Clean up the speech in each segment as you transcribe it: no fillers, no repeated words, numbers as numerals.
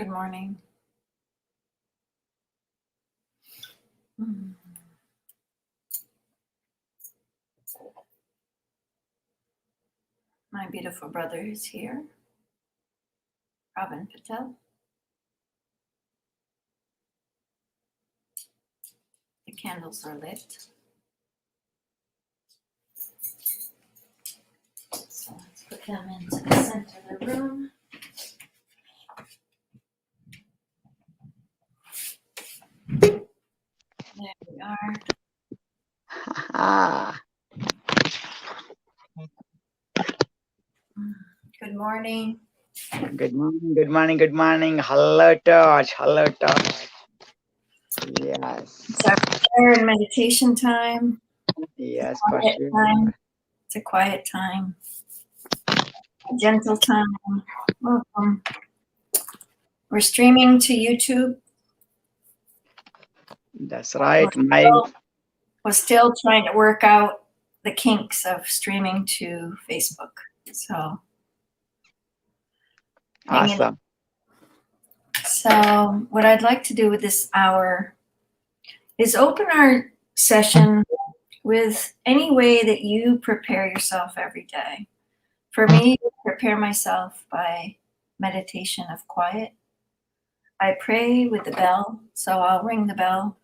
Good morning. My beautiful brother is here, Robin Patel. The candles are lit. So let's put them into the center of the room. There we are. Good morning. Good morning. Hello, Tosh. Yes. It's our prayer and meditation time. Yes, Quiet time. It's a quiet time. A gentle time. Welcome. We're streaming to YouTube. That's right. We're still trying to work out the kinks of streaming to Facebook. So awesome. So what I'd like to do with this hour is open our session with any way that you prepare yourself every day. For me, I prepare myself by meditation of quiet. I pray with the bell, so I'll ring the bell.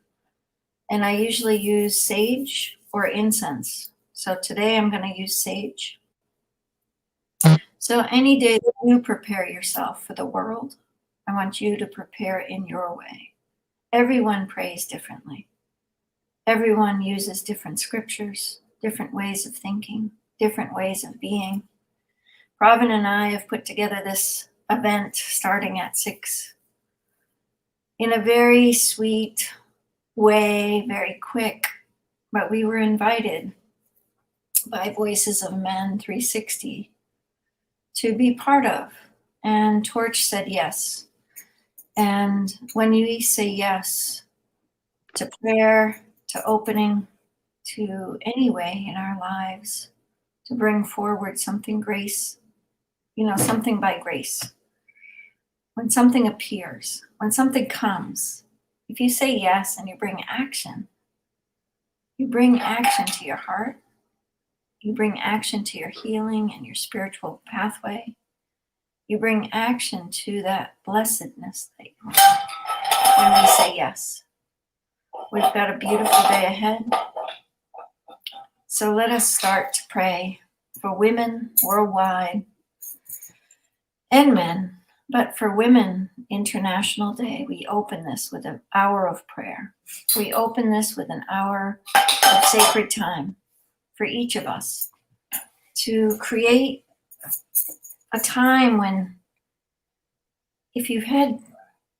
And I usually use sage or incense. So today I'm going to use sage. So any day that you prepare yourself for the world, I want you to prepare in your way. Everyone prays differently. Everyone uses different scriptures, different ways of thinking, different ways of being. Robin and I have put together this event starting at 6 in a very sweet way, very quick, but we were invited by Voices of Men 360 to be part of. And Torch said yes. And when we say yes to prayer, to opening, to any way in our lives, to bring forward something grace, something by grace. When something appears, when something comes, if you say yes and you bring action to your heart, you bring action to your healing and your spiritual pathway, you bring action to that blessedness that you want when we say yes. We've got a beautiful day ahead. So let us start to pray for women worldwide and men. But for Women International Day, we open this with an hour of prayer. We open this with an hour of sacred time for each of us to create a time when, if you've had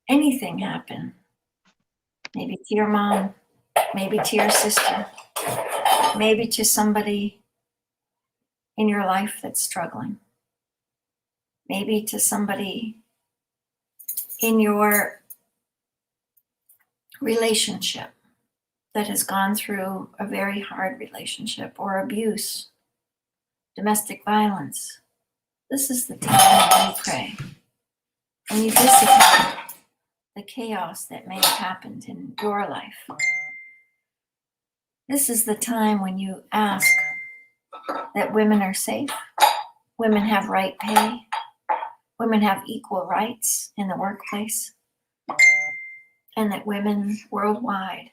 anything happen, maybe to your mom, maybe to your sister, maybe to somebody in your life that's struggling, maybe to somebody in your relationship that has gone through a very hard relationship or abuse, domestic violence. This is the time when you pray and you dissipate the chaos that may have happened in your life. This is the time when you ask that women are safe, women have right pay, women have equal rights in the workplace, and that women worldwide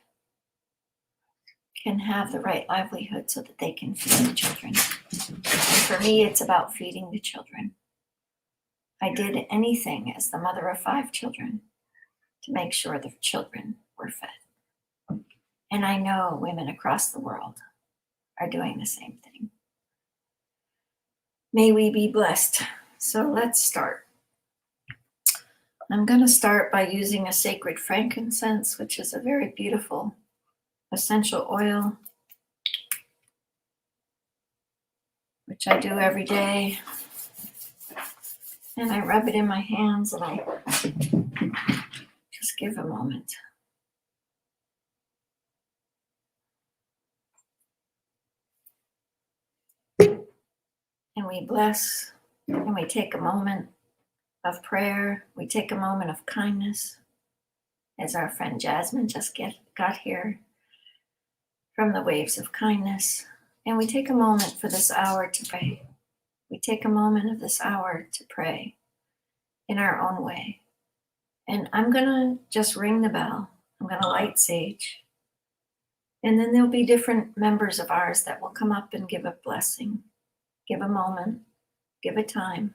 can have the right livelihood so that they can feed the children. And for me, it's about feeding the children. I did anything as the mother of 5 children to make sure the children were fed. And I know women across the world are doing the same thing. May we be blessed. So let's start. I'm going to start by using a sacred frankincense, which is a very beautiful essential oil, which I do every day. And I rub it in my hands and I just give a moment. And we bless and we take a moment of prayer. We take a moment of kindness, as our friend Jasmine just got here from the waves of kindness. And we take a moment for this hour to pray. We take a moment of this hour to pray in our own way. And I'm going to just ring the bell. I'm going to light sage. And then there'll be different members of ours that will come up and give a blessing, give a moment, give a time,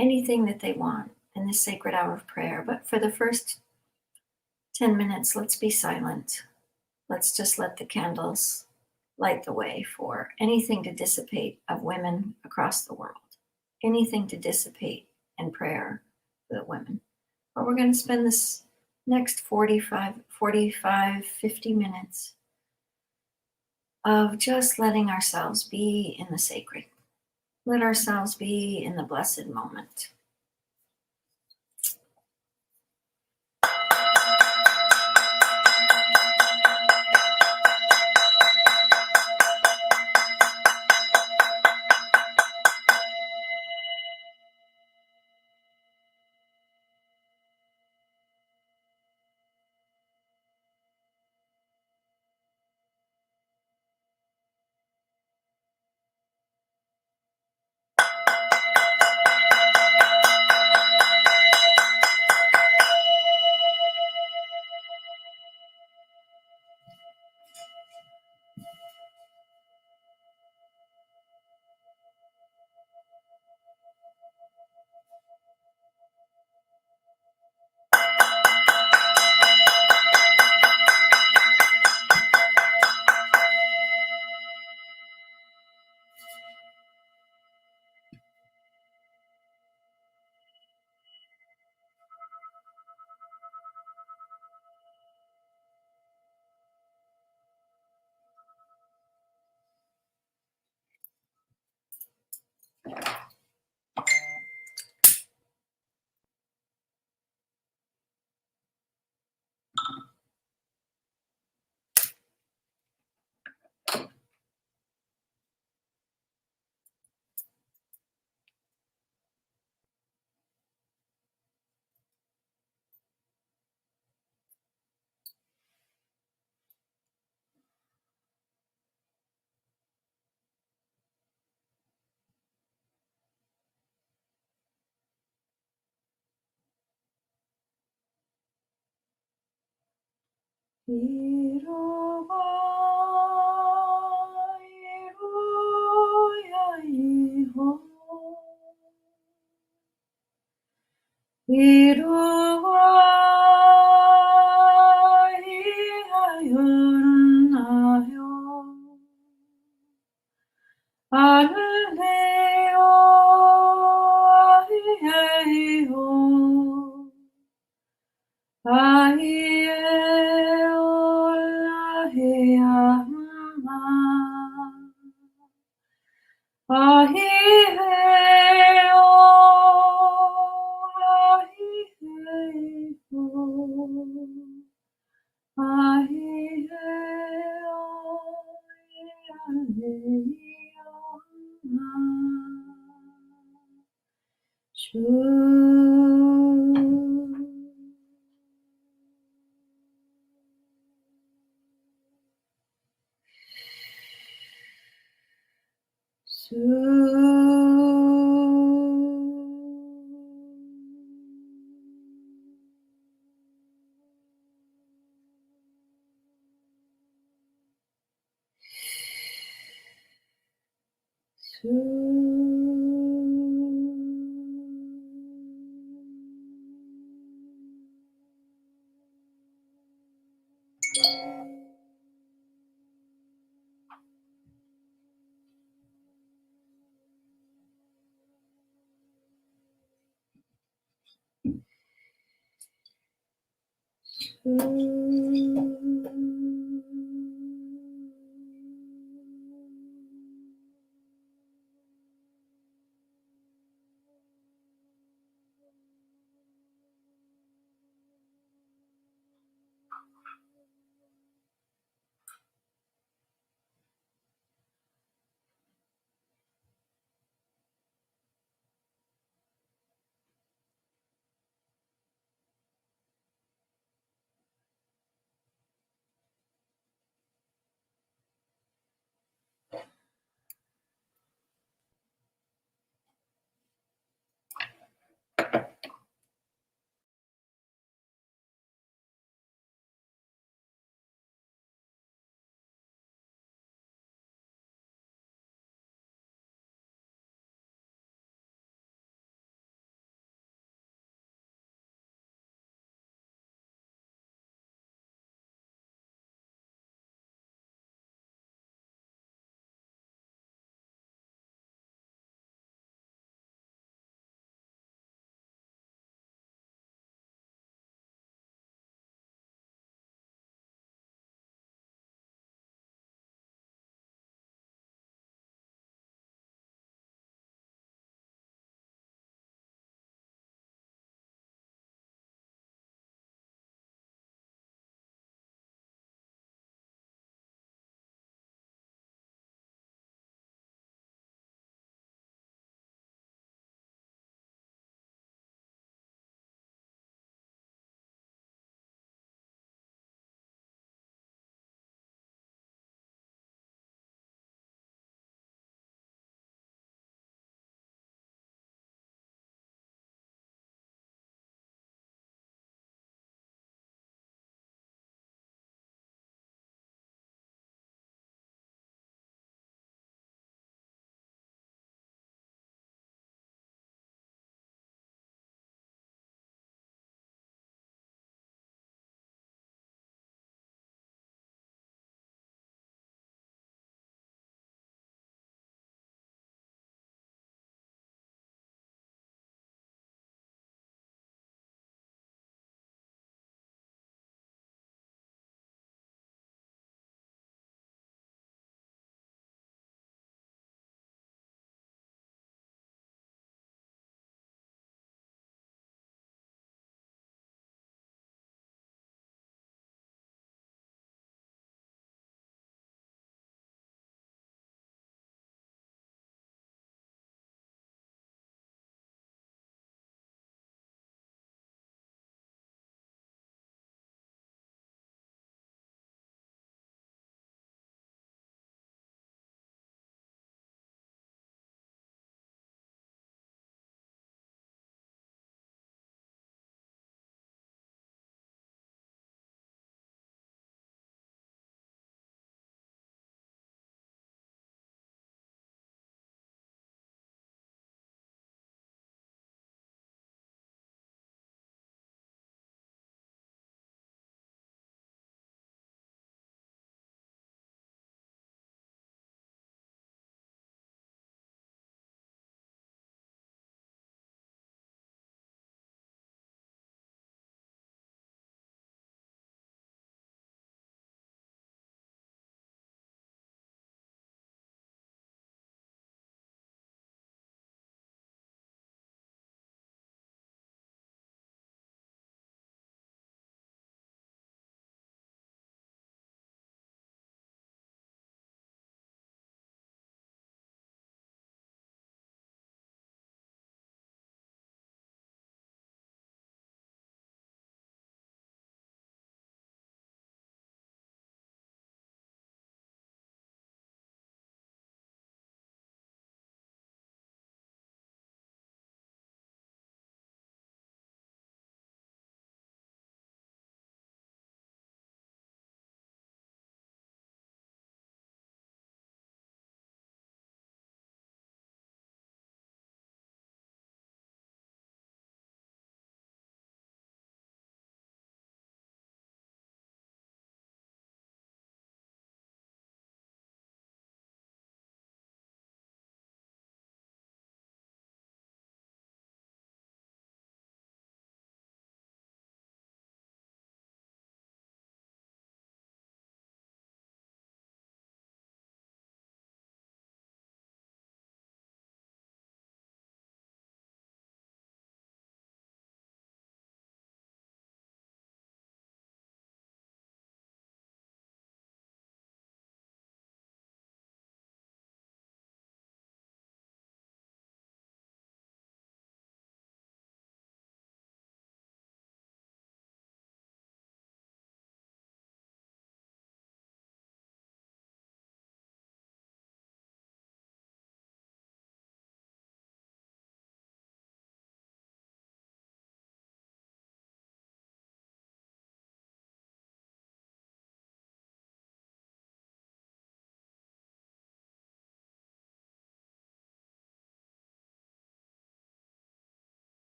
anything that they want in this sacred hour of prayer. But for the first 10 minutes, let's be silent. Let's just let the candles light the way for anything to dissipate of women across the world, anything to dissipate in prayer for the women. But we're going to spend this next 45, 50 minutes of just letting ourselves be in the sacred. Let ourselves be in the blessed moment.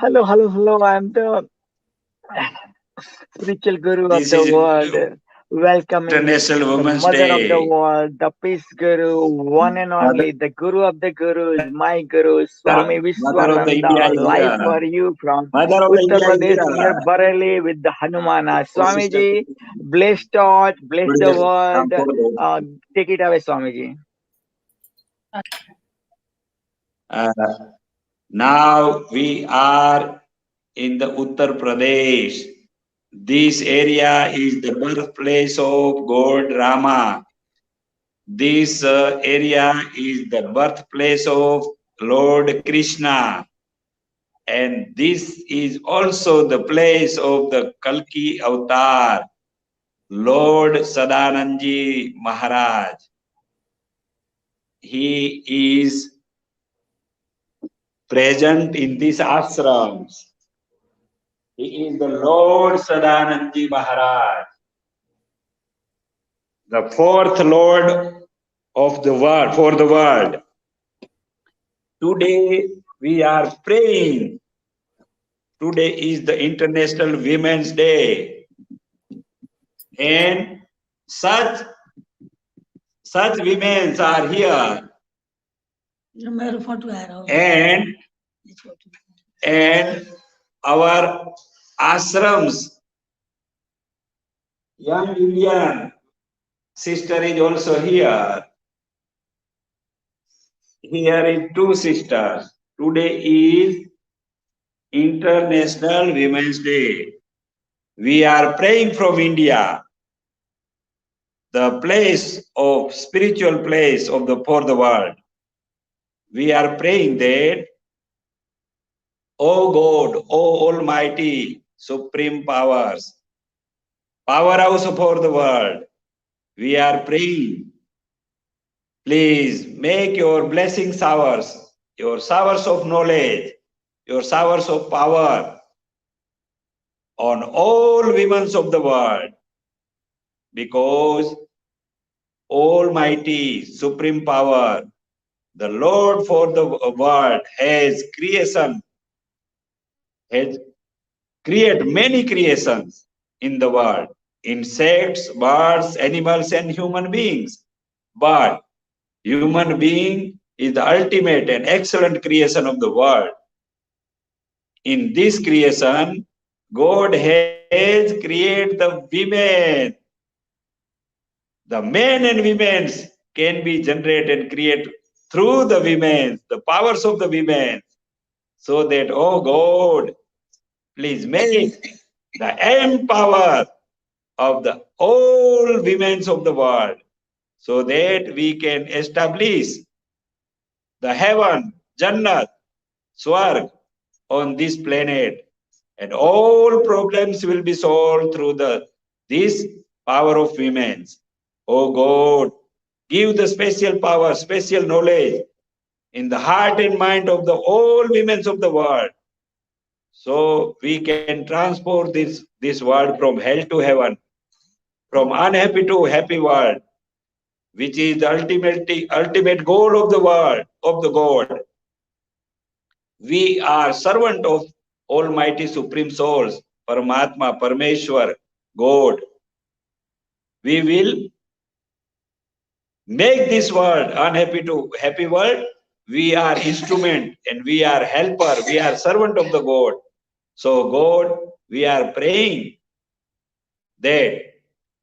Hello. I'm the spiritual guru of This the is world, welcoming International the Women's mother of the Day. world, the peace guru, one and Mother, only, the guru of the gurus, my guru, Swami Mother of the India Vishwananda, is live here. for you from Mother of the Uttar India is Pradesh near here. Bareilly with the Hanumana. Oh, sister, Swamiji, bless thought, bless the today world. come for the- Take it away, Swamiji. Now we are in the Uttar Pradesh. This area is the birthplace of God Rama. This area is the birthplace of Lord Krishna. And this is also the place of the Kalki Avatar, Lord Sadanandji Maharaj. He is present in these ashrams. He is the Lord Sadanandji Maharaj, the fourth Lord of the world, for the world. Today we are praying. Today is the International Women's Day. And such women are here. And our ashrams, young Indian sister is also here. Here is two sisters. Today is International Women's Day. We are praying from India, the place of spiritual place of the for the world. We are praying that, O God, O Almighty, Supreme Powers, Powerhouse for the world, we are praying. Please make your blessings ours, your showers of knowledge, your showers of power on all women of the world, because Almighty, Supreme Power, the Lord for the world has created many creations in the world, insects, birds, animals, and human beings. But human being is the ultimate and excellent creation of the world. In this creation, God has created the women. The men and women can be generated and created through the women, the powers of the women, so that, oh God, please make the empower of the all women of the world, so that we can establish the heaven, Jannat, Swarg on this planet, and all problems will be solved through this power of women. Oh God, give the special power, special knowledge in the heart and mind of the all women of the world, so we can transport this world from hell to heaven, from unhappy to happy world, which is the ultimate goal of the world, of the God. We are servant of Almighty Supreme Souls, Paramatma, Parameshwar, God. We will make this world unhappy to happy world. We are instrument and we are helper. We are servant of the God. So God, we are praying that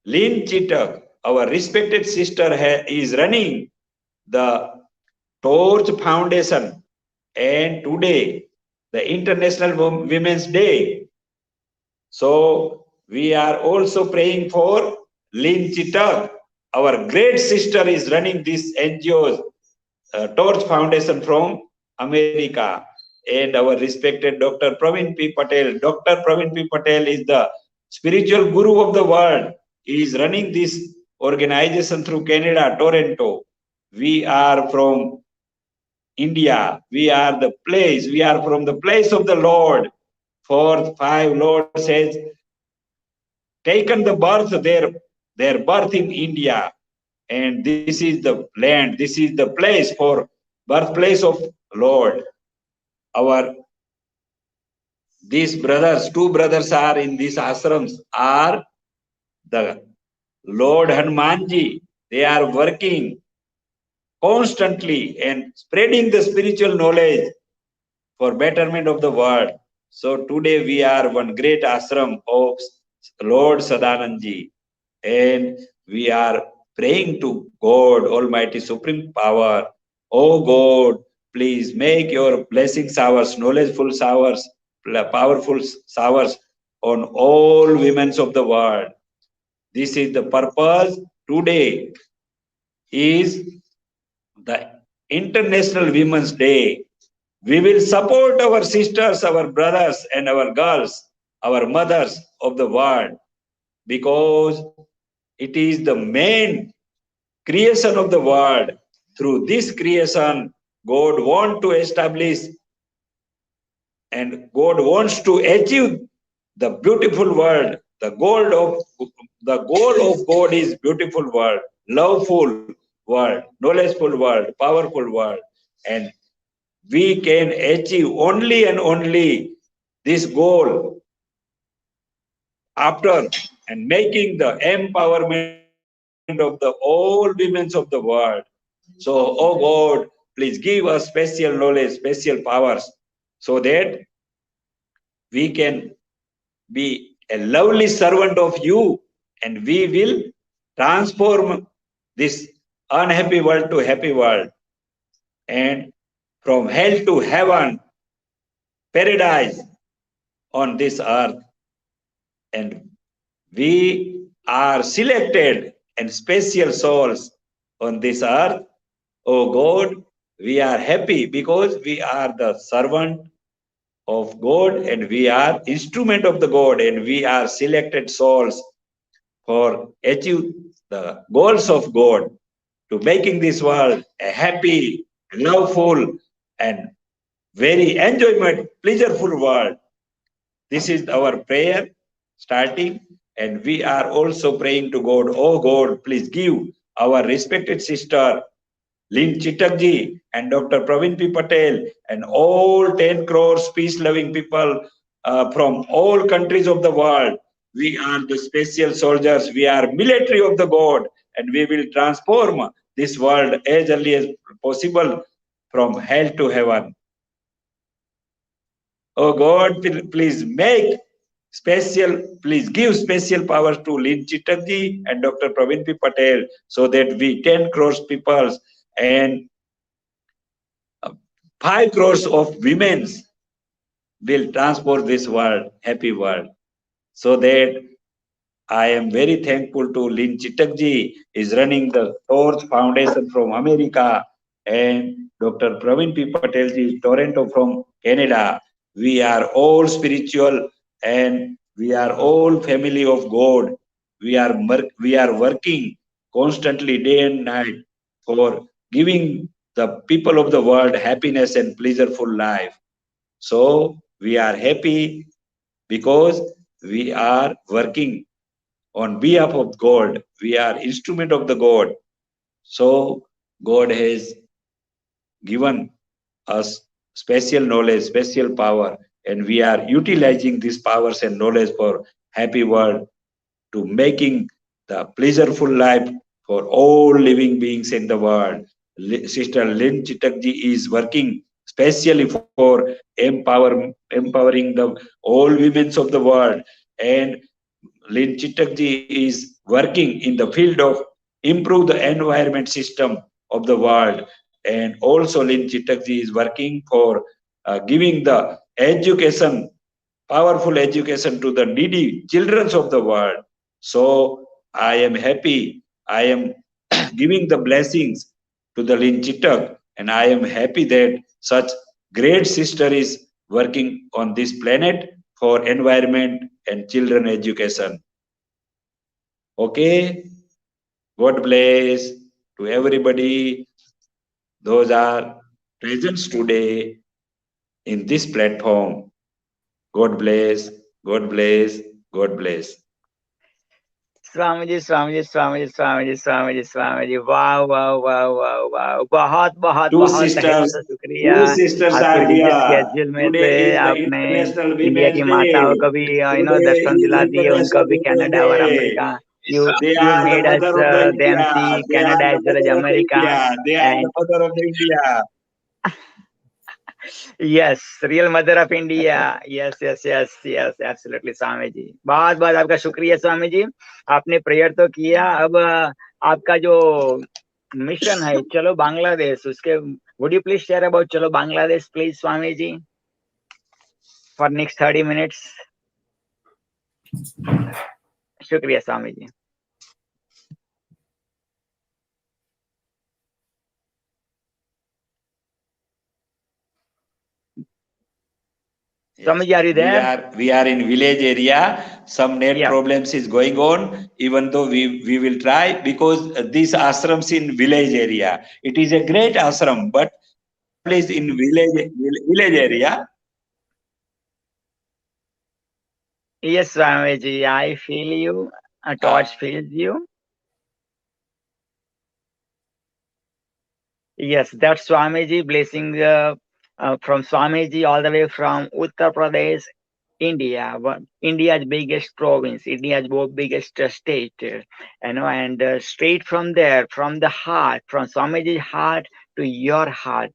Lynn Chitak, our respected sister, is running the Torch Foundation, and today the International Women's Day. So we are also praying for Lynn Chitak. Our great sister is running this NGO, Torch Foundation from America, and our respected Dr. Praveen P. Patel. Dr. Praveen P. Patel is the spiritual guru of the world. He is running this organization through Canada, Toronto. We are from India. We are from the place of the Lord. 4-5 Lord says, taken the birth, their birth in India. And this is the land, this is the place for birthplace of Lord. these brothers, two brothers are in these ashrams, are the Lord Hanumanji. They are working constantly and spreading the spiritual knowledge for betterment of the world. So today we are one great ashram of Lord Sadanandji, and we are praying to God, Almighty Supreme Power. Oh God, please make your blessing showers, knowledgeful showers, powerful showers on all women of the world. This is the purpose. Today is the International Women's Day. We will support our sisters, our brothers, and our girls, our mothers of the world, because it is the main creation of the world. Through this creation, God wants to establish and God wants to achieve the beautiful world. The goal of God is beautiful world, loveful world, knowledgeful world, powerful world, and we can achieve only and only this goal after and making the empowerment of the all women of the world. So, oh God, please give us special knowledge, special powers, so that we can be a lovely servant of you, and we will transform this unhappy world to happy world, and from hell to heaven, paradise on this earth. And we are selected and special souls on this earth. Oh God, we are happy because we are the servant of God and we are instrument of the God, and we are selected souls for achieve the goals of God, to making this world a happy, loveful, and very enjoyment, pleasureful world. This is our prayer starting, and we are also praying to God. Oh God, please give our respected sister Lynn Chitakji and Dr. Praveen P. Patel and all 10 crores peace-loving people from all countries of the world. We are the special soldiers. We are military of the God, and we will transform this world as early as possible from hell to heaven. Oh God, please please give special powers to Lynn Chitakji and Dr. Praveen P. Patel, so that we 10 crores people and 5 crores of women will transport this world, happy world. So that I am very thankful to Lynn Chitakji, is running the Torch Foundation from America, and Dr. Praveen P. Patelji, Toronto from Canada. We are all spiritual and we are all family of God. We are working constantly day and night for giving the people of the world happiness and pleasureful life. So we are happy because we are working on behalf of God. We are instrument of the God. So God has given us special knowledge, special power, and we are utilizing these powers and knowledge for happy world, to making the pleasureful life for all living beings in the world. Sister Lynn Chitakji is working specially for empowering the all women of the world, and Lynn Chitakji is working in the field of improve the environment system of the world, and also Lynn Chitakji is working for giving the education, powerful education to the needy children of the world. So I am happy. I am giving the blessings to the Lynn Chitak, and I am happy that such great sister is working on this planet for environment and children education. Okay, God bless to everybody. Those are present today in this platform. God bless, God bless, God bless. Swami ji, वाह वाह वाह वाह वाह, बहुत बहुत Two बहुत तहे दिल sisters, से शुक्रिया। two sisters आपके are बिजी here. स्केड्यूल में से Today is the आपने International इंडिया Women's की Day. माताओं को भी Today दर्शन is दिला दिए, उनको International भी Women's कनाडा और Day. America. You They you are the made us mother of the them India. see They are Canada the as well as mother of the America. India. They are the And mother of the India. yes, real mother of India. Yes, yes, yes, yes, absolutely, Swami ji. बहुत बहुत आपका शुक्रिया स्वामी जी. आपने prayer तो किया, अब आपका जो मिशन है चलो बांग्लादेश, उसके would you please share about चलो Bangladesh please Swami ji for next 30 minutes. शुक्रिया Swami ji. Swamiji, are you there? We are in village area. Some net Yeah. problems is going on. Even though we will try, because these ashrams in village area. It is a great ashram, but please in village area. Yes, Swamiji, I feel you. A torch feels you. Yes, that's Swamiji blessing from Swamiji all the way from Uttar Pradesh, India, India's biggest province, India's biggest state, and straight from there, from the heart, from Swamiji's heart to your heart.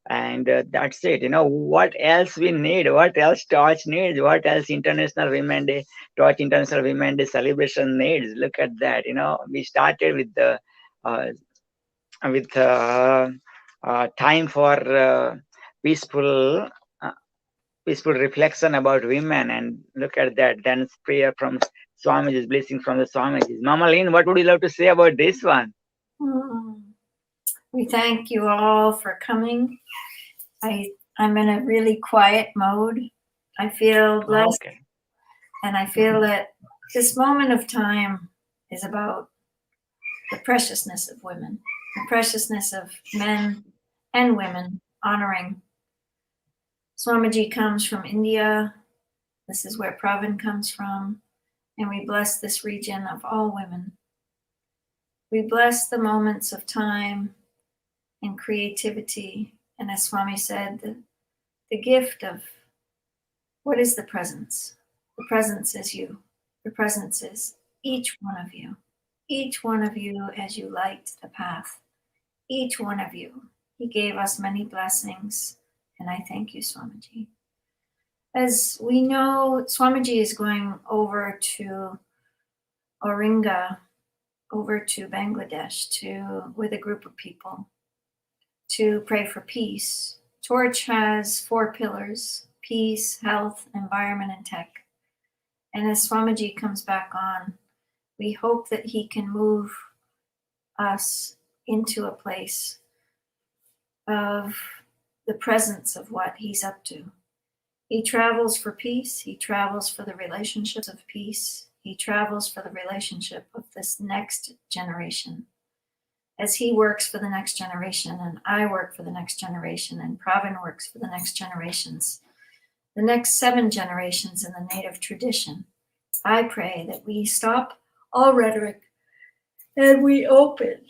And that's it. What else we need? What else Torch needs? What else International Women Day, Torch International Women Day celebration needs? Look at that. We started with the uh, time for peaceful peaceful reflection about women, and look at that. Then prayer from Swamiji's, blessing from the Swamiji's. Mama Lynn, what would you love to say about this one? We thank you all for coming. I'm in a really quiet mode. I feel blessed, Okay. and I feel that this moment of time is about the preciousness of women, the preciousness of men and women honoring. Swamiji comes from India. This is where Pravin comes from. And we bless this region of all women. We bless the moments of time and creativity. And as Swami said, the gift of what is the presence? The presence is you. The presence is each one of you. Each one of you as you light the path. Each one of you. He gave us many blessings. And I thank you, Swamiji. As we know, Swamiji is going over to Oringa, over to Bangladesh, with a group of people to pray for peace. Torch has 4 pillars: peace, health, environment, and tech. And as Swamiji comes back on, we hope that he can move us into a place of the presence of what he's up to. He travels for peace. He travels for the relationships of peace. He travels for the relationship of this next generation. As he works for the next generation, and I work for the next generation, and Pravin works for the next generations, the next 7 generations in the native tradition, I pray that we stop all rhetoric and we open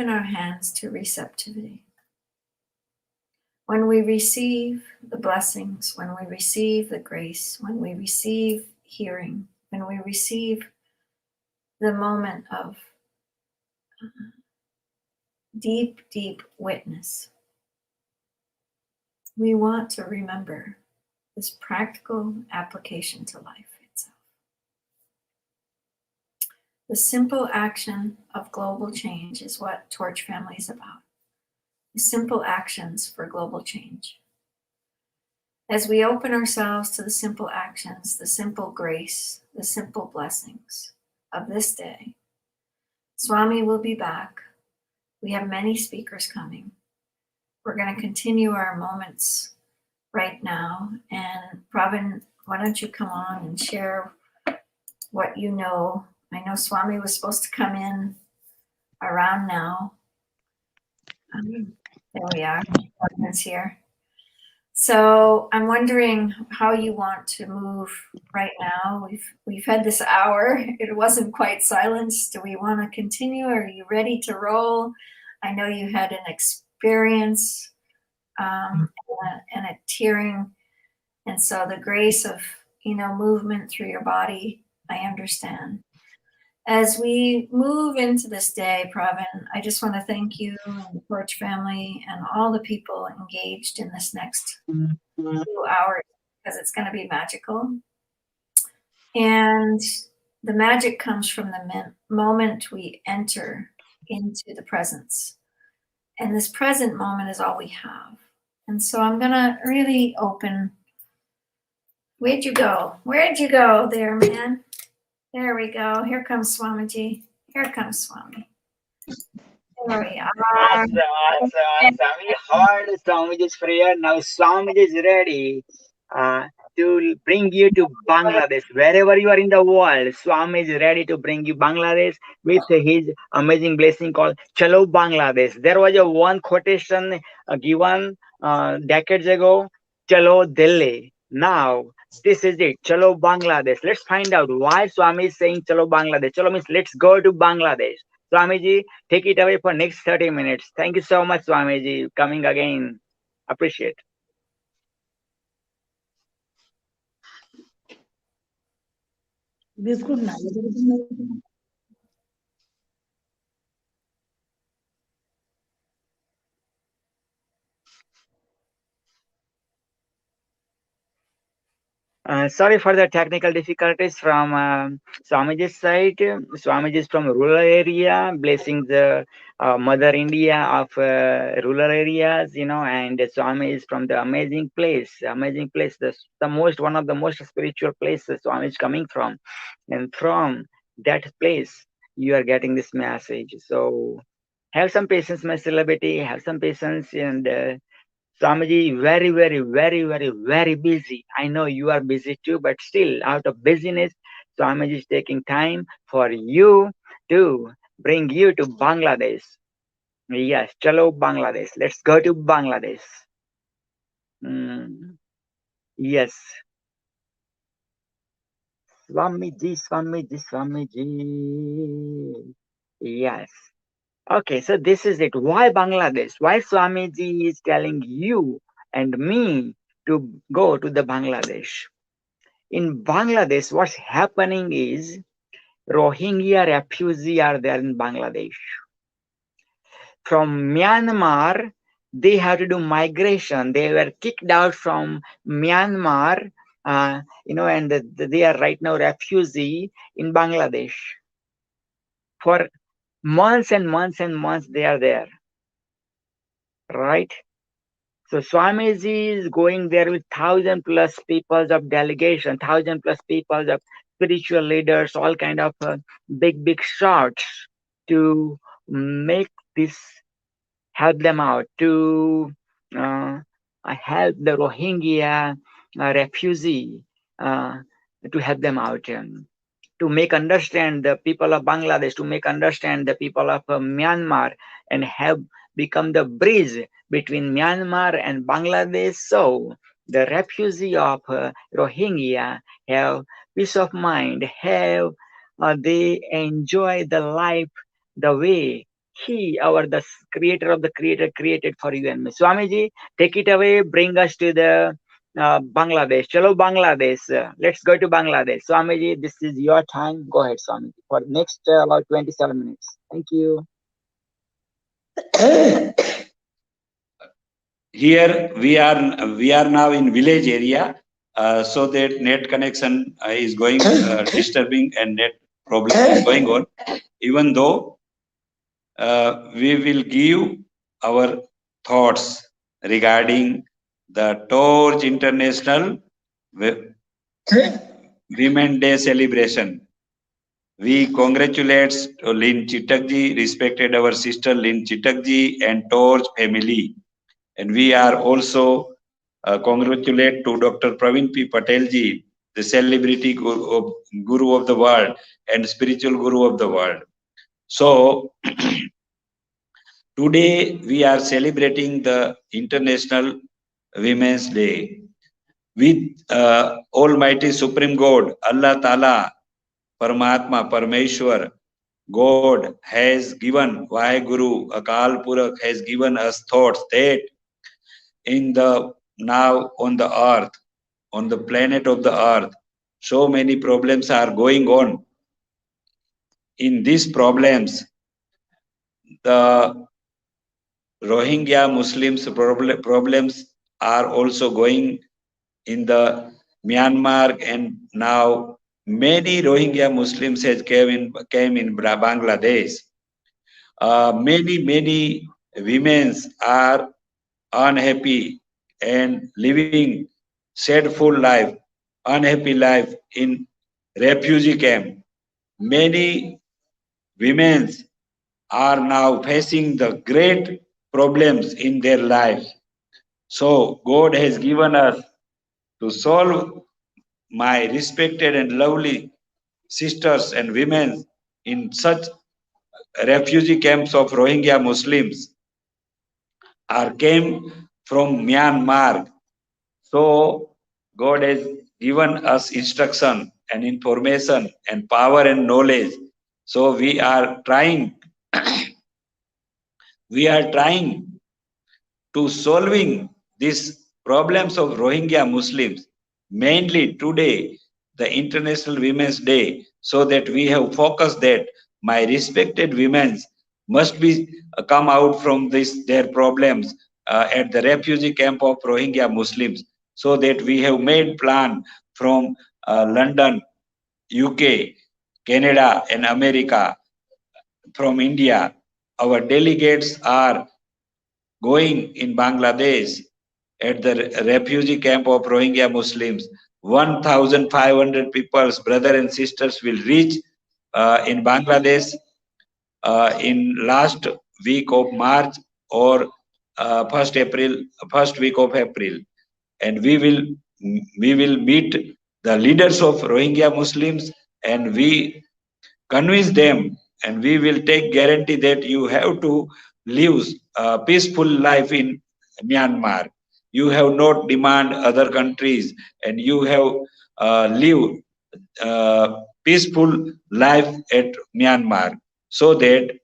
our hands to receptivity. When we receive the blessings, when we receive the grace, when we receive hearing, when we receive the moment of deep, deep witness, we want to remember this practical application to life itself. The simple action of global change is what Torch Family is about. The simple actions for global change. As we open ourselves to the simple actions, the simple grace, the simple blessings of this day, Swami will be back. We have many speakers coming. We're going to continue our moments right now. And Pravin, why don't you come on and share what you know? I know Swami was supposed to come in around now. There we are. Pravin's here. So I'm wondering how you want to move right now. We've had this hour. It wasn't quite silence. Do we want to continue? Are you ready to roll? I know you had an experience and a tearing, and so the grace of movement through your body, I understand. As we move into this day, Pravin, I just want to thank you and the Porch family and all the people engaged in this next 2 hours, because it's going to be magical. And the magic comes from the moment we enter into the presence. And this present moment is all we have. And so I'm going to really open. Where'd you go? Where'd you go there, man? There we go. Here comes Swamiji. Here comes Swami. There we are. Awesome. We heard Swamiji's prayer. Now Swamiji is ready to bring you to Bangladesh. Wherever you are in the world, Swami is ready to bring you Bangladesh with his amazing blessing called Chalo Bangladesh. There was a one quotation given decades ago, Chalo Delhi. Now this is it, Chalo Bangladesh. Let's find out why Swami is saying Chalo Bangladesh. Chalo means let's go to Bangladesh. Swamiji, take it away for next 30 minutes. Thank you so much, Swamiji, coming again. Appreciate. Biscuit ना Sorry for the technical difficulties from Swamiji's side. Swamiji is from rural area, blessing the Mother India of rural areas, and Swami is from the amazing place, one of the most spiritual places Swami is coming from. And from that place, you are getting this message. So have some patience, my celebrity, have some patience, and Swamiji, very, very, very, very, very busy. I know you are busy too, but still, out of busyness, Swamiji is taking time for you to bring you to Bangladesh. Yes, chalo Bangladesh. Let's go to Bangladesh. Yes. Swamiji. Yes. Okay, so this is it. Why Bangladesh? Why Swamiji is telling you and me to go to the Bangladesh? In Bangladesh, what's happening is Rohingya refugees are there in Bangladesh. From Myanmar, they have to do migration. They were kicked out from Myanmar, and they are right now refugee in Bangladesh. For months and months and months, they are there, right? So Swamiji is going there with 1,000+ people of delegation, 1,000+ people of spiritual leaders, all kind of big shots to make this, help them out, to help the Rohingya refugee, to help them out, to make understand the people of Bangladesh, to make understand the people of Myanmar, and help become the bridge between Myanmar and Bangladesh. So the refugee of Rohingya have peace of mind, have they enjoy the life the way the creator of the creator created for you and me. Swamiji, take it away, bring us to the Bangladesh. Chalo Bangladesh. Let's go to Bangladesh. Swamiji, this is your time. Go ahead, Swamiji, for next about 27 minutes. Thank you. Here we are now in village area, so that net connection is going disturbing and net problem is going on. Even though we will give our thoughts regarding the Torch International Women Day celebration. We congratulate Lynn Chitakji, respected our sister Lynn Chitakji and Torch family. And we are also congratulate to Dr. Praveen P. Patelji, the celebrity guru of the world and spiritual guru of the world. So today we are celebrating the International Women's Day. With Almighty Supreme God, Allah Ta'ala, Paramatma, Parameshwar, God has given, Vaheguru, Akal Purakh has given us thoughts that in the now on the earth, on the planet of the earth, so many problems are going on. In these problems, the Rohingya Muslims problems are also going in the Myanmar, and now many Rohingya Muslims has came in Bangladesh. Many women are unhappy and living sadful life, unhappy life in refugee camp. Many women are now facing the great problems in their lives. So God has given us to solve my respected and lovely sisters and women in such refugee camps of Rohingya Muslims are came from Myanmar. So God has given us instruction and information and power and knowledge. So we are trying to solving these problems of Rohingya Muslims. Mainly today, the International Women's Day, so that we have focused that my respected women must be come out from this their problems at the refugee camp of Rohingya Muslims, so that we have made plan from London, UK, Canada, and America, from India. Our delegates are going in Bangladesh at the refugee camp of Rohingya Muslims. 1,500 people, brothers and sisters, will reach in Bangladesh in last week of March or first week of April, and we will meet the leaders of Rohingya Muslims, and we convince them, and we will take guarantee that you have to live a peaceful life in Myanmar. You have not demand other countries, and you have live peaceful life at Myanmar, so that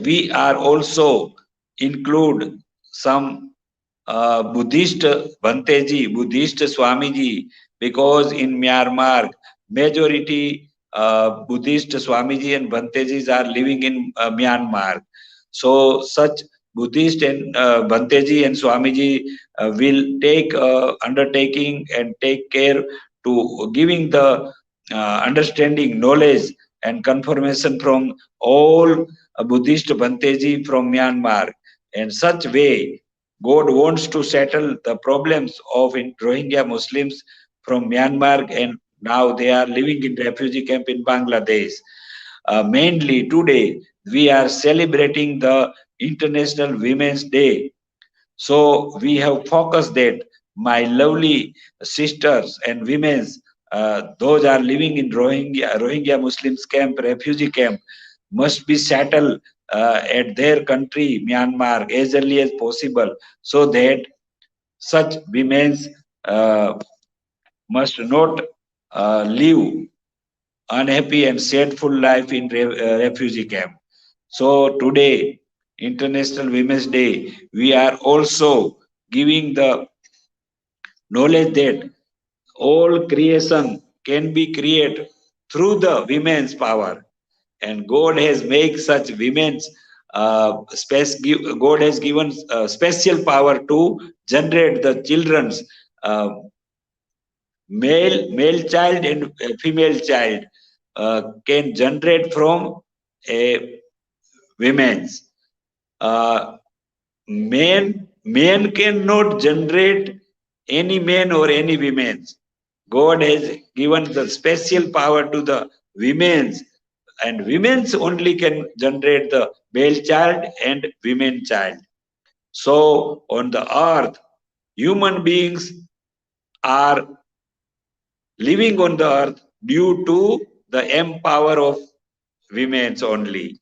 we are also include some Buddhist Bhanteji, Buddhist Swamiji, because in Myanmar, majority Buddhist Swamiji and Bhantejis are living in Myanmar. So such Buddhist and Bhanteji and Swamiji will take undertaking and take care to giving the understanding, knowledge and confirmation from all Buddhist Bhanteji from Myanmar. In such way, God wants to settle the problems of Rohingya Muslims from Myanmar, and now they are living in refugee camp in Bangladesh. Mainly today, we are celebrating the International Women's Day. So we have focused that my lovely sisters and women, those are living in Rohingya Muslims camp, refugee camp, must be settled at their country, Myanmar, as early as possible, so that such women uh, must not live unhappy and sadful life in refugee camp. So today, International Women's Day, we are also giving the knowledge that all creation can be created through the women's power, and God has made such women's God has given special power to generate the children's uh, male child and female child can generate from a women's. Uh, man cannot generate any man or any women's. God has given the special power to the women's, and women's only can generate the male child and women child. So on the earth, human beings are living on the earth due to the empower of women's only.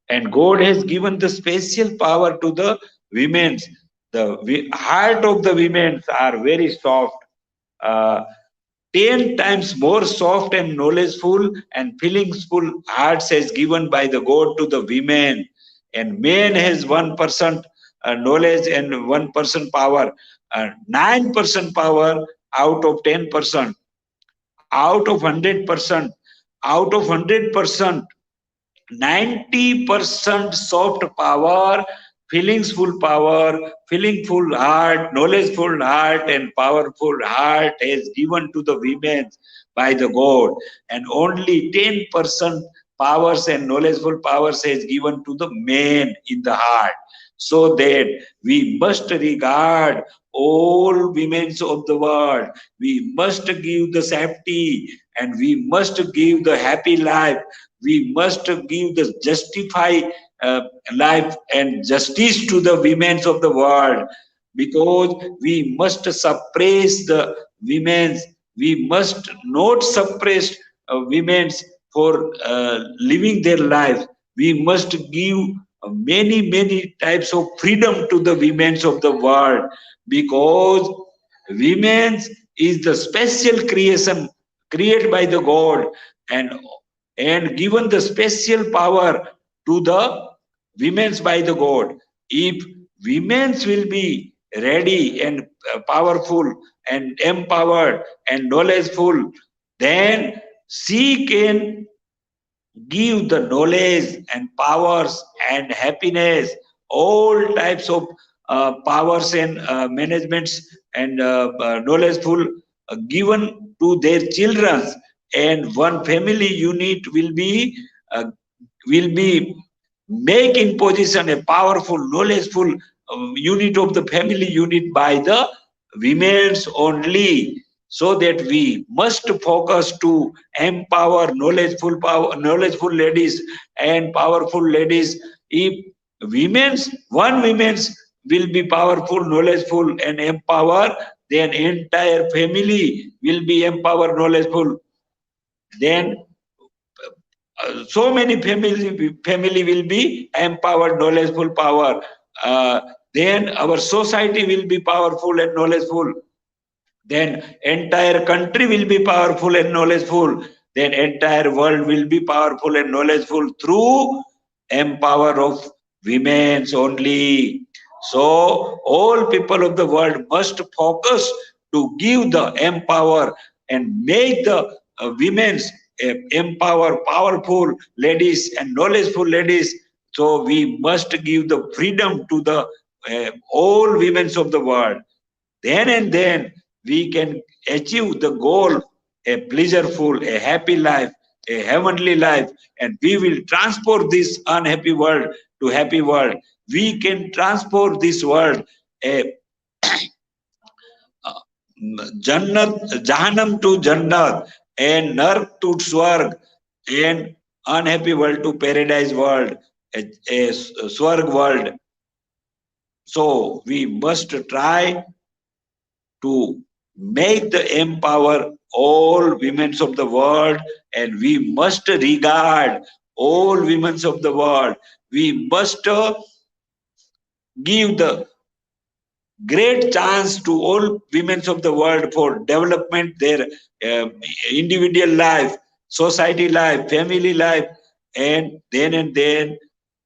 And God has given the special power to the women's The heart of the women are very soft, 10 times more soft and knowledgeful and feelingsful hearts as given by the God to the women. And man has 1% knowledge and 1% power, 9% power out of 10%, out of 100%, out of 100%. 90% soft power, feelingsful power, feelingful heart, knowledgeful heart, and powerful heart is given to the women by the God, and only 10% powers and knowledgeful powers is given to the men in the heart. So that we must regard all women of the world. We must give the safety and we must give the happy life. We must give the justify life and justice to the women of the world, because we must suppress the women's. We must not suppress women's for living their life. We must give many types of freedom to the women's of the world, because women's is the special creation created by the God, and given the special power to the women's by the God. If women's will be ready and powerful and empowered and knowledgeful, then she can give the knowledge and powers and happiness, all types of powers and managements and knowledgeful given to their children, and one family unit uh, will be make in position a powerful knowledgeful unit of the family unit by the women's only. So that we must focus to empower knowledgeful ladies and powerful ladies. If one women's will be powerful, knowledgeful and empower, then entire family will be empowered, knowledgeful. Then so many family will be empowered, knowledgeful power. Then our society will be powerful and knowledgeful. Then entire country will be powerful and knowledgeful. Then entire world will be powerful and knowledgeful through empower of women's only. So all people of the world must focus to give the empower and make the women's empower powerful ladies and knowledgeful ladies. So we must give the freedom to the all women of the world. Then and then we can achieve the goal, a pleasureful, a happy life, a heavenly life, and we will transport this unhappy world to happy world. We can transport this world, a Jannat, Jahannam to Jannat, and Nark to Swarg, and unhappy world to paradise world, a Swarg world. So we must try to make the empower all women of the world, and we must regard all women of the world. We must give the great chance to all women of the world for development, their individual life, society life, family life, and then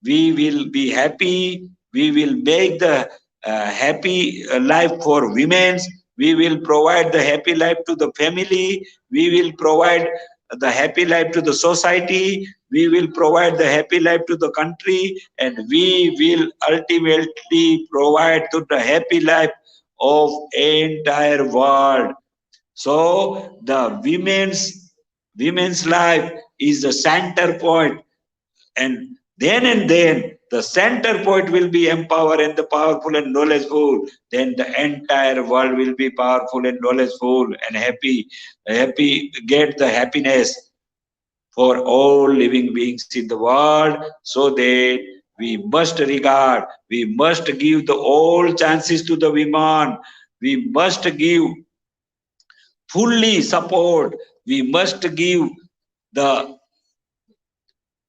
we will be happy. We will make the happy life for women. We will provide the happy life to the family. We will provide the happy life to the society. We will provide the happy life to the country, and we will ultimately provide to the happy life of entire world. So the women's life is the center point, and then the center point will be empowered and the powerful and knowledgeful. Then the entire world will be powerful and knowledgeful and happy, get the happiness for all living beings in the world. So that we must regard, we must give the all chances to the women. We must give fully support. We must give the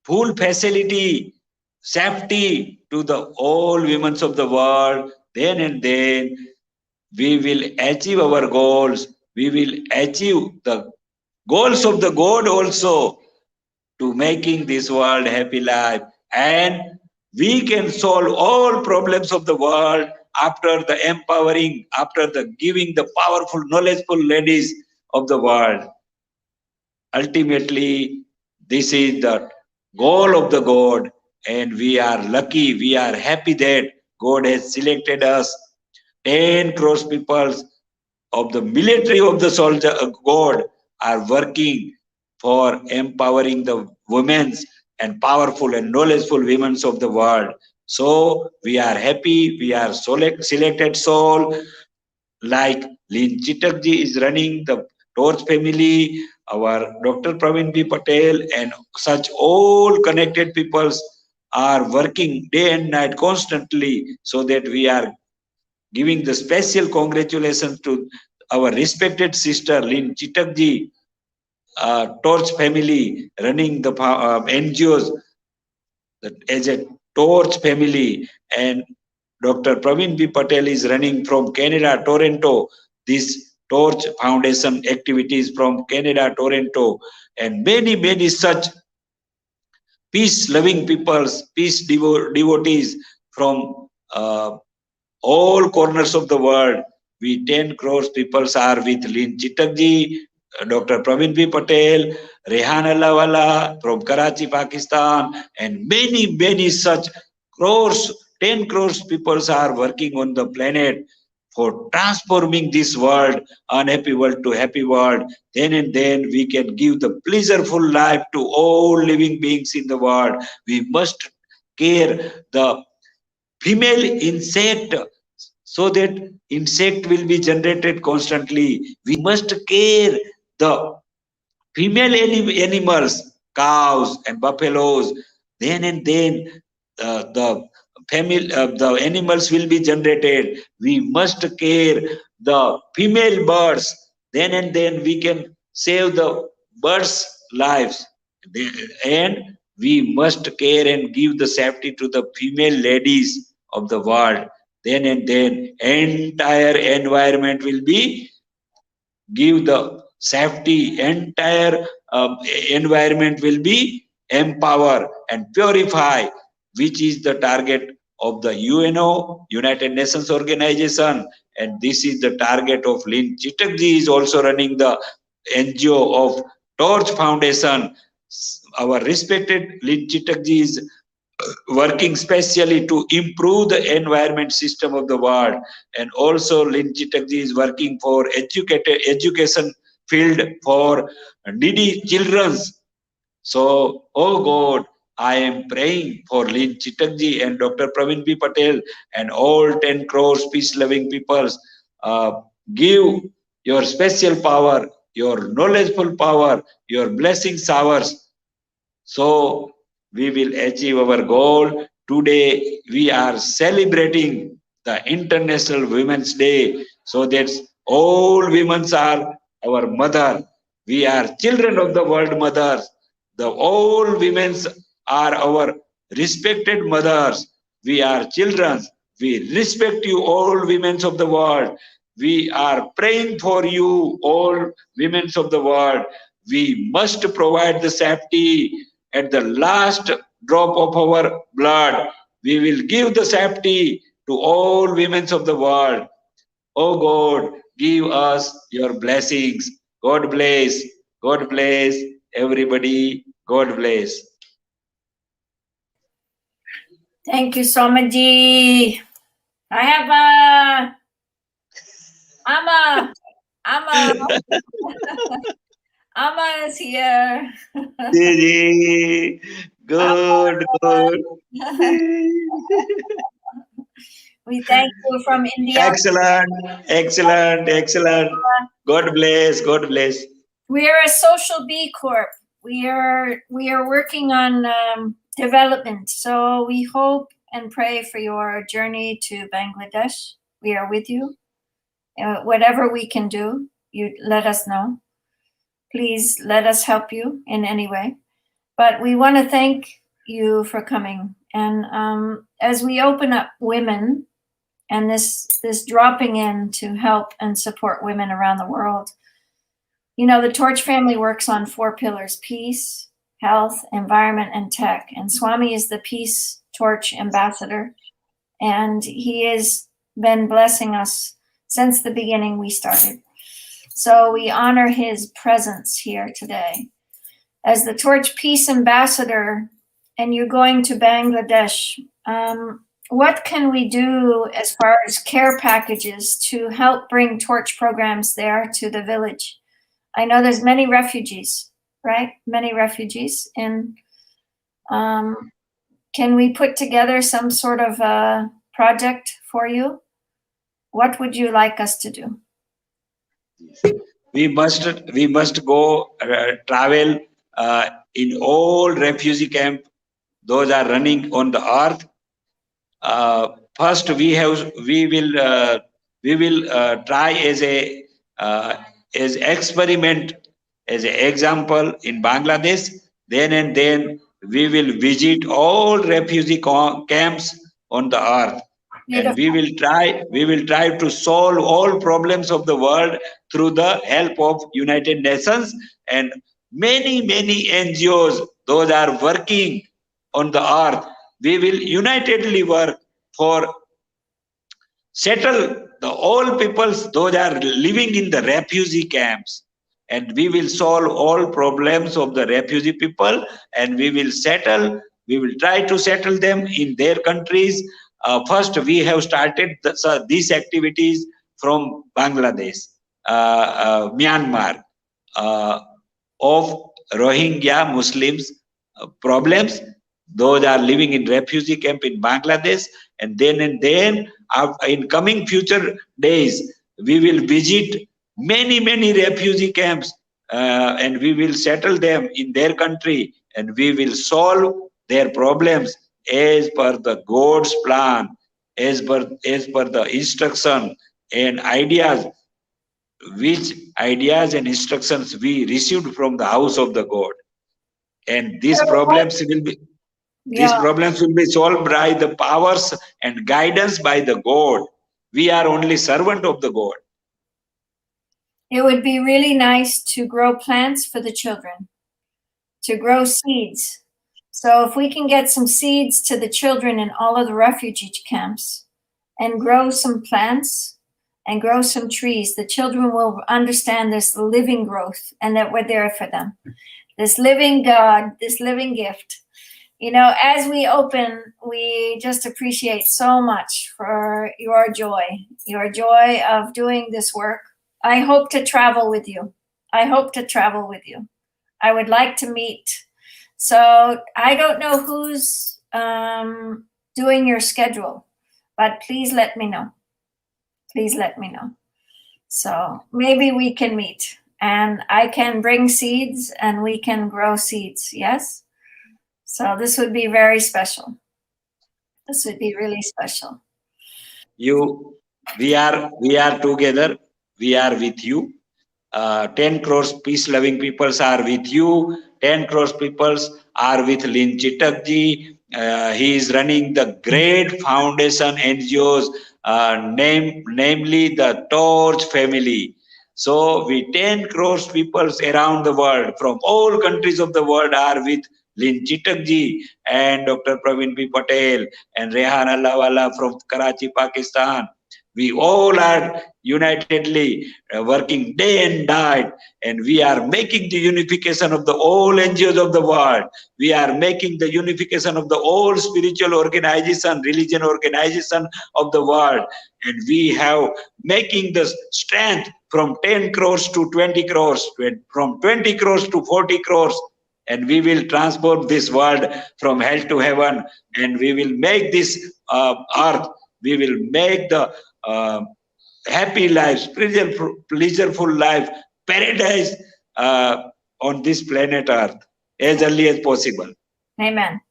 full facility, safety to the all women of the world, then and then we will achieve our goals. We will achieve the goals of the God also, to making this world happy life, and we can solve all problems of the world after the empowering, after the giving the powerful, knowledgeful ladies of the world. Ultimately, this is the goal of the God, and we are lucky, we are happy that God has selected us 10 crores people of the military of the soldier God are working for empowering the women and powerful and knowledgeful women of the world. So we are happy, we are selected soul, like Lin Chitakji is running the Torch family, our Dr. Praveen B. Patel, and such all connected peoples are working day and night constantly, so that we are giving the special congratulations to our respected sister Lin Chitakji, Torch family, running the NGOs as a Torch family, and Dr. Praveen B. Patel is running from Canada, Toronto, this Torch Foundation activities from Canada, Toronto, and many, many such peace-loving peoples, peace devotees from all corners of the world. We 10 crores people are with Lin Chitakji, Dr. Praveen B. Patel, Rehan Allahwala from Karachi, Pakistan, and many, many such crores, 10 crores people are working on the planet for transforming this world, unhappy world to happy world. Then and then we can give the pleasureful life to all living beings in the world. We must care the female insect, so that insect will be generated constantly. We must care the female animals, cows and buffaloes. Then and then the animals will be generated. We must care the female birds. Then and then we can save the birds' lives. And we must care and give the safety to the female ladies of the world. Then and then entire environment will be give the safety, entire environment will be empower and purify, which is the target of the UNO, United Nations Organization, and this is the target of Lin Chitakji is also running the NGO of Torch Foundation. Our respected Lin Chitakji is working specially to improve the environment system of the world, and also Lin Chitakji is working for education field for needy children. So, oh God, I am praying for Lin Chitakji and Dr. Praveen B. Patel and all 10 crores peace-loving peoples. Give your special power, your knowledgeful power, your blessing showers, so we will achieve our goal. Today we are celebrating the International Women's Day, so that all women are our mother. We are children of the world mothers. The all women are our respected mothers. We are children. We respect you, all women of the world. We are praying for you, all women of the world. We must provide the safety at the last drop of our blood. We will give the safety to all women of the world. Oh God, give us your blessings. God bless. God bless everybody. God bless. Thank you, Somaji. I have Amma is here. Good, good. We thank you from India. Excellent, excellent, excellent. God bless, God bless. We are a social B Corp. We are working on development. So we hope and pray for your journey to Bangladesh. We are with you. Whatever we can do, you let us know. Please let us help you in any way. But we want to thank you for coming. And as we open up women and this dropping in to help and support women around the world. You know, the Torch family works on 4 pillars: peace, health, environment, and tech. And Swami is the Peace Torch ambassador, and he has been blessing us since the beginning we started. So we honor his presence here today. As the Torch Peace Ambassador, and you're going to Bangladesh, what can we do as far as care packages to help bring Torch programs there to the village? I know there's many refugees, right? Many refugees. And can we put together some sort of a project for you? What would you like us to do? We must go travel in all refugee camp. Those are running on the earth. First, we will try as experiment, as an example in Bangladesh. Then we will visit all refugee camps on the earth. And we will try to solve all problems of the world through the help of United Nations and many NGOs. Those are working on the earth. We will unitedly work for settle the all peoples. Those are living in the refugee camps, and we will solve all problems of the refugee people, and we will try to settle them in their countries. First, we have started these activities from Bangladesh, Myanmar, of Rohingya Muslims problems. Those are living in refugee camp in Bangladesh, and then in coming future days, we will visit many refugee camps, and we will settle them in their country, and we will solve their problems as per the God's plan, as per the instruction and ideas, which ideas and instructions we received from the house of the God. And these problems will be solved by the powers and guidance by the God. We are only servant of the God. It would be really nice to grow plants for the children, to grow seeds. So if we can get some seeds to the children in all of the refugee camps and grow some plants and grow some trees, the children will understand this living growth and that we're there for them. This living God, this living gift. You know, as we open, we just appreciate so much for your joy of doing this work. I hope to travel with you. I would like to meet. So I don't know who's doing your schedule, but please let me know. So maybe we can meet, and I can bring seeds and we can grow seeds. Yes. So this would be very special. This would be really special. We are together. We are with you. 10 crores peace-loving peoples are with you. 10 crores peoples are with Lin Chitakji. He is running the great foundation NGOs, namely the Torch family. So we 10 crores peoples around the world, from all countries of the world, are with Lin Chitakji and Dr. Praveen B. Patel and Rehan Allahwala from Karachi, Pakistan. We all are unitedly working day and night, and we are making the unification of the all NGOs of the world. We are making the unification of the all spiritual organization, religion organization of the world. And we have making the strength from 10 crores to 20 crores, from 20 crores to 40 crores. And we will transform this world from hell to heaven, and we will make this earth, we will make the happy life, pleasureful life, paradise on this planet Earth as early as possible. Amen.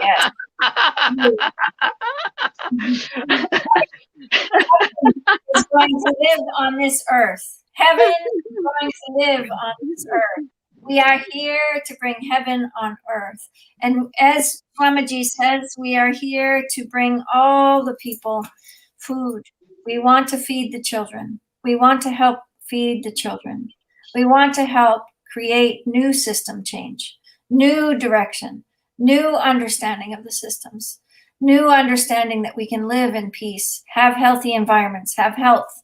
Yes. Heaven is going to live on this earth. Heaven is going to live on this earth. We are here to bring heaven on earth. And as Swamiji says, we are here to bring all the people food. We want to feed the children. We want to help feed the children. We want to help create new system change, new direction, new understanding of the systems, new understanding that we can live in peace, have healthy environments, have health,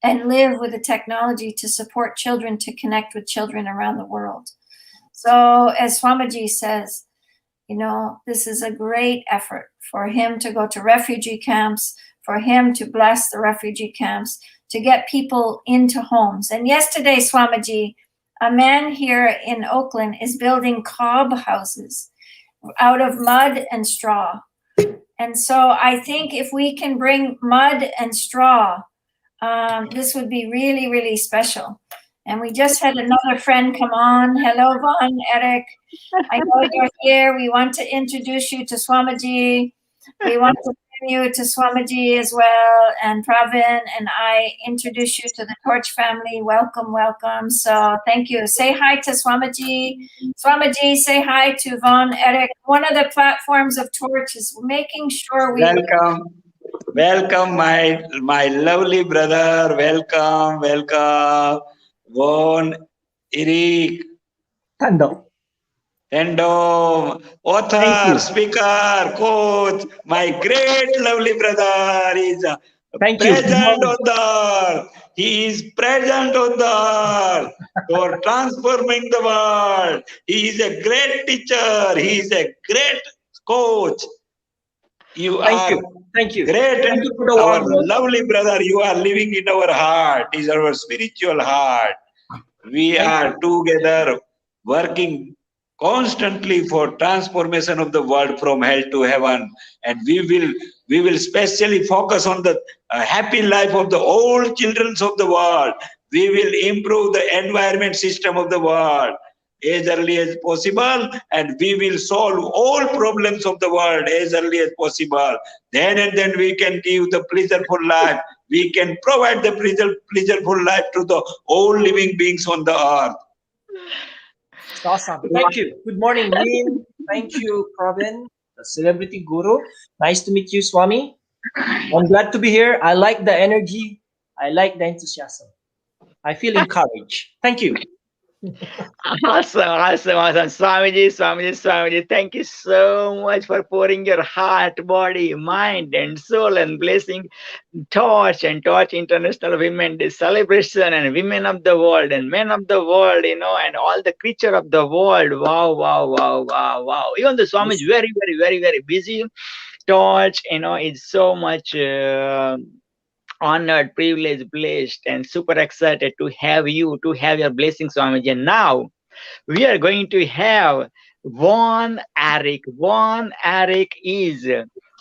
and live with the technology to support children to connect with children around the world. So as Swamiji says, you know, this is a great effort for him to go to refugee camps, for him to bless the refugee camps, to get people into homes. And yesterday, Swamiji, a man here in Oakland is building cob houses out of mud and straw. And so I think if we can bring mud and straw, this would be really, really special. And we just had another friend come on. Hello, Von, Eric. I know you're here. We want to introduce you to Swamiji. We want to bring you to Swamiji as well. And Pravin and I introduce you to the Torch family. Welcome, welcome. So thank you. Say hi to Swamiji. Swamiji, say hi to Von, Eric. One of the platforms of Torch is making sure we... Welcome, my lovely brother. Welcome. Von, Eric. Tendo, author, speaker, coach, my great lovely brother is present on the earth. He is present on the earth for transforming the world. He is a great teacher. He is a great coach. Thank you. Great. Thank you for the Our warm lovely brother, you are living in our heart, is our spiritual heart. We are together working constantly for transformation of the world from hell to heaven, and we will specially focus on the happy life of the old children of the world. We will improve the environment system of the world as early as possible, and we will solve all problems of the world as early as possible. Then and then we can give the pleasureful life. We can provide the pleasureful life to the all living beings on the earth. Awesome. Thank you. Good morning, Lynn. Thank you, Pravin, the celebrity guru. Nice to meet you, Swami. I'm glad to be here. I like the energy. I like the enthusiasm. I feel encouraged. Thank you. Awesome. Swamiji, thank you so much for pouring your heart, body, mind, and soul and blessing Torch and Torch International Women Day celebration and women of the world and men of the world, you know, and all the creature of the world. Wow. Even the Swami is very busy. Torch, you know, is so much honored, privileged, blessed, and super excited to have you, to have your blessings, Swamiji. And now we are going to have Von Eric. Von Eric is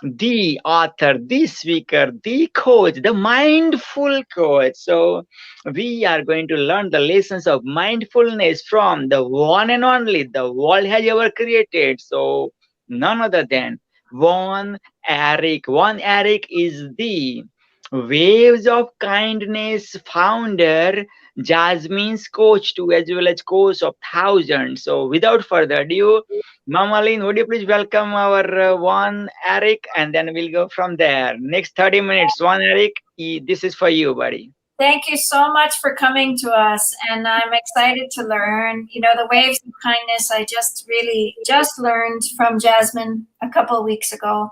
the author, the speaker, the coach, the mindful coach. So we are going to learn the lessons of mindfulness from the one and only the world has ever created. So none other than Von Eric. Von Eric is the Waves of Kindness founder, Jasmine's coach too, as well as coach of thousands. So without further ado, Mama Lynn, would you please welcome our Von Eric, and then we'll go from there. Next 30 minutes, Von Eric, this is for you, buddy. Thank you so much for coming to us, and I'm excited to learn. You know, the Waves of Kindness, I just learned from Jasmine a couple of weeks ago.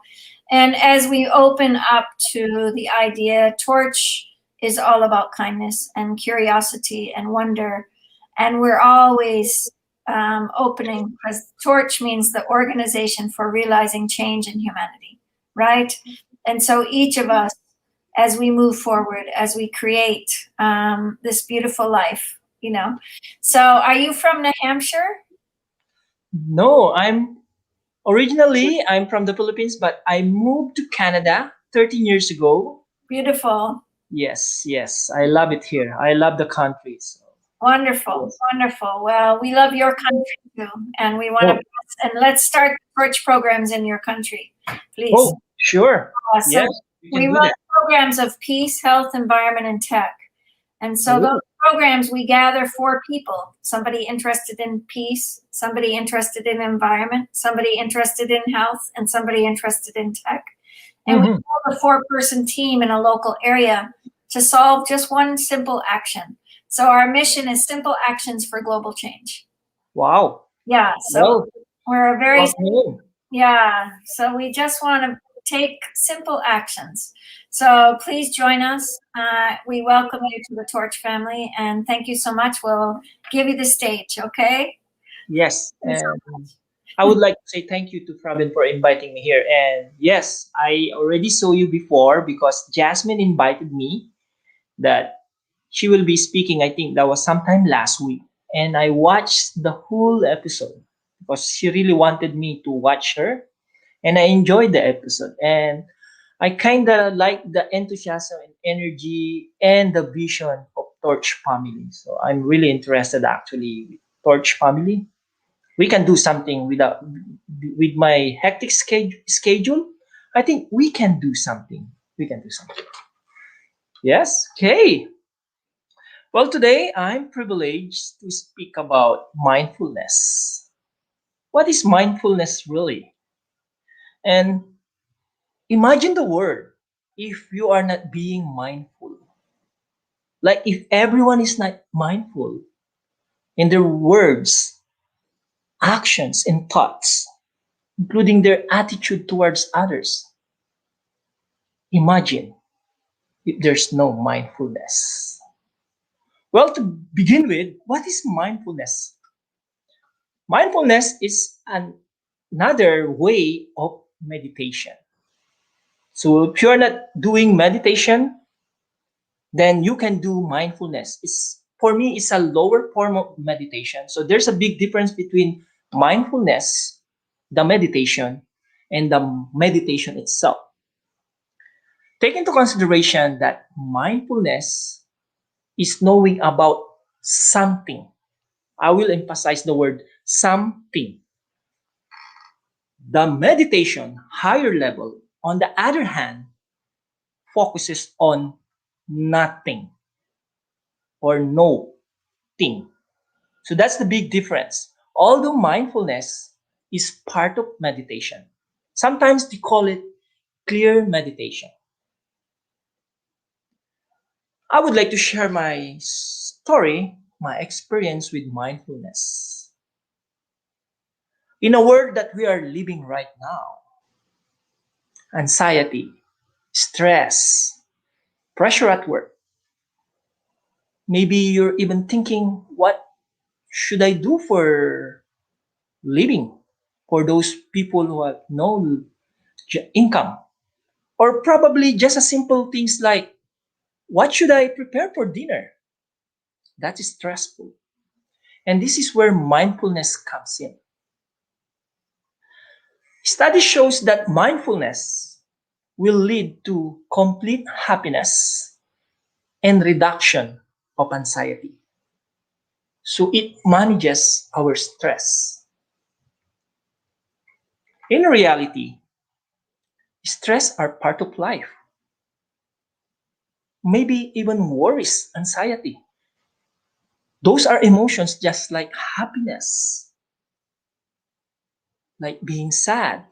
And as we open up to the idea, Torch is all about kindness and curiosity and wonder. And we're always opening, because Torch means the Organization for Realizing Change in Humanity, right? And so each of us, as we move forward, as we create this beautiful life, you know. So are you from New Hampshire? No, Originally, I'm from the Philippines, but I moved to Canada 13 years ago. Beautiful. Yes. I love it here. I love the country. So. Wonderful. Well, we love your country too, and we want to. And let's start Torch programs in your country, please. Oh, sure. So yes, we run programs of peace, health, environment, and tech. And so Ooh. those programs, we gather 4 people, somebody interested in peace, somebody interested in environment, somebody interested in health, and somebody interested in tech. And we have a 4-person team in a local area to solve just one simple action. So our mission is simple actions for global change. Wow. Yeah, so Well, we're a very, awesome. yeah, so we just want to take simple actions. So please join us. We welcome you to the Torch family, and thank you so much. We'll give you the stage, okay? Yes. Thanks so And I would like to say thank you to Pravin for inviting me here. And yes, I already saw you before because Jasmine invited me that she will be speaking. I think that was sometime last week. And I watched the whole episode because she really wanted me to watch her. And I enjoyed the episode. And I kind of like the enthusiasm and energy and the vision of Torch family. So I'm really interested actually with Torch family. We can do something with my hectic schedule. I think we can do something. We can do something. Yes. Okay. Well, today I'm privileged to speak about mindfulness. What is mindfulness really? And imagine the word if you are not being mindful. Like if everyone is not mindful in their words, actions, and thoughts, including their attitude towards others. Imagine if there's no mindfulness. Well, to begin with, what is mindfulness? Mindfulness is another way of meditation. So if you're not doing meditation, then you can do mindfulness. It's for me, it's a lower form of meditation. So there's a big difference between mindfulness, the meditation, and the meditation itself. Take into consideration that mindfulness is knowing about something. I will emphasize the word something. The meditation, higher level, on the other hand, focuses on nothing or no thing. So that's the big difference. Although mindfulness is part of meditation, sometimes we call it clear meditation. I would like to share my story, my experience with mindfulness. In a world that we are living right now, anxiety, stress, pressure at work, maybe you're even thinking, what should I do for living? For those people who have no income. Or probably just a simple things like, what should I prepare for dinner? That is stressful. And this is where mindfulness comes in. Study shows that mindfulness will lead to complete happiness and reduction of anxiety. So it manages our stress. In reality, stress are part of life. Maybe even worries, anxiety. Those are emotions just like happiness, like being sad.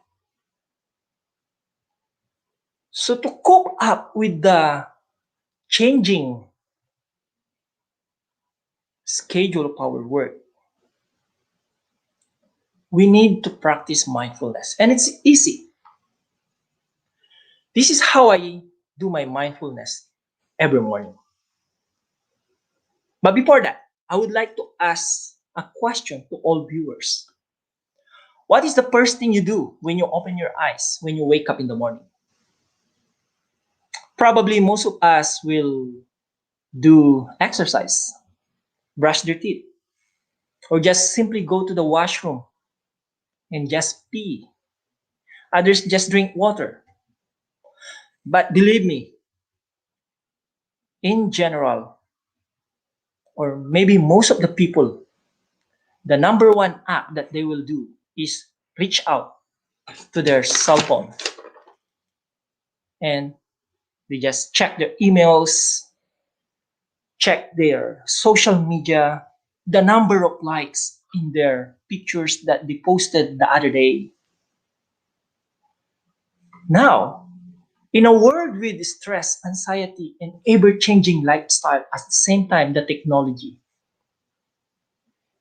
So to cope up with the changing schedule of our work, we need to practice mindfulness. And it's easy. This is how I do my mindfulness every morning. But before that, I would like to ask a question to all viewers. What is the first thing you do when you open your eyes, when you wake up in the morning? Probably most of us will do exercise, brush their teeth, or just simply go to the washroom and just pee. Others just drink water. But believe me, in general, or maybe most of the people, the number one act that they will do is reach out to their cell phone and they just check their emails, check their social media, the number of likes in their pictures that they posted the other day. Now, in a world with stress, anxiety, and ever-changing lifestyle at the same time, the technology,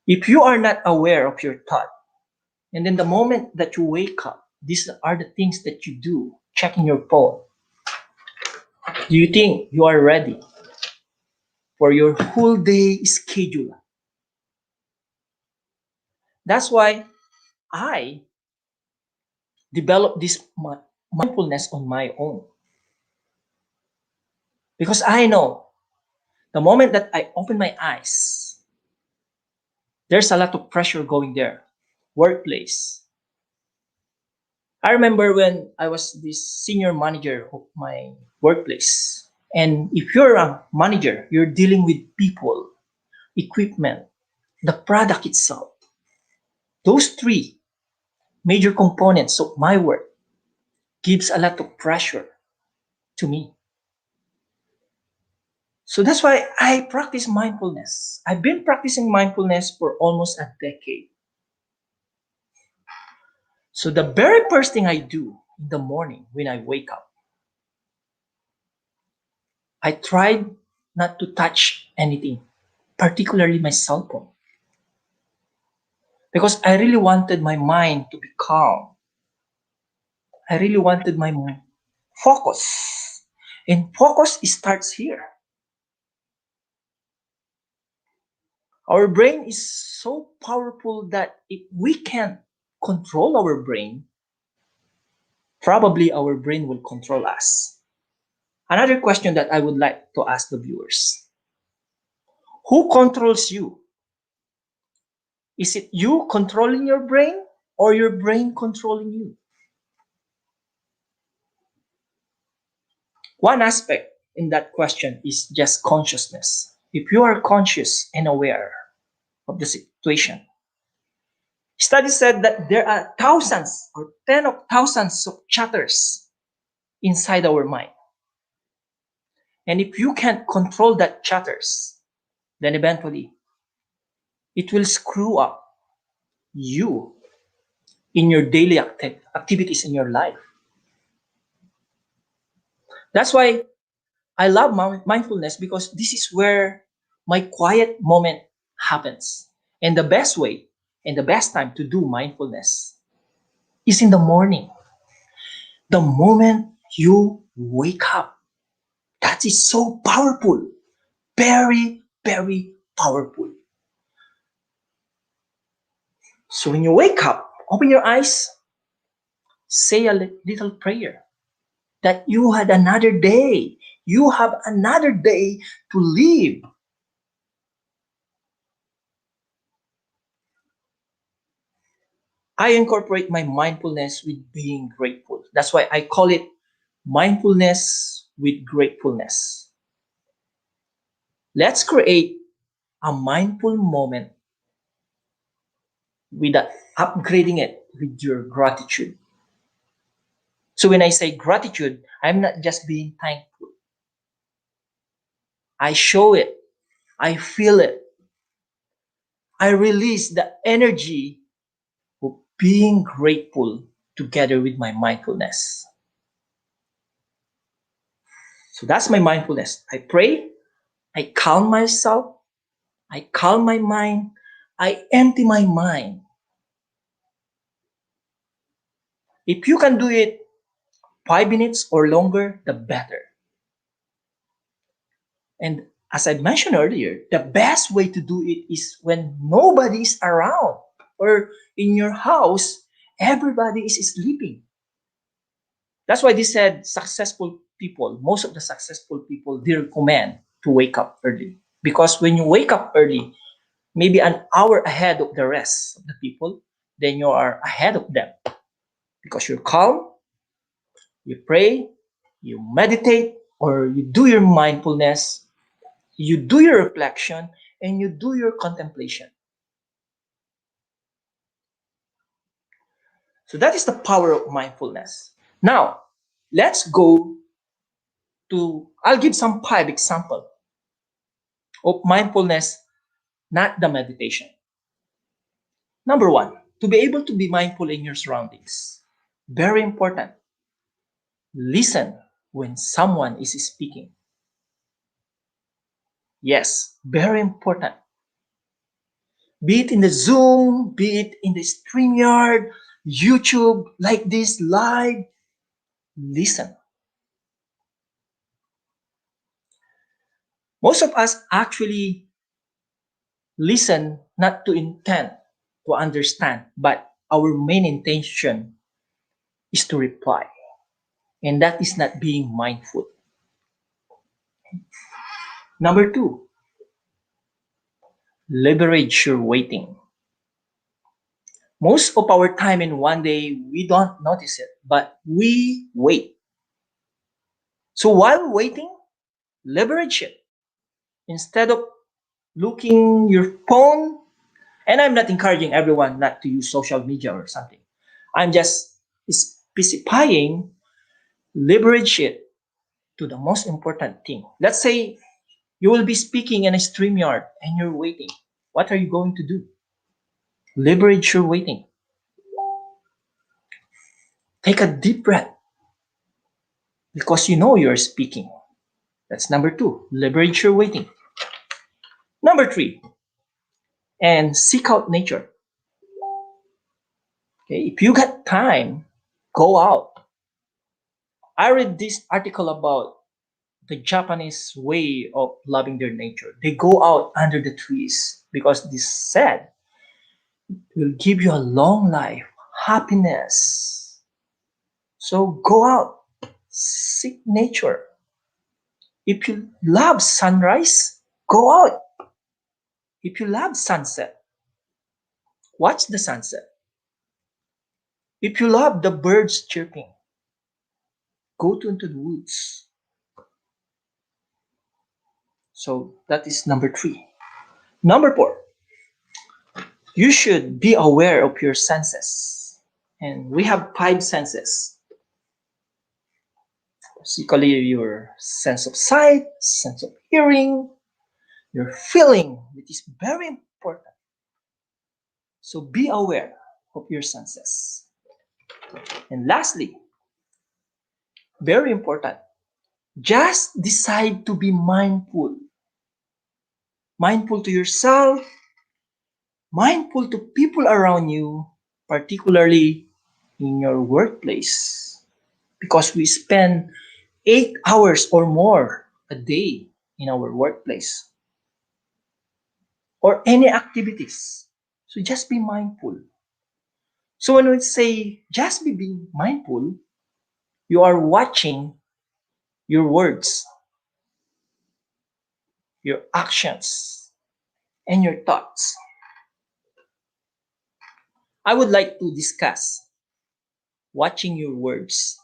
if you are not aware of your thought, and then the moment that you wake up, these are the things that you do, checking your phone. Do you think you are ready for your whole day schedule? That's why I developed this mindfulness on my own. Because I know the moment that I open my eyes, there's a lot of pressure going there. Workplace. I remember when I was the senior manager of my workplace. And if you're a manager, you're dealing with people, equipment, the product itself. Those three major components of my work gives a lot of pressure to me. So that's why I practice mindfulness. I've been practicing mindfulness for almost a decade. So the very first thing I do in the morning when I wake up, I tried not to touch anything, particularly my cell phone. Because I really wanted my mind to be calm. I really wanted my focus. And focus starts here. Our brain is so powerful that if we can't control our brain, probably our brain will control us. Another question that I would like to ask the viewers. Who controls you? Is it you controlling your brain or your brain controlling you? One aspect in that question is just consciousness. If you are conscious and aware of the situation, studies said that there are thousands or tens of thousands of chatters inside our mind. And if you can't control that chatters, then eventually it will screw up you in your daily activities in your life. That's why I love mindfulness, because this is where my quiet moment happens. And the best way and the best time to do mindfulness is in the morning. The moment you wake up. That is so powerful. Very, very powerful. So when you wake up, open your eyes, say a little prayer that you had another day. You have another day to live. I incorporate my mindfulness with being grateful. That's why I call it mindfulness with gratefulness. Let's create a mindful moment without upgrading it with your gratitude. So when I say gratitude, I'm not just being thankful. I show it. I feel it. I release the energy of being grateful together with my mindfulness. So that's my mindfulness. I pray. I calm myself. I calm my mind. I empty my mind. If you can do it 5 minutes or longer, the better. And as I mentioned earlier, the best way to do it is when nobody is around, or in your house, everybody is sleeping. That's why they said successful people, most of the successful people, they recommend to wake up early. Because when you wake up early, maybe an hour ahead of the rest of the people, then you are ahead of them. Because you're calm, you pray, you meditate, or you do your mindfulness, you do your reflection, and you do your contemplation. So that is the power of mindfulness. Now, let's go to, I'll give some 5 examples of mindfulness, not the meditation. Number one, to be able to be mindful in your surroundings. Very important. Listen when someone is speaking. Yes, very important. Be it in the Zoom, be it in the StreamYard, YouTube, like this, live, listen. Most of us actually listen not to intend to understand, but our main intention is to reply. And that is not being mindful. Number two, leverage your waiting. Most of our time in one day, we don't notice it, but we wait. So while waiting, leverage it. Instead of looking your phone, and I'm not encouraging everyone not to use social media or something. I'm just specifying, leverage it to the most important thing. Let's say you will be speaking in a StreamYard and you're waiting. What are you going to do? Leverage your waiting. Take a deep breath because you know you're speaking. That's number two. Leverage your waiting. Number three, and seek out nature. Okay, if you got time, go out. I read this article about the Japanese way of loving their nature. They go out under the trees because this said will give you a long life, happiness. So go out, seek nature. If you love sunrise, go out. If you love sunset, watch the sunset. If you love the birds chirping, go into the woods. So that is number three. Number four, you should be aware of your senses. And we have five senses. Basically, your sense of sight, sense of hearing, your feeling, which is very important. So be aware of your senses. And lastly, very important, just decide to be mindful. Mindful to yourself, mindful to people around you, particularly in your workplace. Because we spend 8 hours or more a day in our workplace or any activities. So just be mindful. So when we say just be being mindful, you are watching your words, your actions, and your thoughts. I would like to discuss watching your words.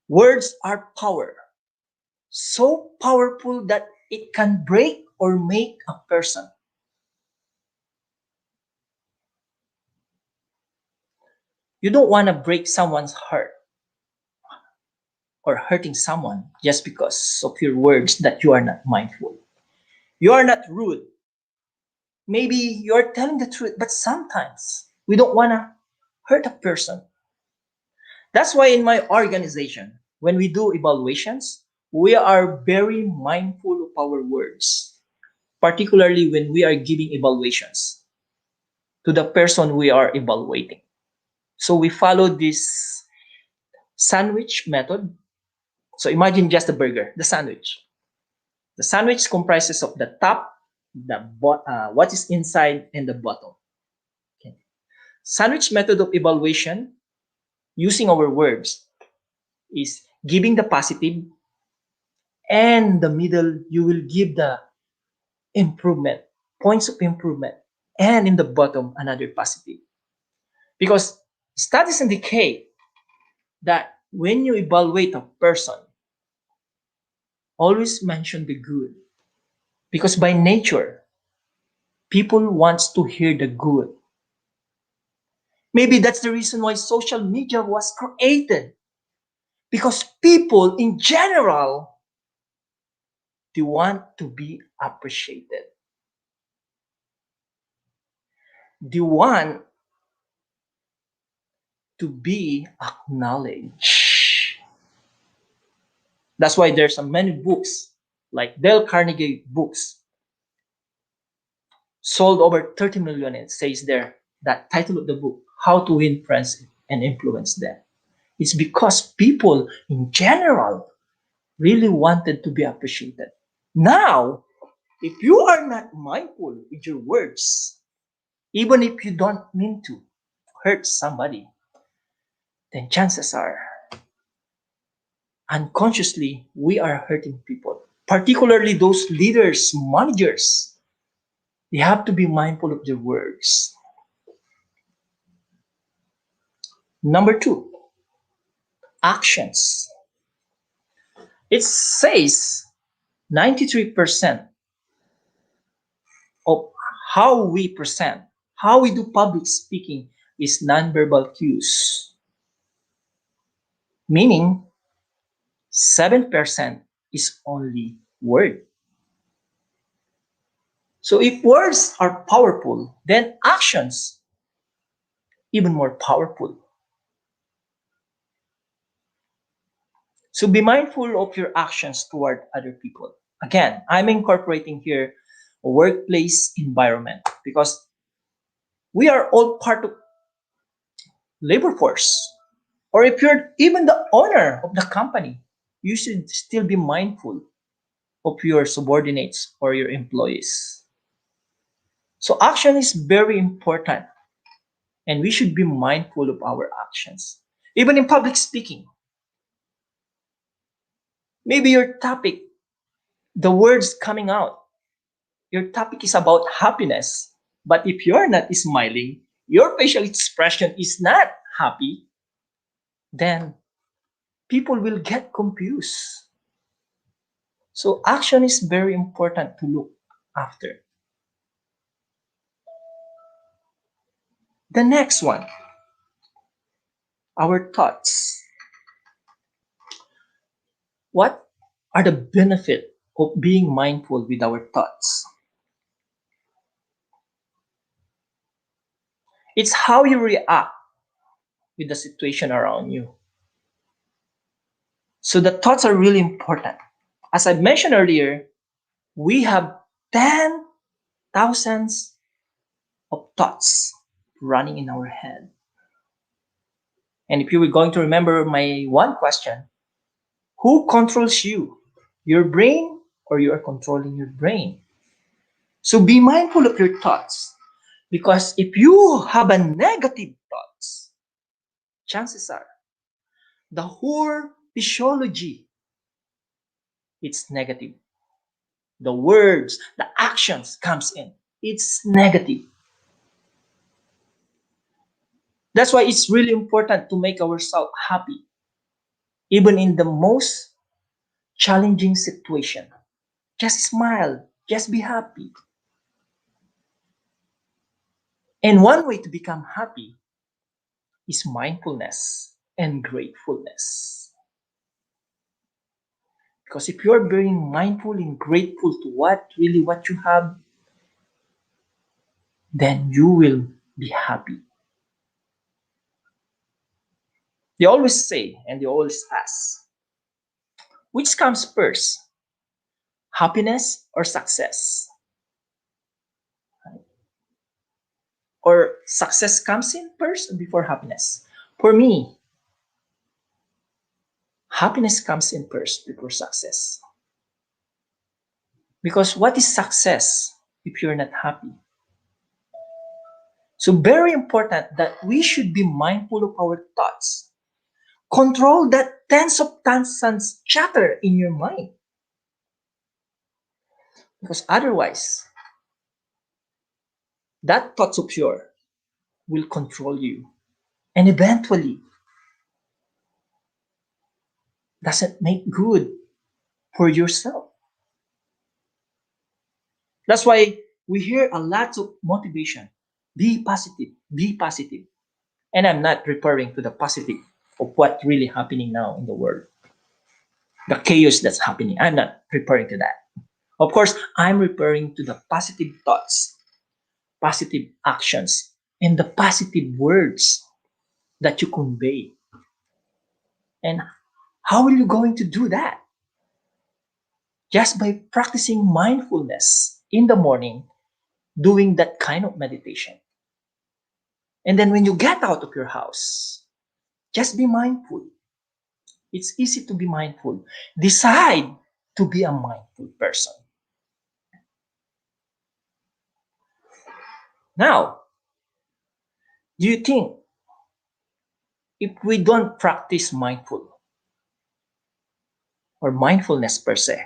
Words are power, so powerful that it can break or make a person. You don't want to break someone's heart or hurting someone just because of your words that you are not mindful. You are not rude. Maybe you're telling the truth, but sometimes we don't want to hurt a person. That's why in my organization, when we do evaluations, we are very mindful of our words, particularly when we are giving evaluations to the person we are evaluating. So we follow this sandwich method. So imagine just a burger, the sandwich. The sandwich comprises of the top, what is inside, and the bottom. Okay. Sandwich method of evaluation using our words is giving the positive, and the middle you will give the improvement, points of improvement, and in the bottom another positive. Because studies indicate that when you evaluate a person, always mention the good. Because by nature, people wants to hear the good. Maybe that's the reason why social media was created. Because people in general They want to be appreciated. They want to be acknowledged. That's why there's so many books, like Dale Carnegie books, sold over 30 million. It says there, that title of the book, How to Win Friends and Influence Them. It's because people in general really wanted to be appreciated. Now, if you are not mindful with your words, even if you don't mean to hurt somebody, then chances are unconsciously we are hurting people, particularly those leaders, managers. They have to be mindful of their words. Number 2, actions. It says 93% of how we present, how we do public speaking is nonverbal cues. Meaning 7% is only word. So if words are powerful, then actions even more powerful. So be mindful of your actions toward other people. Again, I'm incorporating here a workplace environment because we are all part of labor force. Or if you're even the owner of the company, you should still be mindful of your subordinates or your employees. So action is very important, and we should be mindful of our actions. Even in public speaking, maybe your topic, the words coming out, your topic is about happiness, but if you're not smiling, your facial expression is not happy, then people will get confused. So action is very important to look after. The next one, our thoughts. What are the benefits of being mindful with our thoughts? It's how you react with the situation around you. So the thoughts are really important. As I mentioned earlier, we have 10,000 of thoughts running in our head. And if you were going to remember my one question, who controls you? Your brain, or you are controlling your brain? So be mindful of your thoughts, because if you have a negative thoughts, chances are the whole physiology, it's negative. The words, the actions comes in, it's negative. That's why it's really important to make ourselves happy, even in the most challenging situation. Just smile, just be happy. And one way to become happy is mindfulness and gratefulness. Because if you're being mindful and grateful to what you have, then you will be happy. They always say, and they always ask, which comes first, happiness or success? Or success comes in first before happiness? For me, happiness comes in first before success. Because what is success if you're not happy? So very important that we should be mindful of our thoughts. Control that tens of thousands chatter in your mind. Because otherwise, that thoughts of yours will control you. And eventually, doesn't make good for yourself. That's why we hear a lot of motivation. Be positive, be positive. And I'm not referring to the positive of what's really happening now in the world. The chaos that's happening. I'm not referring to that. Of course, I'm referring to the positive thoughts, positive actions, and the positive words that you convey. And how are you going to do that? Just by practicing mindfulness in the morning, doing that kind of meditation. And then when you get out of your house, just be mindful. It's easy to be mindful. Decide to be a mindful person. Now, do you think if we don't practice mindful or mindfulness per se,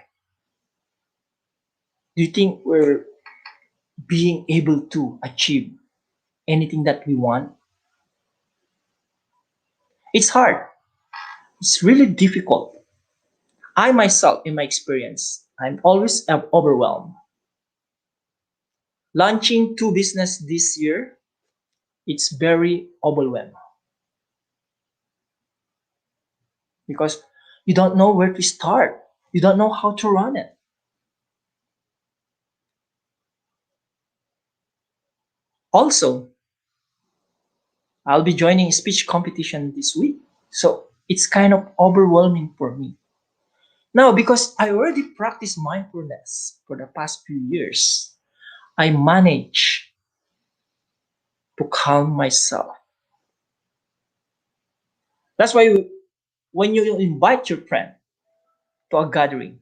do you think we're being able to achieve anything that we want? It's hard. It's really difficult. I myself, in my experience, I'm always overwhelmed. Launching two business this year, it's very overwhelming because you don't know where to start. You don't know how to run it. Also, I'll be joining a speech competition this week. So it's kind of overwhelming for me. Now, because I already practiced mindfulness for the past few years, I manage to calm myself. That's why when you invite your friend to a gathering,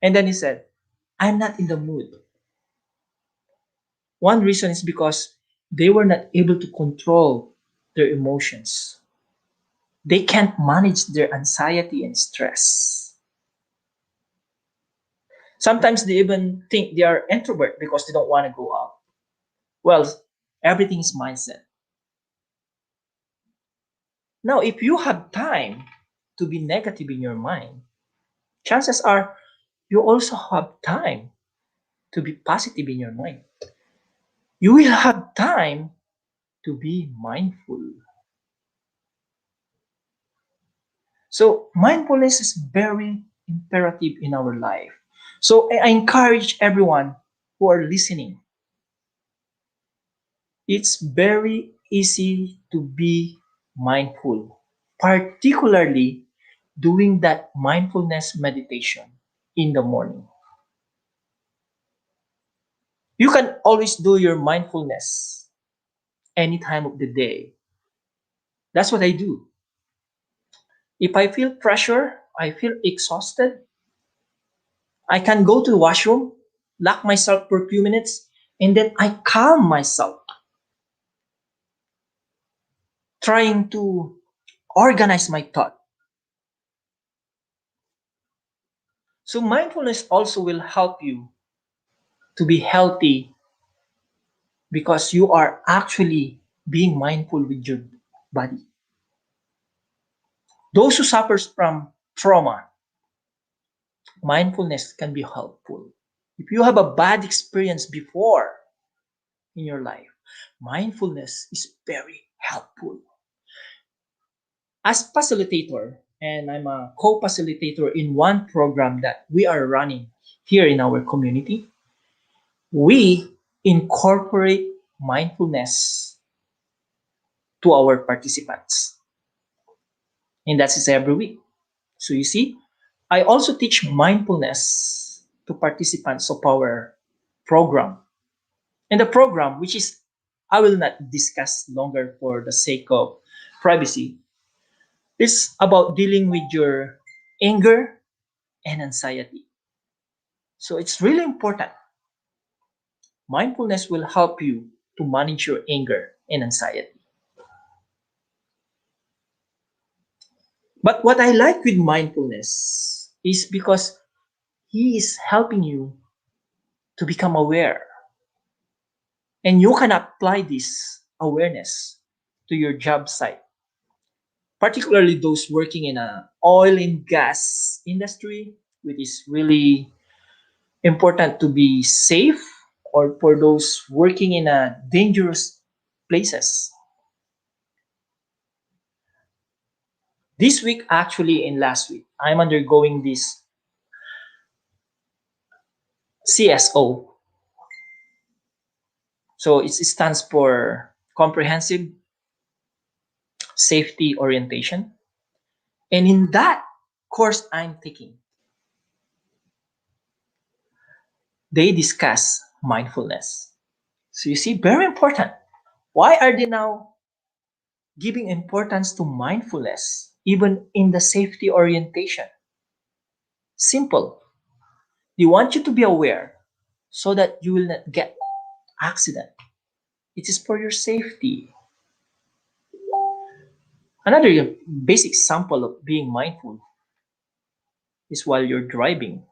and then he said, I'm not in the mood. One reason is because they were not able to control their emotions. They can't manage their anxiety and stress. Sometimes they even think they are introvert because they don't want to go out. Well, everything is mindset. Now, if you have time to be negative in your mind, chances are you also have time to be positive in your mind. You will have time to be mindful. So, mindfulness is very imperative in our life. So, I encourage everyone who are listening. It's very easy to be mindful, particularly doing that mindfulness meditation in the morning. You can always do your mindfulness any time of the day. That's what I do. If I feel pressure, I feel exhausted, I can go to the washroom, lock myself for a few minutes, and then I calm myself, trying to organize my thought. So mindfulness also will help you to be healthy because you are actually being mindful with your body. Those who suffers from trauma, mindfulness can be helpful. If you have a bad experience before in your life, mindfulness is very helpful. As facilitator, and I'm a co-facilitator in one program that we are running here in our community, we incorporate mindfulness to our participants. And that is every week. So you see, I also teach mindfulness to participants of our program. And the program, which is, I will not discuss longer for the sake of privacy, is about dealing with your anger and anxiety. So it's really important. Mindfulness will help you to manage your anger and anxiety. But what I like with mindfulness is because he is helping you to become aware. And you can apply this awareness to your job site, particularly those working in a oil and gas industry, which is really important to be safe, or for those working in a dangerous places. This week, actually, and last week, I'm undergoing this CSO. So it stands for Comprehensive Safety Orientation. And in that course I'm taking, they discuss mindfulness. So you see, very important. Why are they now giving importance to mindfulness, even in the safety orientation? Simple. They want you to be aware so that you will not get accident. It is for your safety. Another basic example of being mindful is while you're driving.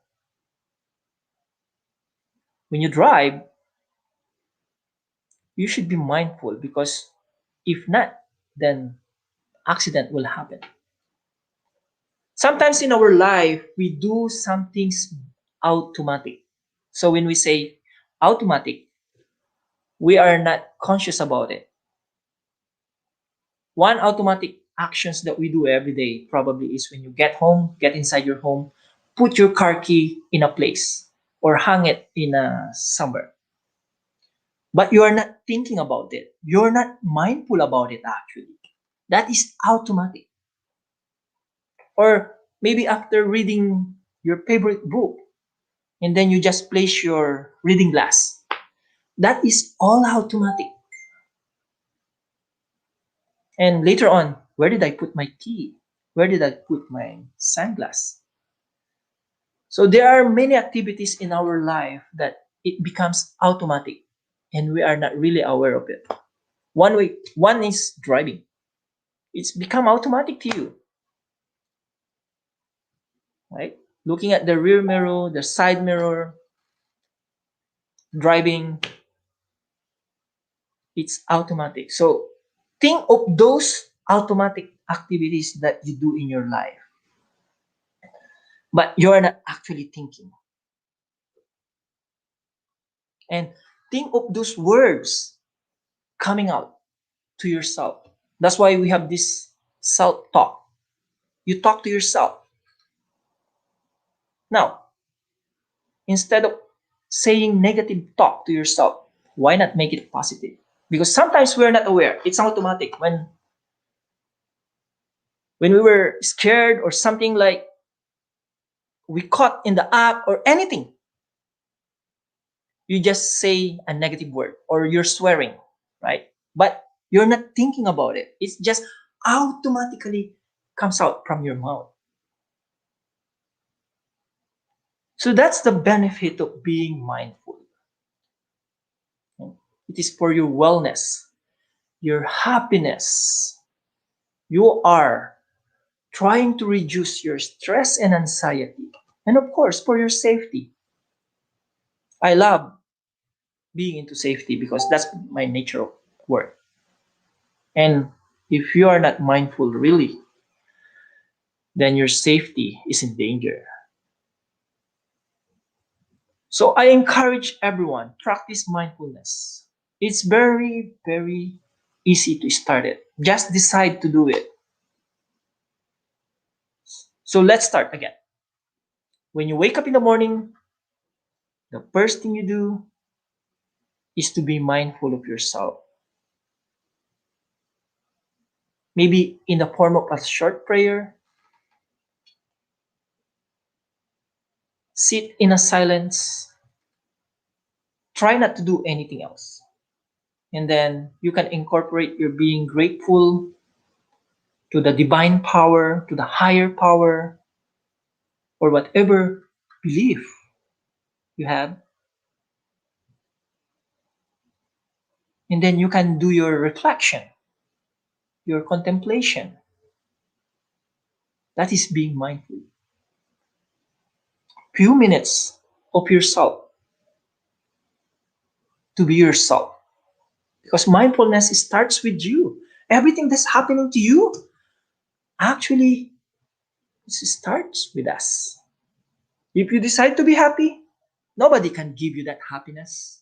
When you drive, you should be mindful because if not, then accident will happen. Sometimes in our life, we do some things automatic. So when we say automatic, we are not conscious about it. One automatic actions that we do every day probably is when you get home, get inside your home, put your car key in a place or hang it in somewhere. But you are not thinking about it. You're not mindful about it actually. That is automatic. Or maybe after reading your favorite book, and then you just place your reading glass. That is all automatic. And later on, where did I put my key? Where did I put my sunglass? So there are many activities in our life that it becomes automatic and we are not really aware of it. One is driving. It's become automatic to you, right? Looking at the rear mirror, the side mirror, driving, it's automatic. So think of those automatic activities that you do in your life, but you're not actually thinking. And think of those words coming out to yourself. That's why we have this self talk. You talk to yourself. Now, instead of saying negative talk to yourself, why not make it positive? Because sometimes we're not aware. It's automatic. When we were scared or something like we caught in the act or anything, you just say a negative word or you're swearing, right? But you're not thinking about it. It's just automatically comes out from your mouth. So that's the benefit of being mindful. It is for your wellness, your happiness. You are trying to reduce your stress and anxiety. And of course, for your safety. I love being into safety because that's my nature of work. And if you are not mindful, really, then your safety is in danger. So I encourage everyone, practice mindfulness. It's very, very easy to start it. Just decide to do it. So let's start again. When you wake up in the morning, the first thing you do is to be mindful of yourself. Maybe in the form of a short prayer. Sit in a silence. Try not to do anything else. And then you can incorporate your being grateful to the divine power, to the higher power, or whatever belief you have. And then you can do your reflection, your contemplation. That is being mindful. Few minutes of yourself to be yourself. Because mindfulness starts with you. Everything that's happening to you, actually, it starts with us. If you decide to be happy, nobody can give you that happiness.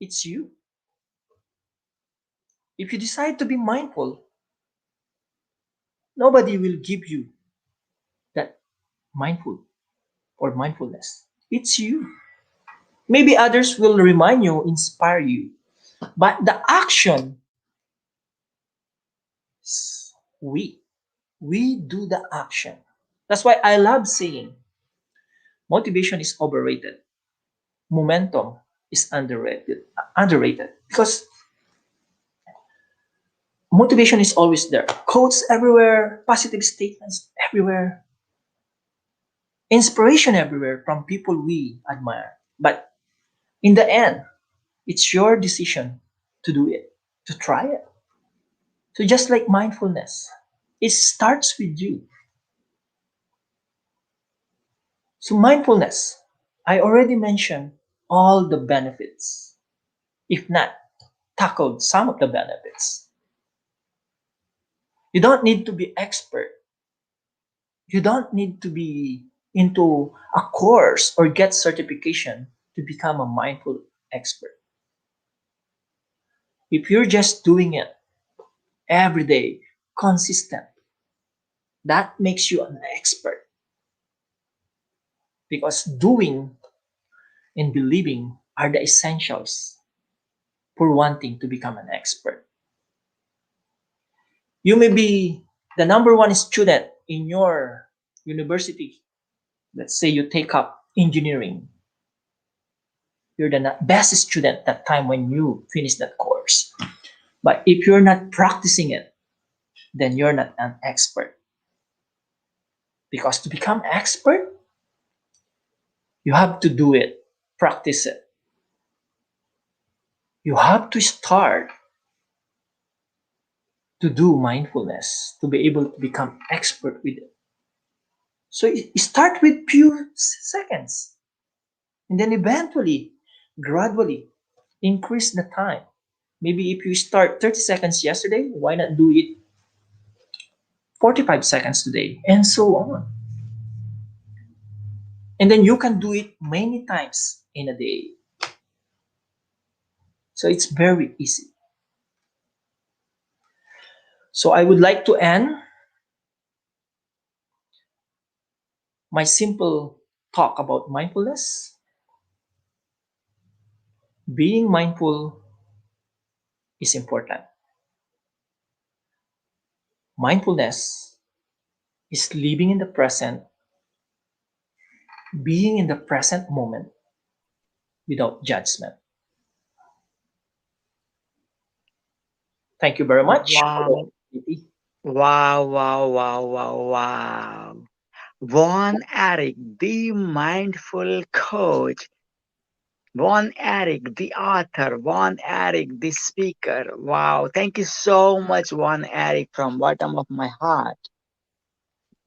It's you. If you decide to be mindful, nobody will give you that mindful or mindfulness. It's you. Maybe others will remind you, inspire you. But the action is we. We do the action. That's why I love saying motivation is overrated. Momentum is underrated. Underrated. Because motivation is always there. Quotes everywhere, positive statements everywhere, inspiration everywhere from people we admire. But in the end, it's your decision to do it, to try it. So just like mindfulness, it starts with you. So mindfulness, I already mentioned all the benefits, if not tackled some of the benefits. You don't need to be expert. You don't need to be into a course or get certification to become a mindful expert. If you're just doing it every day, consistent, that makes you an expert. Because doing and believing are the essentials for wanting to become an expert. You may be the number one student in your university. Let's say you take up engineering. You're the best student that time when you finish that course. But if you're not practicing it, then you're not an expert. Because to become expert, you have to do it, practice it. You have to start to do mindfulness to be able to become expert with it. So start with few seconds, and then eventually, gradually, increase the time. Maybe if you start 30 seconds yesterday, why not do it 45 seconds today, and so on. And then you can do it many times in a day. So it's very easy. So I would like to end my simple talk about mindfulness. Being mindful is important. Mindfulness is living in the present, being in the present moment without judgment. Thank you very much. Wow. Wow, wow, wow, wow, wow. Von Eric, the mindful coach. Von Eric, the author. Von Eric, the speaker. Wow. Thank you so much, Von Eric, from bottom of my heart,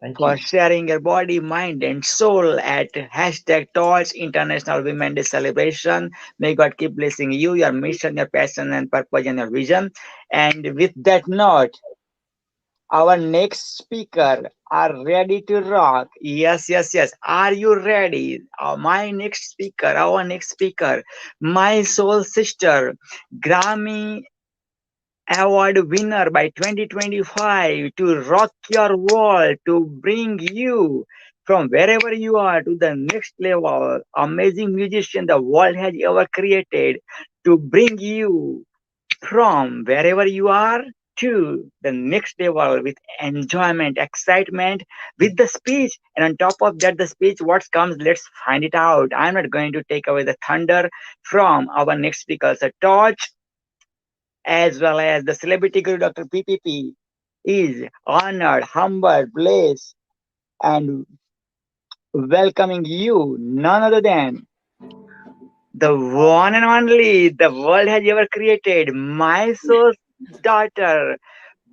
Thank for you. sharing your body, mind, and soul at hashtag Torch International Women Day Celebration. May God keep blessing you, your mission, your passion, and purpose, and your vision. And with that note, our next speaker are ready to rock. Yes, yes, yes. Are you ready? My next speaker, our next speaker, my soul sister, Grammy Award winner by 2025, to rock your world, to bring you from wherever you are to the next level. Amazing musician the world has ever created, to bring you from wherever you are to the next level with enjoyment, excitement, with the speech. And on top of that, the speech, what comes, let's find it out. I'm not going to take away the thunder from our next speaker, so Torch, as well as the celebrity guru Dr. PPP, is honored, humbled, blessed, and welcoming you, none other than the one and only the world has ever created, my soul's daughter,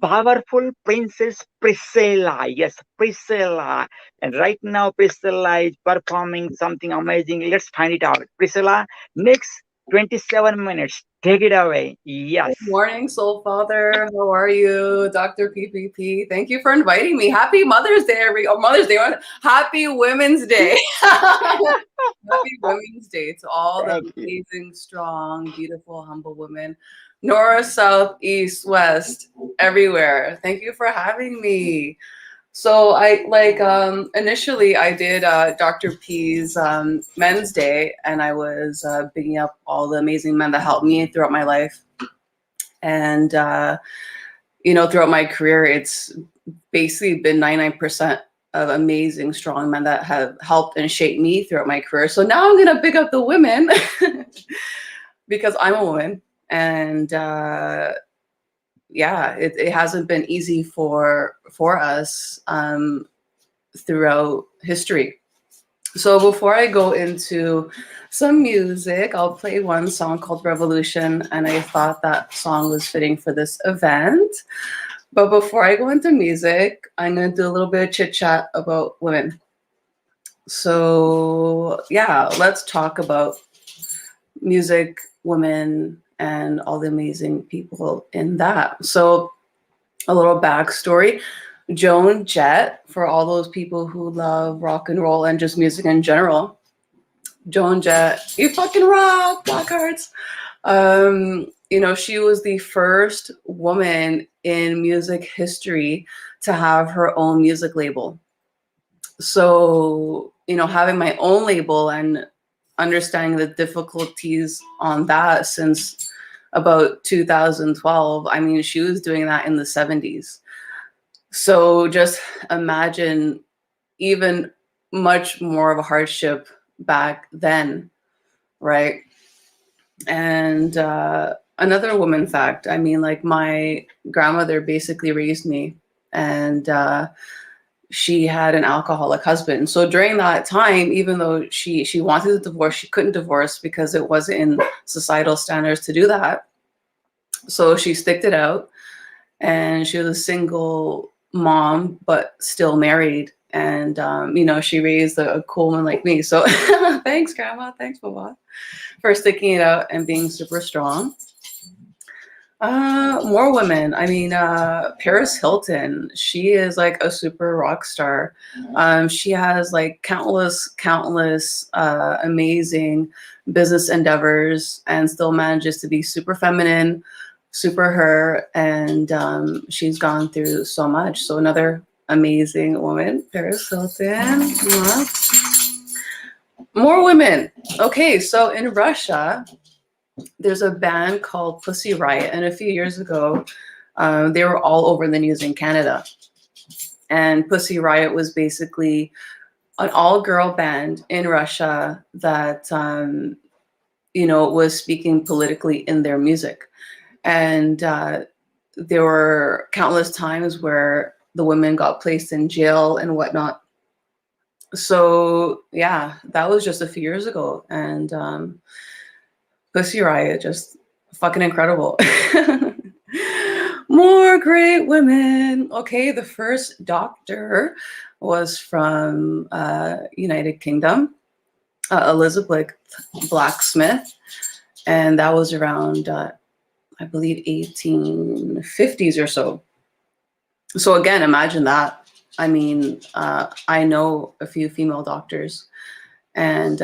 powerful Princess Priscilla. Yes, Priscilla. And right now, Priscilla is performing something amazing. Let's find it out. Priscilla, next 27 minutes. Take it away. Yes. Good morning, Soul Father. How are you, Dr. PPP? Thank you for inviting me. Happy Mother's Day, Mother's Day. Happy Women's Day. Happy Women's Day to all the Thank you. amazing, strong, beautiful, humble women. North, south, east, west, everywhere. Thank you for having me. So I like initially I did Dr. P's Men's Day, and I was bigging up all the amazing men that helped me throughout my life, and throughout my career, it's basically been 99% of amazing, strong men that have helped and shaped me throughout my career. So now I'm gonna pick up the women because I'm a woman, and it hasn't been easy for us throughout history. So before I go into some music, I'll play one song called Revolution, and I thought that song was fitting for this event. But before I go into music, I'm going to do a little bit of chit chat about women. So yeah, let's talk about music, women, and all the amazing people in that. So a little backstory. Joan Jett, for all those people who love rock and roll and just music in general. Joan Jett, you fucking rock, Blackhearts. She was the first woman in music history to have her own music label. So, having my own label and understanding the difficulties on that since about 2012, I mean, she was doing that in the 70s. So just imagine even much more of a hardship back then, right? And another woman fact, I mean, like my grandmother basically raised me, and she had an alcoholic husband. So during that time, even though she wanted to divorce, she couldn't divorce because it wasn't in societal standards to do that. So she sticked it out, and she was a single mom, but still married. And, she raised a cool one like me. So thanks, Grandma. Thanks, Mama, for sticking it out and being super strong. More women. I mean, Paris Hilton, she is like a super rock star. She has like countless amazing business endeavors and still manages to be super feminine, super her, and she's gone through so much. So another amazing woman, Paris Hilton. Yeah. More women. Okay, so in Russia, there's a band called Pussy Riot, and a few years ago, they were all over the news in Canada. And Pussy Riot was basically an all-girl band in Russia that, was speaking politically in their music. And there were countless times where the women got placed in jail and whatnot. So yeah, that was just a few years ago. And Pussy Riot, just fucking incredible. More great women. Okay, the first doctor was from United Kingdom, Elizabeth Blacksmith. And that was around, I believe, 1850s or so. So again, imagine that. I mean, I know a few female doctors, and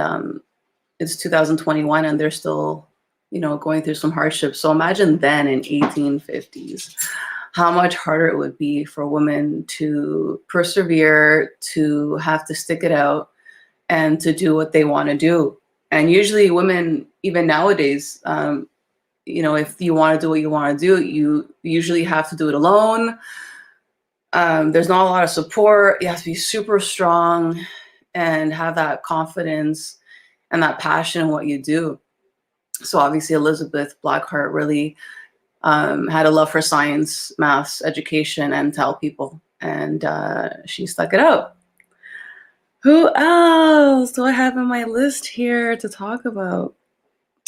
it's 2021 and they're still, going through some hardships. So imagine then in 1850s, how much harder it would be for women to persevere, to have to stick it out, and to do what they want to do. And usually women, even nowadays, if you want to do what you want to do, you usually have to do it alone. There's not a lot of support. You have to be super strong and have that confidence and that passion in what you do. So obviously Elizabeth Blackheart really had a love for science, maths, education, and to help people. And she stuck it out. Who else do I have on my list here to talk about?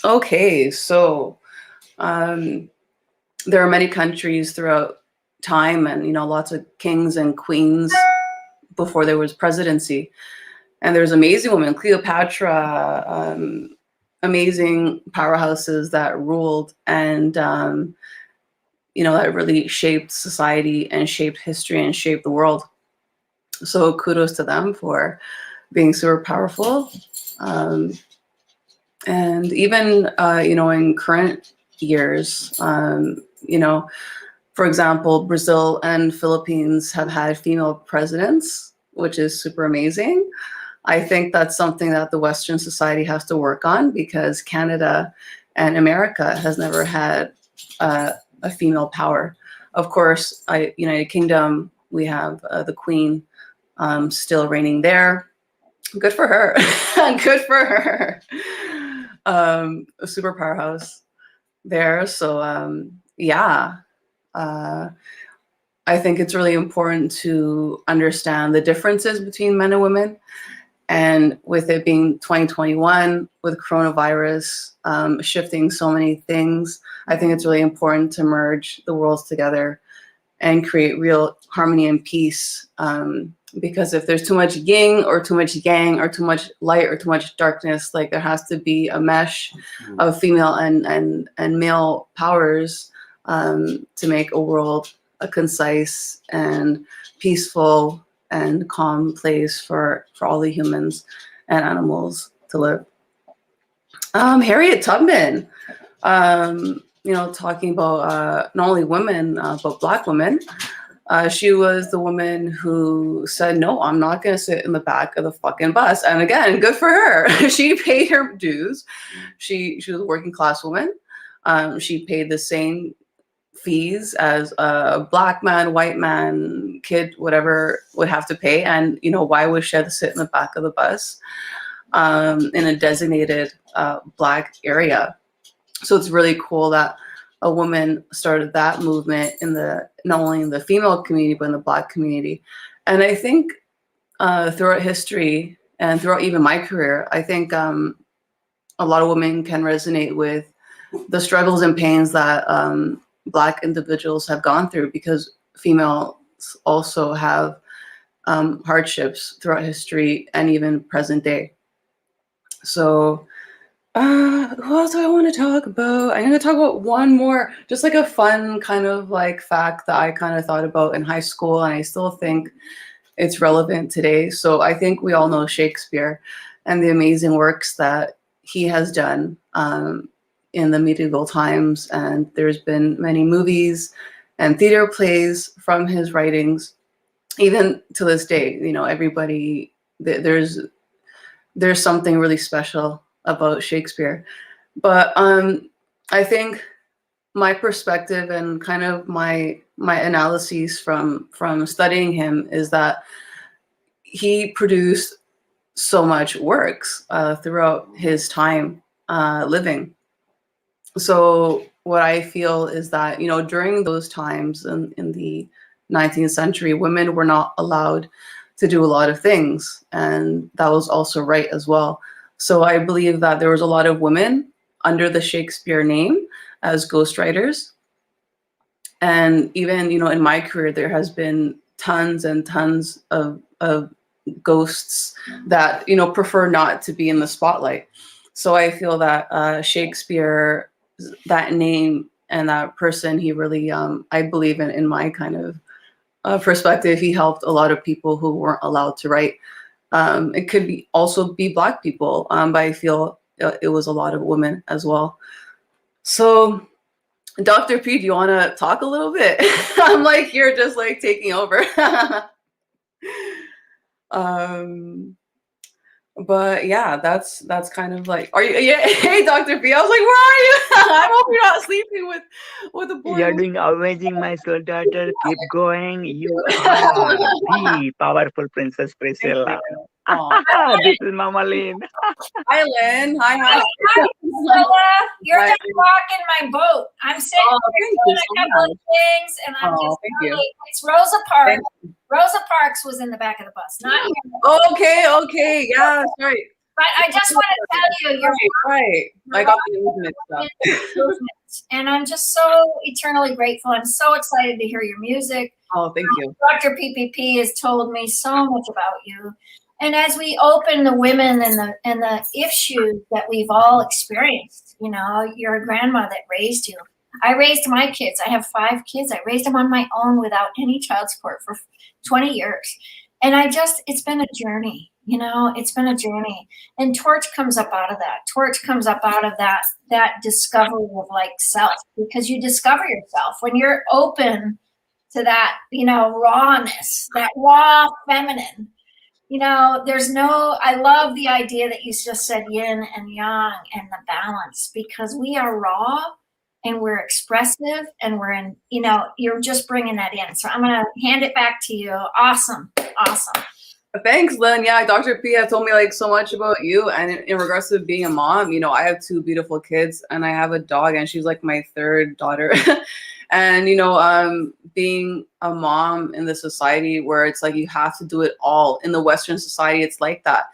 Okay, so there are many countries throughout time, and lots of kings and queens before there was presidency. And there's amazing women, Cleopatra, amazing powerhouses that ruled and that really shaped society and shaped history and shaped the world. So kudos to them for being super powerful. And even in current years, For example, Brazil and Philippines have had female presidents, which is super amazing. I think that's something that the Western society has to work on, because Canada and America has never had a female power. Of course, United Kingdom, we have the Queen still reigning there. Good for her. Good for her. A super powerhouse there. So yeah. I think it's really important to understand the differences between men and women. And with it being 2021, with coronavirus shifting so many things, I think it's really important to merge the worlds together and create real harmony and peace. Because if there's too much yin or too much yang or too much light or too much darkness, like there has to be a mesh of female and male powers to make a world a concise and peaceful and calm place for all the humans and animals to live. Harriet Tubman, talking about not only women, but Black women. She was the woman who said, no, I'm not going to sit in the back of the fucking bus. And again, good for her. She paid her dues. She was a working class woman. She paid the same fees as a Black man, white man, kid, whatever would have to pay. And, why would she have to sit in the back of the bus in a designated Black area? So it's really cool that a woman started that movement in not only in the female community, but in the Black community. And I think throughout history and throughout even my career, I think a lot of women can resonate with the struggles and pains that Black individuals have gone through, because females also have hardships throughout history and even present day. So who else do I want to talk about? I'm going to talk about one more, just like a fun kind of like fact that I kind of thought about in high school, and I still think it's relevant today. So I think we all know Shakespeare and the amazing works that he has done in the medieval times, and there's been many movies and theater plays from his writings. Even to this day, everybody, there's something really special about Shakespeare. But I think my perspective and kind of my analyses from studying him is that he produced so much works throughout his time living. So what I feel is that, during those times in the 19th century, women were not allowed to do a lot of things. And that was also right as well. So I believe that there was a lot of women under the Shakespeare name as ghostwriters. And even, in my career, there has been tons and tons of ghosts that, prefer not to be in the spotlight. So I feel that Shakespeare, that name and that person, he really, I believe in my kind of perspective, he helped a lot of people who weren't allowed to write. It could also be Black people, but I feel it was a lot of women as well. So Dr. P, do you want to talk a little bit? I'm like, you're just like taking over. But yeah, that's kind of like, are you? Yeah, hey, Dr. P. I was like, where are you? I hope you're not sleeping with the boy. You're doing amazing, my soul daughter. Keep going. You are the powerful Princess Priscilla. This is Mama Lynn. Hi, Lynn. Hi. Priscilla, you're Hi. just rocking my boat. I'm sitting Oh, here thank doing you a so couple of much. things, and I'm Oh, just thank you. really, it's Rosa Parks. Thank Rosa Parks was in the back of the bus, not you. Okay. Yeah, sorry. But I just want to tell you, you're Right. I got the movement stuff. movement, and I'm just so eternally grateful. I'm so excited to hear your music. Oh, thank you. Dr. PPP has told me so much about you. And as we open the women and the issues that we've all experienced, you're a grandma that raised you. I raised my kids. I have 5 kids. I raised them on my own without any child support for 20 years. And it's been a journey, it's been a journey. And Torch comes up out of that. Torch comes up out of that discovery of like self, because you discover yourself when you're open to that, rawness, that raw feminine. I love the idea that you just said yin and yang and the balance, because we are raw and we're expressive and we're in, you're just bringing that in. So I'm going to hand it back to you. Awesome. Awesome. Thanks, Lynn. Yeah, Dr. P has told me like so much about you. And in regards to being a mom, I have 2 beautiful kids and I have a dog, and she's like my 3rd daughter. And, being a mom in the society where it's like you have to do it all. In the Western society, it's like that.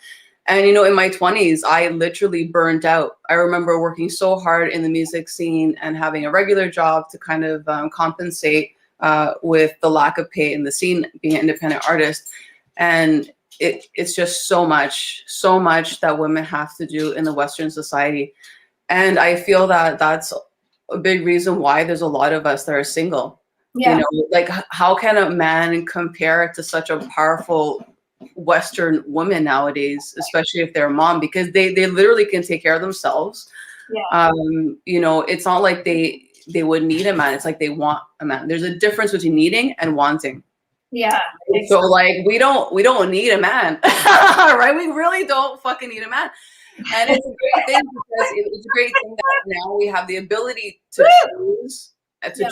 And, in my 20s, I literally burnt out. I remember working so hard in the music scene and having a regular job to kind of compensate with the lack of pay in the scene, being an independent artist. And it's just so much that women have to do in the Western society. And I feel that that's a big reason why there's a lot of us that are single. Yeah. Like how can a man compare to such a powerful Western woman nowadays, especially if they're a mom, because they literally can take care of themselves. Yeah. It's not like they would need a man. It's like they want a man. There's a difference between needing and wanting. Yeah. So like we don't need a man, right? We really don't fucking need a man. And it's a great thing, because it's a great thing that now we have the ability to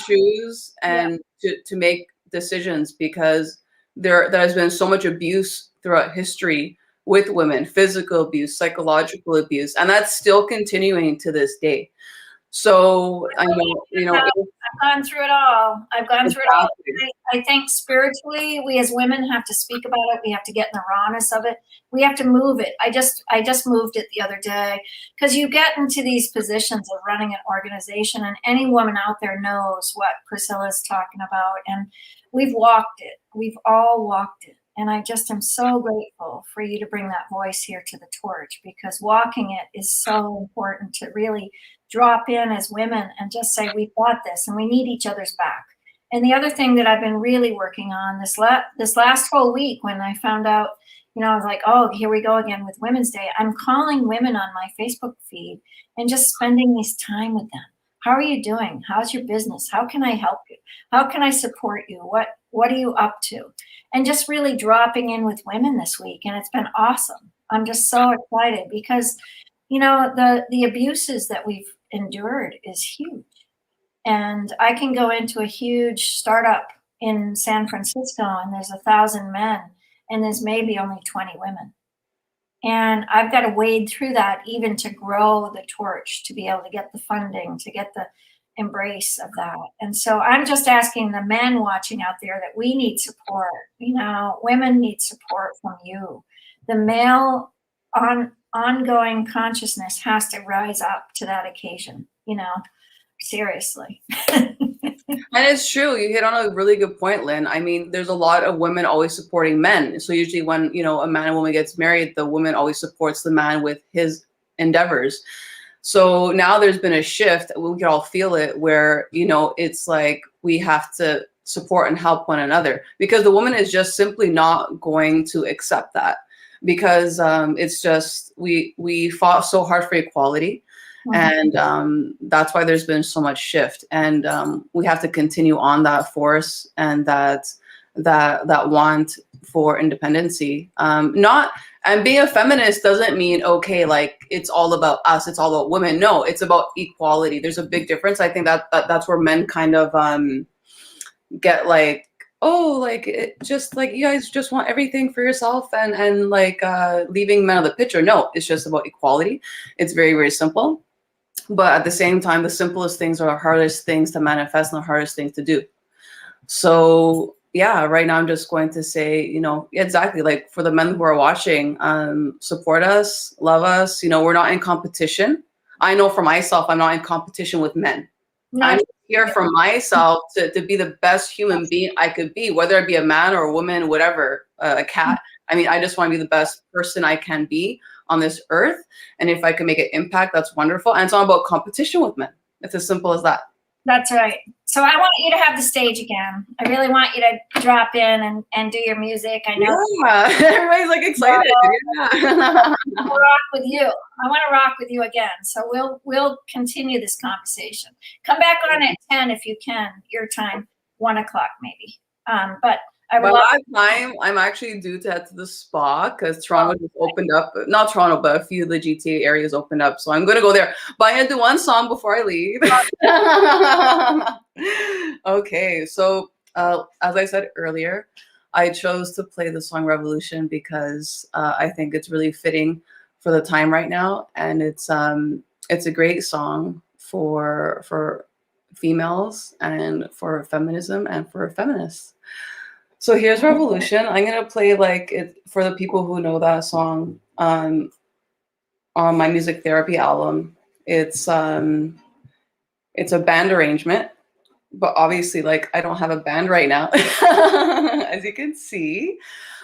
choose and to make decisions, because there has been so much abuse throughout history with women, physical abuse, psychological abuse, and that's still continuing to this day. So I know, I've gone through it all. I think spiritually, we as women have to speak about it. We have to get in the rawness of it. We have to move it. I just moved it the other day, because you get into these positions of running an organization, and any woman out there knows what Priscilla's talking about. And we've walked it. We've all walked it. And I just am so grateful for you to bring that voice here to the Torch, because walking it is so important to really drop in as women and just say, we've got this and we need each other's back. And the other thing that I've been really working on this last whole week, when I found out, I was like, oh, here we go again with Women's Day. I'm calling women on my Facebook feed and just spending this time with them. How are you doing? How's your business? How can I help you? How can I support you? What are you up to? And just really dropping in with women this week. And it's been awesome. I'm just so excited, because, the abuses that we've endured is huge. And I can go into a huge startup in San Francisco and there's 1,000 men and there's maybe only 20 women. And I've got to wade through that even to grow the Torch, to be able to get the funding, to get the embrace of that. And so I'm just asking the men watching out there that we need support. Women need support from you. The male ongoing consciousness has to rise up to that occasion, seriously. And it's true. You hit on a really good point, Lynn. I mean, there's a lot of women always supporting men. So usually when, a man and woman gets married, the woman always supports the man with his endeavors. So now there's been a shift. We can all feel it, where, it's like we have to support and help one another, because the woman is just simply not going to accept that, because it's just, we fought so hard for equality. And that's why there's been so much shift, and we have to continue on that force and that want for independency. And being a feminist doesn't mean, okay, like it's all about us, it's all about women. No, it's about equality. There's a big difference. I think that's where men kind of get like, oh, like it just like you guys just want everything for yourself and like leaving men out of the picture. No, it's just about equality. It's very, very simple. But at the same time, the simplest things are the hardest things to manifest and the hardest things to do. So yeah, right now I'm just going to say, exactly, like for the men who are watching, support us, love us. We're not in competition. I know for myself, I'm not in competition with men. I'm here for myself to be the best human being I could be, whether it be a man or a woman, whatever, a cat. I mean, I just want to be the best person I can be on this earth. And if I can make an impact, that's wonderful. And it's not about competition with men. It's as simple as that. That's right. So I want you to have the stage again. I really want you to drop in and do your music. I know Yeah, everybody's like excited. Yeah. I want to rock with you. I want to rock with you again. So we'll continue this conversation. Come back on at 10 if you can, your time, 1 o'clock maybe. But I By will. that time, I'm actually due to head to the spa because Toronto just opened up. Not Toronto, but a few of the GTA areas opened up. So I'm going to go there. But I'm going to do one song before I leave. Okay. So as I said earlier, I chose to play the song Revolution because I think it's really fitting for the time right now. And it's a great song for females and for feminism and for feminists. So here's Revolution. I'm gonna play like it for the people who know that song on my music therapy album. It's a band arrangement, but obviously like I don't have a band right now. As you can see,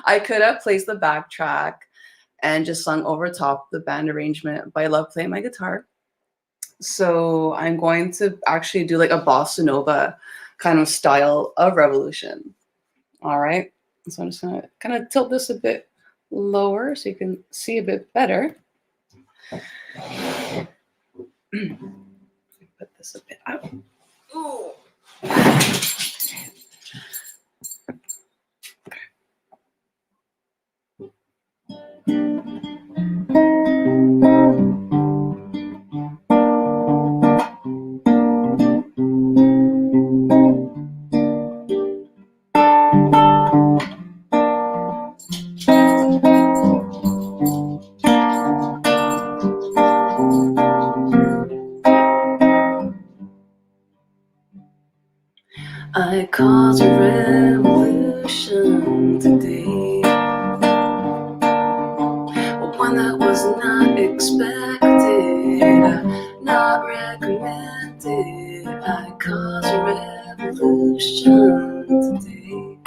I could have placed the backtrack and just sung over top the band arrangement, but I love playing my guitar. So I'm going to actually do like a bossa nova kind of style of Revolution. All right, so I'm just gonna kind of tilt this a bit lower so you can see a bit better. Put this a bit out. Ooh. I caused a revolution today, one that was not expected, not recommended. I caused a revolution today,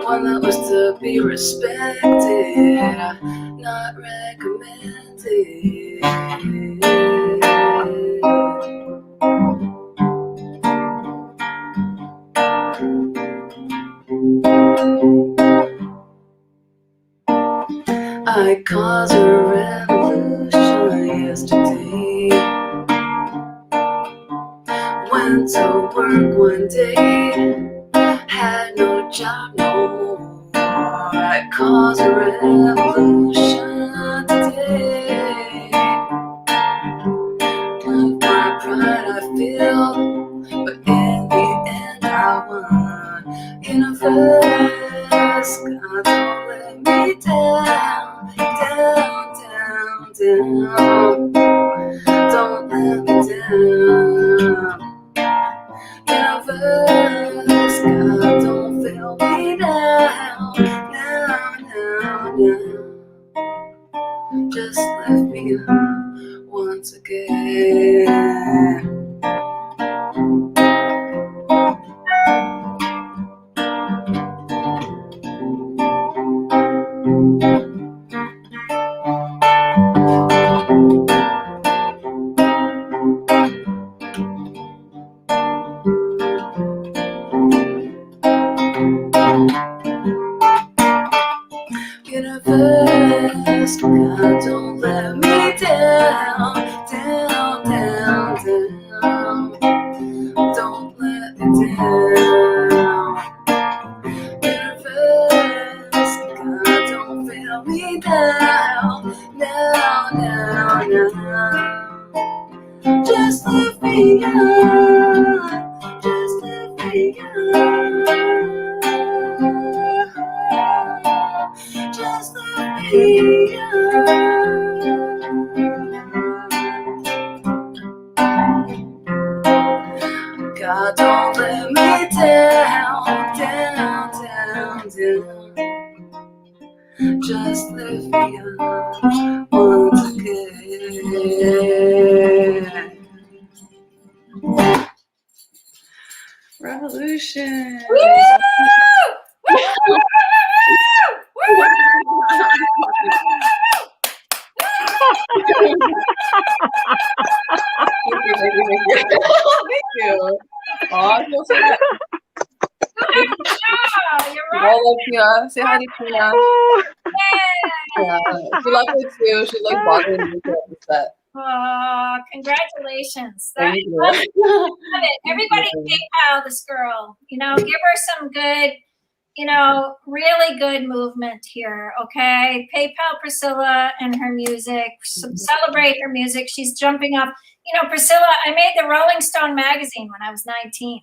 one that was to be respected, not recommended. I caused a revolution yesterday. Went to work one day, had no job no more. I caused a revolution today. With my pride I feel, but in the end I won. Universe, God, don't let me down. Down, don't let me down. Universe, God, don't fail me now. Just lift me up once again. Universe, God, don't let me down. Don't let me down. Universe, God, don't fail me now. Just lift me up. Just lift me up. Just let me God, don't let me down. Just lift me up once again. Revolution. Oh, so sweet. Yeah, you're right. I love Tina. Say hi to Tina. Yeah, she loves it too. She likes bothering me at the set. Oh, congratulations. Thank I you. love it. Everybody PayPal this girl. You know, give her some good, you know, really good movement here, okay? PayPal Priscilla and her music. Celebrate her music. She's jumping up. You know, Priscilla, I made the Rolling Stone magazine when I was 19.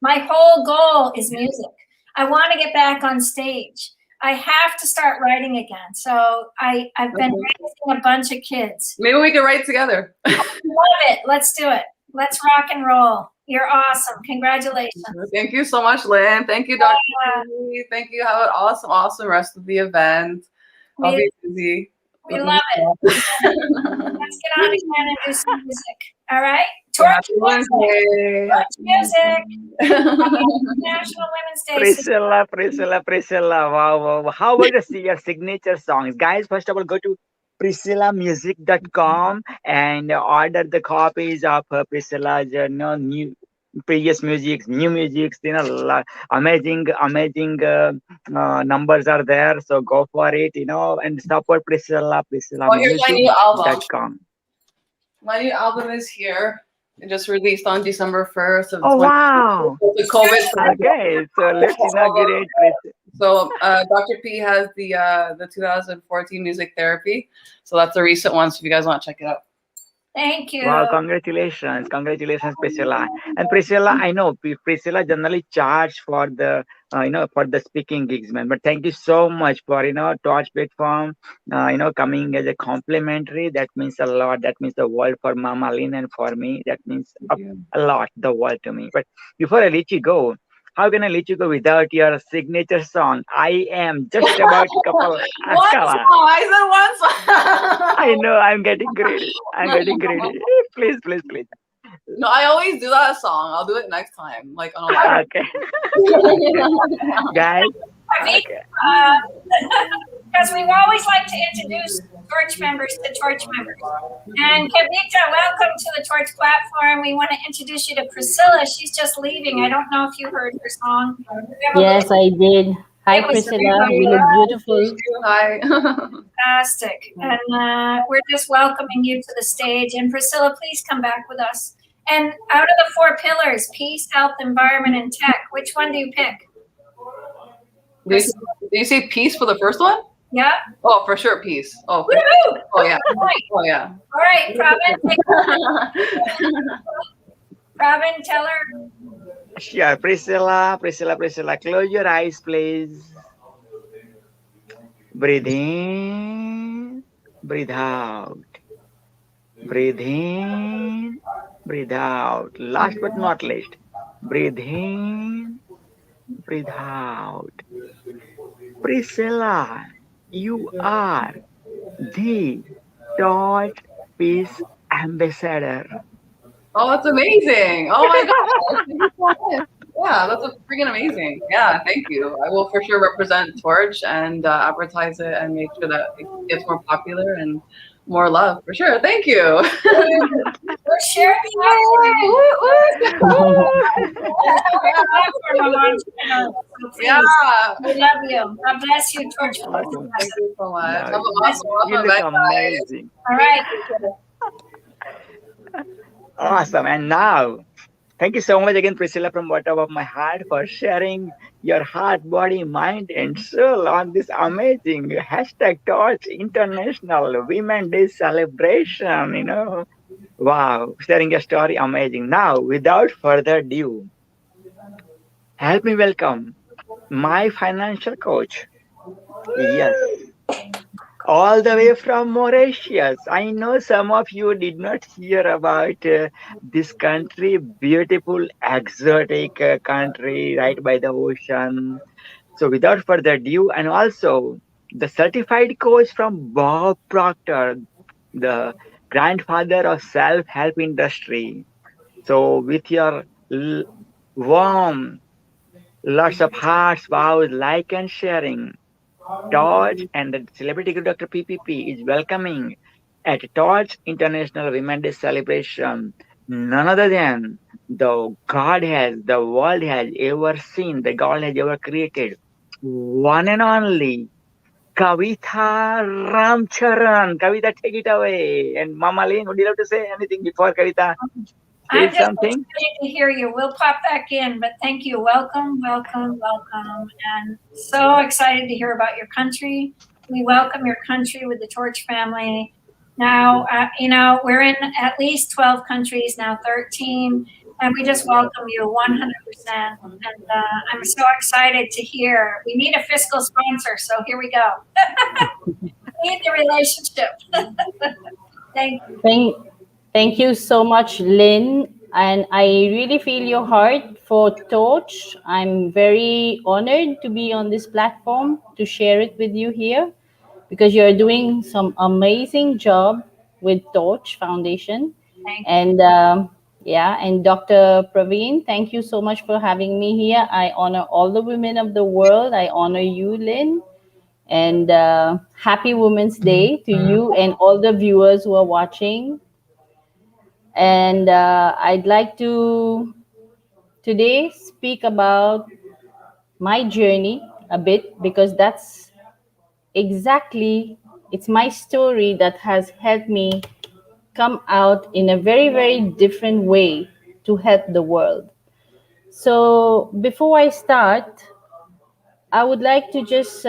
My whole goal is music. I want to get back on stage. I have to start writing again. So I've been raising a bunch of kids. Maybe we can write together. Love it. Let's do it. Let's rock and roll. You're awesome. Congratulations. Thank you so much, Lynn. Thank you, Dr. Lee. Thank you. Have an awesome rest of the event. I'll be busy. We love it. Let's get on again and do some music. All right? Torch music. Torch music. National Women's Day. Priscilla. Wow. How about your signature songs? Guys, first of all, go to priscillamusic.com and order the copies of Priscilla's new previous music, new music, amazing numbers are there. So go for it, and support Priscilla, Here's my new album. priscillamusic.com. My new album is here. It just released on December 1st. Of Oh, wow. The COVID. Okay, so let's inaugurate. So Dr. P has the 2014 Music Therapy. So that's a recent one. So if you guys want to check it out. Thank you. Wow, congratulations, Priscilla. And Priscilla, I know Priscilla generally charge for the for the speaking gigs, man. But thank you so much for Torch platform, coming as a complimentary. That means a lot. That means the world for Mama Lynn and for me. That means a lot, the world to me. But before I let you go, how can I let you go without your signature song? I am just about couple. One song. I said one song. I know. I'm getting greedy. Please. No, I always do that song. I'll do it next time, like on a live. Okay. Guys. Okay. Because we always like to introduce Torch members to Torch members. And Kavita, welcome to the Torch platform. We want to introduce you to Priscilla. She's just leaving. I don't know if you heard her song. Yes, I did. Hi, Priscilla. You look beautiful. Hi. Fantastic. And we're just welcoming you to the stage. And Priscilla, please come back with us. And out of the 4 pillars, peace, health, environment, and tech, which one do you pick? Did you say peace for the first one? Yeah. Oh, for sure, peace. Oh, Woohoo! oh yeah. Right. Oh yeah. All right, Pravin, tell her. Sure, Priscilla, close your eyes, please. Breathe in, breathe out. Breathe in, breathe out. Last but not least, breathe in, breathe out. Priscilla, you are the Torch Peace Ambassador. Oh, that's amazing. Oh my God. Yeah, that's freaking amazing. Yeah, thank you. I will for sure represent Torch and advertise it and make sure that it gets more popular and more love for sure. Thank you. We're sharing Yeah. We love you. God bless you, Torch. Thank you so much. Have an You awesome look event, guys. amazing. All right. Awesome. And now, thank you so much again, Priscilla, from bottom of my heart for sharing your heart, body, mind, and soul on this amazing #Torch International Women's Day celebration. Wow, sharing your story, amazing. Now, without further ado, help me welcome my financial coach. Yes. All the way from Mauritius. I know some of you did not hear about this country, beautiful, exotic country right by the ocean. So without further ado, and also the certified coach from Bob Proctor, the grandfather of self-help industry. So with your warm, lots of hearts, vows, like and sharing, Torch and the celebrity guru Dr. PPP is welcoming at Torch International Women's Day celebration none other than the world has ever seen, the God has ever created. One and only Kavita Ramcharan. Kavita, take it away. And Mama Lynn, would you love to say anything before Kavita I'm says just something? excited to hear you. We'll pop back in, but thank you. Welcome, welcome, welcome. And so excited to hear about your country. We welcome your country with the Torch family. Now, we're in at least 12 countries, now 13, and we just welcome you 100%. And I'm so excited to hear. We need a fiscal sponsor, so here we go. We need the relationship. Thank you. Thank you so much, Lynn. And I really feel your heart for Torch. I'm very honored to be on this platform to share it with you here because you're doing some amazing job with Torch Foundation. Thank you. And yeah, and Dr. Praveen, thank you so much for having me here. I honor all the women of the world. I honor you, Lynn. And happy Women's Day to you and all the viewers who are watching. And I'd like to today speak about my journey a bit because that's exactly it's my story that has helped me come out in a very, very different way to help the world. So before I start, I would like to just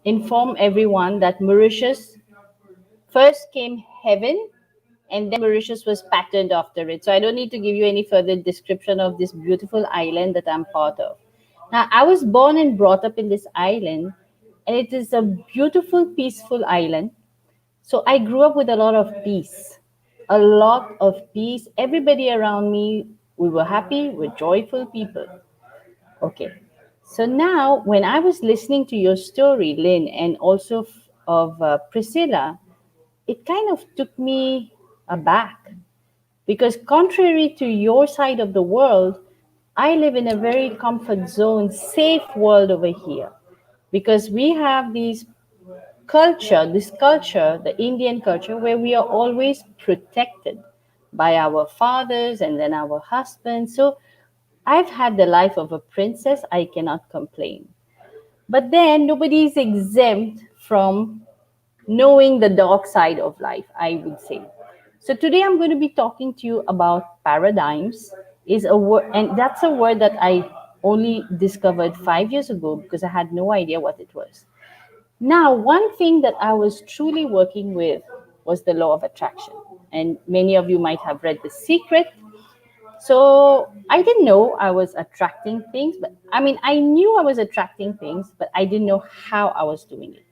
inform everyone that Mauritius first came heaven and then Mauritius was patterned after it. So I don't need to give you any further description of this beautiful island that I'm part of. Now, I was born and brought up in this island, and it is a beautiful, peaceful island. So I grew up with a lot of peace, a lot of peace. Everybody around me, we were happy, we're joyful people. Okay. So now, when I was listening to your story, Lynn, and also of Priscilla, it kind of took me aback because, contrary to your side of the world, I live in a very comfort zone, safe world over here because we have this culture, the Indian culture, where we are always protected by our fathers and then our husbands. So I've had the life of a princess. I cannot complain. But then nobody is exempt from knowing the dark side of life, I would say. So today I'm going to be talking to you about paradigms. Is a word, and that's a word that I only discovered 5 years ago because I had no idea what it was. Now, one thing that I was truly working with was the law of attraction. And many of you might have read The Secret. So I didn't know I was attracting things, but I mean, I knew I was attracting things, but I didn't know how I was doing it.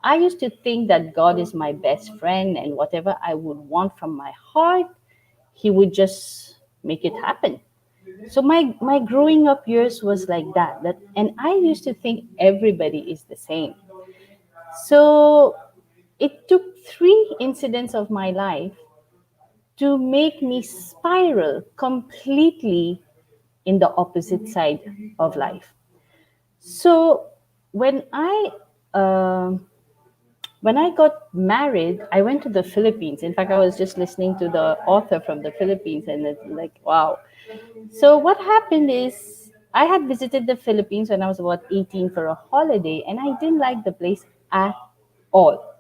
I used to think that God is my best friend and whatever I would want from my heart, He would just make it happen. So my growing up years was like that and I used to think everybody is the same. So it took 3 incidents of my life to make me spiral completely in the opposite side of life. So when I uh, when I got married, I went to the Philippines. In fact, I was just listening to the author from the Philippines, and it's like, wow. So what happened is I had visited the Philippines when I was about 18 for a holiday, and I didn't like the place at all.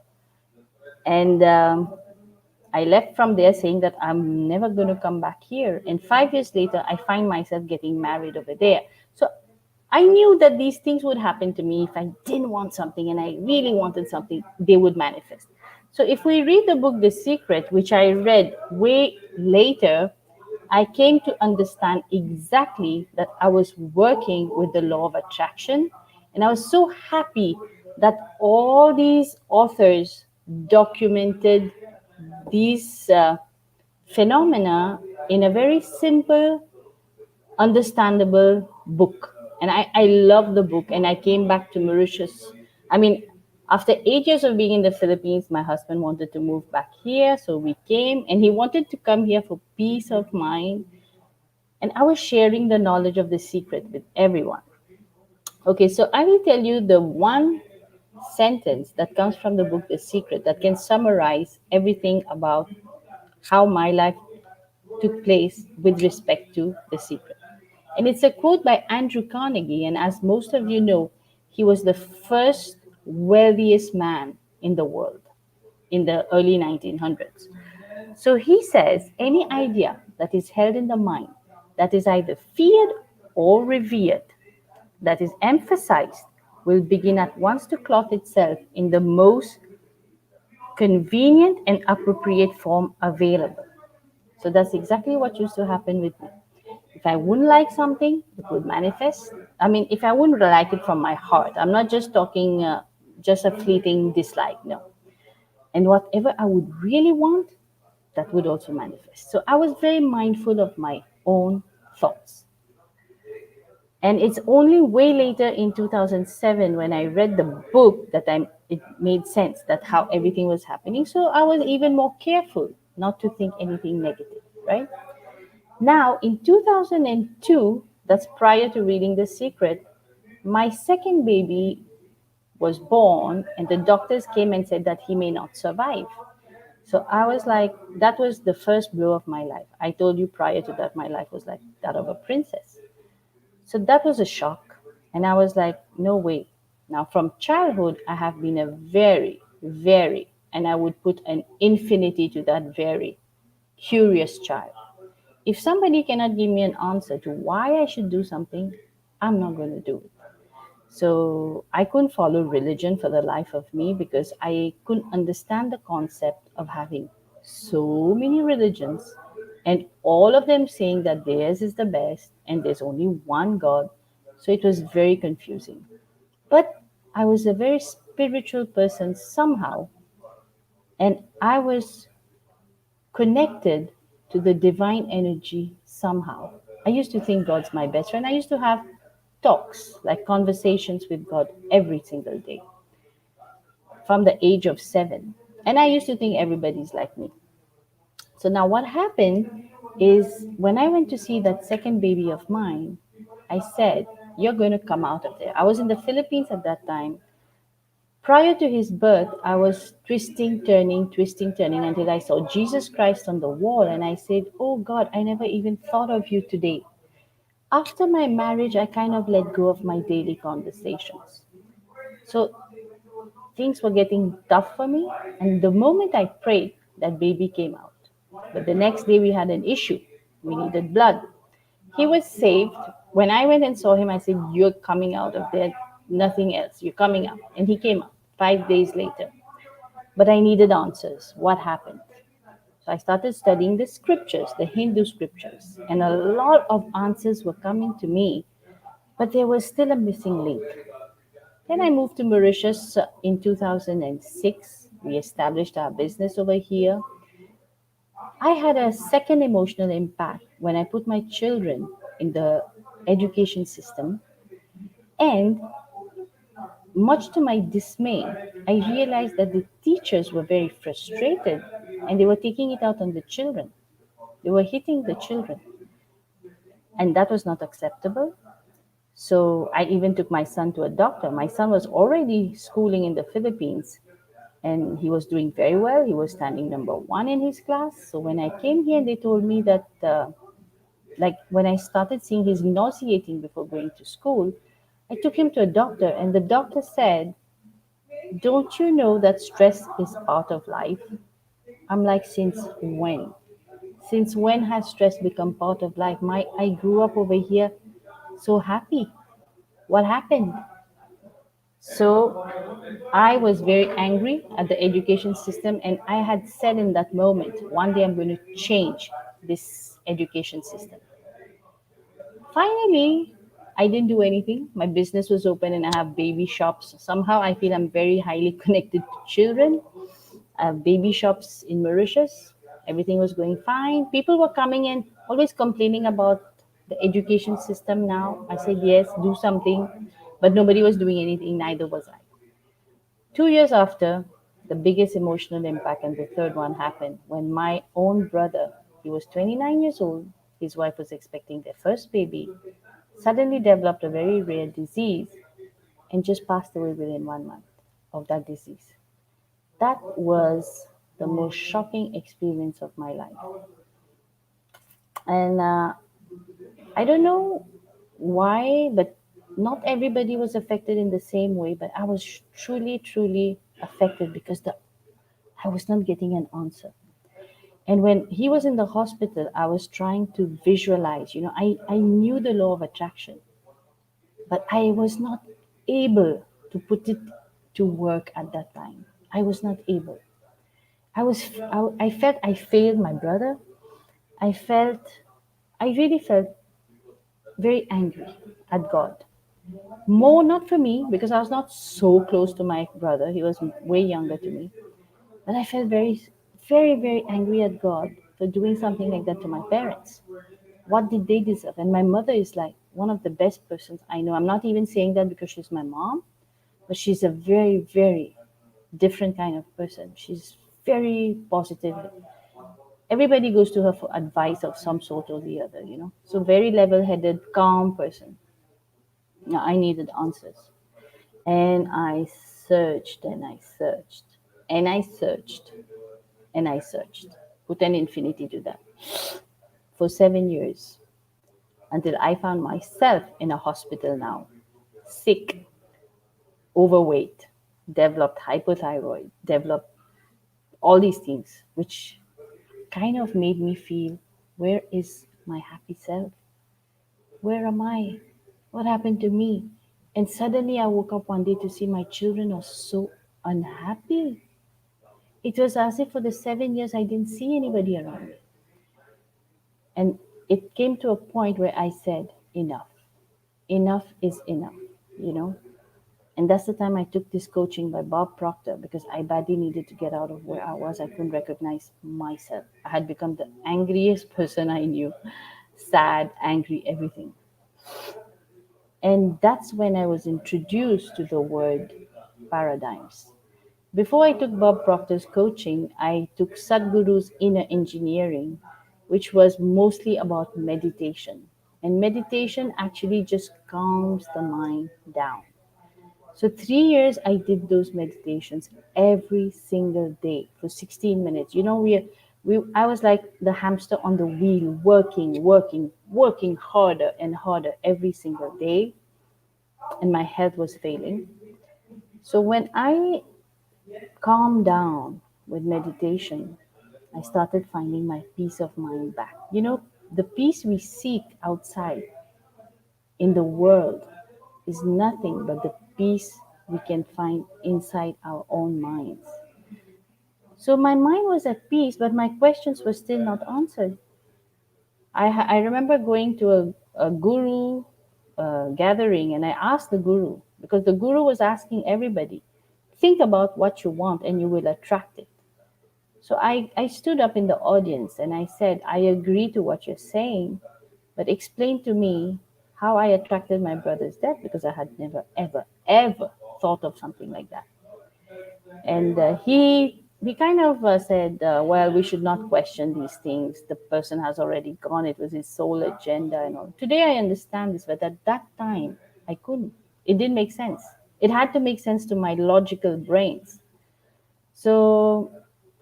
And I left from there saying that I'm never going to come back here. And 5 years later, I find myself getting married over there. So I knew that these things would happen to me. If I didn't want something and I really wanted something, they would manifest. So if we read the book The Secret, which I read way later, I came to understand exactly that I was working with the law of attraction. And I was so happy that all these authors documented these phenomena in a very simple, understandable book. And I love the book. And I came back to Mauritius. I mean, after 8 years of being in the Philippines, my husband wanted to move back here. So we came, and he wanted to come here for peace of mind. And I was sharing the knowledge of The Secret with everyone. Okay, so I will tell you the one sentence that comes from the book The Secret that can summarize everything about how my life took place with respect to The Secret. And it's a quote by Andrew Carnegie. And as most of you know, he was the first wealthiest man in the world in the early 1900s. So he says any idea that is held in the mind that is either feared or revered, that is emphasized, will begin at once to clothe itself in the most convenient and appropriate form available. So that's exactly what used to happen with me. If I wouldn't like something, it would manifest. I mean, if I wouldn't like it from my heart, I'm not just talking just a fleeting dislike, no. And whatever I would really want, that would also manifest. So I was very mindful of my own thoughts. And it's only way later in 2007 when I read the book that it made sense that how everything was happening. So I was even more careful not to think anything negative, right? Now, in 2002, that's prior to reading The Secret, my second baby was born, and the doctors came and said that he may not survive. So I was like, that was the first blow of my life. I told you prior to that, my life was like that of a princess. So that was a shock. And I was like, no way. Now, from childhood, I have been a very, very, and I would put an infinity to that very curious child. If somebody cannot give me an answer to why I should do something, I'm not going to do it. So I couldn't follow religion for the life of me because I couldn't understand the concept of having so many religions and all of them saying that theirs is the best and there's only one God. So it was very confusing. But I was a very spiritual person somehow, and I was connected to the divine energy somehow. I used to think God's my best friend. I used to have talks, like conversations with God every single day from the age of 7. And I used to think everybody's like me. So now what happened is when I went to see that second baby of mine, I said, you're going to come out of there. I was in the Philippines at that time. Prior to his birth, I was twisting, turning until I saw Jesus Christ on the wall. And I said, oh God, I never even thought of you today. After my marriage, I kind of let go of my daily conversations. So things were getting tough for me. And the moment I prayed, that baby came out. But the next day we had an issue. We needed blood. He was saved. When I went and saw him, I said, you're coming out of there. Nothing else. You're coming out. And he came out 5 days later. But I needed answers. What happened? So I started studying the scriptures, the Hindu scriptures. And a lot of answers were coming to me. But there was still a missing link. Then I moved to Mauritius in 2006. We established our business over here. I had a second emotional impact when I put my children in the education system. And much to my dismay, I realized that the teachers were very frustrated and they were taking it out on the children. They were hitting the children. And that was not acceptable. So I even took my son to a doctor. My son was already schooling in the Philippines and he was doing very well. He was standing number 1 in his class. So when I came here, they told me that, like when I started seeing his nauseating before going to school, I took him to a doctor, and the doctor said, don't you know that stress is part of life? I'm like, since when? Since when has stress become part of life? I grew up over here so happy. What happened? So I was very angry at the education system, and I had said in that moment, one day I'm going to change this education system. Finally, I didn't do anything. My business was open and I have baby shops. Somehow I feel I'm very highly connected to children. I have baby shops in Mauritius. Everything was going fine. People were coming in, always complaining about the education system now. I said, yes, do something. But nobody was doing anything, neither was I. 2 years after, the biggest emotional impact and the third one happened when my own brother, he was 29 years old, his wife was expecting their first baby, suddenly developed a very rare disease and just passed away within 1 month of that disease. That was the most shocking experience of my life. And I don't know why, but not everybody was affected in the same way. But I was truly, truly affected because I was not getting an answer. And when he was in the hospital, I was trying to visualize. I knew the law of attraction, but I was not able to put it to work at that time. I was not able. I felt I failed my brother. I felt, I really felt very angry at God. More not for me, because I was not so close to my brother. He was way younger to me. But I felt very, very, very angry at God for doing something like that to my parents. What did they deserve? And my mother is like one of the best persons I know. I'm not even saying that because she's my mom, but she's a very, very different kind of person. She's very positive. Everybody goes to her for advice of some sort or the other. So very level-headed, calm person. Now I needed answers. And I searched and I searched and I searched and I searched. Put an infinity to that. For 7 years, until I found myself in a hospital now, sick, overweight, developed hypothyroid, developed all these things, which kind of made me feel, where is my happy self? Where am I? What happened to me? And suddenly I woke up one day to see my children are so unhappy. It was as if for the 7 years I didn't see anybody around me. And it came to a point where I said, enough. Enough is enough. And that's the time I took this coaching by Bob Proctor, because I badly needed to get out of where I was. I couldn't recognize myself. I had become the angriest person I knew. Sad, angry, everything. And that's when I was introduced to the word paradigms. Before I took Bob Proctor's coaching, I took Sadhguru's inner engineering, which was mostly about meditation. And meditation actually just calms the mind down. So 3 years I did those meditations every single day for 16 minutes. I was like the hamster on the wheel, working harder and harder every single day, and my health was failing. So when I calmed down with meditation, I started finding my peace of mind back. The peace we seek outside in the world is nothing but the peace we can find inside our own minds. So my mind was at peace, but my questions were still not answered. I remember going to a guru gathering, and I asked the guru, because the guru was asking everybody, think about what you want and you will attract it. So I stood up in the audience and I said, I agree to what you're saying, but explain to me how I attracted my brother's death, because I had never, ever, ever thought of something like that. And he kind of said, well, we should not question these things. The person has already gone. It was his sole agenda and all. Today I understand this, but at that time I couldn't. It didn't make sense. It had to make sense to my logical brains. So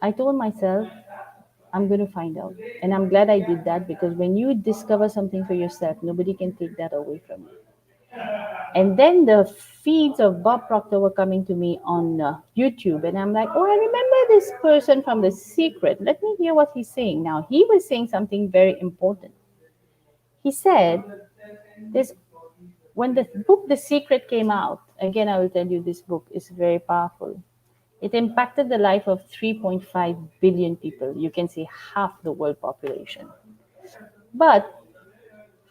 I told myself, I'm going to find out. And I'm glad I did that, because when you discover something for yourself, nobody can take that away from you. And then the feeds of Bob Proctor were coming to me on YouTube. And I'm like, oh, I remember this person from The Secret. Let me hear what he's saying. Now, he was saying something very important. He said, when the book The Secret came out, again, I will tell you, this book is very powerful. It impacted the life of 3.5 billion people. You can say half the world population. But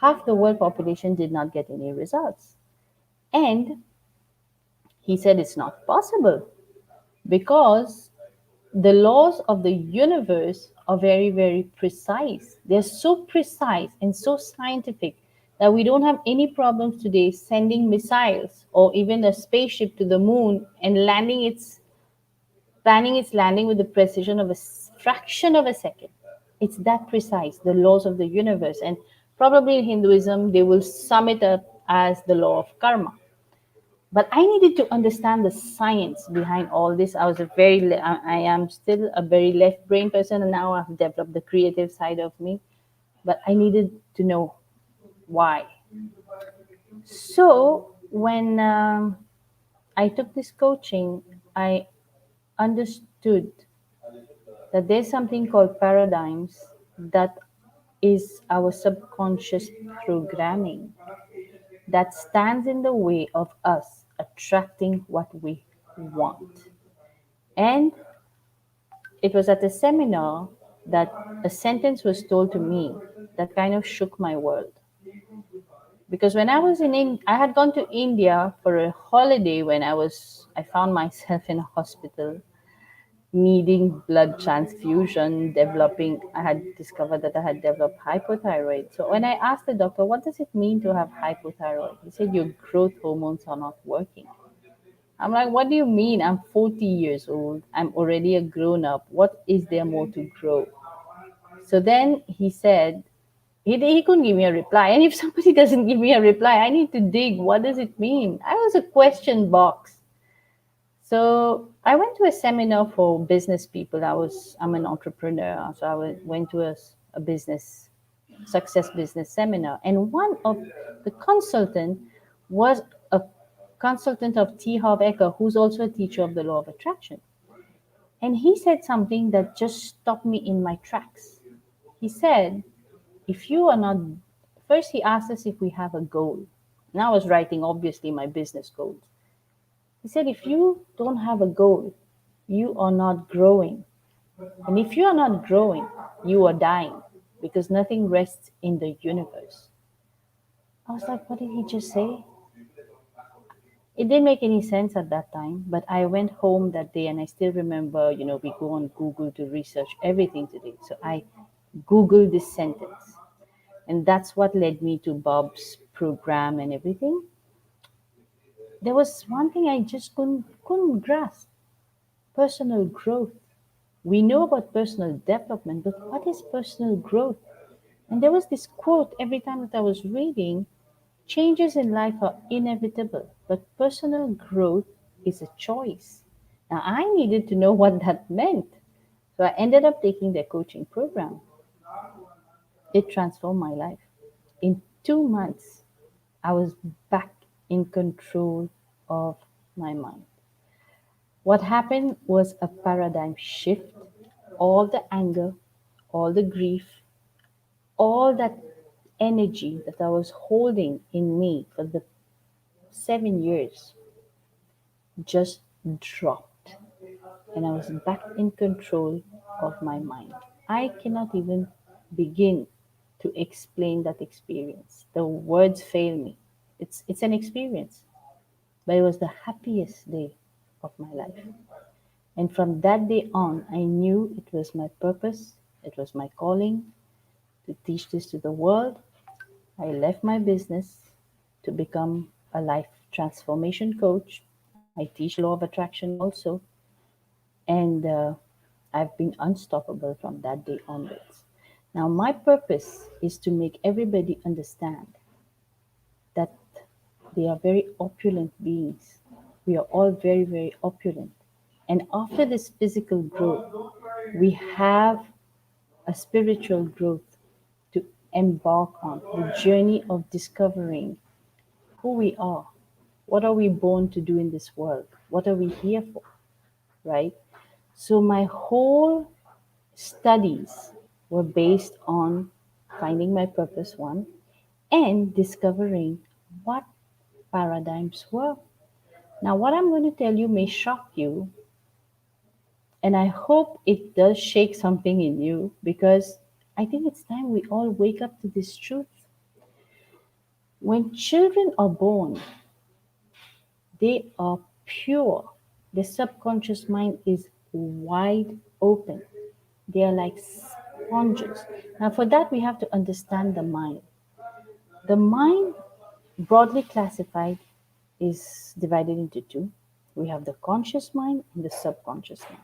half the world population did not get any results. And he said it's not possible, because the laws of the universe are very, very precise. They're so precise and so scientific that we don't have any problems today sending missiles or even a spaceship to the moon and planning its landing with the precision of a fraction of a second. It's that precise, the laws of the universe. And probably in Hinduism, they will sum it up as the law of karma. But I needed to understand the science behind all this. I am still a very left brain person, and now I've developed the creative side of me. but I needed to know why. So when I took this coaching, I understood that there's something called paradigms that is our subconscious programming that stands in the way of us attracting what we want. And it was at a seminar that a sentence was told to me that kind of shook my world. Because when I was I had gone to India for a holiday when I found myself in a hospital needing blood transfusion, I had discovered that I had developed hypothyroid. So when I asked the doctor, what does it mean to have hypothyroid? He said, your growth hormones are not working. I'm like, what do you mean? I'm 40 years old. I'm already a grown up. What is there more to grow? So then he said, he couldn't give me a reply. And if somebody doesn't give me a reply, I need to dig. What does it mean? I was a question box. So I went to a seminar for business people. I'm an entrepreneur, so went to a business success business seminar, and one of the consultant was a consultant of T. Harv Eker, who's also a teacher of the law of attraction. And he said something that just stopped me in my tracks. He said, if you are not, first he asked us if we have a goal. And I was writing, obviously, my business goals. He said, if you don't have a goal, you are not growing. And if you are not growing, you are dying because nothing rests in the universe. I was like, what did he just say? It didn't make any sense at that time, but I went home that day and I still remember, we go on Google to research everything today. So I Googled this sentence. And that's what led me to Bob's program and everything. There was one thing I just couldn't grasp. Personal growth. We know about personal development, but what is personal growth? And there was this quote every time that I was reading, changes in life are inevitable, but personal growth is a choice. Now I needed to know what that meant. So I ended up taking their coaching program. It transformed my life. In 2 months, I was back in control of my mind. What happened was a paradigm shift. All the anger, all the grief, all that energy that I was holding in me for the 7 years just dropped. And I was back in control of my mind. I cannot even begin to explain that experience. The words fail me. It's an experience, but it was the happiest day of my life. And from that day on, I knew it was my purpose, it was my calling to teach this to the world. I left my business to become a life transformation coach. I teach law of attraction also. And I've been unstoppable from that day onwards. Now, my purpose is to make everybody understand that they are very opulent beings. We are all very, very opulent. And after this physical growth, we have a spiritual growth to embark on the journey of discovering who we are. What are we born to do in this world? What are we here for? Right? So, my whole studies were based on finding my purpose, one, and discovering what paradigms were. Now, what I'm going to tell you may shock you, and I hope it does shake something in you because I think it's time we all wake up to this truth. When children are born, they are pure. The subconscious mind is wide open. They are like sponges. Now, for that, we have to understand the mind. The mind, broadly classified, is divided into two. We have the conscious mind and the subconscious mind.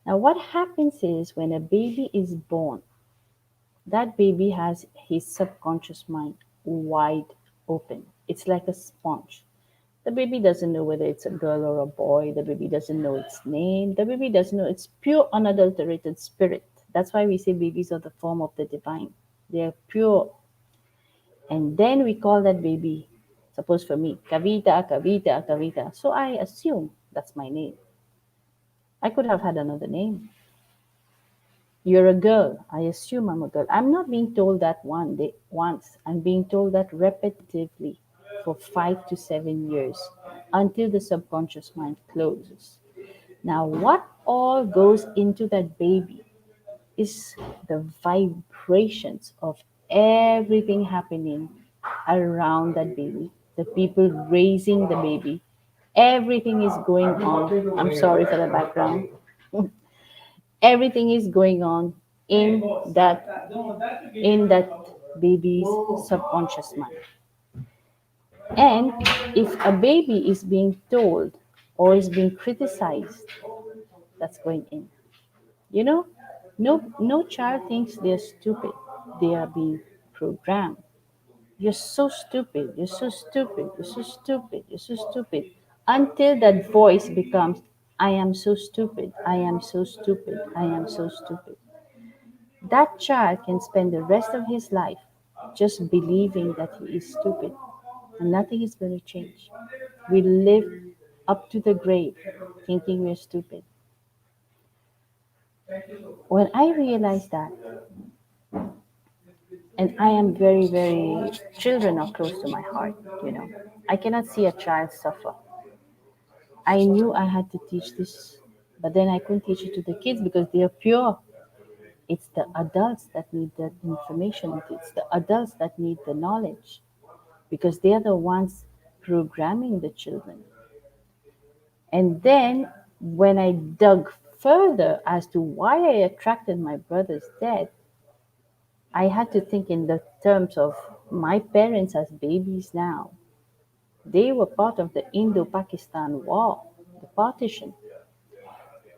Now, what happens is when a baby is born, that baby has his subconscious mind wide open. It's like a sponge. The baby doesn't know whether it's a girl or a boy. The baby doesn't know its name. The baby doesn't know. It's pure, unadulterated spirit. That's why we say babies are the form of the divine. They're pure. And then we call that baby, suppose for me, Kavita, Kavita, Kavita. So I assume that's my name. I could have had another name. You're a girl. I assume I'm a girl. I'm not being told that once. I'm being told that repetitively for 5 to 7 years until the subconscious mind closes. Now, what all goes into that baby is the vibrations of everything happening around that baby, the people raising the baby. Everything is going on. I'm sorry for the background. Everything is going on in that baby's subconscious mind. And if a baby is being told or is being criticized, that's going in. You know, no child thinks they're stupid. They are being programmed. You're so stupid. You're so stupid. You're so stupid. You're so stupid. Until that voice becomes, I am so stupid. I am so stupid. I am so stupid. That child can spend the rest of his life just believing that he is stupid and nothing is going to change. We live up to the grave thinking we're stupid. When I realized that, and I am very, very, children are close to my heart, I cannot see a child suffer. I knew I had to teach this, but then I couldn't teach it to the kids because they are pure. It's the adults that need that information. It's the adults that need the knowledge because they are the ones programming the children. And then when I dug further as to why I attracted my brother's death, I had to think in the terms of my parents as babies now. They were part of the Indo-Pakistan war, the partition.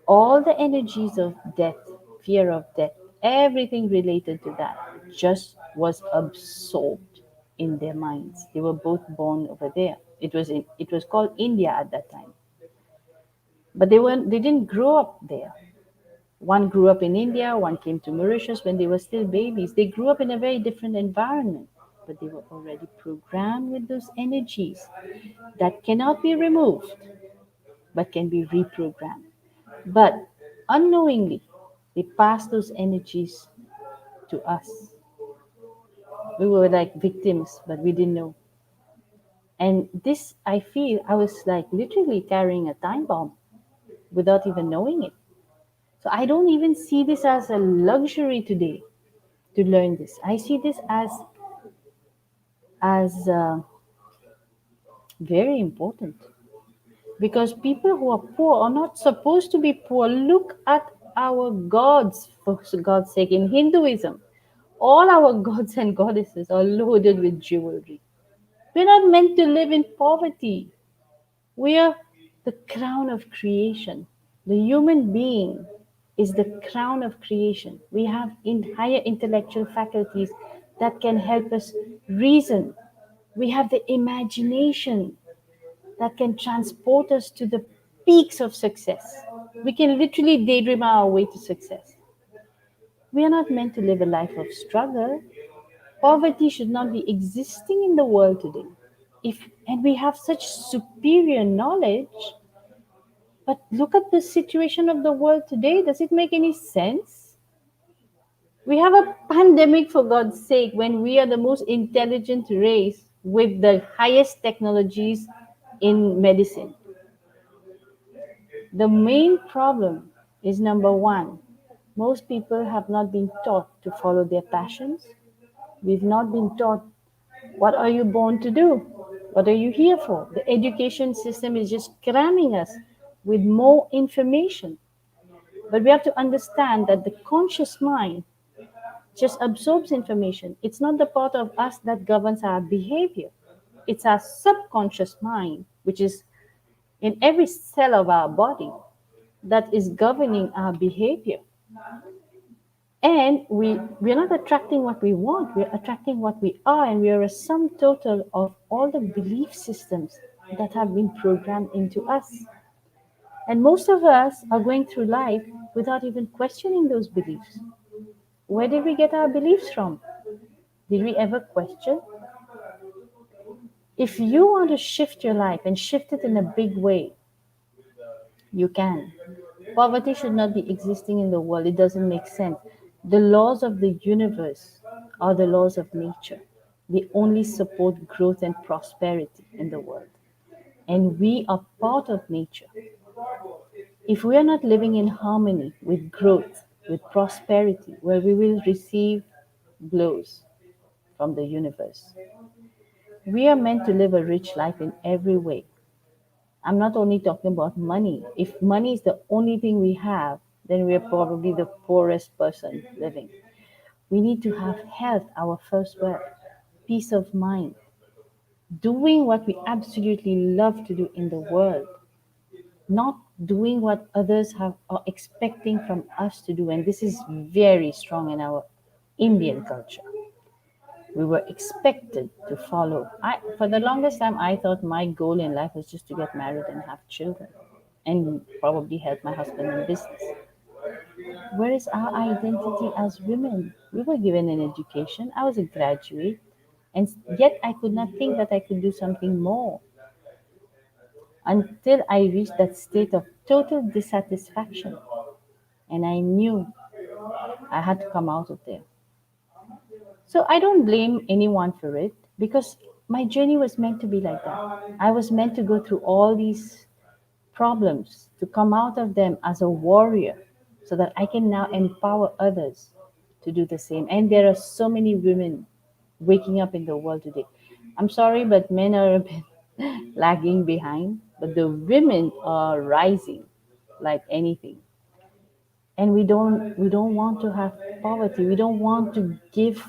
All the energies of death, fear of death, everything related to that just was absorbed in their minds. They were both born over there. It was called India at that time. But they didn't grow up there. One grew up in India, one came to Mauritius when they were still babies. They grew up in a very different environment, but they were already programmed with those energies that cannot be removed, but can be reprogrammed. But unknowingly, they pass those energies to us. We were like victims, but we didn't know. And this, I feel, I was like literally carrying a time bomb without even knowing it. So I don't even see this as a luxury today to learn this. I see this as very important because people who are poor are not supposed to be poor. Look at our gods, for God's sake, in Hinduism. All our gods and goddesses are loaded with jewelry. We're not meant to live in poverty. We are the crown of creation. The human being is the crown of creation. We have higher intellectual faculties that can help us reason. We have the imagination that can transport us to the peaks of success. We can literally daydream our way to success. We are not meant to live a life of struggle. Poverty should not be existing in the world today. And we have such superior knowledge, but look at the situation of the world today. Does it make any sense? We have a pandemic, for God's sake, when we are the most intelligent race with the highest technologies in medicine. The main problem is number one, most people have not been taught to follow their passions. We've not been taught what are you born to do? What are you here for? The education system is just cramming us with more information. But we have to understand that the conscious mind just absorbs information. It's not the part of us that governs our behavior. It's our subconscious mind, which is in every cell of our body, that is governing our behavior. And we're not attracting what we want, we're attracting what we are, and we are a sum total of all the belief systems that have been programmed into us. And most of us are going through life without even questioning those beliefs. Where did we get our beliefs from? Did we ever question? If you want to shift your life and shift it in a big way, you can. Poverty should not be existing in the world. It doesn't make sense. The laws of the universe are the laws of nature. They only support growth and prosperity in the world. And we are part of nature. If we are not living in harmony with growth, with prosperity, well, we will receive blows from the universe. We are meant to live a rich life in every way. I'm not only talking about money. If money is the only thing we have, then we are probably the poorest person living. We need to have health, our first wealth, peace of mind, doing what we absolutely love to do in the world, not doing what others have are expecting from us to do. And this is very strong in our Indian culture. We were expected to follow. For the longest time, I thought my goal in life was just to get married and have children and probably help my husband in business. Where is our identity as women? We were given an education. I was a graduate, and yet I could not think that I could do something more until I reached that state of total dissatisfaction. And I knew I had to come out of there. So I don't blame anyone for it because my journey was meant to be like that. I was meant to go through all these problems, to come out of them as a warrior so that I can now empower others to do the same. And there are so many women waking up in the world today. I'm sorry, but men are a bit lagging behind, but the women are rising like anything. And we don't want to have poverty. We don't want to give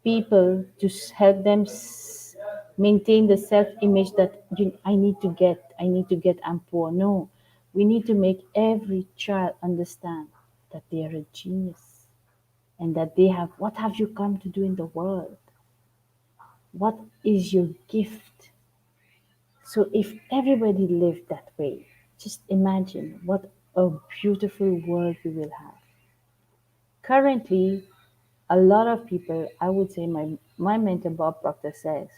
people to help them maintain the self image that I need to get, I'm poor. No, we need to make every child understand that they are a genius and that what have you come to do in the world? What is your gift? So if everybody lived that way, just imagine what a beautiful world we will have. Currently, a lot of people, I would say my mentor Bob Proctor says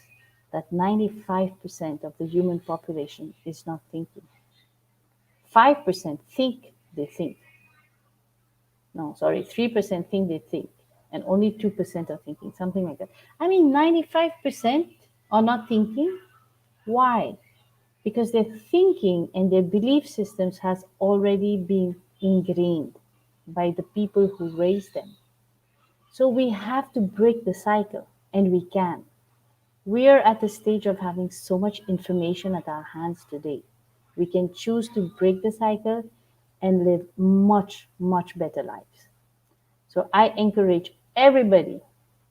that 95% of the human population is not thinking. 5% think they think. No, sorry, 3% think they think. And only 2% are thinking, something like that. I mean, 95% are not thinking. Why? Because their thinking and their belief systems has already been ingrained by the people who raised them. So we have to break the cycle, and we can. We are at the stage of having so much information at our hands today. We can choose to break the cycle and live much, much better lives. So I encourage everybody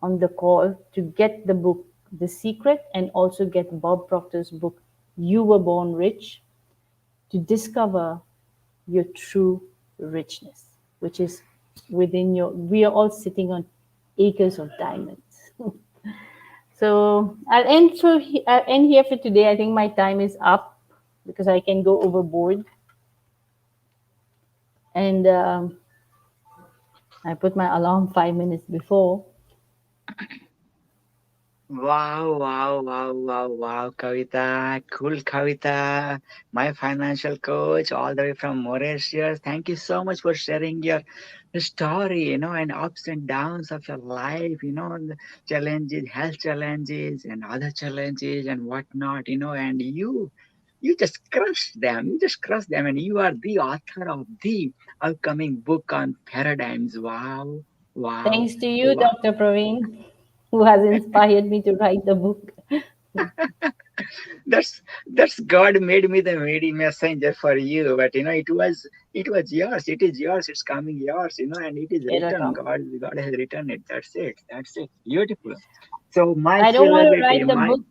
on the call to get the book, The Secret, and also get Bob Proctor's book, You Were Born Rich, to discover your true richness, which is within we are all sitting on acres of diamonds. So I'll end here for today. I think my time is up because I can go overboard. And I put my alarm 5 minutes before. Wow, Kavita. Cool, Kavita. My financial coach, all the way from Mauritius. Thank you so much for sharing your story, and ups and downs of your life, the challenges, health challenges, and other challenges, and whatnot, and you just crushed them. You just crushed them, and you are the author of the upcoming book on paradigms. Wow. Thanks to you, Wow. Dr. Praveen, who has inspired me to write the book. That's God made me the messenger for you, but it was yours. It is yours. It's coming yours, and it is It'll written. come. God has written it. That's it. Beautiful. So my I don't want to celebrity, write the book.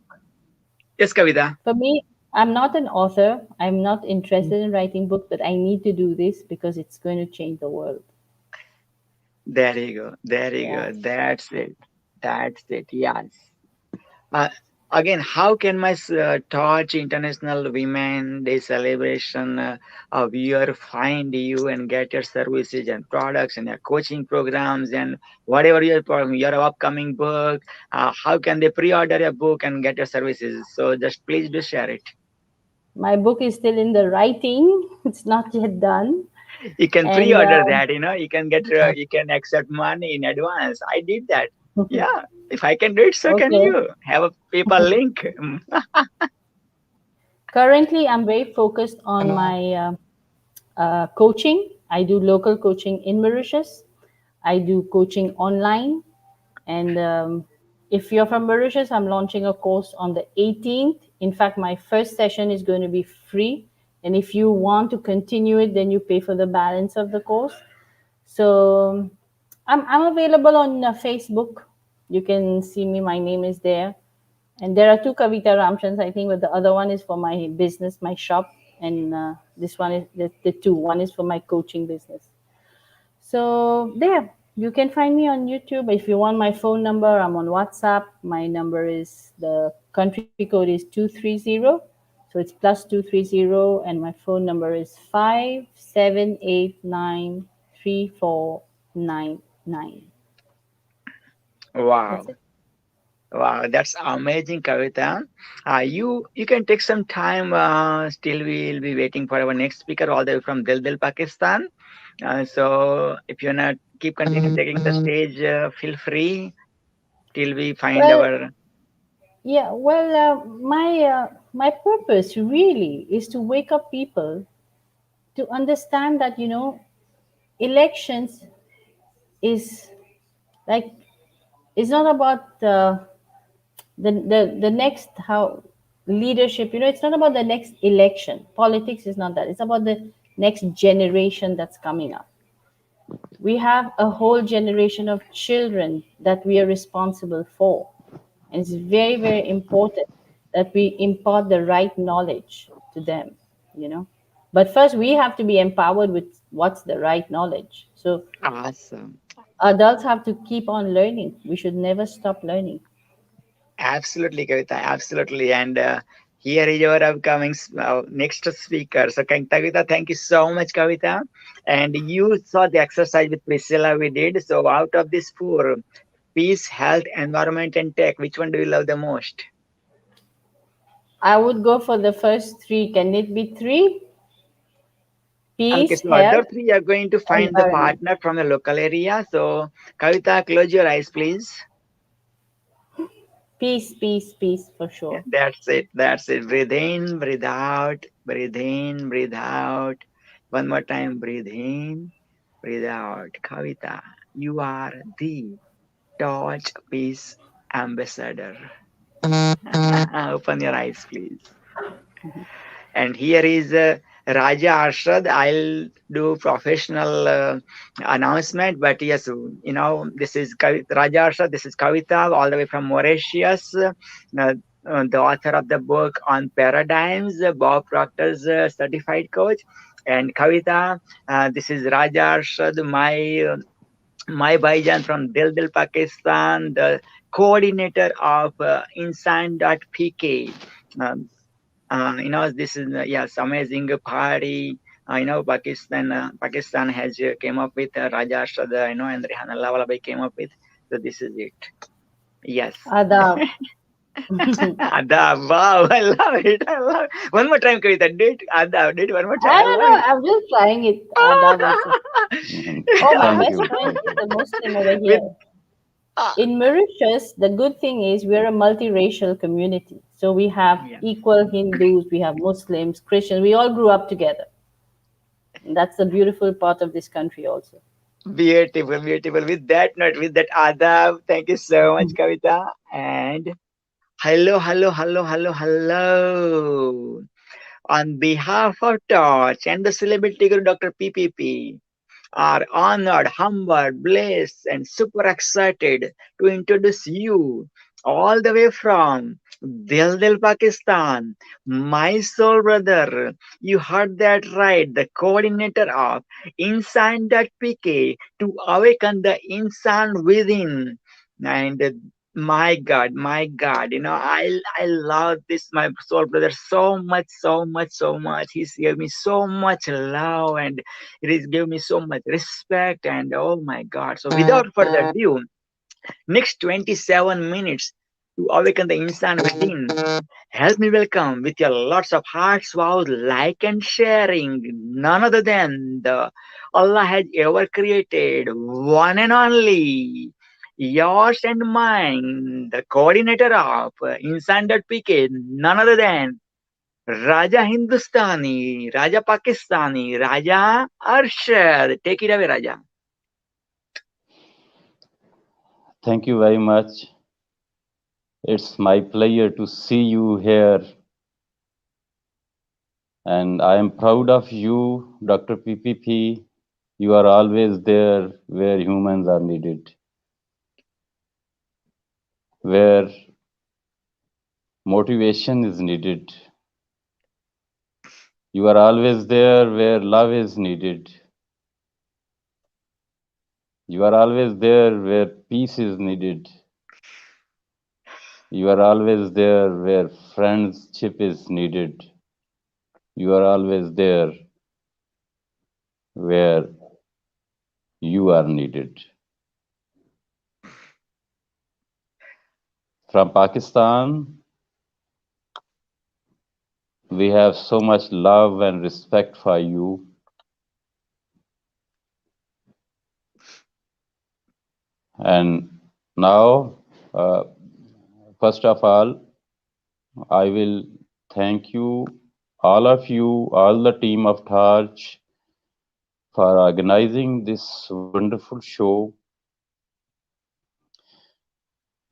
yes, Kavita. For me, I'm not an author. I'm not interested in writing books, but I need to do this because it's going to change the world. There you go. Yeah. That's it. Yes. Uh, again, how can my Torch International Women Day celebration viewer find you and get your services and products and your coaching programs and whatever your upcoming book? How can they pre-order your book and get your services? So just please do share it. My book is still in the writing. It's not yet done. You can And pre-order that. You can get you can accept money in advance. I did that. Yeah. If I can do it, so can okay. you. Have a PayPal link. Currently, I'm very focused on my coaching. I do local coaching in Mauritius. I do coaching online. And if you're from Mauritius, I'm launching a course on the 18th. In fact, my first session is going to be free. And if you want to continue it, then you pay for the balance of the course. So I'm available on Facebook. You can see me. My name is there. And there are two Kavita Ramchans, I think, but the other one is for my business, my shop. And this one is the two. One is for my coaching business. So there, you can find me on YouTube. If you want my phone number, I'm on WhatsApp. My number is, the country code is 230. So it's +230, and my phone number is 57893499. Wow. That's it. Wow, that's amazing, Kavita. You can take some time. Still, we'll be waiting for our next speaker all the way from Dil, Pakistan. So if you wanna continue taking the stage, feel free till we find Well, our. yeah, well, my purpose really is to wake up people to understand that, elections is like, it's not about the next how leadership, it's not about the next election. Politics is not that. It's about the next generation that's coming up. We have a whole generation of children that we are responsible for, and it's very, very important that we impart the right knowledge to them, but first we have to be empowered with what's the right knowledge. So Awesome. adults have to keep on learning. We should never stop learning. Absolutely, Kavita. Absolutely. And here is your upcoming next speaker. So, Kavita, thank you so much, Kavita. And you saw the exercise with Priscilla we did. So, out of these four, peace, health, environment, and tech, which one do you love the most? I would go for the first three. Can it be three? Okay, Peace, so other health, three are going to find the environment. partner from a local area. So, Kavita, close your eyes, please. Peace, peace, peace, for sure. That's it. That's it. Breathe in, breathe out, breathe in, breathe out. One more time, breathe in, breathe out. Kavita, you are the Torch Peace Ambassador. Open your eyes, please. And here is Raja Arshad. I'll do professional announcement, but yes, this is Raja Arshad. This is Kavita, all the way from Mauritius. The author of the book on paradigms, Bob Proctor's certified coach. And Kavita, this is Raja Arshad, my Baijan from Dil, Pakistan, the coordinator of Insan.pk. This is yes, amazing party. Pakistan has came up with Raja Arshad, and Rehan Walabai came up with. So this is it. Yes. Adab. Adab. Wow, I love it. I love it. One more time, Kavita. Do it. Adab. Do it one more time. I don't know. I'm just trying it. Adab also. Oh, my Thank best you. friend is a Muslim over here. In Mauritius, the good thing is we're a multiracial community. So we have equal Hindus, we have Muslims, Christians. We all grew up together. And that's the beautiful part of this country also. Beautiful, beautiful. With that note, with that adab, thank you so much, Kavita. And hello, hello, hello, hello, hello. On behalf of Torch and the celebrity guru Dr. PPP, are honored, humbled, blessed, and super excited to introduce you all the way from Dil, Pakistan, my soul brother. You heard that right, the coordinator of Insan.pk to awaken the insan within. And my God, my God, I love this, my soul brother, so much, so much, so much. He's gave me so much love, and it is give me so much respect, and oh my God. So without further ado, next 27 minutes to awaken the insan within. Help me welcome with your lots of hearts, wow, like and sharing. None other than the Allah has ever created, one and only. Yours and mine, the coordinator of Insan.pk, none other than Raja Hindustani, Raja Pakistani, Raja Arshad. Take it away, Raja. Thank you very much. It's my pleasure to see you here. And I am proud of you, Dr. PPP. You are always there where humans are needed, where motivation is needed. You are always there where love is needed. You are always there where peace is needed. You are always there where friendship is needed. You are always there where you are needed. From Pakistan, we have so much love and respect for you. And now, first of all, I will thank you, all of you, all the team of Taj, for organizing this wonderful show.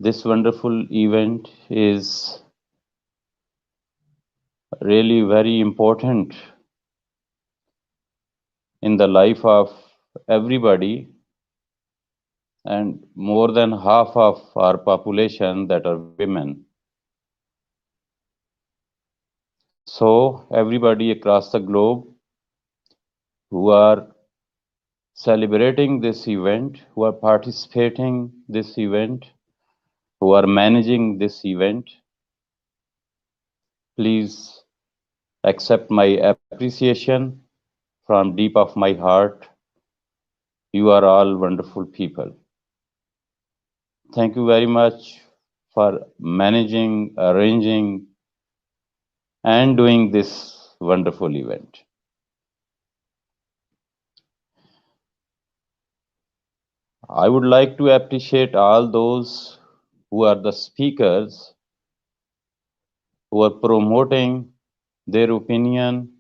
This wonderful event is really very important in the life of everybody, and more than half of our population that are women. So everybody across the globe who are celebrating this event, who are participating this event, who are managing this event, please accept my appreciation from deep of my heart. You are all wonderful people. Thank you very much for managing, arranging, and doing this wonderful event. I would like to appreciate all those who are the speakers, who are promoting their opinion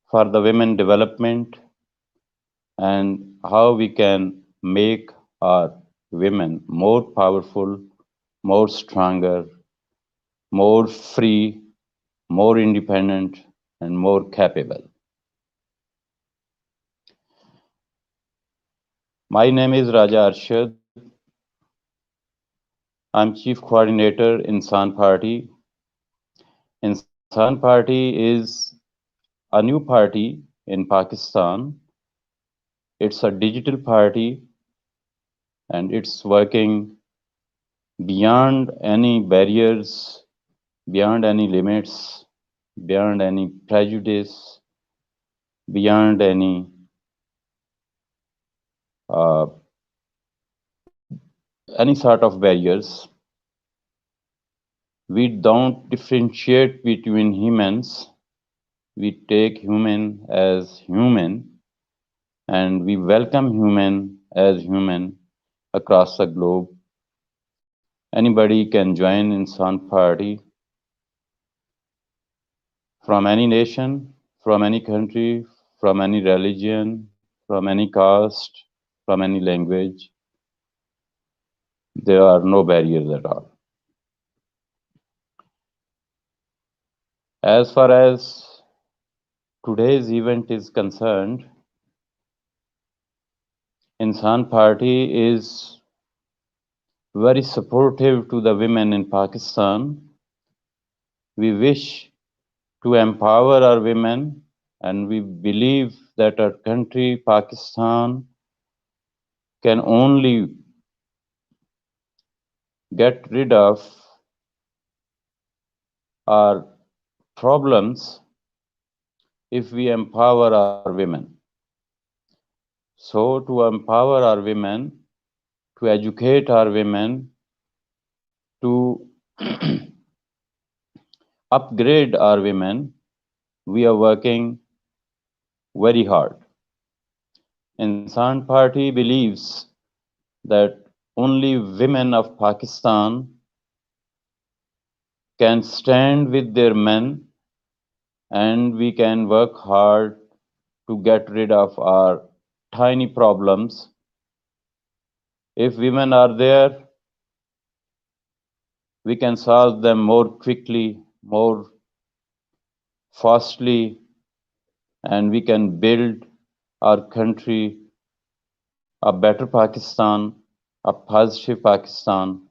for the women development and how we can make our women more powerful, more stronger, more free, more independent, and more capable. My name is Raja Arshad. I'm Chief Coordinator in Insan Party. Insan Party is a new party in Pakistan. It's a digital party and it's working beyond any barriers, beyond any limits, beyond any prejudice, beyond any sort of barriers. We don't differentiate between humans. We take human as human, and we welcome human as human across the globe. Anybody can join Insan Party from any nation, from any country, from any religion, from any caste, from any language. There are no barriers at all. As far as today's event is concerned, Insan Party is very supportive to the women in Pakistan. We wish to empower our women, and we believe that our country, Pakistan, can only get rid of our problems if we empower our women. So, to empower our women, to educate our women, to upgrade our women, we are working very hard. Insan Party believes that only women of Pakistan can stand with their men, and we can work hard to get rid of our tiny problems. If women are there, we can solve them more quickly, more fastly, and we can build our country a better Pakistan, a positive Pakistan,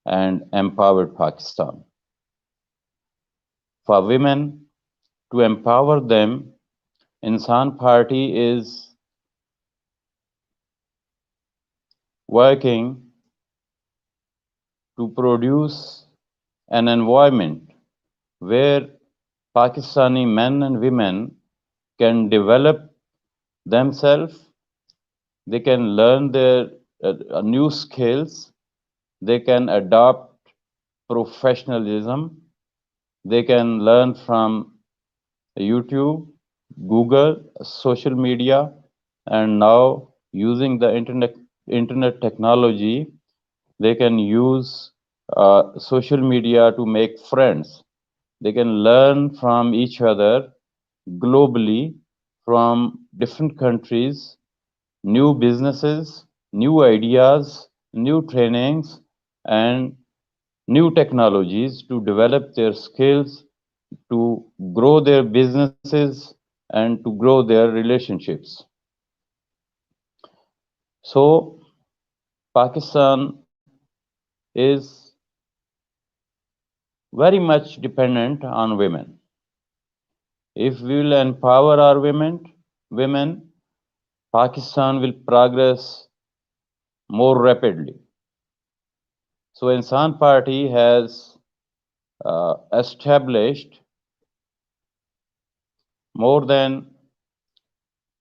and empowered Pakistan. For women, to empower them, Insan Party is working to produce an environment where Pakistani men and women can develop themselves, they can learn their new skills, they can adopt professionalism, they can learn from YouTube, Google, social media, and now using the internet technology, they can use social media to make friends. They can learn from each other globally from different countries, new businesses, new ideas, new trainings, and new technologies to develop their skills, to grow their businesses, and to grow their relationships. So, Pakistan is very much dependent on women. If we will empower our women, Pakistan will progress more rapidly. So, Insan Party has established more than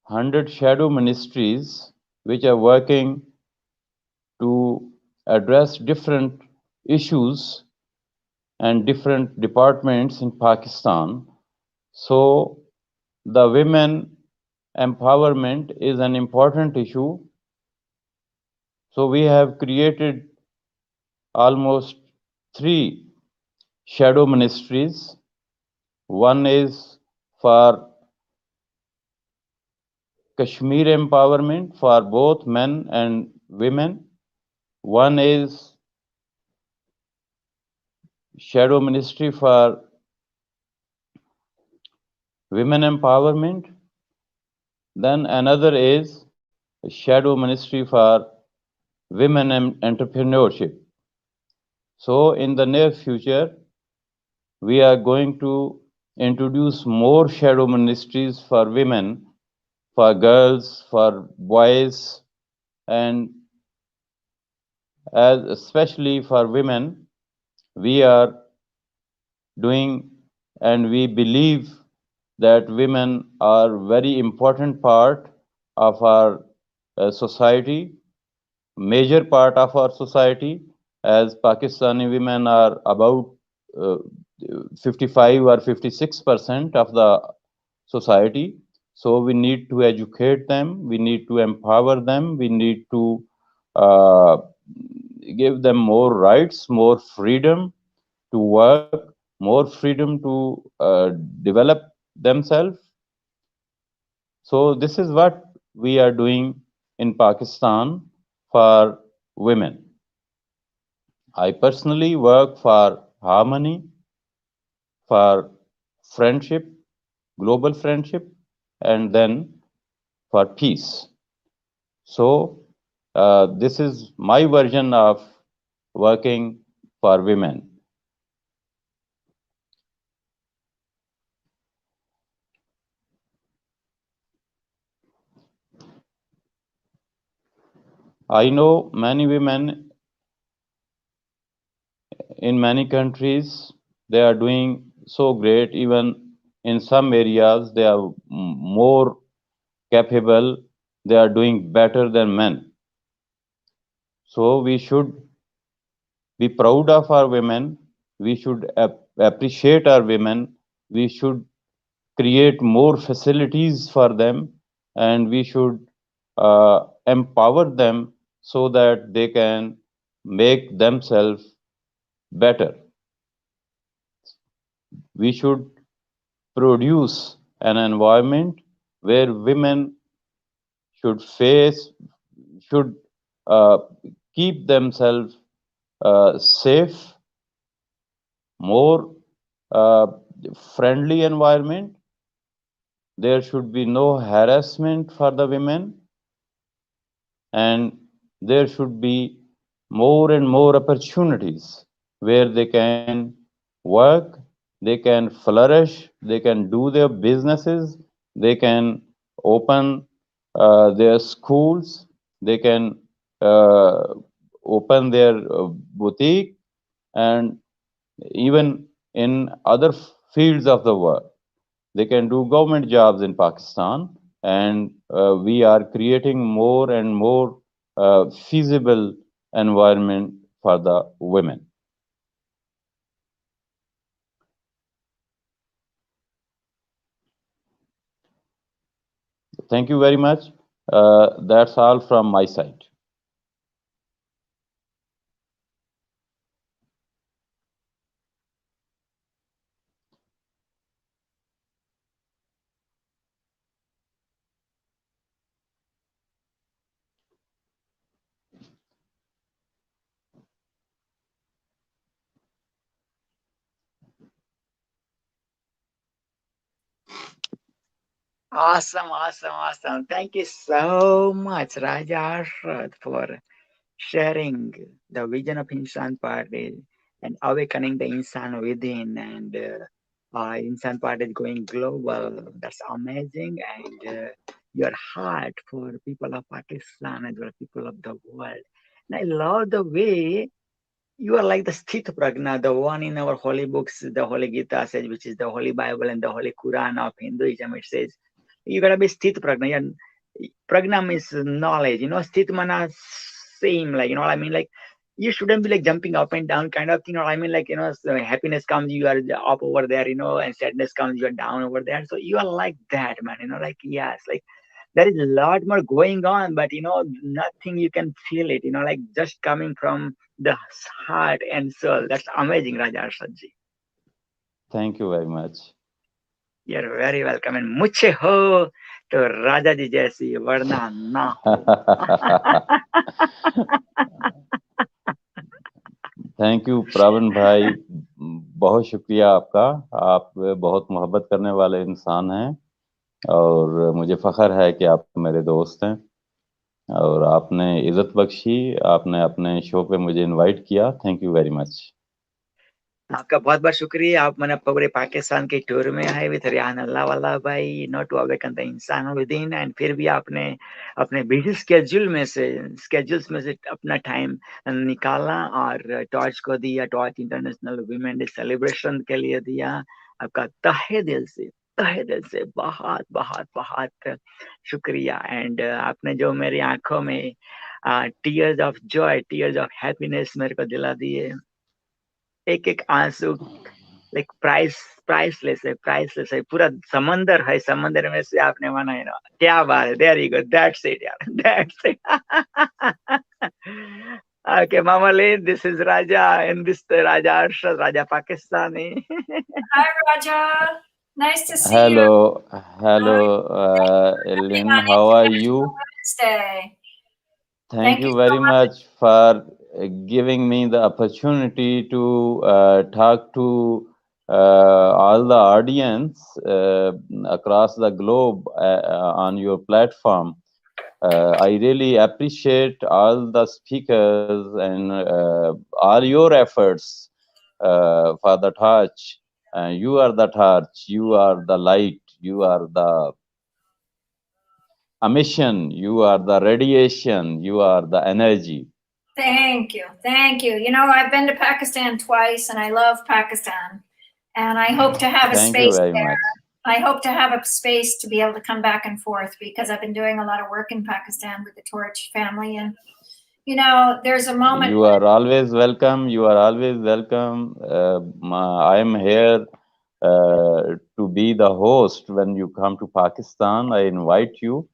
100 shadow ministries which are working to address different issues and different departments in Pakistan. So, the women empowerment is an important issue. So, we have created almost 3 shadow ministries. One is for Kashmir empowerment for both men and women. One is shadow ministry for women empowerment. Then another is a shadow ministry for women entrepreneurship. So in the near future, we are going to introduce more shadow ministries for women, for girls, for boys, and as especially for women, we are doing and we believe that women are very important part of our society, major part of our society, as Pakistani women are about 55 or 56% of the society. So we need to educate them, we need to empower them, we need to uh, give them more rights, more freedom to work, more freedom to develop themselves. So this is what we are doing in Pakistan for women. I personally work for harmony, for friendship, global friendship, and then for peace. So this is my version of working for women. I know many women in many countries, they are doing so great. Even in some areas, they are more capable. They are doing better than men. So we should be proud of our women. We should appreciate our women. We should create more facilities for them, and we should empower them so that they can make themselves better. We should produce an environment where women should uh, keep themselves safe, more uh, friendly environment. There should be no harassment for the women, and there should be more and more opportunities where they can work, they can flourish, they can do their businesses, they can open their schools, they can uh, open their boutique, and even in other fields of the work. They can do government jobs in Pakistan, and we are creating more and more feasible environment for the women. Thank you very much. That's all from my side. Awesome. Thank you so much, Raja Arshad, for sharing the vision of Insan Party and awakening the Insan within. And Insan Party is going global. That's amazing. And your heart for people of Pakistan and for people of the world. And I love the way you are like the Sthita Pragna, the one in our holy books, the Holy Gita says, which is the Holy Bible and the Holy Quran of Hinduism. It says, you gotta be Sthita Pragna. And Pragna means knowledge, Sthita mana same, like, what I mean? Like, you shouldn't be like jumping up and down kind of thing, I mean? Like, so happiness comes, you are up over there, and sadness comes, you are down over there. So you are like that, man, like, yes, like, there is a lot more going on, but nothing you can feel it, like just coming from the heart and soul. That's amazing, Raja Arshadji. Thank you very much. You're very welcome. And muche ho to Raja ji jaisi, varna na ho. Thank you Praveen bhai, बहुत शुक्रिया आपका। आप बहुत मोहब्बत करने वाले इंसान हैं और मुझे फख्र है कि आप मेरे दोस्त हैं और आपने इज्जत बख्शी, आपने अपने शो पे मुझे इनवाइट किया। Thank you very much. आपका बहुत बहुत शुक्रिया। आप मैंने पूरे पाकिस्तान के टूर में आए विद रियान अल्लाह वाला भाई, नॉट टू अवेकन द इंसान विद इन, एंड फिर भी आपने अपने बिजी स्केड्यूल्स में से अपना टाइम निकाला और टॉर्च को दिया, torch international women day celebration के लिए दिया। आपका तहे दिल से बहुत बहुत बहुत शुक्रिया। एंड आपने जो मेरी आंखों में tears of Joy, tears of happiness मेरे को दिला दिए, एक आंसू लाइक प्राइसलेस है, पूरा समंदर है, समंदर में से आपने माना है ना, क्या बात है, there you go, that's it यार, that's it. Okay, Mama Lynn, this is Raja, and this is Raja Arshad, Raja Pakistani. Hi, Raja. Nice to see Hello, you. Lynn, how are you? Wednesday. Thank you very much for giving me the opportunity to talk to all the audience across the globe on your platform. I really appreciate all the speakers and all your efforts for the torch. You are the torch, you are the light, you are the emission, you are the radiation, you are the energy. Thank you. Thank you. You know, I've been to Pakistan twice and I love Pakistan. And I hope to have a Thank you space very there. much. I hope to have a space to be able to come back and forth because I've been doing a lot of work in Pakistan with the Torch family. And, you know, there's a moment. You are always welcome. You are always welcome. I am here to be the host when you come to Pakistan. I invite you.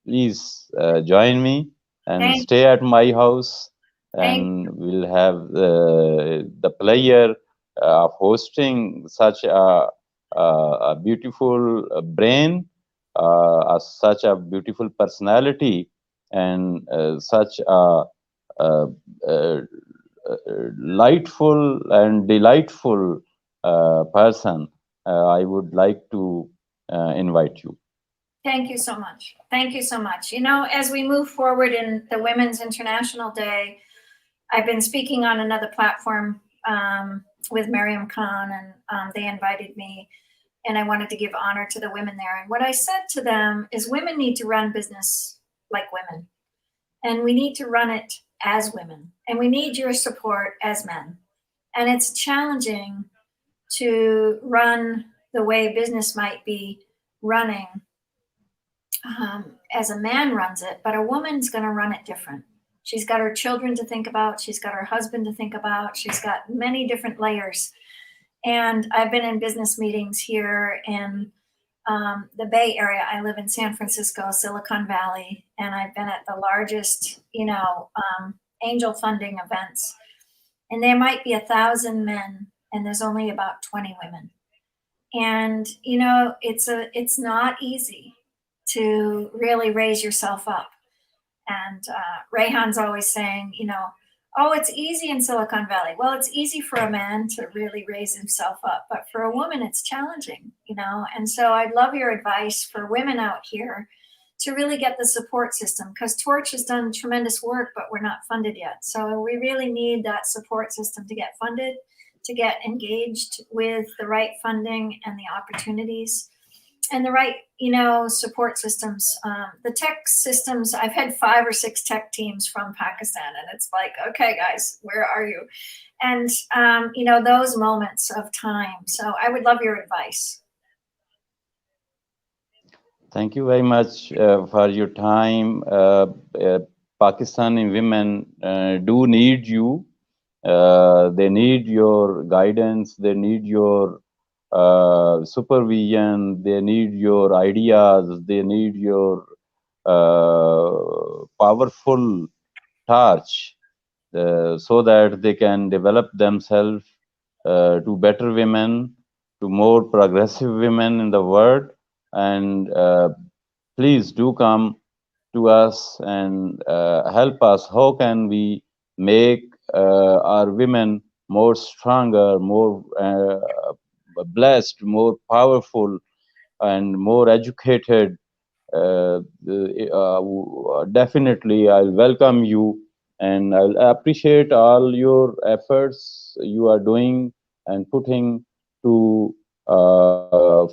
Please join me and Thank- stay at my house, Thank- and we'll have the pleasure of hosting such a beautiful brain, such a beautiful personality, and such a uh, uh, lightful and delightful person. I would like to invite you. Thank you so much. Thank you so much. You know, as we move forward in the Women's International Day, I've been speaking on another platform with Miriam Khan, and they invited me, and I wanted to give honor to the women there. And what I said to them is women need to run business like women, and we need to run it as women, and we need your support as men. And it's challenging to run the way business might be running as a man runs it, but a woman's going to run it different. She's got her children to think about. She's got her husband to think about. She's got many different layers. And I've been in business meetings here in the Bay Area. I live in San Francisco, Silicon Valley, and I've been at the largest, angel funding events. And there might be 1,000 men, and there's only about 20 women. And it's not easy to really raise yourself up. And Rehan's always saying, oh, it's easy in Silicon Valley. Well, it's easy for a man to really raise himself up, but for a woman, it's challenging, And so I'd love your advice for women out here to really get the support system, because Torch has done tremendous work, but we're not funded yet. So we really need that support system to get funded, to get engaged with the right funding and the opportunities and the right, support systems. The tech systems, I've had 5 or 6 tech teams from Pakistan, and it's like, okay, guys, where are you? And, those moments of time. So I would love your advice. Thank you very much for your time. Pakistani women do need you. They need your guidance. They need your supervision. They need your ideas. They need your powerful torch so that they can develop themselves to better women, to more progressive women in the world. And please do come to us and help us. How can we make our women more stronger, more blessed, more powerful, and more educated? Definitely, I'll welcome you, and I'll appreciate all your efforts you are doing and putting to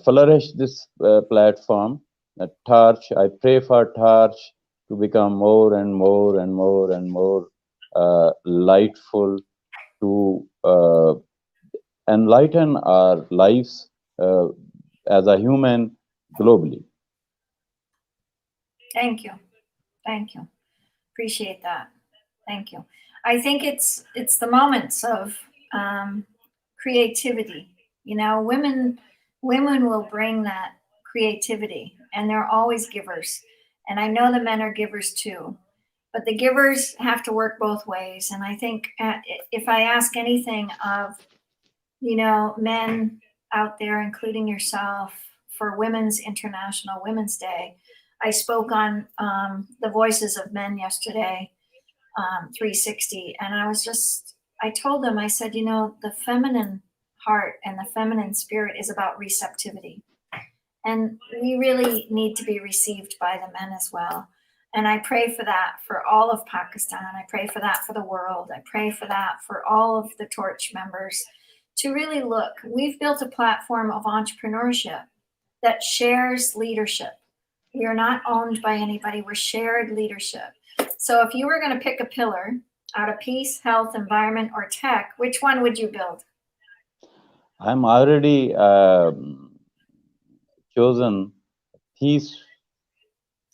flourish this platform. Torch, I pray for Torch to become more and more and more and more lightful, to enlighten our lives as a human globally. Thank you. Thank you. Appreciate that. Thank you. I think it's the moments of creativity. Women will bring that creativity, and they're always givers. And I know the men are givers too, but the givers have to work both ways. And I think if I ask anything of, men out there, including yourself, for Women's International Women's Day, I spoke on the Voices of Men yesterday, 360, and I told them, I said, the feminine heart and the feminine spirit is about receptivity. And we really need to be received by the men as well. And I pray for that for all of Pakistan. I pray for that for the world. I pray for that for all of the Torch members to really look. We've built a platform of entrepreneurship that shares leadership. We are not owned by anybody. We're shared leadership. So if you were going to pick a pillar, out of peace, health, environment, or tech, which one would you build? I'm already chosen peace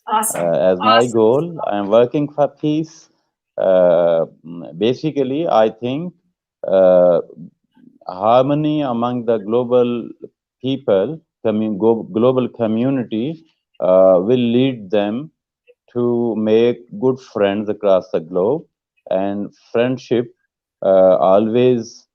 Awesome. as my goal. I'm working for peace. Basically, I think harmony among the global people, global community, will lead them to make good friends across the globe. And friendship always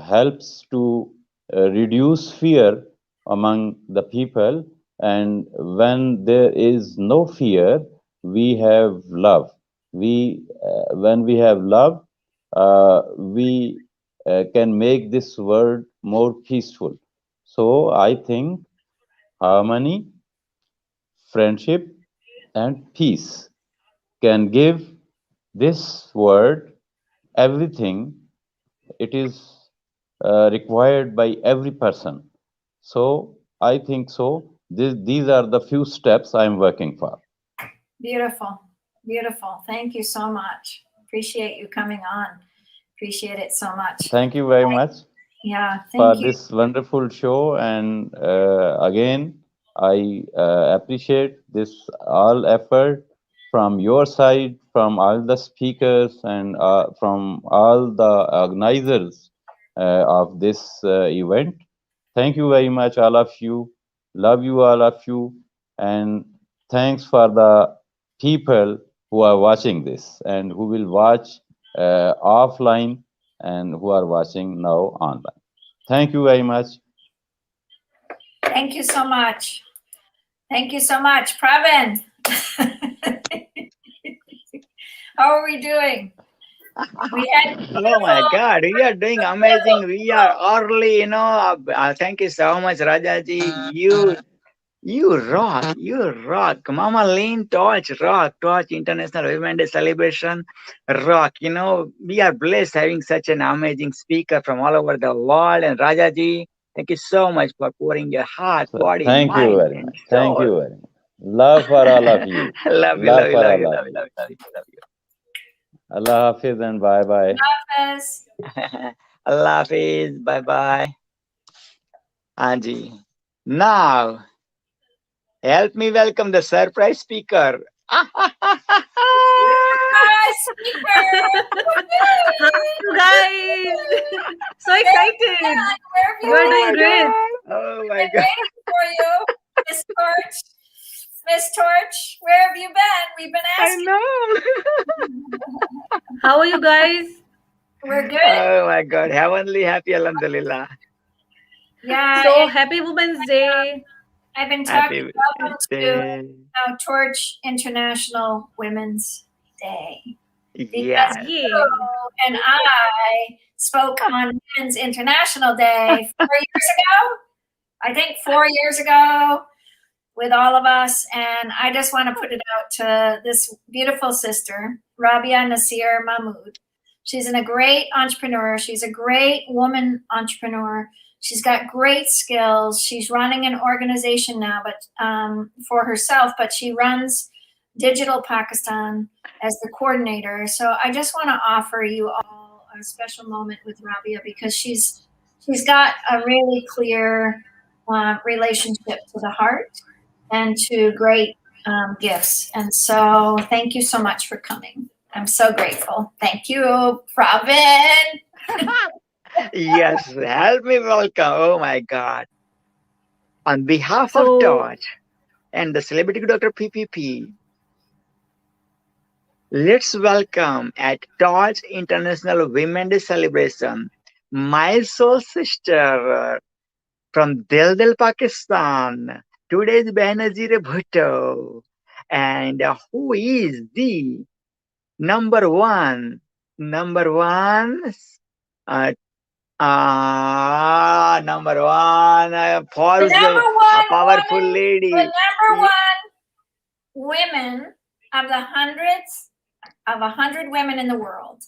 helps to reduce fear among the people. And when there is no fear, we have love. When we have love, we can make this world more peaceful. So I think harmony, friendship, and peace can give this world everything it is required by every person. So I think so. These are the few steps I'm working for. Beautiful. Beautiful. Thank you so much. Appreciate you coming on. Appreciate it so much. Thank you very much Yeah, for thank you. this wonderful show. And again, I appreciate this all effort from your side, from all the speakers, and from all the organizers of this event. Thank you very much, all of you. Love you, all of you. And thanks for the people who are watching this and who will watch offline and who are watching now online. Thank you very much. Thank you so much. Thank you so much. Pravin. How are we doing? We had Oh my God, we are doing amazing. We are early, thank you so much, Rajaji. You rock, you rock. Mama Lean Torch, rock. Torch International Women's Day celebration, rock. We are blessed having such an amazing speaker from all over the world. And Rajaji, thank you so much for pouring your heart, So, body, thank you mind, very and much. Thank soul. you very much. Love for all of you. Love you, Love love you, for love all you, of love you, you. love you, love you, love you. Allah Hafiz and bye bye. Hafiz. Allah Hafiz, bye bye. Anji. Now, help me welcome the surprise speaker. Hi, speaker. You guys, so excited. Where have you You are been? doing great. Oh my Been God. waiting for you, Miss Torch. Miss Torch, where have you been? We've been I asking. know. How are you guys? We're good. Oh my God. Heavenly happy, Alhamdulillah. Yeah. So and happy Women's Day. I've been Happy talking. Welcome to birthday. Torch International Women's Day. Yes. Because Yeah. you and I spoke on Women's International Day 4 years ago. I think 4 years ago with all of us. And I just want to put it out to this beautiful sister, Rabia Nasir Mahmood. She's a great entrepreneur. She's a great woman entrepreneur. She's got great skills. She's running an organization now, but for herself, but she runs Digital Pakistan as the coordinator. So I just want to offer you all a special moment with Rabia because she's got a really clear relationship to the heart and to great gifts. And so thank you so much for coming. I'm so grateful. Thank you, Pravin. Yes. Help me welcome. Oh my God. On behalf So- of Torch and the Celebrity Doctor PPP, let's welcome at Torch International Women's Day celebration my soul sister from Dil Pakistan. Today's Benazir Bhutto, and who is the number one Forbes, a powerful woman, lady. the number one women of the hundreds of 100 women in the world.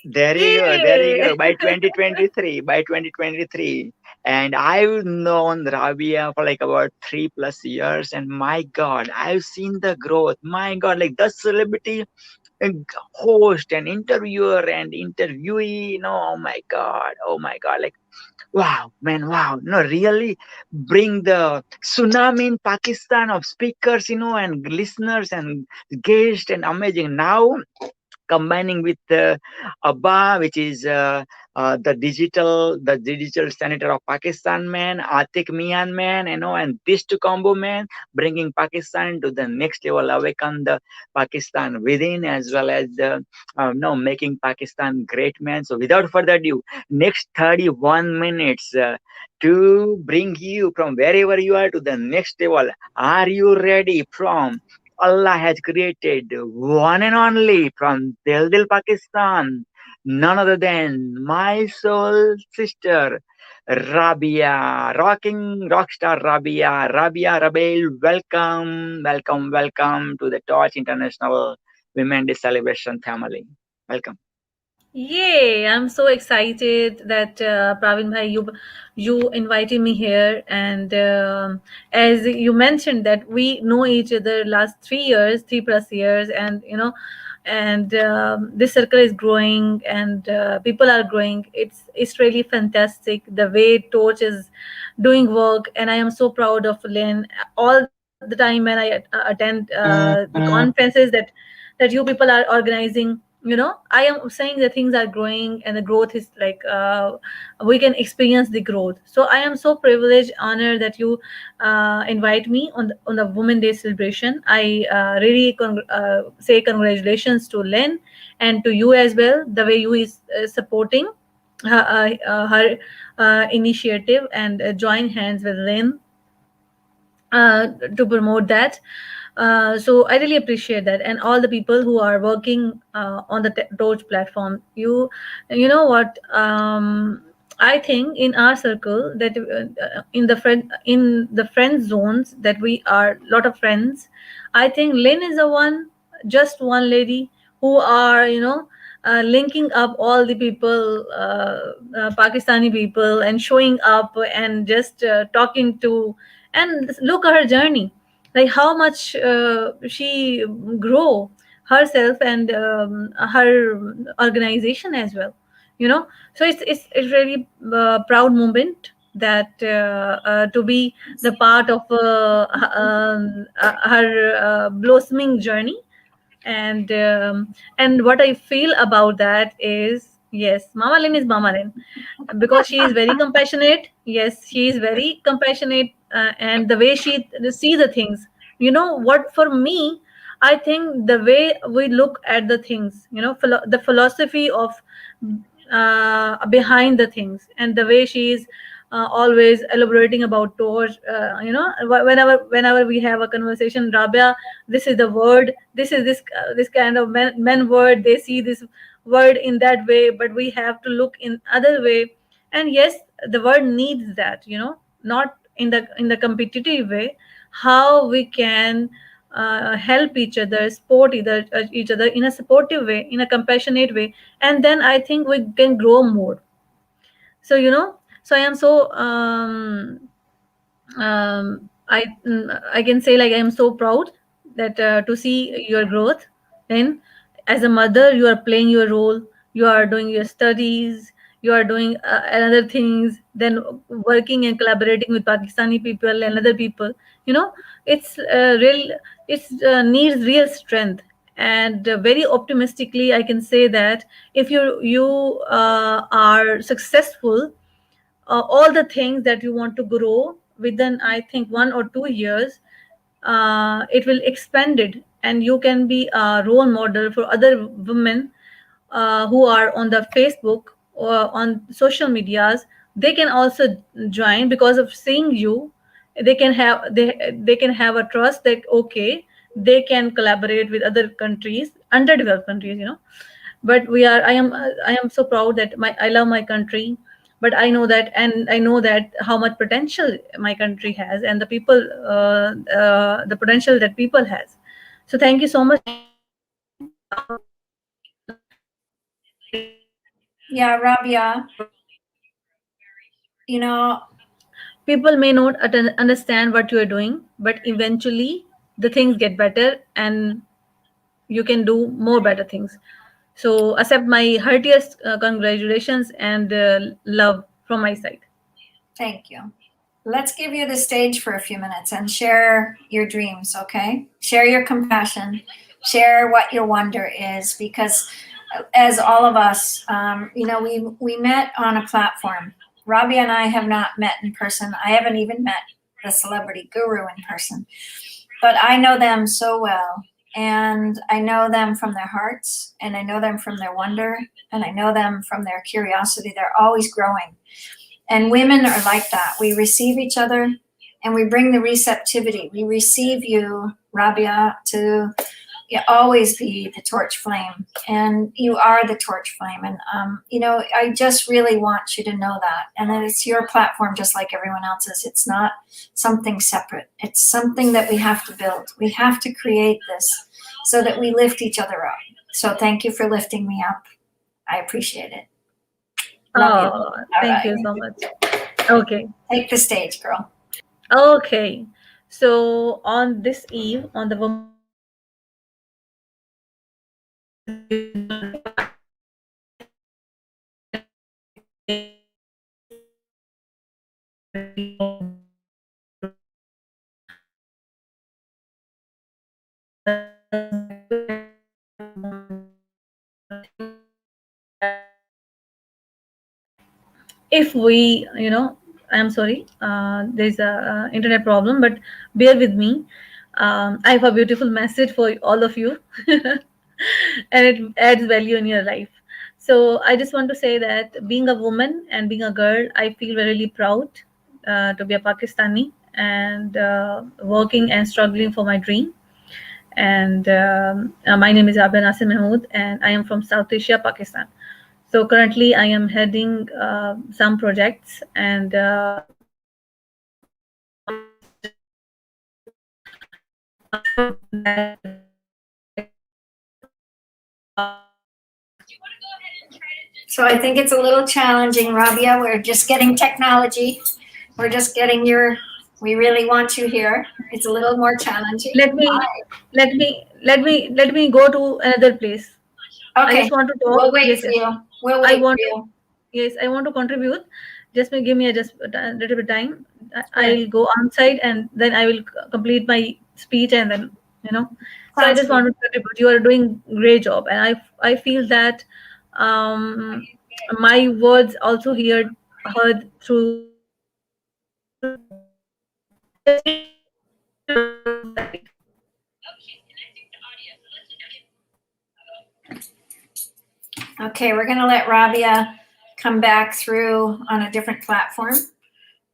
There you go. There you go. By 2023. And I've known Rabia for like about 3+ years. And my God, I've seen the growth. My God, like the celebrity host and interviewer and interviewee. Oh my God, oh my God, like wow, man, wow. No, really bring the tsunami in Pakistan of speakers, and listeners and guests and amazing. Now combining with Abba, which is the digital senator of Pakistan, man, Atik Mian, man, and these two combo, man, bringing Pakistan to the next level, awaken the Pakistan within as well as the, no, making Pakistan great, man. So without further ado, next 31 minutes to bring you from wherever you are to the next level. Are you ready? From Allah has created one and only from Del Dil, Pakistan, none other than my soul sister, Rabia, rocking rockstar Rabia, Rabia Rabel. Welcome, welcome, welcome to the Torch International Women Day Celebration family. Welcome. Yay! I'm so excited that Praveen bhai, you invited me here, and as you mentioned that we know each other last 3 years, 3+ years, and and this circle is growing, and people are growing. It's really fantastic the way Torch is doing work, and I am so proud of Lynn. All the time when I attend the conferences that you people are organizing, I am saying that things are growing and the growth is like we can experience the growth. So I am so privileged, honored that you invite me on the Women Day celebration. I really say congratulations to Len and to you as well, the way you is supporting her initiative, and join hands with Len to promote that. So I really appreciate that, and all the people who are working on the Torch platform. You know what? I think in our circle that in the friend zones that we are lot of friends. I think Lynn is the one, just one lady who are linking up all the people, Pakistani people, and showing up and just talking to, and look at her journey, like how much she grow herself and her organization as well. So it's really proud moment that to be the part of her blossoming journey. And what I feel about that is, yes, Mama Lin is Mama Lin, because she is very compassionate. Yes, she is very compassionate, and the way she see the things. What for me, I think the way we look at the things, the philosophy of behind the things, and the way she is always elaborating about Torch. Whenever we have a conversation, Rabia, this is the word. This is this kind of men word. They see this word in that way, but we have to look in other way. And yes, the word needs that, not in the competitive way. How we can help each other, support each other in a supportive way, in a compassionate way, and then I think we can grow more. So I am so I can say, like, I am so proud that to see your growth. And as a mother, you are playing your role. You are doing your studies. You are doing another things. Then working and collaborating with Pakistani people and other people. It's real. It's needs real strength. And very optimistically, I can say that if you are successful, all the things that you want to grow within, I think, 1 or 2 years, it will expand it, and you can be a role model for other women who are on the Facebook or on social medias. They can also join because of seeing you. They can have a trust that, okay, they can collaborate with other countries, underdeveloped countries. But I am so proud that I love my country. But I know that, and I know that how much potential my country has, and the people, the potential that people has. So thank you so much. Yeah, Rabia. People may not understand what you are doing, but eventually the things get better, and you can do more better things. So accept my heartiest congratulations and love from my side. Thank you. Let's give you the stage for a few minutes and share your dreams, okay? Share your compassion, share what your wonder is, because as all of us, we met on a platform. Rabia and I have not met in person. I haven't even met the celebrity guru in person, but I know them so well. And I know them from their hearts, and I know them from their wonder, and I know them from their curiosity. They're always growing. And women are like that. We receive each other and we bring the receptivity. We receive you, Rabia, to always be the torch flame. And you are the torch flame. And, I just really want you to know that. And that it's your platform just like everyone else's. It's not something separate. It's something that we have to build. We have to create this so that we lift each other up. So thank you for lifting me up. I appreciate it. Love you. Oh, thank you so much. Okay. Take the stage, girl. Okay. So on this eve, on the woman, if we, I'm sorry, there's a internet problem, but bear with me. I have a beautiful message for all of you, and it adds value in your life. So I just want to say that being a woman and being a girl, I feel really proud to be a Pakistani and working and struggling for my dream. And my name is Abia Nasir Mahmood, and I am from South Asia, Pakistan. So currently, I am heading some projects, and So I think it's a little challenging, Rabia. We're just getting technology. We're just getting we really want you here. It's a little more challenging. let me go to another place. I Okay, just want to talk. we'll wait Yes, for yes. you. We'll I wait want for you. Yes, I want to contribute. Just give me just a little bit time. I'll go outside and then I will complete my speech, and then So I Sounds just good. want to contribute. You are doing great job, and I feel that my words also heard through. Okay, we're going to let Rabia come back through on a different platform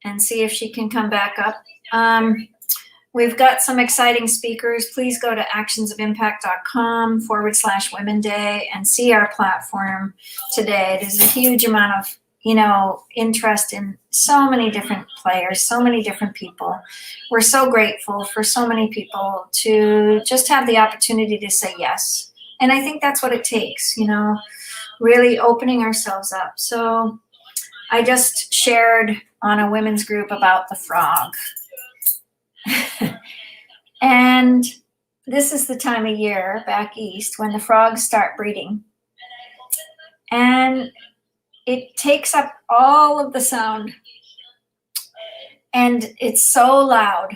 and see if she can come back up. We've got some exciting speakers. Please go to actionsofimpact.com/Women Day and see our platform today. There's a huge amount of, interest in so many different players, so many different people. We're so grateful for so many people to just have the opportunity to say yes. And I think that's what it takes, really opening ourselves up. So I just shared on a women's group about the frog. And this is the time of year back east when the frogs start breeding. And it takes up all of the sound. And it's so loud.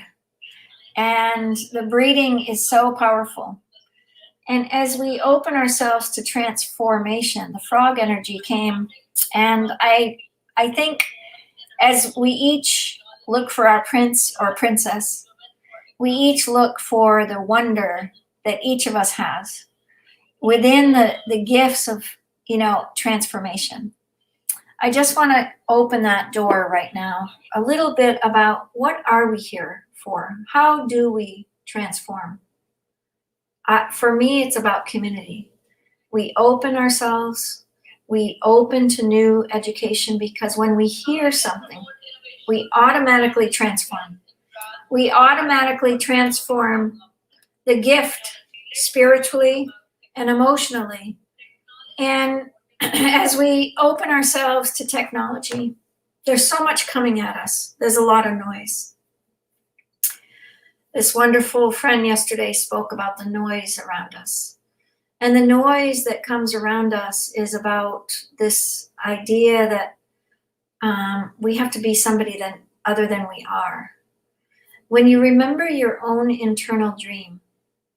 And the breeding is so powerful. And as we open ourselves to transformation, the frog energy came. And I think as we each look for our prince or princess, we each look for the wonder that each of us has within the gifts of, transformation. I just want to open that door right now, a little bit about what are we here for? How do we transform? For me, it's about community. We open ourselves, we open to new education, because when we hear something, we automatically transform. We automatically transform the gift spiritually and emotionally. And as we open ourselves to technology, there's so much coming at us. There's a lot of noise. This wonderful friend yesterday spoke about the noise around us. And the noise that comes around us is about this idea that we have to be somebody other than we are. When you remember your own internal dream,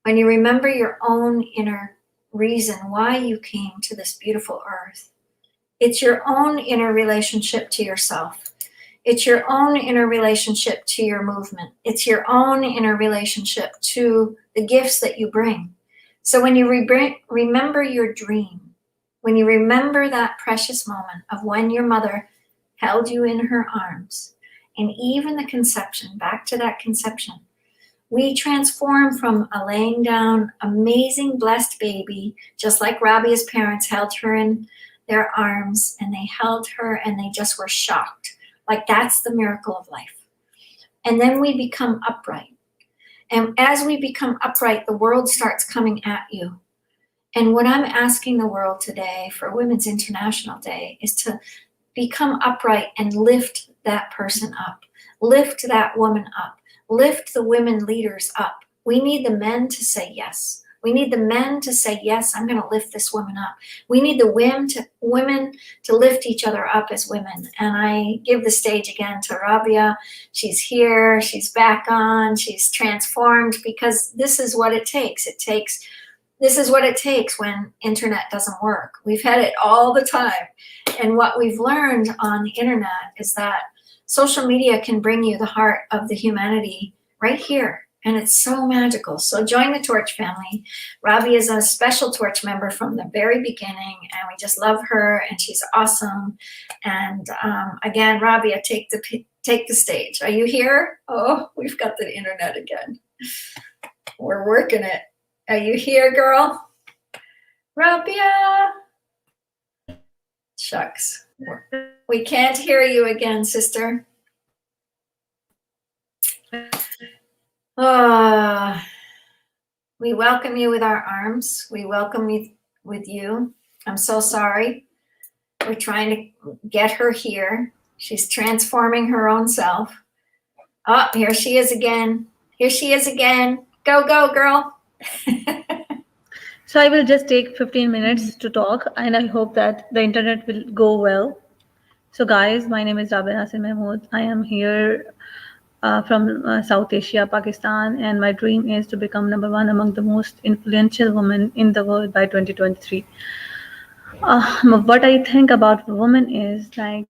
when you remember your own inner reason why you came to this beautiful earth, it's your own inner relationship to yourself. It's your own inner relationship to your movement. It's your own inner relationship to the gifts that you bring. So when you remember your dream, when you remember that precious moment of when your mother held you in her arms, and even the conception, back to that conception, we transform from a laying down, amazing, blessed baby, just like Rabia's parents held her in their arms, and they held her and they just were shocked. Like, that's the miracle of life. And then we become upright. And as we become upright, the world starts coming at you. And what I'm asking the world today for Women's International Day is to become upright and lift that person up, lift that woman up, lift the women leaders up. We need the men to say yes. We need the men to say, yes, I'm going to lift this woman up. We need the women to lift each other up as women. And I give the stage again to Rabia. She's here. She's back on. She's transformed, because this is what it takes. This is what it takes when internet doesn't work. We've had it all the time. And what we've learned on the internet is that social media can bring you the heart of the humanity right here. And it's so magical. So join the Torch family. Rabia is a special Torch member from the very beginning, and we just love her, and she's awesome. And again, Rabia, take the stage. Are you here? Oh, we've got the internet again. We're working it. Are you here, girl? Rabia. Shucks. We can't hear you again, sister. We welcome you with our arms. We welcome you with you. I'm so sorry. We're trying to get her here. She's transforming her own self. Oh, here she is again. Here she is again. Go, go, girl. So I will just take 15 minutes to talk, and I hope that the internet will go well. So guys, my name is Rabia Nasir Mahmood. I am here from South Asia, Pakistan, and my dream is to become #1 among the most influential women in the world by 2023. What I think about women is like,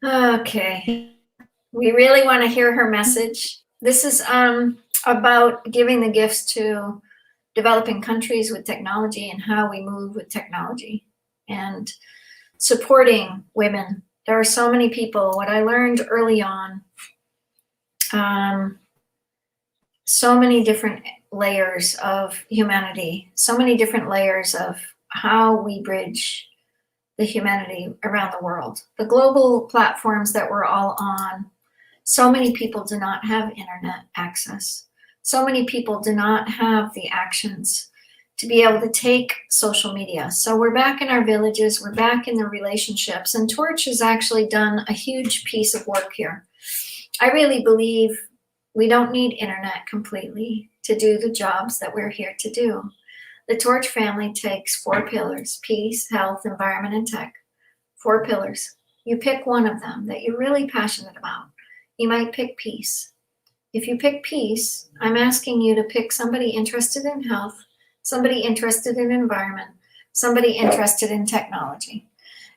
Okay. We really want to hear her message. This is about giving the gifts to developing countries with technology and how we move with technology and supporting women. There are so many people. What I learned early on, so many different layers of humanity, so many different layers of how we bridge the humanity around the world. The global platforms that we're all on, so many people do not have internet access. So many people do not have the actions to be able to take social media. So we're back in our villages, we're back in the relationships, and Torch has actually done a huge piece of work here. I really believe we don't need internet completely to do the jobs that we're here to do. The Torch family takes 4 pillars: peace, health, environment, and tech. 4 pillars. You pick one of them that you're really passionate about. You might pick peace. If you pick peace, I'm asking you to pick somebody interested in health, somebody interested in environment, somebody interested in technology.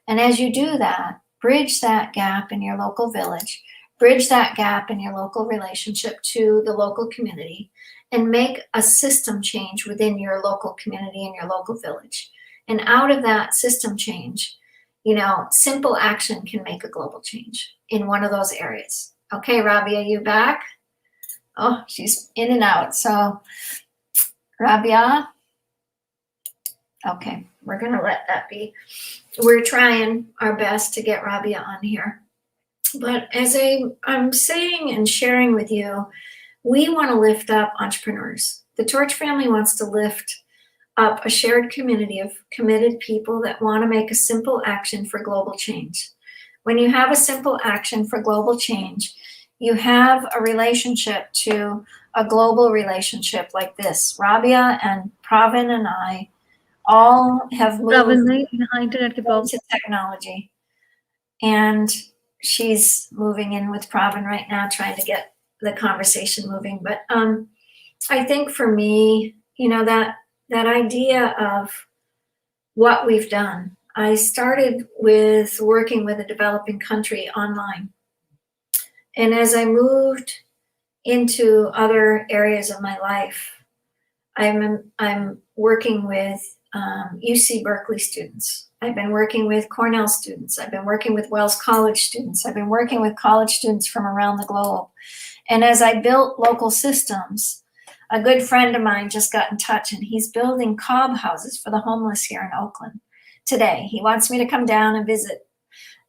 And as you do that, bridge that gap in your local village, bridge that gap in your local relationship to the local community, and make a system change within your local community and your local village. And out of that system change, simple action can make a global change in one of those areas. Okay, Rabia, you back? Oh, she's in and out. So, Rabia. Okay, we're going to let that be. We're trying our best to get Rabia on here. But as I'm saying and sharing with you, we want to lift up entrepreneurs. The Torch family wants to lift up a shared community of committed people that want to make a simple action for global change. When you have a simple action for global change, you have a relationship to a global relationship like this. Rabia and Pravin and I all have moved Pravin bhai, यहाँ internet के problem. into technology. And she's moving in with Pravin right now, trying to get the conversation moving. But I think for me, that idea of what we've done. I started with working with a developing country online. And as I moved into other areas of my life, I'm working with UC Berkeley students. I've been working with Cornell students. I've been working with Wells College students. I've been working with college students from around the globe. And as I built local systems, a good friend of mine just got in touch, and he's building cob houses for the homeless here in Oakland today. He wants me to come down and visit.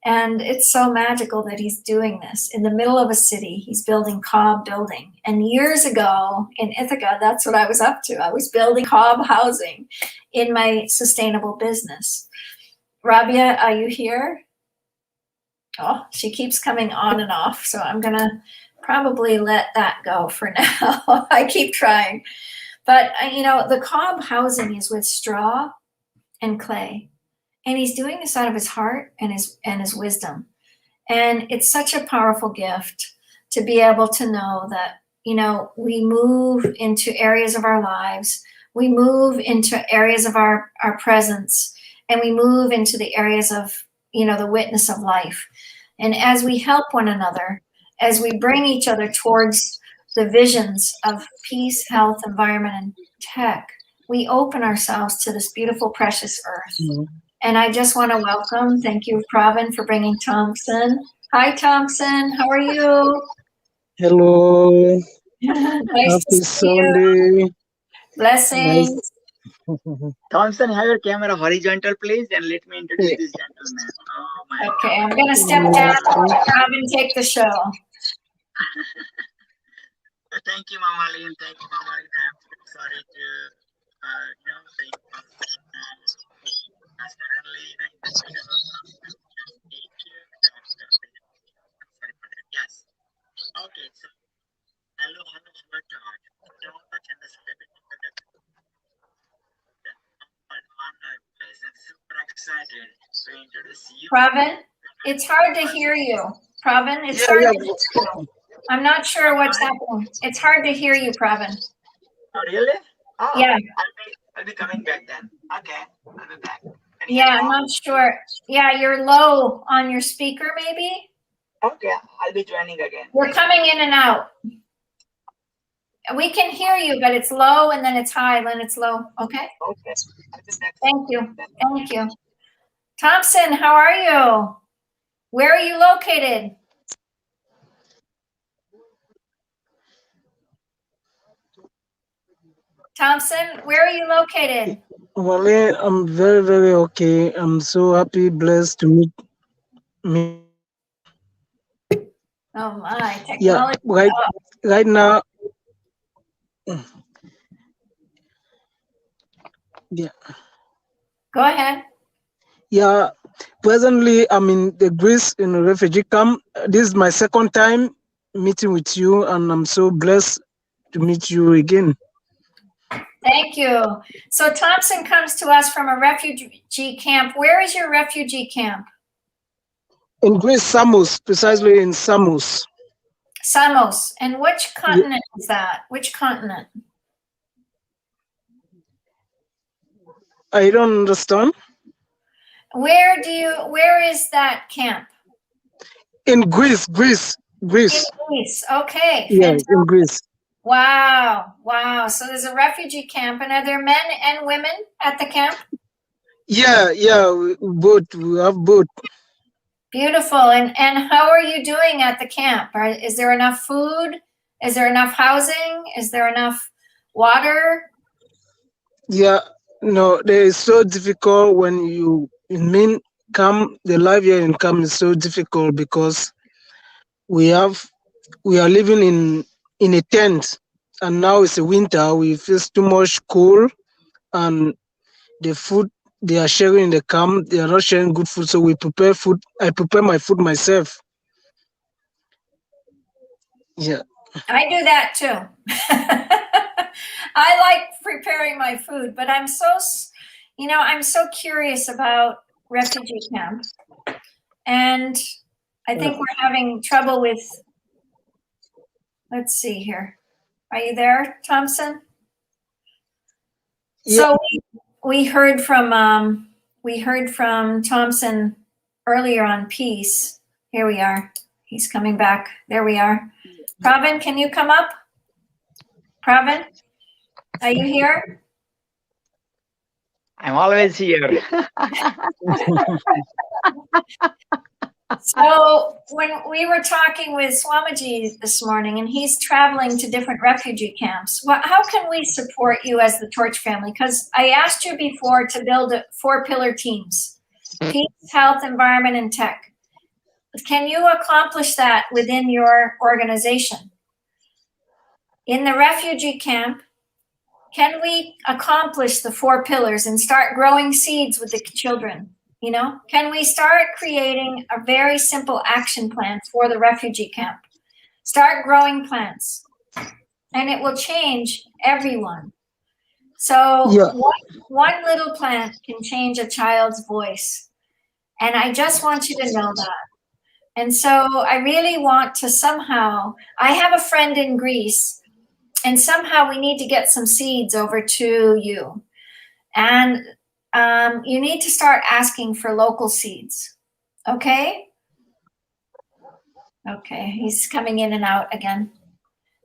And it's so magical that he's doing this. In the middle of a city, he's building cob building. And years ago in Ithaca, that's what I was up to. I was building cob housing in my sustainable business. Rabia, are you here? Oh, she keeps coming on and off, so I'm gonna probably let that go for now. I keep trying. But the cob housing is with straw and clay. And he's doing this out of his heart and his wisdom. And it's such a powerful gift to be able to know that, we move into areas of our lives, we move into areas of our presence, and we move into the areas of, the witness of life. And as we help one another, as we bring each other towards the visions of peace, health, environment, and tech, we open ourselves to this beautiful, precious earth. Mm-hmm. And I just want to welcome, thank you, Pravin, for bringing Thompson. Hi, Thompson. How are you? Hello. Nice Happy to see Sunday. you. Blessings. Nice. Thompson, have your camera horizontal, please, and let me introduce this gentleman. Oh my Okay, God. I'm going to step down and let Pravin take the show. Thank you, Mama Lynn. Thank you, Mama Lynn. I'm so sorry to, say yes. Okay, so hello, George. George and the celebrity super excited to introduce you. Pravin, it's hard to hear you. Pravin, it's hard to hear you. I'm not sure what's happening. It's hard to hear you, Pravin. Oh, really? Oh, yeah. I'll be coming back then. Okay, I'll be back. Yeah, I'm not sure. Yeah, you're low on your speaker, maybe? Okay, I'll be joining again. You're coming in and out. We can hear you, but it's low and then it's high, then it's low. Okay? Okay. Thank you. Thank you. Thompson, how are you? Where are you located? Thompson, where are you located? Well, I'm very, very okay. I'm so happy, blessed to meet me. Oh my, technology. Yeah, right now. Yeah. Go ahead. Yeah, presently I'm in the Greece in a refugee camp. This is my second time meeting with you, and I'm so blessed to meet you again. Thank you. So Thompson comes to us from a refugee camp. Where is your refugee camp? In Greece, Samos, precisely in Samos. Samos. And which continent is that? Which continent? I don't understand. Where is that camp? In Greece. In Greece. Okay. Yeah, fantastic. in Greece. Wow. So there's a refugee camp, and are there men and women at the camp? Yeah, we have both. Beautiful. And how are you doing at the camp? Is there enough food? Is there enough housing? Is there enough water? Yeah, no, it is so difficult when you camp. The life here in camp is so difficult because we are living in a tent, and now it's a winter. We face too much cold, and the food they are sharing in the camp. They are not sharing good food, so we prepare food. I prepare my food myself. Yeah. I do that too. I like preparing my food, but I'm so curious about refugee camps. And I think we're having trouble with, let's see here. Are you there, Thompson? Yeah. So we heard from Thompson earlier on peace. Here we are. He's coming back. There we are. Pravin, can you come up? Pravin, are you here? I'm always here. So when we were talking with Swamiji this morning, and he's traveling to different refugee camps, how can we support you as the Torch family? Because I asked you before to build 4-pillar teams: peace, health, environment, and tech. Can you accomplish that within your organization? In the refugee camp, can we accomplish the 4 pillars and start growing seeds with the children? You know, can we start creating a very simple action plan for the refugee camp? Start growing plants, and it will change everyone. So Yeah. one little plant can change a child's voice. And I just want you to know that. And so I really want to somehow, I have a friend in Greece, and somehow we need to get some seeds over to you. And you need to start asking for local seeds. Okay? Okay, he's coming in and out again.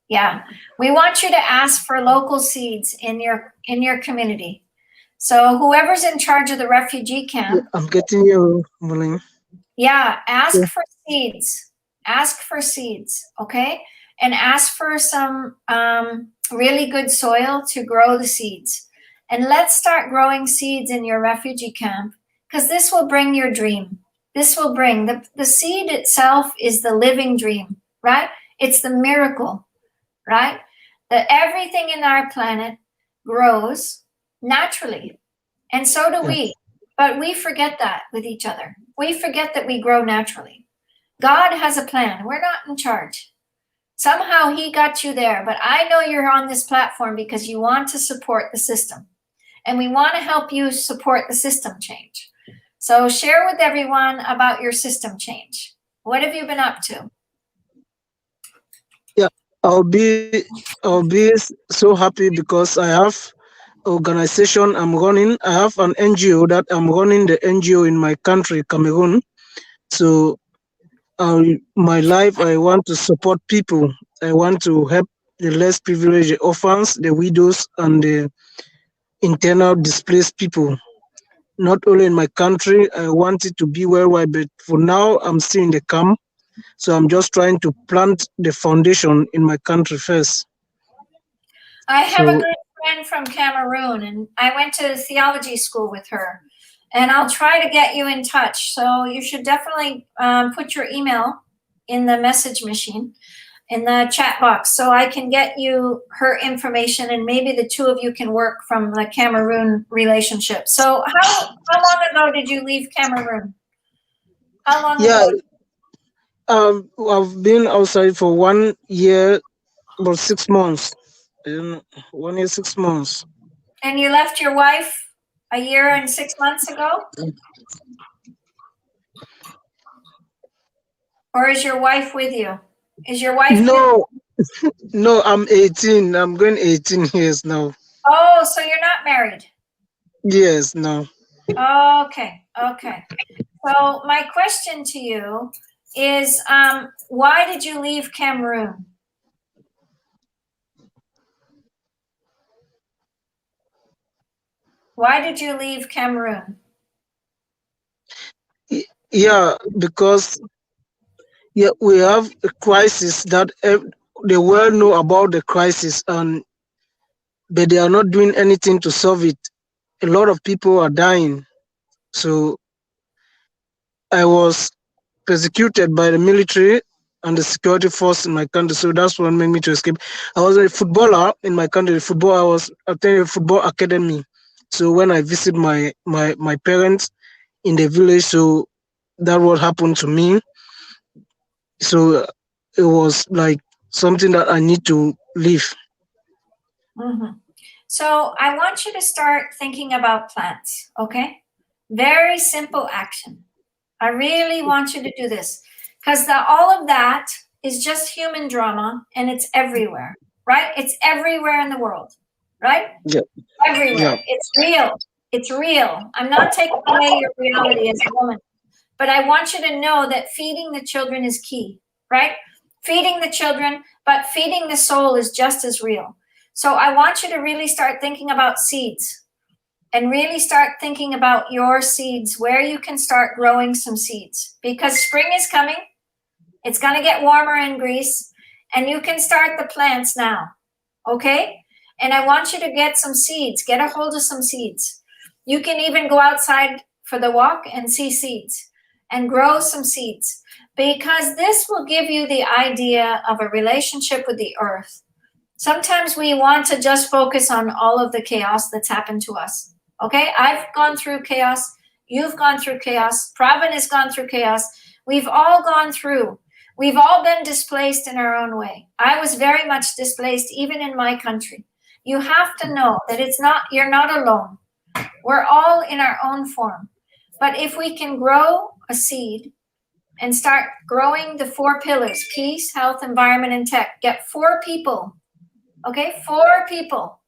Yeah, we want you to ask for local seeds in your community. So whoever's in charge of the refugee camp, I'm getting you, Malin. yeah, ask Yeah. for seeds. Ask for seeds, okay? And ask for some really good soil to grow the seeds. And let's start growing seeds in your refugee camp, because this will bring your dream. This will bring, the seed itself is the living dream, right? It's the miracle, right? That everything in our planet grows naturally. And so do we. But we forget that with each other. We forget that we grow naturally. God has a plan. We're not in charge. Somehow he got you there. But I know you're on this platform because you want to support the system. And we want to help you support the system change. So share with everyone about your system change. What have you been up to? Yeah, I'll be so happy because I have organization I'm running. I have an NGO that I'm running, the NGO in my country, Cameroon. So my life, I want to support people. I want to help the less privileged, the orphans, the widows, and the internal displaced people. Not only in my country, I want it to be worldwide, but for now, I'm still in the camp. So I'm just trying to plant the foundation in my country first. I have a So- good friend from Cameroon, and I went to theology school with her. And I'll try to get you in touch. So you should definitely put your email in the message machine, in the chat box, so I can get you her information, and maybe the two of you can work from the Cameroon relationship. So how long ago did you leave Cameroon? How long Yeah, ago? I've been outside for 1 year, about 6 months. 1 year, 6 months. And you left your wife a year and 6 months ago? Or is your wife with you? Is your wife with you? No, no, I'm 18. I'm going 18 years now. Oh, so you're not married? Yes, no. Okay. So my question to you is, why did you leave Cameroon? Why did you leave Cameroon? Yeah, because we have a crisis that the world know about the crisis, but they are not doing anything to solve it. A lot of people are dying. So I was persecuted by the military and the security force in my country. So that's what made me to escape. I was a footballer in my country. I was attending a football academy. So when I visit my parents in the village, so that what happened to me. So it was like something that I need to live. Mhm. So I want you to start thinking about plants, okay? Very simple action. I really want you to do this because all of that is just human drama and it's everywhere, right? It's everywhere in the world, right? Yeah. Everywhere. Yeah. It's real. It's real. I'm not taking away your reality as a woman, but I want you to know that feeding the children is key, right? Feeding the children, but feeding the soul is just as real. So I want you to really start thinking about seeds and really start thinking about your seeds, where you can start growing some seeds because spring is coming. It's going to get warmer in Greece and you can start the plants now. Okay? And I want you to get some seeds, get a hold of some seeds. You can even go outside for the walk and see seeds and grow some seeds because this will give you the idea of a relationship with the earth. Sometimes we want to just focus on all of the chaos that's happened to us. Okay, I've gone through chaos. You've gone through chaos. Pravin has gone through chaos. We've all gone through. We've all been displaced in our own way. I was very much displaced even in my country. You have to know that you're not alone. We're all in our own form. But if we can grow a seed and start growing the 4 pillars, peace, health, environment, and tech, get 4 people. Okay, 4 people.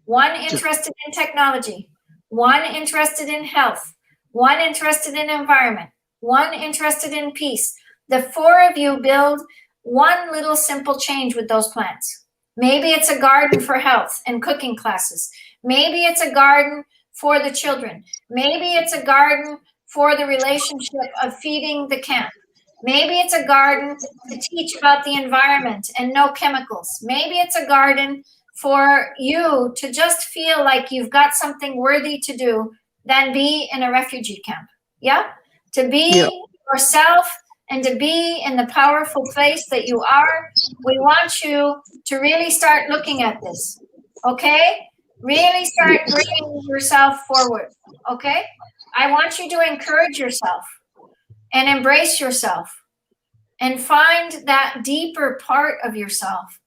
1 interested in technology, 1 interested in health, 1 interested in environment, 1 interested in peace. The 4 of you build 1 little simple change with those plants. Maybe it's a garden for health and cooking classes. Maybe it's a garden for the children. Maybe it's a garden for the relationship of feeding the camp. Maybe it's a garden to teach about the environment and no chemicals. Maybe it's a garden for you to just feel like you've got something worthy to do than be in a refugee camp. Yeah? To be yourself and to be in the powerful place that you are. We want you to really start looking at this. Okay? Really start bringing yourself forward. Okay? I want you to encourage yourself and embrace yourself and find that deeper part of yourself.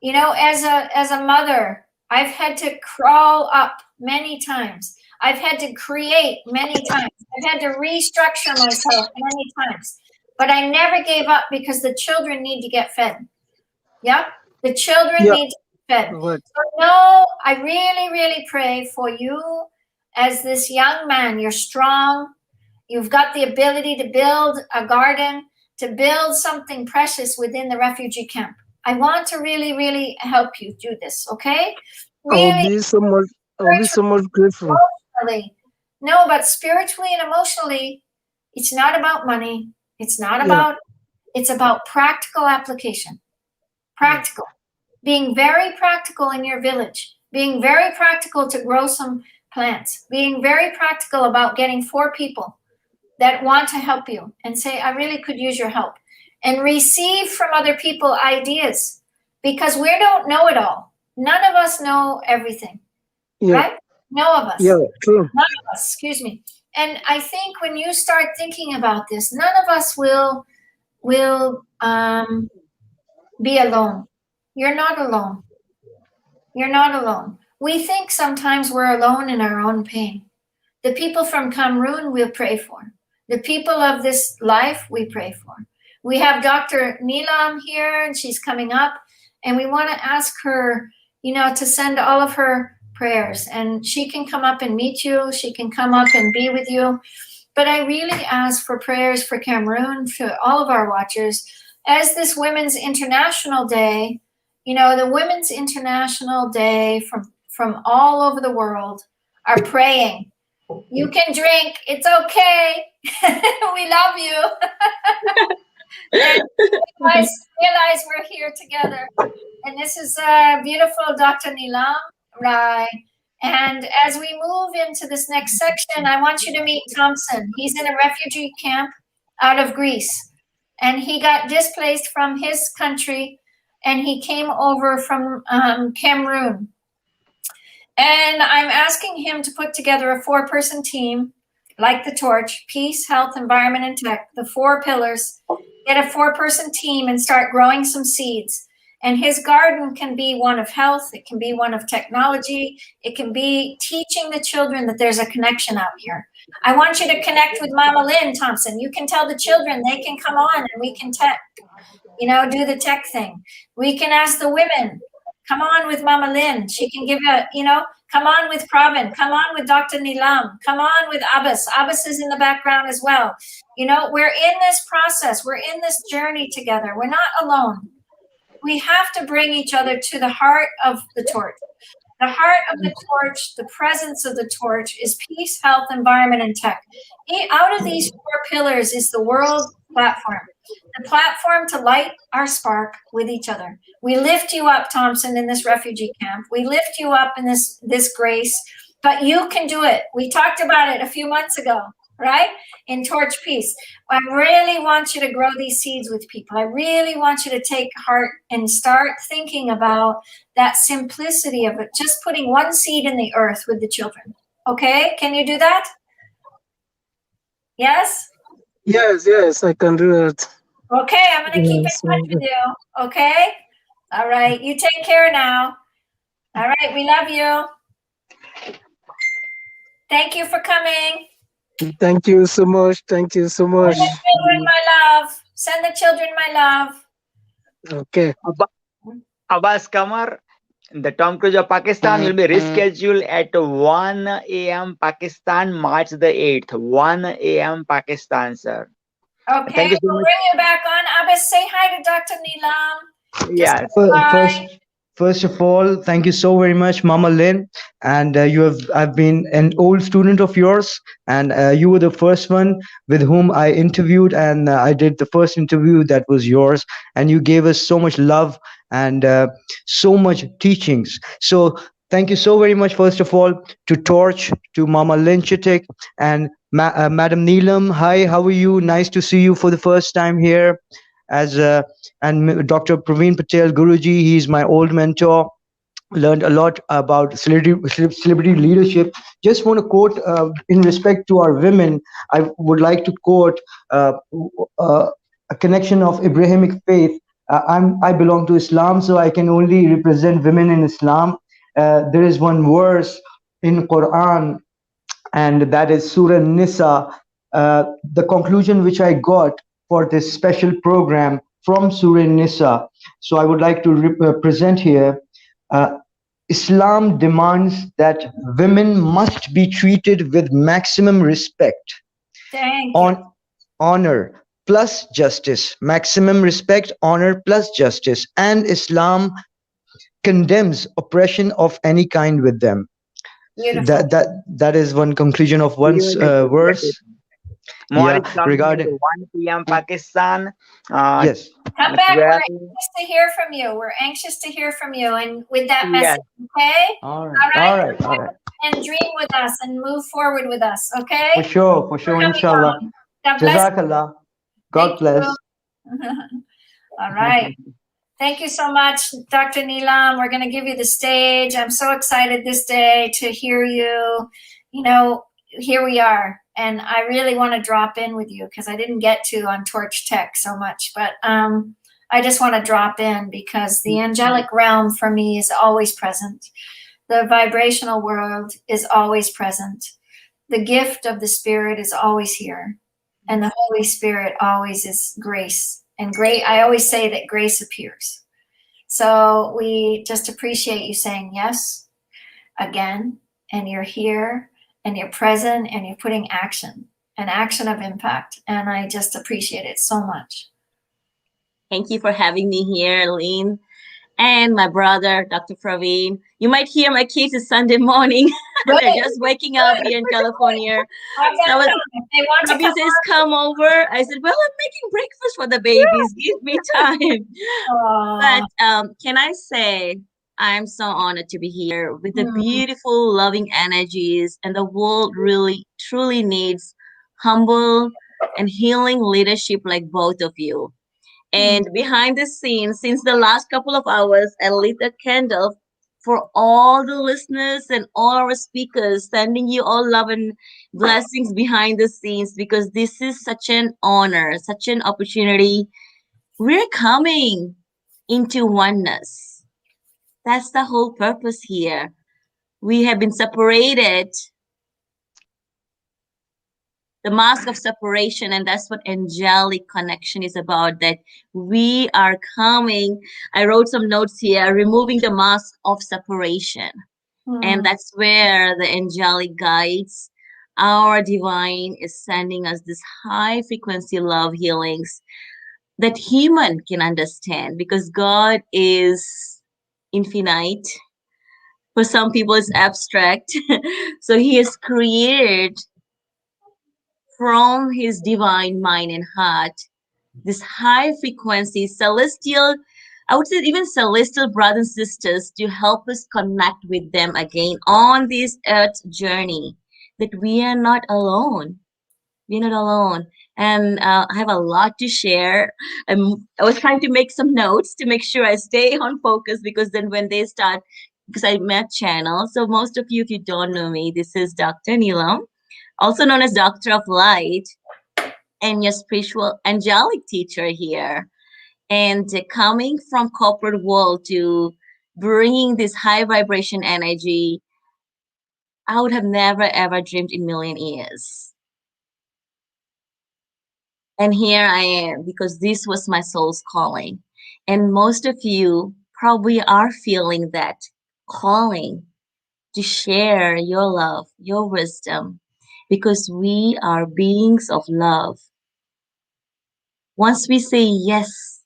You know, as a mother, I've had to crawl up many times. I've had to create many times. I've had to restructure myself many times. But I never gave up because the children need to get fed. Yeah? The children need to get fed. Right. So no, I really, really pray for you as this young man. You're strong. You've got the ability to build a garden, to build something precious within the refugee camp. I want to really, really help you do this, okay? Really, I'll be so much grateful. emotionally. No, but spiritually and emotionally, it's not about money. It's not about, it's about practical application. Practical. Being very practical in your village. Being very practical to grow some plants. Being very practical about getting 4 people that want to help you and say, I really could use your help. And receive from other people ideas because we don't know it all. None of us know everything, right? No of us. Yeah, true. None of us, excuse me. And I think when you start thinking about this, none of us will be alone. You're not alone. You're not alone. We think sometimes we're alone in our own pain. The people from Cameroon we'll pray for. The people of this life we pray for. We have Dr. Neelam here, and she's coming up, and we want to ask her, to send all of her prayers, and she can come up and meet you. She can come up and be with you. But I really ask for prayers for Cameroon, for all of our watchers, as this Women's International Day, the Women's International Day from all over the world are praying. You can drink. It's okay. We love you. And realize we're here together. And this is beautiful Dr. Neelam Rai. And as we move into this next section, I want you to meet Thompson. He's in a refugee camp out of Greece. And he got displaced from his country and he came over from Cameroon. And I'm asking him to put together a 4-person team, like the torch: peace, health, environment, and tech, the 4 pillars. Get a 4-person team and start growing some seeds. And his garden can be one of health. It can be one of technology. It can be teaching the children that there's a connection out here. I want you to connect with Mama Lynn Thompson. You can tell the children they can come on and we can tech, do the tech thing. We can ask the women, come on with Mama Lynn. She can give come on with Pravin. Come on with Dr. Nilam. Come on with Abbas. Abbas is in the background as well. We're in this process. We're in this journey together. We're not alone. We have to bring each other to the heart of the torch. The heart of the torch, the presence of the torch, is peace, health, environment, and tech. Out of these 4 pillars is the world platform. The platform to light our spark with each other. We lift you up, Thompson, in this refugee camp. We lift you up in this grace, but you can do it. We talked about it a few months ago, right? In Torch Peace. I really want you to grow these seeds with people. I really want you to take heart and start thinking about that simplicity of it, just putting 1 seed in the earth with the children. Okay? Can you do that? Yes? Yes, I can do that. Okay, I'm going to keep in touch with you. Okay? All right. You take care now. All right. We love you. Thank you for coming. Thank you so much. Thank you so much. Send the children my love. Send the children my love. Okay. Abbas Kamar, the Tom Cruise of Pakistan will be rescheduled at 1 a.m. Pakistan, March the 8th. 1 a.m. Pakistan, sir. Okay, Thank you so we'll much. bring you back on. Abbas, say hi to Dr. Neelam. Yes. First of all, thank you so very much, Mama Lynn. And I've been an old student of yours, and you were the first one with whom I interviewed, and I did the first interview that was yours, and you gave us so much love and so much teachings. So thank you so very much, first of all, to Torch, to Mama Lynn Chitik, and Madam Neelam. Hi, how are you? Nice to see you for the first time here. And Dr. Praveen Patel Guruji, he's my old mentor. Learned a lot about celebrity leadership. Just want to quote, in respect to our women, I would like to quote a connection of Abrahamic faith. I belong to Islam, so I can only represent women in Islam. There is one verse in Quran, and that is Surah Nisa. The conclusion which I got for this special program from Surah Nisa. So I would like to present here. Islam demands that women must be treated with maximum respect, honor plus justice, maximum respect, honor plus justice, and Islam condemns oppression of any kind with them. That is one conclusion of one verse. Regarding 1 p.m. Pakistan. Yes. Come back. We're anxious to hear from you. We're anxious to hear from you, and with that message, okay? All right. And dream with us and move forward with us, okay? For sure, inshallah. God bless. Jazakallah. God bless. All right. Thank you so much, Dr. Neelam. We're going to give you the stage. I'm so excited this day to hear you. Here we are. And I really want to drop in with you because I didn't get to on Torch Tech so much. But I just want to drop in because the angelic realm for me is always present. The vibrational world is always present. The gift of the Spirit is always here. And the Holy Spirit always is grace. And I always say that grace appears. So we just appreciate you saying yes again. And you're here. And you're present and you're putting action of impact. And I just appreciate it so much. Thank you for having me here, Lynn. And my brother, Dr. Praveen. You might hear my kids this Sunday morning. They're just waking up here in California. Praveen says, come over. I said, well, I'm making breakfast for the babies. Give me time. But can I say, I'm so honored to be here with the beautiful, loving energies, and the world really, truly needs humble and healing leadership like both of you. And behind the scenes, since the last couple of hours, I lit a candle for all the listeners and all our speakers, sending you all love and blessings behind the scenes, because this is such an honor, such an opportunity. We're coming into oneness. That's the whole purpose here. We have been separated, the mask of separation, and that's what angelic connection is about, that we are coming. I wrote some notes here, removing the mask of separation. And that's where the angelic guides, our divine, is sending us this high frequency love healings that human can understand, because God is infinite. For some people it's abstract. So he has created from his divine mind and heart this high frequency celestial, I would say even celestial brothers and sisters, to help us connect with them again on this earth journey, that we are not alone. We're not alone. And I have a lot to share. I was trying to make some notes to make sure I stay on focus, because then when they start, because I met channel. So most of you, if you don't know me, this is Dr. Neelam, also known as Doctor of Light, and your spiritual angelic teacher here. And coming from corporate world to bringing this high vibration energy, I would have never ever dreamed in million years. And here I am, because this was my soul's calling. And most of you probably are feeling that calling to share your love, your wisdom, because we are beings of love. Once we say yes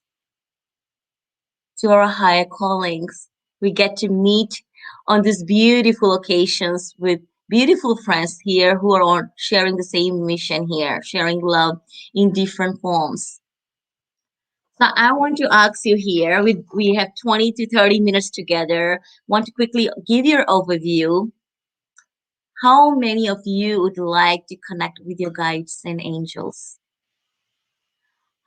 to our higher callings, we get to meet on these beautiful occasions with beautiful friends here who are all sharing the same mission here, sharing love in different forms. So I want to ask you here, we have 20 to 30 minutes together. Want to quickly give your overview. How many of you would like to connect with your guides and angels?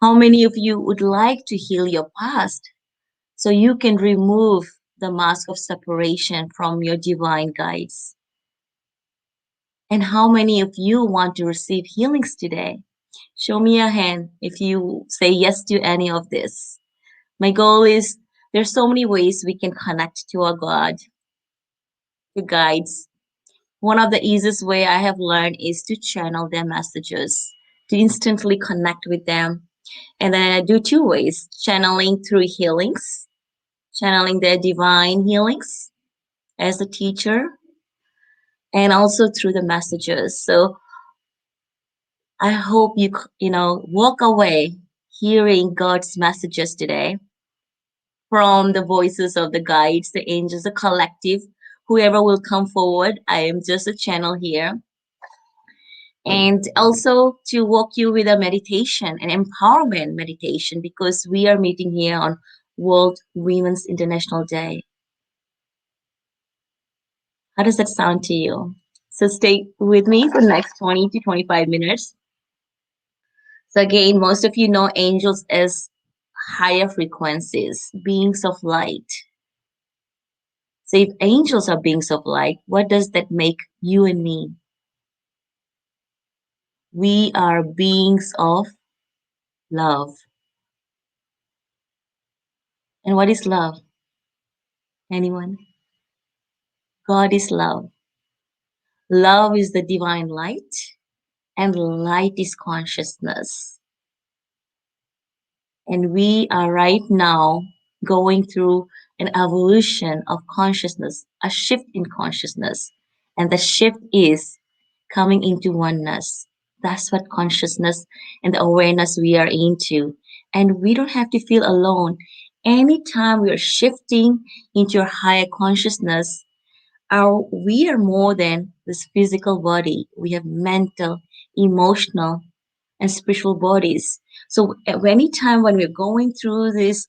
How many of you would like to heal your past so you can remove the mask of separation from your divine guides? And how many of you want to receive healings today? Show me a hand if you say yes to any of this. My goal is, there's so many ways we can connect to our God, to guides. One of the easiest way I have learned is to channel their messages, to instantly connect with them. And then I do two ways: channeling through healings, channeling their divine healings as a teacher, and also through the messages. So I hope you walk away hearing God's messages today from the voices of the guides, the angels, the collective, whoever will come forward. I am just a channel here. And also to walk you with a meditation, an empowerment meditation, because we are meeting here on World Women's International Day. How does that sound to you? So stay with me for the next 20 to 25 minutes. So again, most of you know angels as higher frequencies, beings of light. So if angels are beings of light, what does that make you and me? We are beings of love. And what is love? Anyone? God is love. Love is the divine light, and light is consciousness. And we are right now going through an evolution of consciousness, a shift in consciousness. And the shift is coming into oneness. That's what consciousness and the awareness we are into. And we don't have to feel alone. Anytime we are shifting into a higher consciousness, we are more than this physical body. We have mental, emotional, and spiritual bodies. So anytime when we're going through this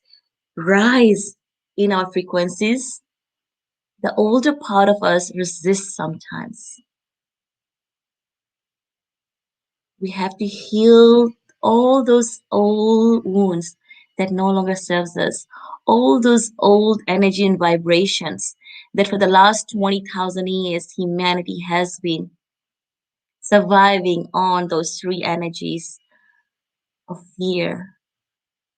rise in our frequencies, the older part of us resists sometimes. We have to heal all those old wounds that no longer serves us, all those old energy and vibrations that for the last 20,000 years, humanity has been surviving on those three energies of fear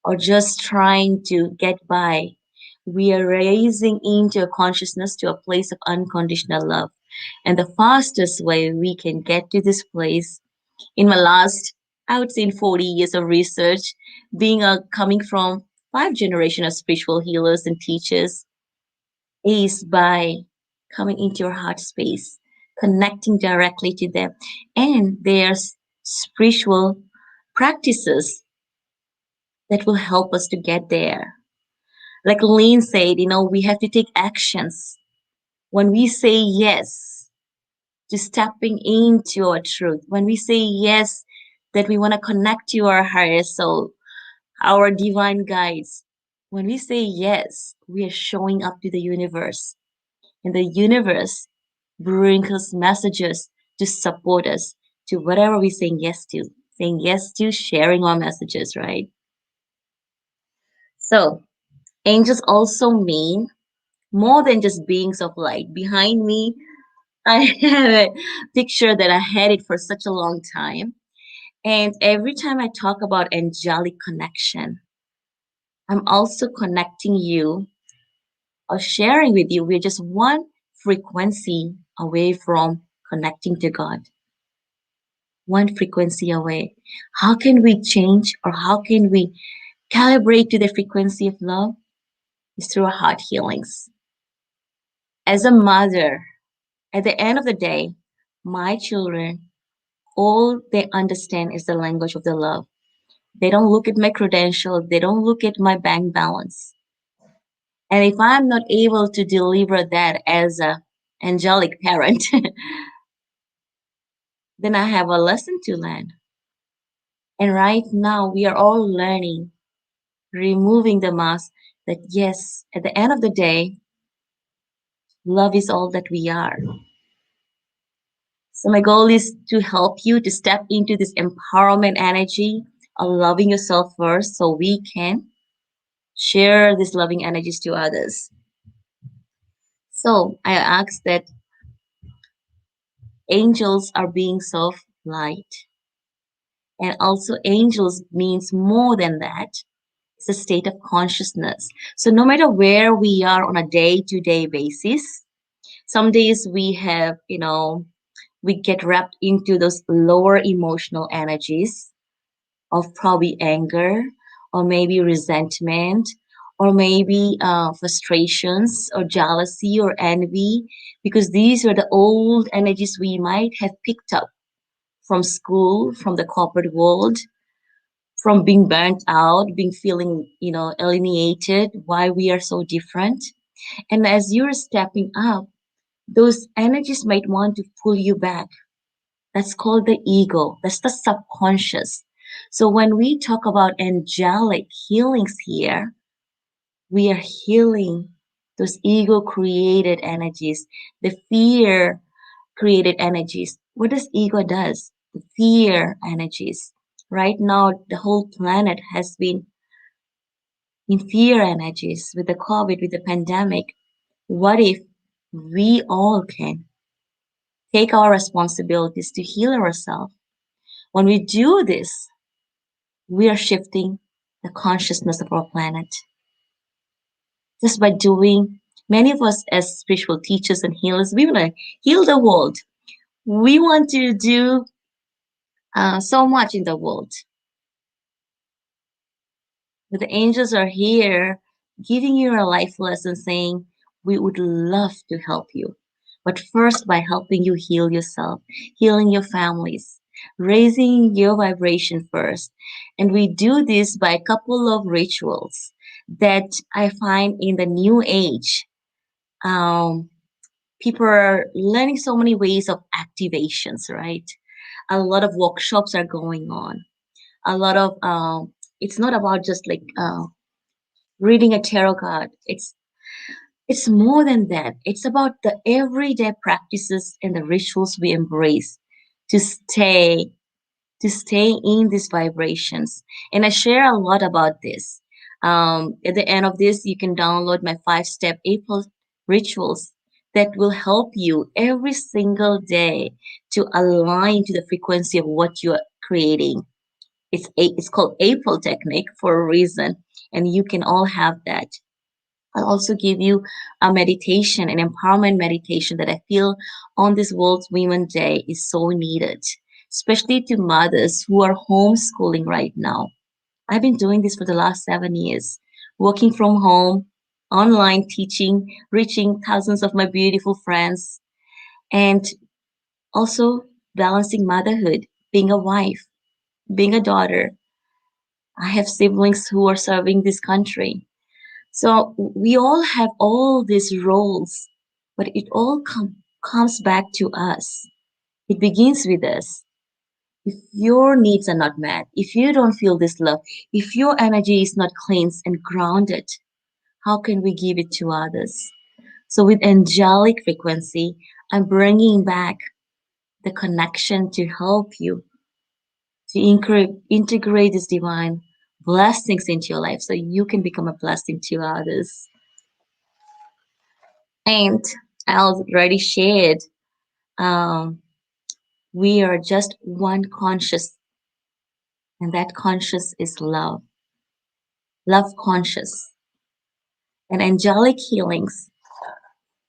or just trying to get by. We are raising into a consciousness to a place of unconditional love. And the fastest way we can get to this place, in my last, I would say, in 40 years of research, coming from 5 generations of spiritual healers and teachers, is by coming into your heart space, connecting directly to them. And there's spiritual practices that will help us to get there. Like Lynn said, we have to take actions. When we say yes to stepping into our truth, when we say yes that we want to connect to our higher soul, our divine guides, when we say yes, we are showing up to the universe. And the universe brings us messages to support us to whatever we're saying yes to. Saying yes to sharing our messages, right? So, angels also mean more than just beings of light. Behind me, I have a picture that I had it for such a long time. And every time I talk about angelic connection, I'm also connecting you or sharing with you. We're just one frequency away from connecting to God. One frequency away. How can we change or how can we calibrate to the frequency of love? Is through our heart healings. As a mother, at the end of the day, my children, all they understand is the language of the love. They don't look at my credentials. They don't look at my bank balance. And if I'm not able to deliver that as an angelic parent, then I have a lesson to learn. And right now, we are all learning, removing the mask that yes, at the end of the day, love is all that we are. So my goal is to help you to step into this empowerment energy of loving yourself first so we can share these loving energies to others. So I ask that angels are beings of light. And also angels means more than that. It's a state of consciousness. So no matter where we are on a day-to-day basis, some days we have, we get wrapped into those lower emotional energies of probably anger or maybe resentment or maybe frustrations or jealousy or envy, because these are the old energies we might have picked up from school, from the corporate world, from being burnt out, feeling, alienated, why we are so different. And as you're stepping up, those energies might want to pull you back. That's called the ego. That's the subconscious. So when we talk about angelic healings here, we are healing those ego created energies, the fear created energies. What does ego does? The fear energies. Right now, the whole planet has been in fear energies with the COVID, with the pandemic. What if we all can take our responsibilities to heal ourselves? When we do this, we are shifting the consciousness of our planet. Just by doing, many of us as spiritual teachers and healers, we want to heal the world. We want to do so much in the world. But the angels are here giving you a life lesson saying, we would love to help you. But first, by helping you heal yourself, healing your families, raising your vibration first. And we do this by a couple of rituals that I find in the new age. People are learning so many ways of activations, right? A lot of workshops are going on. A lot of, it's not about just like reading a tarot card. It's more than that. It's about the everyday practices and the rituals we embrace to stay in these vibrations. And I share a lot about this. At the end of this, you can download my 5-step April rituals that will help you every single day to align to the frequency of what you are creating. It's called April technique for a reason, and you can all have that. I'll also give you a meditation, an empowerment meditation that I feel on this World Women's Day is so needed, especially to mothers who are homeschooling right now. I've been doing this for the last 7 years, working from home, online teaching, reaching thousands of my beautiful friends, and also balancing motherhood, being a wife, being a daughter. I have siblings who are serving this country. So we all have all these roles, but it all comes back to us. It begins with us. If your needs are not met, if you don't feel this love, if your energy is not cleansed and grounded, how can we give it to others? So with angelic frequency, I'm bringing back the connection to help you to integrate this divine blessings into your life so you can become a blessing to others. And I already shared, we are just one conscious, and that conscious is love. Love conscious. And angelic healings,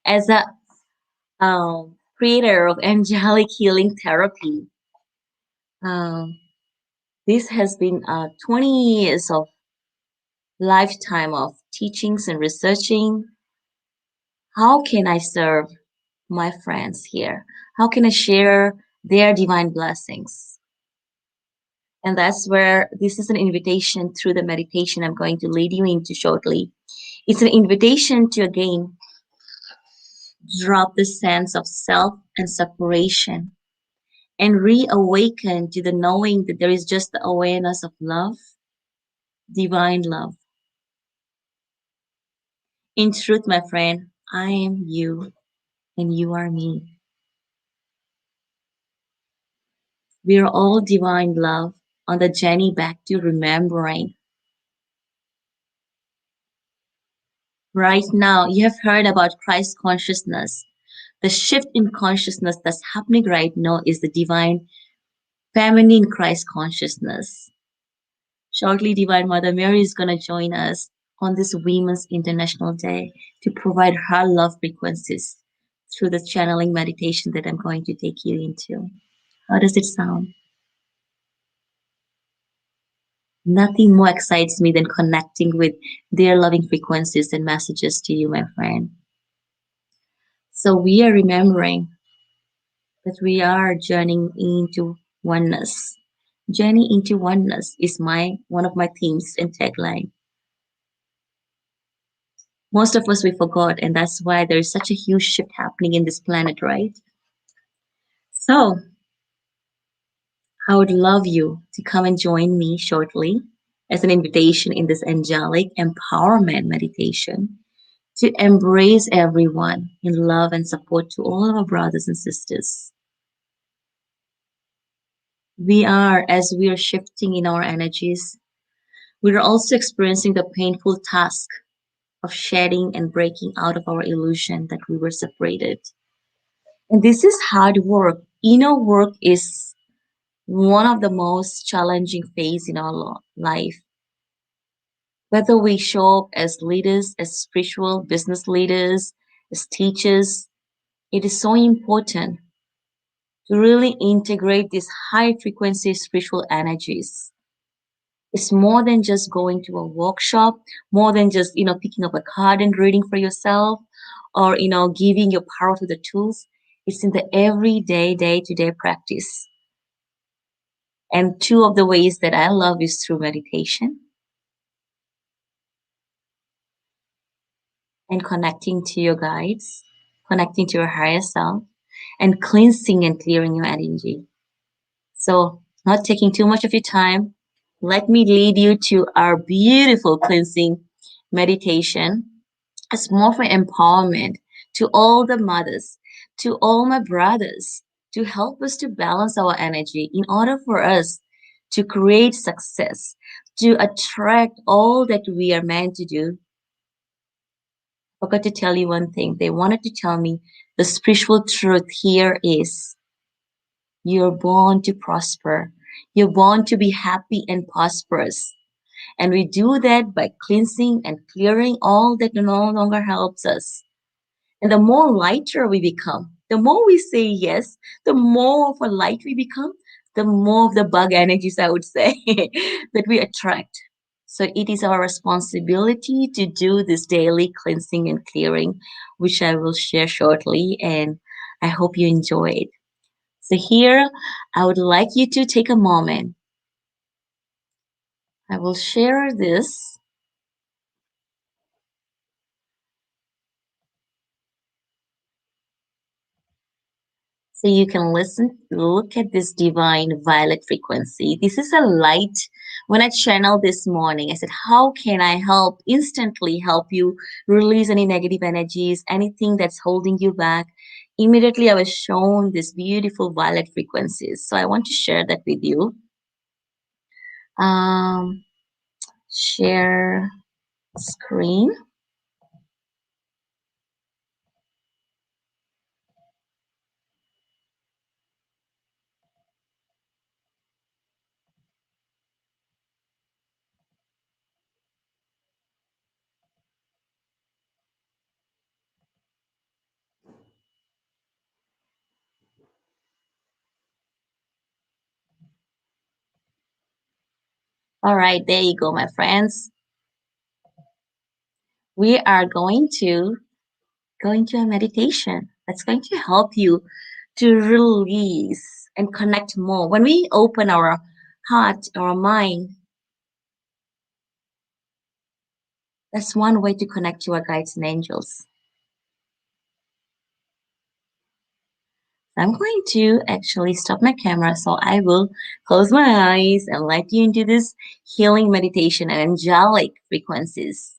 as a creator of angelic healing therapy, this has been 20 years of lifetime of teachings and researching. How can I serve my friends here? How can I share their divine blessings? And that's where this is an invitation through the meditation I'm going to lead you into shortly. It's an invitation to again drop the sense of self and separation and reawaken to the knowing that there is just the awareness of love, divine love. In truth, my friend, I am you and you are me. We are all divine love on the journey back to remembering. Right now, you have heard about Christ consciousness. The shift in consciousness that's happening right now is the divine feminine Christ consciousness. Shortly, Divine Mother Mary is going to join us on this Women's International Day to provide her love frequencies through the channeling meditation that I'm going to take you into. How does it sound? Nothing more excites me than connecting with their loving frequencies and messages to you, my friend. So we are remembering that we are journeying into oneness. Journey into oneness is one of my themes and tagline. Most of us, we forgot, and that's why there's such a huge shift happening in this planet, right? So I would love you to come and join me shortly as an invitation in this angelic empowerment meditation to embrace everyone in love and support to all of our brothers and sisters. As we are shifting in our energies, we are also experiencing the painful task of shedding and breaking out of our illusion that we were separated. And this is hard work. Inner work is one of the most challenging phase in our life. Whether we show up as leaders, as spiritual business leaders, as teachers, it is so important to really integrate these high frequency spiritual energies. It's more than just going to a workshop, more than just, picking up a card and reading for yourself, or, giving your power to the tools. It's in the everyday, day-to-day practice. And two of the ways that I love is through meditation and connecting to your guides, connecting to your higher self, and cleansing and clearing your energy. So, not taking too much of your time, let me lead you to our beautiful cleansing meditation. It's more for empowerment to all the mothers, to all my brothers, to help us to balance our energy in order for us to create success, to attract all that we are meant to do. Forgot to tell you one thing. They wanted to tell me the spiritual truth here is you're born to prosper. You're born to be happy and prosperous. And we do that by cleansing and clearing all that no longer helps us. And the more lighter we become, the more we say yes, the more of a light we become, the more of the bug energies, I would say, that we attract. So it is our responsibility to do this daily cleansing and clearing, which I will share shortly. And I hope you enjoy it. So here, I would like you to take a moment. I will share this. So you can look at this divine violet frequency. This is a light. When I channeled this morning, I said, how can I instantly help you release any negative energies, anything that's holding you back? Immediately, I was shown these beautiful violet frequencies. So I want to share that with you. Share screen. All right, there you go, my friends. We are going to go into a meditation that's going to help you to release and connect more. When we open our heart, our mind, that's one way to connect to our guides and angels. I'm going to actually stop my camera, so I will close my eyes and let you into this healing meditation and angelic frequencies.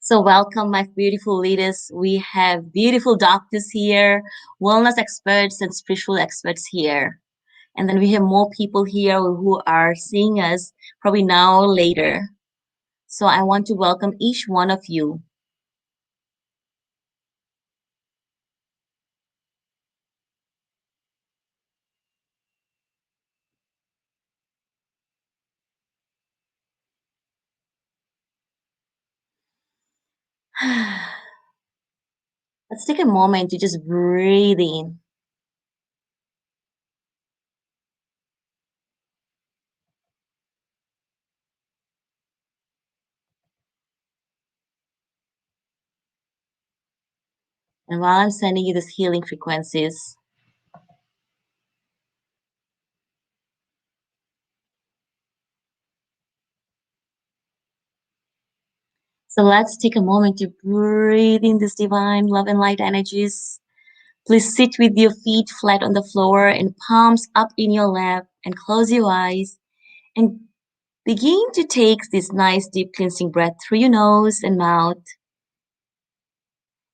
So welcome, my beautiful leaders. We have beautiful doctors here, wellness experts and spiritual experts here. And then we have more people here who are seeing us probably now or later. So I want to welcome each one of you. Let's take a moment to just breathe in. And while I'm sending you these healing frequencies, so let's take a moment to breathe in this divine love and light energies. Please sit with your feet flat on the floor and palms up in your lap and close your eyes and begin to take this nice deep cleansing breath through your nose and mouth.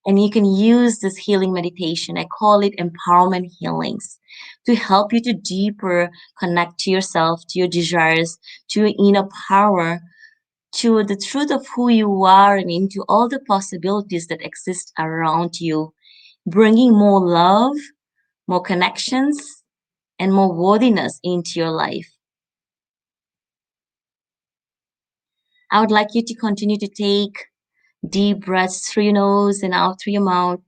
And you can use this healing meditation, I call it empowerment healings, to help you to deeper connect to yourself, to your desires, to your inner power, to the truth of who you are and into all the possibilities that exist around you, bringing more love, more connections, and more worthiness into your life. I would like you to continue to take deep breaths through your nose and out through your mouth.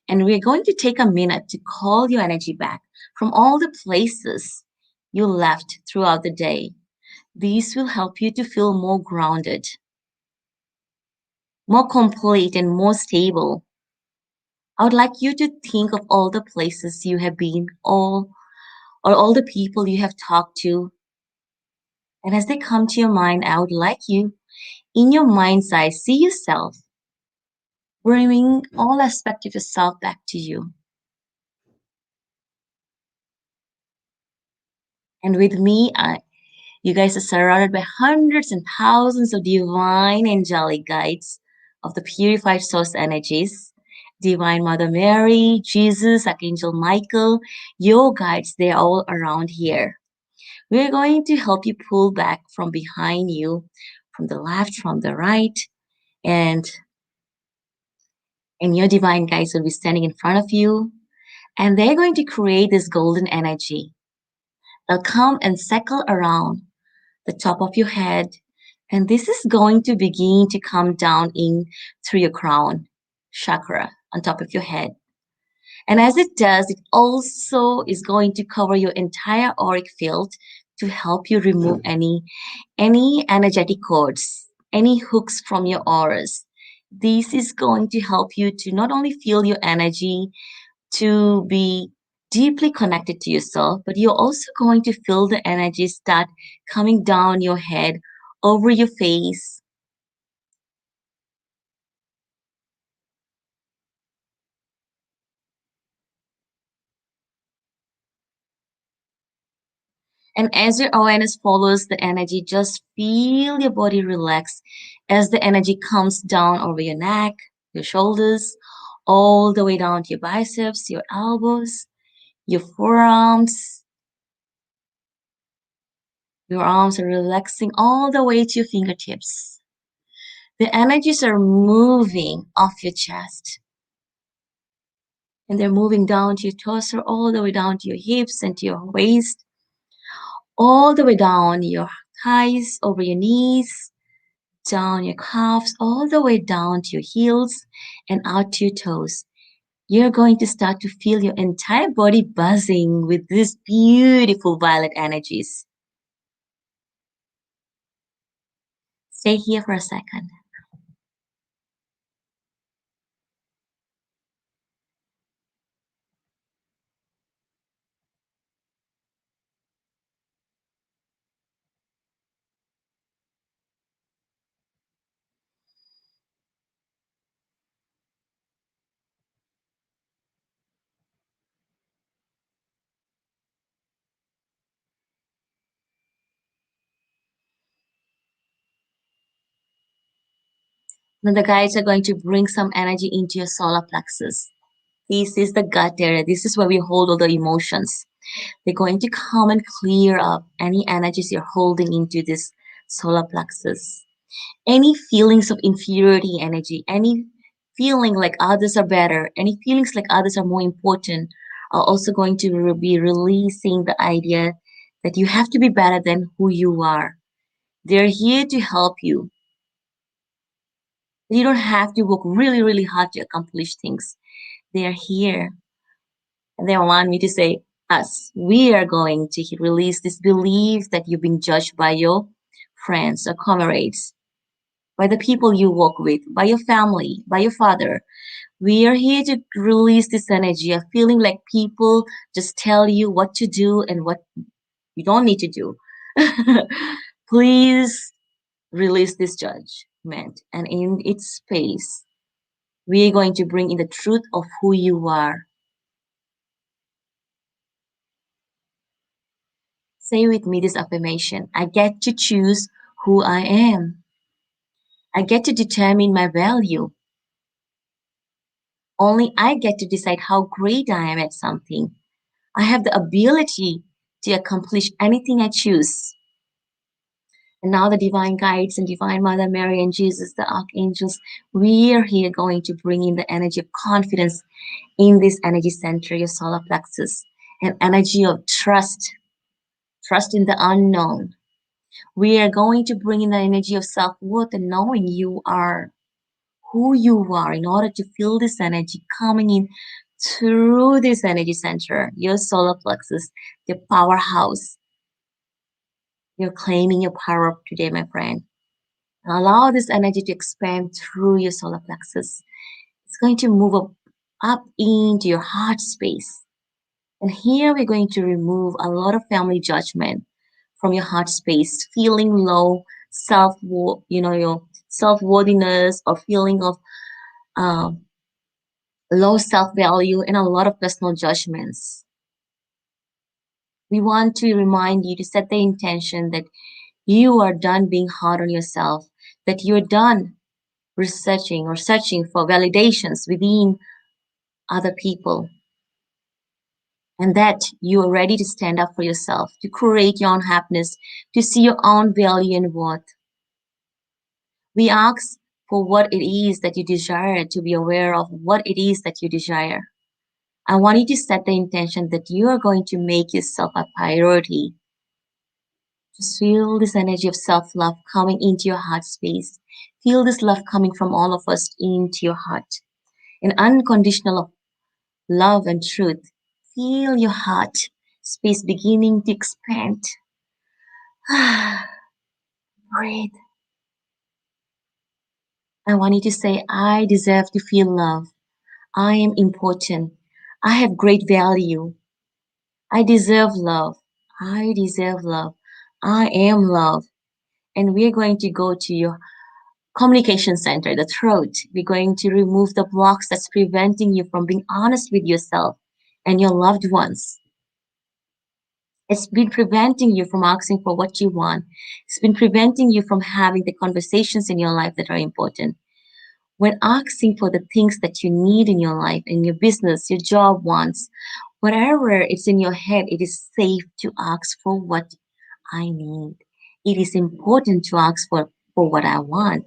And we're going to take a minute to call your energy back from all the places you left throughout the day. These will help you to feel more grounded, more complete, and more stable. I would like you to think of all the places you have been, or all the people you have talked to. And as they come to your mind, I would like you, in your mind's eye, see yourself bringing all aspects of yourself back to you. And with me, you guys are surrounded by hundreds and thousands of divine angelic guides of the purified source energies. Divine Mother Mary, Jesus, Archangel Michael, your guides, they're all around here. We're going to help you pull back from behind you, from the left, from the right, and your divine guides will be standing in front of you, and they're going to create this golden energy. They'll come and circle around the top of your head, and this is going to begin to come down in through your crown chakra on top of your head. And as it does, it also is going to cover your entire auric field to help you remove any energetic cords, any hooks from your auras. This is going to help you to not only feel your energy, to be deeply connected to yourself, but you're also going to feel the energy start coming down your head, over your face. And as your awareness follows the energy, just feel your body relax as the energy comes down over your neck, your shoulders, all the way down to your biceps, your elbows, your forearms. Your arms are relaxing all the way to your fingertips. The energies are moving off your chest. And they're moving down to your torso, all the way down to your hips and to your waist, all the way down your thighs, over your knees, down your calves, all the way down to your heels and out to your toes. You're going to start to feel your entire body buzzing with these beautiful violet energies. Stay here for a second. Then the guides are going to bring some energy into your solar plexus. This is the gut area. This is where we hold all the emotions. They're going to come and clear up any energies you're holding into this solar plexus. Any feelings of inferiority energy, any feeling like others are better, any feelings like others are more important, are also going to be releasing the idea that you have to be better than who you are. They're here to help you. You don't have to work really, really hard to accomplish things. They are here. And they want me to say, us, we are going to release this belief that you've been judged by your friends or comrades, by the people you work with, by your family, by your father. We are here to release this energy of feeling like people just tell you what to do and what you don't need to do. Please release this judgment. And in its space, we are going to bring in the truth of who you are. Say with me this affirmation: I get to choose who I am. I get to determine my value. Only I get to decide how great I am at something. I have the ability to accomplish anything I choose. And now the divine guides and Divine Mother Mary and Jesus, the archangels, we are here going to bring in the energy of confidence in this energy center, your solar plexus, an energy of trust in the unknown. We are going to bring in the energy of self-worth and knowing you are who you are in order to feel this energy coming in through this energy center, your solar plexus, the powerhouse. You're claiming your power up today, my friend. Allow this energy to expand through your solar plexus. It's going to move up into your heart space. And here we're going to remove a lot of family judgment from your heart space, feeling low, your self-worthiness, or feeling of low self-value, and a lot of personal judgments. We want to remind you to set the intention that you are done being hard on yourself, that you're done researching or searching for validations within other people, and that you are ready to stand up for yourself, to create your own happiness, to see your own value and worth. We ask for what it is that you desire, to be aware of what it is that you desire. I want you to set the intention that you are going to make yourself a priority. Just feel this energy of self-love coming into your heart space. Feel this love coming from all of us into your heart. An unconditional love and truth. Feel your heart space beginning to expand. Breathe. I want you to say, I deserve to feel love. I am important. I have great value. I deserve love. I deserve love. I am love. And we're going to go to your communication center, the throat. We're going to remove the blocks that's preventing you from being honest with yourself and your loved ones. It's been preventing you from asking for what you want. It's been preventing you from having the conversations in your life that are important. When asking for the things that you need in your life, in your business, your job wants, whatever it's in your head, it is safe to ask for what I need. It is important to ask for what I want.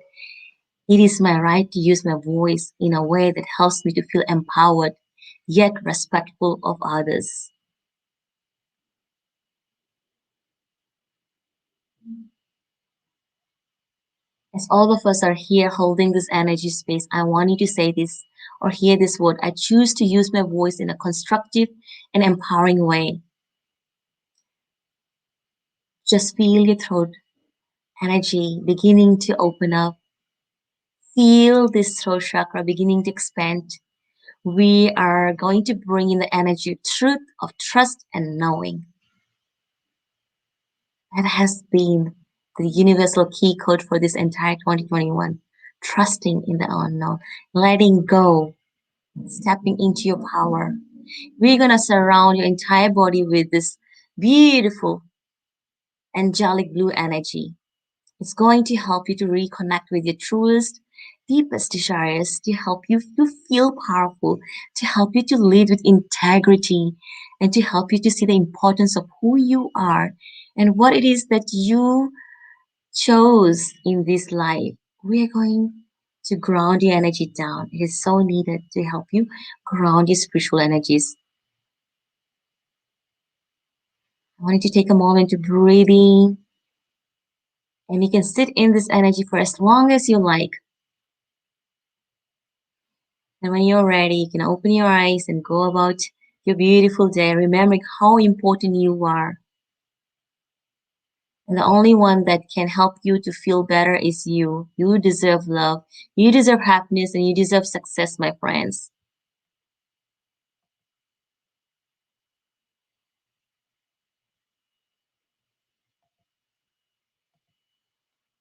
It is my right to use my voice in a way that helps me to feel empowered, yet respectful of others. As all of us are here holding this energy space, I want you to say this or hear this word. I choose to use my voice in a constructive and empowering way. Just feel your throat energy beginning to open up. Feel this throat chakra beginning to expand. We are going to bring in the energy of truth, of trust, and knowing. That has been the universal key code for this entire 2021. Trusting in the unknown, letting go, stepping into your power. We're going to surround your entire body with this beautiful angelic blue energy. It's going to help you to reconnect with your truest, deepest desires, to help you to feel powerful, to help you to lead with integrity, and to help you to see the importance of who you are and what it is that you chose in this life. We are going to ground your energy down. It is so needed to help you ground your spiritual energies. I want you to take a moment to breathe in, and you can sit in this energy for as long as you like. And when you're ready, you can open your eyes and go about your beautiful day, remembering how important you are. And the only one that can help you to feel better is you. You deserve love, you deserve happiness, and you deserve success, my friends.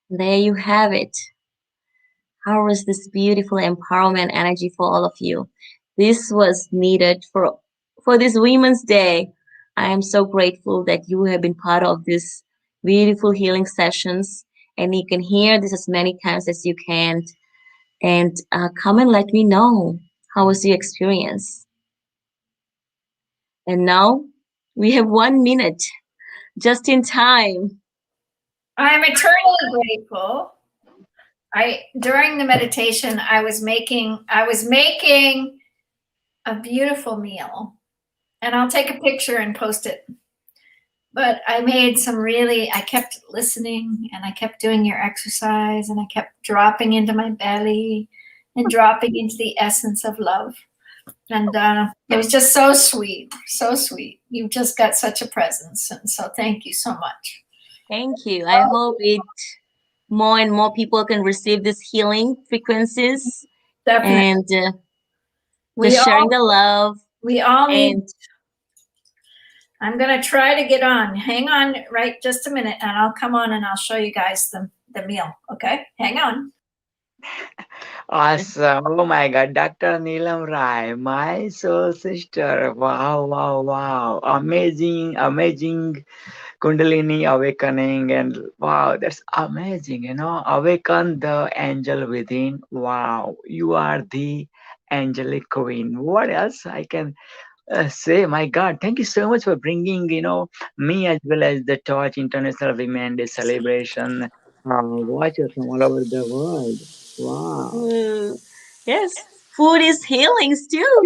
There you have it. How was this beautiful empowerment energy for all of you? This was needed for this Women's Day. I am so grateful that you have been part of this beautiful healing sessions, and you can hear this as many times as you can. And come and let me know how was your experience. And now we have 1 minute, just in time. I'm eternally grateful. During the meditation, I was making a beautiful meal, and I'll take a picture and post it. But I kept listening, and I kept doing your exercise, and I kept dropping into my belly and dropping into the essence of love. And it was just so sweet, so sweet. You've just got such a presence. And so thank you so much. Thank you. I hope more and more people can receive this healing frequencies. Definitely. And just sharing the love. We all need. I'm going to try to get on. Hang on just a minute, and I'll come on and I'll show you guys the meal. Okay? Hang on. Awesome. Oh my God. Dr. Neelam Rai, my soul sister. Wow, wow, wow. Amazing, amazing Kundalini awakening. And wow, that's amazing. Awaken the angel within. Wow, you are the angelic queen. What else I can say? My God, thank you so much for bringing, me as well as the Torch International Women Day celebration. Watchers from all over the world. Wow. Yes, food is healings too.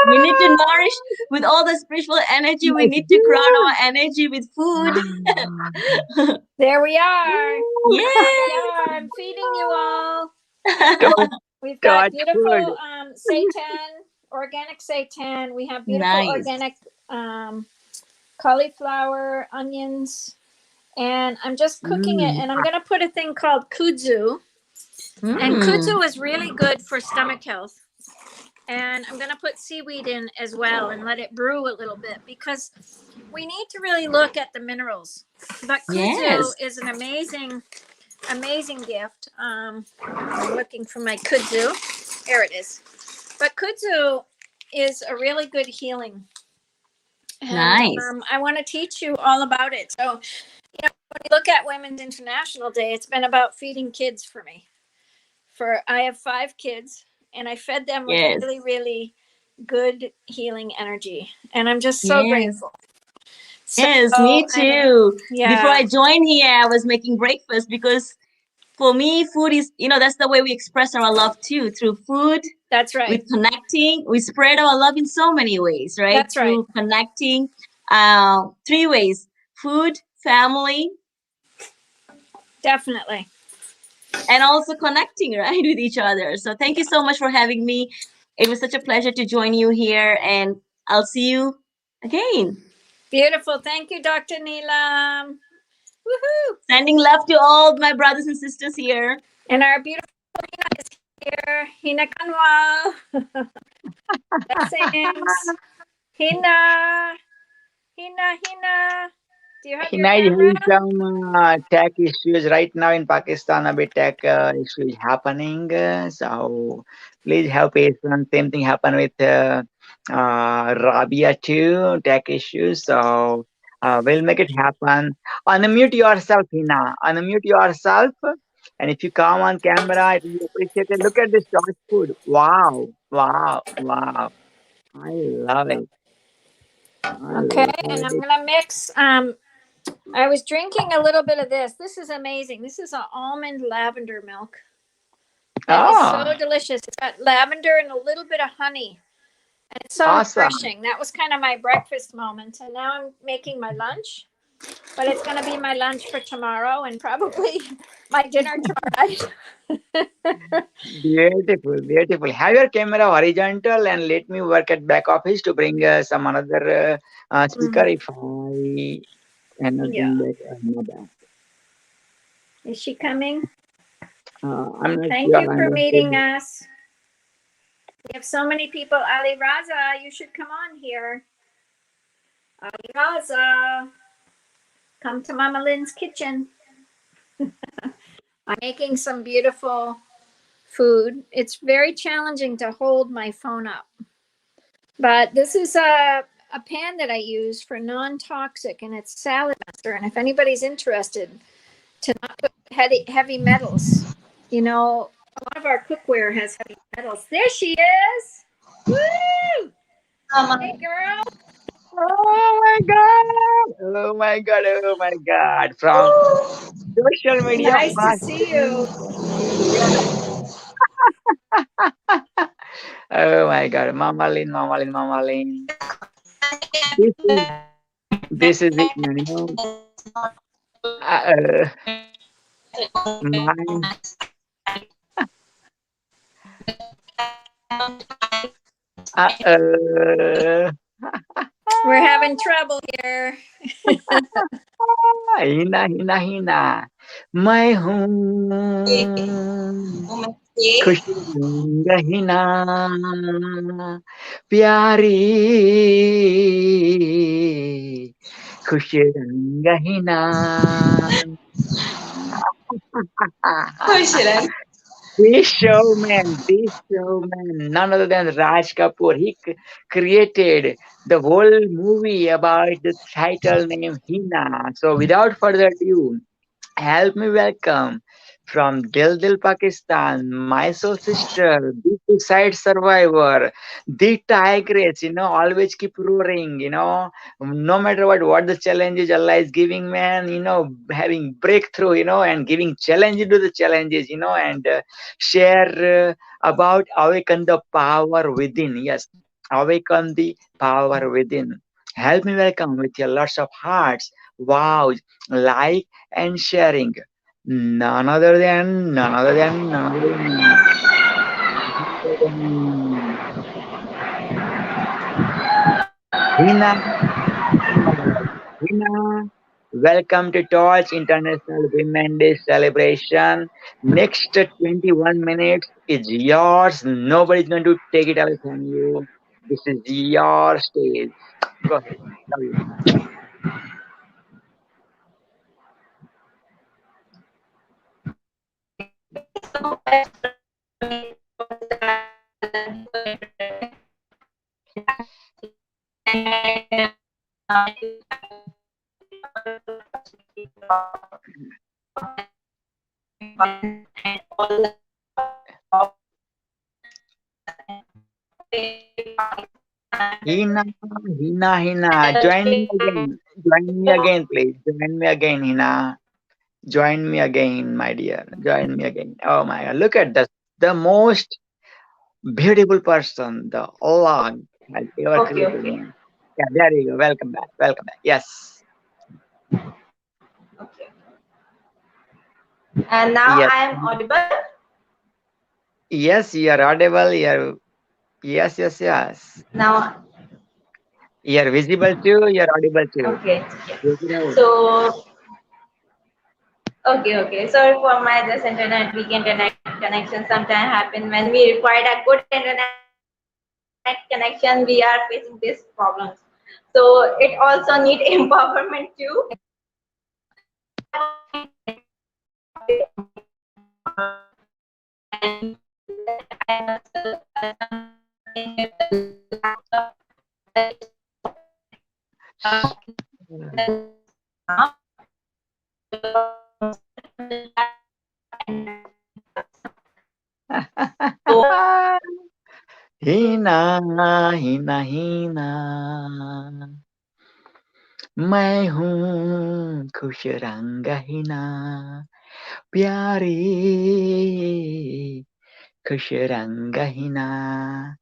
We need to nourish with all the spiritual energy. We need to ground our energy with food. There we are. Yeah. I'm feeding you all. We've Torch got beautiful food. seitan, organic seitan. We have beautiful Nice. organic cauliflower, onions, and I'm just cooking it. And I'm going to put a thing called kudzu. And kudzu is really good for stomach health. And I'm going to put seaweed in as well and let it brew a little bit because we need to really look at the minerals. But kudzu is an amazing, amazing gift. I'm looking for my kudzu. There it is. But kudzu is a really good healing. And, Nice. I want to teach you all about it. So, when you look at Women's International Day, it's been about feeding kids for me. I have 5 kids, and I fed them with really, really good healing energy. And I'm just so grateful. Yes, me too. Before I joined here, I was making breakfast because for me, food is, that's the way we express our love too, through food. That's right. With connecting, we spread our love in so many ways, right? That's through connecting, 3 ways: food, family, definitely, and also connecting, right, with each other. So thank you so much for having me. It was such a pleasure to join you here, and I'll see you again. Beautiful. Thank you, Dr. Neelam. Woohoo! Sending love to all my brothers and sisters here. And our beautiful Hina is here. Hina Kanwal. Blessings. Hina. Do you have your camera? Some tech issues right now in Pakistan. A bit tech issue is happening. So please have patience. Same thing happened with Rabia too. Tech issues. So we'll make it happen. Unmute yourself, Hina. Unmute yourself. And if you come on camera, it will be appreciated. Look at this dog food. Wow. Wow. Wow. I love it. Okay, and I'm gonna mix. I was drinking a little bit of this. This is amazing. This is an almond lavender milk. That is so delicious. It's got lavender and a little bit of honey. And it's so refreshing. That was kind of my breakfast moment. And now I'm making my lunch. But it's going to be my lunch for tomorrow and probably my dinner tomorrow night. Beautiful, beautiful. Have your camera horizontal and let me work at back office to bring some another speaker if I cannot bring back another. Is she coming? I'm not Thank sure. you for meeting us. We have so many people. Ali Raza, you should come on here. Ali Raza, come to Mama Lynn's kitchen. I'm making some beautiful food. It's very challenging to hold my phone up. But this is a pan that I use for non-toxic, and it's Salad Master. And if anybody's interested to not put heavy metals, a lot of our cookware has heavy metals. There she is. Woo! Hey, girl. Oh my God. Oh my God. Oh my God. From social media. Nice to see you. Oh my God. Mama Lynn, Mama Lynn, Mama Lynn. This is it, man. We're having trouble here. Hina. मैं हूँ खुशी हिना प्यारी खुश Hina this showman, none other than Raj Kapoor. He created the whole movie about the title name Hina. So without further ado, help me welcome from Dil Pakistan, my soul sister, the suicide survivor, the tigress, always keep roaring, no matter what the challenges Allah is giving, man, having breakthrough, and giving challenge to the challenges, and share about awaken the power within. Yes, awaken the power within. Help me welcome with your lots of hearts. Wow, like and sharing. None other than Hina. Hina, welcome to Torch International Women Day celebration. Next 21 minutes is yours. Nobody's going to take it away from you. This is your stage. Go ahead. Love you. Hina, Hina, join me again. Join me again, please. Join me again, Hina. Join me again, my dear. Join me again. Oh my God, look at this. The most beautiful person the Allah has ever Okay, created. okay, Man. Yeah, there you go. Welcome back. Welcome back. Yes. okay. And now Yes. I am audible. Yes, you are audible. Yes. Now, You are visible too. You are audible too. okay. Take it away. So, okay. Sorry for my this internet weak internet connection. Sometimes happen when we require a good internet connection. We are facing these problems. So it also need empowerment too. हीना मैं हूँ खुश रंग हीना प्यारी खुश रंग हीना.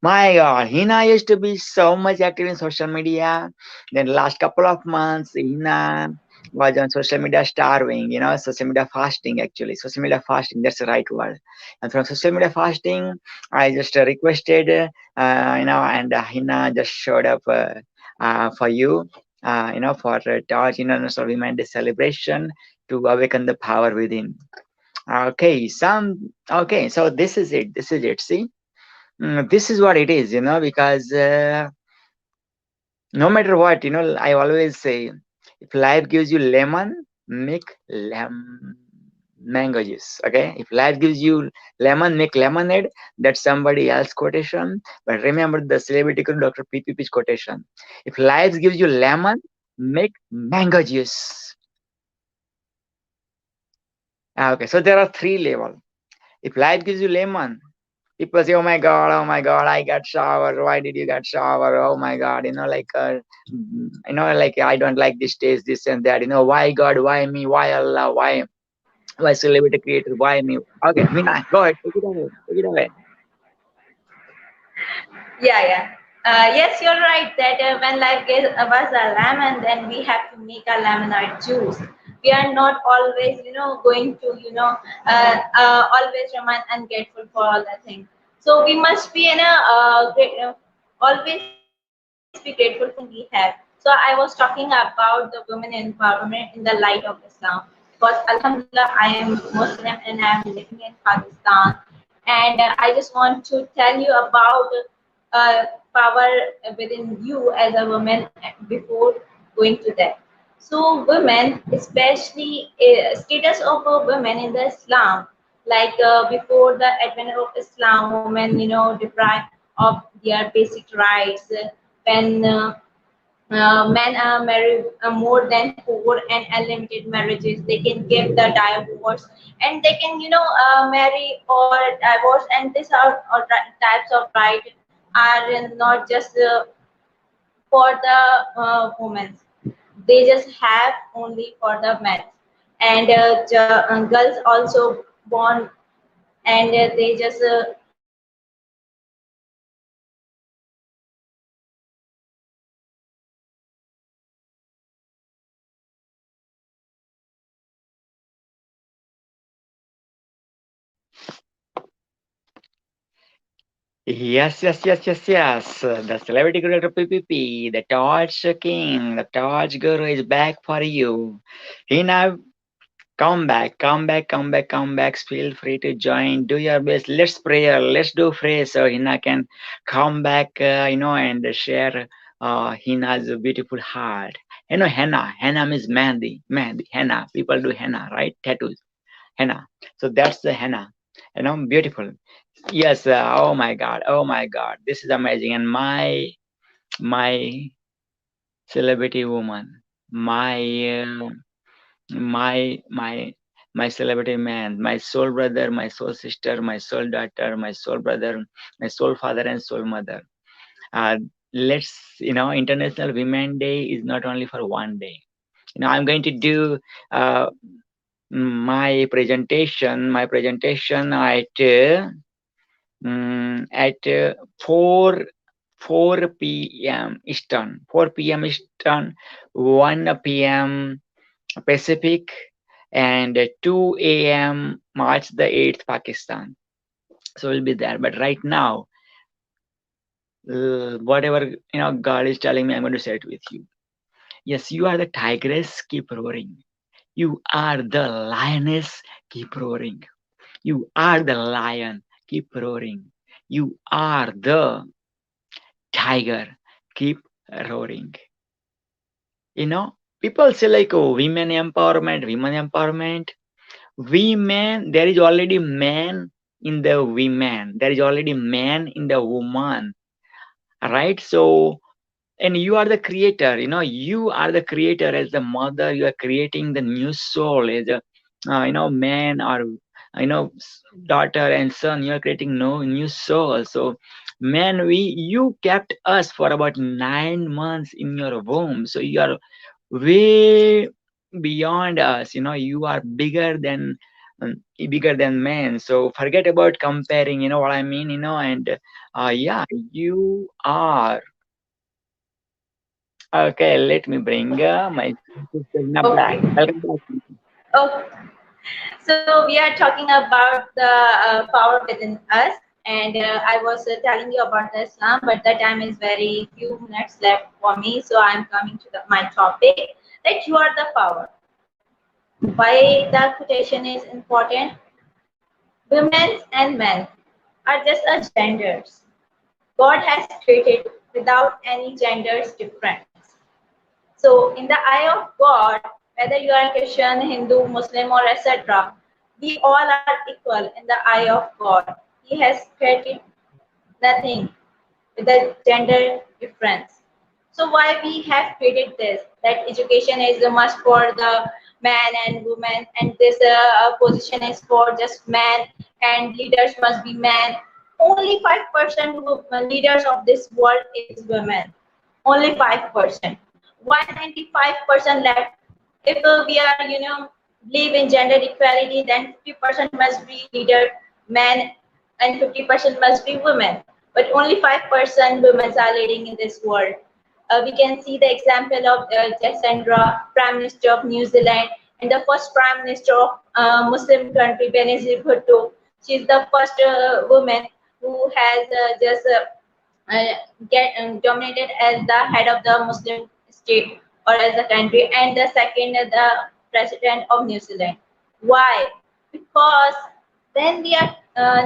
My God, Hina used to be so much active in social media. Then last couple of months, Hina was on social media starving, social media fasting actually. Social media fasting, that's the right word. And from social media fasting, I just requested, and Hina just showed up for you, for Taj International Women Day celebration to awaken the power within. Okay, so this is it. See? This is what it is, because no matter what, I always say, if life gives you lemon, make mango juice. Okay, if life gives you lemon, make lemonade. That's somebody else quotation, but remember the celebrity Dr. PPP's quotation. If life gives you lemon, make mango juice. Okay, so there are three levels. If life gives you lemon, people say, oh my god, I got shower. Why did you get shower? Oh my god, like I don't like this taste, this and that. Why God, why me, why Allah, why celebrity creator, why me? Okay, Mina, go ahead, take it away. Yeah. Yes, you're right that when life gives us a lemon, then we have to make a lemonade juice. We are not always, going to, always remain ungrateful for all the things. So we must be, always be grateful for we have. So I was talking about the women empowerment in the light of Islam. Because Alhamdulillah, I am Muslim and I am living in Pakistan. And I just want to tell you about power within you as a woman before going to that. So women, especially status of a women in the Islam. Like before the advent of Islam, women, deprived of their basic rights. When men are married more than 4 and unlimited marriages, they can give the divorce, and they can, marry or divorce. And these are all types of right are not just for the women. They just have only for the men. And girls also born, and they just Yes, yes, yes, yes, yes. The celebrity guru Dr. PPP, the Torch King, the Torch Guru is back for you. Hina, come back, come back, come back, come back. Feel free to join. Do your best. Let's pray. Let's do pray so Hina can come back, and share Hina's beautiful heart. Henna. Henna means Mehndi. Mehndi. Henna. People do henna, right? Tattoos. Henna. So that's the henna. Beautiful. Yes. Oh my God. Oh my God. This is amazing. And my celebrity woman, my celebrity man, my soul brother, my soul sister, my soul daughter, my soul brother, my soul father and soul mother. Uh, let's, International Women Day is not only for one day. I'm going to do my presentation at 4 p.m. Eastern, 4 p.m. Eastern, 1 p.m. Pacific, and 2 a.m. March the 8th, Pakistan. So we'll be there. But right now, whatever God is telling me, I'm going to say it with you. Yes, you are the tigress, keep roaring. You are the lioness, keep roaring. You are the lion, keep roaring. You are the tiger, keep roaring. People say like, oh, women empowerment. Women, there is already man in the women. There is already man in the woman, right? So, and you are the creator. You are the creator as the mother. You are creating the new soul as a, man or daughter and son. You are creating no new soul. So, man, you kept us for about 9 months in your womb. So you are way beyond us. You are bigger than men. So forget about comparing. You know what I mean? And yeah, you are. Okay, let me bring my sister back. okay. Welcome back. Okay. So we are talking about the power within us, and I was telling you about the Islam, but the time is very few minutes left for me, so I'm coming to my topic, that you are the power. Why the quotation is important? Women and men are just as genders. God has created without any genders difference. So in the eye of God, whether you are Christian, Hindu, Muslim, or etc., we all are equal in the eye of God. He has created nothing with a gender difference. So why we have created this? That education is a must for the man and woman, and this position is for just man, and leaders must be men. Only 5% leaders of this world is women. Only 5%. Why 95% left? If we are, believe in gender equality, then 50% must be leader men and 50% must be women. But only 5% women are leading in this world. We can see the example of Jacinda, Prime Minister of New Zealand, and the first Prime Minister of Muslim country, Benazir Bhutto. She is the first woman who has just dominated as the head of the Muslim state or as a country, and the second the president of New Zealand. Why? Because when we are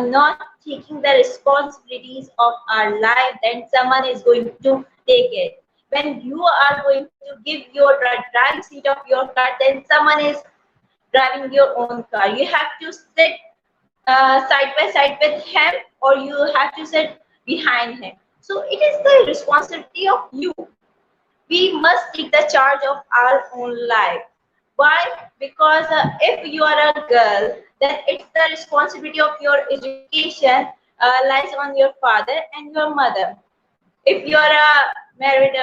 not taking the responsibilities of our life, then someone is going to take it. When you are going to give your driving seat of your car, then someone is driving your own car. You have to sit side by side with him, or you have to sit behind him. So it is the responsibility of you. We must take the charge of our own life. Why? Because if you are a girl, then it's the responsibility of your education lies on your father and your mother. If you are a married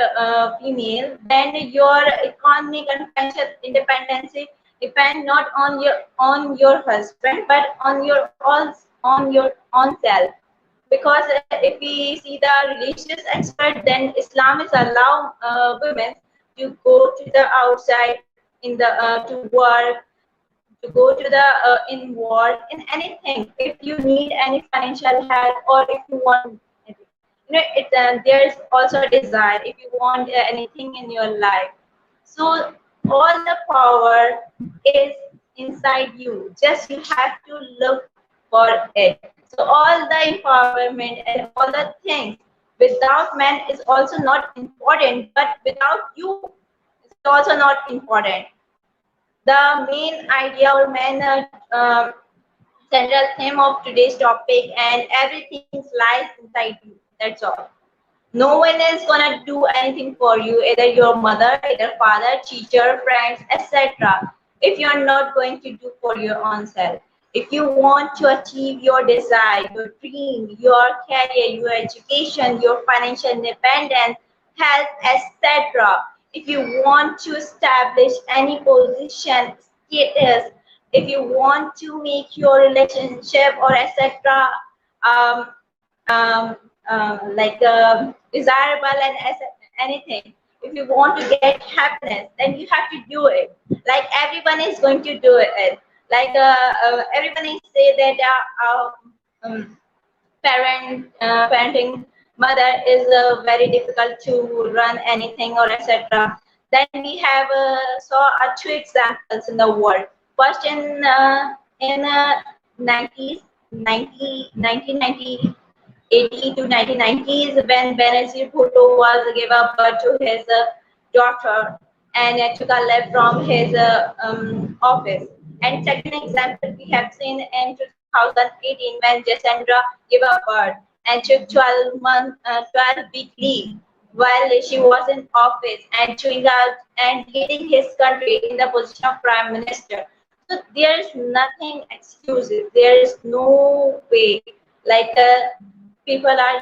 female, then your economic and financial independence depend not on your husband, but on your own self. Because if we see the religious expert, then Islam is allow women to go to the outside in the to work, to go to the in work, in anything. If you need any financial help, or if you want, there is also a desire if you want anything in your life. So all the power is inside you. Just you have to look for it. So all the empowerment and all the things without men is also not important, but without you, it's also not important. The main idea or main central theme of today's topic, and everything lies inside you. That's all. No one is gonna do anything for you, either your mother, either father, teacher, friends, etc. If you're not going to do for your own self. If you want to achieve your desire, your dream, your career, your education, your financial independence, health, etc. If you want to establish any position, status, if you want to make your relationship or etc. Desirable and anything. If you want to get happiness, then you have to do it. Like everyone is going to do it. Like everyone is say that parenting mother is very difficult to run anything or etc. Then we have saw two examples in the world. First in 90s, 1990. 80 to 1990s, when Benazir Bhutto was gave up birth to his daughter and took a leave from his office. And second example we have seen in 2018 when Jasendra gave up birth and took 12 week leave while she was in office and doing out and leading his country in the position of prime minister. So there is nothing exclusive. There is no way like people are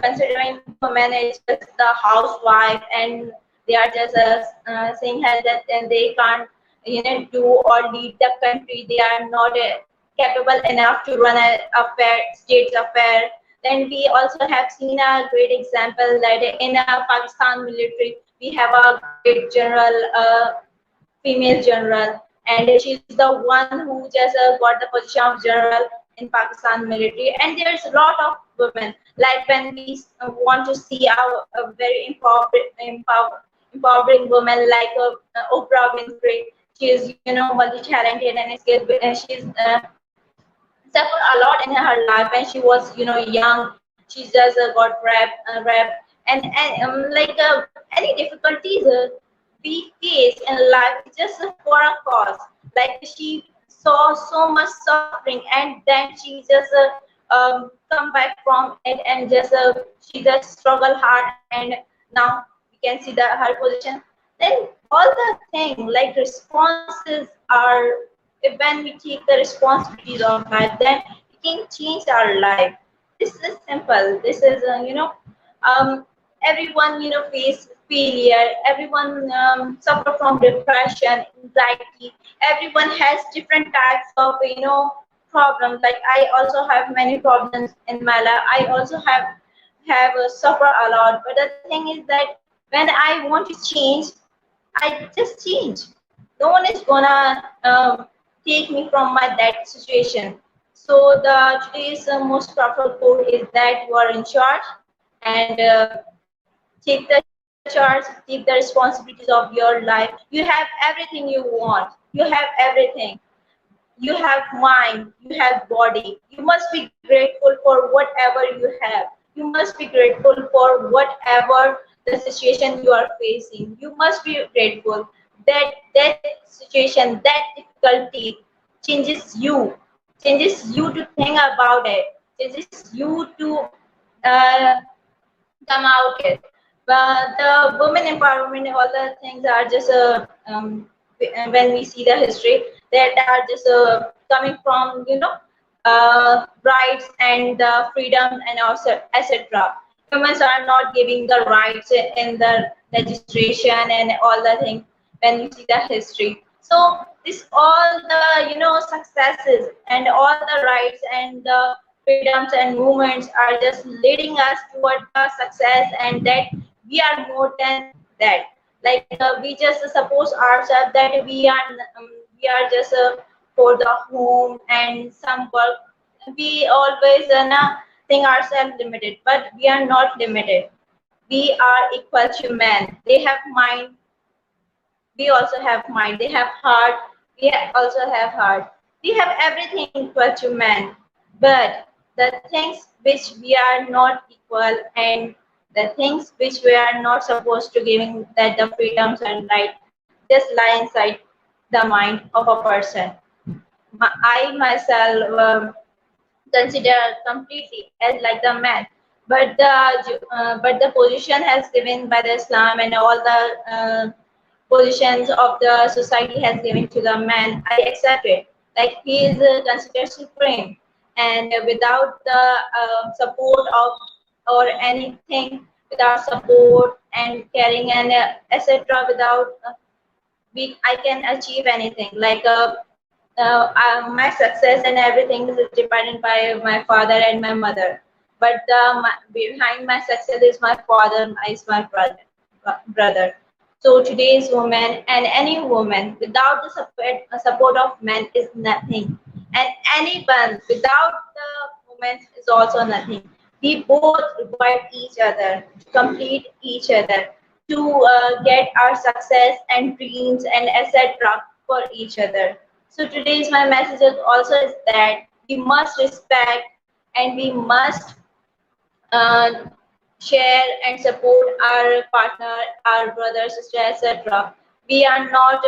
considering women as just the housewife, and they are just saying that and they can't do or lead the country. They are not capable enough to run a state's affair. Then we also have seen a great example that in Pakistan military we have a great general, female general, and she's the one who just got the position of general in Pakistan military. And there's a lot of women, like when we want to see a very empowering woman like Oprah Winfrey. She is multi-talented and skilled, and she's suffered a lot in her life. When she was young, she just got raped, and any difficulties we face in life just for a cause. Like she saw so much suffering, and then she just come back from it, and just she just struggle hard, and now we can see her position. Then all the thing like responses are, when we take the responsibilities of life, then we can change our life. This is simple. This is everyone face failure. Everyone suffer from depression, anxiety. Everyone has different types of problems. Like I also have many problems in my life. I also have suffer a lot. But the thing is that when I want to change, I just change. No one is gonna take me from that situation. So today's most powerful quote is that you are in charge, and take the charge, take the responsibilities of your life. You have everything you want. You have everything. You have mind. You have body. You must be grateful for whatever you have. You must be grateful for whatever the situation you are facing. You must be grateful that situation, that difficulty changes you. changes you to think about it, changes you to uh, come out with. But the women empowerment, all the things are just when we see the history, that are just coming from rights and the freedom and also etc. Humans are not giving the rights in the registration and all the things when you see the history. So this all the successes and all the rights and the freedoms and movements are just leading us toward the success, and that we are more than that. Like we just suppose ourselves that we are just for the home and some work. We always think ourselves limited, but we are not limited. We are equal to men. They have mind, we also have mind. They have heart, we also have heart. We have everything equal to man, but the things which we are not equal and the things which we are not supposed to giving, that the freedoms and right, just lie inside the mind of a person. I myself consider completely as like the man, but the position has given by the Islam and all the positions of the society has given to the man, I accept it. Like he is considered supreme, and without the support of or anything, without support and caring and etc., without I can achieve anything. Like my success and everything is dependent by my father and my mother. But behind my success is my father, is my brother. So today's woman and any woman without the support of men is nothing, and anyone without the woman is also nothing. We both require each other to complete each other, to get our success and dreams and etc. for each other. So today's my message is also is that we must respect and we must uh, share and support our partner, our brother, sister, etc. We are not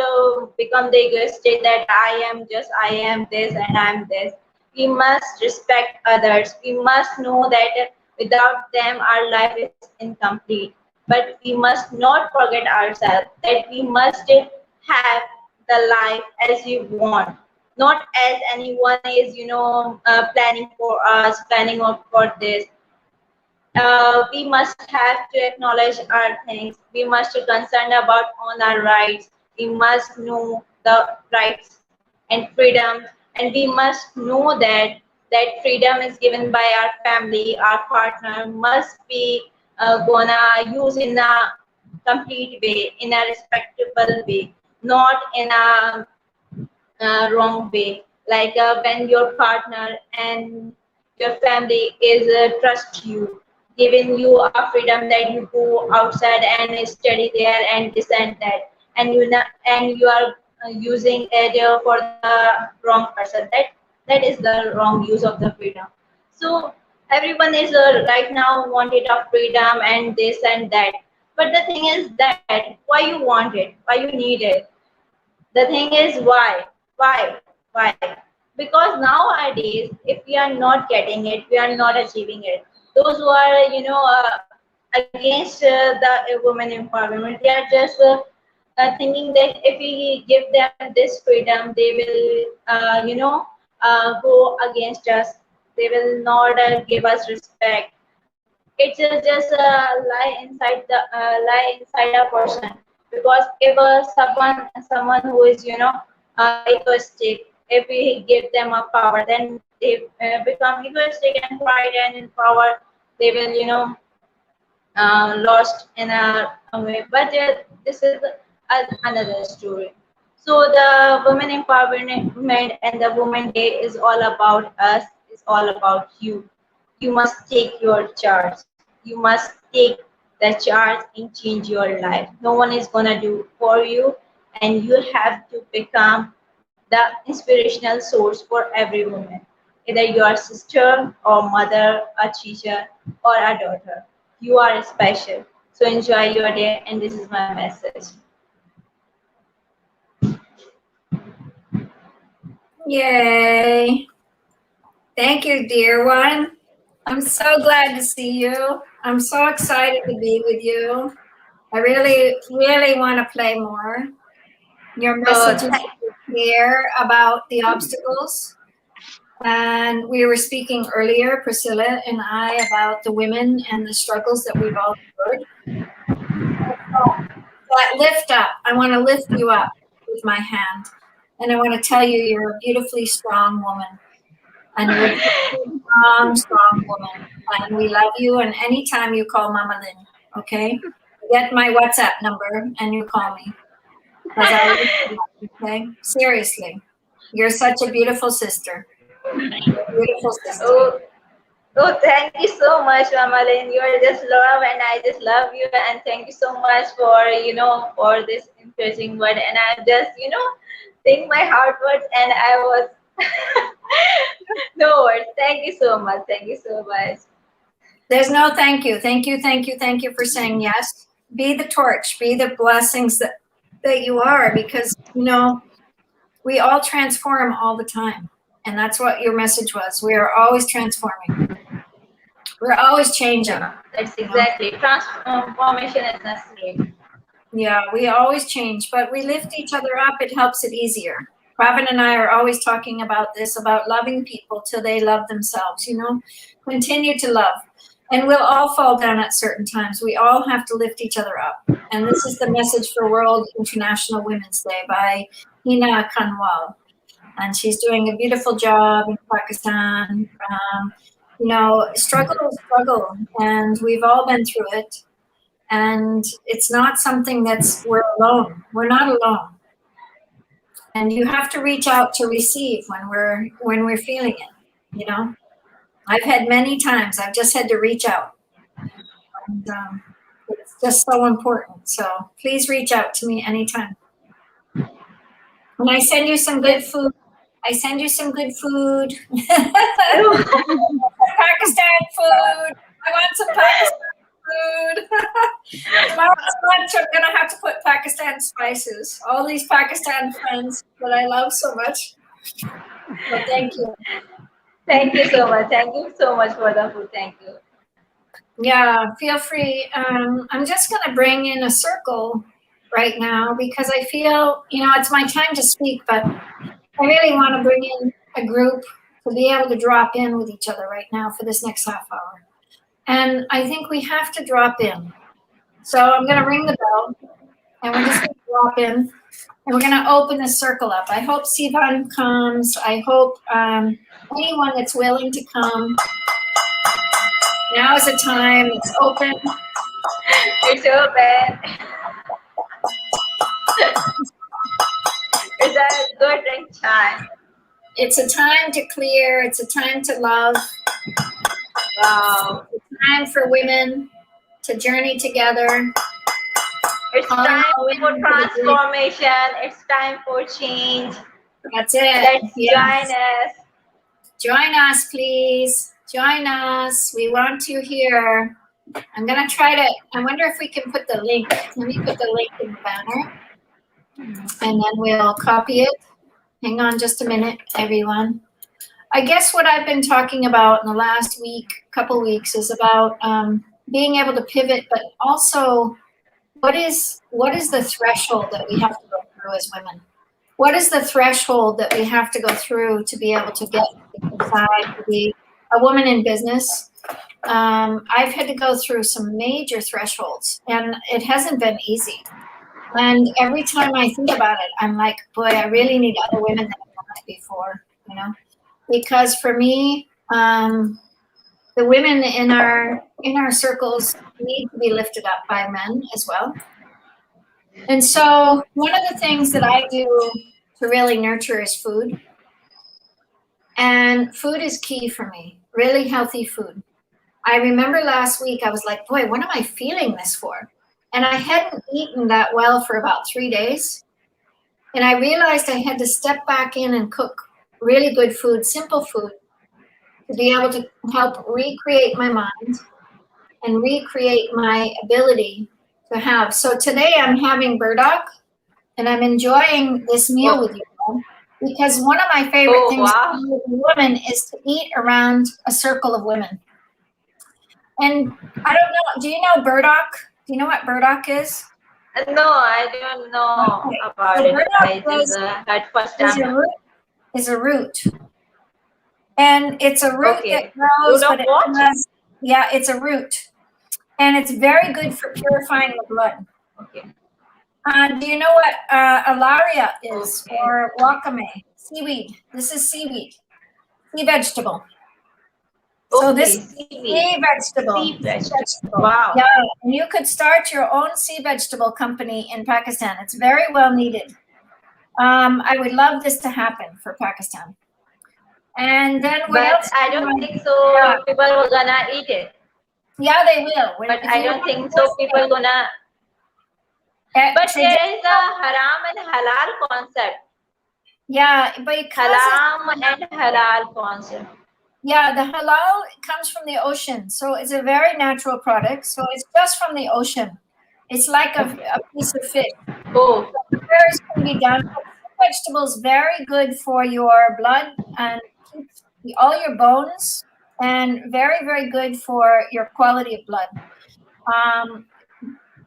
become the egoistic that I am this and I am this. We must respect others. We must know that without them our life is incomplete. But we must not forget ourselves that we must have the life as you want, not as anyone is planning for us, planning for this. We must have to acknowledge our things. We must be concerned about on our rights. We must know the rights and freedom, and we must know that freedom is given by our family. Our partner must be gonna use in a complete way, in a respectable way, not in a wrong way. Like when your partner and your family is trust you, giving you a freedom that you go outside and study there and this and that, and you are using it for the wrong person. That is the wrong use of the freedom. So everyone is right now wanted of freedom and this and that. But the thing is that why you want it, why you need it. The thing is why? Because nowadays, if we are not getting it, we are not achieving it. Those who are, against the women empowerment, they are just thinking that if we give them this freedom, they will, go against us. They will not give us respect. It's just lie inside a person. Because if someone who is egoistic, if we give them a power, then they become egoistic and pride and in power they will lost in a way. But this is another story. So the women empowerment and the women day is all about us, is all about you. You must take your charge. You must take the charge and change your life. No one is gonna do for you, and you have to become the inspirational source for every woman, either you are sister or mother, a teacher or a daughter. You are special. So enjoy your day, and this is my message. Yay. Thank you, dear one. I'm so glad to see you. I'm so excited to be with you. I really, really want to play more. Your message is clear about the obstacles. And we were speaking earlier, Priscilla and I, about the women and the struggles that we've all heard. That lift up, I want to lift you up with my hand. And I want to tell you, you're a beautifully strong woman. And you're a strong woman. And we love you. And anytime you call Mama Lynn, okay? Get my WhatsApp number and you call me. Okay? Seriously. You're such a beautiful sister. Beautiful sister. Oh, thank you so much, Mama Lynn. You are just love, and I just love you. And thank you so much for, for this encouraging word. And I just, think my heart words, and I was no words. Thank you so much. Thank you so much. There's no thank you. Thank you, thank you, thank you for saying yes. Be the torch. Be the blessings that you are, because, we all transform all the time. And that's what your message was. We are always transforming. We're always changing. That's exactly. Transformation is necessary. Yeah, we always change, but we lift each other up. It helps it easier. Robin and I are always talking about this, about loving people till they love themselves, Continue to love. And we'll all fall down at certain times. We all have to lift each other up. And this is the message for World International Women's Day by Hina Kanwal. And she's doing a beautiful job in Pakistan. Struggle is struggle, and we've all been through it. And it's not something we're alone. We're not alone. And you have to reach out to receive when we're feeling it, I've had many times, I've just had to reach out. And it's just so important. So please reach out to me anytime. And I send you some good food. Pakistan food. I want some Pakistan food. Tomorrow's lunch, I'm going to have to put Pakistan spices. All these Pakistan friends that I love so much. But thank you. Thank you so much. Thank you so much for the food. Thank you. Yeah, feel free. I'm just going to bring in a circle right now because I feel, it's my time to speak, but I really want to bring in a group to be able to drop in with each other right now for this next half hour. And I think we have to drop in. So I'm going to ring the bell, and we're just going to drop in, and we're going to open the circle up. I hope Sivan comes. I hope anyone that's willing to come. Now is the time. It's open. It's open. It's a good time. It's a time to clear. It's a time to love. Wow. It's a time for women to journey together. It's time for transformation. It's time for change. That's it. Let's join us. Join us, please. Join us. We want you here. I'm going to I wonder if we can put the link. Let me put the link in the banner. And then we'll copy it. Hang on just a minute, everyone. I guess what I've been talking about in the last couple weeks is about being able to pivot, but also what is the threshold that we have to go through as women? What is the threshold that we have to go through to be able to get inside, to be a woman in business? I've had to go through some major thresholds, and it hasn't been easy. And every time I think about it, I'm like, boy, I really need other women than I've met before, because for me, the women in our circles need to be lifted up by men as well. And so one of the things that I do to really nurture is food. And food is key for me, really healthy food. I remember last week, I was like, boy, what am I feeling this for? And I hadn't eaten that well for about 3 days. And I realized I had to step back in and cook really good food, simple food, to be able to help recreate my mind and recreate my ability to have. So today I'm having burdock, and I'm enjoying this meal with you. because one of my favorite Oh, things wow. to do with a woman is to eat around a circle of women. And I don't know, do you know burdock? Do you know what burdock is? No, I don't know Okay. about So it. burdock I just heard first is time. a root. And it's a root Okay. that grows, Root of but what? yeah, it's a root. And it's very good for purifying the blood. Okay. Do you know what alaria is, Okay. or wakame? Seaweed. This is seaweed. Sea vegetable. So this Okay, is seaweed. sea vegetable. Sea vegetable. Wow. Yeah, and you could start your own sea vegetable company in Pakistan. It's very well needed. I would love this to happen for Pakistan. And then what But else? I don't think so. Yeah. People are gonna eat it. Yeah, they will. But I don't think so. People gonna. But so there is a haram and halal concept. yeah, because Haram and halal concept. yeah, the halal comes from the ocean, so it's a very natural product. So it's just from the ocean. It's like a piece of fish. Oh. So prayers can be done. Vegetables very good for your blood and keeps all your bones, and very, very good for your quality of blood.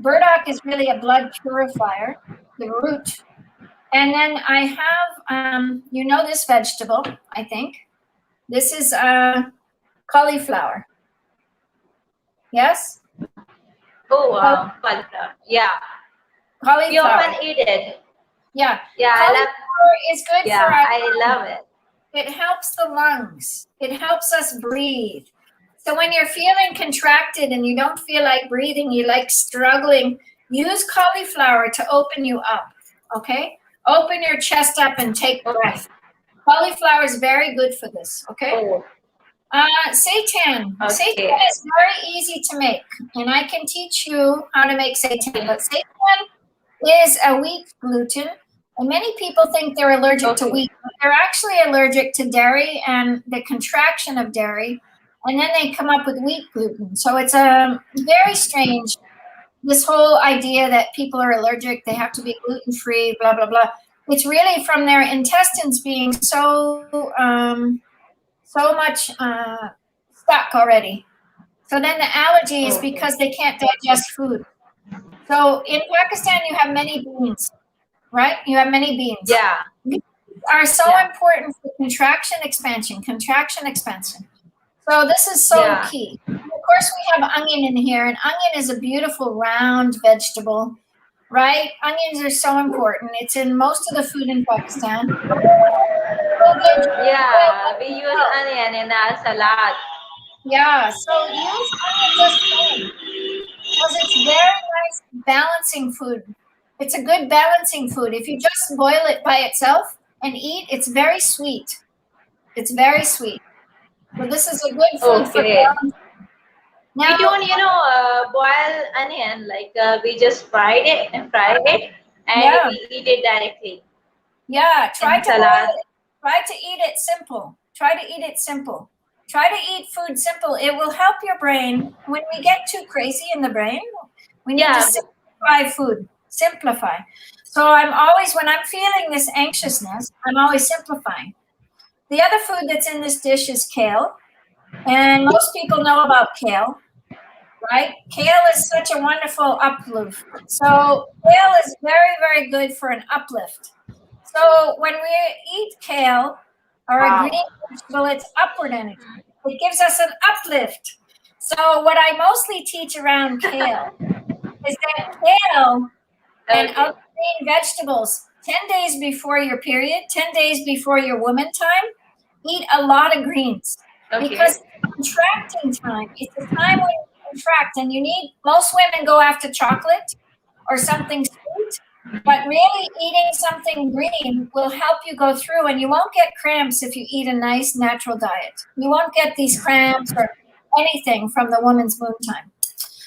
Burdock is really a blood purifier, the root. And then I have, you know this vegetable, I think. This is cauliflower. Yes? Oh, wow. Cauliflower. Yeah. Cauliflower. You often eat it. Yeah. Yeah, I love. Cauliflower is good Yeah, for our I lungs. love it. It helps the lungs. It helps us breathe. So when you're feeling contracted and you don't feel like breathing, you like struggling, use cauliflower to open you up, okay? Open your chest up and take breath. Cauliflower is very good for this, okay? Oh. Seitan. Okay. Seitan is very easy to make, and I can teach you how to make seitan. But seitan is a wheat gluten, and many people think they're allergic to wheat, but they're actually allergic to dairy and the contraction of dairy, and then they come up with wheat gluten. So it's very strange, this whole idea that people are allergic, they have to be gluten-free, blah, blah, blah. It's really from their intestines being so much stuck already. So then the allergy is because they can't digest food. So in Pakistan, you have many beans, right? You have many beans. Yeah. Beans are so important for contraction expansion. So this is so key. Of course, we have onion in here, and onion is a beautiful round vegetable, right? Onions are so important. It's in most of the food in Pakistan. Yeah, we use onion in our salad. Yeah, so use onion just fine, because it's very nice balancing food. It's a good balancing food. If you just boil it by itself and eat, it's very sweet. It's very sweet. So this is a good food for balance. Now, we don't, boil onion, like we just fry it and we eat it directly. Yeah, try to salad. Try to eat it simple. Try to eat it simple. Try to eat food simple. It will help your brain. When we get too crazy in the brain, we need to simplify food. Simplify. So I'm always, when I'm feeling this anxiousness, I'm always simplifying. The other food that's in this dish is kale. And most people know about kale, right? Kale is such a wonderful uplift. So kale is very, very good for an uplift. So when we eat kale or a green vegetable, it's upward energy. It gives us an uplift. So what I mostly teach around kale is that kale and other green vegetables, 10 days before your period, 10 days before your woman time, eat a lot of greens. Because contracting time is the time when you contract, and most women go after chocolate or something sweet, but really eating something green will help you go through, and you won't get cramps if you eat a nice natural diet. You won't get these cramps or anything from the woman's moon time.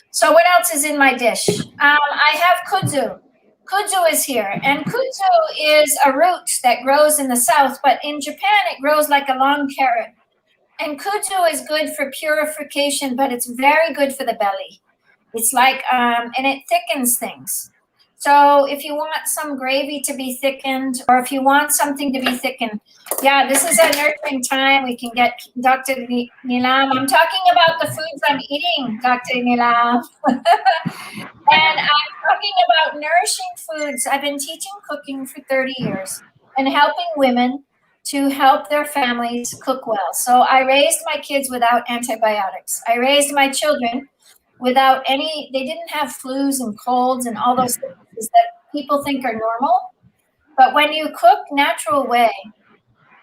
So what else is in my dish? I have kudzu. Kudzu is here, and kudzu is a root that grows in the south, but in Japan it grows like a long carrot. And kudzu is good for purification, but it's very good for the belly. It's like, and it thickens things. So if you want some gravy to be thickened, or if you want something to be thickened, yeah, this is a nurturing time. We can get Dr. Nilam. I'm talking about the foods I'm eating, Dr. Nilam. And I'm talking about nourishing foods. I've been teaching cooking for 30 years and helping women to help their families cook well. So I raised my kids without antibiotics. I raised my children without any, they didn't have flus and colds and all those things that people think are normal. But when you cook natural way,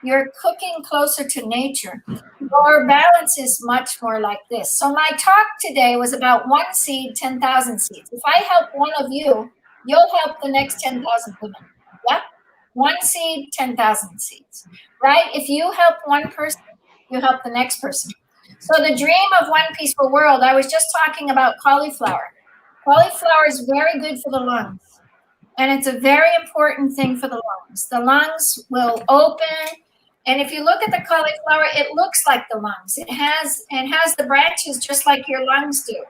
you're cooking closer to nature. Your balance is much more like this. So my talk today was about 1 seed, 10,000 seeds. If I help one of you, you'll help the next 10,000 women. Yeah? 1 seed, 10,000 seeds, right? If you help one person, you help the next person. So the dream of One Peaceful World, I was just talking about cauliflower. Cauliflower is very good for the lungs. And it's a very important thing for the lungs. The lungs will open. And if you look at the cauliflower, it looks like the lungs. It has the branches just like your lungs do.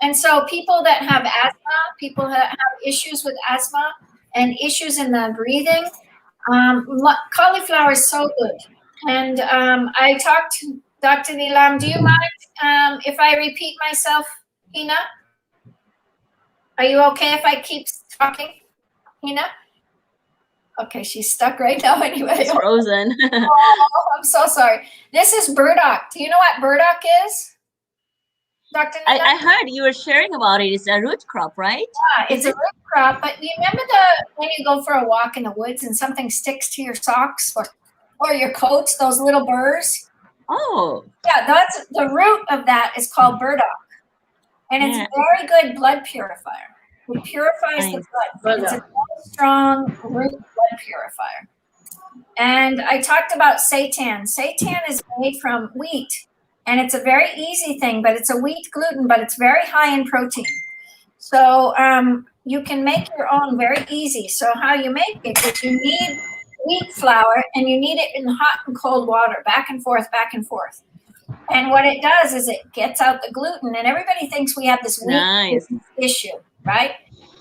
And so people that have asthma, people that have issues with asthma and issues in the breathing, cauliflower is so good. And I talked to Dr. Nilam. Do you mind if I repeat myself, Hina? Are you okay if I keep talking, Hina? Okay, she's stuck right now anyway. It's frozen. Oh, I'm so sorry. This is burdock. Do you know what burdock is, Dr. Nilam? I heard you were sharing about it. It's a root crop, right? Yeah, it's a root crop. But you remember when you go for a walk in the woods and something sticks to your socks or your coats, those little burrs? Oh. Yeah, that's the root of that is called burdock. And it's a very good blood purifier. It purifies the blood. It's a very strong root blood purifier. And I talked about seitan. Seitan is made from wheat. And it's a very easy thing, but it's a wheat gluten, but it's very high in protein. So you can make your own very easy. So how you make it is you need wheat flour and you need it in hot and cold water, back and forth, back and forth. And what it does is it gets out the gluten, and everybody thinks we have this wheat issue, right?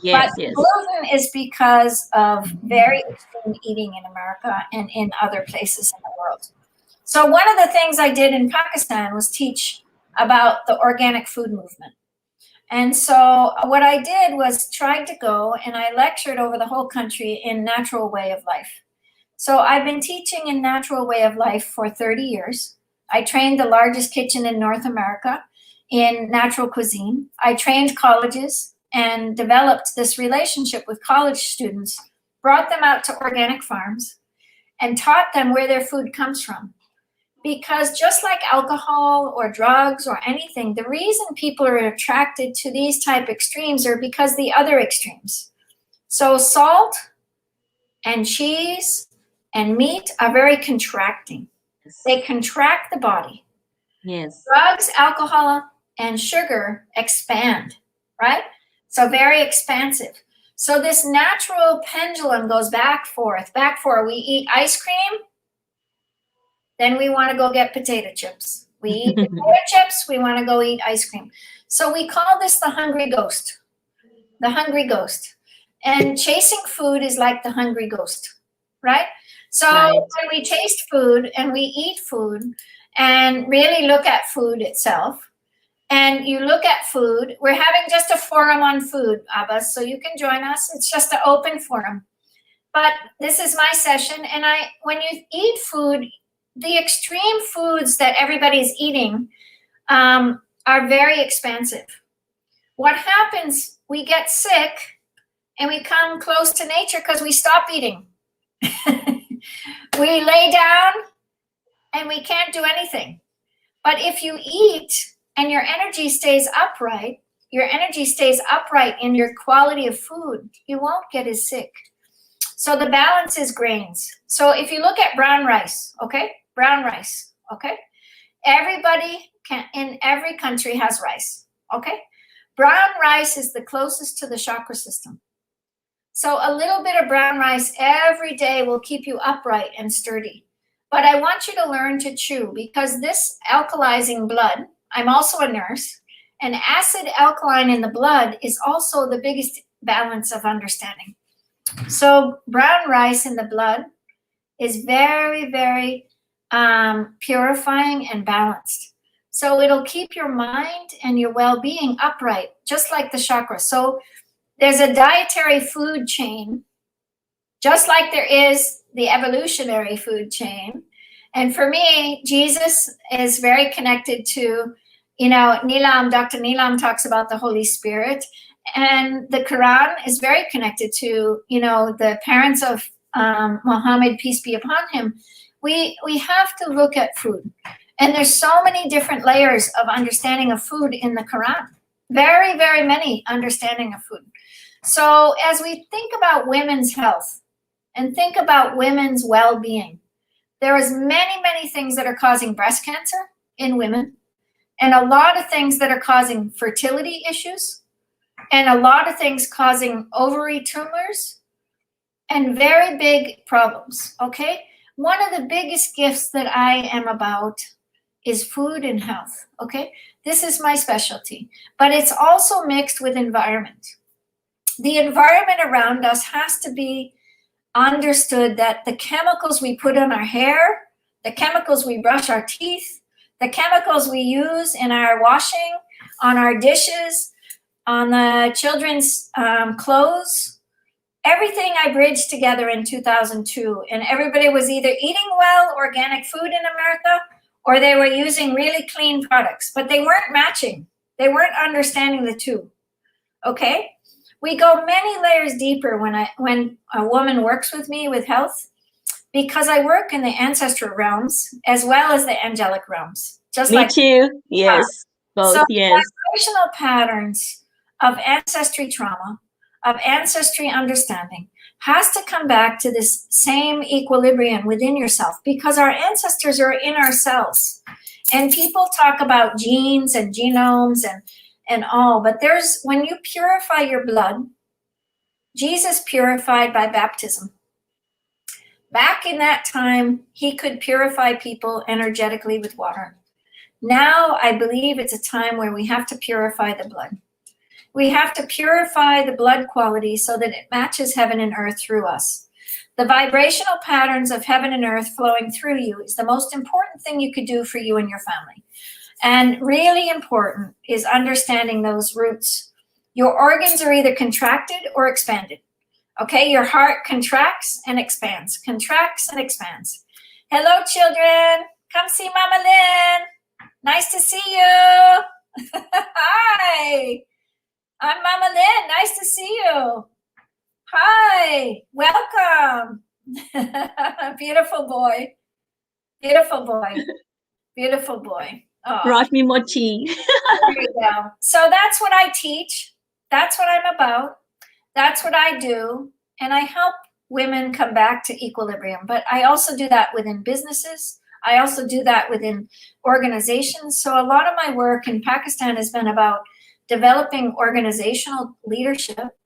Yes, but gluten is because of very extreme eating in America and in other places in the world. So one of the things I did in Pakistan was teach about the organic food movement. And so what I did was tried to go and I lectured over the whole country in natural way of life. So I've been teaching in natural way of life for 30 years. I trained the largest kitchen in North America in natural cuisine. I trained colleges and developed this relationship with college students, brought them out to organic farms and taught them where their food comes from. Because just like alcohol or drugs or anything, the reason people are attracted to these type extremes are because the other extremes. So salt and cheese and meat are very contracting. They contract the body. Yes. Drugs, alcohol, and sugar expand, right? So very expansive. So this natural pendulum goes back, forth, back, forth. We eat ice cream, then we want to go get potato chips. We eat potato chips, we want to go eat ice cream. So we call this the hungry ghost. The hungry ghost. And chasing food is like the hungry ghost, right? So when we taste food and we eat food and really look at food itself, and you look at food, we're having just a forum on food, Abbas, so you can join us. It's just an open forum. But this is my session, and when you eat food, the extreme foods that everybody's eating are very expensive. What happens, we get sick and we come close to nature because we stop eating. We lay down and we can't do anything. But if you eat and your energy stays upright in your quality of food, you won't get as sick. So the balance is grains. So if you look at brown rice, okay? Brown rice, okay? Everybody in every country has rice, okay? Brown rice is the closest to the chakra system. So a little bit of brown rice every day will keep you upright and sturdy. But I want you to learn to chew because this alkalizing blood, I'm also a nurse, and acid alkaline in the blood is also the balance of understanding. So brown rice in the blood is very, very purifying and balanced. So it'll keep your mind and your well-being upright, just like the chakras. So there's a dietary food chain, just like there is the evolutionary food chain. And for me, Jesus is very connected to, Nilam, Dr. Nilam talks about the Holy Spirit. And the Quran is very connected to, the parents of Muhammad, peace be upon him. We have to look at food. And there's so many different layers of understanding of food in the Quran. Very, very many understanding of food. So as we think about women's health and think about women's well-being, there is many, many things that are causing breast cancer in women, and a lot of things that are causing fertility issues, and a lot of things causing ovary tumors, and very big problems, okay? One of the biggest gifts that I am about is food and health, okay? This is my specialty, but it's also mixed with environment. The environment around us has to be understood, that the chemicals we put on our hair, the chemicals we brush our teeth, the chemicals we use in our washing, on our dishes, on the children's clothes, everything I bridged together in 2002. And everybody was either eating well organic food in America, or they were using really clean products, but they weren't matching. They weren't understanding the two, okay? We go many layers deeper when a woman works with me with health, because I work in the ancestral realms as well as the angelic realms. Just Me like too. Yes. Both. So Yes. vibrational patterns of ancestry trauma, of ancestry understanding, has to come back to this same equilibrium within yourself, because our ancestors are in our cells. And people talk about genes and genomes and all, but when you purify your blood, Jesus purified by baptism. Back in that time, he could purify people energetically with water. Now, I believe it's a time where we have to purify the blood. We have to purify the blood quality so that it matches heaven and earth through us. The vibrational patterns of heaven and earth flowing through you is the most important thing you could do for you and your family. And really important is understanding those roots. Your organs are either contracted or expanded. Okay, your heart contracts and expands, contracts and expands. Hello, children. Come see Mama Lynn. Nice to see you. Hi. I'm Mama Lynn. Nice to see you. Hi. Welcome. Beautiful boy. Beautiful boy. Beautiful boy. Oh. Brought me more tea. There you go. So that's what I teach. That's what I'm about. That's what I do. And I help women come back to equilibrium. But I also do that within businesses. I also do that within organizations. So a lot of my work in Pakistan has been about developing organizational leadership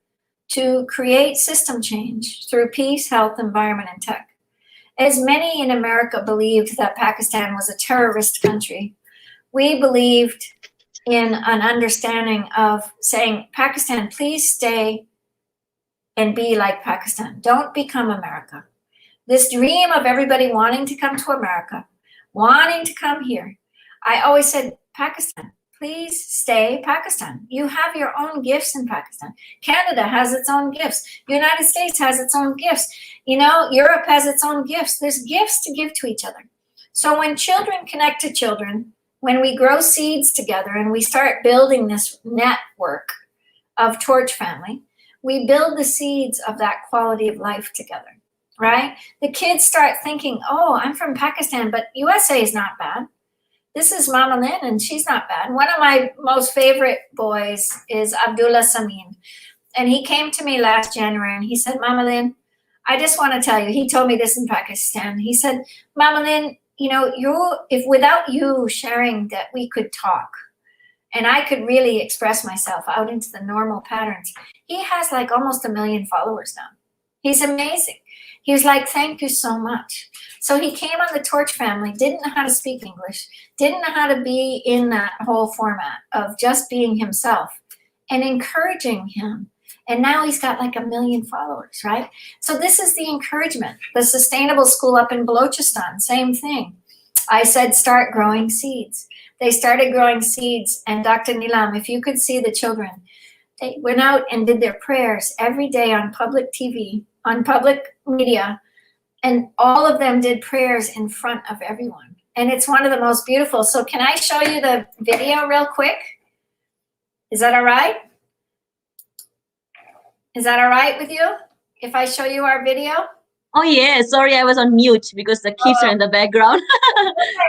to create system change through peace, health, environment, and tech. As many in America believed that Pakistan was a terrorist country, we believed in an understanding of saying, Pakistan, please stay and be like Pakistan. Don't become America. This dream of everybody wanting to come to America, wanting to come here. I always said, Pakistan, please stay Pakistan. You have your own gifts in Pakistan. Canada has its own gifts. United States has its own gifts. Europe has its own gifts. There's gifts to give to each other. So when children connect to children, when we grow seeds together and we start building this network of Torch family, we build the seeds of that quality of life together, right? The kids start thinking, oh, I'm from Pakistan, but USA is not bad. This is Mama Lynn, and she's not bad. One of my most favorite boys is Abdullah Samin. And he came to me last January, and he said, Mama Lynn, I just want to tell you, he told me this in Pakistan. He said, Mama Lynn, if without you sharing that we could talk, and I could really express myself out into the normal patterns. He has like almost 1 million followers now. He's amazing. He was like, thank you so much. So he came on the Torch family, didn't know how to speak English, didn't know how to be in that whole format of just being himself, and encouraging him And now he's got like 1 million followers, right? So this is the encouragement. The Sustainable School up in Balochistan, same thing. I said, start growing seeds. They started growing seeds. And Dr. Nilam, if you could see the children, they went out and did their prayers every day on public TV, on public media. And all of them did prayers in front of everyone. And it's one of the most beautiful. So can I show you the video real quick? Is that all right? Is that all right with you? If I show you our video? Oh yeah, sorry, I was on mute because the kids are in the background.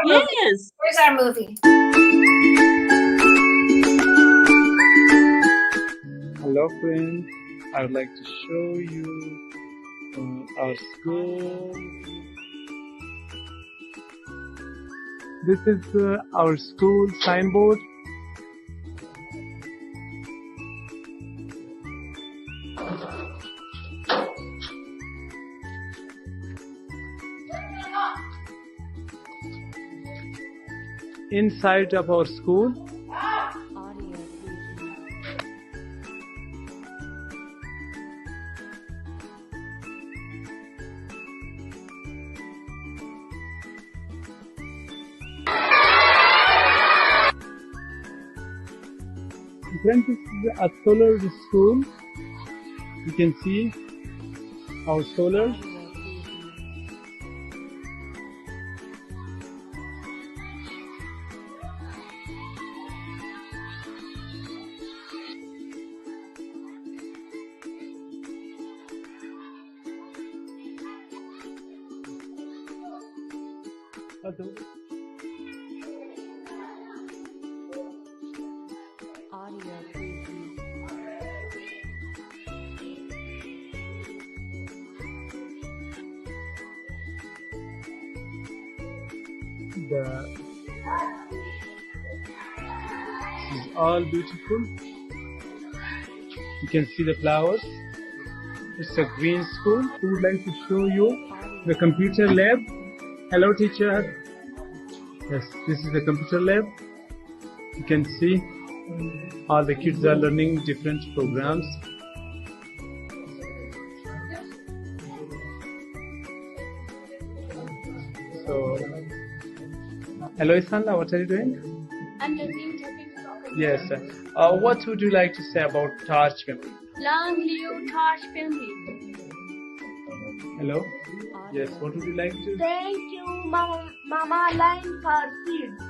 Yes. Here's our movie. Hello friends, I would like to show you our school. This is our school signboard. Inside of our school, friends, this is a solar school. You can see our solar. This is all beautiful. You can see the flowers. It's a green school. We would like to show you the computer lab. Hello, teacher. Yes, this is the computer lab. You can see all the kids are learning different programs. So, hello, Isanda, what are you doing? I'm learning typing soccer. Yes. What would you like to say about Taj family? Long live Taj family. Hello? Yes, what would you like to? Thank you, Mama Line for seeds.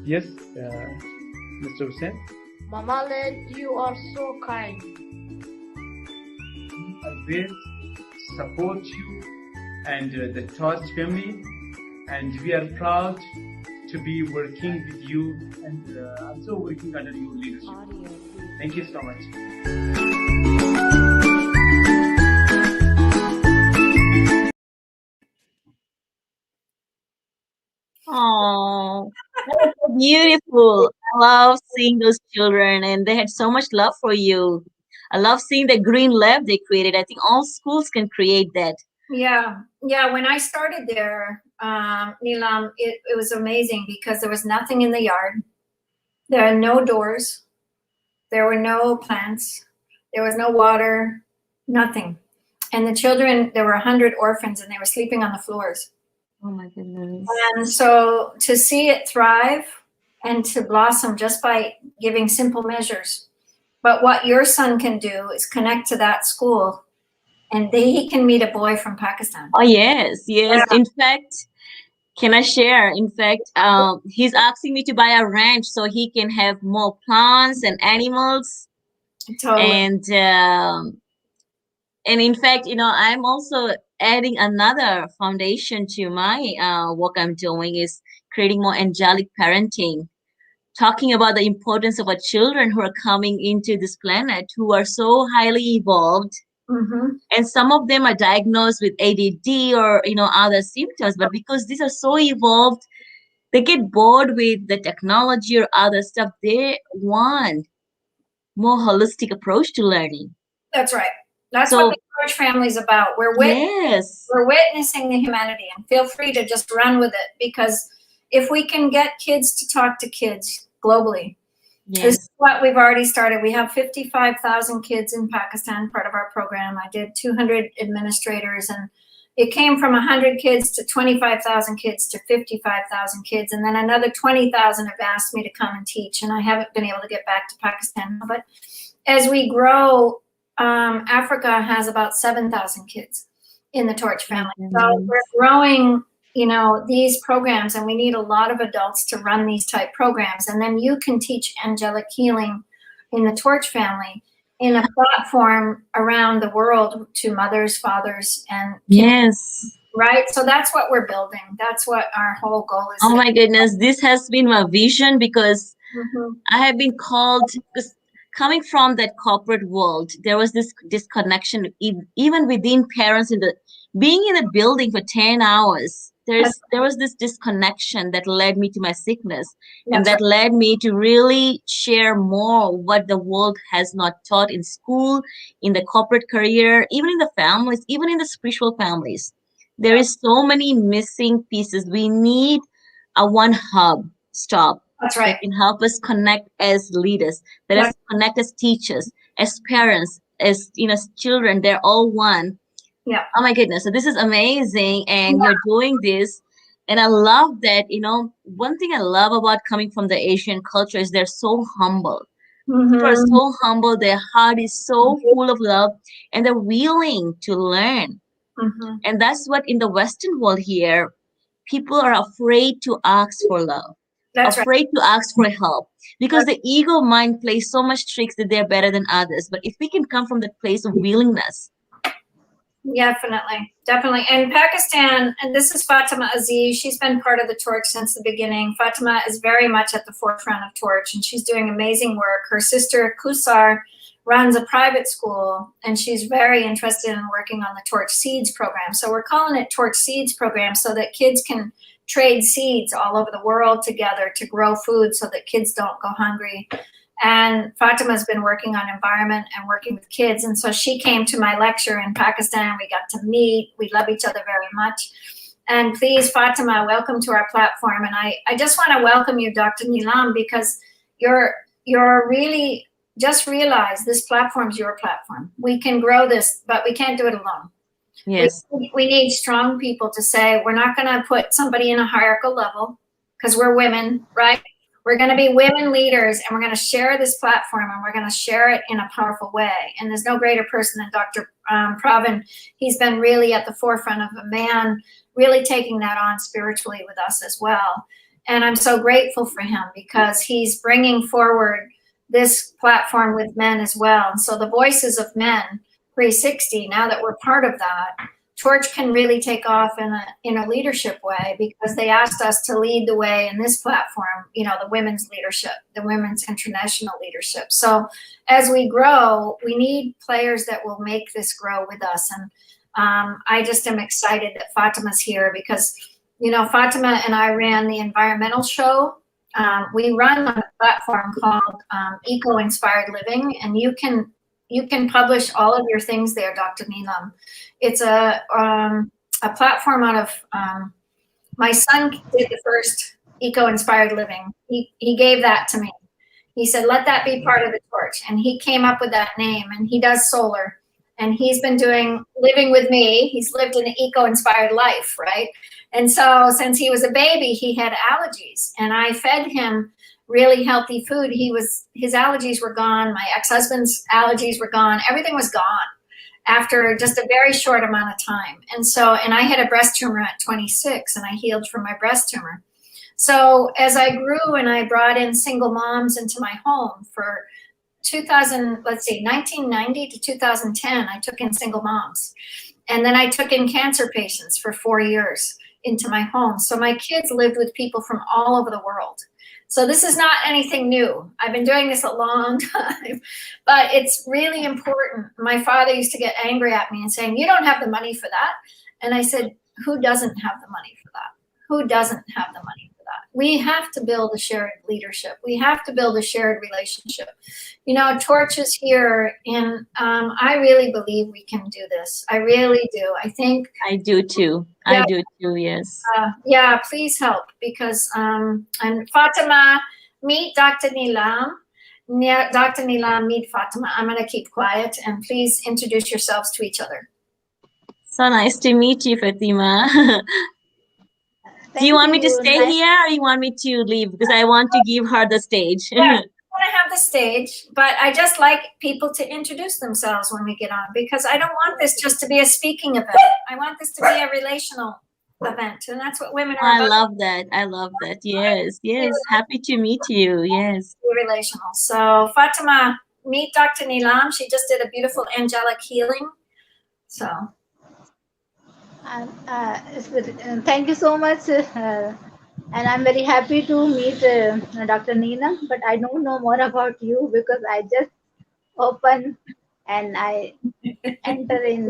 Yes, Mr. Hussain. Mama Line, you are so kind. Always support you and the Taj family, and we are proud to be working with you and also working under your leadership. Thank you so much. Oh, that was so beautiful. I love seeing those children, and they had so much love for you. I love seeing the green lab they created. I think all schools can create that. Yeah. When I started there, Nilam, it was amazing because there was nothing in the yard. There are no doors. There were no plants. There was no water, nothing. And the children, there were 100 orphans and they were sleeping on the floors. Oh my goodness. And so to see it thrive and to blossom just by giving simple measures. But what your son can do is connect to that school, and he can meet a boy from Pakistan. Oh, yes. In fact, can I share? In fact, he's asking me to buy a ranch so he can have more plants and animals. Totally. And in fact, I'm also adding another foundation to my work I'm doing is creating more angelic parenting, talking about the importance of our children who are coming into this planet who are so highly evolved. Mm-hmm. And some of them are diagnosed with ADD or other symptoms, but because these are so evolved, they get bored with the technology or other stuff. They want more holistic approach to learning. That's right. That's what the George family is about. We're witnessing the humanity, and feel free to just run with it, because if we can get kids to talk to kids globally, This is what we've already started. We have 55,000 kids in Pakistan, part of our program. I did 200 administrators, and it came from 100 kids to 25,000 kids to 55,000 kids. And then another 20,000 have asked me to come and teach, and I haven't been able to get back to Pakistan. But as we grow, Africa has about 7,000 kids in the Torch family. So we're growing, these programs, and we need a lot of adults to run these type programs. And then you can teach angelic healing in the Torch family in a platform around the world to mothers, fathers, and kids. Yes. Right? So that's what we're building. That's what our whole goal is. Oh my goodness, this has been my vision, because I have been called, because coming from that corporate world, there was this disconnection even within parents being in a building for 10 hours. There was this disconnection that led me to my sickness, and that led me to really share more what the world has not taught in school, in the corporate career, even in the families, even in the spiritual families. There is so many missing pieces. We need a one hub stop. That's right. That can help us connect as leaders, that us connect as teachers, as parents, as children. They're all one. Yeah. Oh my goodness. So this is amazing, and you're doing this. And I love that, one thing I love about coming from the Asian culture is they're so humble. People are so humble. Their heart is so full of love, and they're willing to learn. And that's what in the Western world here, people are afraid to ask for love. That's afraid to ask for help, because the ego mind plays so much tricks that they're better than others. But if we can come from the place of willingness. Definitely. And Pakistan, and this is Fatima Aziz, she's been part of the Torch since the beginning. Fatima is very much at the forefront of Torch, and she's doing amazing work. Her sister Kusar runs a private school, and she's very interested in working on the Torch Seeds program. So we're calling it Torch Seeds program so that kids can trade seeds all over the world together to grow food so that kids don't go hungry. And Fatima's been working on environment and working with kids. And so she came to my lecture in Pakistan. We got to meet. We love each other very much. And please, Fatima, welcome to our platform. And I just want to welcome you, Dr. Neelam, because you're really, just realize this platform's your platform. We can grow this, but we can't do it alone. Yes. We need strong people to say, we're not going to put somebody in a hierarchical level because we're women, right? We're going to be women leaders, and we're going to share this platform, and we're going to share it in a powerful way. And there's no greater person than Dr. Pravin. He's been really at the forefront of a man really taking that on spiritually with us as well. And I'm so grateful for him because he's bringing forward this platform with men as well. And so the Voices of Men 360, now that we're part of that, Torch can really take off in a leadership way, because they asked us to lead the way in this platform, the women's leadership, the women's international leadership. So as we grow, we need players that will make this grow with us. And I just am excited that Fatima's here because, Fatima and I ran the environmental show. We run on a platform called Eco Inspired Living, and you can publish all of your things there, Dr. Neelam. It's a platform out of, my son did the first Eco Inspired Living. He gave that to me. He said, let that be part of the Torch. And he came up with that name, and he does solar. And he's been living with me. He's lived an eco-inspired life, right? And so since he was a baby, he had allergies, and I fed him really healthy food. His allergies were gone. My ex-husband's allergies were gone. Everything was gone after just a very short amount of time. And I had a breast tumor at 26, and I healed from my breast tumor. So as I grew and I brought in single moms into my home for 1990 to 2010, I took in single moms. And then I took in cancer patients for 4 years into my home. So my kids lived with people from all over the world. So this is not anything new. I've been doing this a long time, but it's really important. My father used to get angry at me and saying, you don't have the money for that. And I said, who doesn't have the money for that? Who doesn't have the money for that? We have to build a shared leadership. We have to build a shared relationship. Torch is here, and I really believe we can do this. I really do. I think I do too. Yeah. I do too. Yes. Yeah, please help, because and Fatima, meet Dr. Neelam. Dr. Nilam, meet Fatima. I'm going to keep quiet and please introduce yourselves to each other. So nice to meet you, Fatima. Do you want me to stay here or you want me to leave? Because I want to give her the stage. Yeah, I want to have the stage, but I just like people to introduce themselves when we get on, because I don't want this just to be a speaking event. I want this to be a relational event, and that's what women are I about. love that. I love that. Yes, yes. Happy to meet you. Yes. Relational. So Fatima, meet Dr. Nilam. She just did a beautiful angelic healing. So. Thank you so much. And I'm very happy to meet Dr. Neelam, but I don't know more about you because I just open and I enter in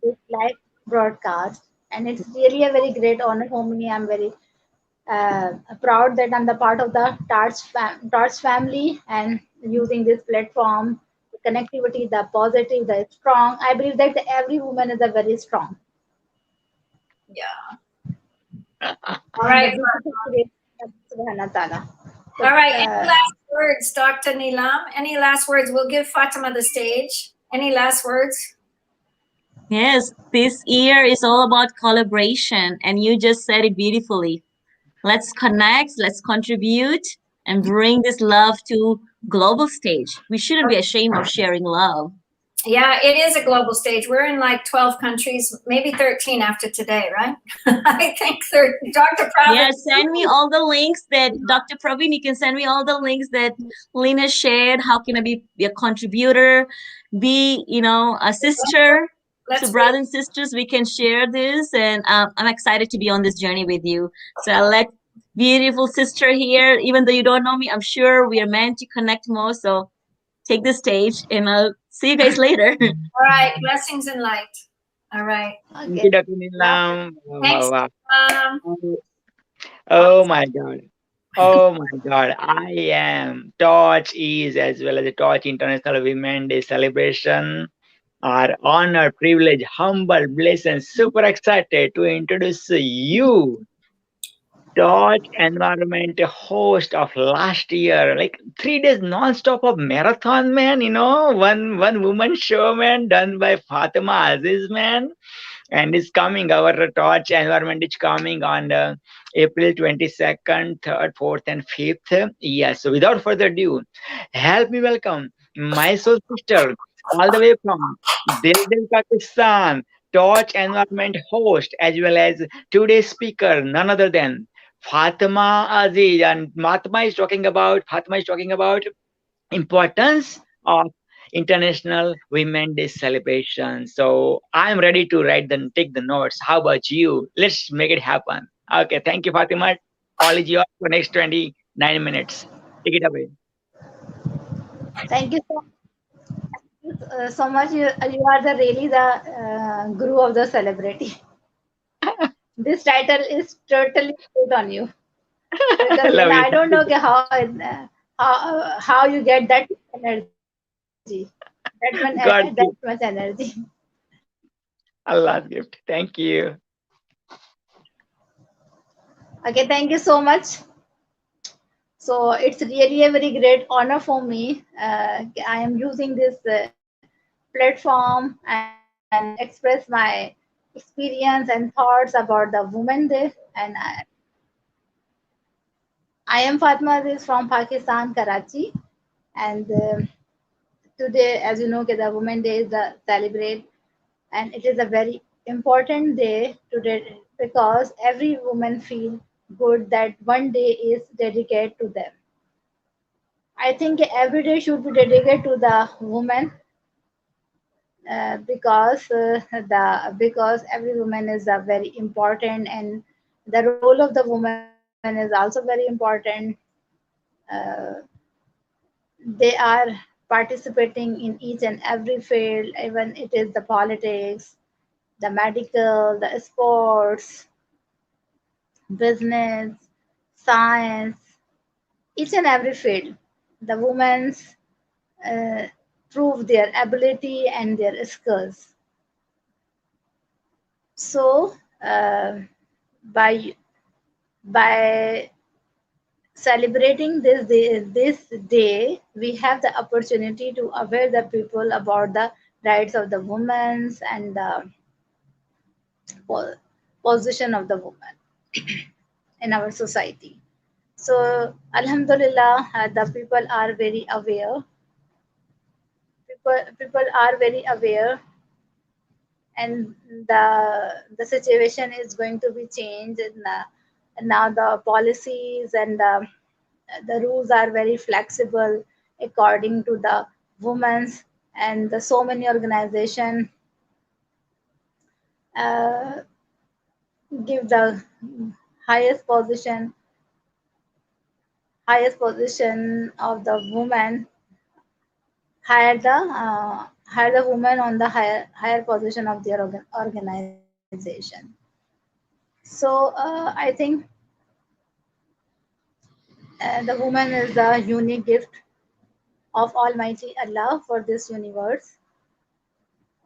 this live broadcast. And it's really a very great honor for me. I'm very proud that I'm the part of the Torch family and using this platform, the connectivity, the positive, the strong. I believe that every woman is a very strong. Yeah. All right. All right. Any last words, Dr. Nilam? Any last words? We'll give Fatima the stage. Any last words? Yes, this year is all about collaboration, and you just said it beautifully. Let's connect, let's contribute, and bring this love to global stage. We shouldn't be ashamed of sharing love. Yeah, it is a global stage. We're in like 12 countries, maybe 13 after today, right? I think Dr. Pravin. Yeah, send me all the links that Dr. Pravin, you can send me all the links that Lena shared. How can I be a contributor, be, a sister? So brothers and sisters, we can share this, and I'm excited to be on this journey with you. So I'll let beautiful sister here, even though you don't know me, I'm sure we are meant to connect more. So take the stage, and I'll see you guys later. All right, blessings and light. All right. Thank you, Dr. Nilam. Thanks. Oh my God. Oh my God. I am Torch is as well as the Torch International Women Day celebration. Our honor, privilege, humble, blessed, and super excited to introduce you, Torch Environment host of last year, like 3 days non-stop of marathon, man. One woman show, man, done by Fatima Aziz, man, and it's coming. Our Torch Environment is coming on April 22nd, 3rd, 4th, and 5th. Yes. So without further ado, help me welcome my soul sister, all the way from Delhi, Pakistan, Torch Environment host, as well as today's speaker, none other than Fatima Aziz. And Fatima is talking about importance of International Women Day celebration. So I'm ready to take the notes. How about you? Let's make it happen. Okay, thank you, Fatima. All is yours for next 29 minutes. Take it away. Thank you so much. You are really the guru of the celebrity. This title is totally good on you. Because I don't know how you get that energy, that much energy. Allah's gift. Thank you. Okay, thank you so much. So it's really a very great honor for me. I am using this platform and express my experience and thoughts about the Women Day. And I am Fatima Aziz from Pakistan, Karachi. And today, as you know, the Women Day is celebrate, and it is a very important day today because every woman feels good that one day is dedicated to them. I think every day should be dedicated to the woman because every woman is very important, and the role of the woman is also very important. Uh, they are participating in each and every field, even it is the politics, the medical, the sports, business, science, each and every field. The women's prove their ability and their skills. So by celebrating this day, we have the opportunity to aware the people about the rights of the women and the po- position of the woman in our society. So, Alhamdulillah, the people are very aware. People are very aware, and the situation is going to be changed. And now the policies and the rules are very flexible according to the women's, and the so many organization uh, give the highest position of the woman, hire the woman on the higher position of their organization. So I think the woman is the unique gift of Almighty Allah for this universe,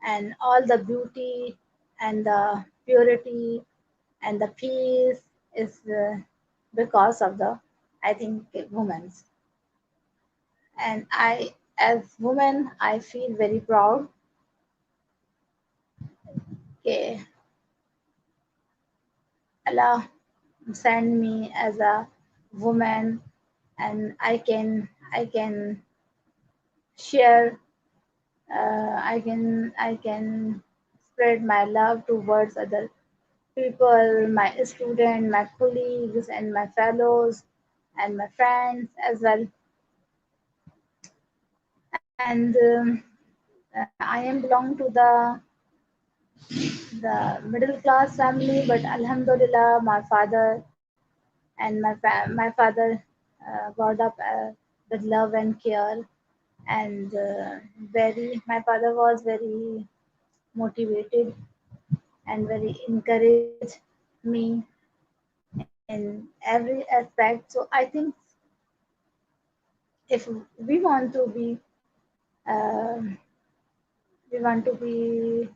and all the beauty and the purity and the peace is because of the, I think, women's. And I, as woman, I feel very proud. Okay, Allah send me as a woman, and I can share, I can spread my love towards other people, my student, my colleagues, and my fellows, and my friends as well. And I am belong to the middle class family, but Alhamdulillah, my father and my father brought up with love and care, and my father was very motivated and very encouraged me in every aspect. So I think if we want to be um we want to be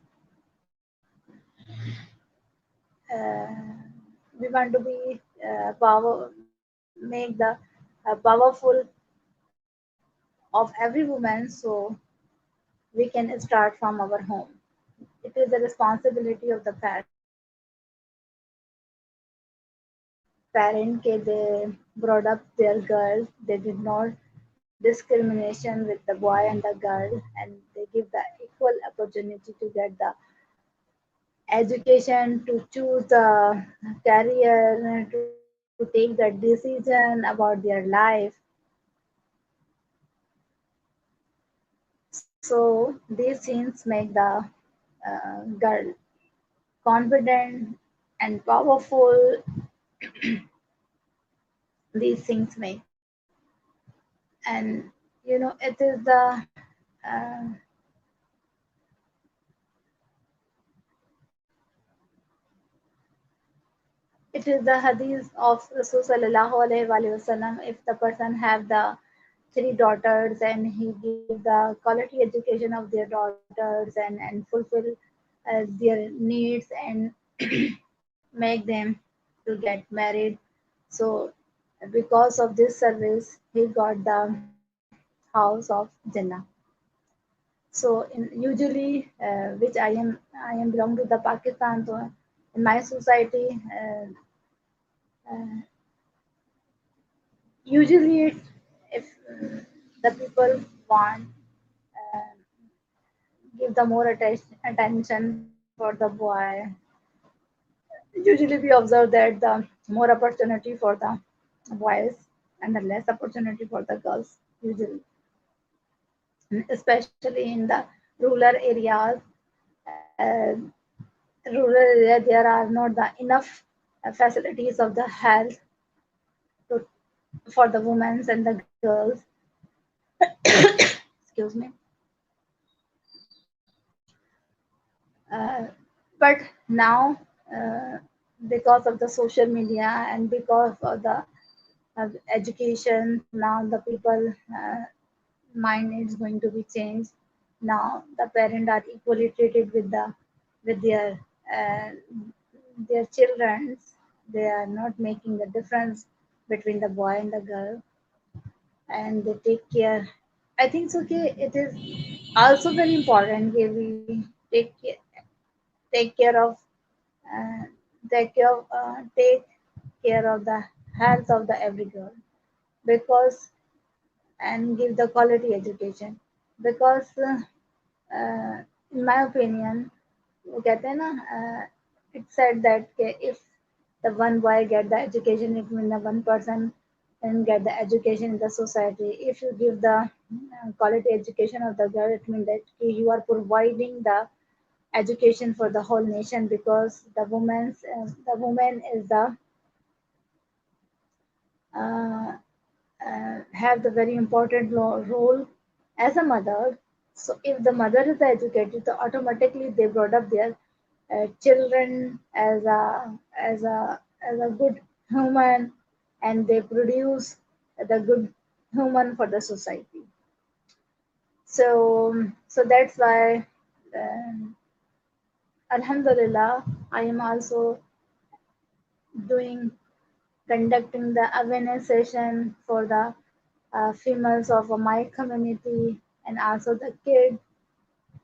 uh, we want to be make the powerful of every woman, so we can start from our home. It is the responsibility of the parent ke they brought up their girls. They did not discrimination with the boy and the girl, and they give the equal opportunity to get the education, to choose the career, to take the decision about their life. So these things make the girl confident and powerful. These things make, and it is uh, it is the hadith of Rasul sallallahu alaihi wasallam. If the person have the three daughters and he give the quality education of their daughters, and fulfill their needs, and make them to get married. So because of this service, he got the house of Jannah. So usually, which I am belong to the Pakistan. So in my society, uh, usually if the people want uh, give the more attention for the boy, usually we observe that the more opportunity for the boys and the less opportunity for the girls, usually, especially in the rural areas. uh, Rural area, there are not the enough facilities of the health to, for the women and the girls. Excuse me. Uh, but now, uh, because of the social media and because of the education, now the people mind is going to be changed. Now the parents are equally treated with uh, their children. They are not making the difference between the boy and the girl, and they take care. I think so. Okay, it is also very important that we take care of uh, take care of the health of the every girl, because and give the quality education, because in my opinion वो कहते हैं ना it said that if the one boy get the education, it means the one person can get the education in the society. If you give the quality education of the girl, it means that you are providing the education for the whole nation, because the woman is the uh, have the very important role as a mother. So if the mother is educated, so automatically they brought up their children as a good human, and they produce the good human for the society. So that's why, um, Alhamdulillah, I am also doing conducting the awareness session for the females of my community, and also the kids,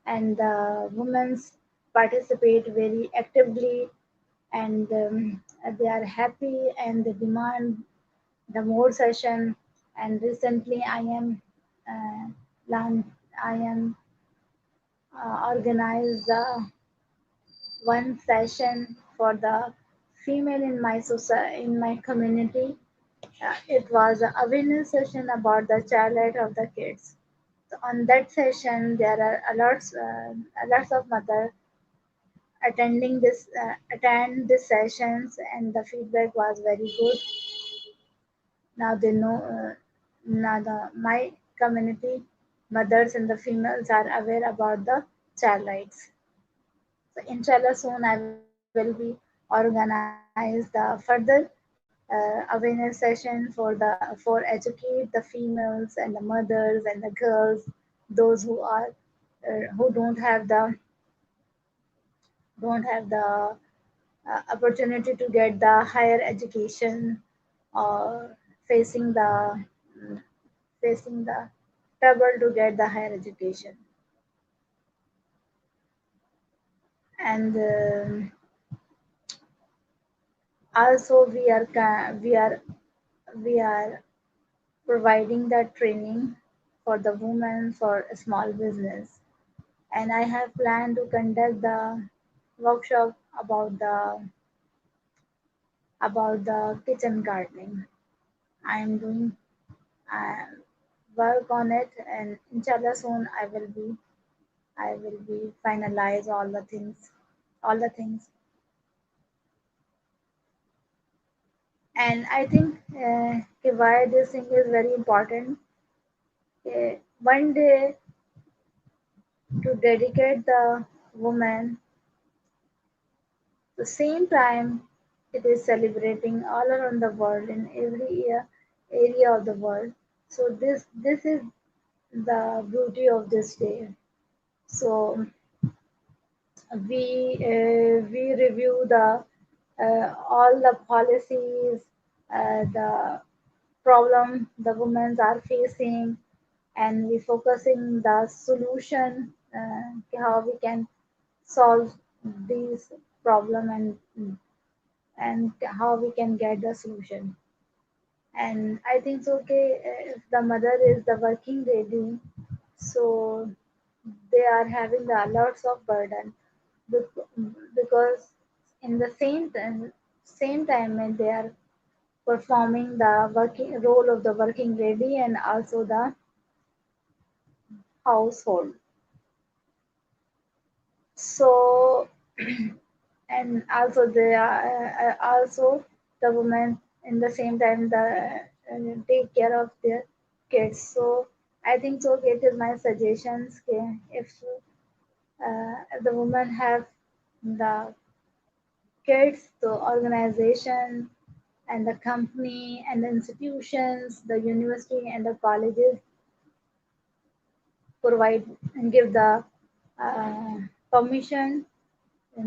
and the women participate very actively, and they are happy, and they demand the more session. And recently uh, plan- I am organized one session for the female in my society, in my community. It was an awareness session about the child right of the kids. So on that session, there are a lots of mother attend these sessions, and the feedback was very good. Now they know. Now my community mothers and the females are aware about the child rights. So inshallah soon I will be organize the further awareness session for educate the females and the mothers and the girls, those who don't have the opportunity to get the higher education, or facing the facing the trouble to get the higher education. And also we are providing that training for the women for a small business, and I have planned to conduct the workshop about the kitchen gardening. I am doing uh, work on it, and inshallah soon I will be finalize all the things. And I think why this thing is very important. One day to dedicate the woman, the same time it is celebrating all around the world in every area of the world. So this is the beauty of this day. So we review the all the policies, the problem the women are facing, and we focusing the solution, how we can solve these problem, and how we can get the solution. And I think so, okay, if the mother is the working lady, so they are having the lots of burden, because in the same time when they are performing the working role of the working lady and also the household. So and also they are also the women in the same time take care of their kids. So I think so it is my suggestions, if the women have the kids, the organization and the company and the institutions, the university and the colleges provide and give the uh, permission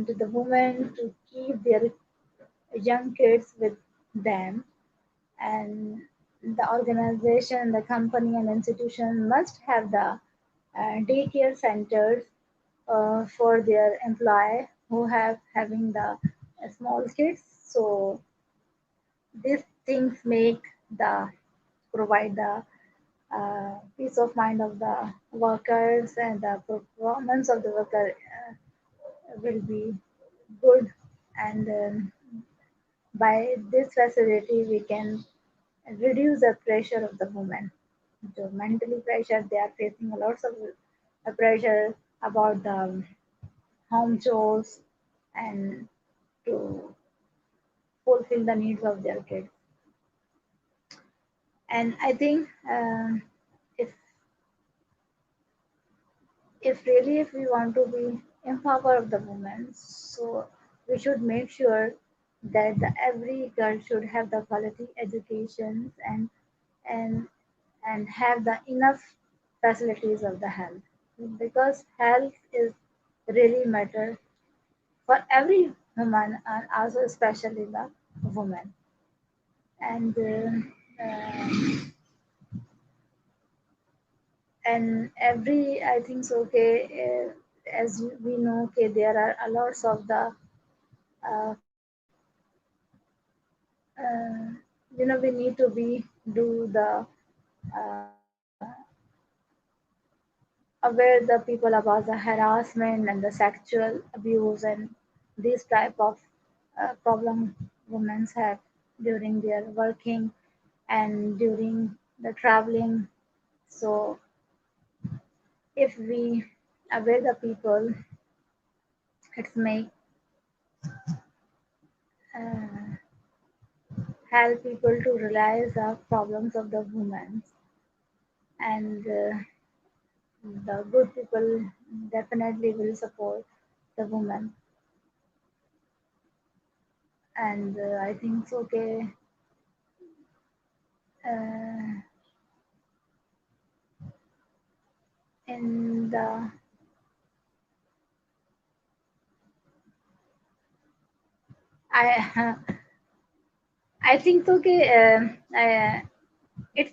to the women to keep their young kids with them, and the organization, the company, and institution must have the daycare centers for their employee who have having the small kids. So these things make the provide the peace of mind of the workers, and the performance of the worker will be good. And by this facility, we can reduce the pressure of the women. The mentally pressure, they are facing a lots of pressure about the home chores and to fulfill the needs of their kids. And I think if if we want to be in power of the women, so we should make sure that every girl should have the quality education and and have the enough facilities of the health, because health is really matter for every woman, and also especially the woman. And every, I think so, okay, as we know, okay, there are a lots of the uh, we need to be do the uh, aware the people about the harassment and the sexual abuse and these type of problem women have during their working and during the traveling. So if we aware the people, it's make uh, help people to realize the problems of the women, and the good people definitely will support the woman. And I think it's okay. Uh, in the I I think it's okay. It's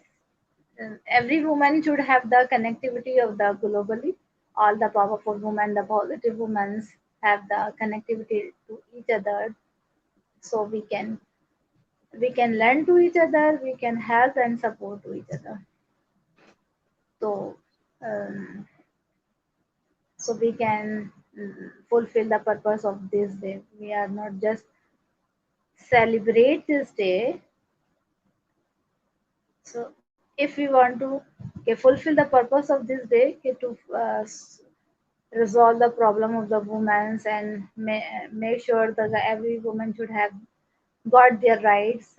every woman should have the connectivity of the globally. All the powerful women, the positive women have the connectivity to each other, so we can learn to each other, we can help and support to each other. So um, so we can fulfill the purpose of this day. We are not just celebrate this day. So if we want to, okay, fulfill the purpose of this day, okay, to resolve the problem of the women and make sure that every woman should have got their rights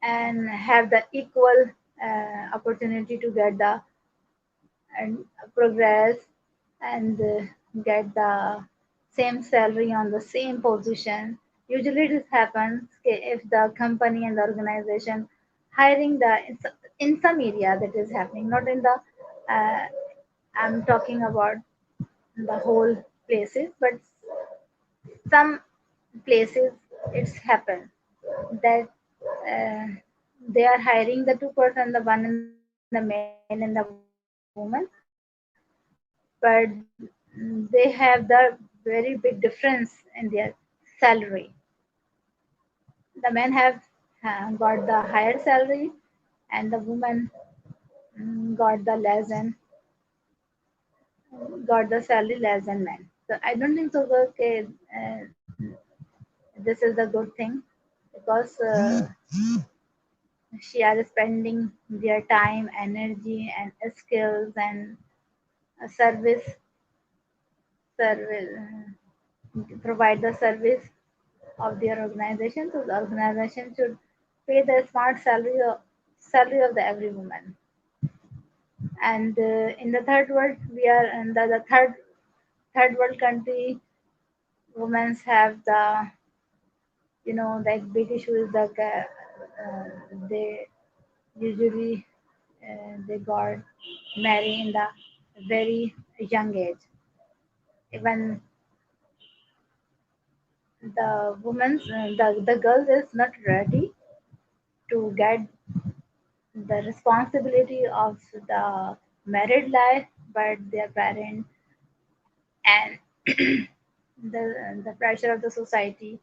and have the equal opportunity to get the and progress and get the same salary on the same position. Usually this happens if the company and the organization hiring the in some area that is happening, not in the uh, I'm talking about the whole places, but some places it's happened that uh, they are hiring the two person, the one in the male and the woman, but they have the very big difference in their salary. The men have got the higher salary, and the woman got the less than got the salary less than men. So I don't think so. Okay, this is a good thing because she are spending their time, energy, and skills and service provide the service of their organization. So the organization should pay the smart salary of the every woman. And in the third world, we are in the third world country. Women have the, like big issue is the they usually they got married in the very young age. Even the woman's the girl is not ready to get the responsibility of the married life, but their parent and the pressure of the society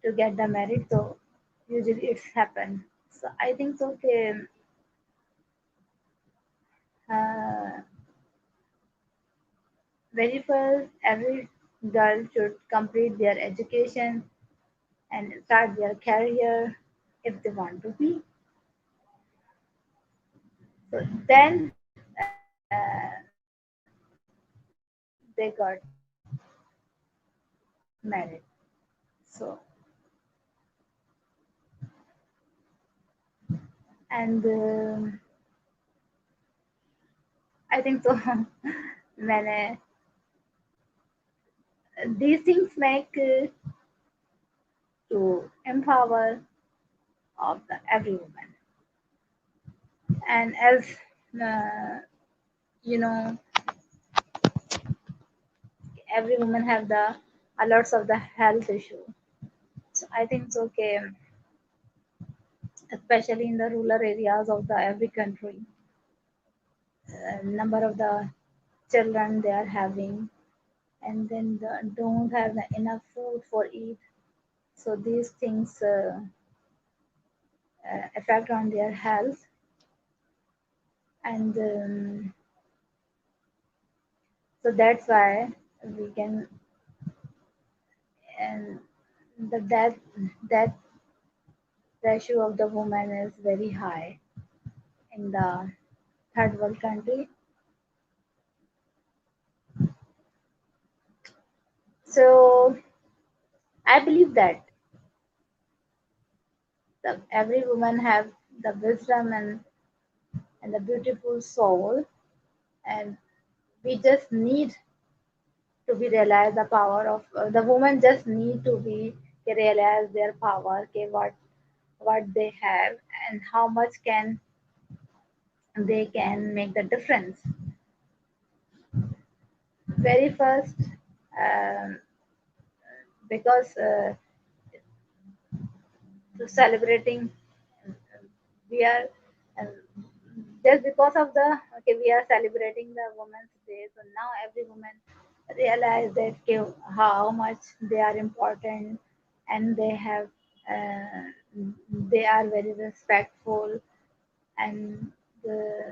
to get the married. So usually it's happened. So I think so. Okay, uh, very first, every girl should complete their education and start their career if they want to be. So then they got married. So and I think so. When these things make to empower of the every woman, and as uh, you know, every woman have the alerts of the health issue. So I think it's okay, especially in the rural areas of the every country. Number of the children they are having, and then don't have enough food for eat. So these things affect on their health, and so that's why we can, and the death ratio of the woman is very high in the third world country. So I believe that every woman have the wisdom and the beautiful soul, and we just need to be realize the power of the woman. Just need to be realize their power, okay, what they have and how much can they can make the difference. Very first, um, because to celebrating, we are uh, just because of the, okay, we are celebrating the women's day. So now every woman realize that, okay, how much they are important, and they have they are very respectful, and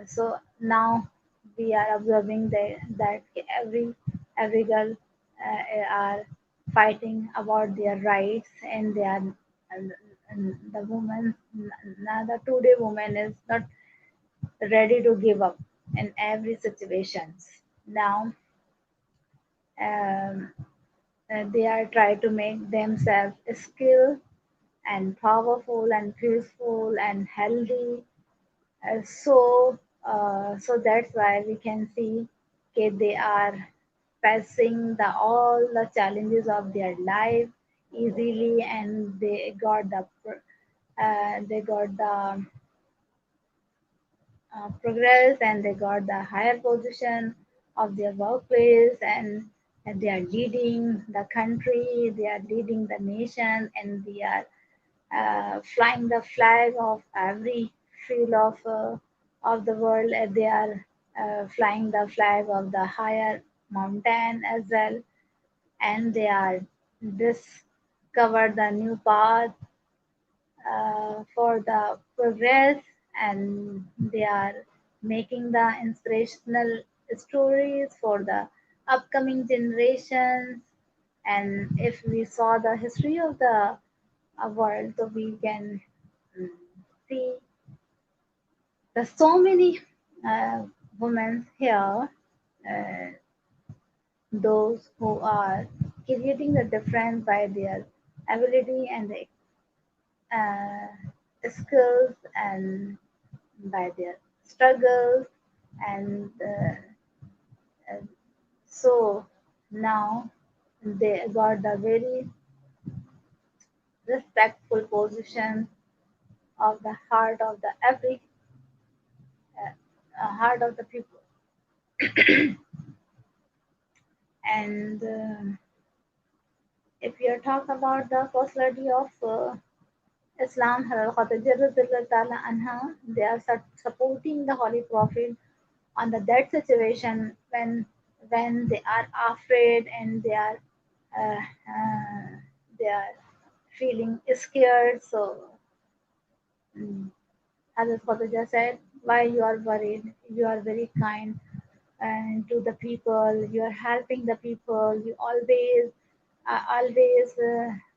so now we are observing that every girl are fighting about their rights, and they are, and the woman, now the today woman is not ready to give up in every situations. Now um, they are trying to make themselves skilled and powerful and peaceful and healthy. So that's why we can see, okay, they are passing all the challenges of their life easily, and they got the progress, and they got the higher position of their workplace, and they are leading the country, they are leading the nation, and they are flying the flag of every field of the world. They are flying the flag of the higher mountain as well, and they are discover the new path for the progress, and they are making the inspirational stories for the upcoming generations. And if we saw the history of the world, so we can mm, see there's so many women here, uh, those who are creating the difference by their ability and the skills, and by their struggles, and uh, so now they got the very respectful position of the heart of the every heart of the people. And if you talk about the possibility of Islam, Hazrat Khadija Radhiyallahu ta'ala anha, they are supporting the Holy Prophet on that situation when they are afraid and uh, uh, they are feeling scared. So Hazrat Khadija said, "Why you are worried? You are very kind and to the people. You are helping the people. You always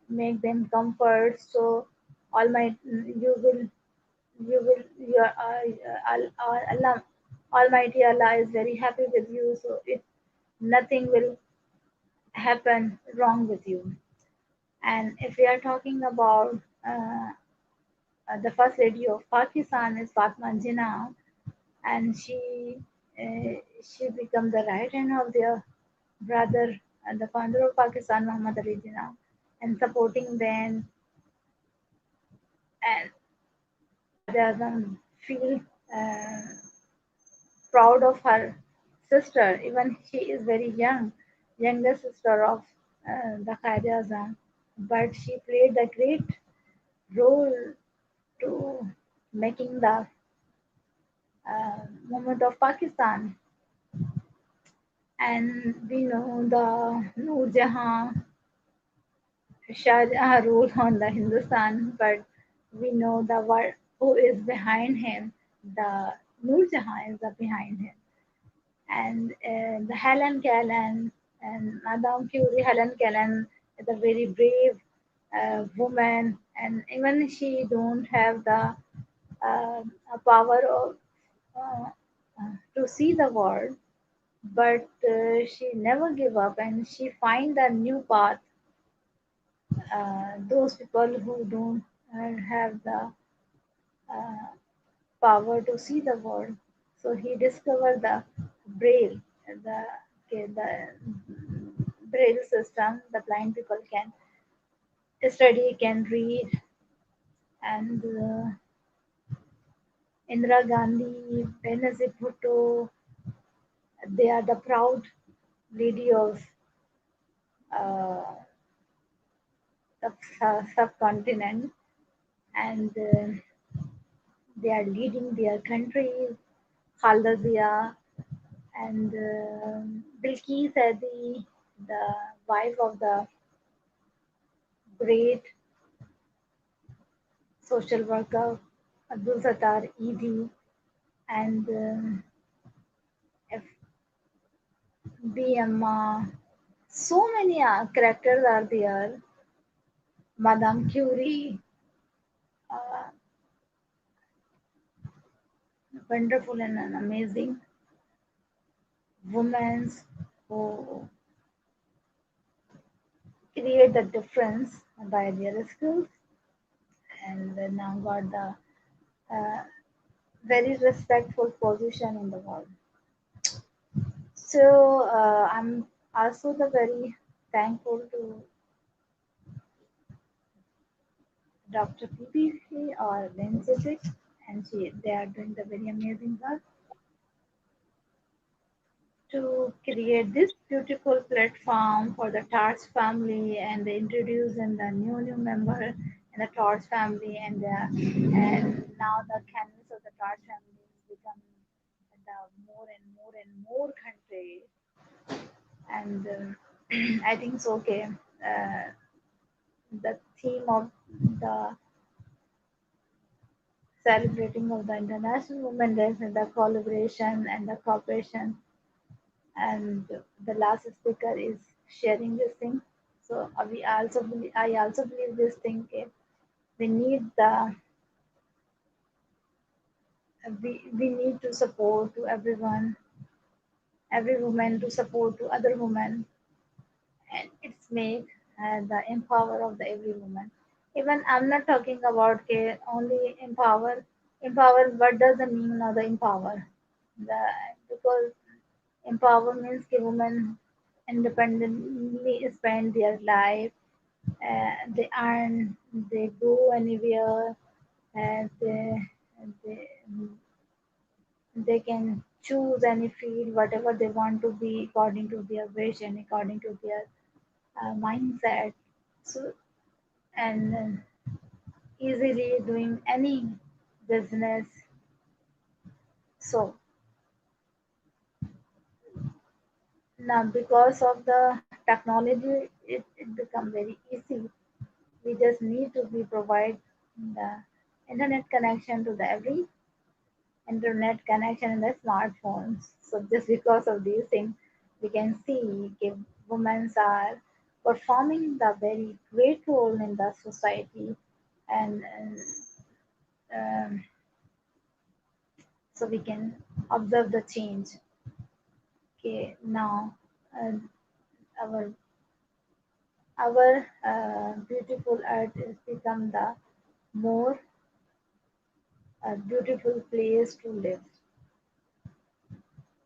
make them comfort. So, Almighty, your Allah, Almighty Allah is very happy with you. So, nothing will happen wrong with you." And if we are talking about the first lady of Pakistan is Fatma Jinnah, and she became the right hand of their brother and the founder of Pakistan, Muhammad Ali Jinnah, and supporting them. And Quaid feel uh, proud of her sister, even she is very young, younger sister of the Quaid Azam, but she played a great role to making the movement of Pakistan. And we know the Noor Jahan, Shah Jahan rule on the Hindustan, but we know the what who is behind him. The Noor Jahan is the behind him, and the Helen Keller and Madame Curie. Helen Keller is a very brave woman, and even she don't have the power of uh, to see the world, but she never give up and she find a new path. Those people who don't have the uh, power to see the world, so he discovered the braille, the braille system. The blind people can study, can read, and Indira Gandhi, Benazir Bhutto, they are the proud lady of uh, the subcontinent, and they are leading their countries. Khalda Zia and Bilqis Saidi, the wife of the great social worker Abdul Sattar Edi, and FB Amma. So many characters are there. Madame Curie, uh, wonderful and an amazing women who create the difference by their skills and now got the very respectful position in the world. So I'm also the very thankful to Dr. PPC or Lensitic, and they are doing the very amazing work to create this beautiful platform for the Tarts family, and they introduce in the new member in the Tarts family, and now the canvas of the Tarts family has become the more and more and more countries, and I think it's okay. The theme of the celebrating of the International Women's Day and the collaboration and the cooperation, and the last speaker is sharing this thing. So I also believe this thing. We need we need to support to everyone, every woman to support to other women, and it's make the empower of the every woman. Even I'm not talking about only empower. What does the mean of the empower? The because empower means women independently spend their life. They earn, they go anywhere, and they, they can choose any field, whatever they want to be, according to their wish and according to their mindset. So, and easily doing any business. So now because of the technology, it become very easy. We just need to be provide the internet connection to the every internet connection in the smartphones. So just because of these things, we can see if women are performing the very great role in the society, and um, so we can observe the change. Okay, now uh, our beautiful earth has become the more beautiful place to live.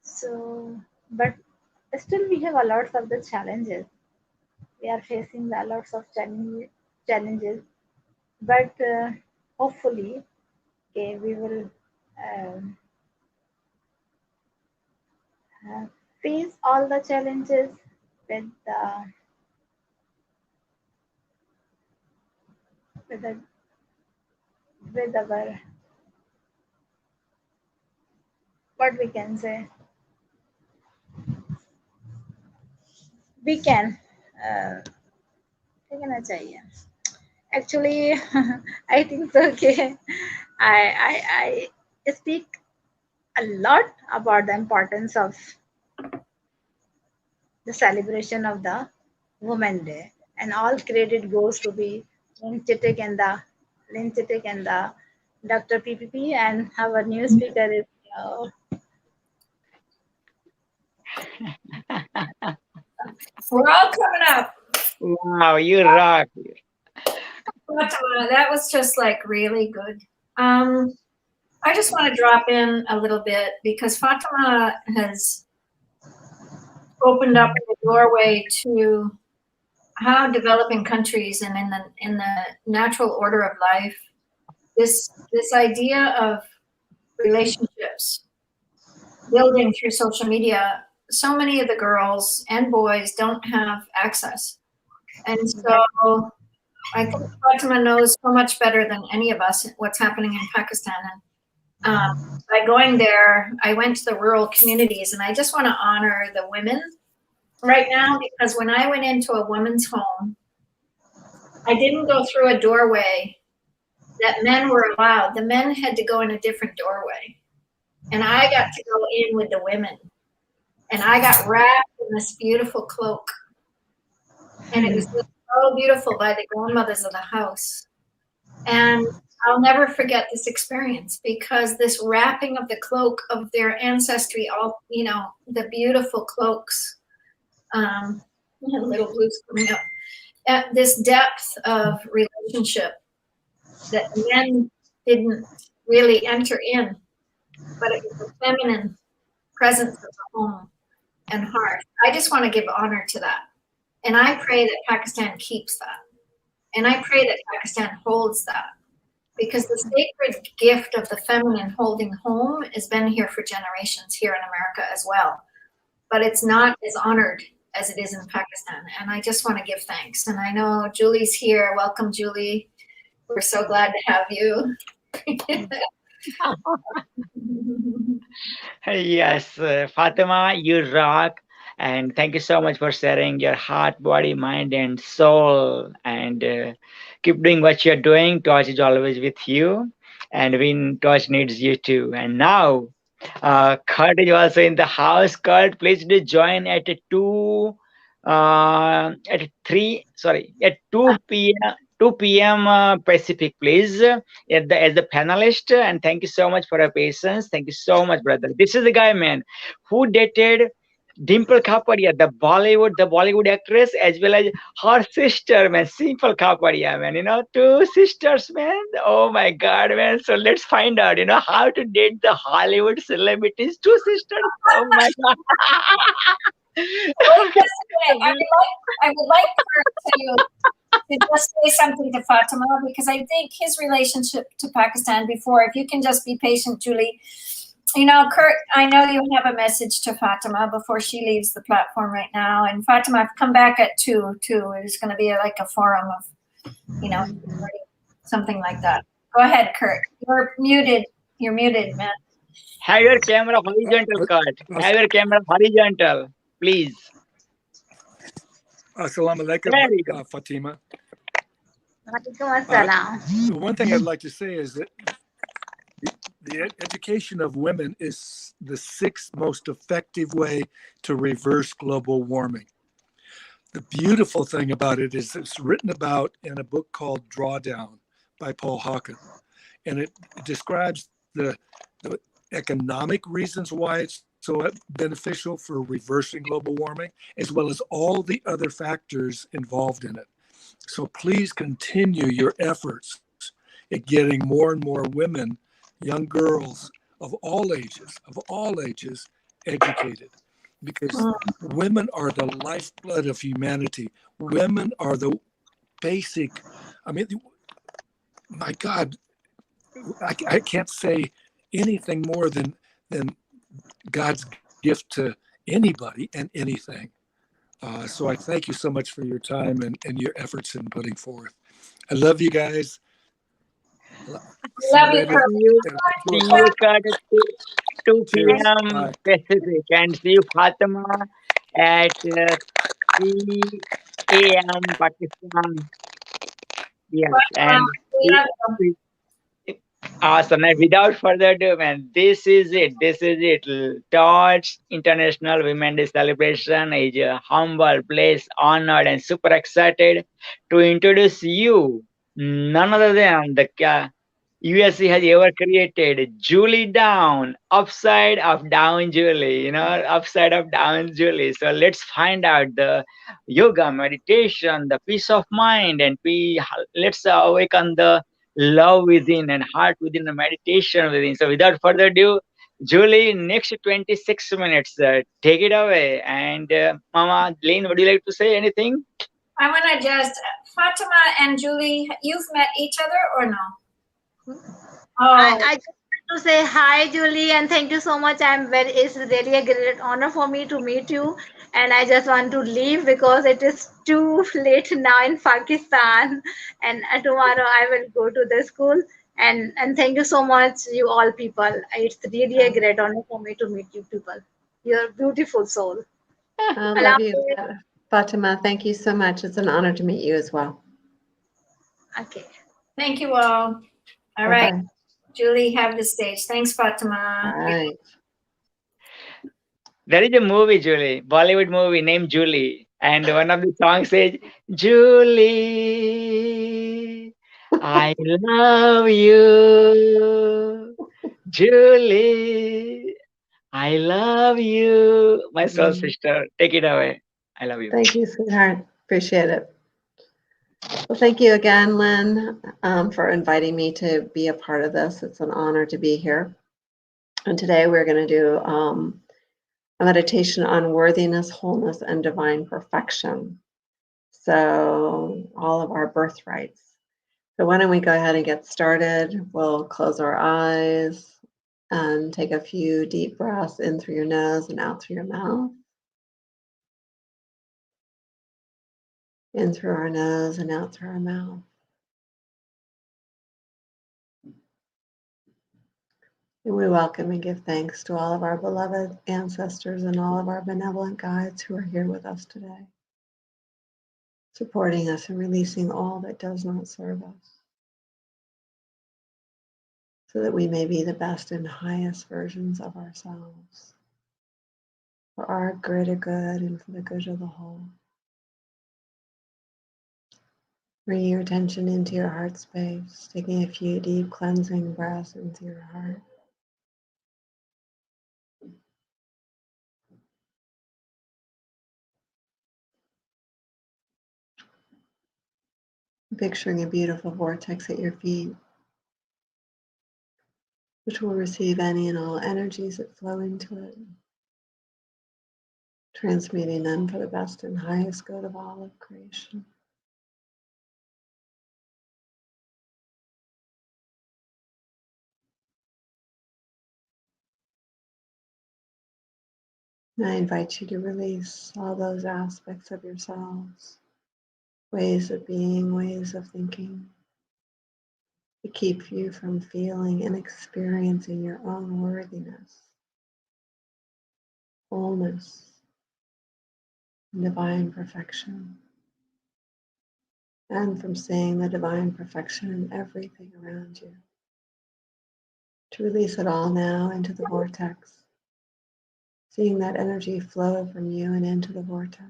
So, but still we have a lot of the challenges. We are facing a lots of challenges, but hopefully, okay, we will um, face all the challenges with with the, with our, what we can say, we can. कहना चाहिए. Actually, I think so. Okay, I speak a lot about the importance of the celebration of the Women Day, and all credit goes to be Lynn Chittick and the Dr. PPP, and our new speaker is. We're all coming up. Wow, you rock. Fatima, that was just like really good. I just want to drop in a little bit because Fatima has opened up the doorway to how developing countries and in the natural order of life, this idea of relationships building through social media, so many of the girls and boys don't have access. And so I think Fatima knows so much better than any of us what's happening in Pakistan. And by going there, I went to the rural communities, and I just want to honor the women right now, because when I went into a woman's home, I didn't go through a doorway that men were allowed. The men had to go in a different doorway. And I got to go in with the women. And I got wrapped in this beautiful cloak. And it was so beautiful by the grandmothers of the house. And I'll never forget this experience, because this wrapping of the cloak of their ancestry, all, you know, the beautiful cloaks, little blues coming up, at this depth of relationship that men didn't really enter in, but it was the feminine presence of the home and heart. I just want to give honor to that. And I pray that Pakistan keeps that. And I pray that Pakistan holds that, because the sacred gift of the feminine holding home has been here for generations here in America as well. But it's not as honored as it is in Pakistan. And I just want to give thanks. And I know Julie's here. Welcome, Julie. We're so glad to have you. Yes, Fatima, you rock. And thank you so much for sharing your heart, body, mind, and soul. And keep doing what you're doing. Tosh is always with you. And when Tosh needs you too. And now, Kurt is also in the house. Kurt, please do join at 2 p.m. 2 p.m. Pacific, please, as the panelist. And thank you so much for your patience. Thank you so much, brother. This is the guy, man, who dated Dimple Kapadia, the Bollywood actress, as well as her sister, man, Simple Kapadia, man. You know, two sisters, man. Oh my God, man. So let's find out, you know, how to date the Hollywood celebrities, two sisters. Oh my God. I would like to just say something to Fatima, because I think his relationship to Pakistan before, if you can just be patient, Julie. You know, Kurt, I know you have a message to Fatima before she leaves the platform right now. And Fatima, come back at 2. It's going to be like a forum of, you know, something like that. Go ahead, Kurt. You're muted. You're muted, man. Have your camera horizontal, Kurt. Have your camera horizontal, please. Assalamu alaikum, There you go. Fatima. Walaikum assalam. The one thing I'd like to say is that the education of women is the sixth most effective way to reverse global warming. The beautiful thing about it is it's written about in a book called Drawdown by Paul Hawken. And it describes the economic reasons why it's so beneficial for reversing global warming, as well as all the other factors involved in it. So please continue your efforts at getting more and more women, young girls of all ages, educated. Because women are the lifeblood of humanity. Women are the basic, I mean, my God, I can't say anything more than God's gift to anybody and anything. So I thank you so much for your time and your efforts in putting forth. I love you guys. Love you, Kurt. See you, Kurt, at 2 Cheers. p.m. Bye. Pacific, and see you, Fatima, at 3 a.m. Pakistan. Yes, and awesome. And without further ado, man, this is it. This is it. Torch International Women's Day celebration is a humble place, honored, and super excited to introduce you none other than the USC has ever created, Julie Down, upside of down Julie, upside of down Julie. So let's find out the yoga, meditation, the peace of mind, and let's awaken the love within and heart within, the meditation within. So without further ado, Julie, next 26 minutes, take it away. And Mama Lynn, would you like to say anything? I want to just, Fatima and Julie, you've met each other or no? I just want to say hi, Julie, and thank you so much. It's really a great honor for me to meet you. And I just want to leave because it is too late now in Pakistan. And tomorrow I will go to the school. And thank you so much, you all people. It's really a great honor for me to meet you people. You're a beautiful soul. I love you, Fatima. Thank you so much. It's an honor to meet you as well. Okay. Thank you all. All right. Julie, have the stage. Thanks, Fatima. All right. There is a movie, Julie, Bollywood movie named Julie. And one of the songs says, Julie, I love you. Julie, I love you. My soul sister, take it away. I love you. Thank you, sweetheart. Appreciate it. Well, thank you again, Lynn, for inviting me to be a part of this. It's an honor to be here. And today we're going to do a meditation on worthiness, wholeness, and divine perfection. So all of our birthrights. So why don't we go ahead and get started? We'll close our eyes and take a few deep breaths in through your nose and out through your mouth. In through our nose and out through our mouth. And we welcome and give thanks to all of our beloved ancestors and all of our benevolent guides who are here with us today, supporting us and releasing all that does not serve us, so that we may be the best and highest versions of ourselves, for our greater good and for the good of the whole. Bring your attention into your heart space, taking a few deep cleansing breaths into your heart. Picturing a beautiful vortex at your feet, which will receive any and all energies that flow into it, transmuting them for the best and highest good of all of creation. And I invite you to release all those aspects of yourselves, ways of being, ways of thinking, to keep you from feeling and experiencing your own worthiness, wholeness, and divine perfection, and from seeing the divine perfection in everything around you. To release it all now into the vortex, seeing that energy flow from you and into the vortex,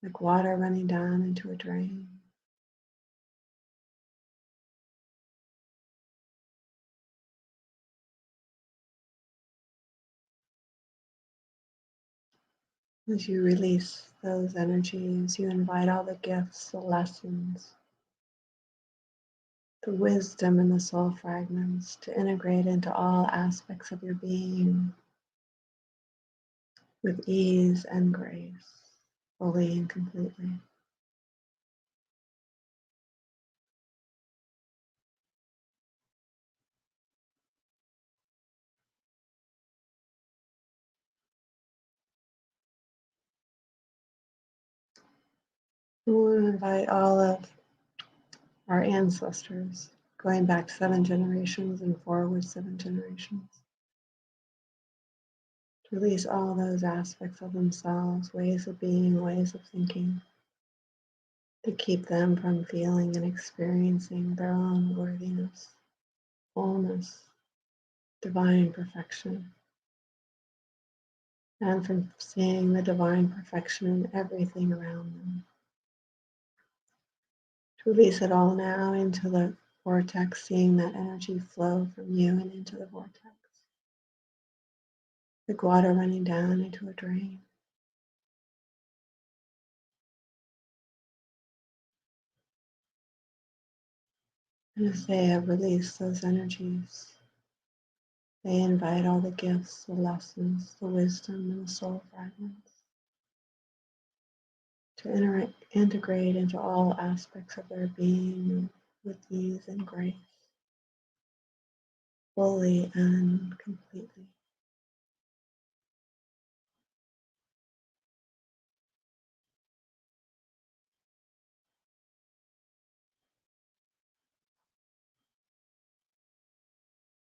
like water running down into a drain. As you release those energies, you invite all the gifts, the lessons, the wisdom and the soul fragments to integrate into all aspects of your being with ease and grace, fully and completely. We want to invite all of our ancestors, going back 7 generations and forward 7 generations, to release all those aspects of themselves, ways of being, ways of thinking, to keep them from feeling and experiencing their own worthiness, wholeness, divine perfection, and from seeing the divine perfection in everything around them. To release it all now into the vortex, seeing that energy flow from you and into the vortex, like water running down into a drain. And as they have released those energies, they invite all the gifts, the lessons, the wisdom, and the soul fragments to integrate into all aspects of their being with ease and grace, fully and completely.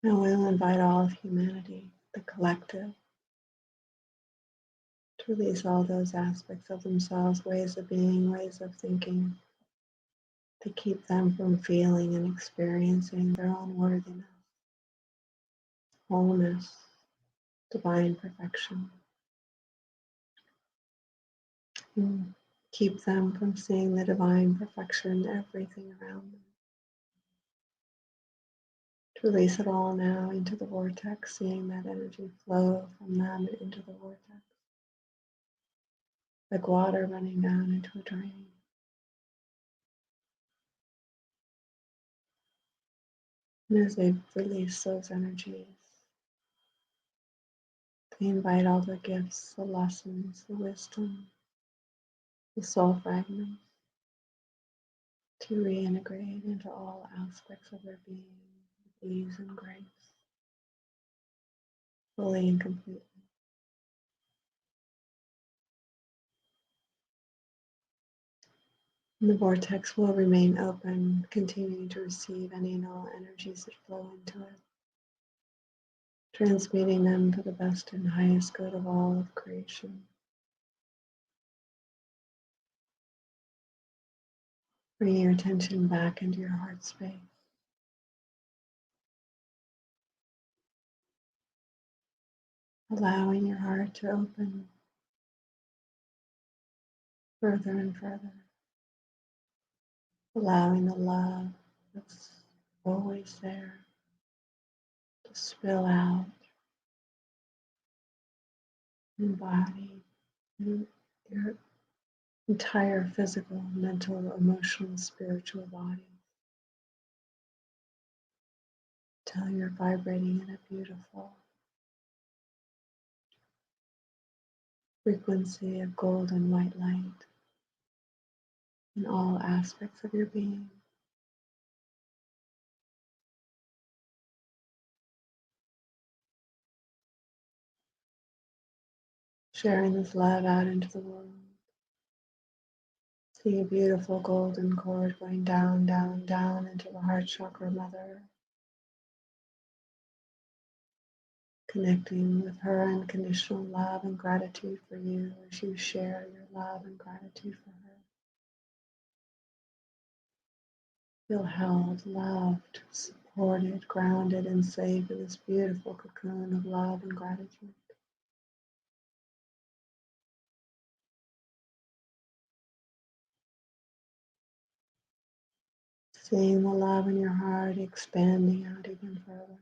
And we'll invite all of humanity, the collective, to release all those aspects of themselves, ways of being, ways of thinking, to keep them from feeling and experiencing their own worthiness, wholeness, divine perfection. And keep them from seeing the divine perfection in everything around them. To release it all now into the vortex, seeing that energy flow from them and into the vortex, like water running down into a drain. And as they release those energies, they invite all the gifts, the lessons, the wisdom, the soul fragments to reintegrate into all aspects of their being with ease and grace, fully and completely. And the vortex will remain open, continuing to receive any and all energies that flow into it, transmuting them for the best and highest good of all of creation. Bring your attention back into your heart space. Allowing your heart to open further and further. Allowing the love that's always there to spill out and embody in your entire physical, mental, emotional, spiritual body. Till you're vibrating in a beautiful frequency of golden white light in all aspects of your being. Sharing this love out into the world, See a beautiful golden cord going down, down, down into the heart chakra mother, connecting with her unconditional love and gratitude for you as you share your love and gratitude for her. Feel held, loved, supported, grounded, and safe in this beautiful cocoon of love and gratitude. Seeing the love in your heart expanding out even further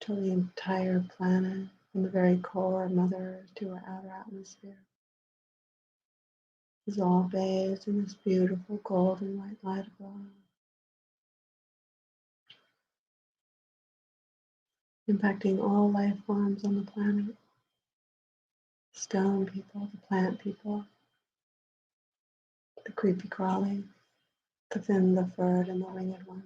till the entire planet, from the very core of Mother Earth to our outer atmosphere, is all bathed in this beautiful golden white light of love, impacting all life forms on the planet, stone people, the plant people, the creepy crawly, the thin, the furred, and the winged ones,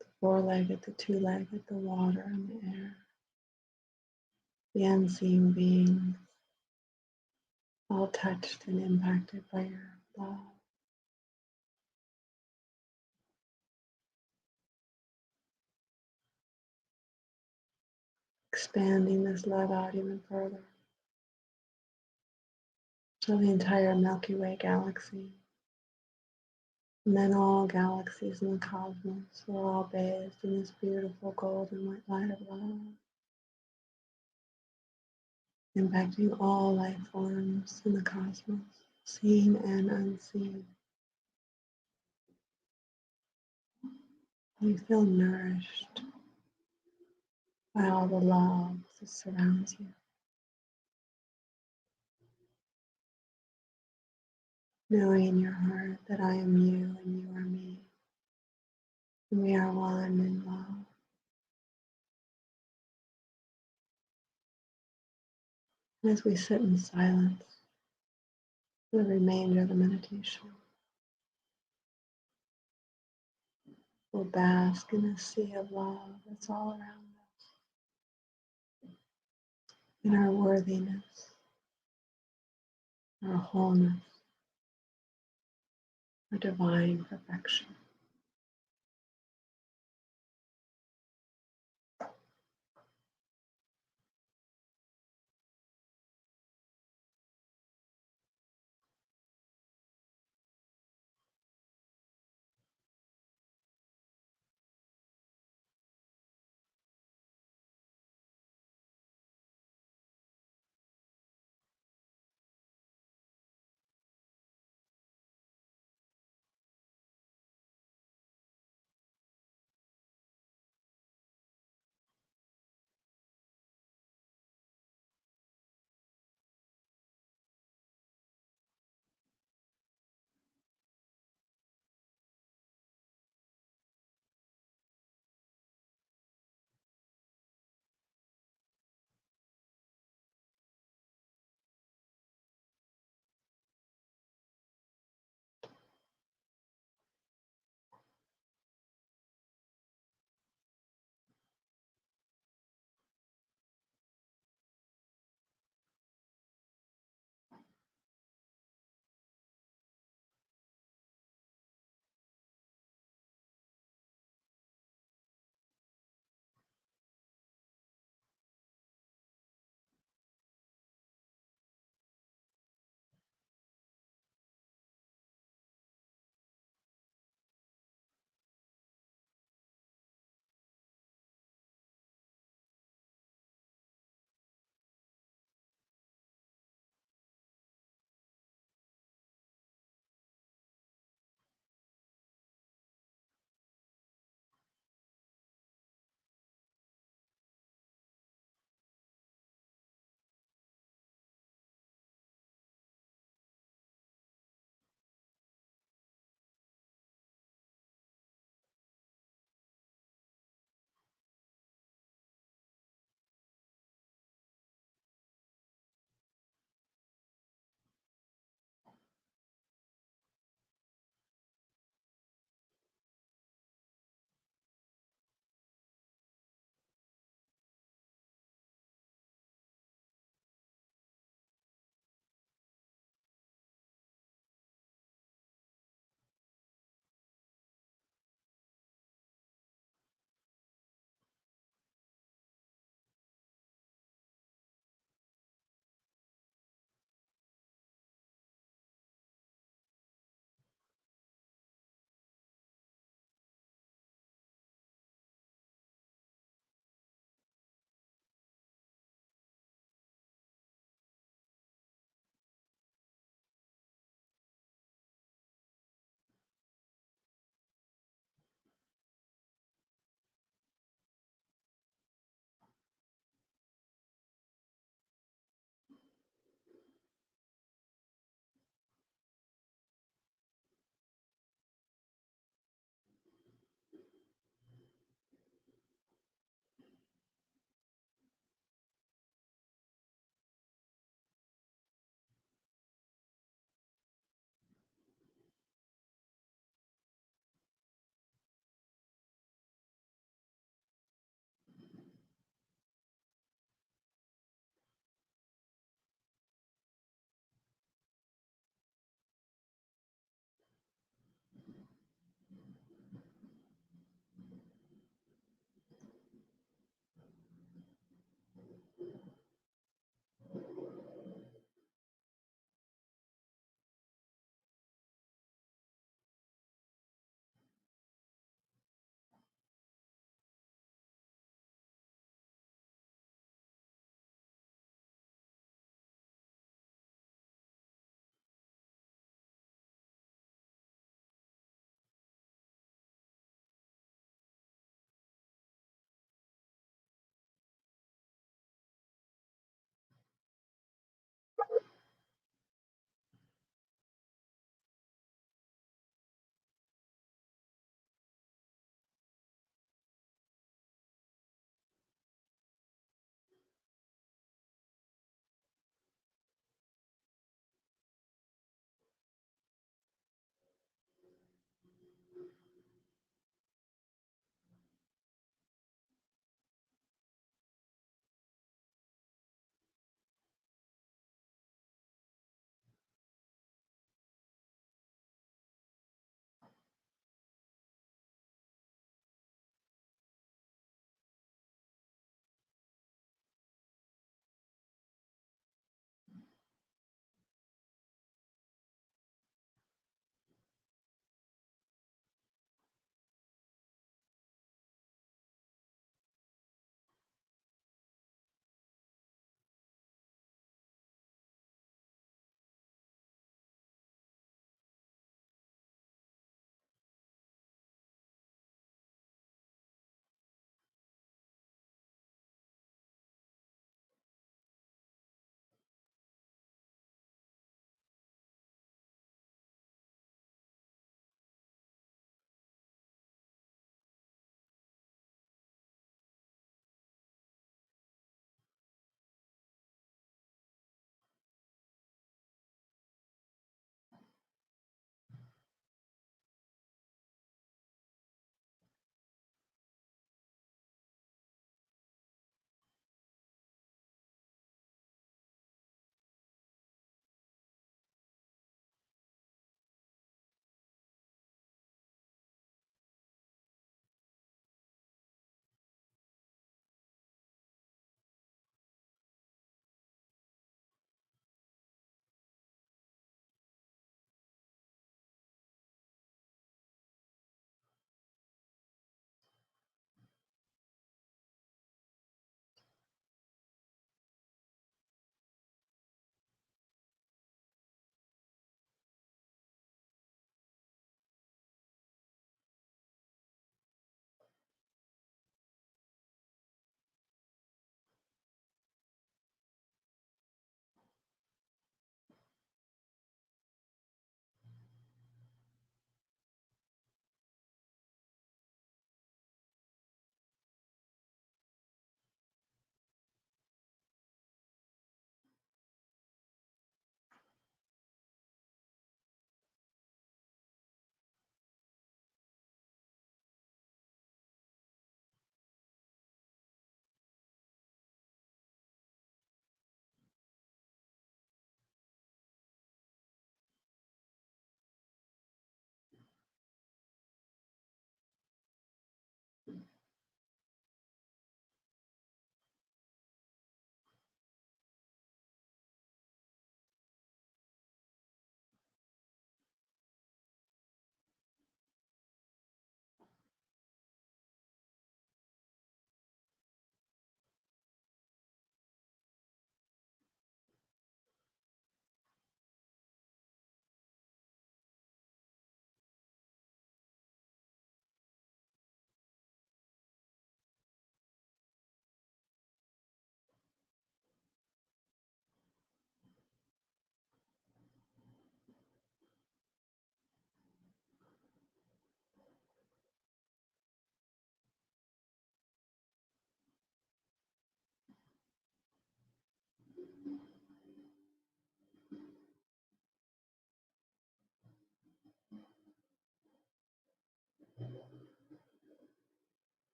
the four-legged, the two-legged, the water and the air, the unseen beings, all touched and impacted by your love. Expanding this love out even further to the entire Milky Way galaxy, and then all galaxies in the cosmos are all bathed in this beautiful golden white light of love, impacting all life forms in the cosmos, seen and unseen. You feel nourished by all the love that surrounds you. Knowing in your heart that I am you and you are me, and we are one in love. And as we sit in silence for the remainder of the meditation, we'll bask in a sea of love that's all around us, in our worthiness, our wholeness, our divine perfection.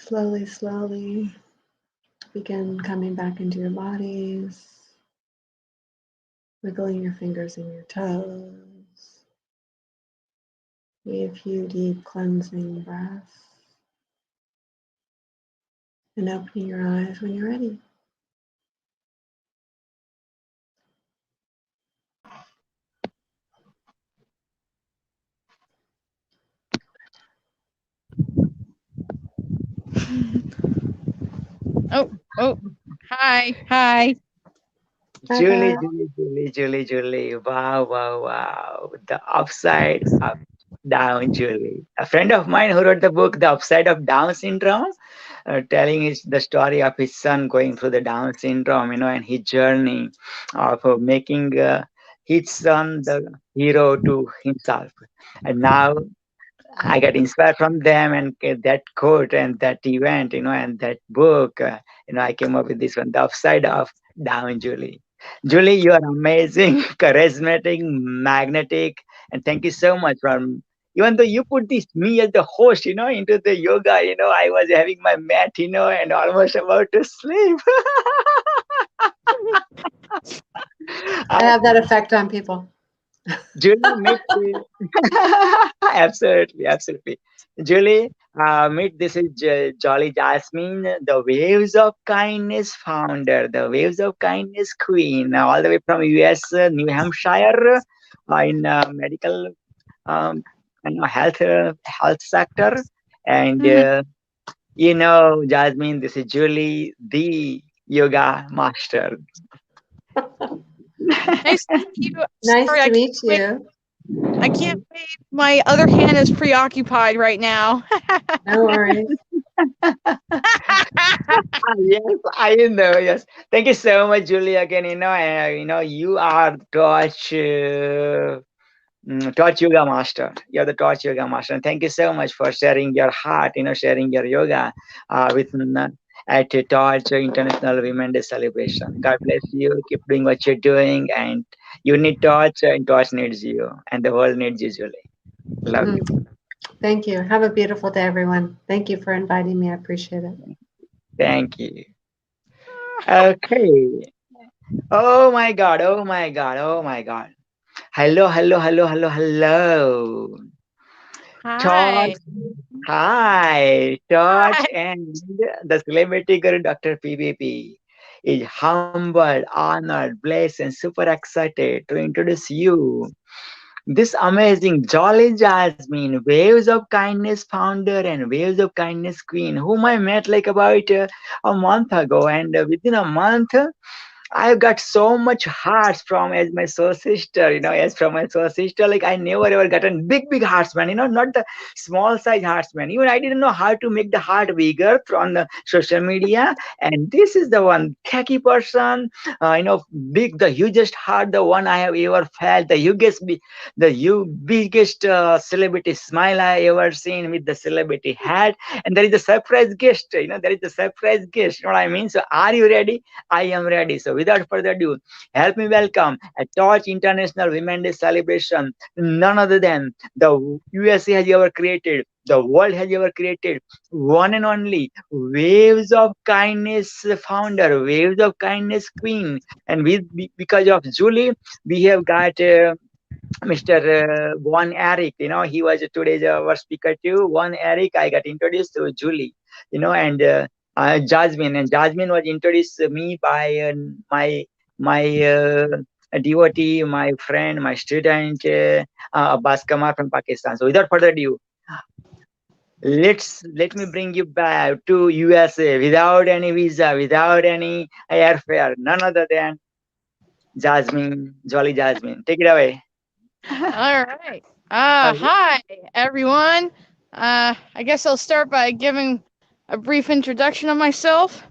Slowly, slowly begin coming back into your bodies, wiggling your fingers and your toes. Take a few deep cleansing breaths and opening your eyes when you're ready. Oh, hi, hi. Julie, Julie. Wow, wow, wow. The upside up, down, Julie. A friend of mine who wrote the book, The Upside of Down Syndrome, telling the story of his son going through the Down syndrome, and his journey of making his son the hero to himself. And now I got inspired from them and that quote and that event, and that book, I came up with this one, The Upside of Down, Julie. Julie, you are amazing, charismatic, magnetic, and thank you so much for, even though you put me as the host, into the yoga, I was having my mat, and almost about to sleep. I have that effect on people. Julie, absolutely. Julie, meet this is Jolly Jasmine, the Waves of Kindness founder, the Waves of Kindness queen, all the way from US, New Hampshire, in medical health sector. And Jasmine, this is Julie, the yoga master. Nice to meet you. Nice Sorry, to I meet can't you. I can't wait. My other hand is preoccupied right now. No worries. Yes, I know. Yes, thank you so much, Julie. Again, you are Torch Yoga Master. You're the Torch Yoga Master, and thank you so much for sharing your heart. Sharing your yoga with at Torch International Women Day celebration. God bless you. Keep doing what you're doing, and you need Torch, and Torch needs you, and the world needs you, Julie. Love you. Thank you. Have a beautiful day, everyone. Thank you for inviting me. I appreciate it. Thank you. Okay. Oh my God. Oh my God. Oh my God. Hello. Hi. Hi. Torch and the celebrity girl, Dr. PPP, is humbled, honored, blessed, and super excited to introduce you this amazing Jolly Jasmine, Waves of Kindness founder and Waves of Kindness queen, whom I met like about a month ago. And within a month, I got so much hearts from as my soul sister, as from my soul sister. Like I never ever gotten big hearts, man, not the small size hearts, man. Even I didn't know how to make the heart bigger from the social media. And this is the one techie person, big, the hugest heart, the one I have ever felt, biggest celebrity smile I ever seen with the celebrity hat. And there is a surprise guest, there is a surprise guest, you know what I mean? So are you ready? I am ready. So without further ado, help me welcome a Torch International Women's Day celebration. None other than the USA has ever created, the world has ever created, one and only Waves of Kindness founder, Waves of Kindness queen. And because of Julie, we have got Mr. Juan Eric. He was today's our speaker too. Juan Eric, I got introduced to Julie, and Jasmine. And Jasmine was introduced to me by my devotee, my friend, my student, Abbas Kamar from Pakistan. So without further ado, let me bring you back to USA without any visa, without any airfare, none other than Jasmine, Jolly Jasmine. Take it away. All right. Hi, everyone. I guess I'll start by giving a brief introduction of myself.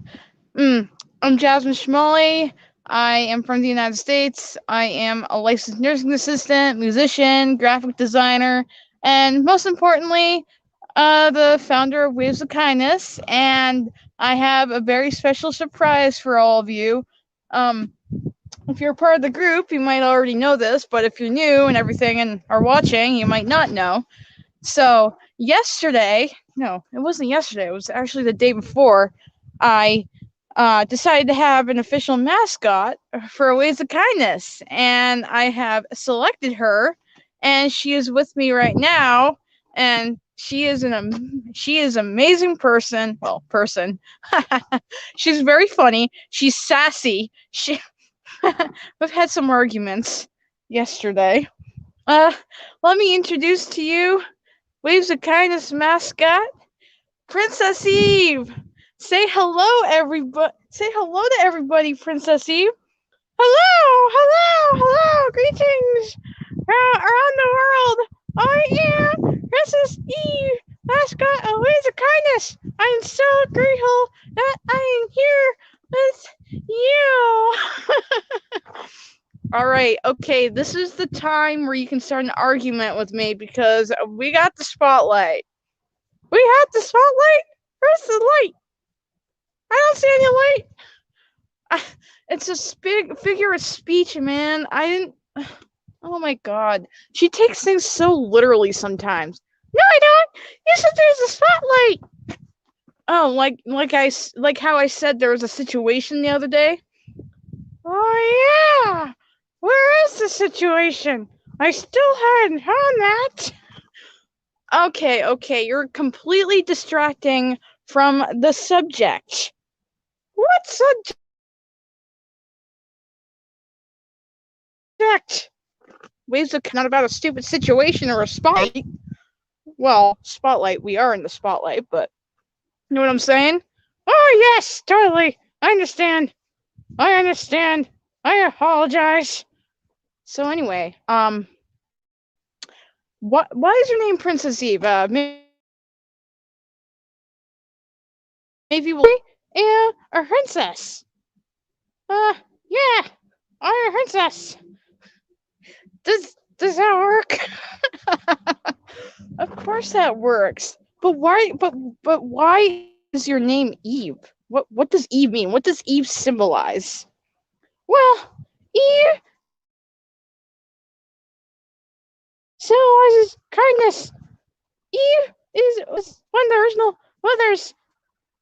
I'm Jasmine Shmuley. I am from the United States. I am a licensed nursing assistant, musician, graphic designer, and most importantly, the founder of Waves of Kindness. And I have a very special surprise for all of you. If you're part of the group, you might already know this, but if you're new and everything and are watching, you might not know. So yesterday, no, it wasn't yesterday. It was actually the day before. I decided to have an official mascot for Waves of Kindness, and I have selected her, and she is with me right now, and she is amazing person. Well, person. She's very funny. She's sassy. We've had some arguments yesterday. Let me introduce to you Waves of Kindness mascot, Princess Eve. Say hello, everybody. Say hello to everybody, Princess Eve. Hello, hello, hello. Greetings around the world. I am Princess Eve, mascot of Waves of Kindness. I'm so grateful that I am here with you. All right, okay, this is the time where you can start an argument with me because we got the spotlight. We have the spotlight? Where's the light? I don't see any light. It's a big figure of speech, man. I didn't. Oh my god. She takes things so literally sometimes. No, I don't. You said there's a spotlight. Oh, like how I said there was a situation the other day. Oh yeah. Where is the situation? I still hadn't heard that. Okay, you're completely distracting from the subject. What subject? Waves of not about a stupid situation or a spotlight. Well, spotlight, we are in the spotlight, but you know what I'm saying? Oh yes, totally. I understand. I apologize. So anyway, why is your name Princess Eve? Maybe we'll a princess. Yeah, I'm a princess. Does that work? Of course that works. But why? But why is your name Eve? What does Eve mean? What does Eve symbolize? Well, Eve symbolizes kindness. Eve was one of the original mothers,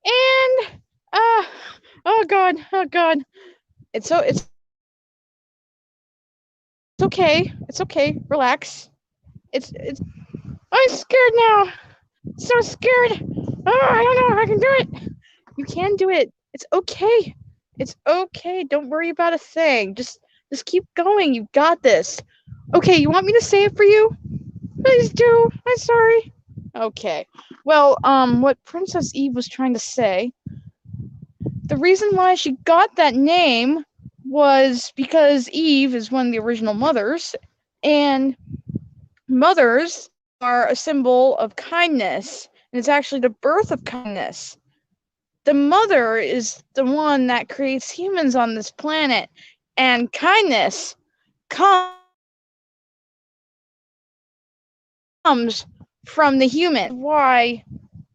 and oh god, it's okay, relax. It's I'm scared now. So scared. Oh, I don't know if I can do it. You can do it. It's okay. It's okay. Don't worry about a thing. Just keep going. You got this. Okay, you want me to say it for you? Please do. I'm sorry. Okay. Well, what Princess Eve was trying to say, the reason why she got that name was because Eve is one of the original mothers, and mothers are a symbol of kindness, and it's actually the birth of kindness. The mother is the one that creates humans on this planet, and kindness comes from the human. Why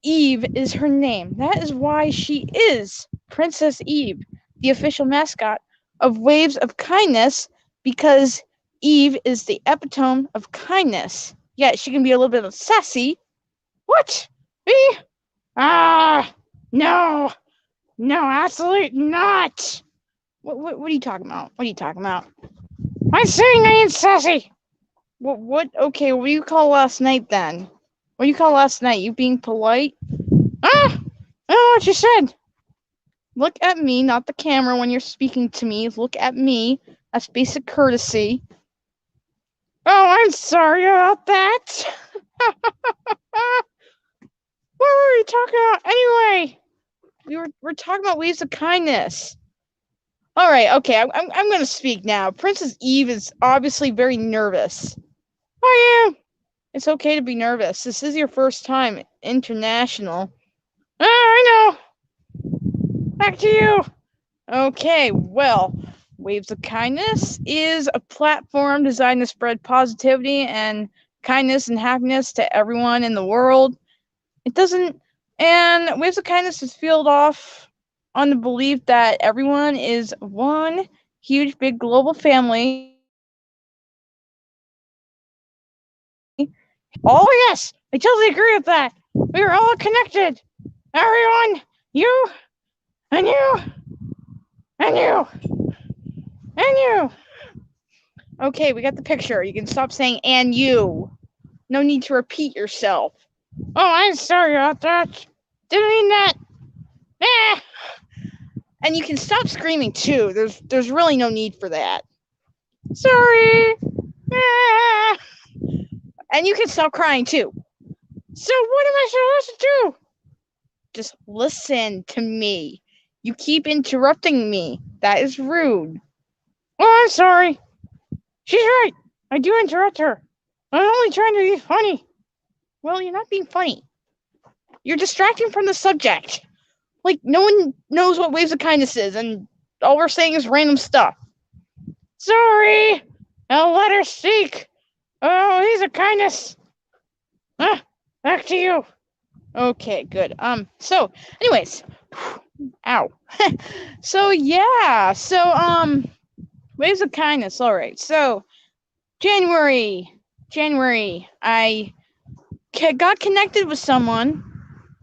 Eve is her name. That is why she is Princess Eve, the official mascot of Waves of Kindness, because Eve is the epitome of kindness. Yeah, she can be a little bit sassy. What? Me? No, absolutely not. What are you talking about? What are you talking about? I'm saying I ain't sassy. What? Okay, what do you call last night then? What do you call last night? You being polite? I don't know what you said. Look at me, not the camera when you're speaking to me. Look at me. That's basic courtesy. Oh, I'm sorry about that. What were we talking about anyway? We're talking about Waves of Kindness. All right, okay, I'm going to speak now. Princess Eve is obviously very nervous. I am. It's okay to be nervous. This is your first time international. I know. Back to you. Okay, well, Waves of Kindness is a platform designed to spread positivity and kindness and happiness to everyone in the world. And Waves of Kindness is fueled off on the belief that everyone is one huge, big global family. Oh, yes, I totally agree with that. We're all connected. Everyone, you, and you, and you, and you. Okay, we got the picture. You can stop saying "and you." No need to repeat yourself. Oh, I'm sorry about that. Didn't mean that. Eh. And you can stop screaming too. There's really no need for that. Sorry. Eh. And you can stop crying too. So what am I supposed to do? Just listen to me. You keep interrupting me. That is rude. Oh, I'm sorry. She's right. I do interrupt her. I'm only trying to be funny. Well, you're not being funny. You're distracting from the subject. Like, no one knows what Waves of Kindness is, and all we're saying is random stuff. Sorry. I'll let her speak. Oh, Waves of Kindness. Back to you. Okay, good. So, anyways. Ow. So, yeah. So, Waves of Kindness. All right. So, January, I got connected with someone,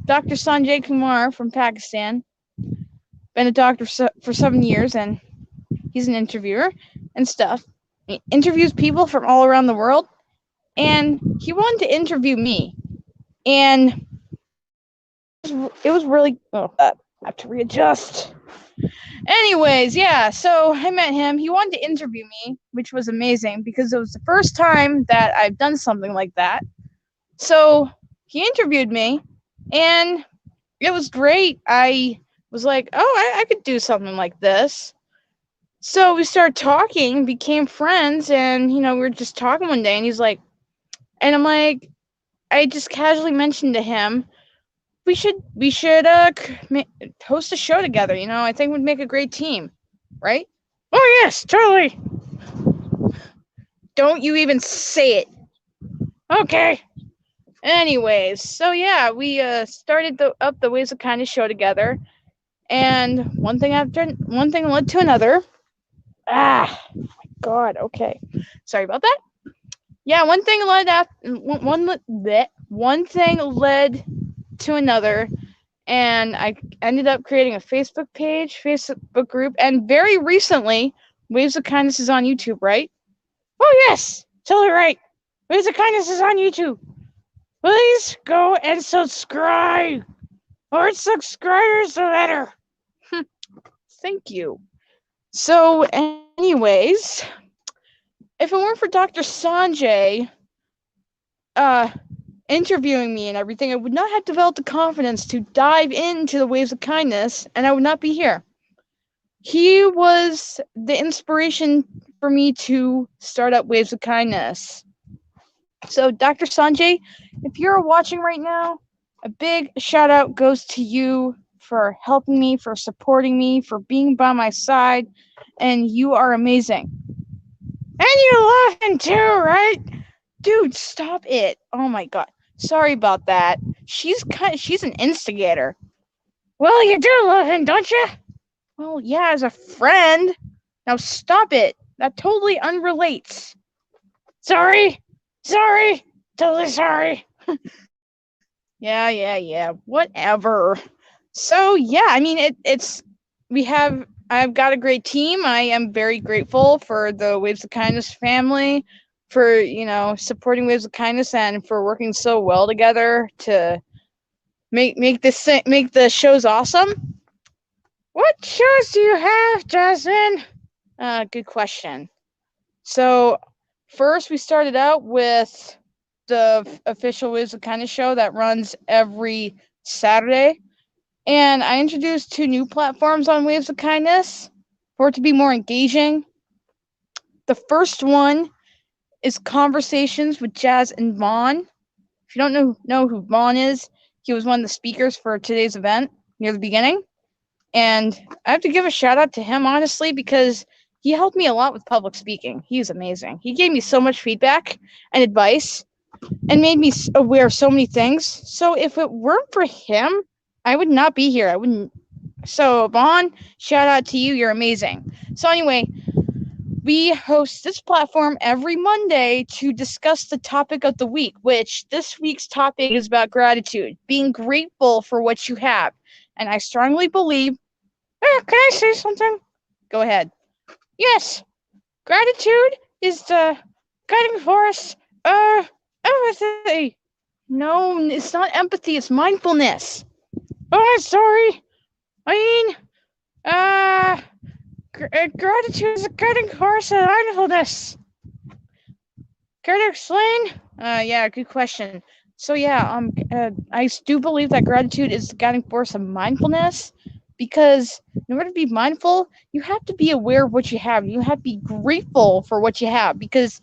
Dr. Sanjay Kumar from Pakistan. Been a doctor for 7 years, and he's an interviewer and stuff. He interviews people from all around the world, and he wanted to interview me. And it was really, I have to readjust. Anyways, yeah, so I met him. He wanted to interview me, which was amazing because it was the first time that I've done something like that. So he interviewed me, and it was great. I was like, oh, I could do something like this. So we started talking, became friends, and, we were just talking one day, and he's like, and I'm like, I just casually mentioned to him, we should host a show together. I think we'd make a great team, right? Oh yes, totally. Don't you even say it. Okay. Anyways, so yeah, we started up the Waves of Kindness show together, and one thing led to another. My God. Okay, sorry about that. Yeah, one thing led to another, and I ended up creating a Facebook page, Facebook group, and very recently, Waves of Kindness is on YouTube, right? Oh yes, totally right. Waves of Kindness is on YouTube. Please go and subscribe. More subscribers, the better. Thank you. So, anyways, if it weren't for Dr. Sanjay interviewing me and everything, I would not have developed the confidence to dive into the Waves of Kindness, and I would not be here. He was the inspiration for me to start up Waves of Kindness. So, Dr. Sanjay, if you're watching right now, a big shout out goes to you for helping me, for supporting me, for being by my side, and you are amazing. And you're laughing too, right? Dude, stop it. Oh my God. Sorry about that. She's an instigator. Well, you do love him, don't you? Well, yeah, as a friend. Now stop it. That totally unrelates. Sorry. Totally sorry. Yeah. Whatever. So yeah, I mean I've got a great team. I am very grateful for the Waves of Kindness family, for supporting Waves of Kindness, and for working so well together to make the shows awesome. What shows do you have, Jasmine? Good question. So first, we started out with the official Waves of Kindness show that runs every Saturday. And I introduced 2 new platforms on Waves of Kindness for it to be more engaging. The first one is Conversations with Jazz and Vaughn. If you don't know who Vaughn is, he was one of the speakers for today's event near the beginning. And I have to give a shout out to him, honestly, because he helped me a lot with public speaking. He's amazing. He gave me so much feedback and advice and made me aware of so many things. So if it weren't for him, I would not be here. I wouldn't. So Vaughn, shout out to you. You're amazing. So anyway, we host this platform every Monday to discuss the topic of the week, which this week's topic is about gratitude, being grateful for what you have. And I strongly believe, can I say something? Go ahead. Yes, gratitude is the guiding force of empathy. No, it's not empathy, it's mindfulness. Oh, I'm sorry. I mean, gratitude is a guiding force of mindfulness. Care to explain? Yeah, good question. So yeah, I do believe that gratitude is the guiding force of mindfulness, because in order to be mindful, you have to be aware of what you have. You have to be grateful for what you have, because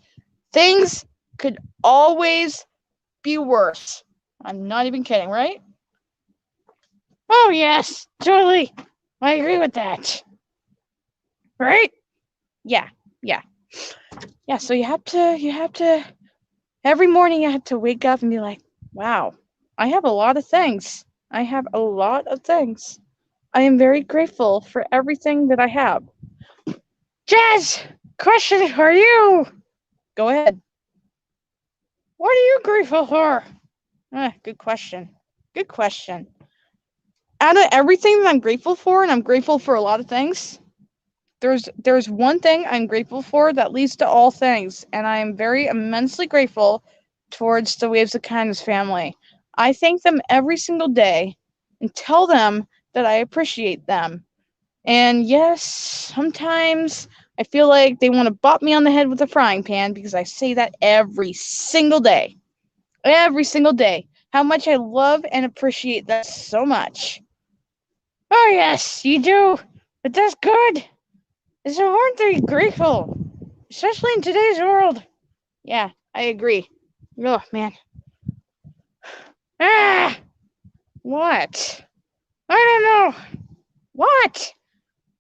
things could always be worse. I'm not even kidding, right? Oh yes, totally. I agree with that. Right? Yeah. So you have to every morning you have to wake up and be like, wow, I have a lot of things. I am very grateful for everything that I have. Jazz, question for you. Go ahead. What are you grateful for? Good question. Out of everything that I'm grateful for, and I'm grateful for a lot of things, there's one thing I'm grateful for that leads to all things, and I am very immensely grateful towards the Waves of Kindness family. I thank them every single day and tell them that I appreciate them. And yes, sometimes I feel like they want to bop me on the head with a frying pan, because I say that every single day. How much I love and appreciate that so much. Oh yes, you do. But that's good. It's important to be grateful, especially in today's world. Yeah, I agree. Oh man. What? I don't know. What?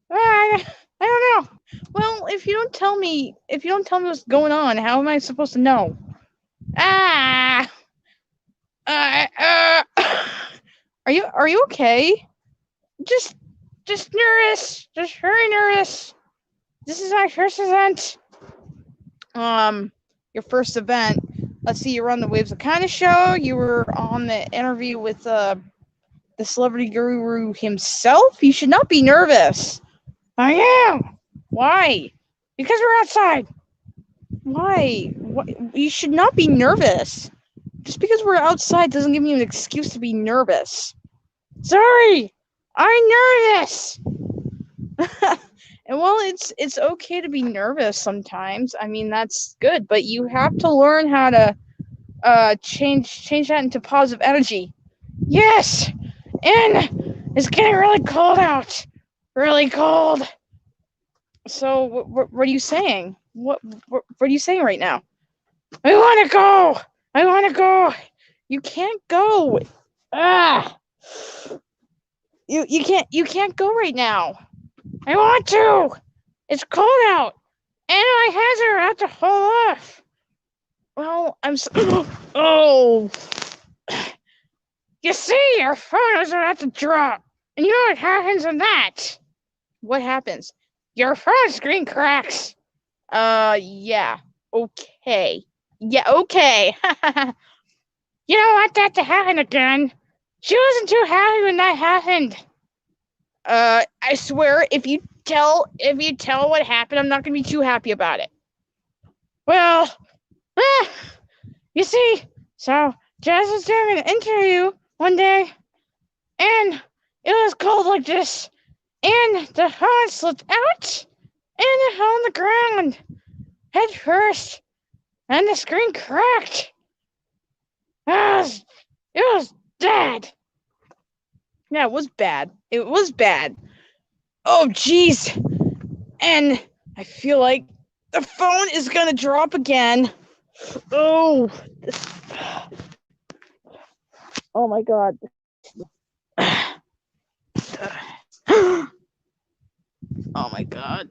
I don't know. Well, if you don't tell me what's going on, how am I supposed to know? Are you okay? Just nervous. Just very nervous. This is my first event. Your first event. Let's see, you were on the Waves of Kindness show. You were on the interview with the celebrity guru himself. You should not be nervous. I am. Why? Because we're outside. Why? You should not be nervous. Just because we're outside doesn't give me an excuse to be nervous. Sorry, I'm nervous. And while it's okay to be nervous sometimes, I mean, that's good, but you have to learn how to change that into positive energy. Yes, and it's getting really cold out. Really cold. So what are you saying? What are you saying right now? I want to go. You can't go. You can't go right now. I want to. It's cold out, and my hands are about to fall off. Well, oh. You see, your phone is about to drop, and you know what happens in that? What happens? Your phone screen cracks. Yeah. Okay. Yeah, okay. You don't want that to happen again. She wasn't too happy when that happened. I swear, if you tell what happened, I'm not gonna be too happy about it. Well, you see, so Jazz was doing an interview one day, and it was cold like this, and the phone slipped out, and it fell on the ground, head first, and the screen cracked. It was bad. Yeah, it was bad. It was bad. Oh, jeez. And I feel like the phone is gonna drop again. Oh. Oh my God. Oh my God.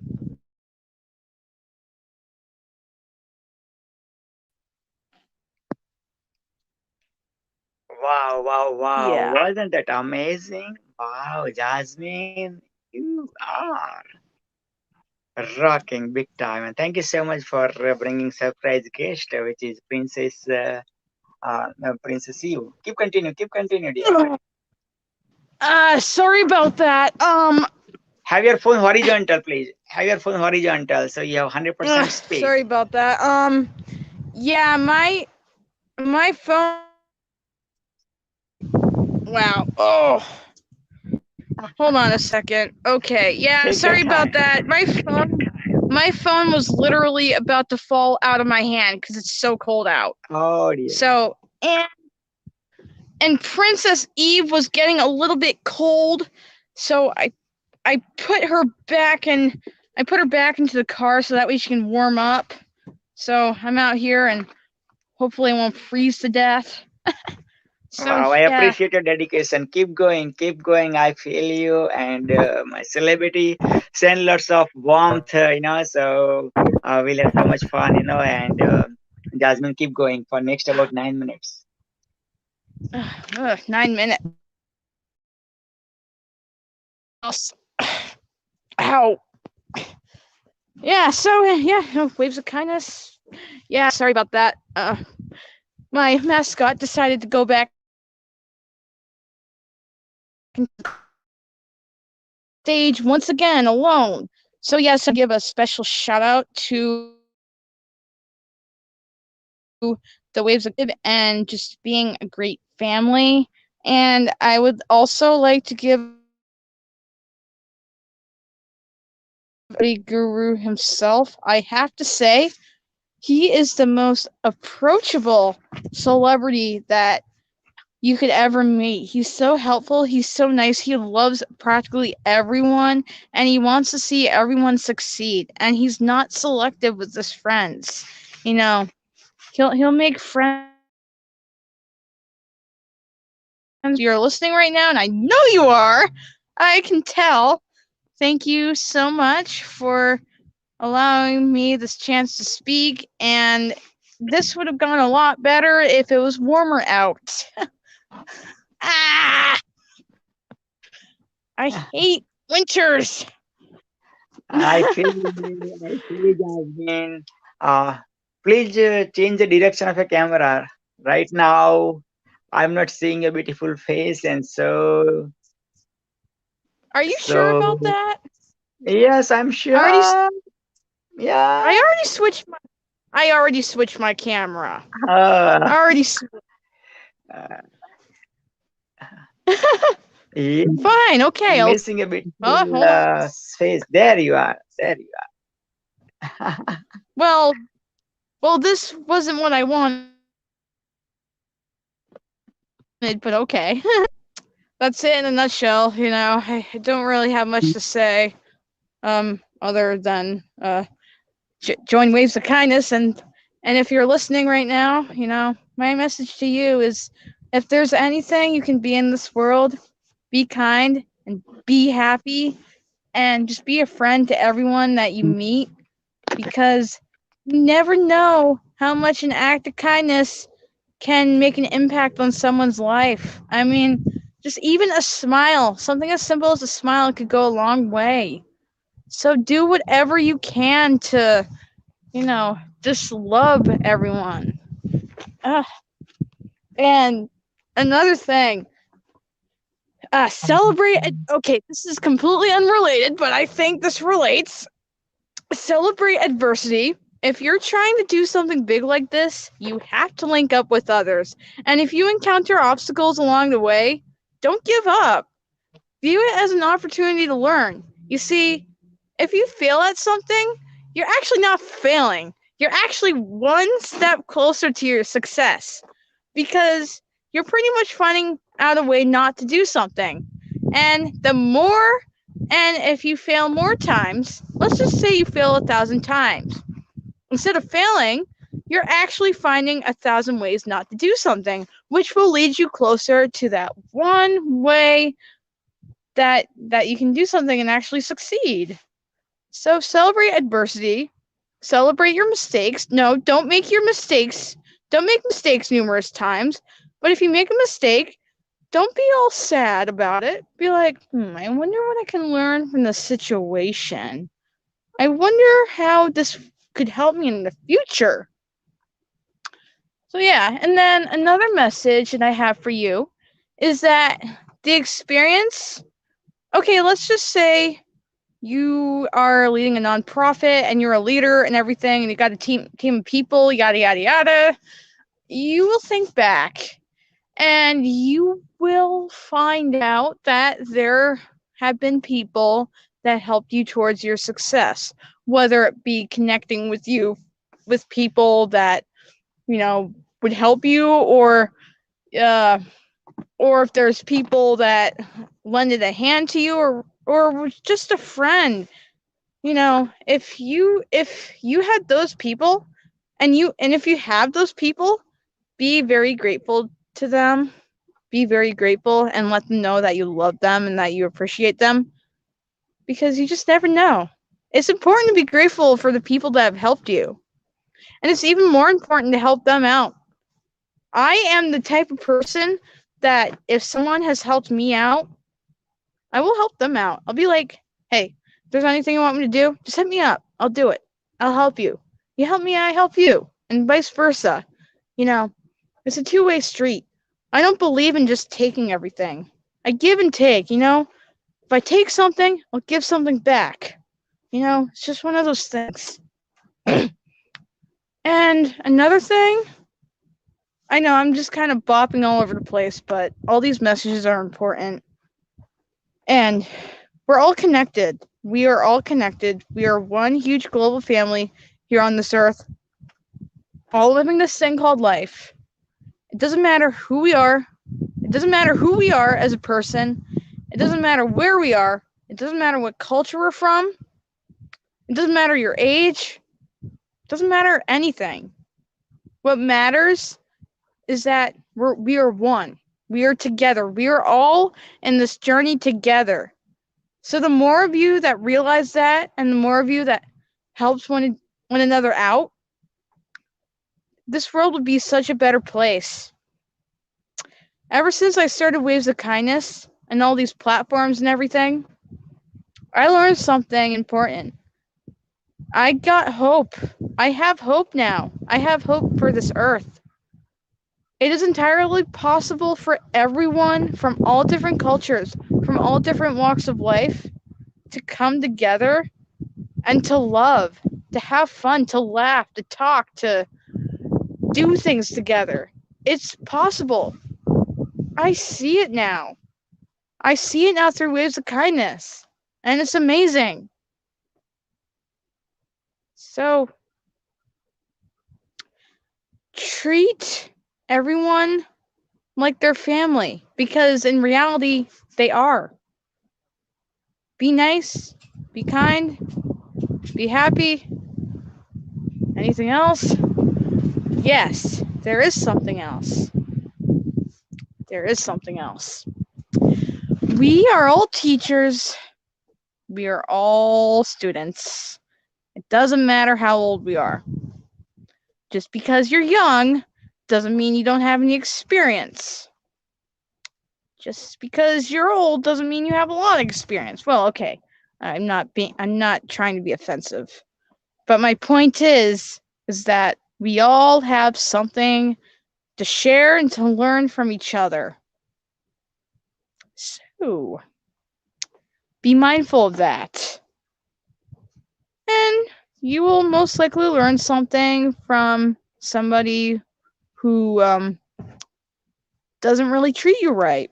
Wow. Yeah. Wasn't that amazing? Wow, Jasmine, you are rocking big time. And thank you so much for bringing surprise guest, which is Princess Eve. Keep continue, dear. Sorry about that. Have your phone horizontal, please. Have your phone horizontal, so you have 100% space. Sorry about that. Yeah, my phone. Wow. Oh. Hold on a second. Okay. Yeah, Take sorry your about time. that. My phone was literally about to fall out of my hand because it's so cold out. Oh dear. So, and Princess Eve was getting a little bit cold, so I put her back into the car so that way she can warm up. So I'm out here and hopefully I won't freeze to death. So Wow, I yeah. appreciate your dedication. Keep going, keep going. I feel you, and my celebrity send lots of warmth, So we'll have so much fun, And Jasmine, keep going for next about 9 minutes. 9 minutes. Ow. Yeah, so yeah, no, waves of kindness. Yeah, sorry about that. My mascot decided to go back stage once again alone. So yes, I give a special shout out to the Waves of Good and just being a great family. And I would also like to give the Guru himself. I have to say, he is the most approachable celebrity that you could ever meet. He's so helpful. He's so nice. He loves practically everyone, and he wants to see everyone succeed. And he's not selective with his friends. He'll make friends. You're listening right now, and I know you are. I can tell. Thank you so much for allowing me this chance to speak. And this would have gone a lot better if it was warmer out. I hate winters. I feel Jasmine. Please change the direction of your camera. Right now, I'm not seeing a beautiful face, and so. Are you sure about that? Yes, I'm sure. Yeah. I already switched my camera. Uh, yeah. Fine. Okay. Missing a bit hold on. face. There you are. Well, this wasn't what I wanted, but okay. That's it in a nutshell. I don't really have much to say, other than join Waves of Kindness, and if you're listening right now, my message to you is, if there's anything you can be in this world, be kind and be happy, and just be a friend to everyone that you meet, because you never know how much an act of kindness can make an impact on someone's life. I mean, just even a smile, something as simple as a smile, could go a long way. So do whatever you can to, just love everyone. And another thing, celebrate. Okay, this is completely unrelated, but I think this relates. Celebrate adversity. If you're trying to do something big like this, you have to link up with others. And if you encounter obstacles along the way, don't give up. View it as an opportunity to learn. You see, if you fail at something, you're actually not failing. You're actually one step closer to your success, because you're pretty much finding out a way not to do something. And if you fail more times, let's just say you fail 1,000 times. Instead of failing, you're actually finding 1,000 ways not to do something, which will lead you closer to that one way that you can do something and actually succeed. So celebrate adversity, celebrate your mistakes. No, don't make mistakes numerous times. But if you make a mistake, don't be all sad about it. Be like, I wonder what I can learn from the situation. I wonder how this could help me in the future. So yeah, and then another message that I have for you is that the experience, okay, let's just say you are leading a nonprofit and you're a leader and everything, and you got a team of people, yada yada yada. You will think back and you will find out that there have been people that helped you towards your success, whether it be connecting with you with people that, you know, would help you, or if there's people that lended a hand to you, or was just a friend. You know, if you had those people, and if you have those people, be very grateful to them. Be very grateful and let them know that you love them and that you appreciate them, because you just never know. It's important to be grateful for the people that have helped you, and it's even more important to help them out. I am the type of person that if someone has helped me out, I will help them out. I'll be like, hey, if there's anything you want me to do, just hit me up. I'll do it. I'll help you. You help me, I help you. And vice versa. You know, it's a two-way street. I don't believe in just taking everything. I give and take, you know. If I take something, I'll give something back. You know, it's just one of those things. And another thing, I know I'm just kind of bopping all over the place, but all these messages are important. And we're all connected. We are all connected. We are one huge global family here on this earth, all living this thing called life. It doesn't matter who we are. It doesn't matter who we are as a person. It doesn't matter where we are. It doesn't matter what culture we're from. It doesn't matter your age. It doesn't matter anything. What matters is that we are one. We are together. We are all in this journey together. So the more of you that realize that, and the more of you that helps one another out, this world would be such a better place. Ever since I started Waves of Kindness and all these platforms and everything, I learned something important. I got hope. I have hope now. I have hope for this earth. It is entirely possible for everyone from all different cultures, from all different walks of life, to come together and to love, to have fun, to laugh, to talk, to do things together. It's possible. I see it now. I see it now through Waves of Kindness, and it's amazing. So, treat everyone like their family, because in reality, they are. Be nice, be kind, be happy. Anything else? Yes, there is something else. There is something else. We are all teachers. We are all students. It doesn't matter how old we are. Just because you're young doesn't mean you don't have any experience. Just because you're old doesn't mean you have a lot of experience. Well, okay. I'm not trying to be offensive. But my point is that we all have something to share and to learn from each other. So, be mindful of that. And you will most likely learn something from somebody who doesn't really treat you right.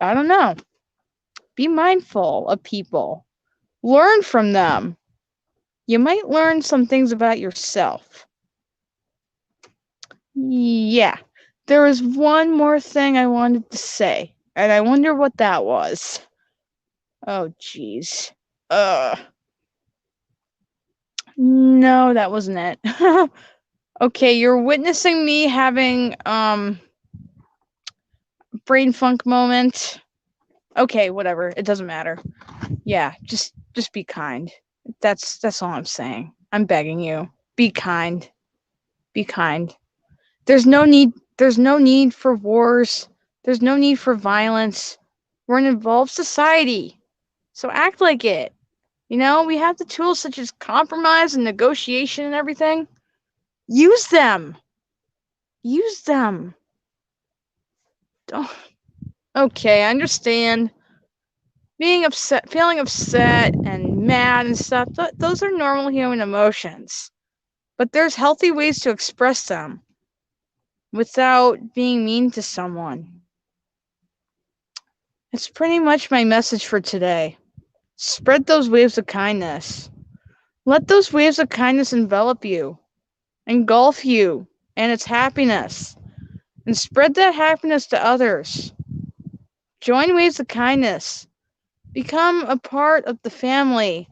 I don't know. Be mindful of people. Learn from them. You might learn some things about yourself. Yeah. There was one more thing I wanted to say, and I wonder what that was. Oh, jeez. No, that wasn't it. Okay, you're witnessing me having brain funk moment. Okay, whatever. It doesn't matter. Yeah, just be kind. That's all I'm saying. I'm begging you. Be kind. Be kind. There's no need for wars. There's no need for violence. We're an evolved society. So act like it. You know, we have the tools such as compromise and negotiation and everything. Use them. Use them. Don't. Okay, I understand. Being upset, feeling upset and mad and stuff, those are normal human emotions. But there's healthy ways to express them without being mean to someone. It's pretty much my message for today. Spread those waves of kindness. Let those waves of kindness envelop you, engulf you, and its happiness. And spread that happiness to others. Join waves of kindness. Become a part of the family,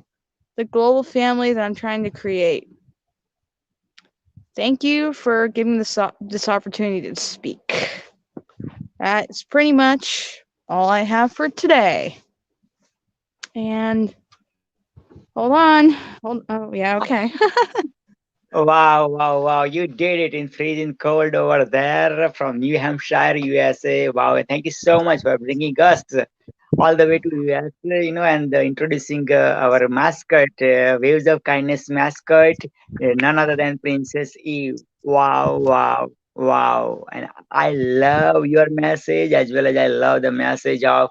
the global family that I'm trying to create. Thank you for giving this opportunity to speak. That's pretty much all I have for today. And hold on. Oh, yeah, okay. Wow, wow, wow. You did it in freezing cold over there from New Hampshire, USA. Wow. Thank you so much for bringing us all the way to USA, you know, and introducing our mascot, Waves of Kindness mascot, none other than Princess Eve. Wow, wow, wow. And I love your message as well as I love the message of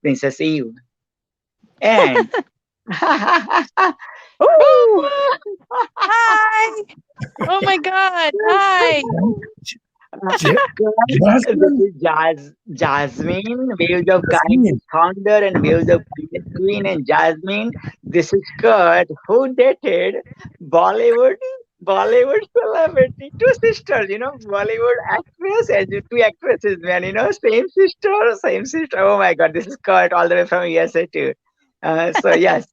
Princess Eve. And Ooh. Hi. Oh my God. Hi. Jasmine, Waves of Kindness founder and Waves of Kindness queen, and Jasmine, this is Kurt, who dated Bollywood celebrity, two sisters, you know, Bollywood actress and two actresses, man, you know, same sister. Oh my God, this is Kurt all the way from USA too. So yes.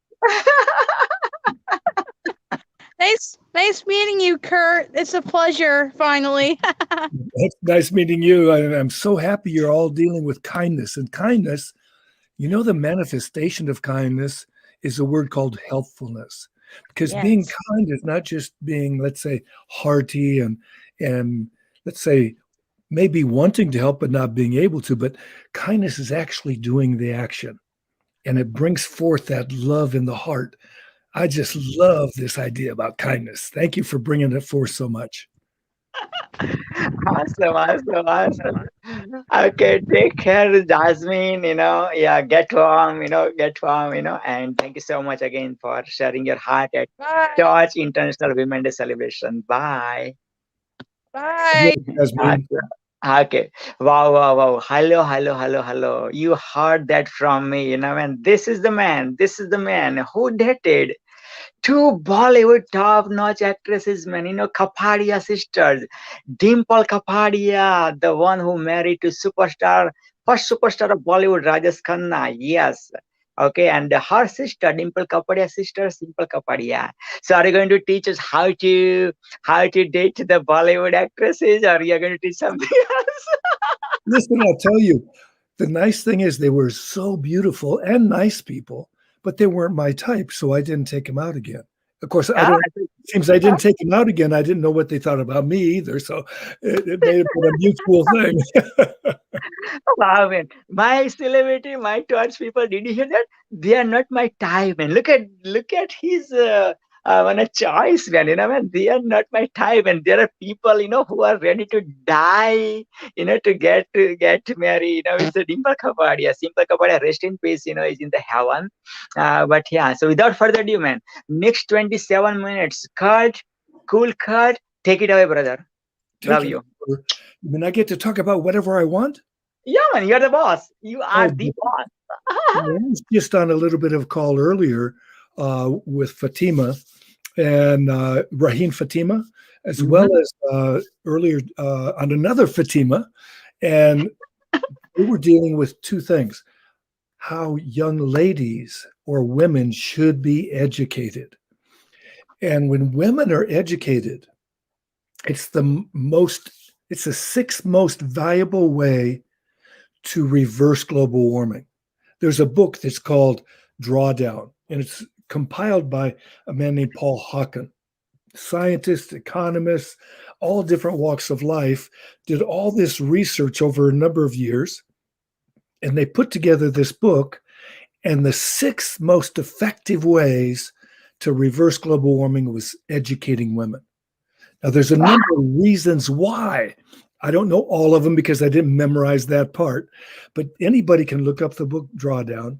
Nice meeting you, Kurt. It's a pleasure, finally. It's nice meeting you. I'm so happy you're all dealing with kindness. And kindness, you know, the manifestation of kindness is a word called helpfulness. Because being kind is not just being, let's say, hearty and let's say maybe wanting to help but not being able to, but kindness is actually doing the action. And it brings forth that love in the heart. I just love this idea about kindness. Thank you for bringing it forth so much. Awesome. Okay, take care, Jasmine. You know, yeah, get warm, and thank you so much again for sharing your heart at Church International Women's Day celebration. Bye. Bye. Okay. Wow. Hello. You heard that from me, you know, and this is the man who dated two Bollywood top-notch actresses, man, you know, Kapadia sisters. Dimple Kapadia, the one who married to first superstar of Bollywood, Rajesh Khanna. Yes. Okay, and her sister, Dimple Kapadia sister, Simple Kapadia. So are you going to teach us how to date the Bollywood actresses, or are you going to teach something else? Listen, I'll tell you, the nice thing is they were so beautiful and nice people, but they weren't my type, so I didn't take them out again. Of course, it seems I didn't take them out again. I didn't know what they thought about me either, so it may have been a mutual thing. Wow, man. My celebrity, my church people, did you hear that? They are not my type, man. Look at his choice, man. You know, man, they are not my type, and there are people, you know, who are ready to die, you know, to get married. You know, it's a Dimple Kapadia. Simple Kapadia, rest in peace. You know, is in the heaven. But yeah. So without further ado, man, next 27 minutes, Kurt, take it away, brother. Love you. I mean, I get to talk about whatever I want? Yeah, man, you're the boss. You are the boss. I was just on a little bit of a call earlier with Fatima and Raheen Fatima, as well as earlier on another Fatima. And we were dealing with two things: how young ladies or women should be educated. And when women are educated, it's the sixth most valuable way to reverse global warming. There's a book that's called Drawdown, and it's compiled by a man named Paul Hawken. Scientists, economists, all different walks of life did all this research over a number of years, and they put together this book, And the 6 most effective ways to reverse global warming was educating women. Now, there's a number of reasons why. I don't know all of them because I didn't memorize that part, but anybody can look up the book Drawdown,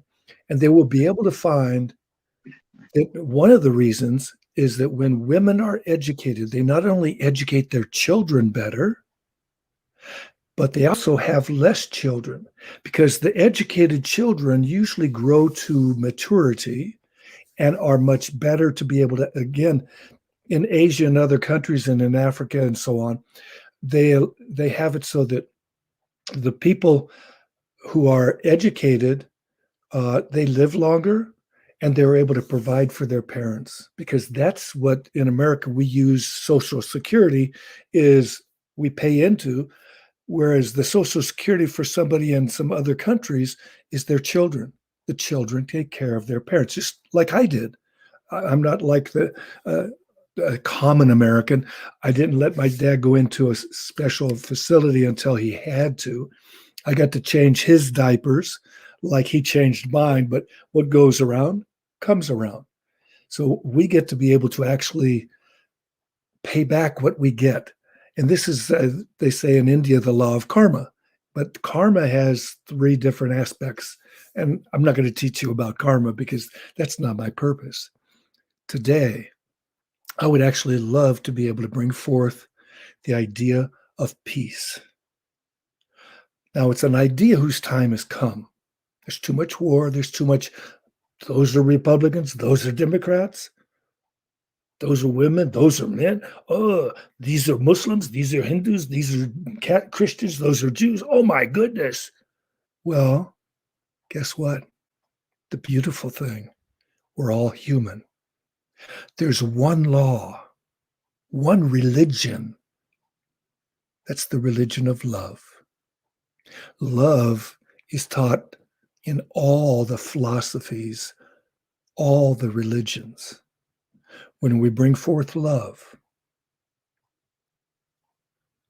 and they will be able to find that one of the reasons is that when women are educated, they not only educate their children better, but they also have less children, because the educated children usually grow to maturity and are much better to be able to, again, in Asia and other countries and in Africa and so on, they have it so that the people who are educated, they live longer and they're able to provide for their parents, because that's what in America we use Social Security is we pay into, whereas the Social Security for somebody in some other countries is their children. The children take care of their parents, just like I did. I'm not like the common American. I didn't let my dad go into a special facility until he had to. I got to change his diapers like he changed mine, but what goes around comes around. So we get to be able to actually pay back what we get. And this is, they say in India, the law of karma. But karma has 3 different aspects. And I'm not going to teach you about karma because that's not my purpose. Today, I would actually love to be able to bring forth the idea of peace. Now, it's an idea whose time has come. There's too much war. There's too much. Those are Republicans. Those are Democrats. Those are women. Those are men. Oh, these are Muslims. These are Hindus. These are Christians. Those are Jews. Oh, my goodness. Well, guess what? The beautiful thing, we're all human. There's one law, one religion. That's the religion of love. Love is taught in all the philosophies, all the religions. When we bring forth love,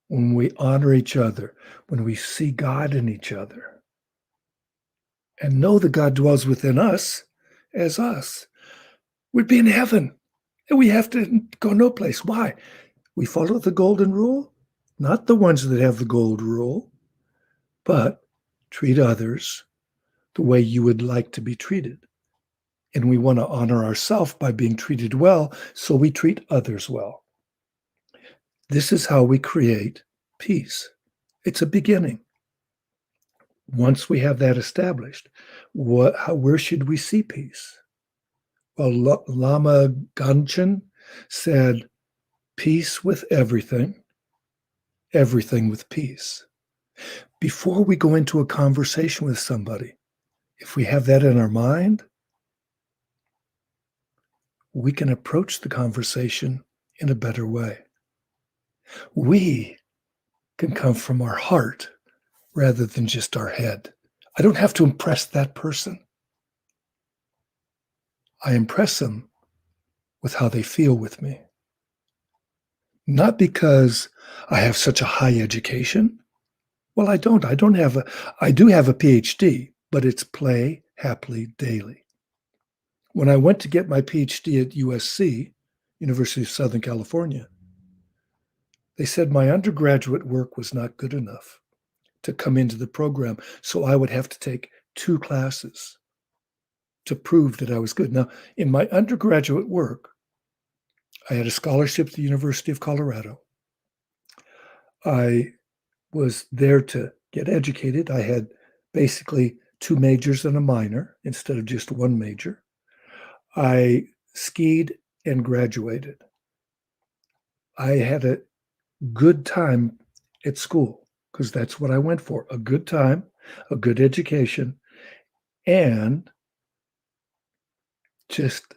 when we honor each other, when we see God in each other, and know that God dwells within us as us, we'd be in heaven. And we have to go no place. Why? We follow the golden rule, not the ones that have the gold rule, but treat others the way you would like to be treated. And we want to honor ourselves by being treated well, so we treat others well. This is how we create peace. It's a beginning. Once we have that established, where should we see peace? Well, Lama Ganchen said, peace with everything, everything with peace. Before we go into a conversation with somebody, if we have that in our mind, we can approach the conversation in a better way. We can come from our heart rather than just our head. I don't have to impress that person. I impress them with how they feel with me. Not because I have such a high education. Well, I don't. I do have a PhD, but it's play happily daily. When I went to get my PhD at USC, University of Southern California, they said my undergraduate work was not good enough to come into the program, so I would have to take 2 classes to prove that I was good. Now, in my undergraduate work, I had a scholarship at the University of Colorado. I was there to get educated. I had basically 2 majors and a minor instead of just 1 major. I skied and graduated. I had a good time at school because that's what I went for, a good time, a good education, and just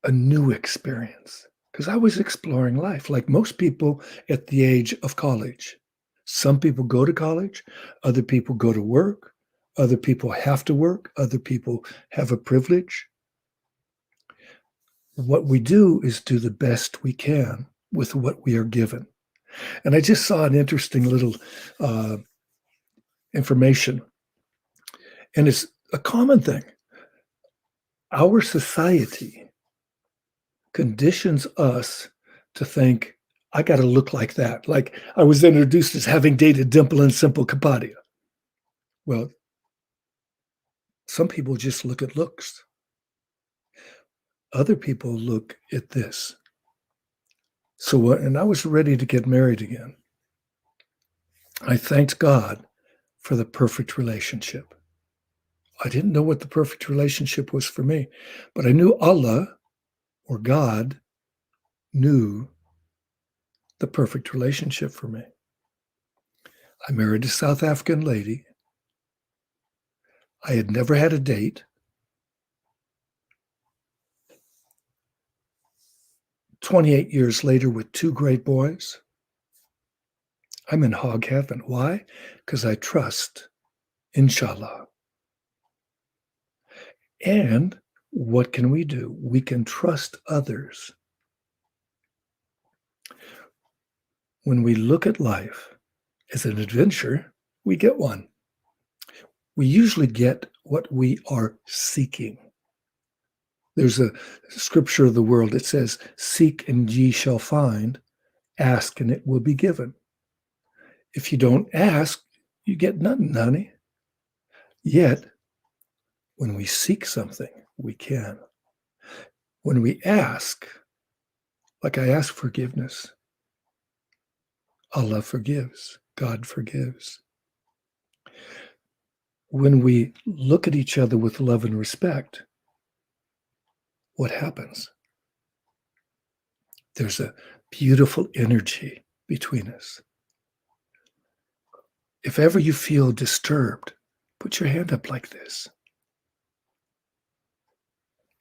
a new experience, because I was exploring life like most people at the age of college. Some people go to college, other people go to work, other people have to work, other people have a privilege. What we do is do the best we can with what we are given. And I just saw an interesting little information. And it's a common thing. Our society conditions us to think, I got to look like that. Like I was introduced as having dated Dimple and Simple Kapadia. Well, some people just look at looks. Other people look at this. So, and I was ready to get married again. I thanked God for the perfect relationship. I didn't know what the perfect relationship was for me, but I knew Allah or God knew the perfect relationship for me. I married a South African lady. I had never had a date. 28 years later with 2 great boys. I'm in hog heaven. Why? Because I trust, inshallah. And what can we do? We can trust others. When we look at life as an adventure, we get one. We usually get what we are seeking. There's a scripture of the world that says, seek and ye shall find, ask and it will be given. If you don't ask, you get nothing, honey. Yet, when we seek something, we can. When we ask, like I ask forgiveness, Allah forgives, God forgives. When we look at each other with love and respect, what happens? There's a beautiful energy between us. If ever you feel disturbed, put your hand up like this.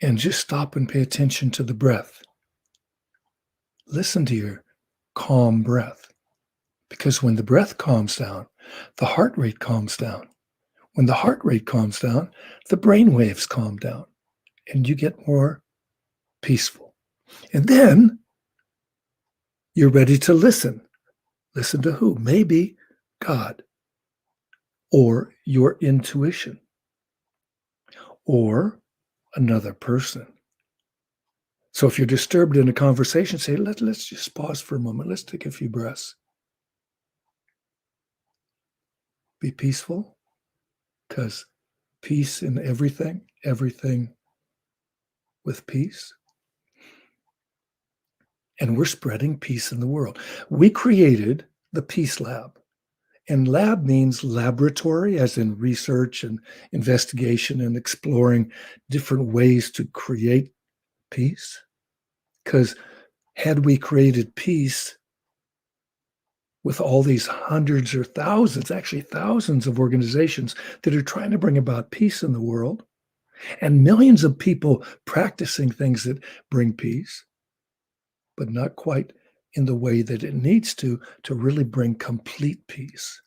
And just stop and pay attention to the breath. Listen to your calm breath. Because when the breath calms down, the heart rate calms down. When the heart rate calms down, the brain waves calm down. And you get more peaceful. And then you're ready to listen. Listen to who? Maybe God. Or your intuition. Or another person. So if you're disturbed in a conversation, say, let's just pause for a moment. Let's take a few breaths. Be peaceful, because peace in everything, everything with peace. And we're spreading peace in the world. We created the Peace Lab. And lab means laboratory, as in research and investigation and exploring different ways to create peace. Because had we created peace with all these hundreds or thousands, actually thousands of organizations that are trying to bring about peace in the world, and millions of people practicing things that bring peace, but not quite in the way that it needs to really bring complete peace.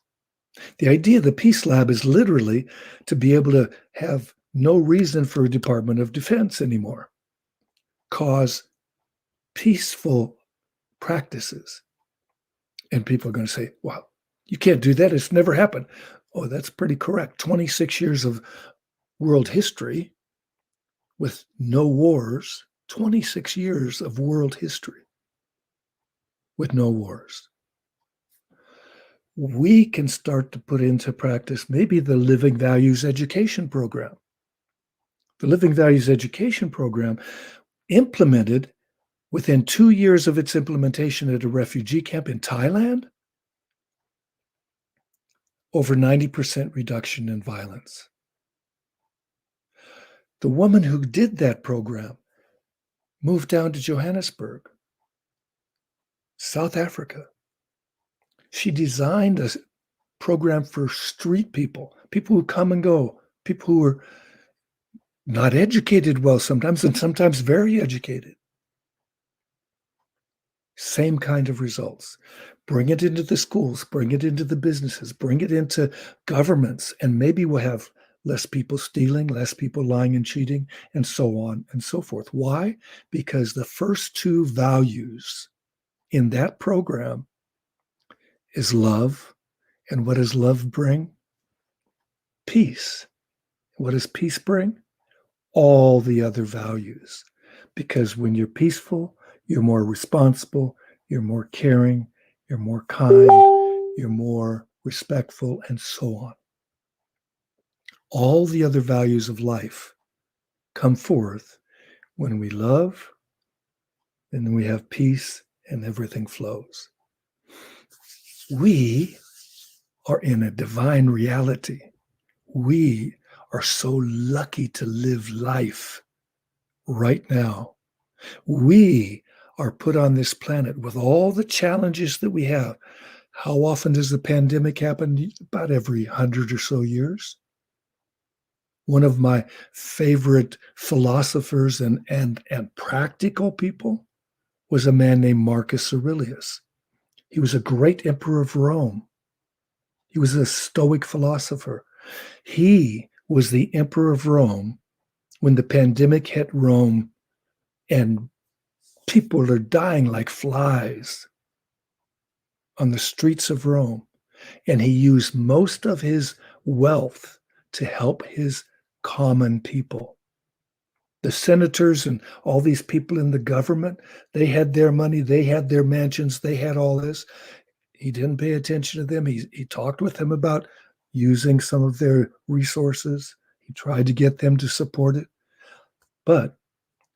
The idea of the Peace Lab is literally to be able to have no reason for a Department of Defense anymore. Cause peaceful practices. And people are going to say, wow, you can't do that. It's never happened. Oh, that's pretty correct. 26 years of world history with no wars, 26 years of world history with no wars. We can start to put into practice maybe the Living Values Education Program. The Living Values Education Program implemented within 2 years of its implementation at a refugee camp in Thailand, over 90% reduction in violence. The woman who did that program moved down to Johannesburg, South Africa. She designed a program for street people, people who come and go, people who are not educated well sometimes, and sometimes very educated. Same kind of results. Bring it into the schools, bring it into the businesses, bring it into governments, and maybe we'll have less people stealing, less people lying and cheating, and so on and so forth. Why? Because the first 2 values in that program is love. And what does love bring? Peace. What does peace bring? All the other values. Because when you're peaceful, you're more responsible, you're more caring, you're more kind, you're more respectful, and so on. All the other values of life come forth when we love, and we have peace, and everything flows. We are in a divine reality. We are so lucky to live life right now. We are put on this planet with all the challenges that we have. How often does the pandemic happen? About every 100 or so years. One of my favorite philosophers and practical people was a man named Marcus Aurelius. He was a great emperor of Rome. He was a Stoic philosopher. He was the emperor of Rome when the pandemic hit Rome and people are dying like flies on the streets of Rome. And he used most of his wealth to help his common people. The senators and all these people in the government, they had their money, they had their mansions, they had all this. He didn't pay attention to them. He talked with them about using some of their resources. He tried to get them to support it. But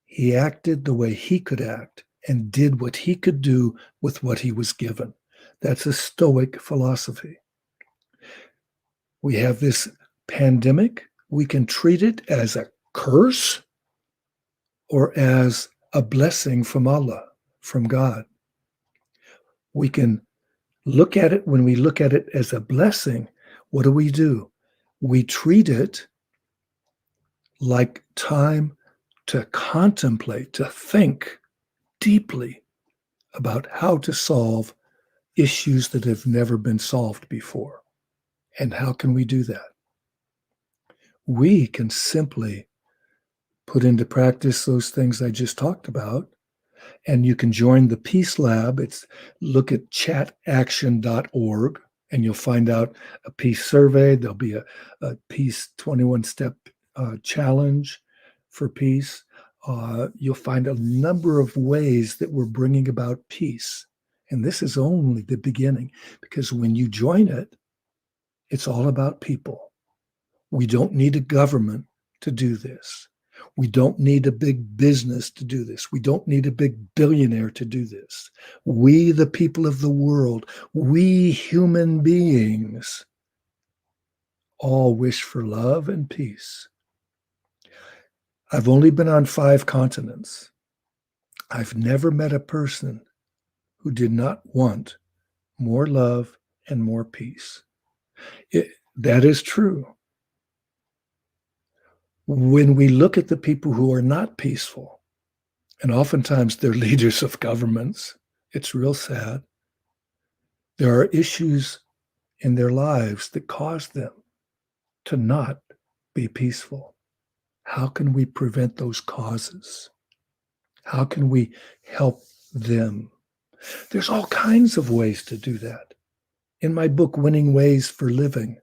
he acted the way he could act and did what he could do with what he was given. That's a Stoic philosophy. We have this pandemic. We can treat it as a curse or as a blessing from Allah, from God. We can look at it, when we look at it as a blessing, what do? We treat it like time to contemplate, to think deeply about how to solve issues that have never been solved before. And how can we do that? We can simply put into practice those things I just talked about. And you can join the Peace Lab. Look at chataction.org and you'll find out a peace survey. There'll be a peace 21-step challenge for peace. You'll find a number of ways that we're bringing about peace. And this is only the beginning, because when you join it, it's all about people. We don't need a government to do this. We don't need a big business to do this. We don't need a big billionaire to do this. We, the people of the world, we human beings, all wish for love and peace. I've only been on 5 continents. I've never met a person who did not want more love and more peace. That is true. When we look at the people who are not peaceful, and oftentimes they're leaders of governments, it's real sad. There are issues in their lives that cause them to not be peaceful. How can we prevent those causes? How can we help them? There's all kinds of ways to do that. In my book, Winning Ways for Living,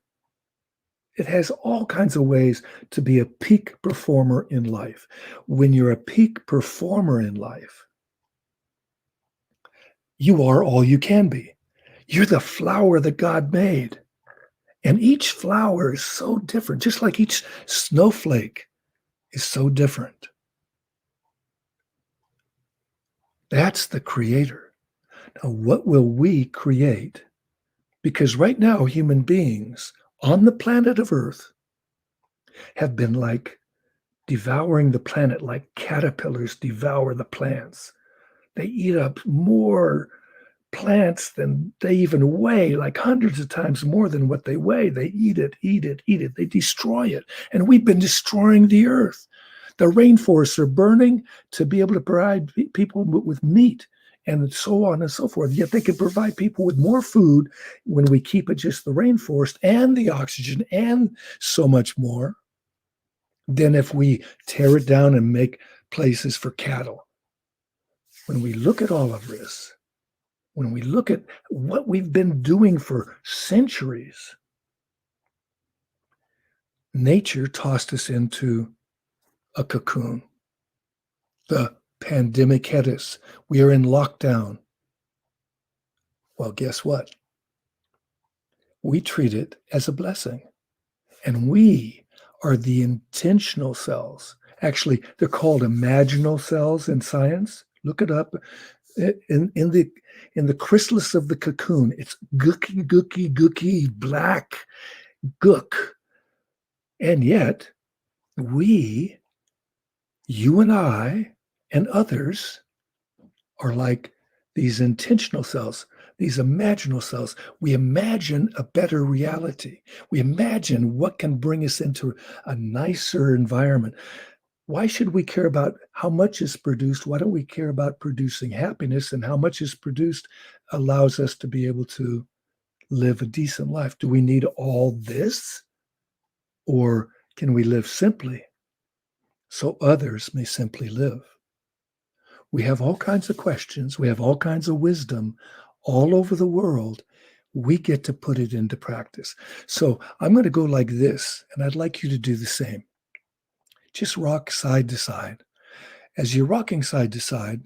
it has all kinds of ways to be a peak performer in life. When you're a peak performer in life, you are all you can be. You're the flower that God made. And each flower is so different, just like each snowflake is so different. That's the creator. Now, what will we create? Because right now, human beings on the planet of Earth have been like devouring the planet like caterpillars devour the plants. They eat up more plants than they even weigh, like hundreds of times more than what they weigh. They eat it. They destroy it. And we've been destroying the earth. The rainforests are burning to be able to provide people with meat and so on and so forth. Yet they can provide people with more food when we keep it just the rainforest and the oxygen and so much more than if we tear it down and make places for cattle. When we look at all of this, when we look at what we've been doing for centuries, nature tossed us into a cocoon. The pandemic hit us. We are in lockdown. Well, guess what? We treat it as a blessing. And we are the intentional cells. Actually, they're called imaginal cells in science. Look it up. In the chrysalis of the cocoon, it's gooky, black gook. And yet, you and I, and others are like these intentional cells, these imaginal cells. We imagine a better reality. We imagine what can bring us into a nicer environment. Why should we care about how much is produced? Why don't we care about producing happiness, and how much is produced allows us to be able to live a decent life? Do we need all this? Or can we live simply so others may simply live? We have all kinds of questions. We have all kinds of wisdom all over the world. We get to put it into practice. So I'm going to go like this, and I'd like you to do the same. Just rock side to side. As you're rocking side to side,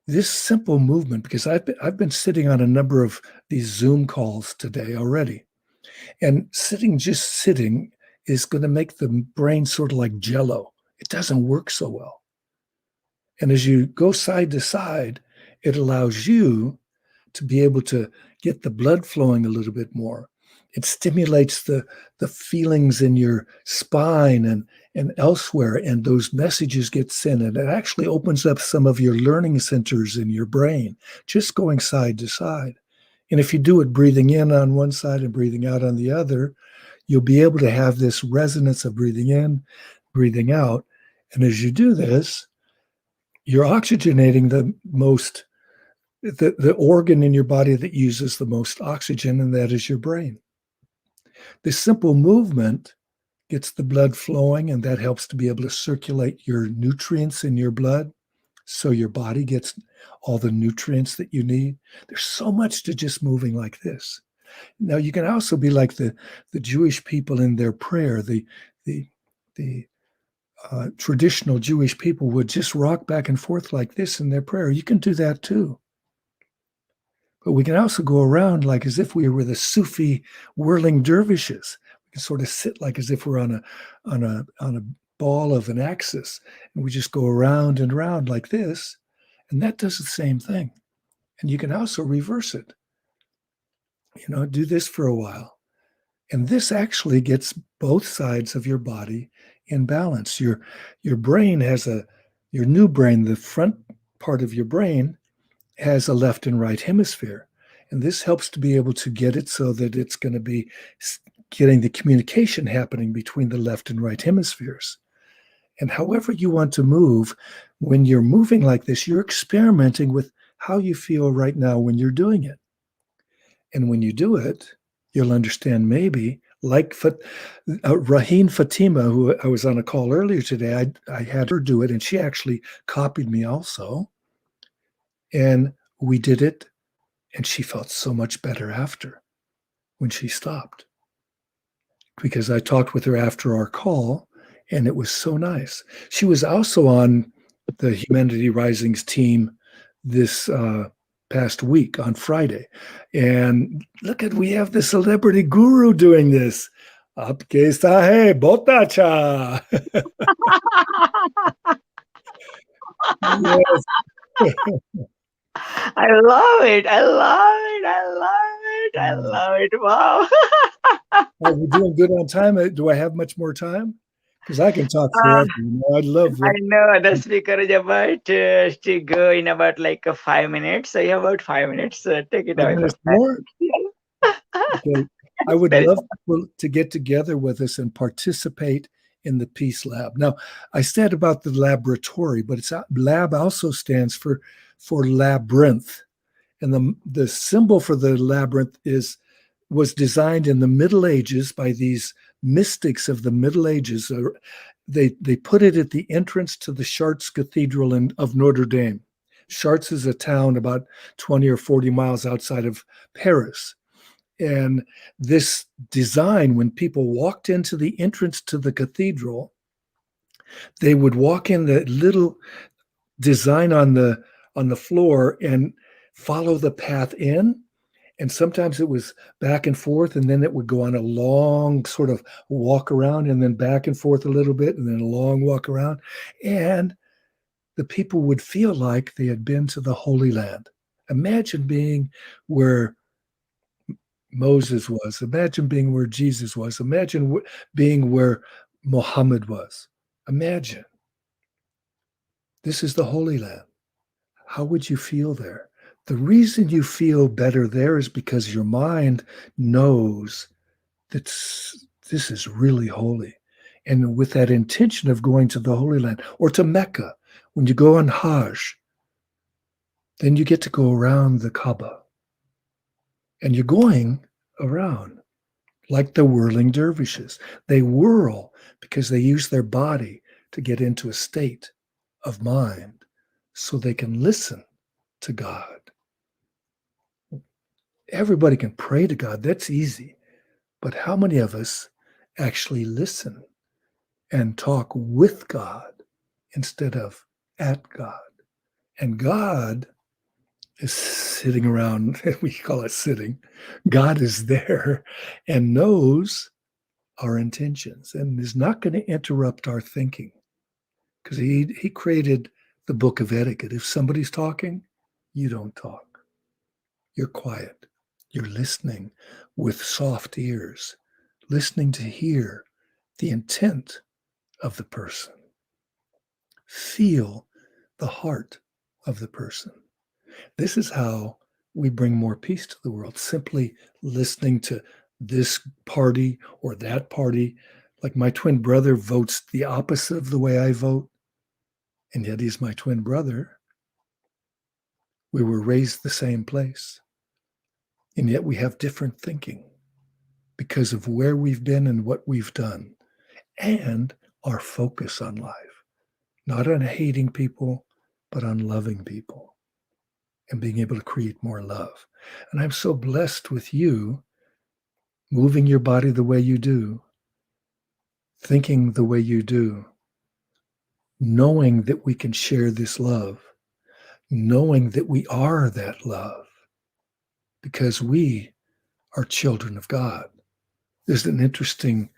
this simple movement, because I've been sitting on a number of these Zoom calls today already, and just sitting is going to make the brain sort of like jello. It doesn't work so well. And as you go side to side, it allows you to be able to get the blood flowing a little bit more. It stimulates the feelings in your spine and elsewhere, and those messages get sent, and it actually opens up some of your learning centers in your brain, just going side to side. And if you do it breathing in on one side and breathing out on the other, you'll be able to have this resonance of breathing in, breathing out. And as you do this, you're oxygenating the organ in your body that uses the most oxygen, and that is your brain. This simple movement gets the blood flowing, and that helps to be able to circulate your nutrients in your blood, so your body gets all the nutrients that you need. There's so much to just moving like this. Now, you can also be like the Jewish people in their prayer. The traditional Jewish people would just rock back and forth like this in their prayer. You can do that too. But we can also go around like as if we were the Sufi whirling dervishes. We can sort of sit like as if we're on a ball of an axis, and we just go around and around like this, and that does the same thing. And you can also reverse it. Do this for a while. And this actually gets both sides of your body in balance. Your brain has your new brain, the front part of your brain has a left and right hemisphere. And this helps to be able to get it so that it's going to be getting the communication happening between the left and right hemispheres. And however you want to move, when you're moving like this, you're experimenting with how you feel right now when you're doing it. And when you do it, you'll understand maybe, like Raheen Fatima, who I was on a call earlier today, I had her do it, and she actually copied me also. And we did it, and she felt so much better after when she stopped. Because I talked with her after our call, and it was so nice. She was also on the Humanity Rising's team this past week on Friday. And we have the celebrity guru doing this. Apke sahe botacha. Yes. I love it. I love it. I love it. I love it. Wow. Are we doing good on time? Do I have much more time? Because I can talk forever. I love I know the speaker is about to go in about like 5 minutes. So you have about 5 minutes. Take it 5 away. minutes more? Okay. I would love people to get together with us and participate in the Peace Lab. Now, I said about the laboratory, but lab also stands for labyrinth. And the symbol for the labyrinth was designed in the Middle Ages by these mystics of the Middle Ages. They put it at the entrance to the Chartres Cathedral of Notre Dame. Chartres is a town about 20 or 40 miles outside of Paris. And this design, when people walked into the entrance to the cathedral, they would walk in the little design on the floor and follow the path in. And sometimes it was back and forth, and then it would go on a long sort of walk around, and then back and forth a little bit, and then a long walk around. And the people would feel like they had been to the Holy Land. Imagine being where Moses was. Imagine being where Jesus was. Imagine being where Muhammad was. Imagine. This is the Holy Land. How would you feel there? The reason you feel better there is because your mind knows that this is really holy. And with that intention of going to the Holy Land or to Mecca, when you go on Hajj, then you get to go around the Kaaba. And you're going around like the whirling dervishes. They whirl because they use their body to get into a state of mind so they can listen to God. Everybody can pray to God. That's easy. But how many of us actually listen and talk with God instead of at God? And God is sitting around, we call it sitting. God is there and knows our intentions and is not going to interrupt our thinking, because he created the book of etiquette. If somebody's talking, you don't talk. You're quiet. You're listening with soft ears, listening to hear the intent of the person. Feel the heart of the person. This is how we bring more peace to the world, simply listening to this party or that party. Like my twin brother votes the opposite of the way I vote, and yet he's my twin brother. We were raised the same place, and yet we have different thinking because of where we've been and what we've done, and our focus on life, not on hating people, but on loving people and being able to create more love. And I'm so blessed with you moving your body the way you do, thinking the way you do, knowing that we can share this love, knowing that we are that love because we are children of God. There's an interesting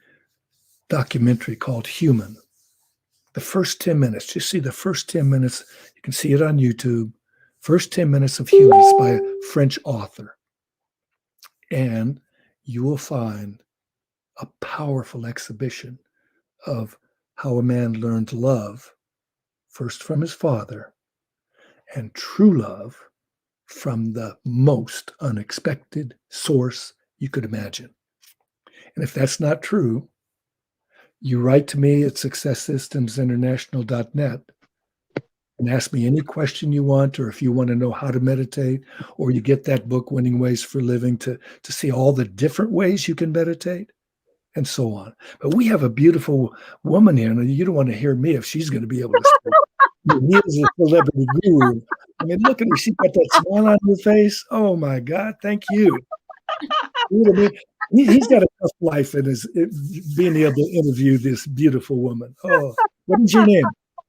documentary called Human. The first 10 minutes, just see the first 10 minutes, you can see it on YouTube. First 10 minutes of Human is by a French author. And you will find a powerful exhibition of how a man learned love, first from his father, and true love from the most unexpected source you could imagine. And if that's not true, you write to me at successsystemsinternational.net and ask me any question you want, or if you want to know how to meditate, or you get that book, Winning Ways for Living, to see all the different ways you can meditate, and so on. But we have a beautiful woman here, and you don't want to hear me if she's going to be able to speak. He is a celebrity guru. I mean, look at her. She's got that smile on her face. Oh, my God. Thank you. He's got a tough life in his being able to interview this beautiful woman. Oh, what is your name?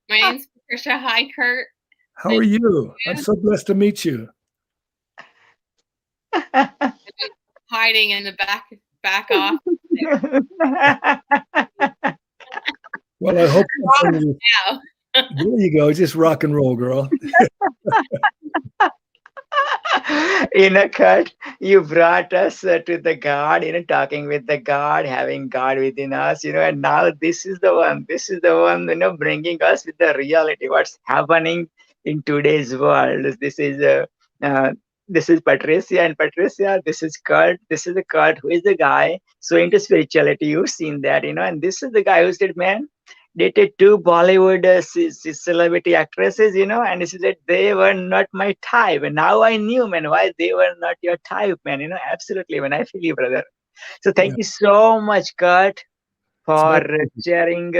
My name's Patricia. Hi, Kurt. How are you? I'm so blessed to meet you. Hiding in the back off. Well, I hope there you go. Just rock and roll, girl. Kurt, you brought us to the God, talking with the God, having God within us, and now this is the one, bringing us with the reality, what's happening in today's world. This is Patricia, and Patricia, this is Kurt. This is the Kurt who is the guy so into spirituality. You've seen that, and this is the guy who said, man, dated 2 Bollywood celebrity actresses, and he said that they were not my type. And now I knew, man, why they were not your type, man. Absolutely, man. I feel you, brother. So thank you so much, Kurt, for sharing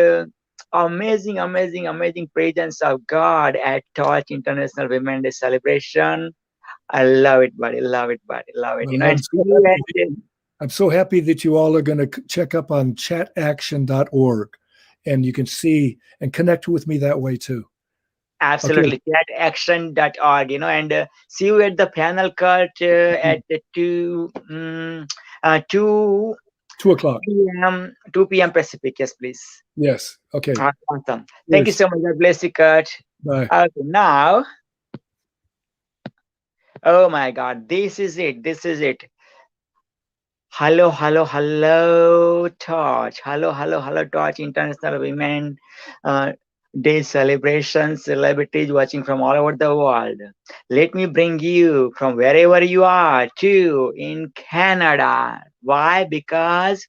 amazing presence of God at Torch International Women's Day celebration. I love it, buddy. Love it, buddy. Love it. Well, You know, I'm it's so happy. I'm so happy that you all are going to check up on chataction.org, and you can see and connect with me that way too. absolutely chataction.org, you know, and see you at the panel cut at the 2 2:00 p.m. 2 p.m. Pacific. Yes, please. Yes. Okay. Awesome. Thank you Yes. so much. God bless you, Kurt. Bye. Okay, now, oh my God, this is it. This is it. Hello, hello, hello, Torch. Hello, hello, hello, Torch. International Women Day celebration. Celebrities watching from all over the world. Let me bring you from wherever you are to in Canada. Why? Because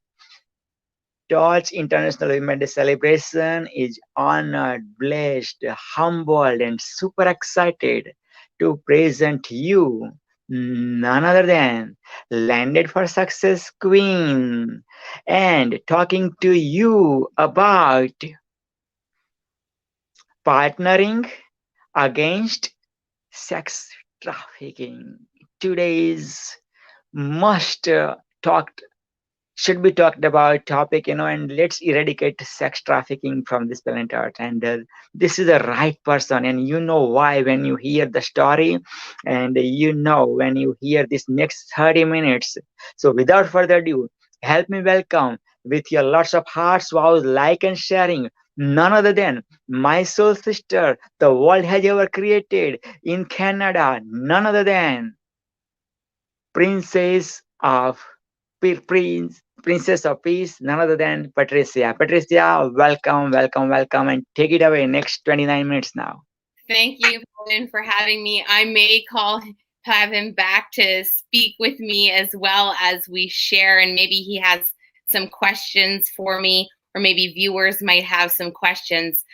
Torch International Women Day celebration is honored, blessed, humbled, and super excited to present you none other than Landed for Success Queen and talking to you about partnering against sex trafficking. Today's must talked should be talked about topic, you know, and let's eradicate sex trafficking from this planet Earth. And this is the right person, and you know why when you hear the story, and you know when you hear this next 30 minutes. So without further ado, help me welcome with your lots of hearts, vows, like and sharing, none other than my soul sister the world has ever created in Canada, none other than Princess of Princess of Peace, none other than Patricia. Patricia, welcome, welcome, welcome, and take it away. Next 29 minutes now. Thank you, Colin, for having me. I may have him back to speak with me as well as we share, and maybe he has some questions for me, or maybe viewers might have some questions.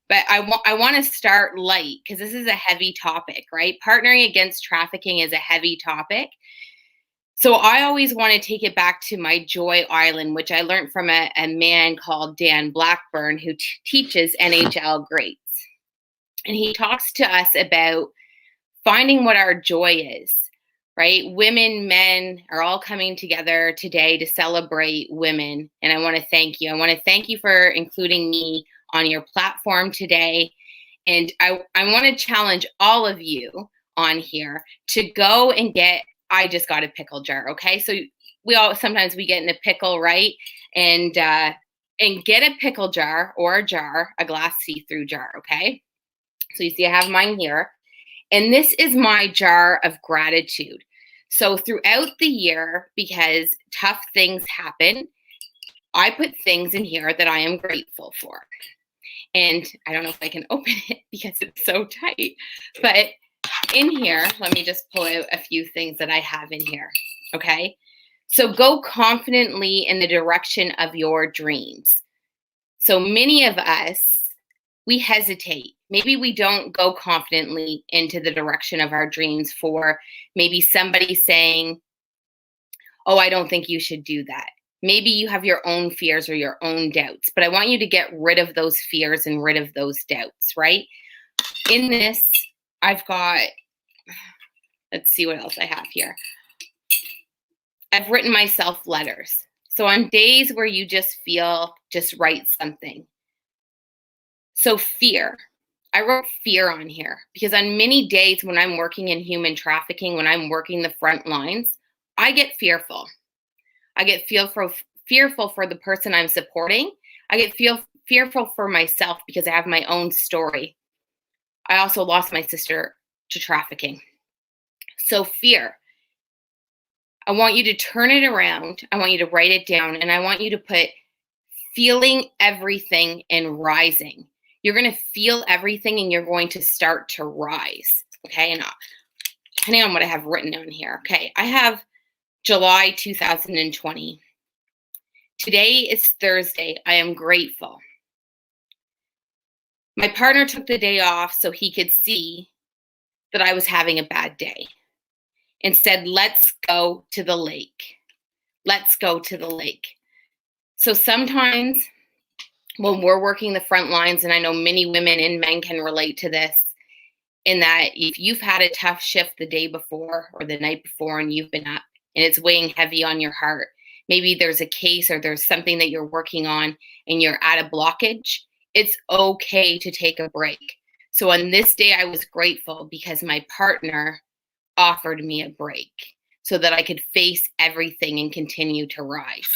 But I want to start light because this is a heavy topic, right? Partnering against trafficking is a heavy topic. So I always want to take it back to my Joy Island, which I learned from a man called Dan Blackburn, who teaches NHL greats. And he talks to us about finding what our joy is, right? Women, men are all coming together today to celebrate women. And I want to thank you. I want to thank you for including me on your platform today. And I want to challenge all of you on here to go and get, I just got a pickle jar, okay? So sometimes we get in a pickle, right? And get a pickle jar or a glass see-through jar, okay? So you see I have mine here. And this is my jar of gratitude. So throughout the year, because tough things happen, I put things in here that I am grateful for. And I don't know if I can open it because it's so tight, but in here, let me just pull out a few things that I have in here, okay? So go confidently in the direction of your dreams. So many of us, we hesitate. Maybe we don't go confidently into the direction of our dreams for maybe somebody saying, oh, I don't think you should do that. Maybe you have your own fears or your own doubts, but I want you to get rid of those fears and rid of those doubts, right? In this, I've got, let's see what else I have here. I've written myself letters. So on days where you just feel, just write something. So fear. I wrote fear on here because on many days when I'm working in human trafficking, when I'm working the front lines, I get fearful. I get fearful for the person I'm supporting. I get fearful for myself because I have my own story. I also lost my sister to trafficking. So fear. I want you to turn it around. I want you to write it down, and I want you to put feeling everything and rising. You're going to feel everything and you're going to start to rise. Okay. And depending on what I have written down here. Okay. I have July 2020. Today is Thursday. I am grateful. My partner took the day off so he could see that I was having a bad day and said, let's go to the lake. Let's go to the lake. So sometimes when we're working the front lines, and I know many women and men can relate to this, in that if you've had a tough shift the day before or the night before and you've been up and it's weighing heavy on your heart, maybe there's a case or there's something that you're working on and you're at a blockage, it's okay to take a break. So on this day, I was grateful because my partner offered me a break so that I could face everything and continue to rise.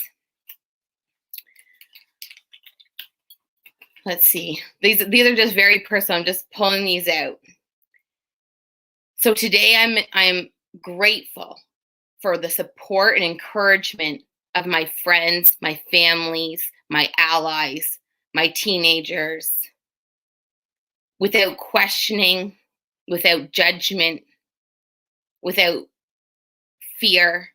Let's see. These are just very personal. I'm just pulling these out. So today I'm grateful for the support and encouragement of my friends, my families, my allies, my teenagers, without questioning, without judgment, without fear.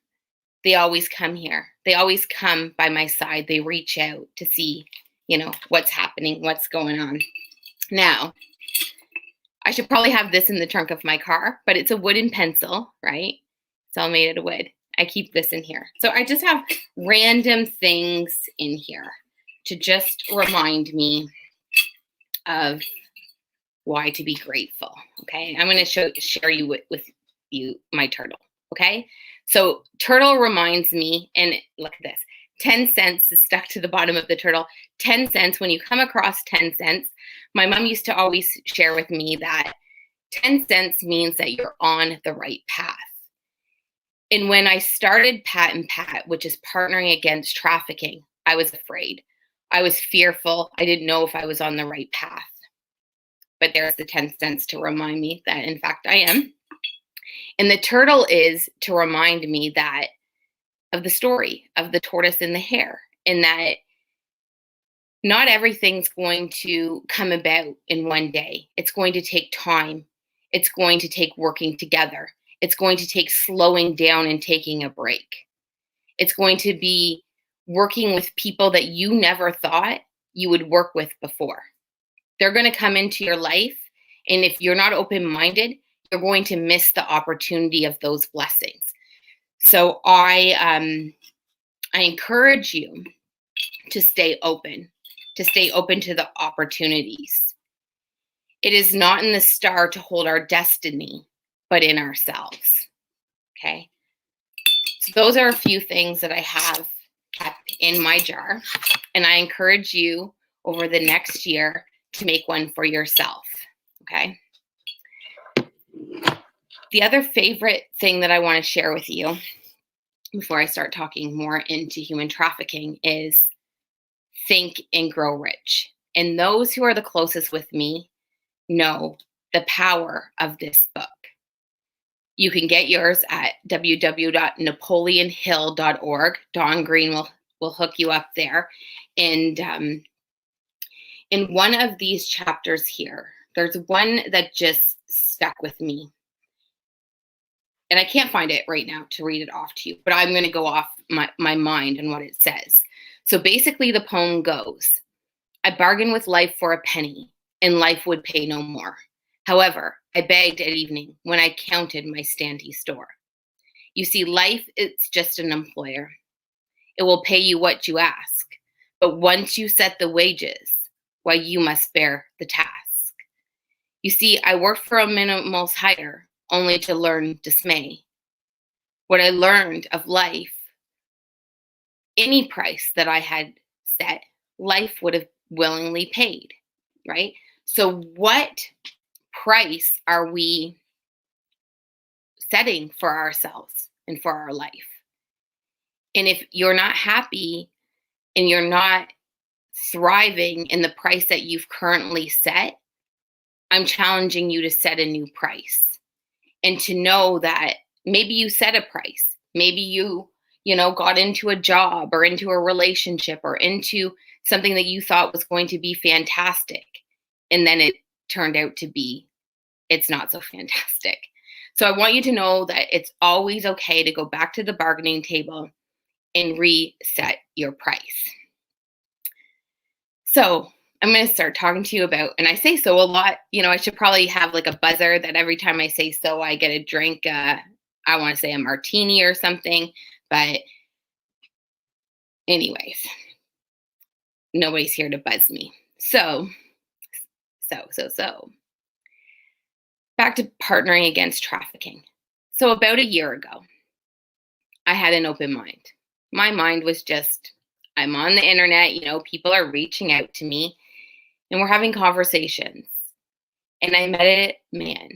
They always come here. They always come by my side. They reach out to see, what's happening, what's going on. Now, I should probably have this in the trunk of my car, but it's a wooden pencil, right? It's all made out of wood. I keep this in here. So I just have random things in here to just remind me of why to be grateful, okay? I'm going to share you with you my turtle, okay? So turtle reminds me, and look at this, 10 cents is stuck to the bottom of the turtle. 10 cents, when you come across 10 cents, my mom used to always share with me that 10 cents means that you're on the right path. And when I started Pat and Pat, which is partnering against trafficking, I was afraid. I was fearful. I didn't know if I was on the right path. But there's the 10 cents to remind me that, in fact, I am. And the turtle is to remind me that of the story of the tortoise and the hare, and that not everything's going to come about in one day. It's going to take time. It's going to take working together. It's going to take slowing down and taking a break. It's going to be working with people that you never thought you would work with before. They're going to come into your life, and if you're not open-minded, you're going to miss the opportunity of those blessings. So I encourage you to stay open to the opportunities. It is not in the star to hold our destiny, but in ourselves, okay? So those are a few things that I have kept in my jar, and I encourage you over the next year to make one for yourself, okay? The other favorite thing that I want to share with you before I start talking more into human trafficking is Think and Grow Rich. And those who are the closest with me know the power of this book. You can get yours at www.napoleonhill.org. Dawn Green will hook you up there. And in one of these chapters here, there's one that just stuck with me. And I can't find it right now to read it off to you, but I'm going to go off my mind and what it says. So basically the poem goes, I bargained with life for a penny, and life would pay no more. However, I begged at evening when I counted my scanty store. You see, life is just an employer. It will pay you what you ask, but once you set the wages, why, you must bear the task. You see, I worked for a minimal's hire, only to learn dismay. What I learned of life, any price that I had set, life would have willingly paid, right? So what price are we setting for ourselves and for our life? And if you're not happy and you're not thriving in the price that you've currently set, I'm challenging you to set a new price. And to know that maybe you set a price, maybe you got into a job or into a relationship or into something that you thought was going to be fantastic. And then it turned out to be, it's not so fantastic. So I want you to know that it's always okay to go back to the bargaining table and reset your price. So I'm going to start talking to you about, and I say so a lot, I should probably have like a buzzer that every time I say so, I get a drink. I want to say a martini or something, but anyways, nobody's here to buzz me. So. back to partnering against trafficking. So about a year ago, I had an open mind. My mind was just, I'm on the internet, you know, people are reaching out to me and we're having conversations. And I met a man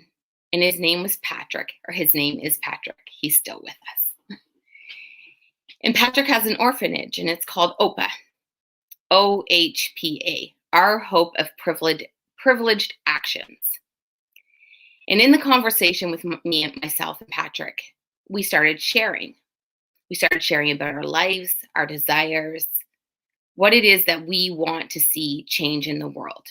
and his name was Patrick, or his name is Patrick. He's still with us. And Patrick has an orphanage and it's called OHPA, OHPA, Our Hope of Privileged Actions. And in the conversation with me and myself and Patrick, we started sharing. We started sharing about our lives, our desires, what it is that we want to see change in the world.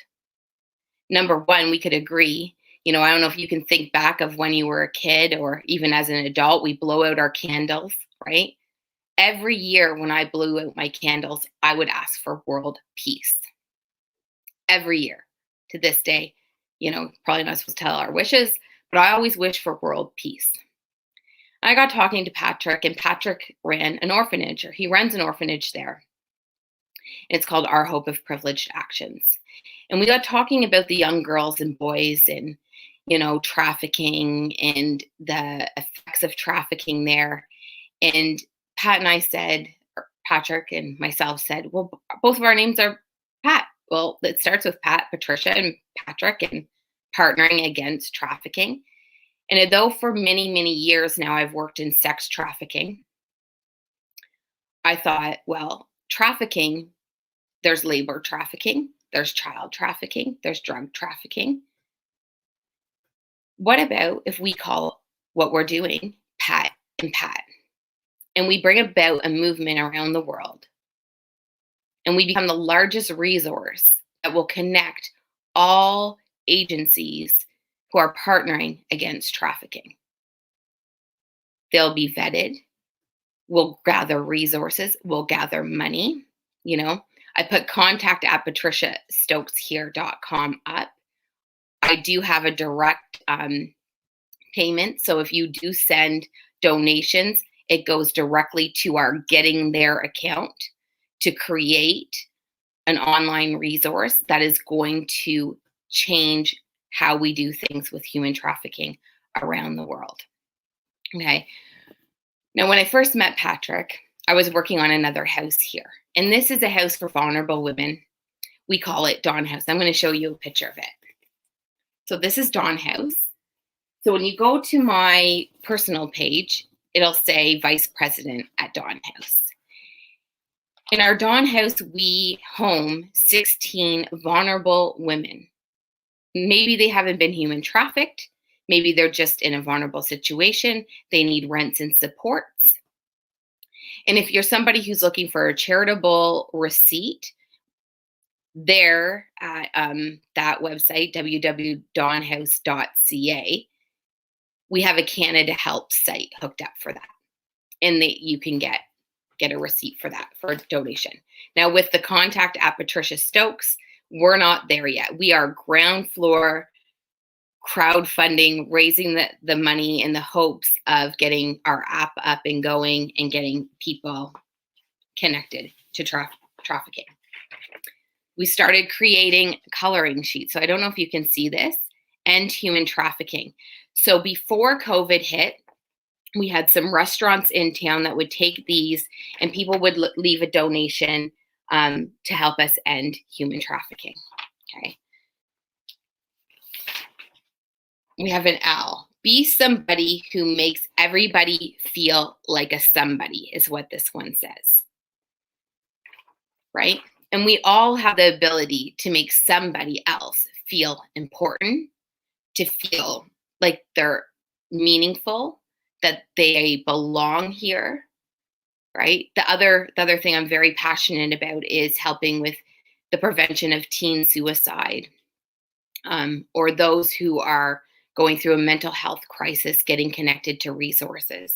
Number one, we could agree, you know, I don't know if you can think back of when you were a kid or even as an adult, we blow out our candles, right? Every year when I blew out my candles, I would ask for world peace. Every year to this day, you know, probably not supposed to tell our wishes, but I always wish for world peace. I got talking to Patrick, and Patrick ran an orphanage, or he runs an orphanage there. It's called Our Hope of Privileged Actions. And we got talking about the young girls and boys and, you know, trafficking and the effects of trafficking there. And Pat and I said, or Patrick and myself said, well, both of our names are Pat. Well, it starts with Pat, Patricia, and Patrick, and partnering against trafficking. And though for many, many years now I've worked in sex trafficking, I thought, well, trafficking, there's labor trafficking, there's child trafficking, there's drug trafficking. What about if we call what we're doing Pat and Pat, and we bring about a movement around the world, and we become the largest resource that will connect all agencies who are partnering against trafficking. They'll be vetted. We'll gather resources. We'll gather money. You know, I put contact at patriciastokeshere.com up. I do have a direct payment. So if you do send donations, it goes directly to our Getting There account to create an online resource that is going to change how we do things with human trafficking around the world. Okay. Now, when I first met Patrick, I was working on another house here. And this is a house for vulnerable women. We call it Dawn House. I'm going to show you a picture of it. So this is Dawn House. So when you go to my personal page, it'll say Vice President at Dawn House. In our Dawn House, we home 16 vulnerable women. Maybe they haven't been human trafficked. Maybe they're just in a vulnerable situation. They need rents and supports. And if you're somebody who's looking for a charitable receipt, there at that website, www.dawnhouse.ca, we have a Canada Help site hooked up for that. And you can get a receipt for that, for a donation. Now with the contact at Patricia Stokes, we're not there yet. We are ground floor crowdfunding, raising the money in the hopes of getting our app up and going and getting people connected to trafficking. We started creating coloring sheets. So I don't know if you can see this, End Human Trafficking. So before COVID hit, we had some restaurants in town that would take these and people would leave a donation to help us end human trafficking. Okay. We have an L. Be somebody who makes everybody feel like a somebody is what this one says. Right? And we all have the ability to make somebody else feel important, to feel like they're meaningful, that they belong here. Right? The other thing I'm very passionate about is helping with the prevention of teen suicide, or those who are going through a mental health crisis, getting connected to resources.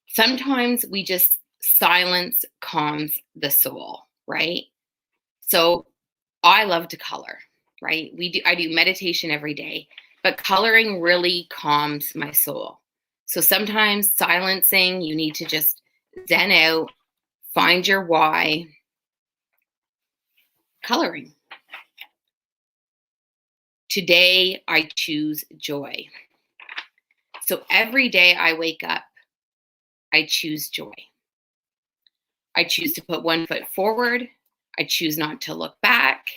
Sometimes we just silence calms the soul, right? So I love to color, right? I do meditation every day, but coloring really calms my soul. So sometimes silencing, you need to just zen out, find your why. Coloring. Today, I choose joy. So every day I wake up, I choose joy. I choose to put one foot forward. I choose not to look back.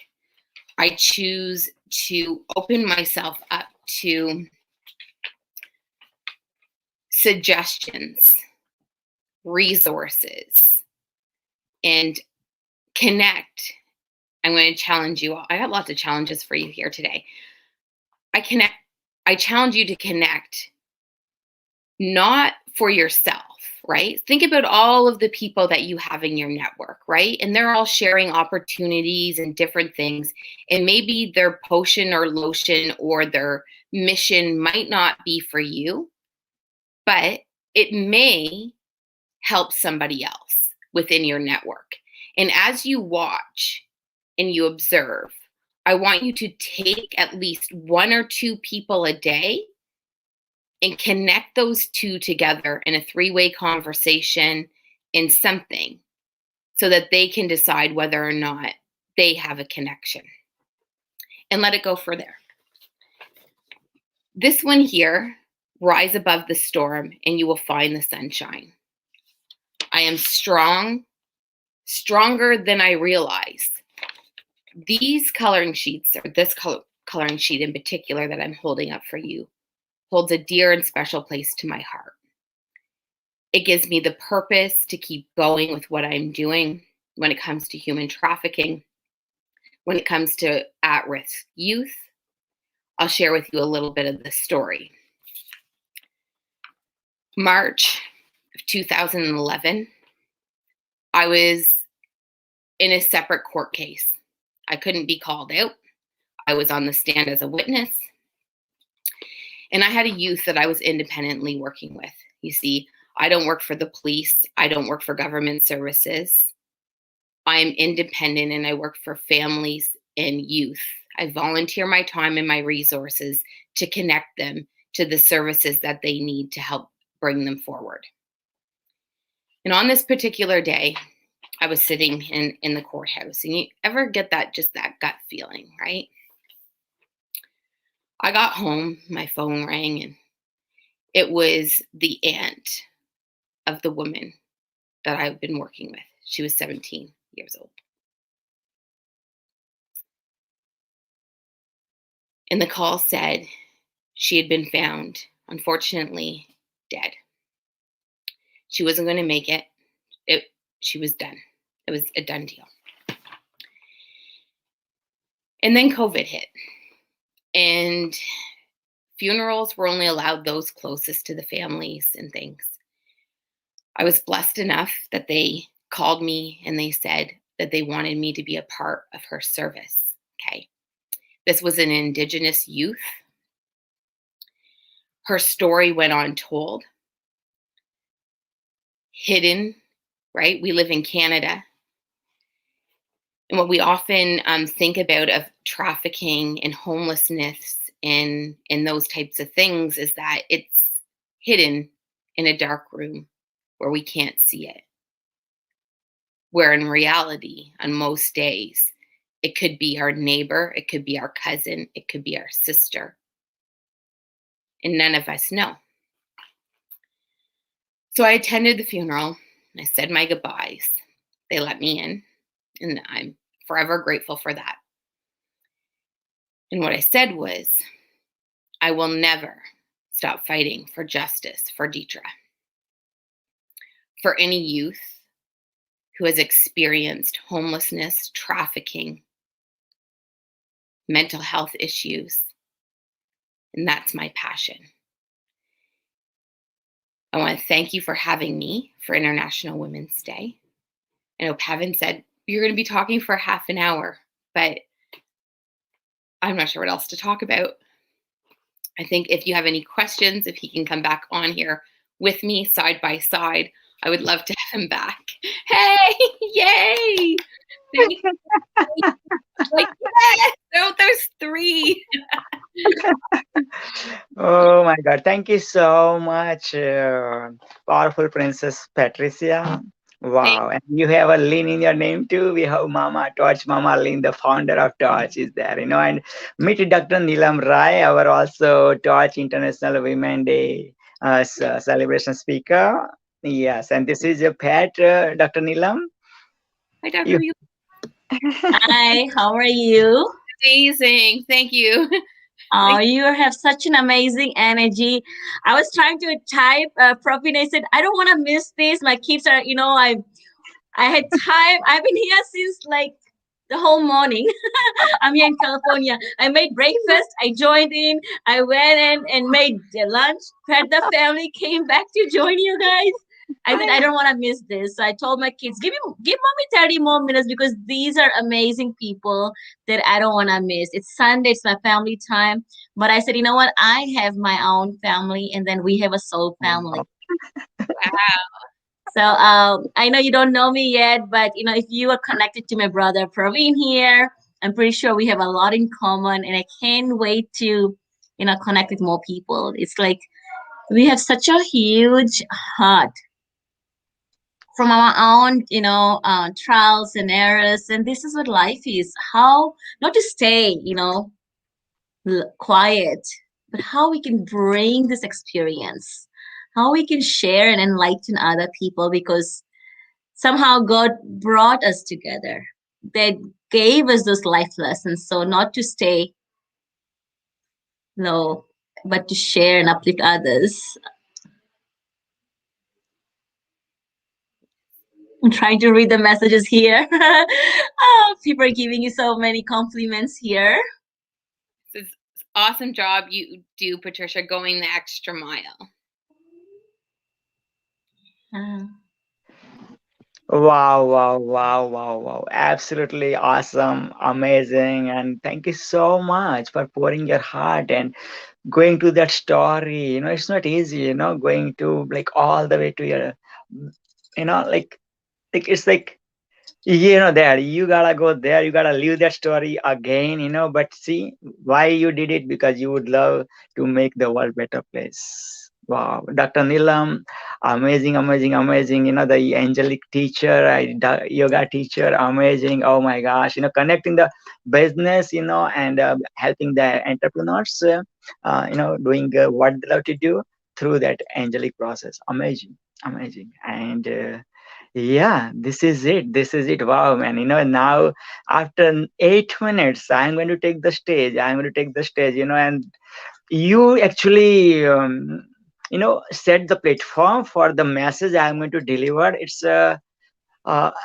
I choose to open myself up to suggestions, resources, and connect. I'm going to challenge you all. I have lots of challenges for you here today. I challenge you to connect, not for yourself, right? Think about all of the people that you have in your network, right? And they're all sharing opportunities and different things. And maybe their potion or lotion or their mission might not be for you, but it may help somebody else within your network. And as you watch and you observe, I want you to take at least one or two people a day and connect those two together in a three-way conversation in something so that they can decide whether or not they have a connection. And let it go for there. This one here, rise above the storm and you will find the sunshine. I am strong, stronger than I realize. These coloring sheets, or this coloring sheet in particular that I'm holding up for you, holds a dear and special place to my heart. It gives me the purpose to keep going with what I'm doing when it comes to human trafficking, when it comes to at-risk youth. I'll share with you a little bit of the story. March of 2011, I was in a separate court case. I couldn't be called out. I was on the stand as a witness. And I had a youth that I was independently working with. You see, I don't work for the police. I don't work for government services. I am independent and I work for families and youth. I volunteer my time and my resources to connect them to the services that they need to help bring them forward. And on this particular day, I was sitting in the courthouse, and you ever get that gut feeling, right? I got home, my phone rang, and it was the aunt of the woman that I've been working with. She was 17 years old. And the call said she had been found, unfortunately, dead. She wasn't going to make it. She was done. It was a done deal. And then COVID hit. And funerals were only allowed those closest to the families and things. I was blessed enough that they called me and they said that they wanted me to be a part of her service. Okay. This was an Indigenous youth. Her story went untold, hidden, right? We live in Canada. And what we often think about of trafficking and homelessness and those types of things is that it's hidden in a dark room where we can't see it. Where in reality, on most days, it could be our neighbor, it could be our cousin, it could be our sister. And none of us know. So I attended the funeral. I said my goodbyes. They let me in, and I'm forever grateful for that. And what I said was, I will never stop fighting for justice for Deidre, for any youth who has experienced homelessness, trafficking, mental health issues, and that's my passion. I want to thank you for having me for International Women's Day. I know Pavan said you're going to be talking for half an hour, but I'm not sure what else to talk about. I think if you have any questions, if he can come back on here with me side by side, I would love to have him back. Hey, yay! Like, yes! Oh, there's three. Oh my God. Thank you so much, powerful Princess Patricia. Wow. And you have a Lynn in your name too. We have Mama Torch, Mama Lynn, the founder of Torch is there, and meet Dr. Neelam Rai, our also Torch International Women Day celebration speaker. Yes. And this is your pet, Dr. Neelam. Hi, Dr. You- Yu. Hi, how are you? Amazing. Thank you. Oh, you have such an amazing energy. I was trying to type, Praveen. I said, I don't want to miss this. My kids are, I had time. I've been here since like the whole morning. I'm here in California. I made breakfast. I joined in. I went in and made the lunch, fed the family, came back to join you guys. I said, I don't want to miss this. So I told my kids, give mommy 30 more minutes because these are amazing people that I don't want to miss. It's Sunday, it's my family time. But I said, you know what? I have my own family and then we have a soul family. Wow. So I know you don't know me yet, but if you are connected to my brother Praveen here, I'm pretty sure we have a lot in common, and I can't wait to connect with more people. It's like we have such a huge heart from our own trials and errors, and this is what life is. How not to stay quiet, but how we can bring this experience, how we can share and enlighten other people, because somehow God brought us together. That gave us those life lessons. So not to stay low, but to share and uplift others. I'm trying to read the messages here. Oh, people are giving you so many compliments here. It's awesome job you do, Patricia, going the extra mile. Wow. Absolutely awesome, amazing. And thank you so much for pouring your heart and going to that story. It's not easy, going to like all the way to your, like it's like, there, you gotta go there, you gotta live that story again, but see why you did it, because you would love to make the world better place. Wow, Dr. Neelam, amazing. The angelic teacher, yoga teacher, amazing. Oh my gosh, connecting the business, and helping the entrepreneurs, doing what they love to do through that angelic process. Amazing. And yeah, this is it. Wow, man. Now after 8 minutes, I'm going to take the stage. And you actually, set the platform for the message I'm going to deliver. It's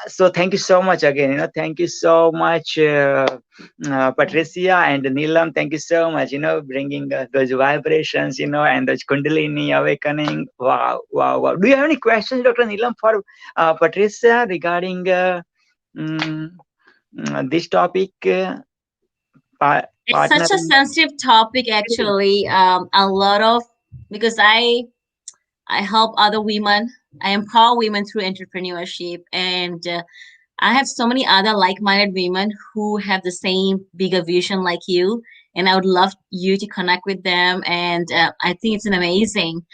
so thank you so much again. Thank you so much, Patricia and Neelam. Thank you so much. Bringing those vibrations, and those Kundalini awakening. Wow. Do you have any questions, Dr. Neelam, for Patricia regarding this topic? It's such a sensitive topic, actually. Because I help other women. I empower women through entrepreneurship, and I have so many other like-minded women who have the same bigger vision like you, and I would love you to connect with them. And I think it's an amazing.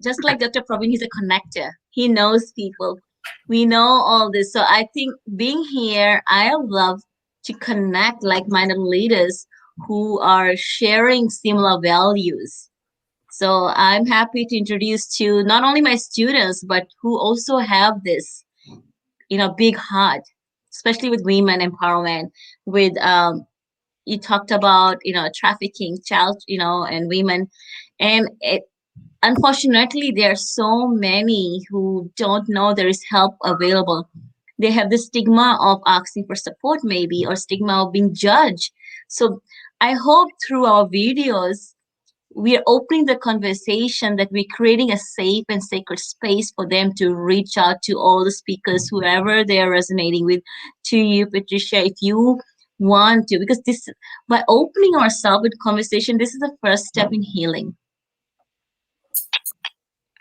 Just like Dr. Praveen, he's a connector. He knows people. We know all this. So I think being here, I love to connect like-minded leaders who are sharing similar values. So I'm happy to introduce to not only my students, but who also have this, big heart, especially with women empowerment. With you talked about, trafficking, child, and women, and unfortunately, there are so many who don't know there is help available. They have the stigma of asking for support, maybe, or stigma of being judged. So I hope through our videos, we are opening the conversation, that we're creating a safe and sacred space for them to reach out to all the speakers, whoever they're resonating with, to you, Patricia, if you want to, because by opening ourselves with conversation, this is the first step in healing.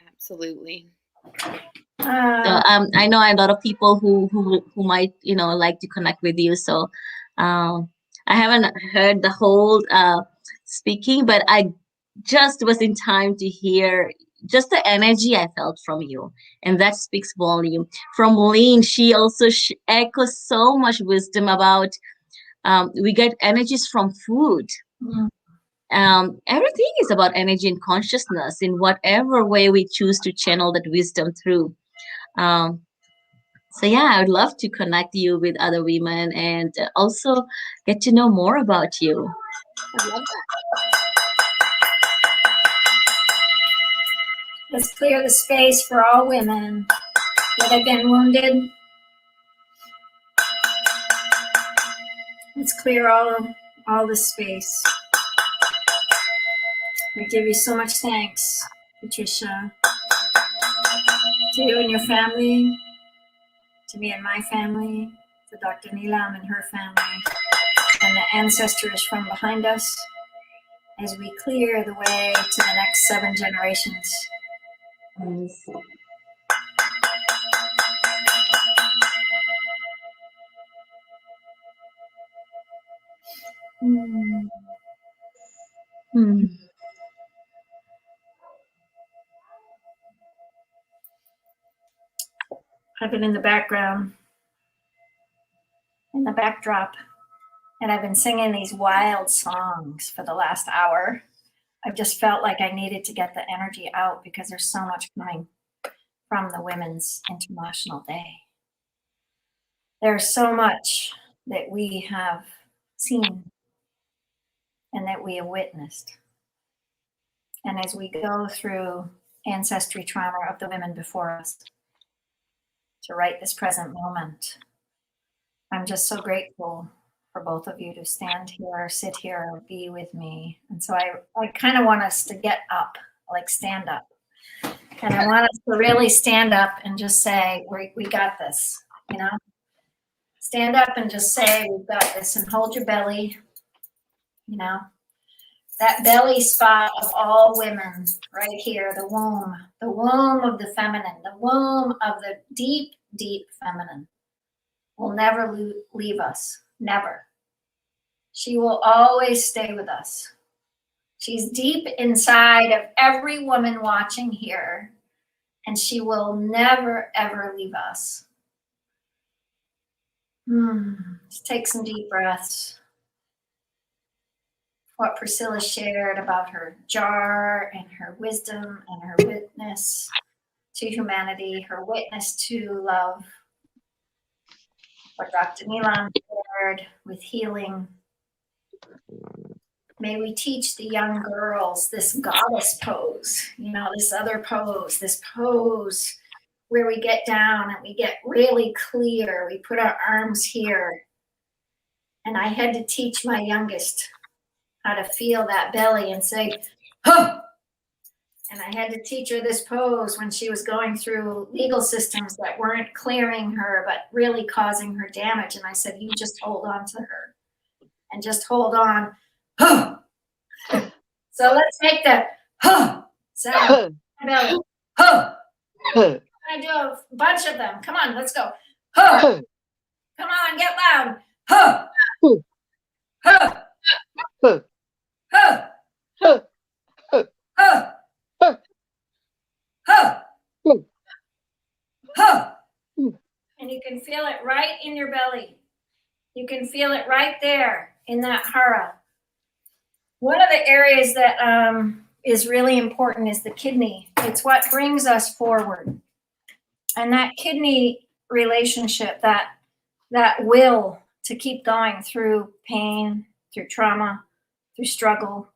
Absolutely. So I know a lot of people who might like to connect with you. So I haven't heard the whole speaking, but I just was in time to hear just the energy I felt from you, and that speaks volume. From Lynn, she also echoes so much wisdom about we get energies from food. Everything is about energy and consciousness in whatever way we choose to channel that wisdom through. So yeah, I would love to connect you with other women and also get to know more about you. I love that. Let's clear the space for all women that have been wounded. Let's clear all the space. We give you so much thanks, Patricia, to you and your family, to me and my family, to Dr. Neelam and her family, and the ancestors from behind us as we clear the way to the next 7 generations. I've been in the background, in the backdrop, and I've been singing these wild songs for the last hour. I've just felt like I needed to get the energy out because there's so much coming from the Women's International Day. There's so much that we have seen and that we have witnessed. And as we go through ancestry trauma of the women before us to write this present moment, I'm just so grateful for both of you to stand here, sit here, be with me. And so I kind of want us to get up, like stand up. And I want us to really stand up and just say, we got this, you know? Stand up and just say, we've got this, and hold your belly, you know? That belly spot of all women right here, the womb of the feminine, the womb of the deep, deep feminine will never leave us, never. She will always stay with us. She's deep inside of every woman watching here, and she will never, ever leave us. Just take some deep breaths. What Priscilla shared about her jar and her wisdom and her witness to humanity, her witness to love. What Dr. Neelam shared with healing. May we teach the young girls this goddess pose, you know, this other pose, this pose where we get down and we get really clear. We put our arms here. And I had to teach my youngest how to feel that belly and say, huh! And I had to teach her this pose when she was going through legal systems that weren't clearing her, but really causing her damage. And I said, you just hold on to her and just hold on. Huh! So let's make that huh sound. Belly. Huh! I'm gonna do a bunch of them. Come on, let's go. Huh! Come on, get loud. Huh! Huh! Huh! Huh! Huh! Huh! Huh! Huh! And you can feel it right in your belly. You can feel it right there in that hara. One of the areas that is really important is the kidney. It's what brings us forward. And that kidney relationship, that will to keep going through pain, through trauma, through struggle,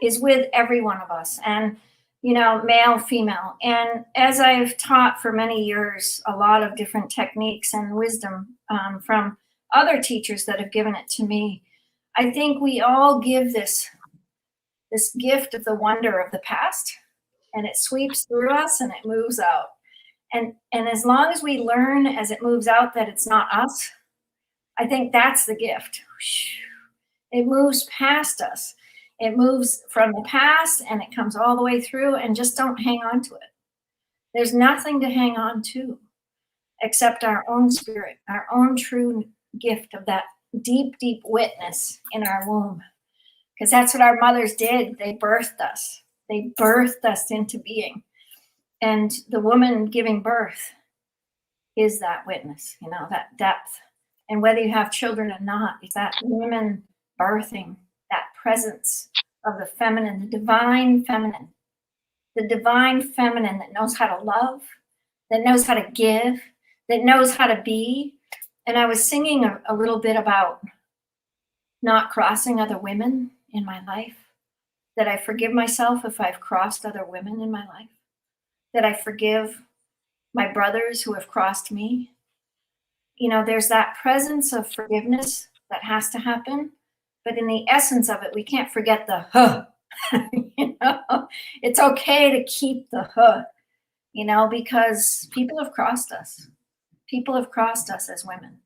is with every one of us. And, you know, male, female. And as I've taught for many years, a lot of different techniques and wisdom from other teachers that have given it to me, I think we all give this gift of the wonder of the past, and it sweeps through us and it moves out. And as long as we learn as it moves out that it's not us, I think that's the gift. It moves past us. It moves from the past and it comes all the way through, and just don't hang on to it. There's nothing to hang on to except our own spirit, our own true gift of that deep, deep witness in our womb. Because that's what our mothers did. They birthed us. They birthed us into being. And the woman giving birth is that witness, you know, that depth. And whether you have children or not, it's that women birthing, that presence of the feminine, the divine feminine that knows how to love, that knows how to give, that knows how to be. And I was singing a little bit about not crossing other women in my life, that I forgive myself if I've crossed other women in my life, that I forgive my brothers who have crossed me. You know, there's that presence of forgiveness that has to happen, but in the essence of it, we can't forget the huh. You know, it's okay to keep the huh, you know, because people have crossed us. People have crossed us as women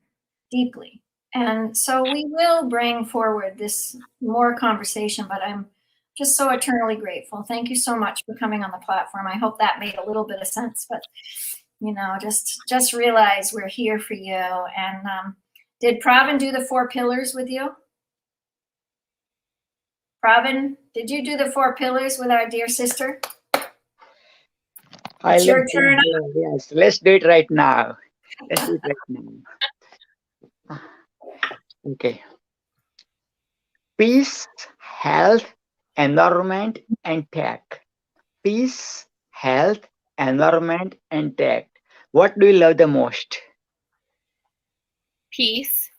deeply. And so we will bring forward this more conversation, but I'm just so eternally grateful. Thank you so much for coming on the platform. I hope that made a little bit of sense, but you know, just realize we're here for you. And did Pravin do the 4 pillars with you? Pravin, did you do the 4 pillars with our dear sister? It's your turn. Yes, let's do it right now. Let's do it right now. Okay. Peace, health, environment, and tech. Peace, health, environment, and tech. What do you love the most? Peace.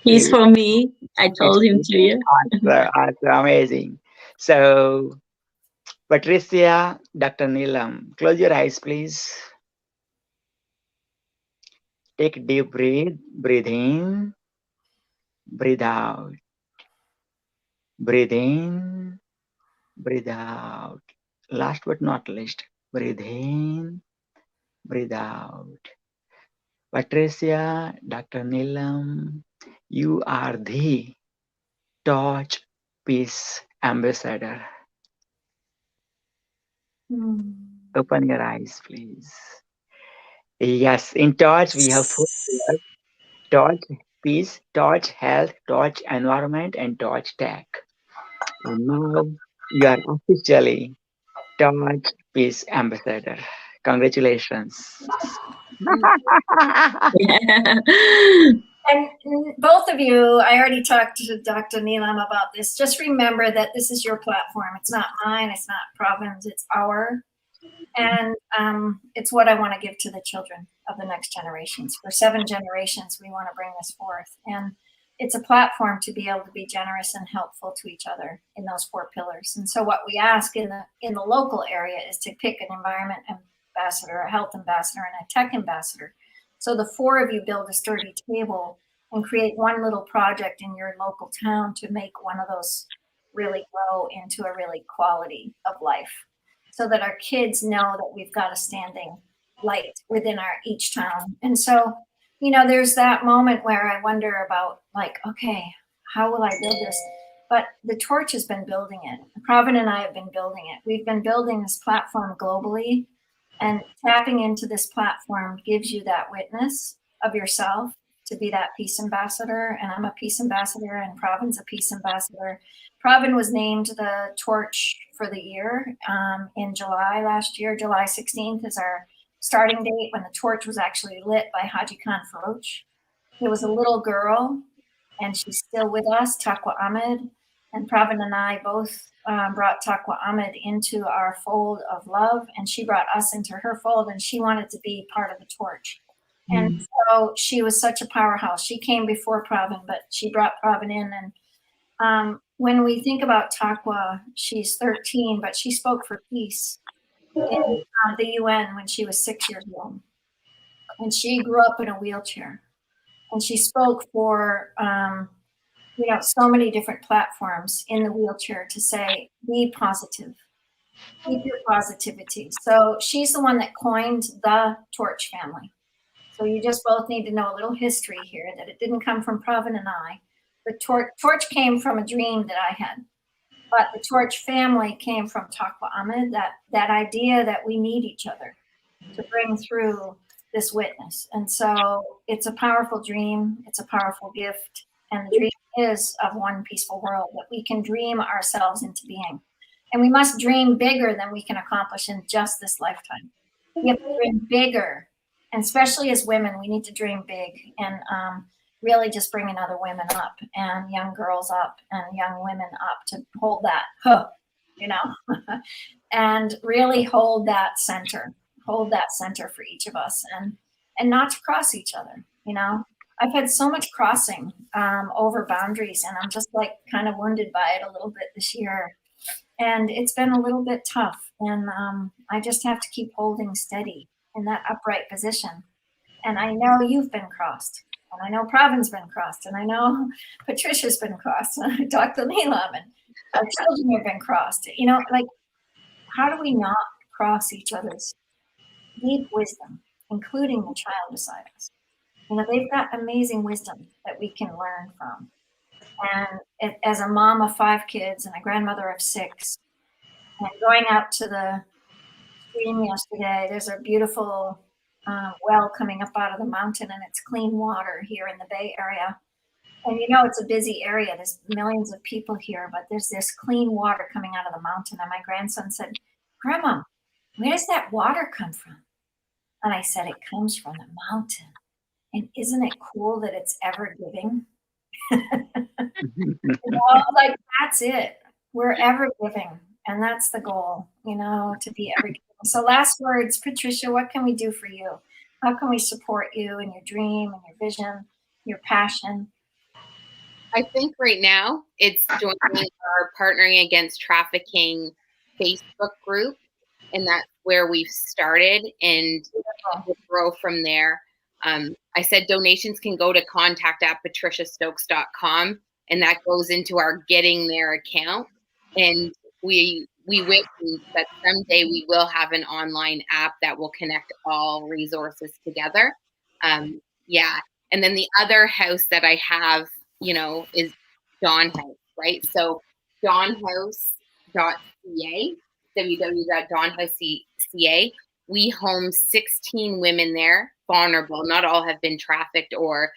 Peace for me. I told him to you. Awesome, amazing. So, Patricia, Dr. Neelam, close your eyes, please. Take a deep breath. Breathe in. Breathe out. Breathe in. Breathe out. Last but not least, breathe in. Breathe out. Patricia, Dr. Neelam, you are the Torch Peace Ambassador. Open your eyes, please. Yes, in Torch we have 4 pillars: Torch Peace, Torch Health, Torch Environment, and Torch Tech. And now you are officially Torch Peace Ambassador. Congratulations. And both of you, I already talked to Dr. Neelam about this. Just remember that this is your platform. It's not mine. It's not Pravin's. It's our. And it's what I want to give to the children of the next generations. For 7 generations, we want to bring this forth. And it's a platform to be able to be generous and helpful to each other in those 4 pillars. And so what we ask in the local area is to pick an environment ambassador, a health ambassador, and a tech ambassador. So the 4 of you build a sturdy table and create one little project in your local town to make one of those really grow into a really quality of life, so that our kids know that we've got a standing light within each town. And so, you know, there's that moment where I wonder about, like, okay, how will I build this? But the Torch has been building it. Pravin and I have been building it. We've been building this platform globally, and tapping into this platform gives you that witness of yourself to be that peace ambassador. And I'm a peace ambassador, and Pravin's a peace ambassador. Pravin was named the Torch for the year in July last year. July 16th is our starting date when the torch was actually lit by Haji Khan Faroch. There was a little girl, and she's still with us, Taqwa Ahmed. And Pravin and I both brought Taqwa Ahmed into our fold of love, and she brought us into her fold, and she wanted to be part of the Torch. And so she was such a powerhouse. She came before Pravin, but she brought Pravin in. And when we think about Taqwa, she's 13, but she spoke for peace in the UN when she was 6 years old. And she grew up in a wheelchair. And she spoke for so many different platforms in the wheelchair to say, be positive, keep your positivity. So she's the one that coined the Torch family. So you just both need to know a little history here, that it didn't come from Pravin and I. The Torch came from a dream that I had. But the Torch family came from Taqwa Ahmed, that idea that we need each other to bring through this witness. And so it's a powerful dream. It's a powerful gift. And the dream is of one peaceful world, that we can dream ourselves into being. And we must dream bigger than we can accomplish in just this lifetime. We have to dream bigger, and especially as women, we need to dream big and really just bringing other women up and young girls up and young women up to hold that, and really hold that center for each of us, and not to cross each other. I've had so much crossing over boundaries, and I'm just like kind of wounded by it a little bit this year. And it's been a little bit tough, and I just have to keep holding steady in that upright position. And I know you've been crossed, and I know Provin's been crossed, and I know Patricia's been crossed, and Dr. Neelam, and our children have been crossed. Like, how do we not cross each other's deep wisdom, including the child beside us? They've got amazing wisdom that we can learn from. And as a mom of 5 kids and a grandmother of 6, and going out to the stream yesterday, there's a beautiful well coming up out of the mountain, and it's clean water here in the Bay Area. And it's a busy area. There's millions of people here, but there's this clean water coming out of the mountain. And my grandson said, "Grandma, where does that water come from?" And I said, "It comes from the mountain. And isn't it cool that it's ever giving?" Like, that's it. We're ever giving. And that's the goal, to be ever giving. So last words, Patricia, what can we do for you? How can we support you in your dream and your vision, your passion? I think right now it's joining our Partnering Against Trafficking Facebook group, and that's where we've started, and we'll grow from there. I said donations can go to contact@patriciastokes.com, and that goes into our Getting There account. And we wish that someday we will have an online app that will connect all resources together. Yeah. And then the other house that I have, is Dawn House, right? So dawnhouse.ca, www.dawnhouse.ca. We home 16 women there, vulnerable. Not all have been trafficked or,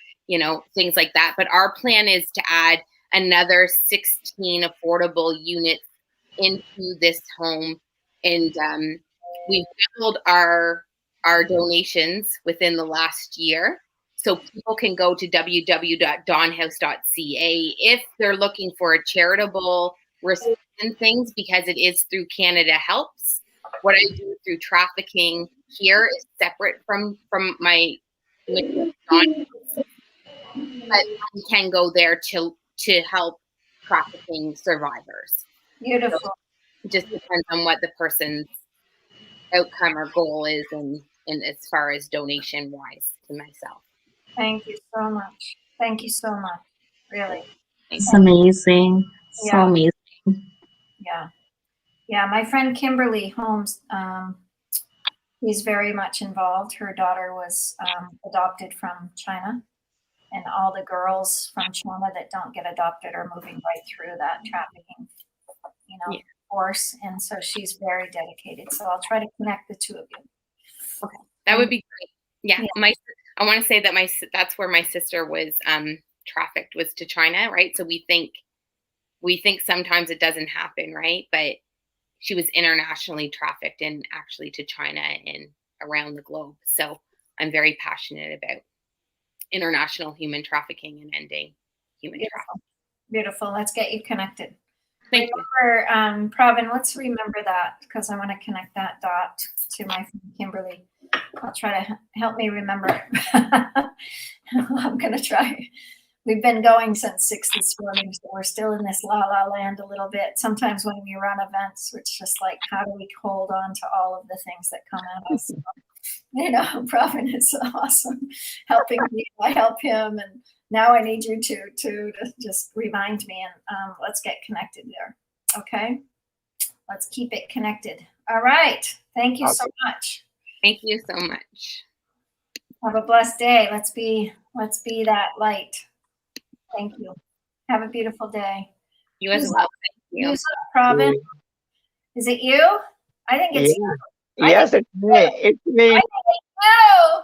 things like that. But our plan is to add another 16 affordable units into this home. And we've doubled our donations within the last year. So people can go to www.dawnhouse.ca if they're looking for a charitable recipient things, because it is through Canada Helps. What I do through trafficking here is separate from my Dawn, but you can go there to help trafficking survivors. Beautiful. So it just depends on what the person's outcome or goal is, and as far as donation wise to myself. Thank you so much. Thank you so much. Really. It's amazing. So amazing. Yeah. My friend Kimberly Holmes, is very much involved. Her daughter was adopted from China, and all the girls from China that don't get adopted are moving right through that trafficking, force. And so she's very dedicated. So I'll try to connect the two of you. Okay, that would be great. Yeah. I want to say that that's where my sister was trafficked, was to China, right? So we think sometimes it doesn't happen, right? But she was internationally trafficked, and actually to China and around the globe. So I'm very passionate about international human trafficking and ending human trafficking. Beautiful. Let's get you connected. Thank you. Pravin, let's remember that, because I want to connect that dot to my friend Kimberly. I'll try to help me remember. I'm going to try. We've been going since 6 this morning, so we're still in this la land a little bit. Sometimes when we run events, it's just like, how do we hold on to all of the things that come at us? Pravin is awesome helping me. I help him, and now I need you to just remind me, and let's get connected there. Okay? Let's keep it connected. All right. Thank you so much. Thank you so much. Have a blessed day. Let's be that light. Thank you. Have a beautiful day. You as well. Thank you. Who's up, Pravin? Is it you? I think it's you. Yes, it's me. It's me. I think it's you.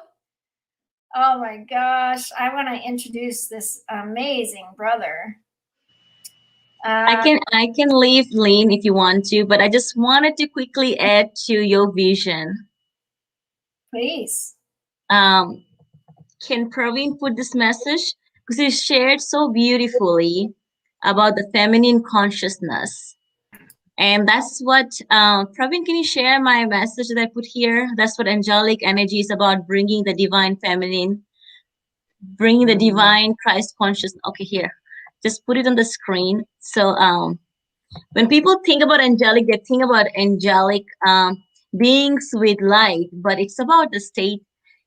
Oh my gosh. I want to introduce this amazing brother. I can leave, Lynn, if you want to, but I just wanted to quickly add to your vision. Please. Can Praveen put this message? Because he shared so beautifully about the feminine consciousness. And that's what, Praveen, can you share my message that I put here? That's what angelic energy is about, bringing the divine feminine, bringing the divine Christ consciousness. Okay, here, just put it on the screen. So when people think about angelic, they think about angelic beings with light, but it's about the state,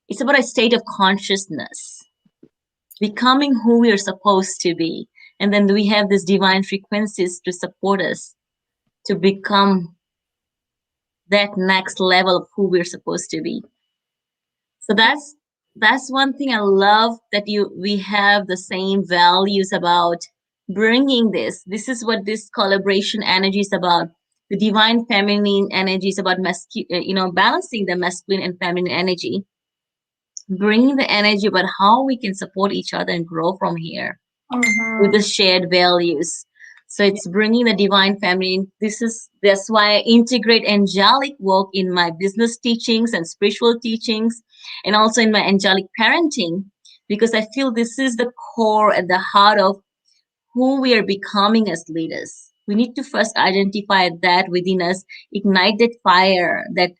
it's about a state of consciousness, becoming who we are supposed to be. And then we have these divine frequencies to support us to become that next level of who we're supposed to be. So that's one thing I love, that we have the same values about bringing this. This is what this collaboration energy is about. The divine feminine energy is about balancing the masculine and feminine energy, bringing the energy about how we can support each other and grow from here with the shared values. So it's bringing the divine feminine. That's why I integrate angelic work in my business teachings and spiritual teachings, and also in my angelic parenting, because I feel this is the core at the heart of who we are becoming as leaders. We need to first identify that within us, ignite that fire, that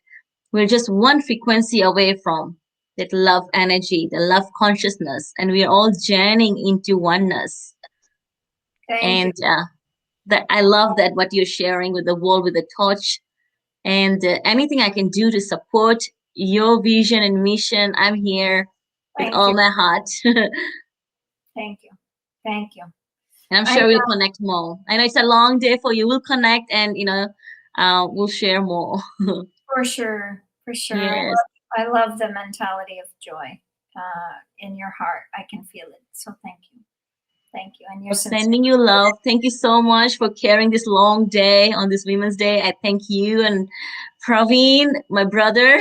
we're just one frequency away from that love energy, the love consciousness, and we are all journeying into oneness. Thank you. That I love that what you're sharing with the world, with the torch, and anything I can do to support your vision and mission, I'm here with all my heart. Thank you. Thank you. And I'm sure we'll connect more. I know it's a long day for you. We'll connect and, we'll share more. For sure. For sure. Yes. I love the mentality of joy in your heart. I can feel it. So thank you. Thank you. And you're sending you love. Thank you so much for carrying this long day on this Women's Day. I thank you and Praveen, my brother,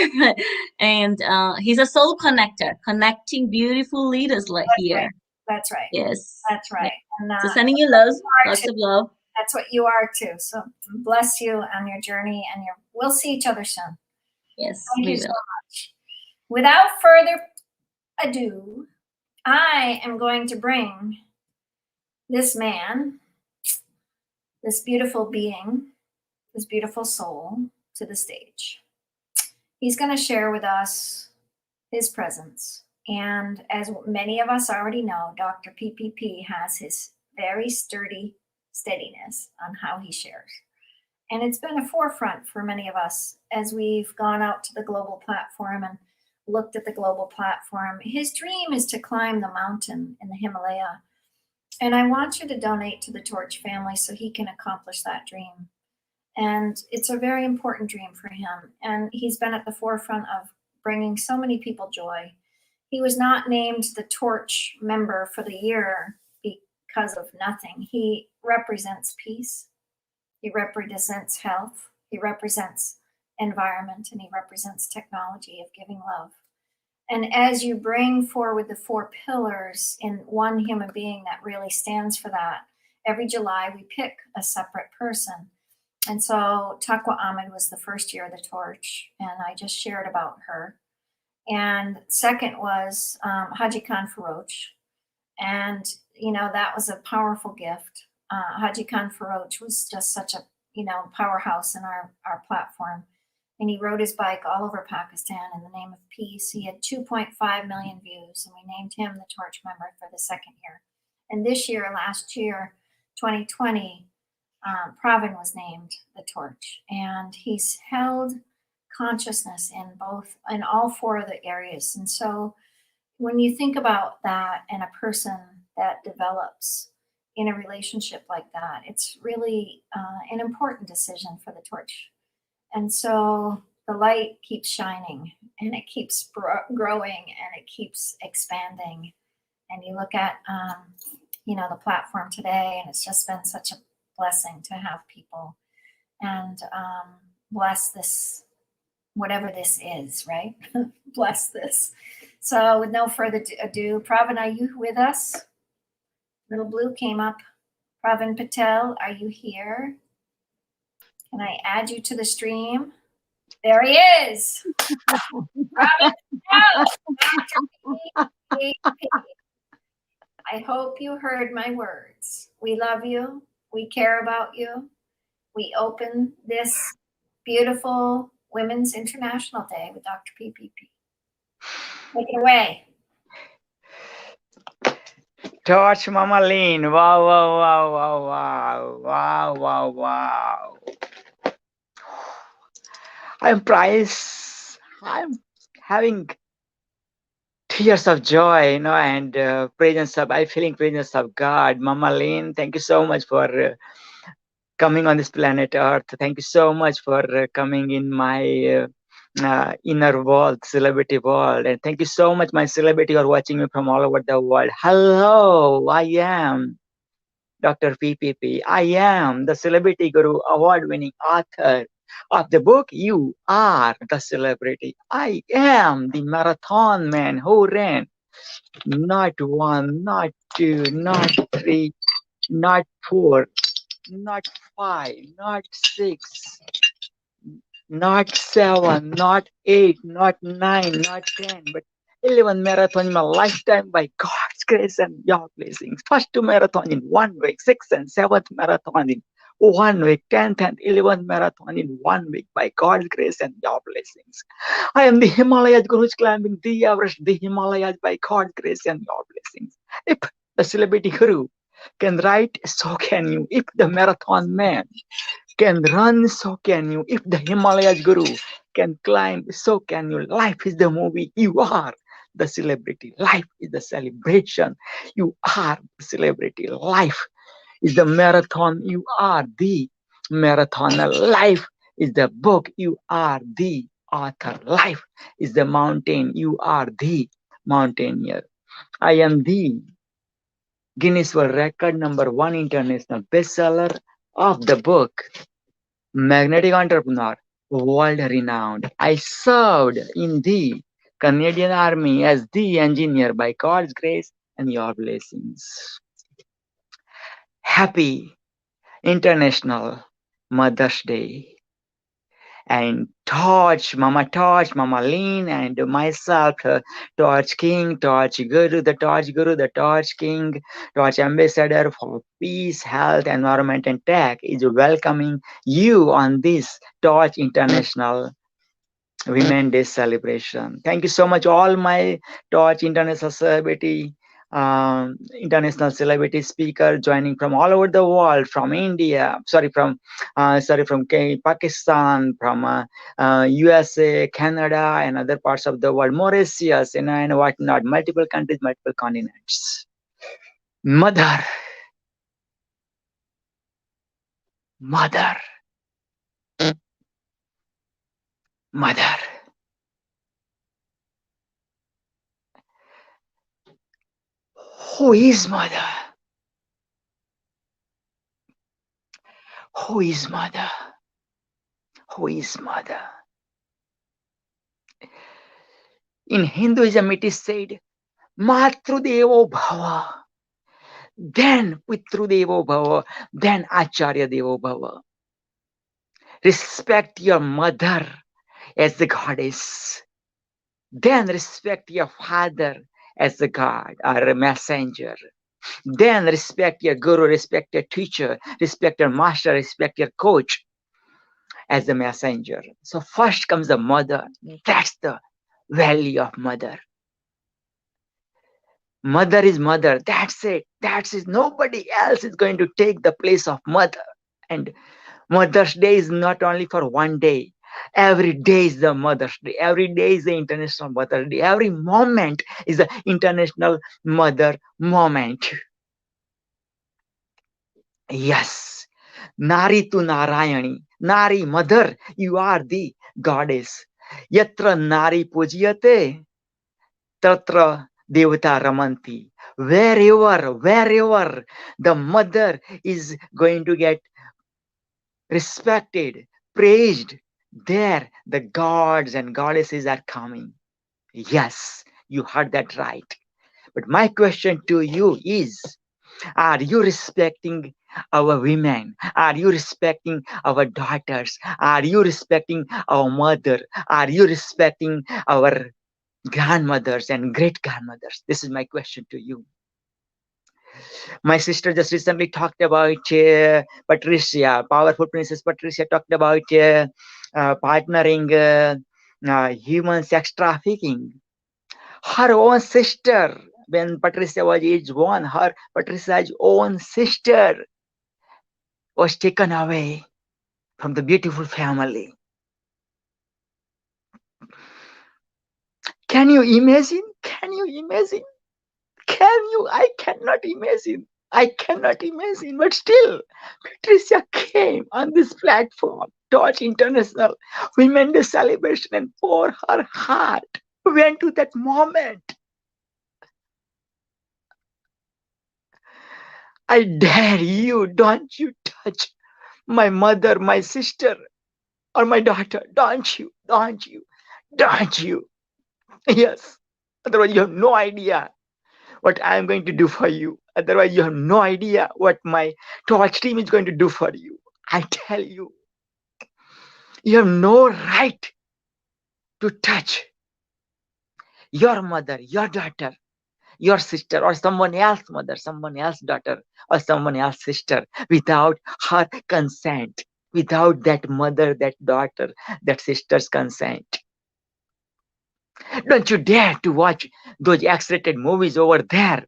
and he's a soul connector, connecting beautiful leaders like here. Right. That's right. Yes. That's right. And, so sending you love, lots of love. That's what you are too. So bless you on your journey, and we'll see each other soon. Yes. Thank you so much. Without further ado, I am going to bring this man, this beautiful being, this beautiful soul to the stage. He's going to share with us his presence. And as many of us already know, Dr. PPP has his very sturdy steadiness on how he shares. And it's been a forefront for many of us as we've gone out to the global platform and looked at the global platform. His dream is to climb the mountain in the Himalaya. And I want you to donate to the Torch family so he can accomplish that dream. And it's a very important dream for him. And he's been at the forefront of bringing so many people joy. He was not named the Torch member for the year because of nothing. He represents peace. He represents health. He represents environment, and he represents technology of giving love. And as you bring forward the 4 pillars in one human being that really stands for that, every July we pick a separate person. And so Taqwa Ahmed was the first year of the Torch, and I just shared about her. And second was Haji Khan Faroch. And, that was a powerful gift. Haji Khan Faroch was just such a, powerhouse in our platform. And he rode his bike all over Pakistan in the name of peace. He had 2.5 million views, and we named him the Torch member for the second year. And this year, last year, 2020, Pravin was named the Torch. And he's held consciousness in all 4 of the areas. And so when you think about that and a person that develops in a relationship like that, it's really an important decision for the Torch. And so the light keeps shining, and it keeps growing, and it keeps expanding. And you look at, the platform today, and it's just been such a blessing to have people and bless this, whatever this is, right? Bless this. So with no further ado, Pravin, are you with us? Little blue came up. Pravin Patel, are you here? Can I add you to the stream? There he is. Robin House, Dr. PPP. I hope you heard my words. We love you. We care about you. We open this beautiful Women's International Day with Dr. PPP. Take it away. Torch Mama Lynn. Wow, wow, wow, wow, wow, wow, wow, wow. I'm having tears of joy, and I'm feeling presence of God. Mama Lynn, thank you so much for coming on this planet Earth. Thank you so much for coming in my inner world, celebrity world. And thank you so much, my celebrity, who are watching me from all over the world. Hello, I am Dr. PPP. I am the Celebrity Guru award-winning author of the book You Are the Celebrity. I am the marathon man who ran not 1, not 2, not 3, not 4, not 5, not 6, not 7, not 8, not 9, not 10, but 11 marathon in my lifetime by God's grace and your blessings. First 2 marathon in 1 week, 6th and 7th marathon in 1 week, 10th and 11th marathon in 1 week by God's grace and your blessings. I am the Himalayas Guru who's climbing the Everest, the Himalayas by God's grace and your blessings. If the Celebrity Guru can write, so can you. If the marathon man can run, so can you. If the Himalayas Guru can climb, so can you. Life is the movie. You are the celebrity. Life is the celebration. You are the celebrity. Life is the marathon. You are the marathoner. Life is the book. You are the author. Life is the mountain. You are the mountaineer. I am the Guinness World Record #1 international bestseller of the book Magnetic Entrepreneur, world renowned. I served in the Canadian Army as the engineer by God's grace and your blessings. Happy International Mother's Day. And Torch, Mama Lynn, and myself, Torch King, Torch Guru, the Torch Guru, the Torch King, Torch Ambassador for Peace, Health, Environment, and Tech is welcoming you on this Torch International Women's Day celebration. Thank you so much, all my Torch International celebrity speaker joining from all over the world, from India, from Pakistan, from USA, Canada, and other parts of the world, Mauritius, and whatnot, multiple countries, multiple continents. Mother, who is mother? Who is mother? Who is mother? In Hinduism, it is said, Matrudevo Bhava, then Pitrudevo Bhava, then Acharya Devo Bhava. Respect your mother as the goddess. Then respect your father as the God or a messenger. Then respect your guru, respect your teacher, respect your master, respect your coach as the messenger. So first comes the mother. That's the value of mother. Mother is mother. That's it. That's it. Nobody else is going to take the place of mother. And Mother's Day is not only for one day. Every day is the Mother's Day. Every day is the International Mother's Day. Every moment is the International Mother Moment. Yes. Nari tu Narayani. Nari, mother, you are the goddess. Yatra Nari Pujyate, Tatra Devata Ramanti. Wherever the mother is going to get respected, praised, there the gods and goddesses are coming. Yes, you heard that right. But my question to you is, are you respecting our women? Are you respecting our daughters? Are you respecting our mother? Are you respecting our grandmothers and great grandmothers? This is my question to you. My sister just recently talked about Patricia, powerful princess Patricia talked about partnering human sex trafficking. Her own sister, when Patricia was age 1, Patricia's own sister was taken away from the beautiful family. Can you imagine? Can you imagine? Can you? I cannot imagine. I cannot imagine. But still, Patricia came on this platform, Torch International Women's Day celebration, and pour her heart went to that moment. I dare you, don't you touch my mother, my sister, or my daughter. Don't you, don't you, don't you. Yes. Otherwise, you have no idea what I am going to do for you. Otherwise, you have no idea what my Torch team is going to do for you. I tell you, you have no right to touch your mother, your daughter, your sister, or someone else's mother, someone else's daughter, or someone else's sister without her consent, without that mother, that daughter, that sister's consent. Don't you dare to watch those X-rated movies over there.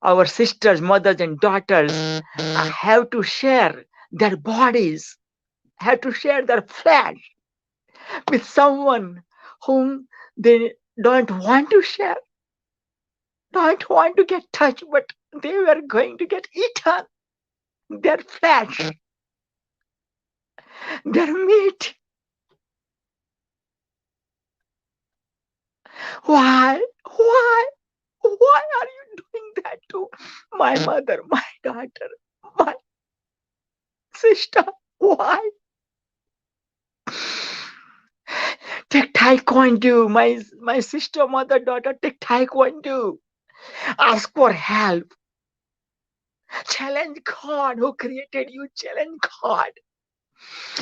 Our sisters, mothers, and daughters have to share their bodies, have to share their flesh with someone whom they don't want to share, don't want to get touched, but they were going to get eaten. Their flesh, their meat. Why? Why? Why are you doing that to my mother, my daughter, my sister? Why? Take taekwondo, my sister, mother, daughter, take taekwondo. Ask for help. Challenge God who created you. Challenge God.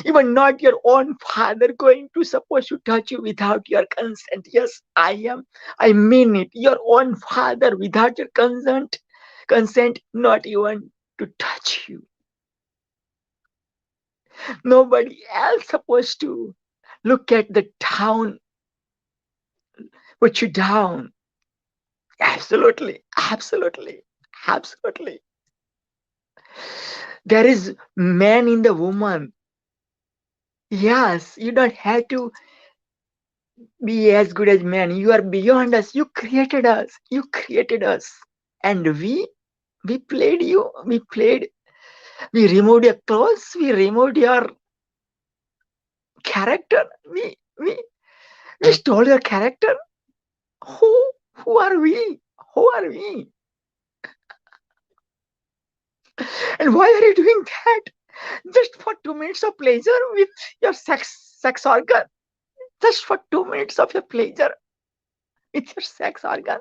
Even not your own father going to suppose to touch you without your consent. Yes, I mean it. Your own father without your consent, not even to touch you. Nobody else supposed to look at the town, put you down. Absolutely, absolutely, absolutely. There is man in the woman. Yes, you don't have to be as good as man. You are beyond us. You created us. You created us. And we played you. We removed your clothes. We removed your character. We stole your character. Who are we? Who are we? And why are you doing that? Just for 2 minutes of pleasure with your sex organ. Just for 2 minutes of your pleasure with your sex organ.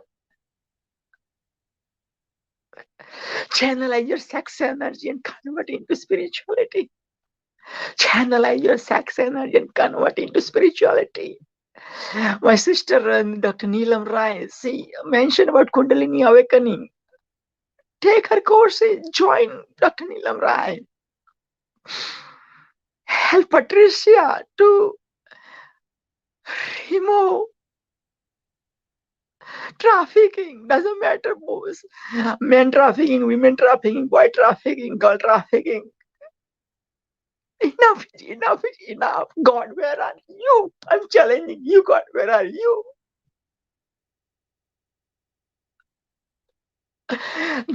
Channelize your sex energy and convert into spirituality. Channelize your sex energy and convert into spirituality. My sister, Dr. Neelam Rai, she mentioned about Kundalini awakening. Take her courses, join Dr. Neelam Rai. Help Patricia to remove trafficking. Doesn't matter, boys. Men trafficking, women trafficking, boy trafficking, girl trafficking. Enough is enough is enough. God, where are you? I'm challenging you, God, where are you?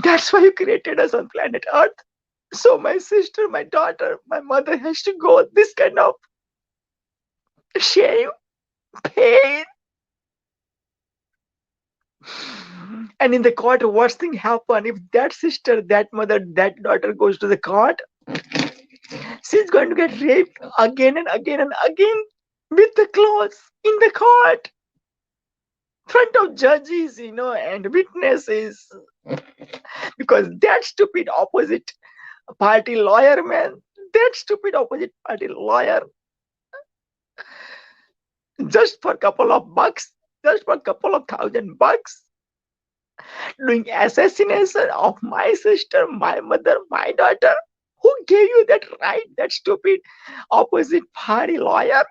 That's why you created us on planet Earth. So my sister, my daughter, my mother has to go this kind of shame, pain. And in the court, worst thing happen if that sister, that mother, that daughter goes to the court, she's going to get raped again and again and again with the clothes in the court, front of judges, and witnesses, because that stupid opposite party lawyer, man, that stupid opposite party lawyer, just for a couple of bucks, just for a couple of $1,000, doing assassination of my sister, my mother, my daughter. Who gave you that right? That stupid opposite party lawyer.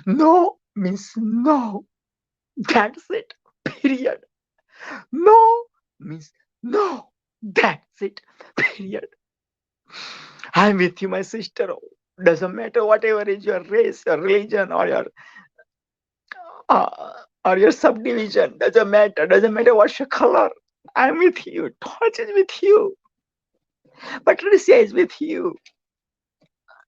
No means no. That's it. Period. No means no. That's it. Period. I'm with you, my sister. Doesn't matter whatever is your race, your religion, or your subdivision. Doesn't matter. Doesn't matter what's your color. I'm with you. Torch is with you. Patricia is with you.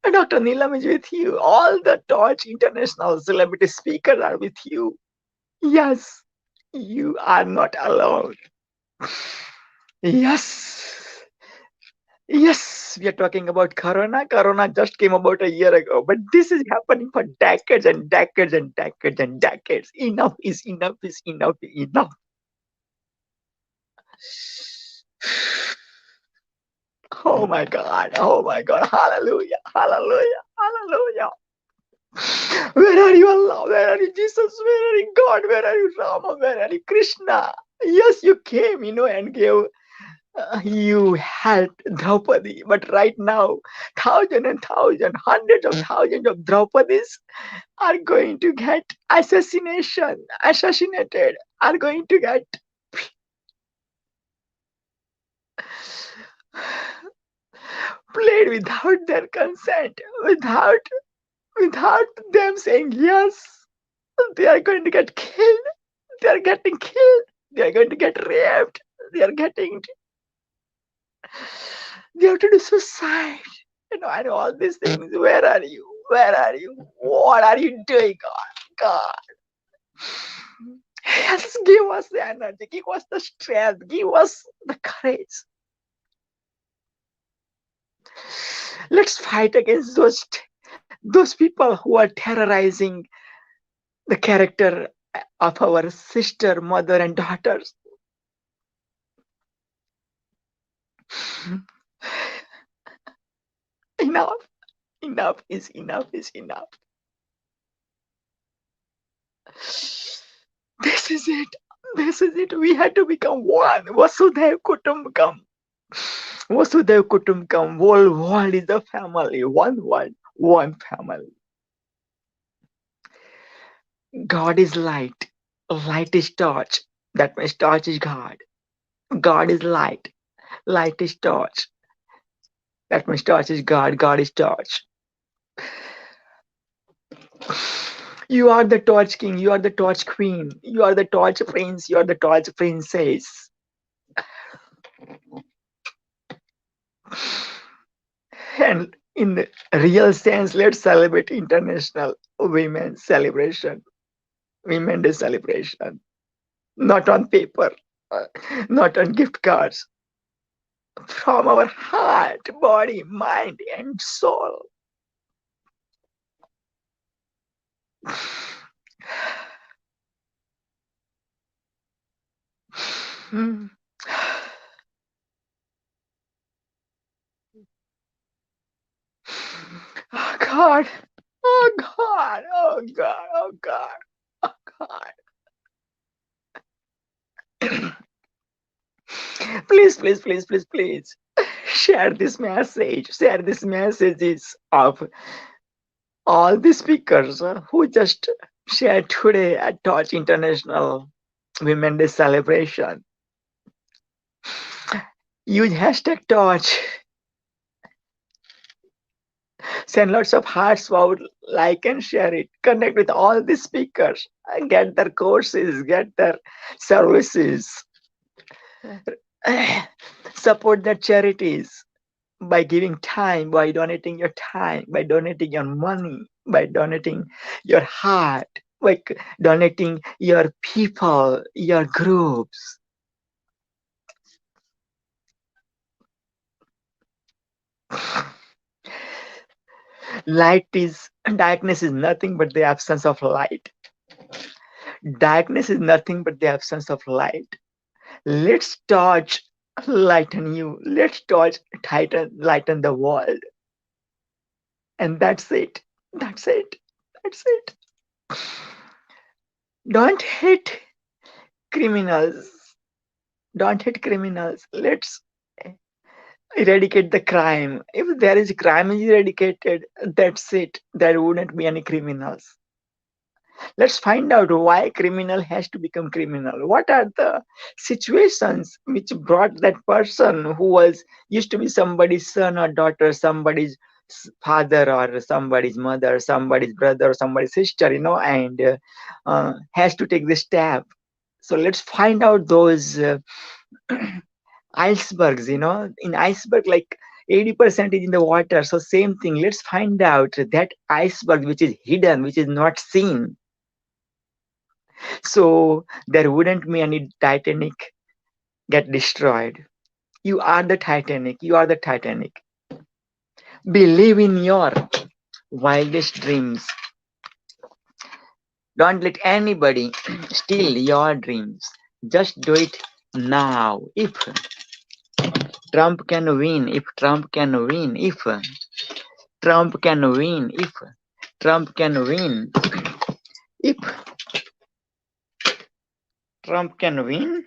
Dr. Neelam is with you. All the Torch international celebrity speakers are with you. Yes, you are not alone. Yes. Yes, we are talking about Corona. Corona just came about a year ago, but this is happening for decades and decades and decades and decades. Enough is enough is enough is enough. Oh my God. Oh my God. Hallelujah. Hallelujah. Hallelujah. Where are you, Allah? Where are you, Jesus? Where are you, God? Where are you, Rama? Where are you, Krishna? Yes, you came, and gave, you helped Draupadi. But right now, thousands and thousands, hundreds of thousands of Draupadis are going to get assassinated, are going to get played without their consent, without them saying yes. They are going to get killed. They are getting killed. They are going to get raped. They have to do suicide. And all these things. Where are you? Where are you? What are you doing, God? God. Yes, give us the energy. Give us the strength. Give us the courage. Let's fight against those people who are terrorizing the character of our sister, mother, and daughters. Enough. Enough is enough is enough. This is it. This is it. We had to become one. Vasudhaiva Kutumbakam. Vasudhaiva Kutumbakam. Whole world is a family. One world, one family. God is light. Light is torch. That means torch is God. God is light. Light is torch. That means torch is God. God is torch. You are the torch king. You are the torch queen. You are the torch prince. You are the torch princess. And in the real sense, let's celebrate International Women's Celebration. Women's Day celebration. Not on paper. Not on gift cards. From our heart, body, mind, and soul. Oh God. Oh God. Oh God. Oh God. Oh God. Please, please, please, please, please share this message. Share these messages of all the speakers who just shared today at Torch International Women's Day celebration. Use hashtag Torch. Send lots of hearts out, like and share it. Connect with all the speakers. Get their courses, get their services. Support their charities by giving time, by donating your time, by donating your money, by donating your heart, by donating your people, your groups. Darkness is nothing but the absence of light. Darkness is nothing but the absence of light. Let's torch lighten you. Let's torch lighten the world. And that's it. That's it. That's it. Don't hate criminals. Don't hate criminals. Let's eradicate the crime. If there is crime is eradicated, that's it. There wouldn't be any criminals. Let's find out why criminal has to become criminal. What are the situations which brought that person who was used to be somebody's son or daughter, somebody's father or somebody's mother, somebody's brother, somebody's sister, and has to take this step. So let's find out those icebergs. In iceberg, like 80% is in the water. So same thing. Let's find out that iceberg which is hidden, which is not seen. So there wouldn't be any Titanic get destroyed. You are the Titanic. You are the Titanic. Believe in your wildest dreams. Don't let anybody steal your dreams. Just do it now. If Trump can win, if Trump can win, if Trump can win, if Trump can win, if Trump can win,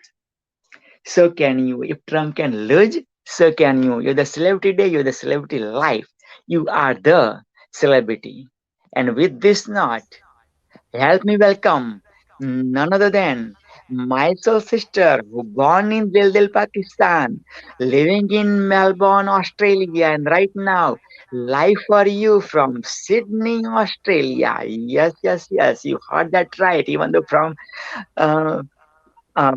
so can you. If Trump can lose, so can you. You're the celebrity day, you're the celebrity life. You are the celebrity. And with this note, help me welcome none other than my soul sister who born in Dildil, Pakistan, living in Melbourne, Australia, and right now live for you from Sydney, Australia. Yes, yes, yes, you heard that right. Even though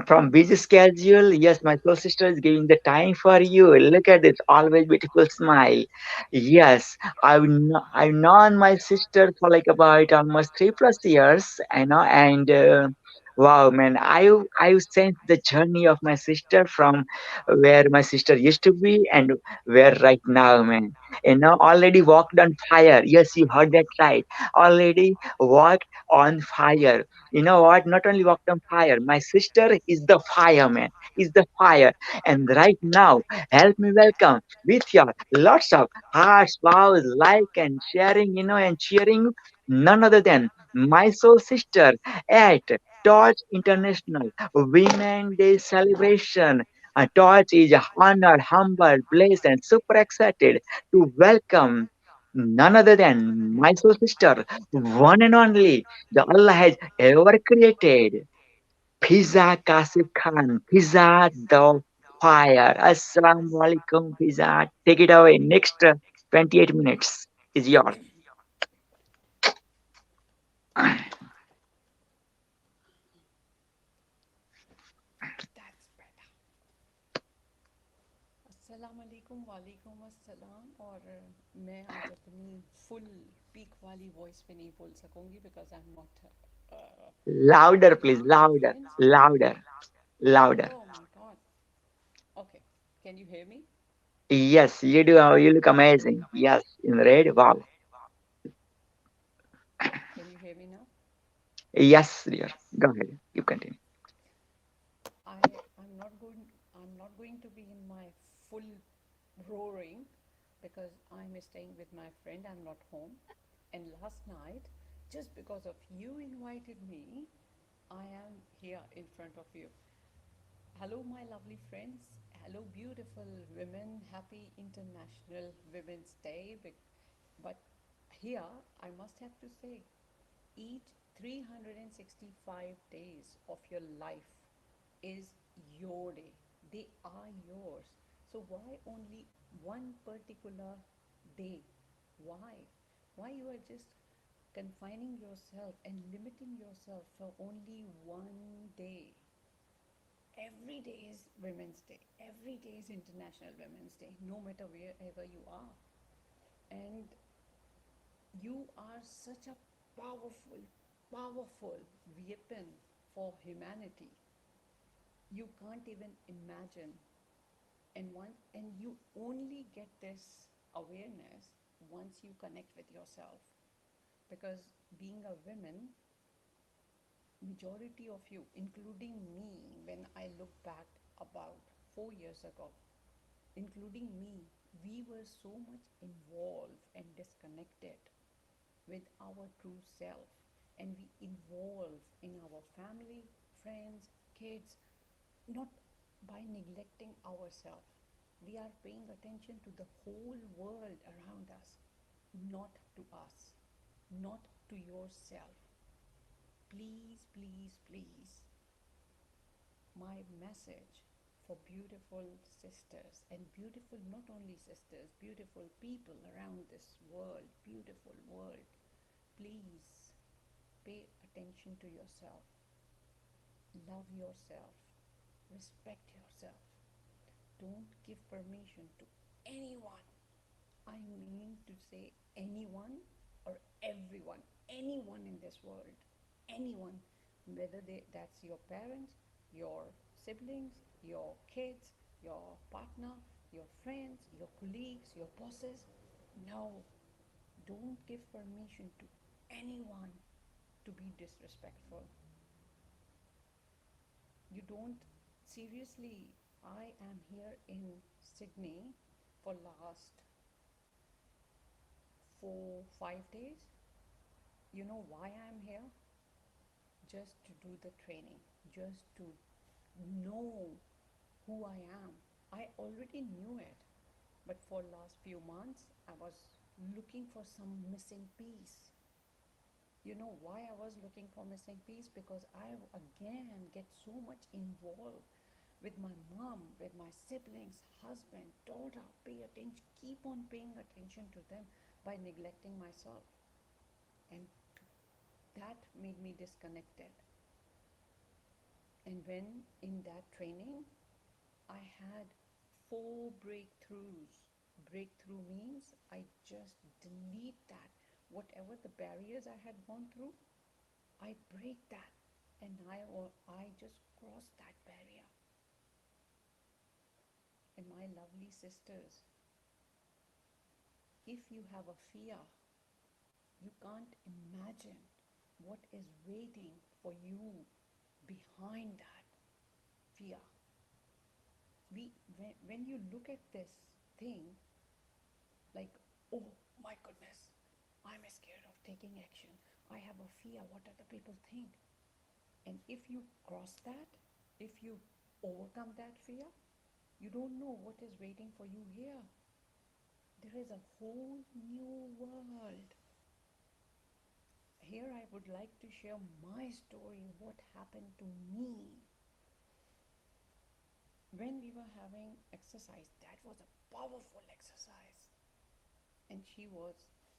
from busy schedule, yes, my soul sister is giving the time for you. Look at this always beautiful smile. Yes, I've known my sister for like about almost 3+ years, and wow, man, I've sensed the journey of my sister from where my sister used to be and where right now, man. Already walked on fire. Yes, you heard that right. Already walked on fire. You know what? Not only walked on fire, my sister is the fireman, is the fire. And right now, help me welcome with your lots of hearts, vows, like and sharing, and cheering, none other than my soul sister at Torch International Women Day celebration. Torch is honored, humble, blessed, and super excited to welcome none other than my soul sister, one and only the Allah has ever created. Pizza Kasif Khan, Pizza the Fire. Assalamu alaikum, Pizza. Take it away. Next 28 minutes is yours. अस्सलाम वालेकुम वालेकुम अस्सलाम और मैं आज अपनी full peak वाली voice पे नहीं बोल सकूंगी because I am not Louder, please. Louder. Louder. Louder. Oh my god. Okay. Can you hear me? Yes, you do. You look amazing. Yes, in red. Wow. Can you hear me now? Yes, dear. Go ahead. You continue. I'm not going to be in my full roaring because I'm staying with my friend. I'm not home. And last night, just because of you invited me, I am here in front of you. Hello, my lovely friends. Hello, beautiful women. Happy International Women's Day. But here, I must have to say, each 365 days of your life is your day. They are yours. So why only one particular day? Why? Why you are just confining yourself and limiting yourself for only one day? Every day is Women's Day. Every day is International Women's Day, no matter wherever you are. And you are such a powerful, powerful weapon for humanity. You can't even imagine. And you only get this awareness once you connect with yourself. Because being a woman, majority of you, including me, when I look back about 4 years ago, including me, we were so much involved and disconnected with our true self, and we involve in our family, friends, kids, not by neglecting ourselves. We are paying attention to the whole world around us, not to us, not to yourself. Please, please, please. My message for beautiful sisters, and beautiful not only sisters, beautiful people around this world, beautiful world, please pay attention to yourself. Love yourself. Respect yourself. Don't give permission to anyone. I mean to say anyone or everyone, anyone in this world, anyone, whether that's your parents, your siblings, your kids, your partner, your friends, your colleagues, your bosses. No, don't give permission to anyone to be disrespectful. You don't, seriously, I am here in Sydney for last 4-5 days. You know why I'm here? Just to do the training, just to know who I am. I already knew it, but for last few months I was looking for some missing piece. You know why I was looking for missing piece? Because I again get so much involved with my mom, with my siblings, husband, daughter. Pay attention, keep on paying attention to them by neglecting myself. And that made me disconnected. And when in that training, I had 4 breakthroughs. Breakthrough means I just delete that. Whatever the barriers I had gone through, I break that. And I just cross that barrier. And my lovely sisters, if you have a fear, you can't imagine what is waiting for you behind that fear. When you look at this thing, like, oh my goodness, I'm scared of taking action. I have a fear. What other people think? And if you cross that, if you overcome that fear, you don't know what is waiting for you here. There is a whole new world. Here I would like to share my story, what happened to me. When we were having exercise, that was a powerful exercise. And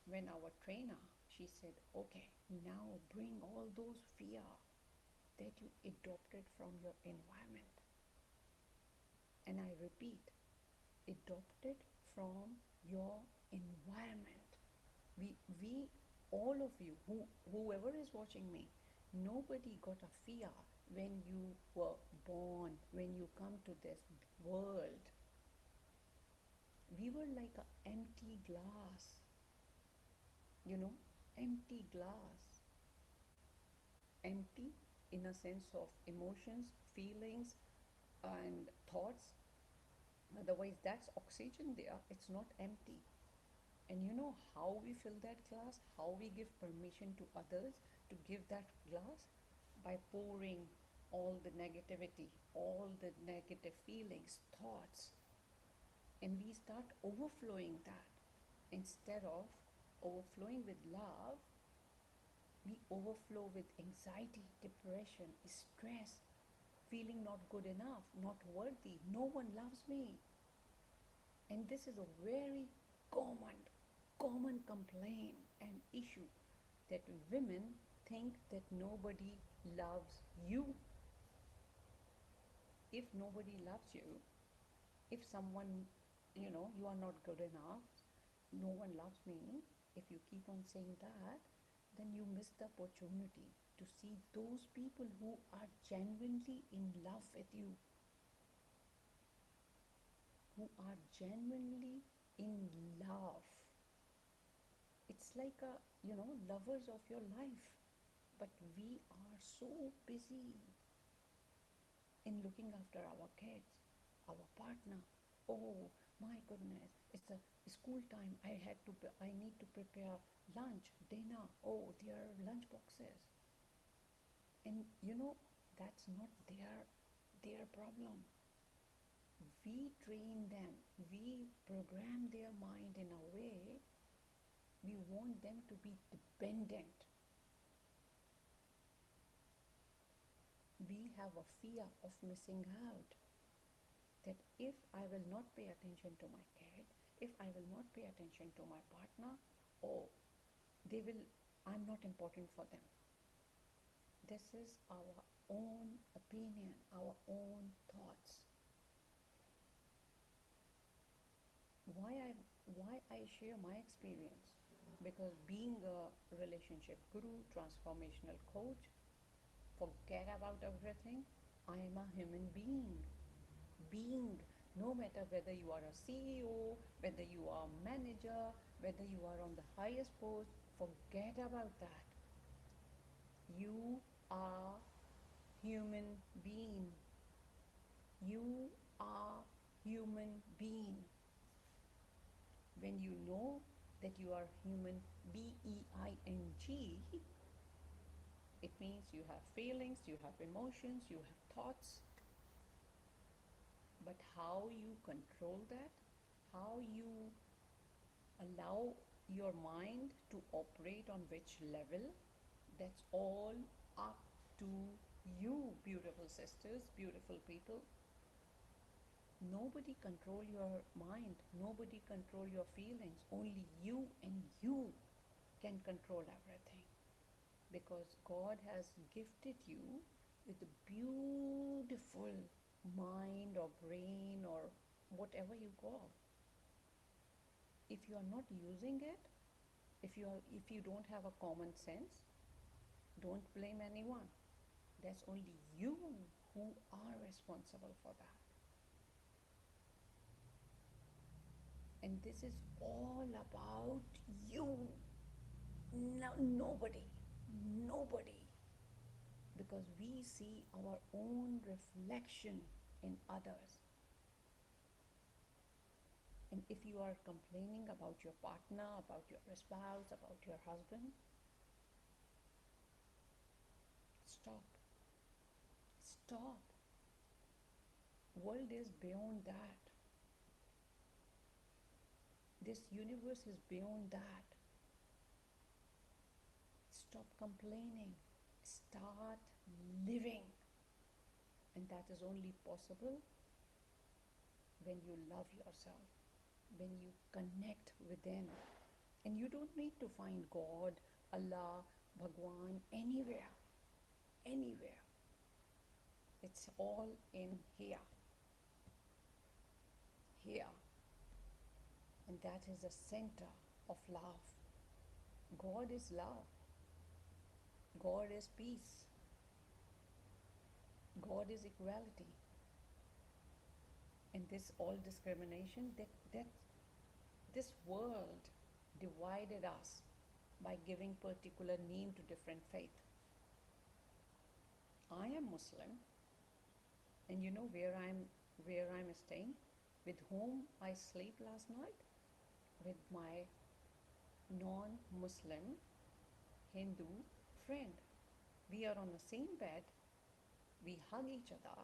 when our trainer, she said, okay, now bring all those fear that you adopted from your environment. And I repeat, adopted from your environment. We all of you, whoever is watching me, nobody got a fear when you were born, when you come to this world. We were like an empty glass, empty glass. Empty in a sense of emotions, feelings, and thoughts. Otherwise, that's oxygen there. It's not empty. And you know how we fill that glass? How we give permission to others to give that glass? By pouring all the negativity, all the negative feelings, thoughts. And we start overflowing that. Instead of overflowing with love, we overflow with anxiety, depression, stress, feeling not good enough, not worthy, no one loves me. And this is a very common complaint and issue, that women think that nobody loves you. If nobody loves you, if someone, you are not good enough, no one loves me, if you keep on saying that, then you miss the opportunity to see those people who are genuinely in love with you, who are genuinely in love. It's like lovers of your life. But we are so busy in looking after our kids, our partner. Oh my goodness, it's a school time. I need to prepare lunch, dinner. Oh, their lunch boxes. And that's not their problem. We train them, we program their mind in a way, we want them to be dependent. We have a fear of missing out. That if I will not pay attention to my kid, if I will not pay attention to my partner, I'm not important for them. This is our own opinion, our own thoughts. Why I share my experience? Because being a relationship guru, transformational coach, forget about everything. I am a human being. No matter whether you are a CEO, whether you are a manager, whether you are on the highest post, forget about that. You are human being. You are human being. When you know that you are human, B-E-I-N-G, it means you have feelings, you have emotions, you have thoughts. But how you control that, how you allow your mind to operate on which level, that's all up to you, beautiful sisters, beautiful people. Nobody control your mind, nobody control your feelings, only you, and you can control everything. Because God has gifted you with a beautiful mind or brain or whatever you call. If you are not using it, if you don't have a common sense, don't blame anyone. That's only you who are responsible for that. And this is all about you. No, nobody. Because we see our own reflection in others. And if you are complaining about your partner, about your spouse, about your husband, stop. World is beyond that. This universe is beyond that. Stop complaining. Start living. And that is only possible when you love yourself, when you connect within. And you don't need to find God, Allah, Bhagwan, anywhere. It's all in here. And that is the center of love. God is love. God is peace. God is equality. And this all discrimination, that this world divided us by giving particular name to different faith. I am Muslim, and you know where I'm staying, with whom I sleep last night? With my non-Muslim Hindu friend. We are on the same bed, we hug each other,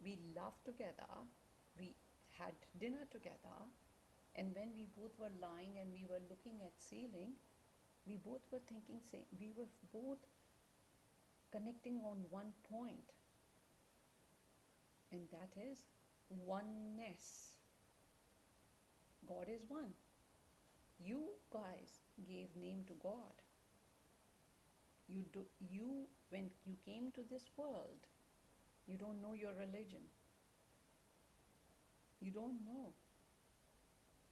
we laugh together, we had dinner together, and when we both were lying and we were looking at ceiling, we both were thinking same. We were both connecting on one point, and that is oneness. God is one. You guys gave name to God. When you came to this world, you don't know your religion. You don't know.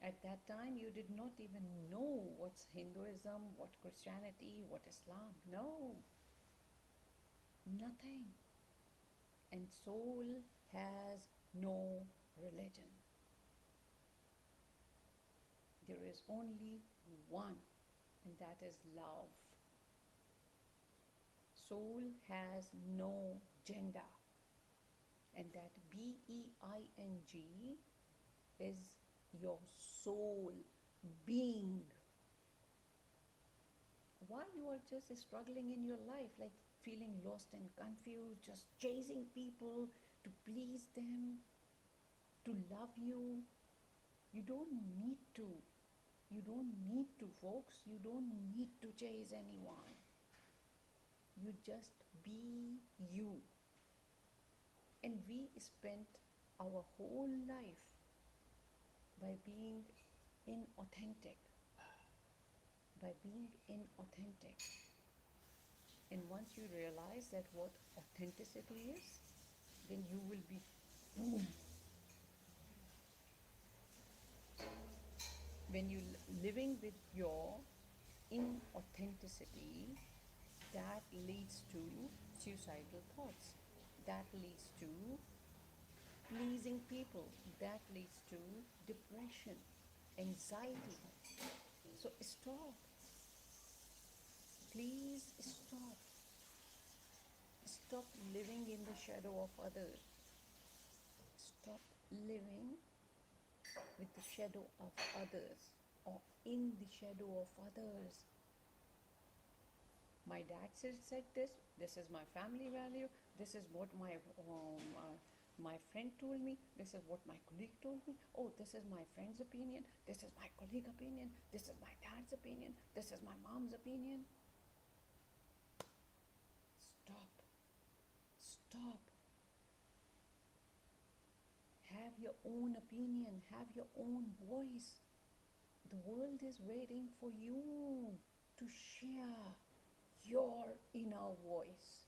At that time, you did not even know what's Hinduism, what Christianity, what Islam. No. Nothing. And soul has no religion. There is only one, and that is love. soul has no gender, and that BEING is your soul being. While you are just struggling in your life, like feeling lost and confused, just chasing people to please them, to love you, you don't need to. You don't need to, folks. You don't need to chase anyone. You just be you. And we spent our whole life by being inauthentic. By being inauthentic. And once you realize that what authenticity is, then you will be boom. When you living with your inauthenticity, that leads to suicidal thoughts. That leads to pleasing people. That leads to depression, anxiety. So stop. Please stop. Stop living in the shadow of others. Stop living with the shadow of others or in the shadow of others. My dad said this is my family value, this is what my friend told me, this is what my colleague told me, oh, this is my friend's opinion, this is my colleague's opinion, this is my dad's opinion, this is my mom's opinion. Stop. Stop. Have your own opinion, have your own voice. The world is waiting for you to share your inner voice.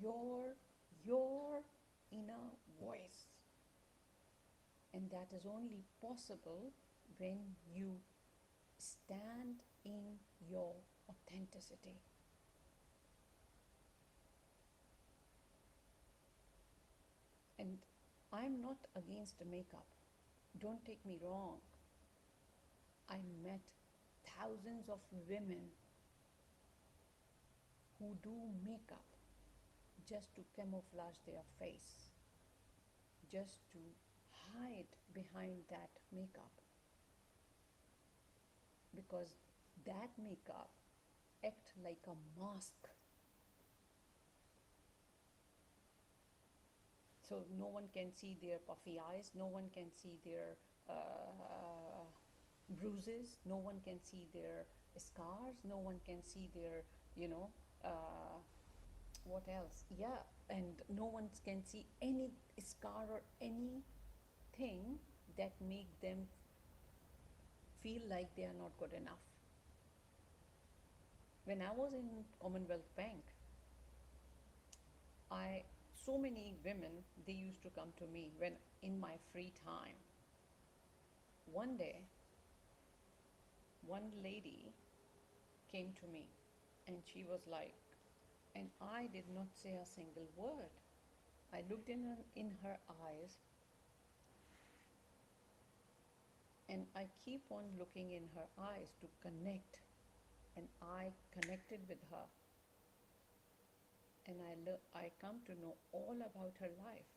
Your inner voice. And that is only possible when you stand in your authenticity. And I'm not against makeup. Don't take me wrong. I met thousands of women who do makeup just to camouflage their face, just to hide behind that makeup. Because that makeup acts like a mask. So no one can see their puffy eyes, no one can see their bruises, no one can see their scars, no one can see their, what else? Yeah, and no one can see any scar or anything that make them feel like they are not good enough. When I was in Commonwealth Bank, so many women, they used to come to me when in my free time. One day, one lady came to me and she was like, and I did not say a single word. I looked in her eyes and I keep on looking in her eyes to connect, and I connected with her. And I come to know all about her life.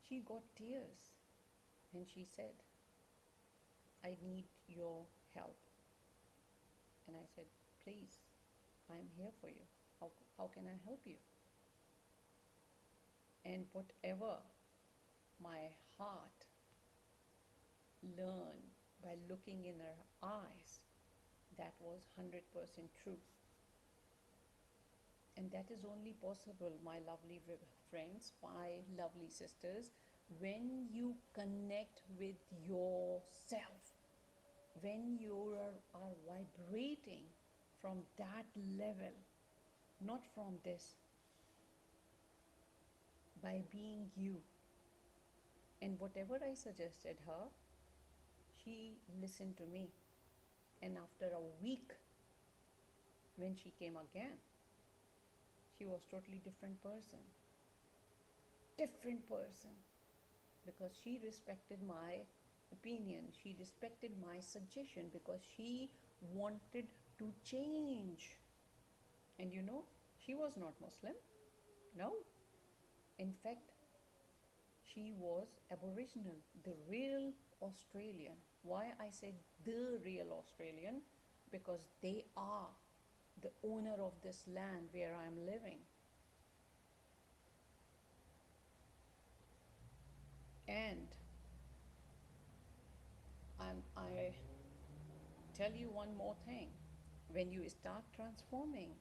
She got tears and she said, I need your help. And I said, please, I'm here for you. How can I help you? And whatever my heart learned by looking in her eyes, that was 100% true. And that is only possible, my lovely friends, my lovely sisters, when you connect with yourself, when you are vibrating from that level, not from this, by being you. And whatever I suggested her, she listened to me. And after a week, when she came again, she was totally different person. Different person. Because she respected my opinion. She respected my suggestion because she wanted to change. And you know, she was not Muslim. No. In fact, she was Aboriginal, the real Australian. Why I say the real Australian? Because they are the owner of this land where I am living. And I tell you one more thing. When you start transforming,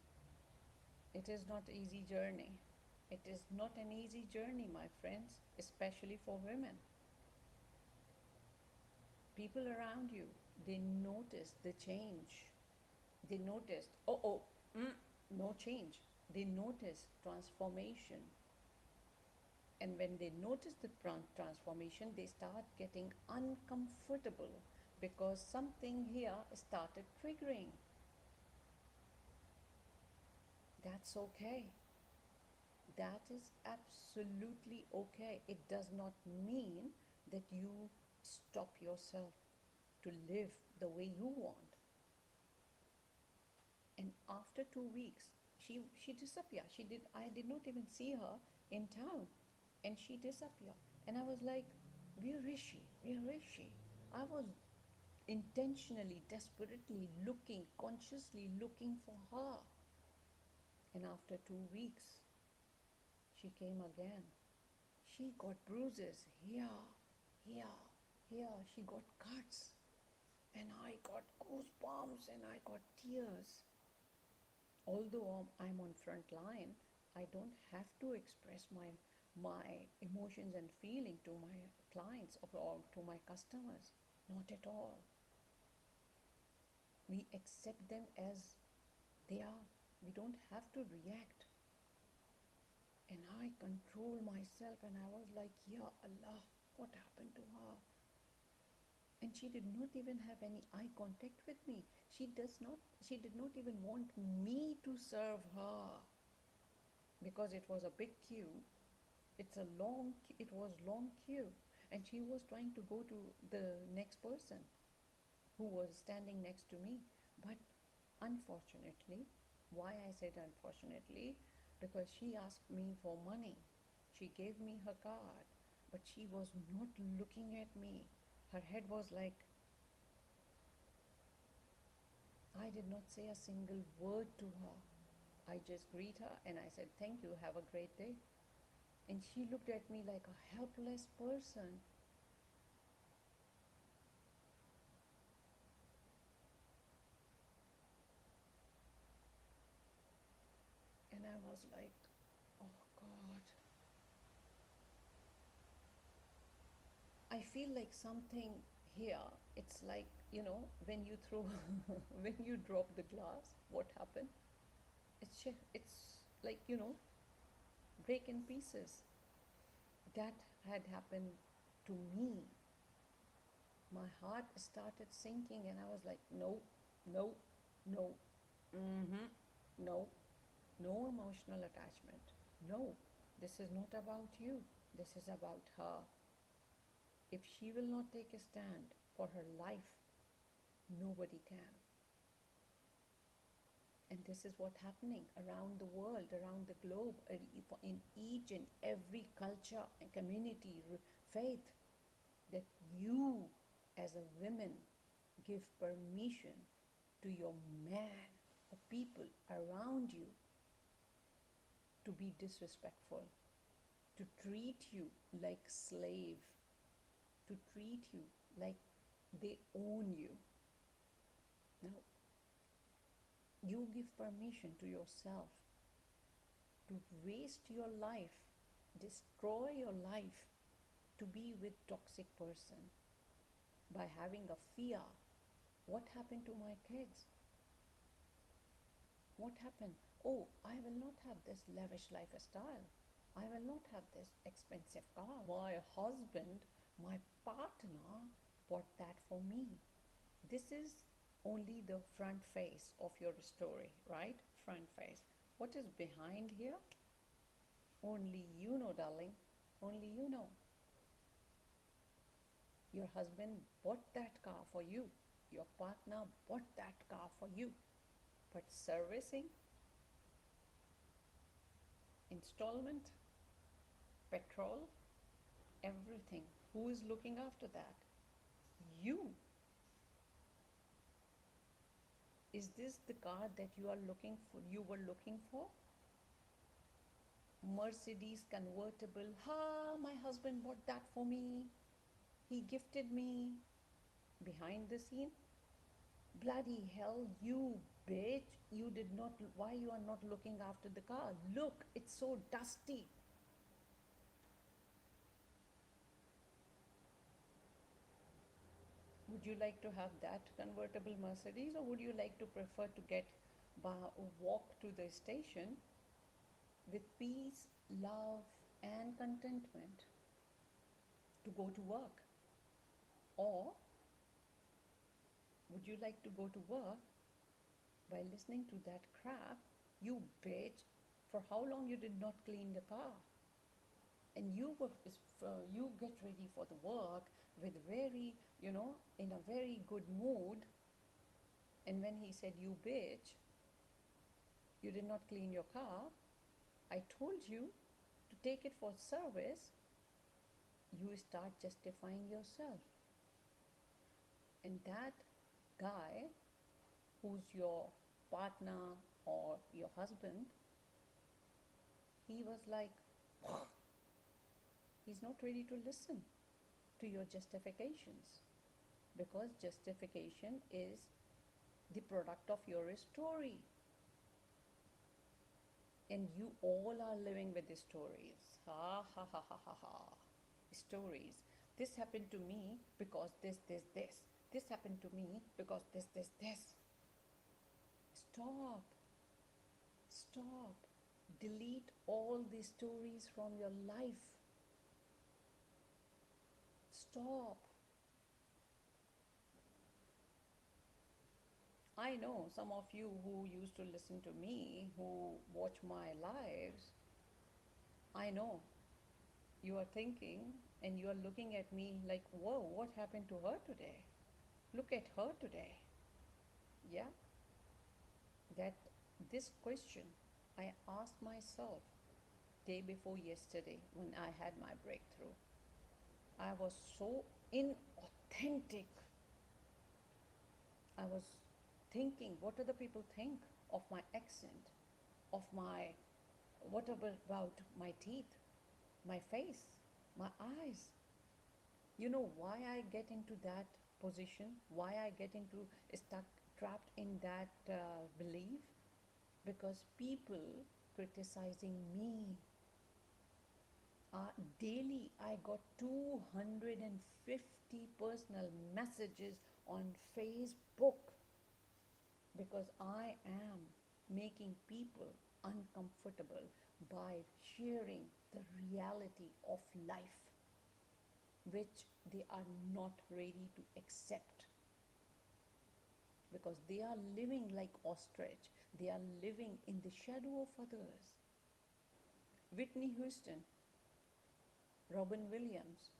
it is not an easy journey. It is not an easy journey, my friends, especially for women. People around you, they notice the change. They noticed, no change. They notice transformation. And when they notice the transformation, they start getting uncomfortable because something here started triggering. That's okay. That is absolutely okay. It does not mean that you stop yourself to live the way you want. And after 2 weeks, she disappeared. I did not even see her in town. And she disappeared. And I was like, where is she? Where is she? I was intentionally, desperately looking, consciously looking for her. And after 2 weeks, she came again. She got bruises here, here, here. She got cuts. And I got goosebumps and I got tears. Although I'm on front line, I don't have to express my emotions and feeling to my clients or to my customers. Not at all. We accept them as they are. We don't have to react. And I control myself and I was like, Ya Allah, what happened to her? And she did not even have any eye contact with me. She did not even want me to serve her because it was a big queue. It was long queue. And she was trying to go to the next person who was standing next to me. But unfortunately, why I said unfortunately, because she asked me for money. She gave me her card, but she was not looking at me. Her head was like, I did not say a single word to her. I just greeted her and I said, thank you, have a great day. And she looked at me like a helpless person. And I was like, oh God. I feel like something here, it's like, when you throw, when you drop the glass, what happened? It's like, break in pieces. That had happened to me. My heart started sinking and I was like, no, no, no, no, no emotional attachment. No, this is not about you. This is about her. If she will not take a stand for her life, nobody can. And this is what's happening around the world, around the globe, in each and every culture and community, faith, that you as a woman give permission to your man or people around you to be disrespectful, to treat you like slave, to treat you like they own you. Now, you give permission to yourself to waste your life, destroy your life, to be with toxic person by having a fear. What happened to my kids? What happened? Oh, I will not have this lavish lifestyle. I will not have this expensive car. My husband, my partner bought that for me. This is only the front face of your story, right? Front face. What is behind here? Only you know, darling. Only you know. Your husband bought that car for you. Your partner bought that car for you. But servicing, installment, petrol, everything. Who is looking after that? You. Is this the car that you are looking for? You were looking for? Mercedes convertible. Ha! My husband bought that for me. He gifted me. Behind the scene, bloody hell, you bitch! You did not. Why you are not looking after the car? Look, it's so dusty. Would you like to have that convertible Mercedes, or would you like to prefer to walk to the station with peace, love, and contentment to go to work? Or would you like to go to work by listening to that crap? You bitch, for how long you did not clean the car? And you get ready for the work with very, in a very good mood. And when he said, you bitch, you did not clean your car, I told you to take it for service, you start justifying yourself. And that guy who's your partner or your husband, he was like, he's not ready to listen to your justifications, because justification is the product of your story. And you all are living with the stories. Ha ha ha ha ha ha. Stories. This happened to me because this. This happened to me because this. Stop. Stop. Delete all these stories from your life. Stop. I know some of you who used to listen to me, who watch my lives, I know you are thinking and you are looking at me like, whoa, what happened to her today? Look at her today. Yeah? That this question I asked myself day before yesterday when I had my breakthrough. I was so inauthentic. I was thinking, what other people think of my accent, of my, what about my teeth, my face, my eyes? You know why I get into that position? Why I get into trapped in that belief? Because people criticizing me. Daily I got 250 personal messages on Facebook because I am making people uncomfortable by sharing the reality of life, which they are not ready to accept, because they are living like ostrich. They are living in the shadow of others. Whitney Houston, Robin Williams.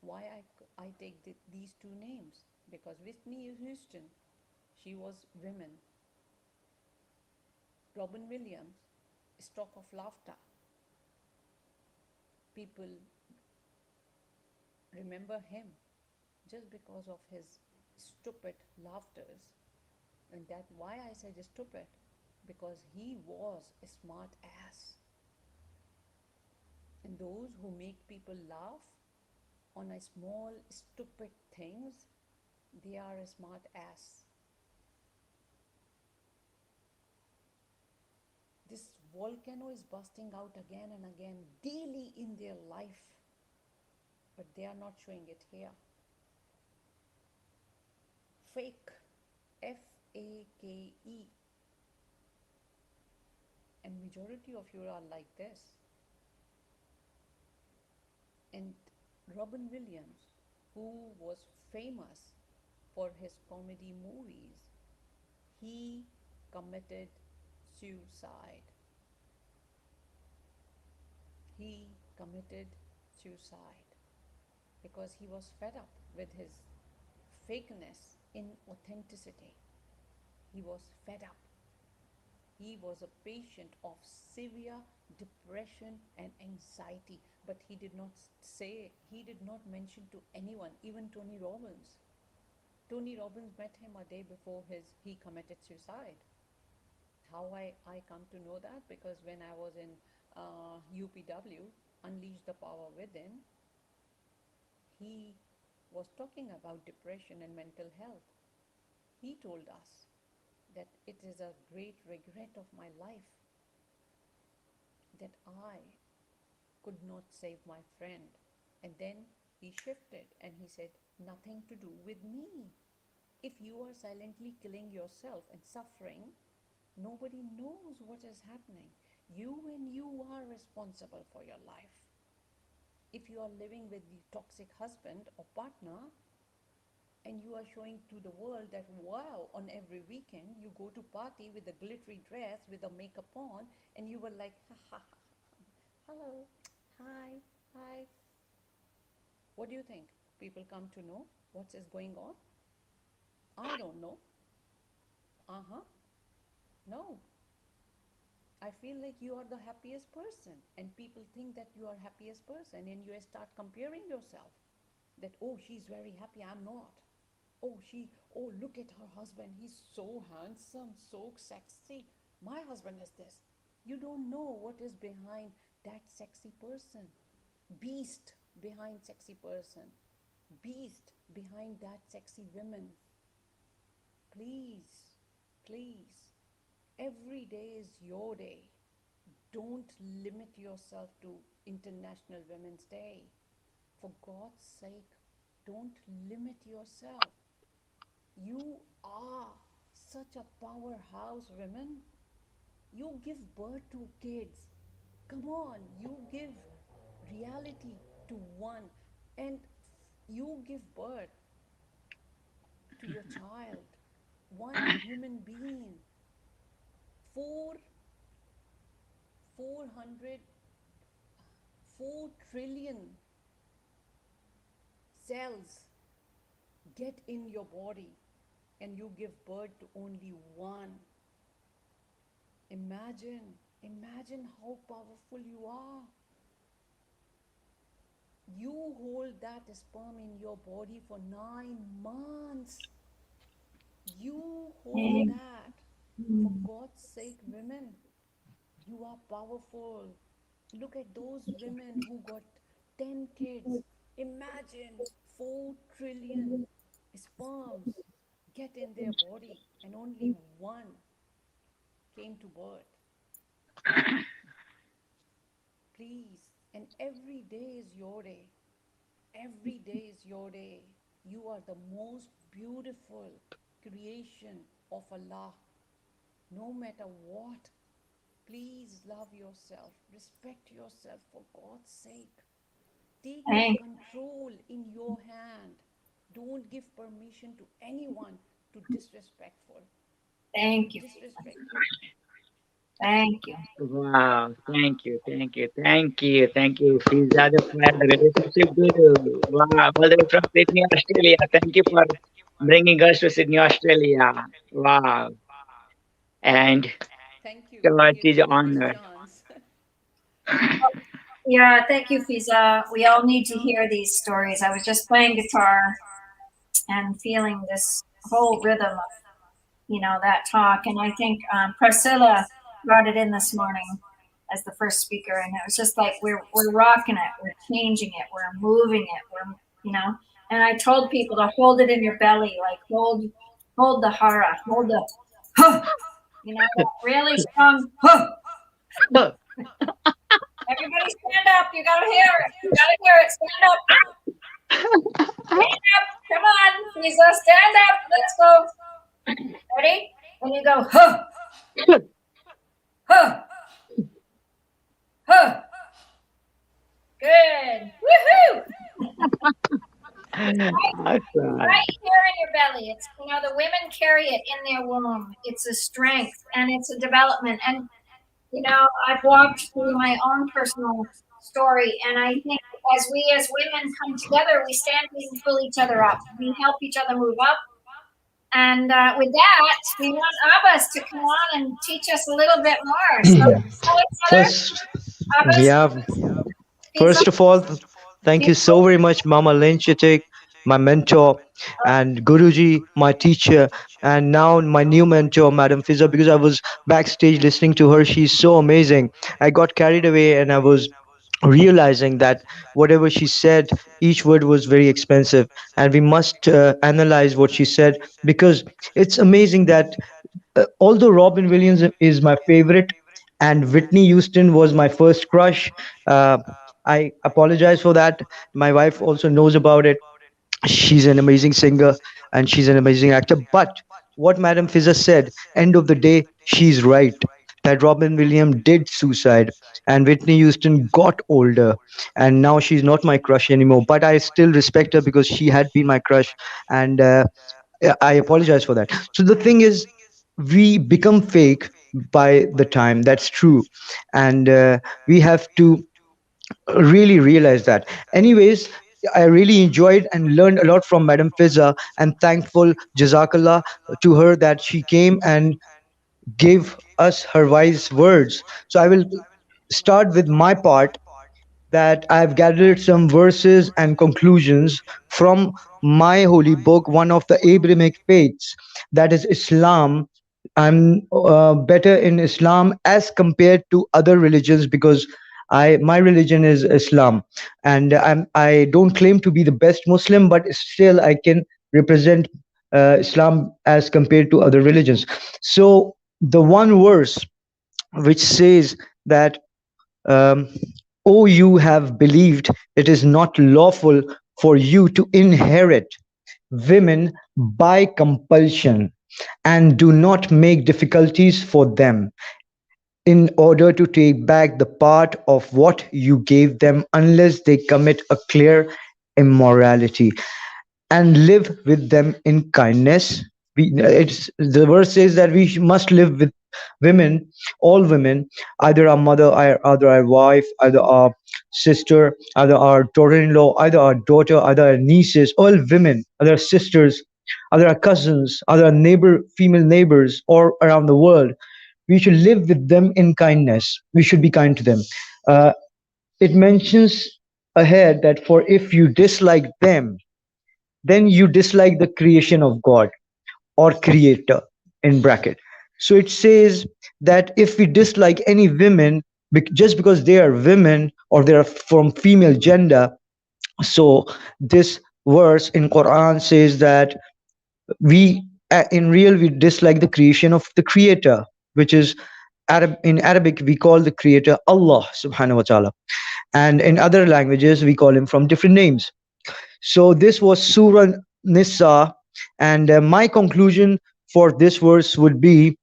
Why I take these two names? Because Whitney Houston, she was women. Robin Williams, Stock of Laughter. People remember him just because of his stupid laughters. And that why I said stupid, because he was a smart ass. And those who make people laugh on a small stupid things, they are a smart ass. This volcano is busting out again and again daily in their life, but they are not showing it here. Fake, F-A-K-E. And majority of you are like this. And Robin Williams, who was famous for his comedy movies, he committed suicide. He committed suicide because he was fed up with his fakeness, inauthenticity. He was fed up. He was a patient of severe depression and anxiety, but he did not mention to anyone, even Tony Robbins. Tony Robbins met him a day before he committed suicide. How I come to know that? Because when I was in UPW, Unleash the Power Within, he was talking about depression and mental health. He told us that it is a great regret of my life that I could not save my friend. And then he shifted and he said, nothing to do with me. If you are silently killing yourself and suffering, nobody knows what is happening. You and you are responsible for your life. If you are living with the toxic husband or partner, and you are showing to the world that, wow, on every weekend you go to party with a glittery dress with a makeup on, and you were like, ha ha ha, hello, hi. What do you think? People come to know what is going on? I don't know. No. I feel like you are the happiest person, and people think that you are happiest person, and you start comparing yourself that, oh, she's very happy, I'm not. Oh, look at her husband. He's so handsome, so sexy. My husband is this. You don't know what is behind that sexy person. Beast behind sexy person. Beast behind that sexy woman. Please. Every day is your day. Don't limit yourself to International Women's Day. For God's sake, don't limit yourself. You are such a powerhouse, women. You give birth to kids. Come on, you give reality to one, and you give birth to your child, one human being. 4 trillion cells get in your body, and you give birth to only one. Imagine how powerful you are. You hold that sperm in your body for 9 months. You hold that. For God's sake, women, you are powerful. Look at those women who got 10 kids. Imagine 4 trillion sperms get in their body, and only one came to birth. Please, and every day is your day. Every day is your day. You are the most beautiful creation of Allah. No matter what, please love yourself. Respect yourself, for God's sake. Take the control in your hand. Don't give permission to anyone to disrespectful. Thank you. Disrespectful. Thank you. Wow, thank you. Fiza, the Fire Relationship Guru. Wow, all the way from Sydney, Australia. Thank you for bringing us to Sydney, Australia. Wow. And Thank you. God is honor. Yeah, thank you, Fiza. We all need to hear these stories. I was just playing guitar and feeling this whole rhythm of, that talk. And I think Priscilla brought it in this morning as the first speaker. And it was just like, we're rocking it. We're changing it. We're moving it. And I told people to hold it in your belly, like hold the hara, hold the, huh, that really strong, huh. Everybody stand up. You gotta hear it. Stand up. Stand up. Come on. Fiza, stand up. Let's go. Ready? And you go, huh. Huh. Huh. Good. Woohoo. Right here in your belly. It's, the women carry it in their womb. It's a strength and it's a development. And I've walked through my own personal story, and I think as women come together, we stand and pull each other up. We help each other move up, And with that, we want Abbas to come on and teach us a little bit more. So, First, Abbas, yeah. First of all, thank you so very much, Mama Lynn Chitik, my mentor, and Guruji, my teacher, and now my new mentor, Madam Fiza, because I was backstage listening to her. She's so amazing. I got carried away and I was realizing that whatever she said, each word was very expensive, and we must analyze what she said, because it's amazing that although Robin Williams is my favorite and Whitney Houston was my first crush, uh, I apologize for that. My wife also knows about it. She's an amazing singer and she's an amazing actor. But what Madam Fizza said, end of the day, she's right. That Robin Williams did suicide and Whitney Houston got older, and now she's not my crush anymore. But I still respect her because she had been my crush, and I apologize for that. So the thing is, we become fake by the time. That's true, and we have to really realize that. Anyways, I really enjoyed and learned a lot from Madam Fizza, and thankful Jazakallah to her that she came and gave us her wise words. So I will start with my part, that I've gathered some verses and conclusions from my holy book, one of the Abrahamic faiths, that is Islam. I'm better in Islam as compared to other religions because my religion is Islam, and I don't claim to be the best Muslim, but still I can represent Islam as compared to other religions. So the one verse which says that, um, "O you have believed, it is not lawful for you to inherit women by compulsion, and do not make difficulties for them in order to take back the part of what you gave them, unless they commit a clear immorality, and live with them in kindness." The verse says that we must live with women, all women, either our mother, either our wife, either our sister, either our daughter-in-law, either our daughter, either our nieces, all women, either our sisters, either our cousins, either our female neighbors, or around the world. We should live with them in kindness. We should be kind to them. It mentions ahead that, "For if you dislike them, then you dislike the creation of God," or creator in bracket. So it says that if we dislike any women just because they are women or they are from female gender, so this verse in Quran says that in real we dislike the creation of the creator, which is in Arabic we call the creator Allah subhanahu wa ta'ala, and in other languages we call him from different names. So this was Surah Nisa, and my conclusion for this verse would be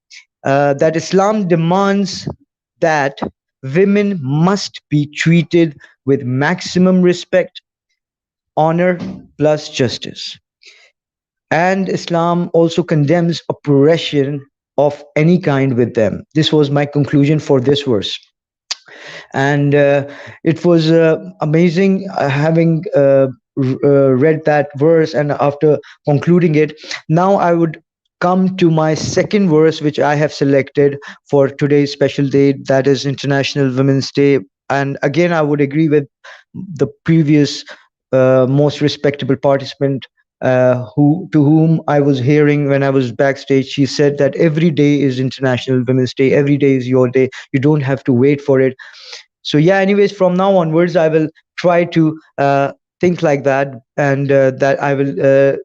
that Islam demands that women must be treated with maximum respect, honor plus justice. And Islam also condemns oppression of any kind with them. This was my conclusion for this verse. And it was amazing having read that verse, and after concluding it, now I would come to my second verse, which I have selected for today's special day, that is International Women's Day. And again, I would agree with the previous most respectable participant to whom I was hearing when I was backstage. She said that every day is International Women's Day. Every day is your day. You don't have to wait for it. So yeah, anyways, from now onwards, I will try to think like that, and that I will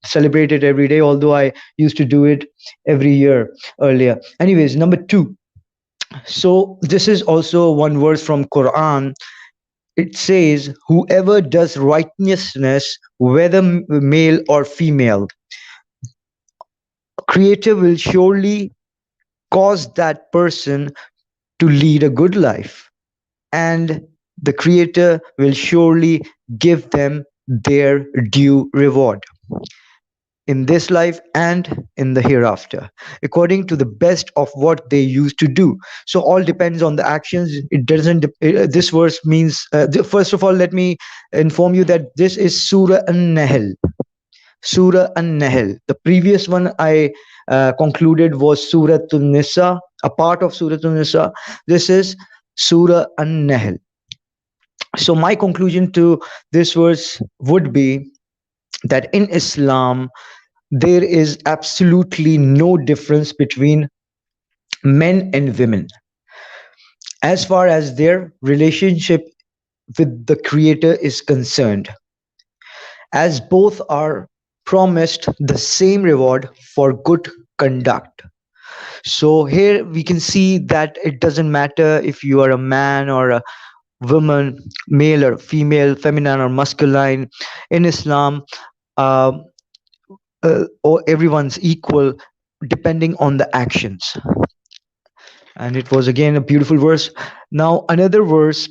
celebrate it every day, although I used to do it every year earlier. Anyways, number 2. So this is also one verse from Quran. It says, "Whoever does righteousness, whether male or female, Creator will surely cause that person to lead a good life, and the Creator will surely give them their due reward in this life and in the hereafter, according to the best of what they used to do." So all depends on the actions. It doesn't. This verse means. First of all, let me inform you that this is Surah An-Nahl. Surah An-Nahl. The previous one I concluded was Surah An-Nisa, a part of Surah An-Nisa. This is Surah An-Nahl. So my conclusion to this verse would be that in Islam, there is absolutely no difference between men and women as far as their relationship with the Creator is concerned, as both are promised the same reward for good conduct. So here we can see that it doesn't matter if you are a man or a woman, male or female, feminine or masculine. In Islam, uh, or everyone's equal depending on the actions. And it was again a beautiful verse. Now another verse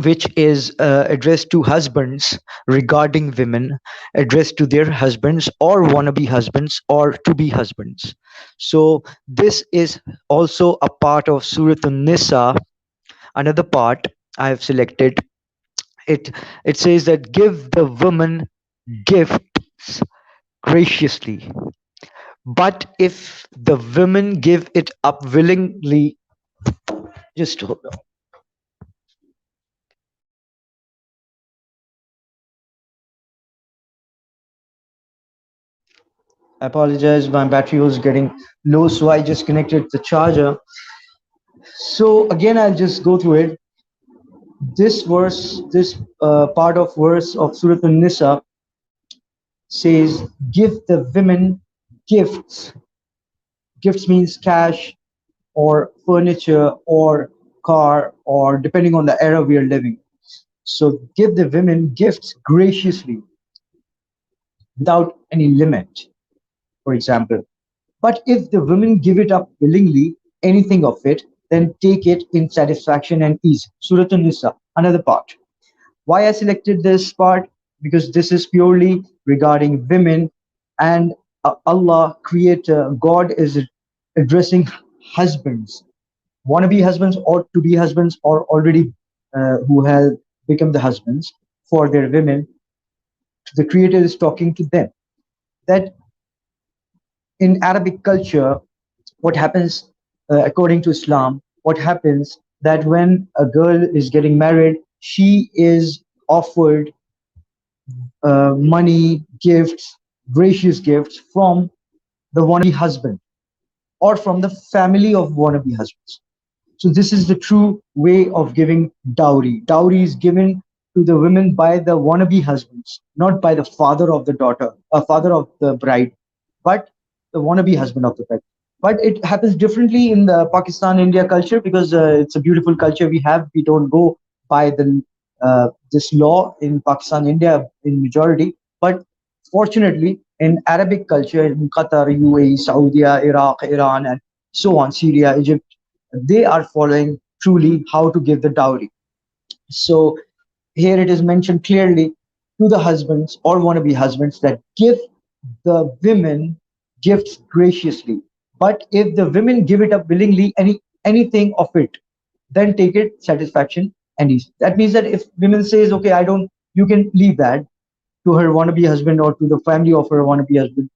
which is addressed to husbands regarding women, addressed to their husbands or wannabe husbands or to be husbands. So this is also a part of Surah An-Nisa. Another part I have selected. It says that give the woman gifts graciously, but if the women give it up willingly, just hold on. I apologize, my battery was getting low, so I just connected the charger. So again, I'll just go through it. This verse, this part of verse of Surah An-Nisa says, give the women gifts. Gifts means cash or furniture or car, or depending on the era we are living. So give the women gifts graciously without any limit, for example. But if the women give it up willingly, anything of it, then take it in satisfaction and ease. Surah An-Nisa, another part. Why I selected this part? Because this is purely regarding women, and Allah, Creator, God is addressing husbands, wannabe husbands or to be husbands, or already who have become the husbands for their women. The Creator is talking to them that in Arabic culture, what happens according to Islam, what happens that when a girl is getting married, she is offered money, gifts, gracious gifts from the wannabe husband or from the family of wannabe husbands. So this is the true way of giving dowry. Dowry is given to the women by the wannabe husbands, not by the father of the daughter, father of the bride, but the wannabe husband of the bride. But it happens differently in the Pakistan India culture, because it's a beautiful culture we have. We don't go by the this law in Pakistan India in majority, but fortunately in Arabic culture, in Qatar, UAE, Saudi, Iraq, Iran, and so on, Syria, Egypt, they are following truly how to give the dowry. So here it is mentioned clearly to the husbands or wannabe husbands that give the women gifts graciously. But if the women give it up willingly, anything of it, then take it satisfaction and ease. That means that if women says, okay, I don't, you can leave that to her wannabe husband or to the family of her wannabe husband,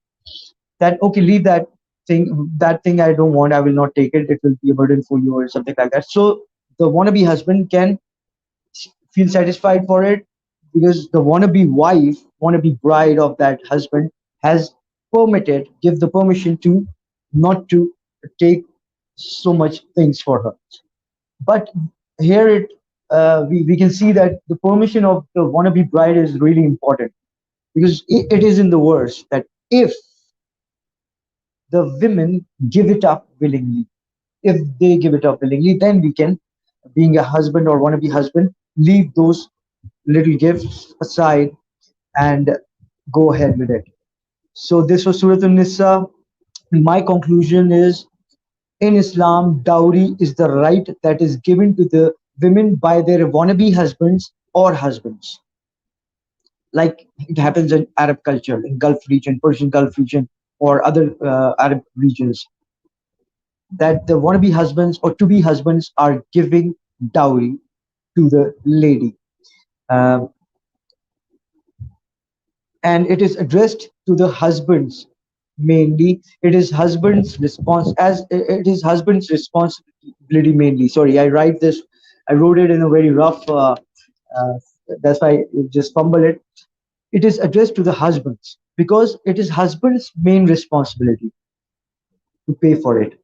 that okay, leave that thing I don't want, I will not take it, it will be a burden for you or something like that. So the wannabe husband can feel satisfied for it, because the wannabe wife, wannabe bride of that husband has give the permission to not to take so much things for her. But here we can see that the permission of the wannabe bride is really important, because it is in the verse that if the women give it up willingly, if they give it up willingly, then we can, being a husband or wannabe husband, leave those little gifts aside and go ahead with it. So this was Surah An-Nisa. My conclusion is, in Islam, dowry is the right that is given to the women by their wannabe husbands or husbands, like it happens in Arab culture, in Gulf region, Persian Gulf region, or other Arab regions, that the wannabe husbands or to be husbands are giving dowry to the lady. and it is addressed to the husbands mainly. It is husband's response, as it is husband's responsibility mainly. Sorry, I wrote it in a very rough, uh, that's why I just fumble it. It is addressed to the husbands because it is husband's main responsibility to pay for it,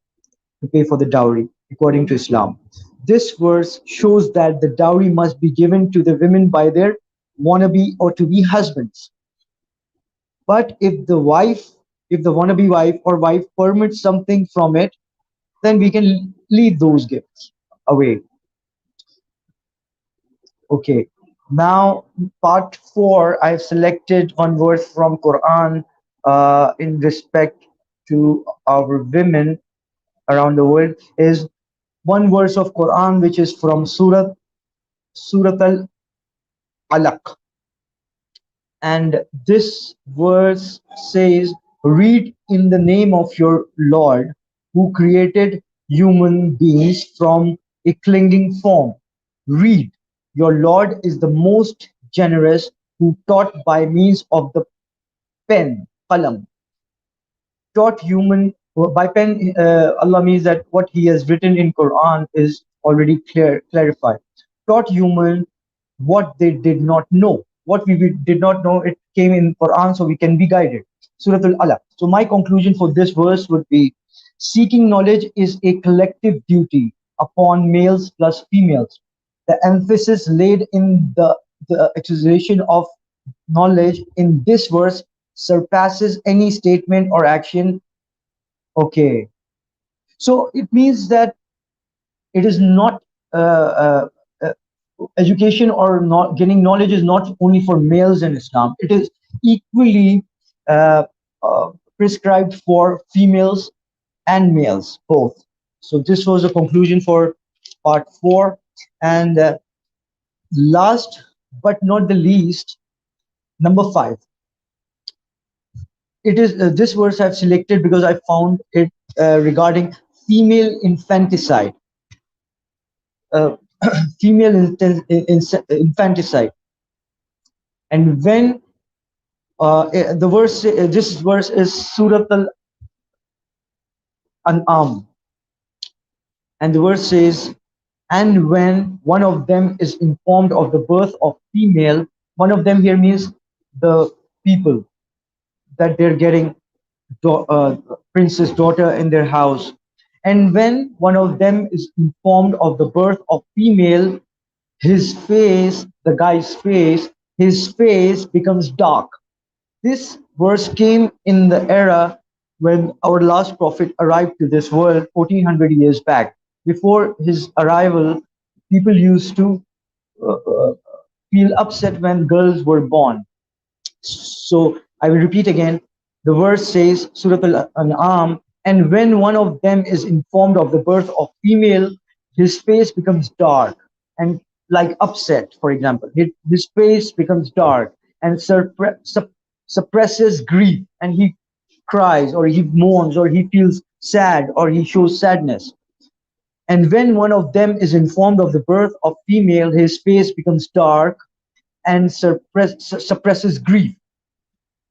to pay for the dowry according to Islam. This verse shows that the dowry must be given to the women by their wannabe or to be husbands. But if the wannabe wife or wife permits something from it, then we can leave those gifts away. Okay. Now, part 4, I've selected one verse from Quran in respect to our women around the world. Is one verse of Quran which is from Surah Al-Alaq. And this verse says, read in the name of your Lord who created human beings from a clinging form. Read, your Lord is the most generous who taught by means of the pen, qalam. Taught human by pen, Allah means that what he has written in Quran is already clarified. Taught human what they did not know. What we did not know, it came in Quran, so we can be guided. Surah Al-Alaq. So my conclusion for this verse would be, seeking knowledge is a collective duty upon males plus females. The emphasis laid in the exertion of knowledge in this verse surpasses any statement or action. Okay. So it means that it is not education or not gaining knowledge is not only for males in Islam. It is equally prescribed for females and males both. So this was a conclusion for part 4. And last but not the least, number 5. It is this verse I've selected because I found it regarding female infanticide. Female infanticide. And when the verse, this verse is Surah Al-An'am, and the verse says, and when one of them is informed of the birth of female, one of them here means the people that they're getting princess daughter in their house. And when one of them is informed of the birth of female, his face, the guy's face, his face becomes dark. This verse came in the era when our last prophet arrived to this world 1400 years back. Before his arrival, people used to feel upset when girls were born. So I will repeat again. The verse says, Surah Al-An'am, and when one of them is informed of the birth of female, his face becomes dark and like upset, for example. His face becomes dark and suppresses grief, and he cries or he mourns or he feels sad or he shows sadness. And when one of them is informed of the birth of female, his face becomes dark and suppresses grief.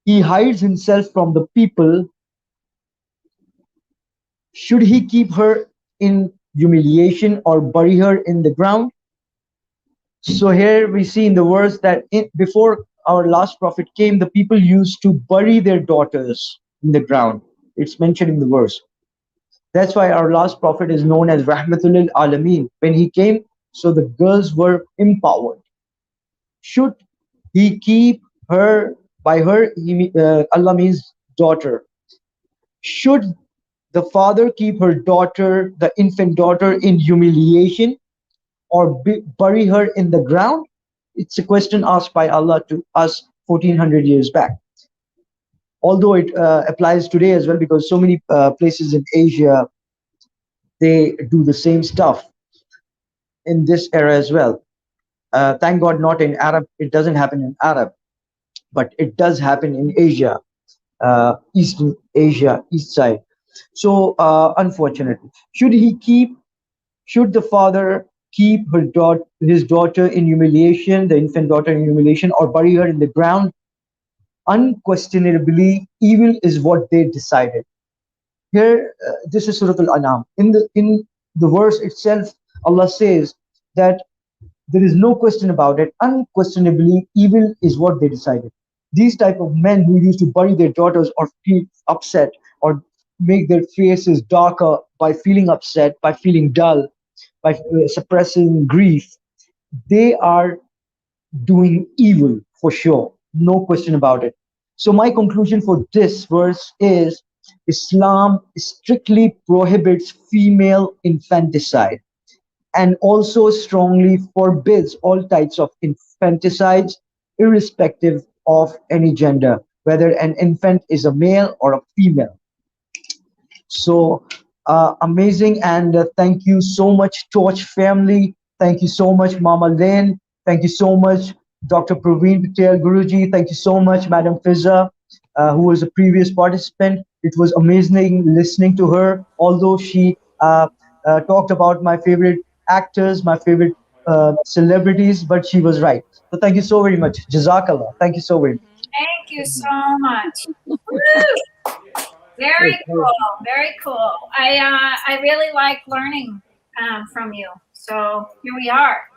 He hides himself from the people. Should he keep her in humiliation or bury her in the ground? So here we see in the verse that before our last prophet came, the people used to bury their daughters in the ground. It's mentioned in the verse. That's why our last prophet is known as Rahmatul lil Alameen. When he came, so the girls were empowered. Should he keep her, by her, Allah means daughter. Should the father keep her daughter, the infant daughter, in humiliation or bury her in the ground? It's a question asked by Allah to us 1400 years back. Although it applies today as well, because so many places in Asia, they do the same stuff in this era as well. Thank God not in Arab, it doesn't happen in Arab, but it does happen in Asia, Eastern Asia, East side. So unfortunately, should the father keep his daughter in humiliation, the infant daughter in humiliation, or bury her in the ground? unquestionably evil is what they decided. Here, this is Surah Al-An'am. In the verse itself, Allah says that there is no question about it. Unquestionably, evil is what they decided. These type of men who used to bury their daughters or feel upset or make their faces darker by feeling upset, by feeling dull, by suppressing grief, they are doing evil for sure. No question about it. So my conclusion for this verse is Islam strictly prohibits female infanticide and also strongly forbids all types of infanticides, irrespective of any gender, whether an infant is a male or a female. So amazing, and thank you so much, Torch family. Thank you so much, Mama Lynn. Thank you so much, Dr. Praveen Patel Guruji. Thank you so much, Madam Fiza, who was a previous participant. It was amazing listening to her, although she talked about my favorite actors, my favorite celebrities, but she was right. So thank you so very much. Jazakallah. Thank you so very much. Thank you so much. Woo! Very cool. Very cool. I really like learning from you. So here we are.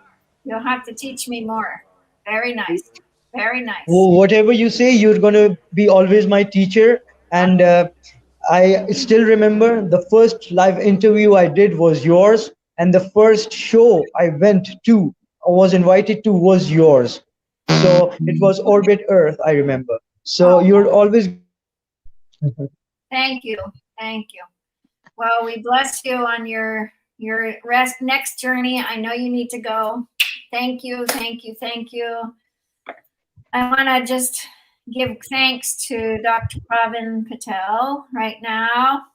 You'll have to teach me more. Very nice. Very nice. Well, whatever you say, you're going to be always my teacher. And I still remember the first live interview I did was yours. And the first show I went to, or was invited to, was yours. So it was Orbit Earth, I remember. So you're always. Thank you. Thank you. Well, we bless you on your next journey. I know you need to go. Thank you. Thank you. Thank you. I want to just give thanks to Dr. Praveen Patel right now.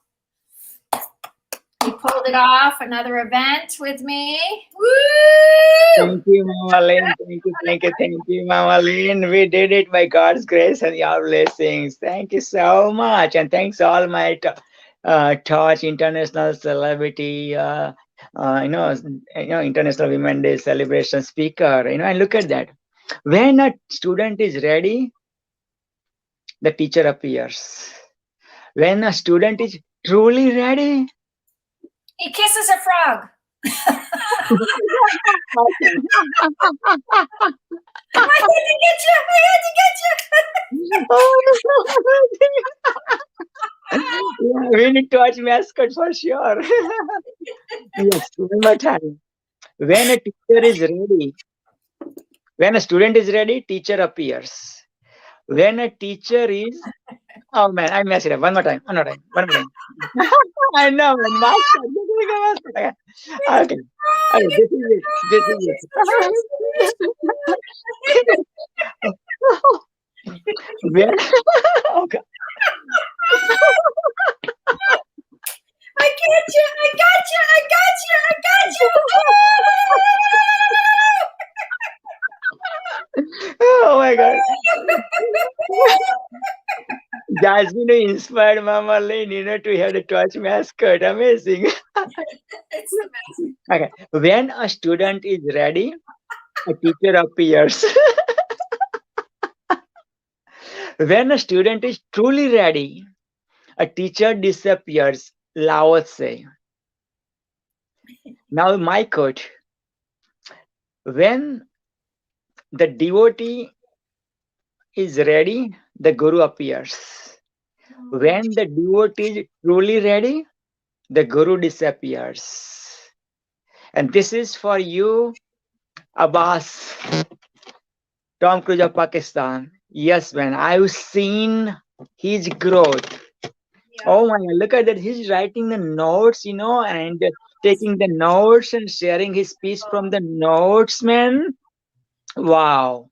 He pulled it off, another event with me. Woo! Thank you, Mama Lynn. Thank you, Mama Lynn. We did it by God's grace and your blessings. Thank you so much. And thanks all my Torch International Celebrity, International Women's Day celebration speaker. And look at that. When a student is ready, the teacher appears. When a student is truly ready, he kisses a frog. I had to get you. We need to watch mascot for sure. Yes, one more time. When a teacher is ready, when a student is ready, teacher appears. When a teacher is, oh man, I messed it up. One more time. I know, man. Mascot. Okay. This is it. When, okay. I got you. Oh my God. Jasmine inspired Mama Lynn, to have the Torch mascot. Amazing. It's amazing. Okay. When a student is ready, a teacher appears. When a student is truly ready, a teacher disappears. Lao Tse. Now my quote. When the devotee is ready, the Guru appears. When the devotee is truly ready, the Guru disappears. And this is for you, Abbas, Tom Cruise of Pakistan. Yes, man, I've seen his growth. Oh my God, look at that. He's writing the notes, and taking the notes and sharing his speech from the notes, man. Wow.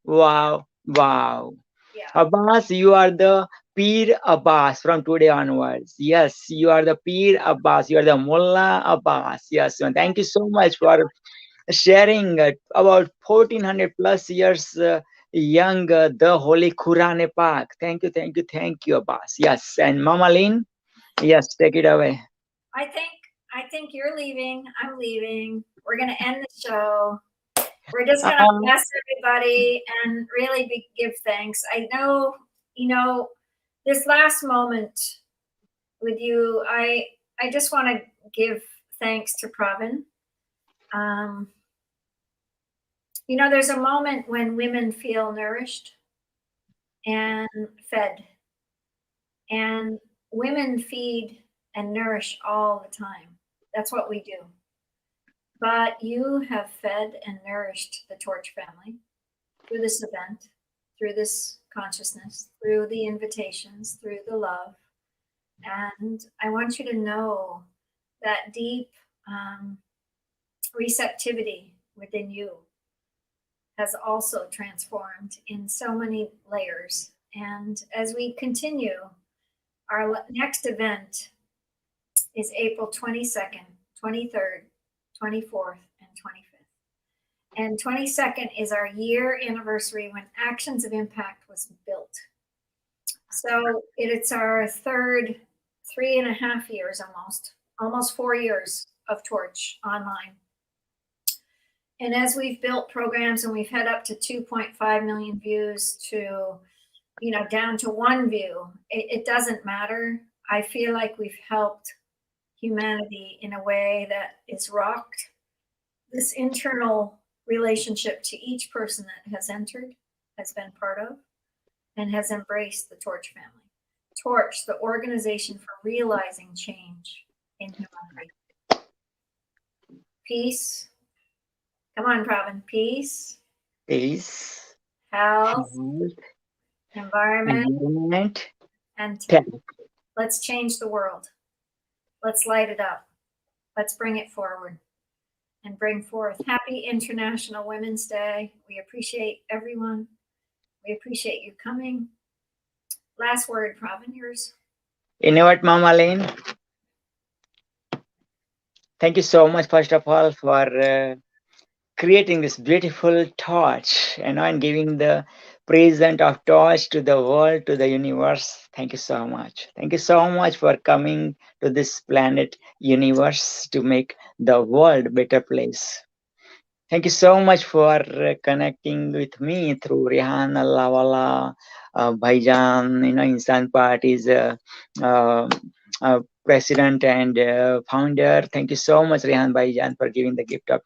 Abbas, you are the Peer Abbas from today onwards. Yes, you are the Peer Abbas. You are the Mullah Abbas. Yes, and thank you so much for sharing about 1400 plus years young, the Holy Quran Pak. Thank you, Abbas. Yes, and Mama Lynn, yes, take it away. I think you're leaving. I'm leaving. We're gonna end the show. We're just gonna bless everybody and really give thanks. I know you know, this last moment with you, I just want to give thanks to Pravin. You know, there's a moment when women feel nourished and fed, and women feed and nourish all the time. That's what we do. But you have fed and nourished the Torch family through this event, through this consciousness, through the invitations, through the love. And I want you to know that deep receptivity within you has also transformed in so many layers. And as we continue, our next event is April 22nd, 23rd, 24th, and 25th. And 22nd is our year anniversary when Actions of Impact was built. So it's our third 3.5 years almost 4 years of Torch online. And as we've built programs and we've had up to 2.5 million views to, you know, down to 1 view, it doesn't matter. I feel like we've helped humanity in a way that is rocked this internal relationship to each person that has entered, has been part of, and has embraced the Torch family. Torch, the organization for realizing change in humanity. Peace. Come on, Pravin. Peace. Peace. Health. Health, Environment. environment, And tech. let's change the world. Let's light it up. Let's bring it forward and bring forth Happy International Women's Day. We appreciate everyone. We appreciate you coming. Last word, Pravin, yours. You know what, Mama Lynn? Thank you so much, first of all, for creating this beautiful torch, you know, and giving the present of torch to the world, to the universe. Thank you so much. Thank you so much for coming to this planet universe to make the world a better place. Thank you so much for connecting with me through Rihan, Allawala, Bhaijan, you know, Insan Party's president and founder. Thank you so much, Rihan Bhaijan, for giving the gift of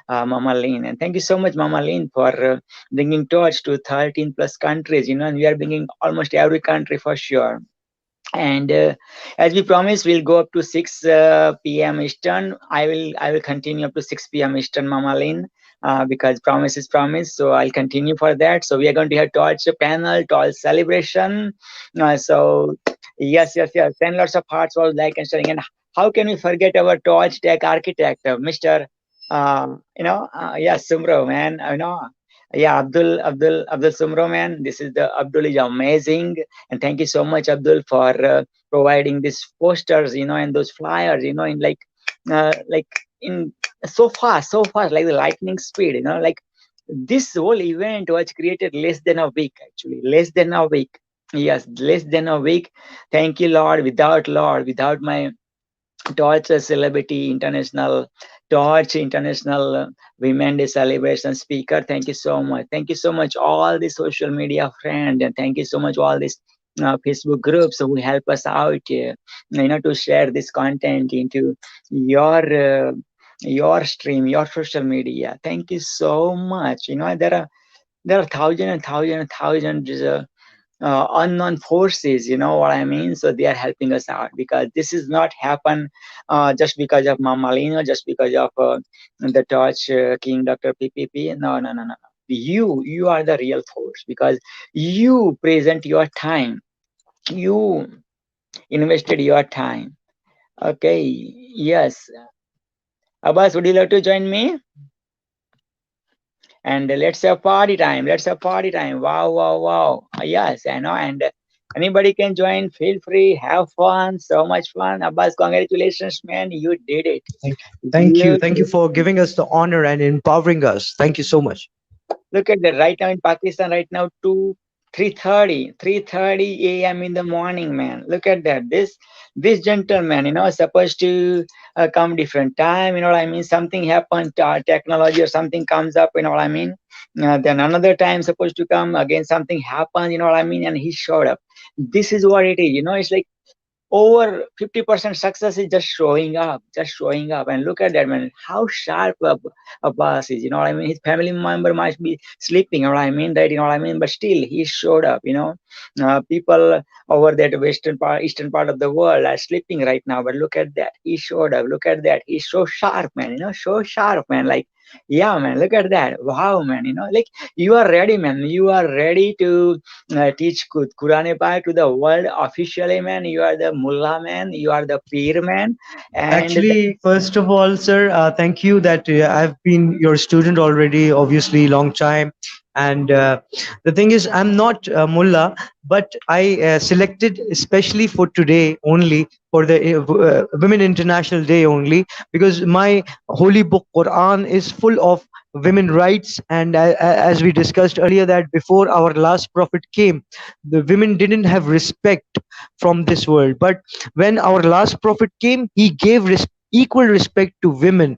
Mama Lynn. And thank you so much, Mama Lynn, for bringing torch to 13 plus countries, you know, and we are bringing almost every country for sure. And as we promised, we'll go up to 6 p.m. Eastern. I will continue up to 6 p.m. Eastern, Mama Lynn, because promise is promise. So I'll continue for that. So we are going to have torch panel, torch celebration. So yes. Send lots of hearts, all like and sharing. And how can we forget our torch tech architect, Mr. Sumro, man. Abdul Sumro, man. This is the Abdul is amazing, and thank you so much, Abdul, for providing these posters, you know, and those flyers, you know, in like in so fast, like the lightning speed, you know, like this whole event was created less than a week, actually, less than a week. Yes, less than a week. Thank you, Lord. Without my Torch Celebrity International, Torch International Women Day Celebration speaker. Thank you so much. Thank you so much, all the social media friends, and thank you so much, all these Facebook groups who help us out, you know, to share this content into your stream, your social media. Thank you so much. You know, there are thousands and thousands. Unknown forces, you know what I mean? So they are helping us out, because this is not happen just because of Mama Lynn, just because of the Torch King, Dr. PPP. No. You are the real force, because you present your time. You invested your time. Okay. Yes. Abbas, would you like to join me? And let's have party time. Wow. Yes, I know. And anybody can join. Feel free. Have fun. So much fun. Abbas, congratulations, man. You did it. Thank you. Thank you for giving us the honor and empowering us. Thank you so much. Look at that. Right now in Pakistan, right now, 3:30 a.m. in the morning, man. Look at that. This gentleman, supposed to come different time. You know what I mean? Something happened, technology or something comes up. You know what I mean? Then another time supposed to come again. Something happened. You know what I mean? And he showed up. This is what it is. It's like over 50% success is just showing up, and look at that, man, how sharp a boss is. You know what I mean? His family member might be sleeping, you know what I mean, right? You know what I mean? But still he showed up. People over that eastern part of the world are sleeping right now, but look at that, he showed up. Look at that, he's so sharp, man. So sharp, man. Like, yeah, man, look at that. Wow, man. Like, you are ready, man. You are ready to teach Quran Pak to the world officially, man. You are the mullah, man. You are the peer, man. And Actually, first of all, sir, thank you that I've been your student already, obviously, long time. And the thing is, I'm not mullah, but I selected especially for today only, for the Women International Day only, because my holy book Quran is full of women rights. And as we discussed earlier, that before our last prophet came, the women didn't have respect from this world. But when our last prophet came, he gave equal respect to women,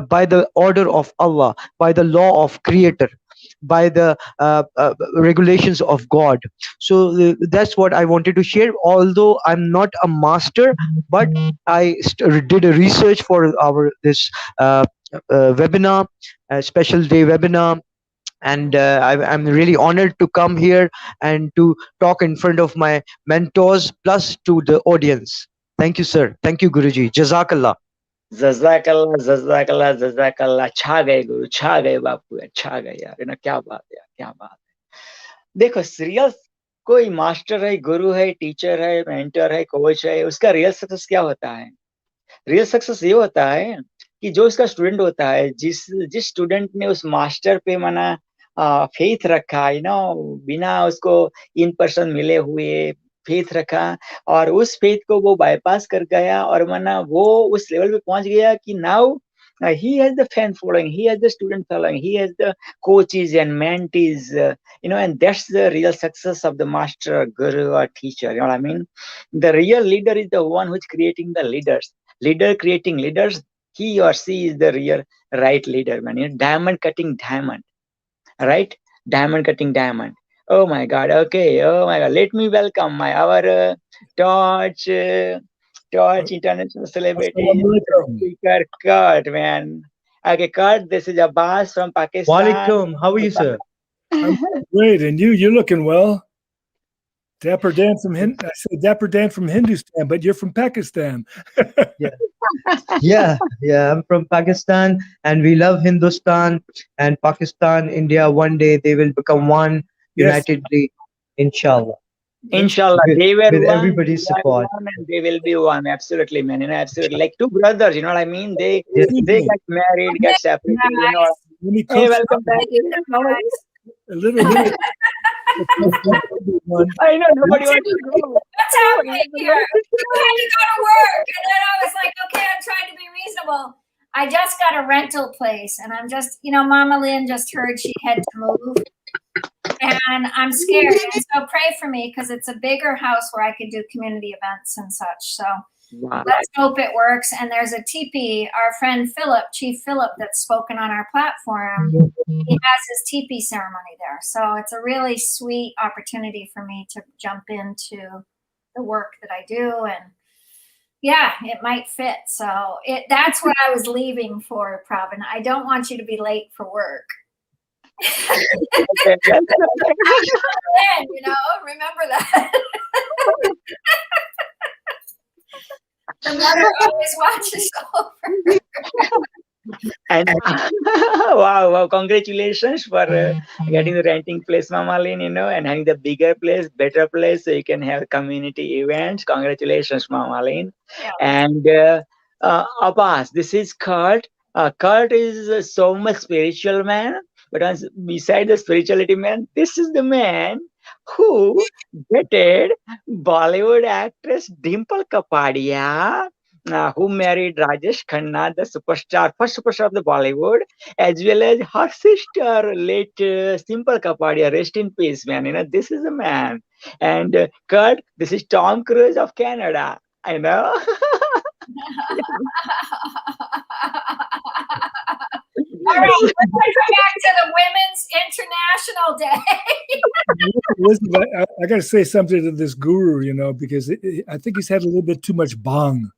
by the order of Allah, by the law of Creator, by the regulations of God. So that's what I wanted to share. Although I'm not a master, but I did a research for our this webinar, special day webinar. And I'm really honored to come here and to talk in front of my mentors plus to the audience. Thank you, sir. Thank you, Guruji. Jazakallah. जज़ाकल्लाह जज़ाकल्लाह जज़ाकल्लाह, छा गए गुरु, छा गए बापू, छा गए यार। क्या बात है, क्या बात है। देखो, रियल कोई मास्टर है, गुरु है, टीचर है, मेंटर है, कोच है, उसका रियल सक्सेस क्या होता है? रियल सक्सेस ये होता है कि जो उसका स्टूडेंट होता है, जिस स्टूडेंट ने उस मास्टर पे मना फेथ रखा, बिना उसको इन पर्सन मिले हुए फेथ रखा, और उस फेथ को वो बाईपास कर गया, और वो उस लेवल पे पहुंच गया कि now he has the fan following, he has the student following, he has the coaches and mentees, and that's the real success of the master, guru, or teacher. You know what I mean? The real leader is the one who's creating the leaders. Leader creating leaders, he or she is the real right leader, man. Diamond cutting diamond, right? Diamond cutting diamond. Oh my God. Okay. Oh my God. Let me welcome our Torch International Celebrity speaker, Kurt, man. Okay, Kurt, this is Abbas from Pakistan. Walaikum. How are you, sir? I'm great, and you're looking well. Dapper Dan from I said Dapper Dan from Hindustan, but you're from Pakistan. Yeah, I'm from Pakistan, and we love Hindustan and Pakistan, India. One day they will become one, unitedly, inshallah. Inshallah, they were with one, everybody's they are support. one, and they will be one. Absolutely, man. Absolutely, like two brothers. You know what I mean? They got married, got separated. Hey, welcome back. A little. I know nobody wants to go. What's happening here? I had to go to work, and then I was like, okay, I'm trying to be reasonable. I just got a rental place, and I'm just, Mama Lynn just heard she had to move, and I'm scared. And so pray for me, because it's a bigger house where I could do community events and such. So let's hope it works. And there's a teepee. Our friend Philip, Chief Philip, that's spoken on our platform, he has his teepee ceremony there. So it's a really sweet opportunity for me to jump into the work that I do. And yeah, it might fit. So that's what I was leaving for, Pravin. I don't want you to be late for work. Remember that. The mother always watches over. And wow, congratulations for getting the renting place, Mama Lynn, and having the bigger place, better place, so you can have community events. Congratulations, Mama Lynn. Yeah. And Abbas, this is Kurt. Kurt is so much spiritual, man. But beside the spirituality, man, this is the man who dated Bollywood actress Dimple Kapadia. who married Rajesh Khanna, the superstar, first superstar of the Bollywood, as well as her sister, late Simple Kapadia. Rest in peace, man. This is a man. And Kurt, this is Tom Cruise of Canada. I know. All right, let's go back to the Women's International Day. Elizabeth, I got to say something to this guru, because I think he's had a little bit too much bong.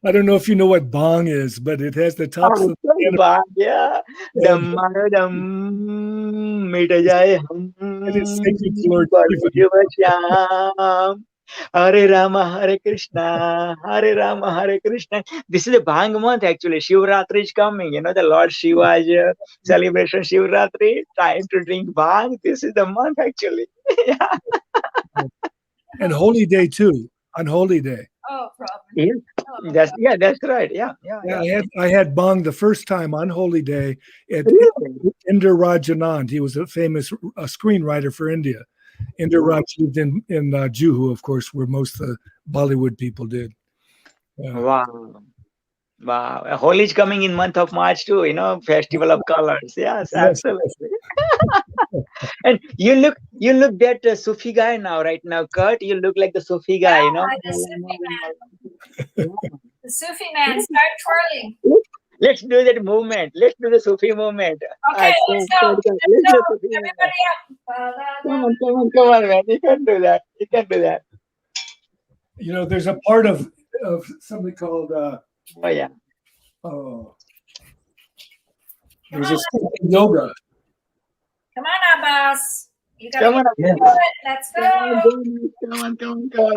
I don't know if you know what bong is, but it has the tops of the bong, yeah. Dum mit jaye it is sacred to Lord Shiva. Hare Rama, Hare Krishna, Hare Rama, Hare Krishna. This is a Bhang month actually. Shivratri is coming. The Lord Shiva's celebration, Shivratri. Time to drink Bhang. This is the month actually. And Holy Day too. On Holy Day. Oh, problem. Yeah, that's right. Yeah. I had Bang the first time on Holy Day at Inder Raj Anand. He was a famous screenwriter for India. Inder Raj lived in Juhu, of course, where most of the Bollywood people did. Wow. Holi is coming in month of March too, Festival of Colors. Yes, absolutely. And you look that Sufi guy right now, Kurt. You look like the Sufi guy, The Sufi man. The Sufi man, start twirling. Let's do that movement. Let's do the Sufi movement. Okay, let's go. Everybody up. Come on, man. You can do that. There's a part of something called there's a yoga. Come on, Abbas. You got Come on, to do it. Let's go. Come on,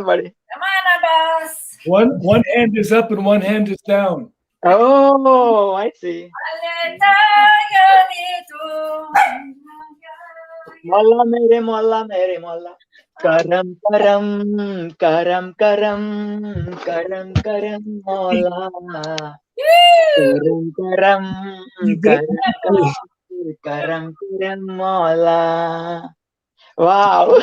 buddy. Come on, Abbas. One hand is up and one hand is down. Oh, I see. Molla mere molla. Karam karam molla. Karam molla. Wow.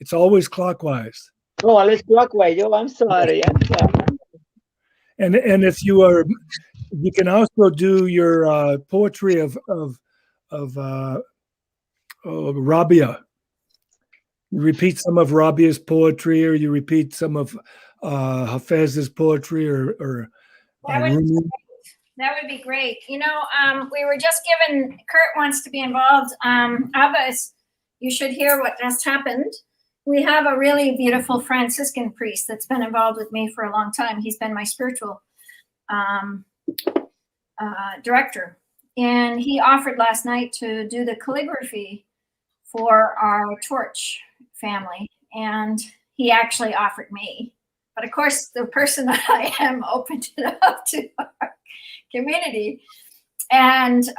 It's always clockwise. Oh, always clockwise. Oh, I'm sorry. And if you can also do your poetry of Rabia. You repeat some of Rabia's poetry, or you repeat some of Hafez's poetry, or That would be great. We were just given, Kurt wants to be involved. Abbas, you should hear what just happened. We have a really beautiful Franciscan priest that's been involved with me for a long time. He's been my spiritual director. And he offered last night to do the calligraphy for our torch family. And he actually offered me. But of course, the person that I am opened it up to our community. And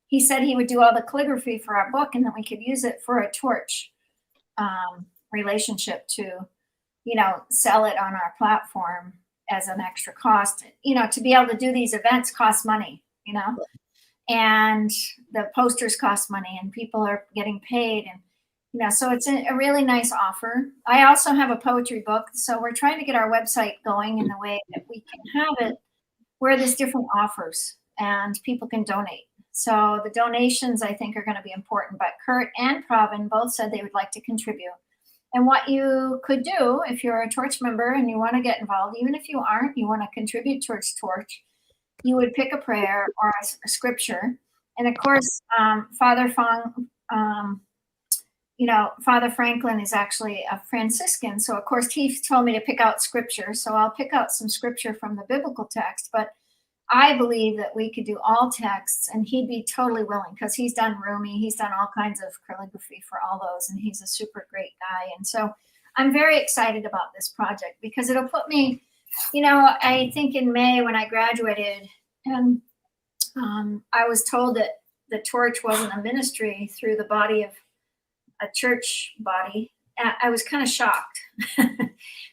he said he would do all the calligraphy for our book, and then we could use it for a torch relationship to, sell it on our platform as an extra cost. To be able to do these events costs money, and the posters cost money, and people are getting paid, and so it's a really nice offer. I also have a poetry book, so we're trying to get our website going in the way that we can have it where there's different offers and people can donate. So the donations, I think, are going to be important. But Kurt and Pravin both said they would like to contribute. And what you could do if you're a Torch member and you want to get involved, even if you aren't, you want to contribute towards Torch, you would pick a prayer or a scripture. And of course, Father Franklin is actually a Franciscan. So of course, he told me to pick out scripture. So I'll pick out some scripture from the biblical text. But I believe that we could do all texts, and he'd be totally willing because he's done Rumi, he's done all kinds of calligraphy for all those, and he's a super great guy. And so I'm very excited about this project because it'll put me, I think in May when I graduated, and I was told that the Torch wasn't a ministry through the body of a church body. I was kind of shocked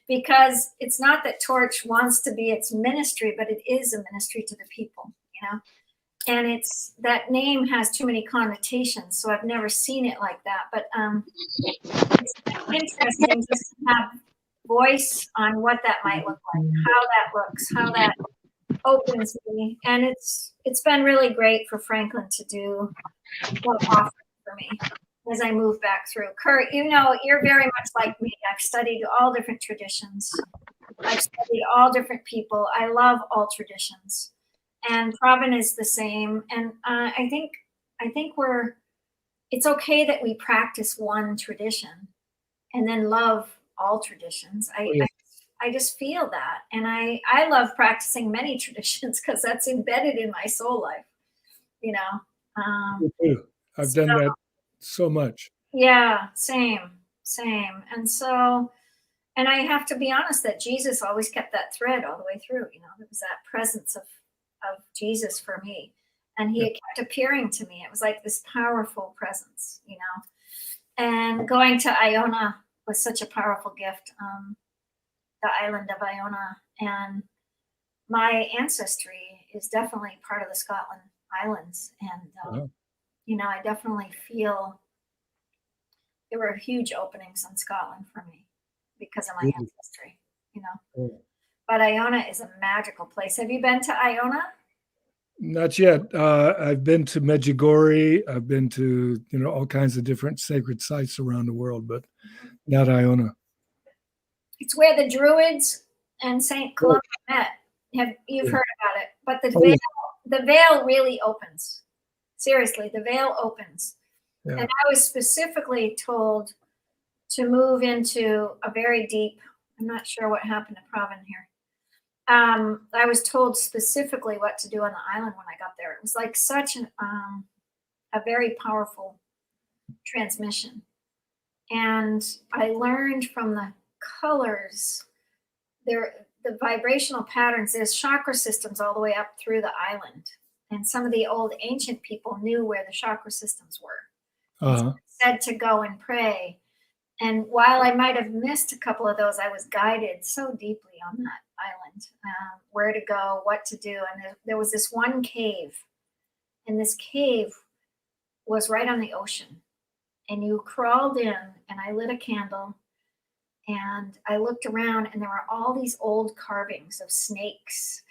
because it's not that Torch wants to be its ministry, but it is a ministry to the people, and it's that name has too many connotations, so I've never seen it like that. But it's interesting just to have voice on what that might look like, how that looks, how that opens me, and it's been really great for Franklin to do what offering for me as I move back through. Kurt, you know, you're very much like me. I've studied all different traditions. I've studied all different people. I love all traditions, and Pravin is the same. And I think it's okay that we practice one tradition and then love all traditions. I just feel that, and I love practicing many traditions because that's embedded in my soul life. You know. Me too. I've done that so much. Yeah, same. And so, and I have to be honest that Jesus always kept that thread all the way through. You know, there was that presence of Jesus for me, and he kept appearing to me. It was like this powerful presence, you know. And going to Iona was such a powerful gift. The island of Iona, and my ancestry is definitely part of the Scotland Islands, and you know, I definitely feel there were huge openings in Scotland for me because of my ancestry, you know. But Iona is a magical place. Have you been to Iona? Not yet. I've been to Medjugorje. I've been to, you know, all kinds of different sacred sites around the world, but not Iona. It's where the Druids and Saint Columba met. You've heard about it, but the veil really opens. Seriously, the veil opens. Yeah. And I was specifically told to move into a very deep, I'm not sure what happened to Pravin here. I was told specifically what to do on the island when I got there. It was like such a very powerful transmission. And I learned from the colors, the vibrational patterns, there's chakra systems all the way up through the island. And some of the old ancient people knew where the chakra systems were. So said to go and pray. And while I might have missed a couple of those, I was guided so deeply on that island, where to go, what to do. And there was this one cave, and this cave was right on the ocean. And you crawled in, and I lit a candle, and I looked around, and there were all these old carvings of snakes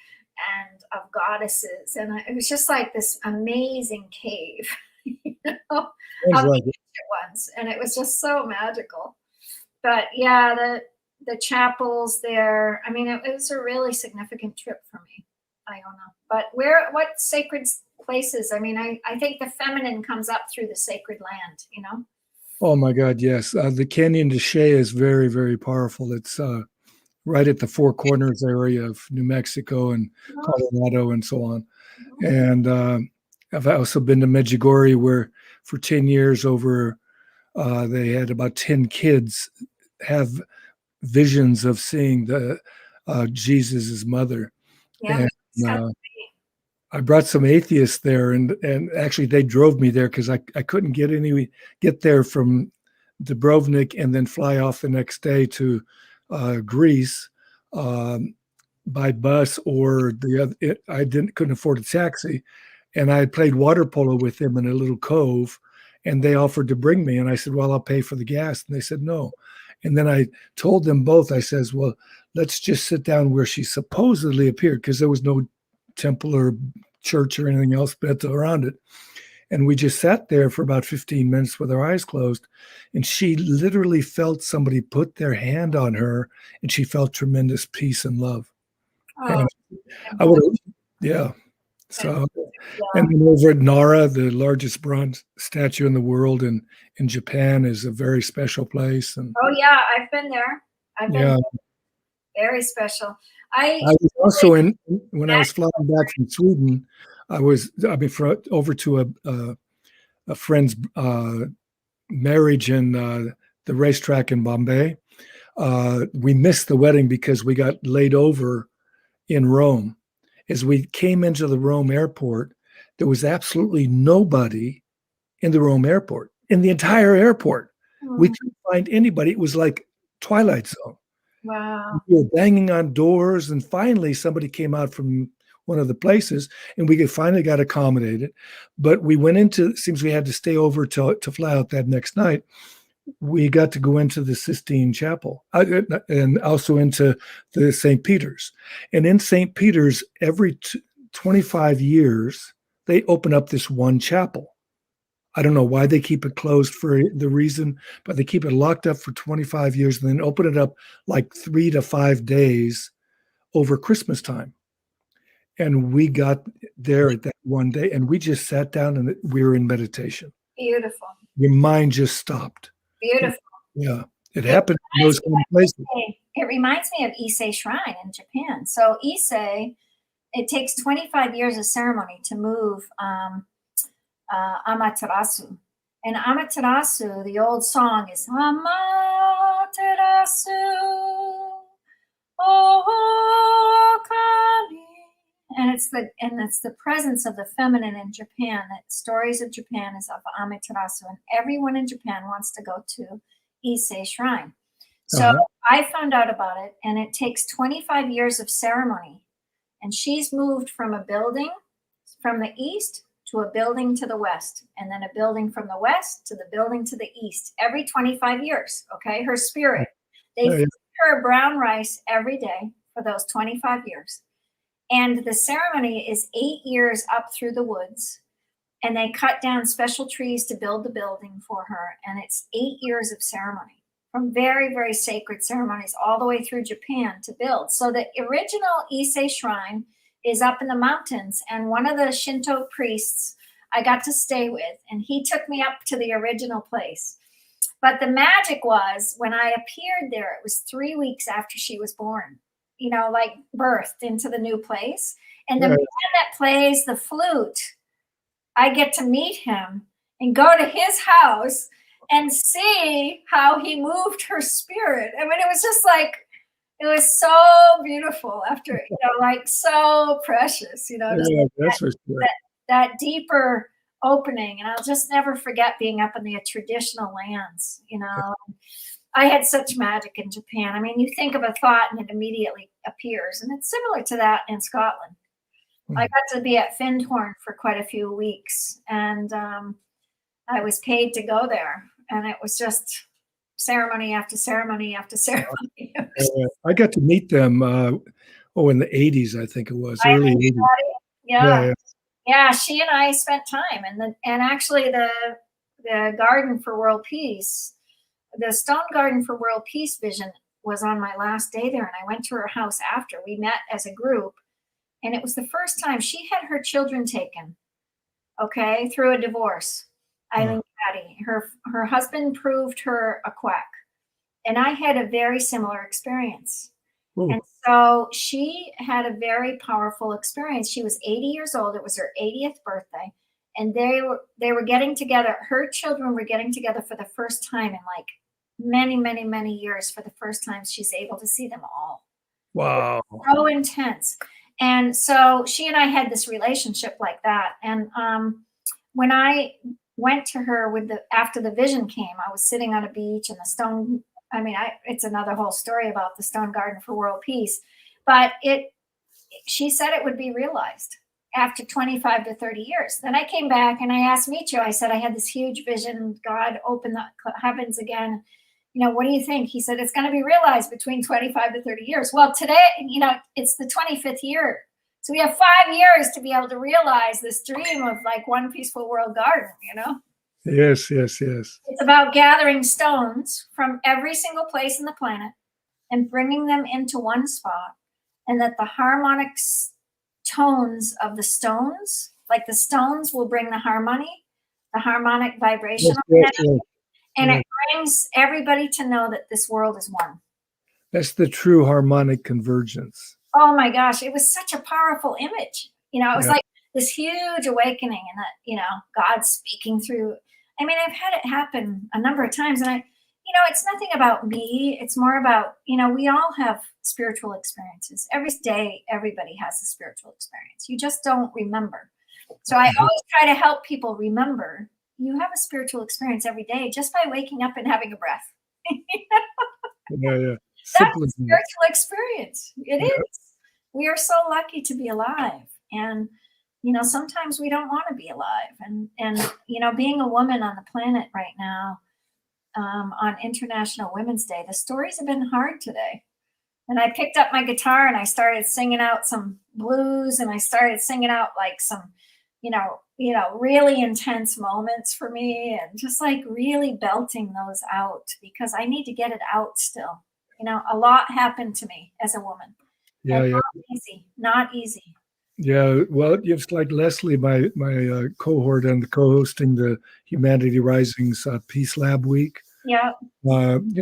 and of goddesses. And it was just like this amazing cave, you know, of like the ancient ones. And it was just so magical. But yeah, the chapels there, I mean, it was a really significant trip for me, Iona. But what sacred places? I mean, I think the feminine comes up through the sacred land, you know? Oh my God, yes. The Canyon de Chelly is very, very powerful. It's right at the Four Corners area of New Mexico and Colorado and so on. And I've also been to Medjugorje, where for 10 years over, they had about 10 kids have visions of seeing the Jesus's mother. Yeah, And I brought some atheists there, and actually they drove me there because I couldn't get there from Dubrovnik and then fly off the next day to Greece by bus, or I couldn't afford a taxi. And I played water polo with them in a little cove, and they offered to bring me. And I said, well, I'll pay for the gas. And they said, no. And then I told them both, I says, well, let's just sit down where she supposedly appeared, because there was no temple or church or anything else built around it. And we just sat there for about 15 minutes with our eyes closed. And she literally felt somebody put their hand on her, and she felt tremendous peace and love. And I would, yeah. So, and then over at Nara, the largest bronze statue in the world in Japan, is a very special place. And oh yeah, I've been there. I've been there. Very special. I was also when I was flying back from Sweden, over to a friend's marriage in the racetrack in Bombay. We missed the wedding because we got laid over in Rome. As we came into the Rome airport, there was absolutely nobody in the Rome airport, in the entire airport. We couldn't find anybody. It was like Twilight Zone. Wow. We were banging on doors, and finally somebody came out from one of the places, and we finally got accommodated. But we went into, seems we had to stay over to fly out that next night. We got to go into the Sistine Chapel and also into the St. Peter's. And in St. Peter's, every 25 years, they open up this one chapel. I don't know why they keep it closed for the reason, but they keep it locked up for 25 years and then open it up like 3 to 5 days over Christmas time. And we got there at that one day and we just sat down and we were in meditation. Beautiful. Your mind just stopped. Beautiful. Yeah. It happened in those kind of places. It reminds me of Issei Shrine in Japan. So Issei, it takes 25 years of ceremony to move Amaterasu. And Amaterasu, the old song is Amaterasu, oh Kami. And it's the presence of the feminine in Japan. That Stories of Japan is of Amaterasu, and everyone in Japan wants to go to Issei Shrine. So I found out about it, and it takes 25 years of ceremony. And she's moved from a building from the east to a building to the west, and then a building from the west to the building to the east every 25 years. Okay, her spirit. They feed her brown rice every day for those 25 years. And the ceremony is 8 years up through the woods, and they cut down special trees to build the building for her. And it's 8 years of ceremony, from very, very sacred ceremonies all the way through Japan to build. So the original Issei Shrine is up in the mountains, and one of the Shinto priests I got to stay with, and he took me up to the original place. But the magic was when I appeared there, it was 3 weeks after she was born, you know, like birthed into the new place. And the man that plays the flute, I get to meet him and go to his house and see how he moved her spirit. I mean, it was just like, it was so beautiful after, you know, like so precious, you know, that's for sure. that deeper opening. And I'll just never forget being up in the traditional lands, you know. I had such magic in Japan. I mean, you think of a thought and it immediately appears. And it's similar to that in Scotland. I got to be at Findhorn for quite a few weeks, and I was paid to go there. And it was just ceremony after ceremony after ceremony. I got to meet them, in the 80s, I think it was, early 80s. Yeah, she and I spent time. And actually the Garden for World Peace, the Stone Garden for World Peace vision was on my last day there. And I went to her house after. We met as a group. And it was the first time she had her children taken, okay, through a divorce. Eileen Caddy. Her husband proved her a quack. And I had a very similar experience. Ooh. And so she had a very powerful experience. She was 80 years old. It was her 80th birthday. And they were getting together. Her children were getting together for the first time in like many, many, many years. For the first time, she's able to see them all. Wow. So intense. And so she and I had this relationship like that. And when I went to her after the vision came, I was sitting on a beach and it's another whole story about the Stone Garden for World Peace, but she said it would be realized after 25 to 30 years. Then I came back and I asked Michio, I said, I had this huge vision, God opened the heavens again. You know, what do you think? He said, it's going to be realized between 25 to 30 years. Well, today, you know, it's the 25th year. So we have 5 years to be able to realize this dream of like one peaceful world garden, you know? Yes. It's about gathering stones from every single place in the planet and bringing them into one spot, and that the harmonic tones of the stones, like the stones will bring the harmonic vibration of energy, and it brings everybody to know that this world is one. That's the true harmonic convergence. Oh my gosh, it was such a powerful image. You know, it was like this huge awakening, and that, you know, God speaking through. I mean, I've had it happen a number of times, and it's nothing about me. It's more about, you know, we all have spiritual experiences. Every day, everybody has a spiritual experience. You just don't remember. So I always try to help people remember you have a spiritual experience every day just by waking up and having a breath. That's a spiritual experience. It is. We are so lucky to be alive. And, sometimes we don't want to be alive. And, being a woman on the planet right now, on International Women's Day, the stories have been hard today. And I picked up my guitar and I started singing out some blues, and I started singing out like some, really intense moments for me, and just like really belting those out because I need to get it out still. A lot happened to me as a woman. Yeah, And yeah. not easy. Yeah, well, it's like Leslie, my cohort and co-hosting the Humanity Rising's Peace Lab Week. Yeah.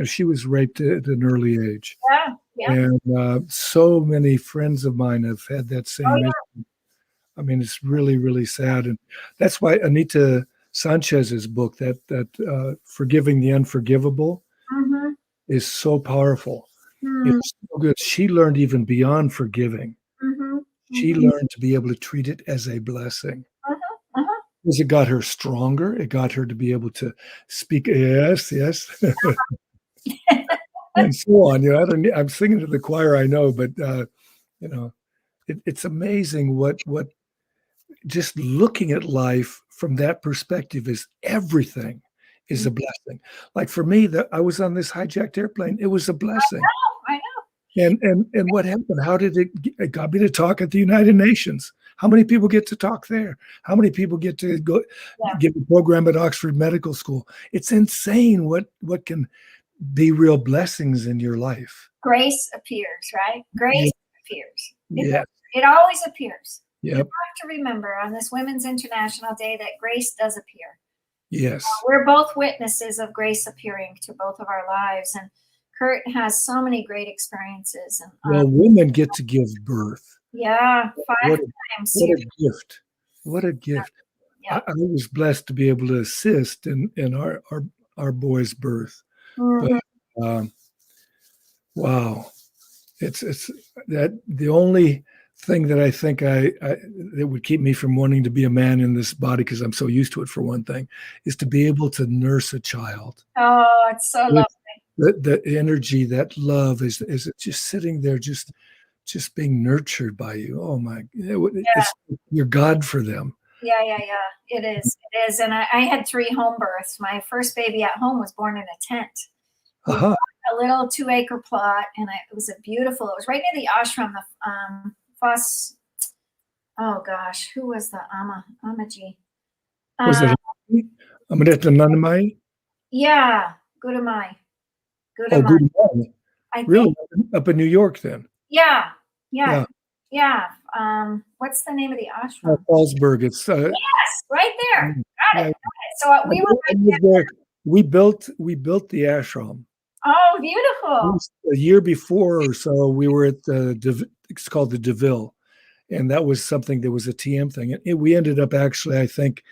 She was raped at an early age. Yeah. Yeah. And so many friends of mine have had that same Oh, yeah. issue. I mean, it's really, really sad. And that's why Anita Sanchez's book, that Forgiving the Unforgivable, Mhm. is so powerful. Mm. It's so good. She learned even beyond forgiving. Mhm. She Mhm. learned to be able to treat it as a blessing. Uh-huh. Uh-huh. Because it got her stronger. It got her to be able to speak. Yes, yes. And so on. I'm singing to the choir, I know, but it's amazing what just looking at life from that perspective is everything is a blessing. Like for me, that I was on this hijacked airplane, it was a blessing. I know. And what happened? How did it got me to talk at the United Nations? How many people get to talk there? How many people get to go give a program at Oxford Medical School? It's insane what can be real blessings in your life. Grace appears, right? Grace appears. Yeah. It always appears. Yep. You have to remember on this Women's International Day that grace does appear. Yes. We're both witnesses of grace appearing to both of our lives. And Kurt has so many great experiences. And Well, women get to give birth. yeah, five What times. a gift. What a gift. Yeah. I was blessed to be able to assist in our boy's birth. Mhm. But wow. It's that the only thing that I think that would keep me from wanting to be a man in this body, because I'm so used to it, for one thing, is to be able to nurse a child. Oh, it's so lovely. The energy, that love is just sitting there, just being nurtured by you. Oh my, you're God for them. Yeah. It is. It is. And I had 3 home births. My first baby at home was born in a tent. We Uh-huh. bought a little 2-acre plot, and it was it was right near the ashram, the Foss. Oh gosh, who was the Amaji? Was it Amrita Nanamai? Yeah, Gudamai. Oh, good morning. I Really? think. Up in New York then? Yeah. Yeah. What's the name of the ashram? Fallsburg. It's Yes, right there. Got it. yeah. So we were right there. We built the ashram. Oh, beautiful. A year before or so, we were at it's called the DeVille, and that was something that was a TM thing. And we ended up actually, I think,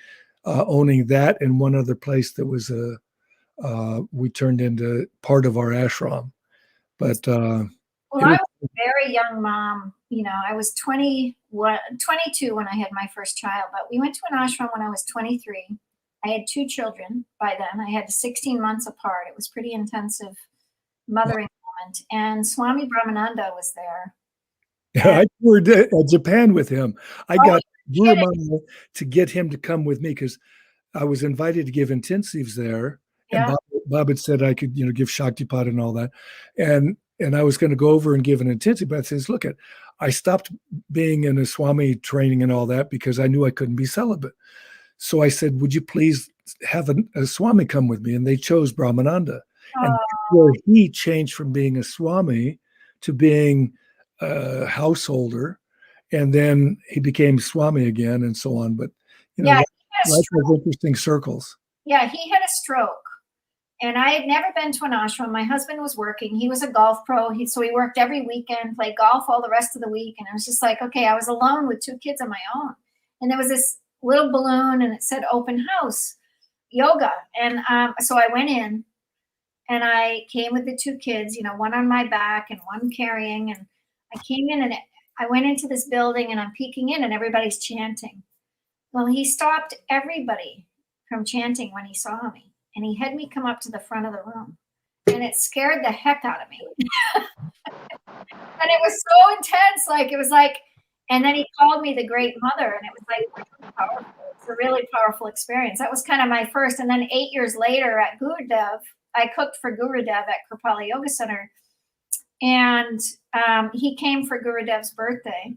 owning that and one other place that was we turned into part of our ashram. But Well, I was a very young mom. I was 22 when I had my first child, but we went to an ashram when I was 23. I had 2 children by then. I had 16 months apart. It was pretty intensive mothering moment. And Swami Brahmananda was there. I toured Japan with him. I Oh, got you Guru Maharaj to get him to come with me because I was invited to give intensives there. Yeah. And Bob had said I could, give Shaktipat and all that. And I was going to go over and give an intensive, but I says, look, I stopped being in a Swami training and all that because I knew I couldn't be celibate. So I said, would you please have a Swami come with me? And they chose Brahmananda. And that's where he changed from being a Swami to being a householder. And then he became Swami again and so on. But, Yeah, life he had a has interesting circles. Yeah, he had a stroke. And I had never been to an ashram. My husband was working. He was a golf pro. So he worked every weekend, played golf all the rest of the week. And I was just like, okay, I was alone with 2 kids of my own. And there was this little balloon and it said open house yoga. And so I went in and I came with the 2 kids, one on my back and one carrying. And I came in and I went into this building and I'm peeking in and everybody's chanting. Well, he stopped everybody from chanting when he saw me. And he had me come up to the front of the room. And it scared the heck out of me. And it was so intense. Like, it was like, And then he called me the Great Mother, and it was like powerful. It's a really powerful experience. That was kind of my first. And then 8 years later at Gurudev, I cooked for Gurudev at Kripalu Yoga Center. And he came for Gurudev's birthday.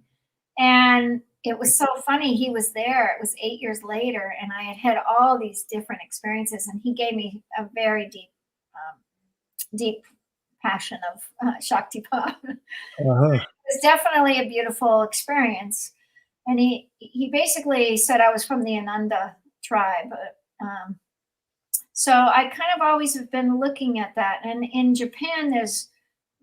And it was so funny. He was there. It was 8 years later, and I had had all these different experiences. And he gave me a very deep passion of Shaktipat. It was definitely a beautiful experience. And he basically said I was from the Ananda tribe. So I kind of always have been looking at that. And in Japan, there's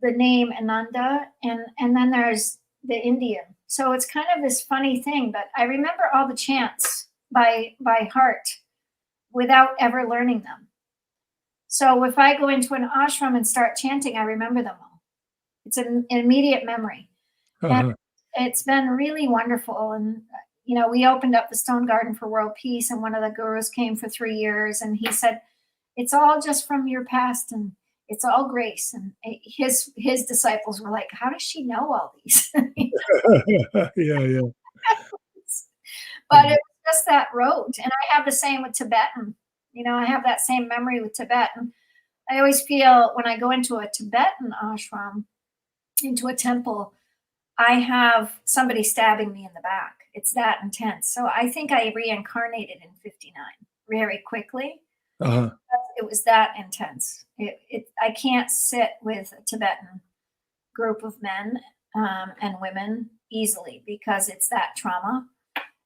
the name Ananda, and then there's the Indian. So it's kind of this funny thing, but I remember all the chants by heart without ever learning them. So if I go into an ashram and start chanting, I remember them all. It's an immediate memory. And it's been really wonderful. And, you know, we opened up the Stone Garden for World Peace, and one of the gurus came for 3 years, and he said, it's all just from your past, and it's all grace. And his disciples were like, how does she know all these? Yeah. But it was just that road. And I have the same with Tibetan. You know, I have that same memory with Tibetan. I always feel when I go into a Tibetan ashram, into a temple, I have somebody stabbing me in the back. It's that intense. So I think I reincarnated in 59 very quickly. It was that intense. I can't sit with a Tibetan group of men and women easily because it's that trauma.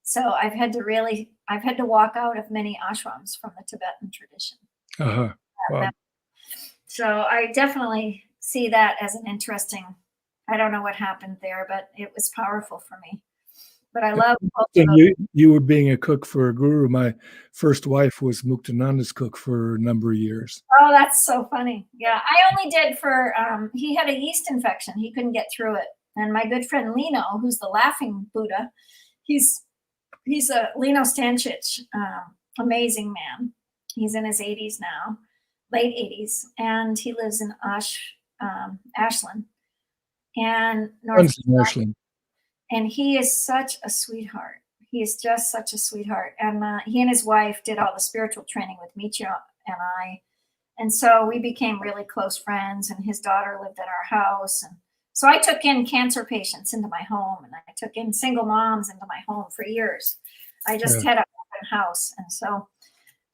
So I've had to walk out of many ashrams from the Tibetan tradition. Wow. So I definitely see that as an interesting, I don't know what happened there, but it was powerful for me. But I love And you were being a cook for a guru. My first wife was Muktananda's cook for a number of years. Oh, that's so funny. Yeah, I only did for, he had a yeast infection. He couldn't get through it. And my good friend Lino, who's the laughing Buddha, he's a Lino Stanchich, amazing man. He's in his 80s now, late 80s, and he lives in Ashland. And Ashland. And he is such a sweetheart. He is just such a sweetheart. And he and his wife did all the spiritual training with Michio and I. And so we became really close friends, and his daughter lived at our house. And so I took in cancer patients into my home, and I took in single moms into my home for years. I just had an open house. And so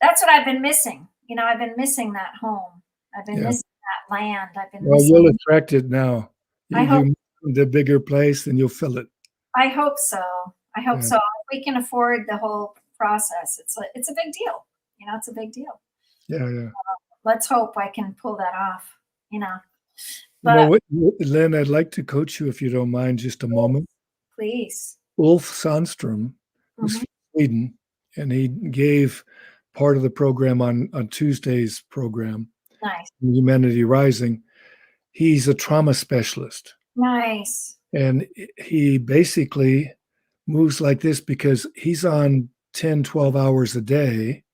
that's what I've been missing. You know, I've been missing that home. I've been missing that land. I've been missing. You'll attract it now. I hope. You move to the bigger place, and you'll fill it. I hope so. I hope so. If we can afford the whole process, it's a big deal. You know, it's a big deal. Yeah. Let's hope I can pull that off. You know. But Lynn, I'd like to coach you if you don't mind, just a moment. Please. Ulf Sandström was from Sweden, and he gave part of the program on Tuesday's program. Nice. Humanity Rising. He's a trauma specialist. Nice. And he basically moves like this because he's on 10, 12 hours a day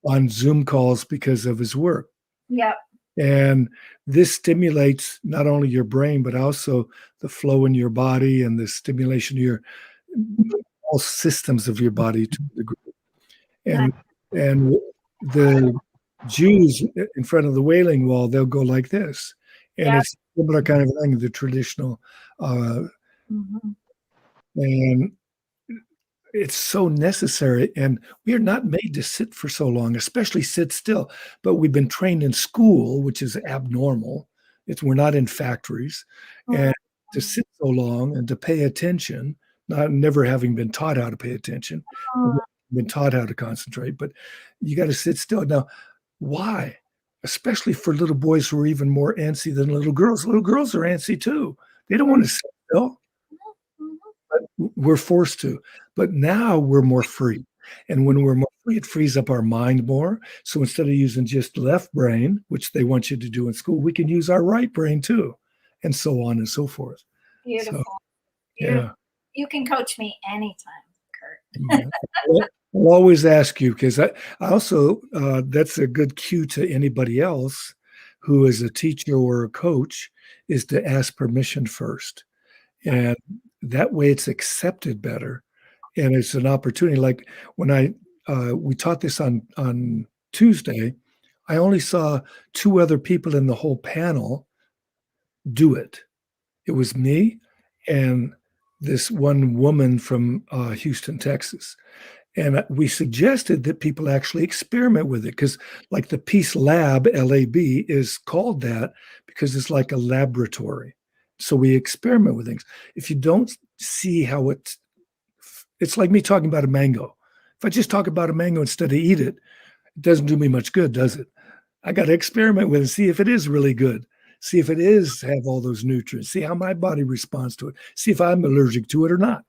on Zoom calls because of his work. Yep. And this stimulates not only your brain, but also the flow in your body and the stimulation of your all systems of your body to the degree. And the Jews in front of the Wailing Wall, they'll go like this. And it's a similar kind of thing, the traditional. And it's so necessary. And we are not made to sit for so long, especially sit still. But we've been trained in school, which is abnormal. We're not in factories. And to sit so long and to pay attention, never having been taught how to pay attention, been taught how to concentrate, but you got to sit still. Now, why? Especially for little boys who are even more antsy than little girls. Little girls are antsy too. They don't want to sit still. But we're forced to. But now we're more free. And when we're more free, it frees up our mind more. So instead of using just left brain, which they want you to do in school, we can use our right brain too, and so on and so forth. Beautiful. So, yeah. You can coach me anytime, Kurt. I'll always ask you, because I also, that's a good cue to anybody else who is a teacher or a coach, is to ask permission first. And that way it's accepted better, and it's an opportunity. Like when we taught this on Tuesday, I only saw 2 other people in the whole panel do it. It was me and this one woman from Houston, Texas. And we suggested that people actually experiment with it, because like the Peace Lab, LAB, is called that because it's like a laboratory. So we experiment with things. If you don't see how it's like me talking about a mango. If I just talk about a mango instead of eat it, it doesn't do me much good, does it? I got to experiment with it, see if it is really good. See if it is have all those nutrients. See how my body responds to it. See if I'm allergic to it or not.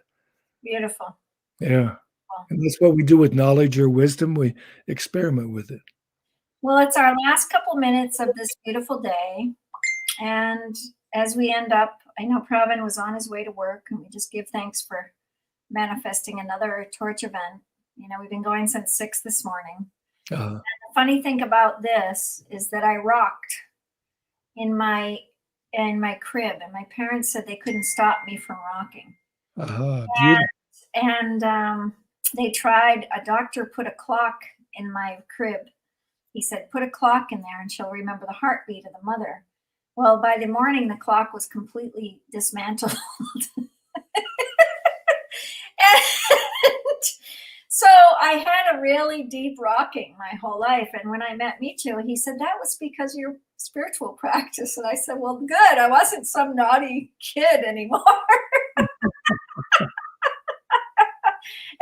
Beautiful. Yeah. And that's what we do with knowledge or wisdom. We experiment with it. Well, it's our last couple minutes of this beautiful day. And as we end up, I know Pravin was on his way to work, and we just give thanks for manifesting another torch event. You know, we've been going since 6 this morning. And the funny thing about this is that I rocked in my crib, and my parents said they couldn't stop me from rocking. Beautiful. And they tried, a doctor put a clock in my crib. He said, put a clock in there and she'll remember the heartbeat of the mother. Well, by the morning, the clock was completely dismantled. And so I had a really deep rocking my whole life. And when I met Michu, he said, that was because of your spiritual practice. And I said, well, good. I wasn't some naughty kid anymore.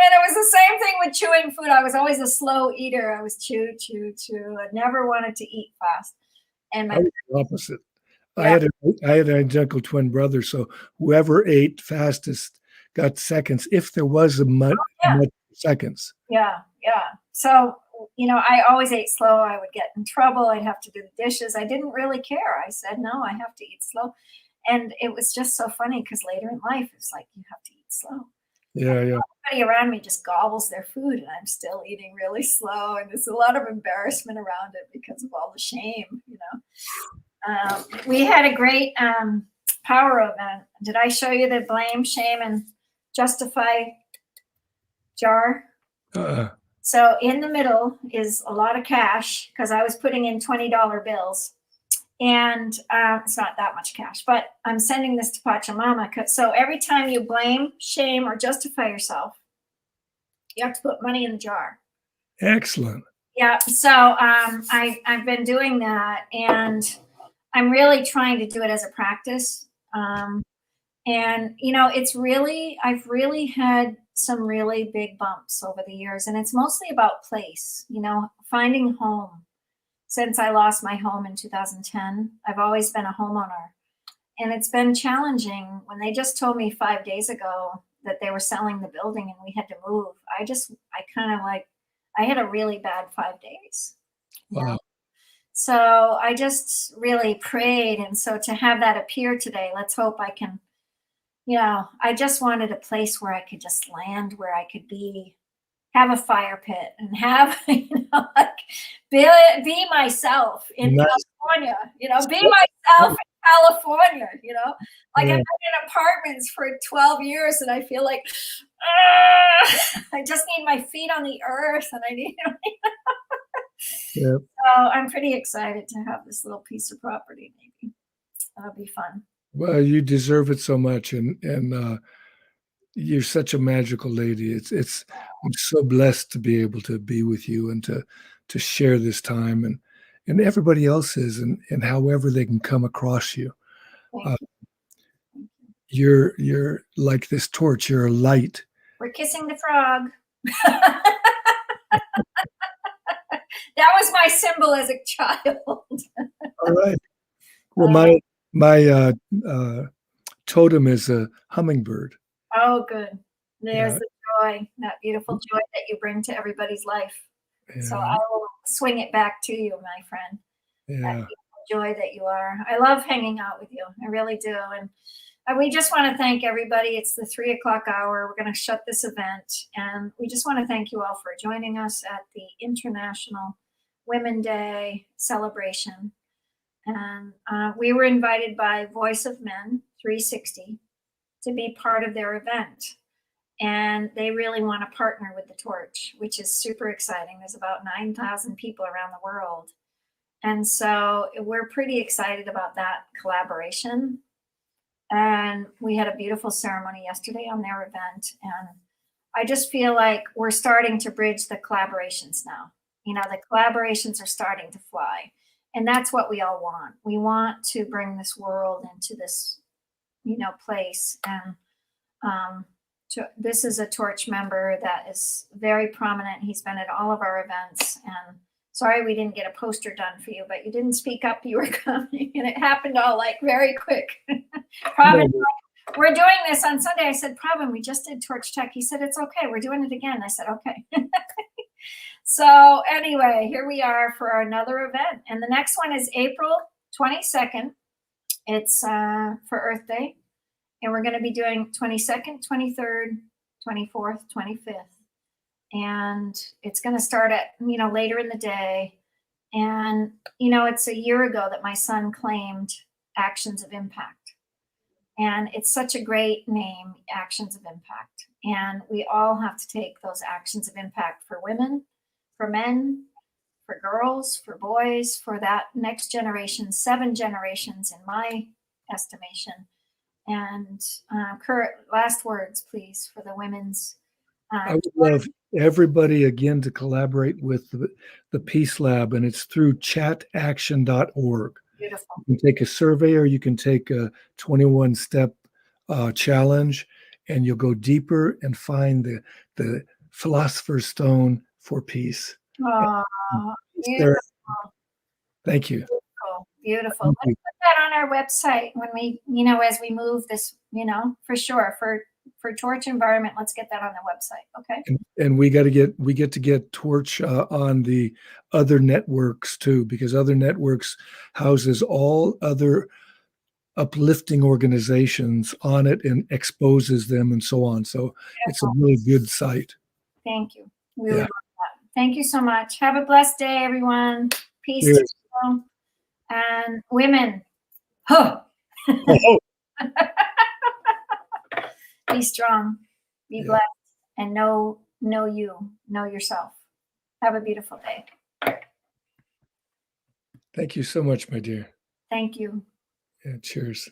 And it was the same thing with chewing food. I was always a slow eater. I was chew. I never wanted to eat fast. And I was the opposite. Yeah. I had an identical twin brother. So whoever ate fastest got seconds, if there was much seconds. Yeah. So, you know, I always ate slow. I would get in trouble. I'd have to do the dishes. I didn't really care. I said, no, I have to eat slow. And it was just so funny because later in life, it's like, you have to eat slow. Yeah. Everybody around me just gobbles their food, and I'm still eating really slow. And there's a lot of embarrassment around it because of all the shame, you know. We had a great power event. Did I show you the blame, shame, and justify jar? So in the middle is a lot of cash because I was putting in $20 bills. And it's not that much cash, but I'm sending this to Pachamama. So every time you blame, shame, or justify yourself, you have to put money in the jar. Excellent. Yeah. So I've been doing that, and I'm really trying to do it as a practice. And, you know, I've really had some really big bumps over the years, and it's mostly about place, you know, finding home. Since I lost my home in 2010, I've always been a homeowner. And it's been challenging. When they just told me 5 days ago that they were selling the building and we had to move, I had a really bad 5 days. Wow. You know? So I just really prayed. And so to have that appear today, let's hope I can, you know, I just wanted a place where I could just land, where I could be, have a fire pit, and have, you know, like be myself in California, you know, be myself in California, you know, like I've been in apartments for 12 years and I feel like, I just need my feet on the earth, and I need, So I'm pretty excited to have this little piece of property. Maybe that'll be fun. Well, you deserve it so much. And you're such a magical lady. I'm so blessed to be able to be with you and to share this time, and everybody else is, and however they can come across you. You're like this torch. You're a light. We're kissing the frog. That was my symbol as a child. All right. Well, my totem is a hummingbird. Oh, good. There's the joy, that beautiful joy that you bring to everybody's life. Yeah. So I will swing it back to you, my friend. Yeah. That beautiful joy that you are. I love hanging out with you. I really do. And we just want to thank everybody. It's the 3 o'clock hour. We're going to shut this event. And we just want to thank you all for joining us at the International Women's Day celebration. And we were invited by Voice of Men 360. to be part of their event. And they really want to partner with the Torch, which is super exciting. There's about 9,000 people around the world. And so we're pretty excited about that collaboration. And we had a beautiful ceremony yesterday on their event. And I just feel like we're starting to bridge the collaborations now. You know, the collaborations are starting to fly. And that's what we all want. We want to bring this world into this, you know, place. And this is a Torch member that is very prominent. He's been at all of our events. And sorry we didn't get a poster done for you, but you didn't speak up. You were coming, and it happened all like very quick. Pravin, we're doing this on Sunday. I said, Pravin, we just did Torch Tech. He said, it's okay. We're doing it again. I said, okay. So anyway, here we are for another event. And the next one is April 22nd. It's for Earth Day. And we're going to be doing 22nd, 23rd, 24th, 25th. And it's going to start at, you know, later in the day. And, you know, it's a year ago that my son claimed Actions of Impact. And it's such a great name, Actions of Impact. And we all have to take those actions of impact for women, for men, for girls, for boys, for that next generation, 7 generations in my estimation. And Kurt, last words, please, for the women's. I would love everybody again to collaborate with the Peace Lab, and it's through chataction.org. Beautiful. You can take a survey, or you can take a 21-step challenge, and you'll go deeper and find the Philosopher's Stone for peace. Oh, There. Thank you. Beautiful. Thank Let's you. put that on our website when we, you know, as we move this, you know, for sure, for Torch Environment, let's get that on the website. Okay. And we get to get Torch on the other networks too, because other networks houses all other uplifting organizations on it and exposes them and so on. So it's a really good site. Thank you. We would Yeah. love that. Thank you so much. Have a blessed day, everyone. Peace to Cheers. you. And women, huh. Be strong, be blessed, and know yourself. Have a beautiful day. Thank you so much, my dear. Thank you. Yeah, cheers.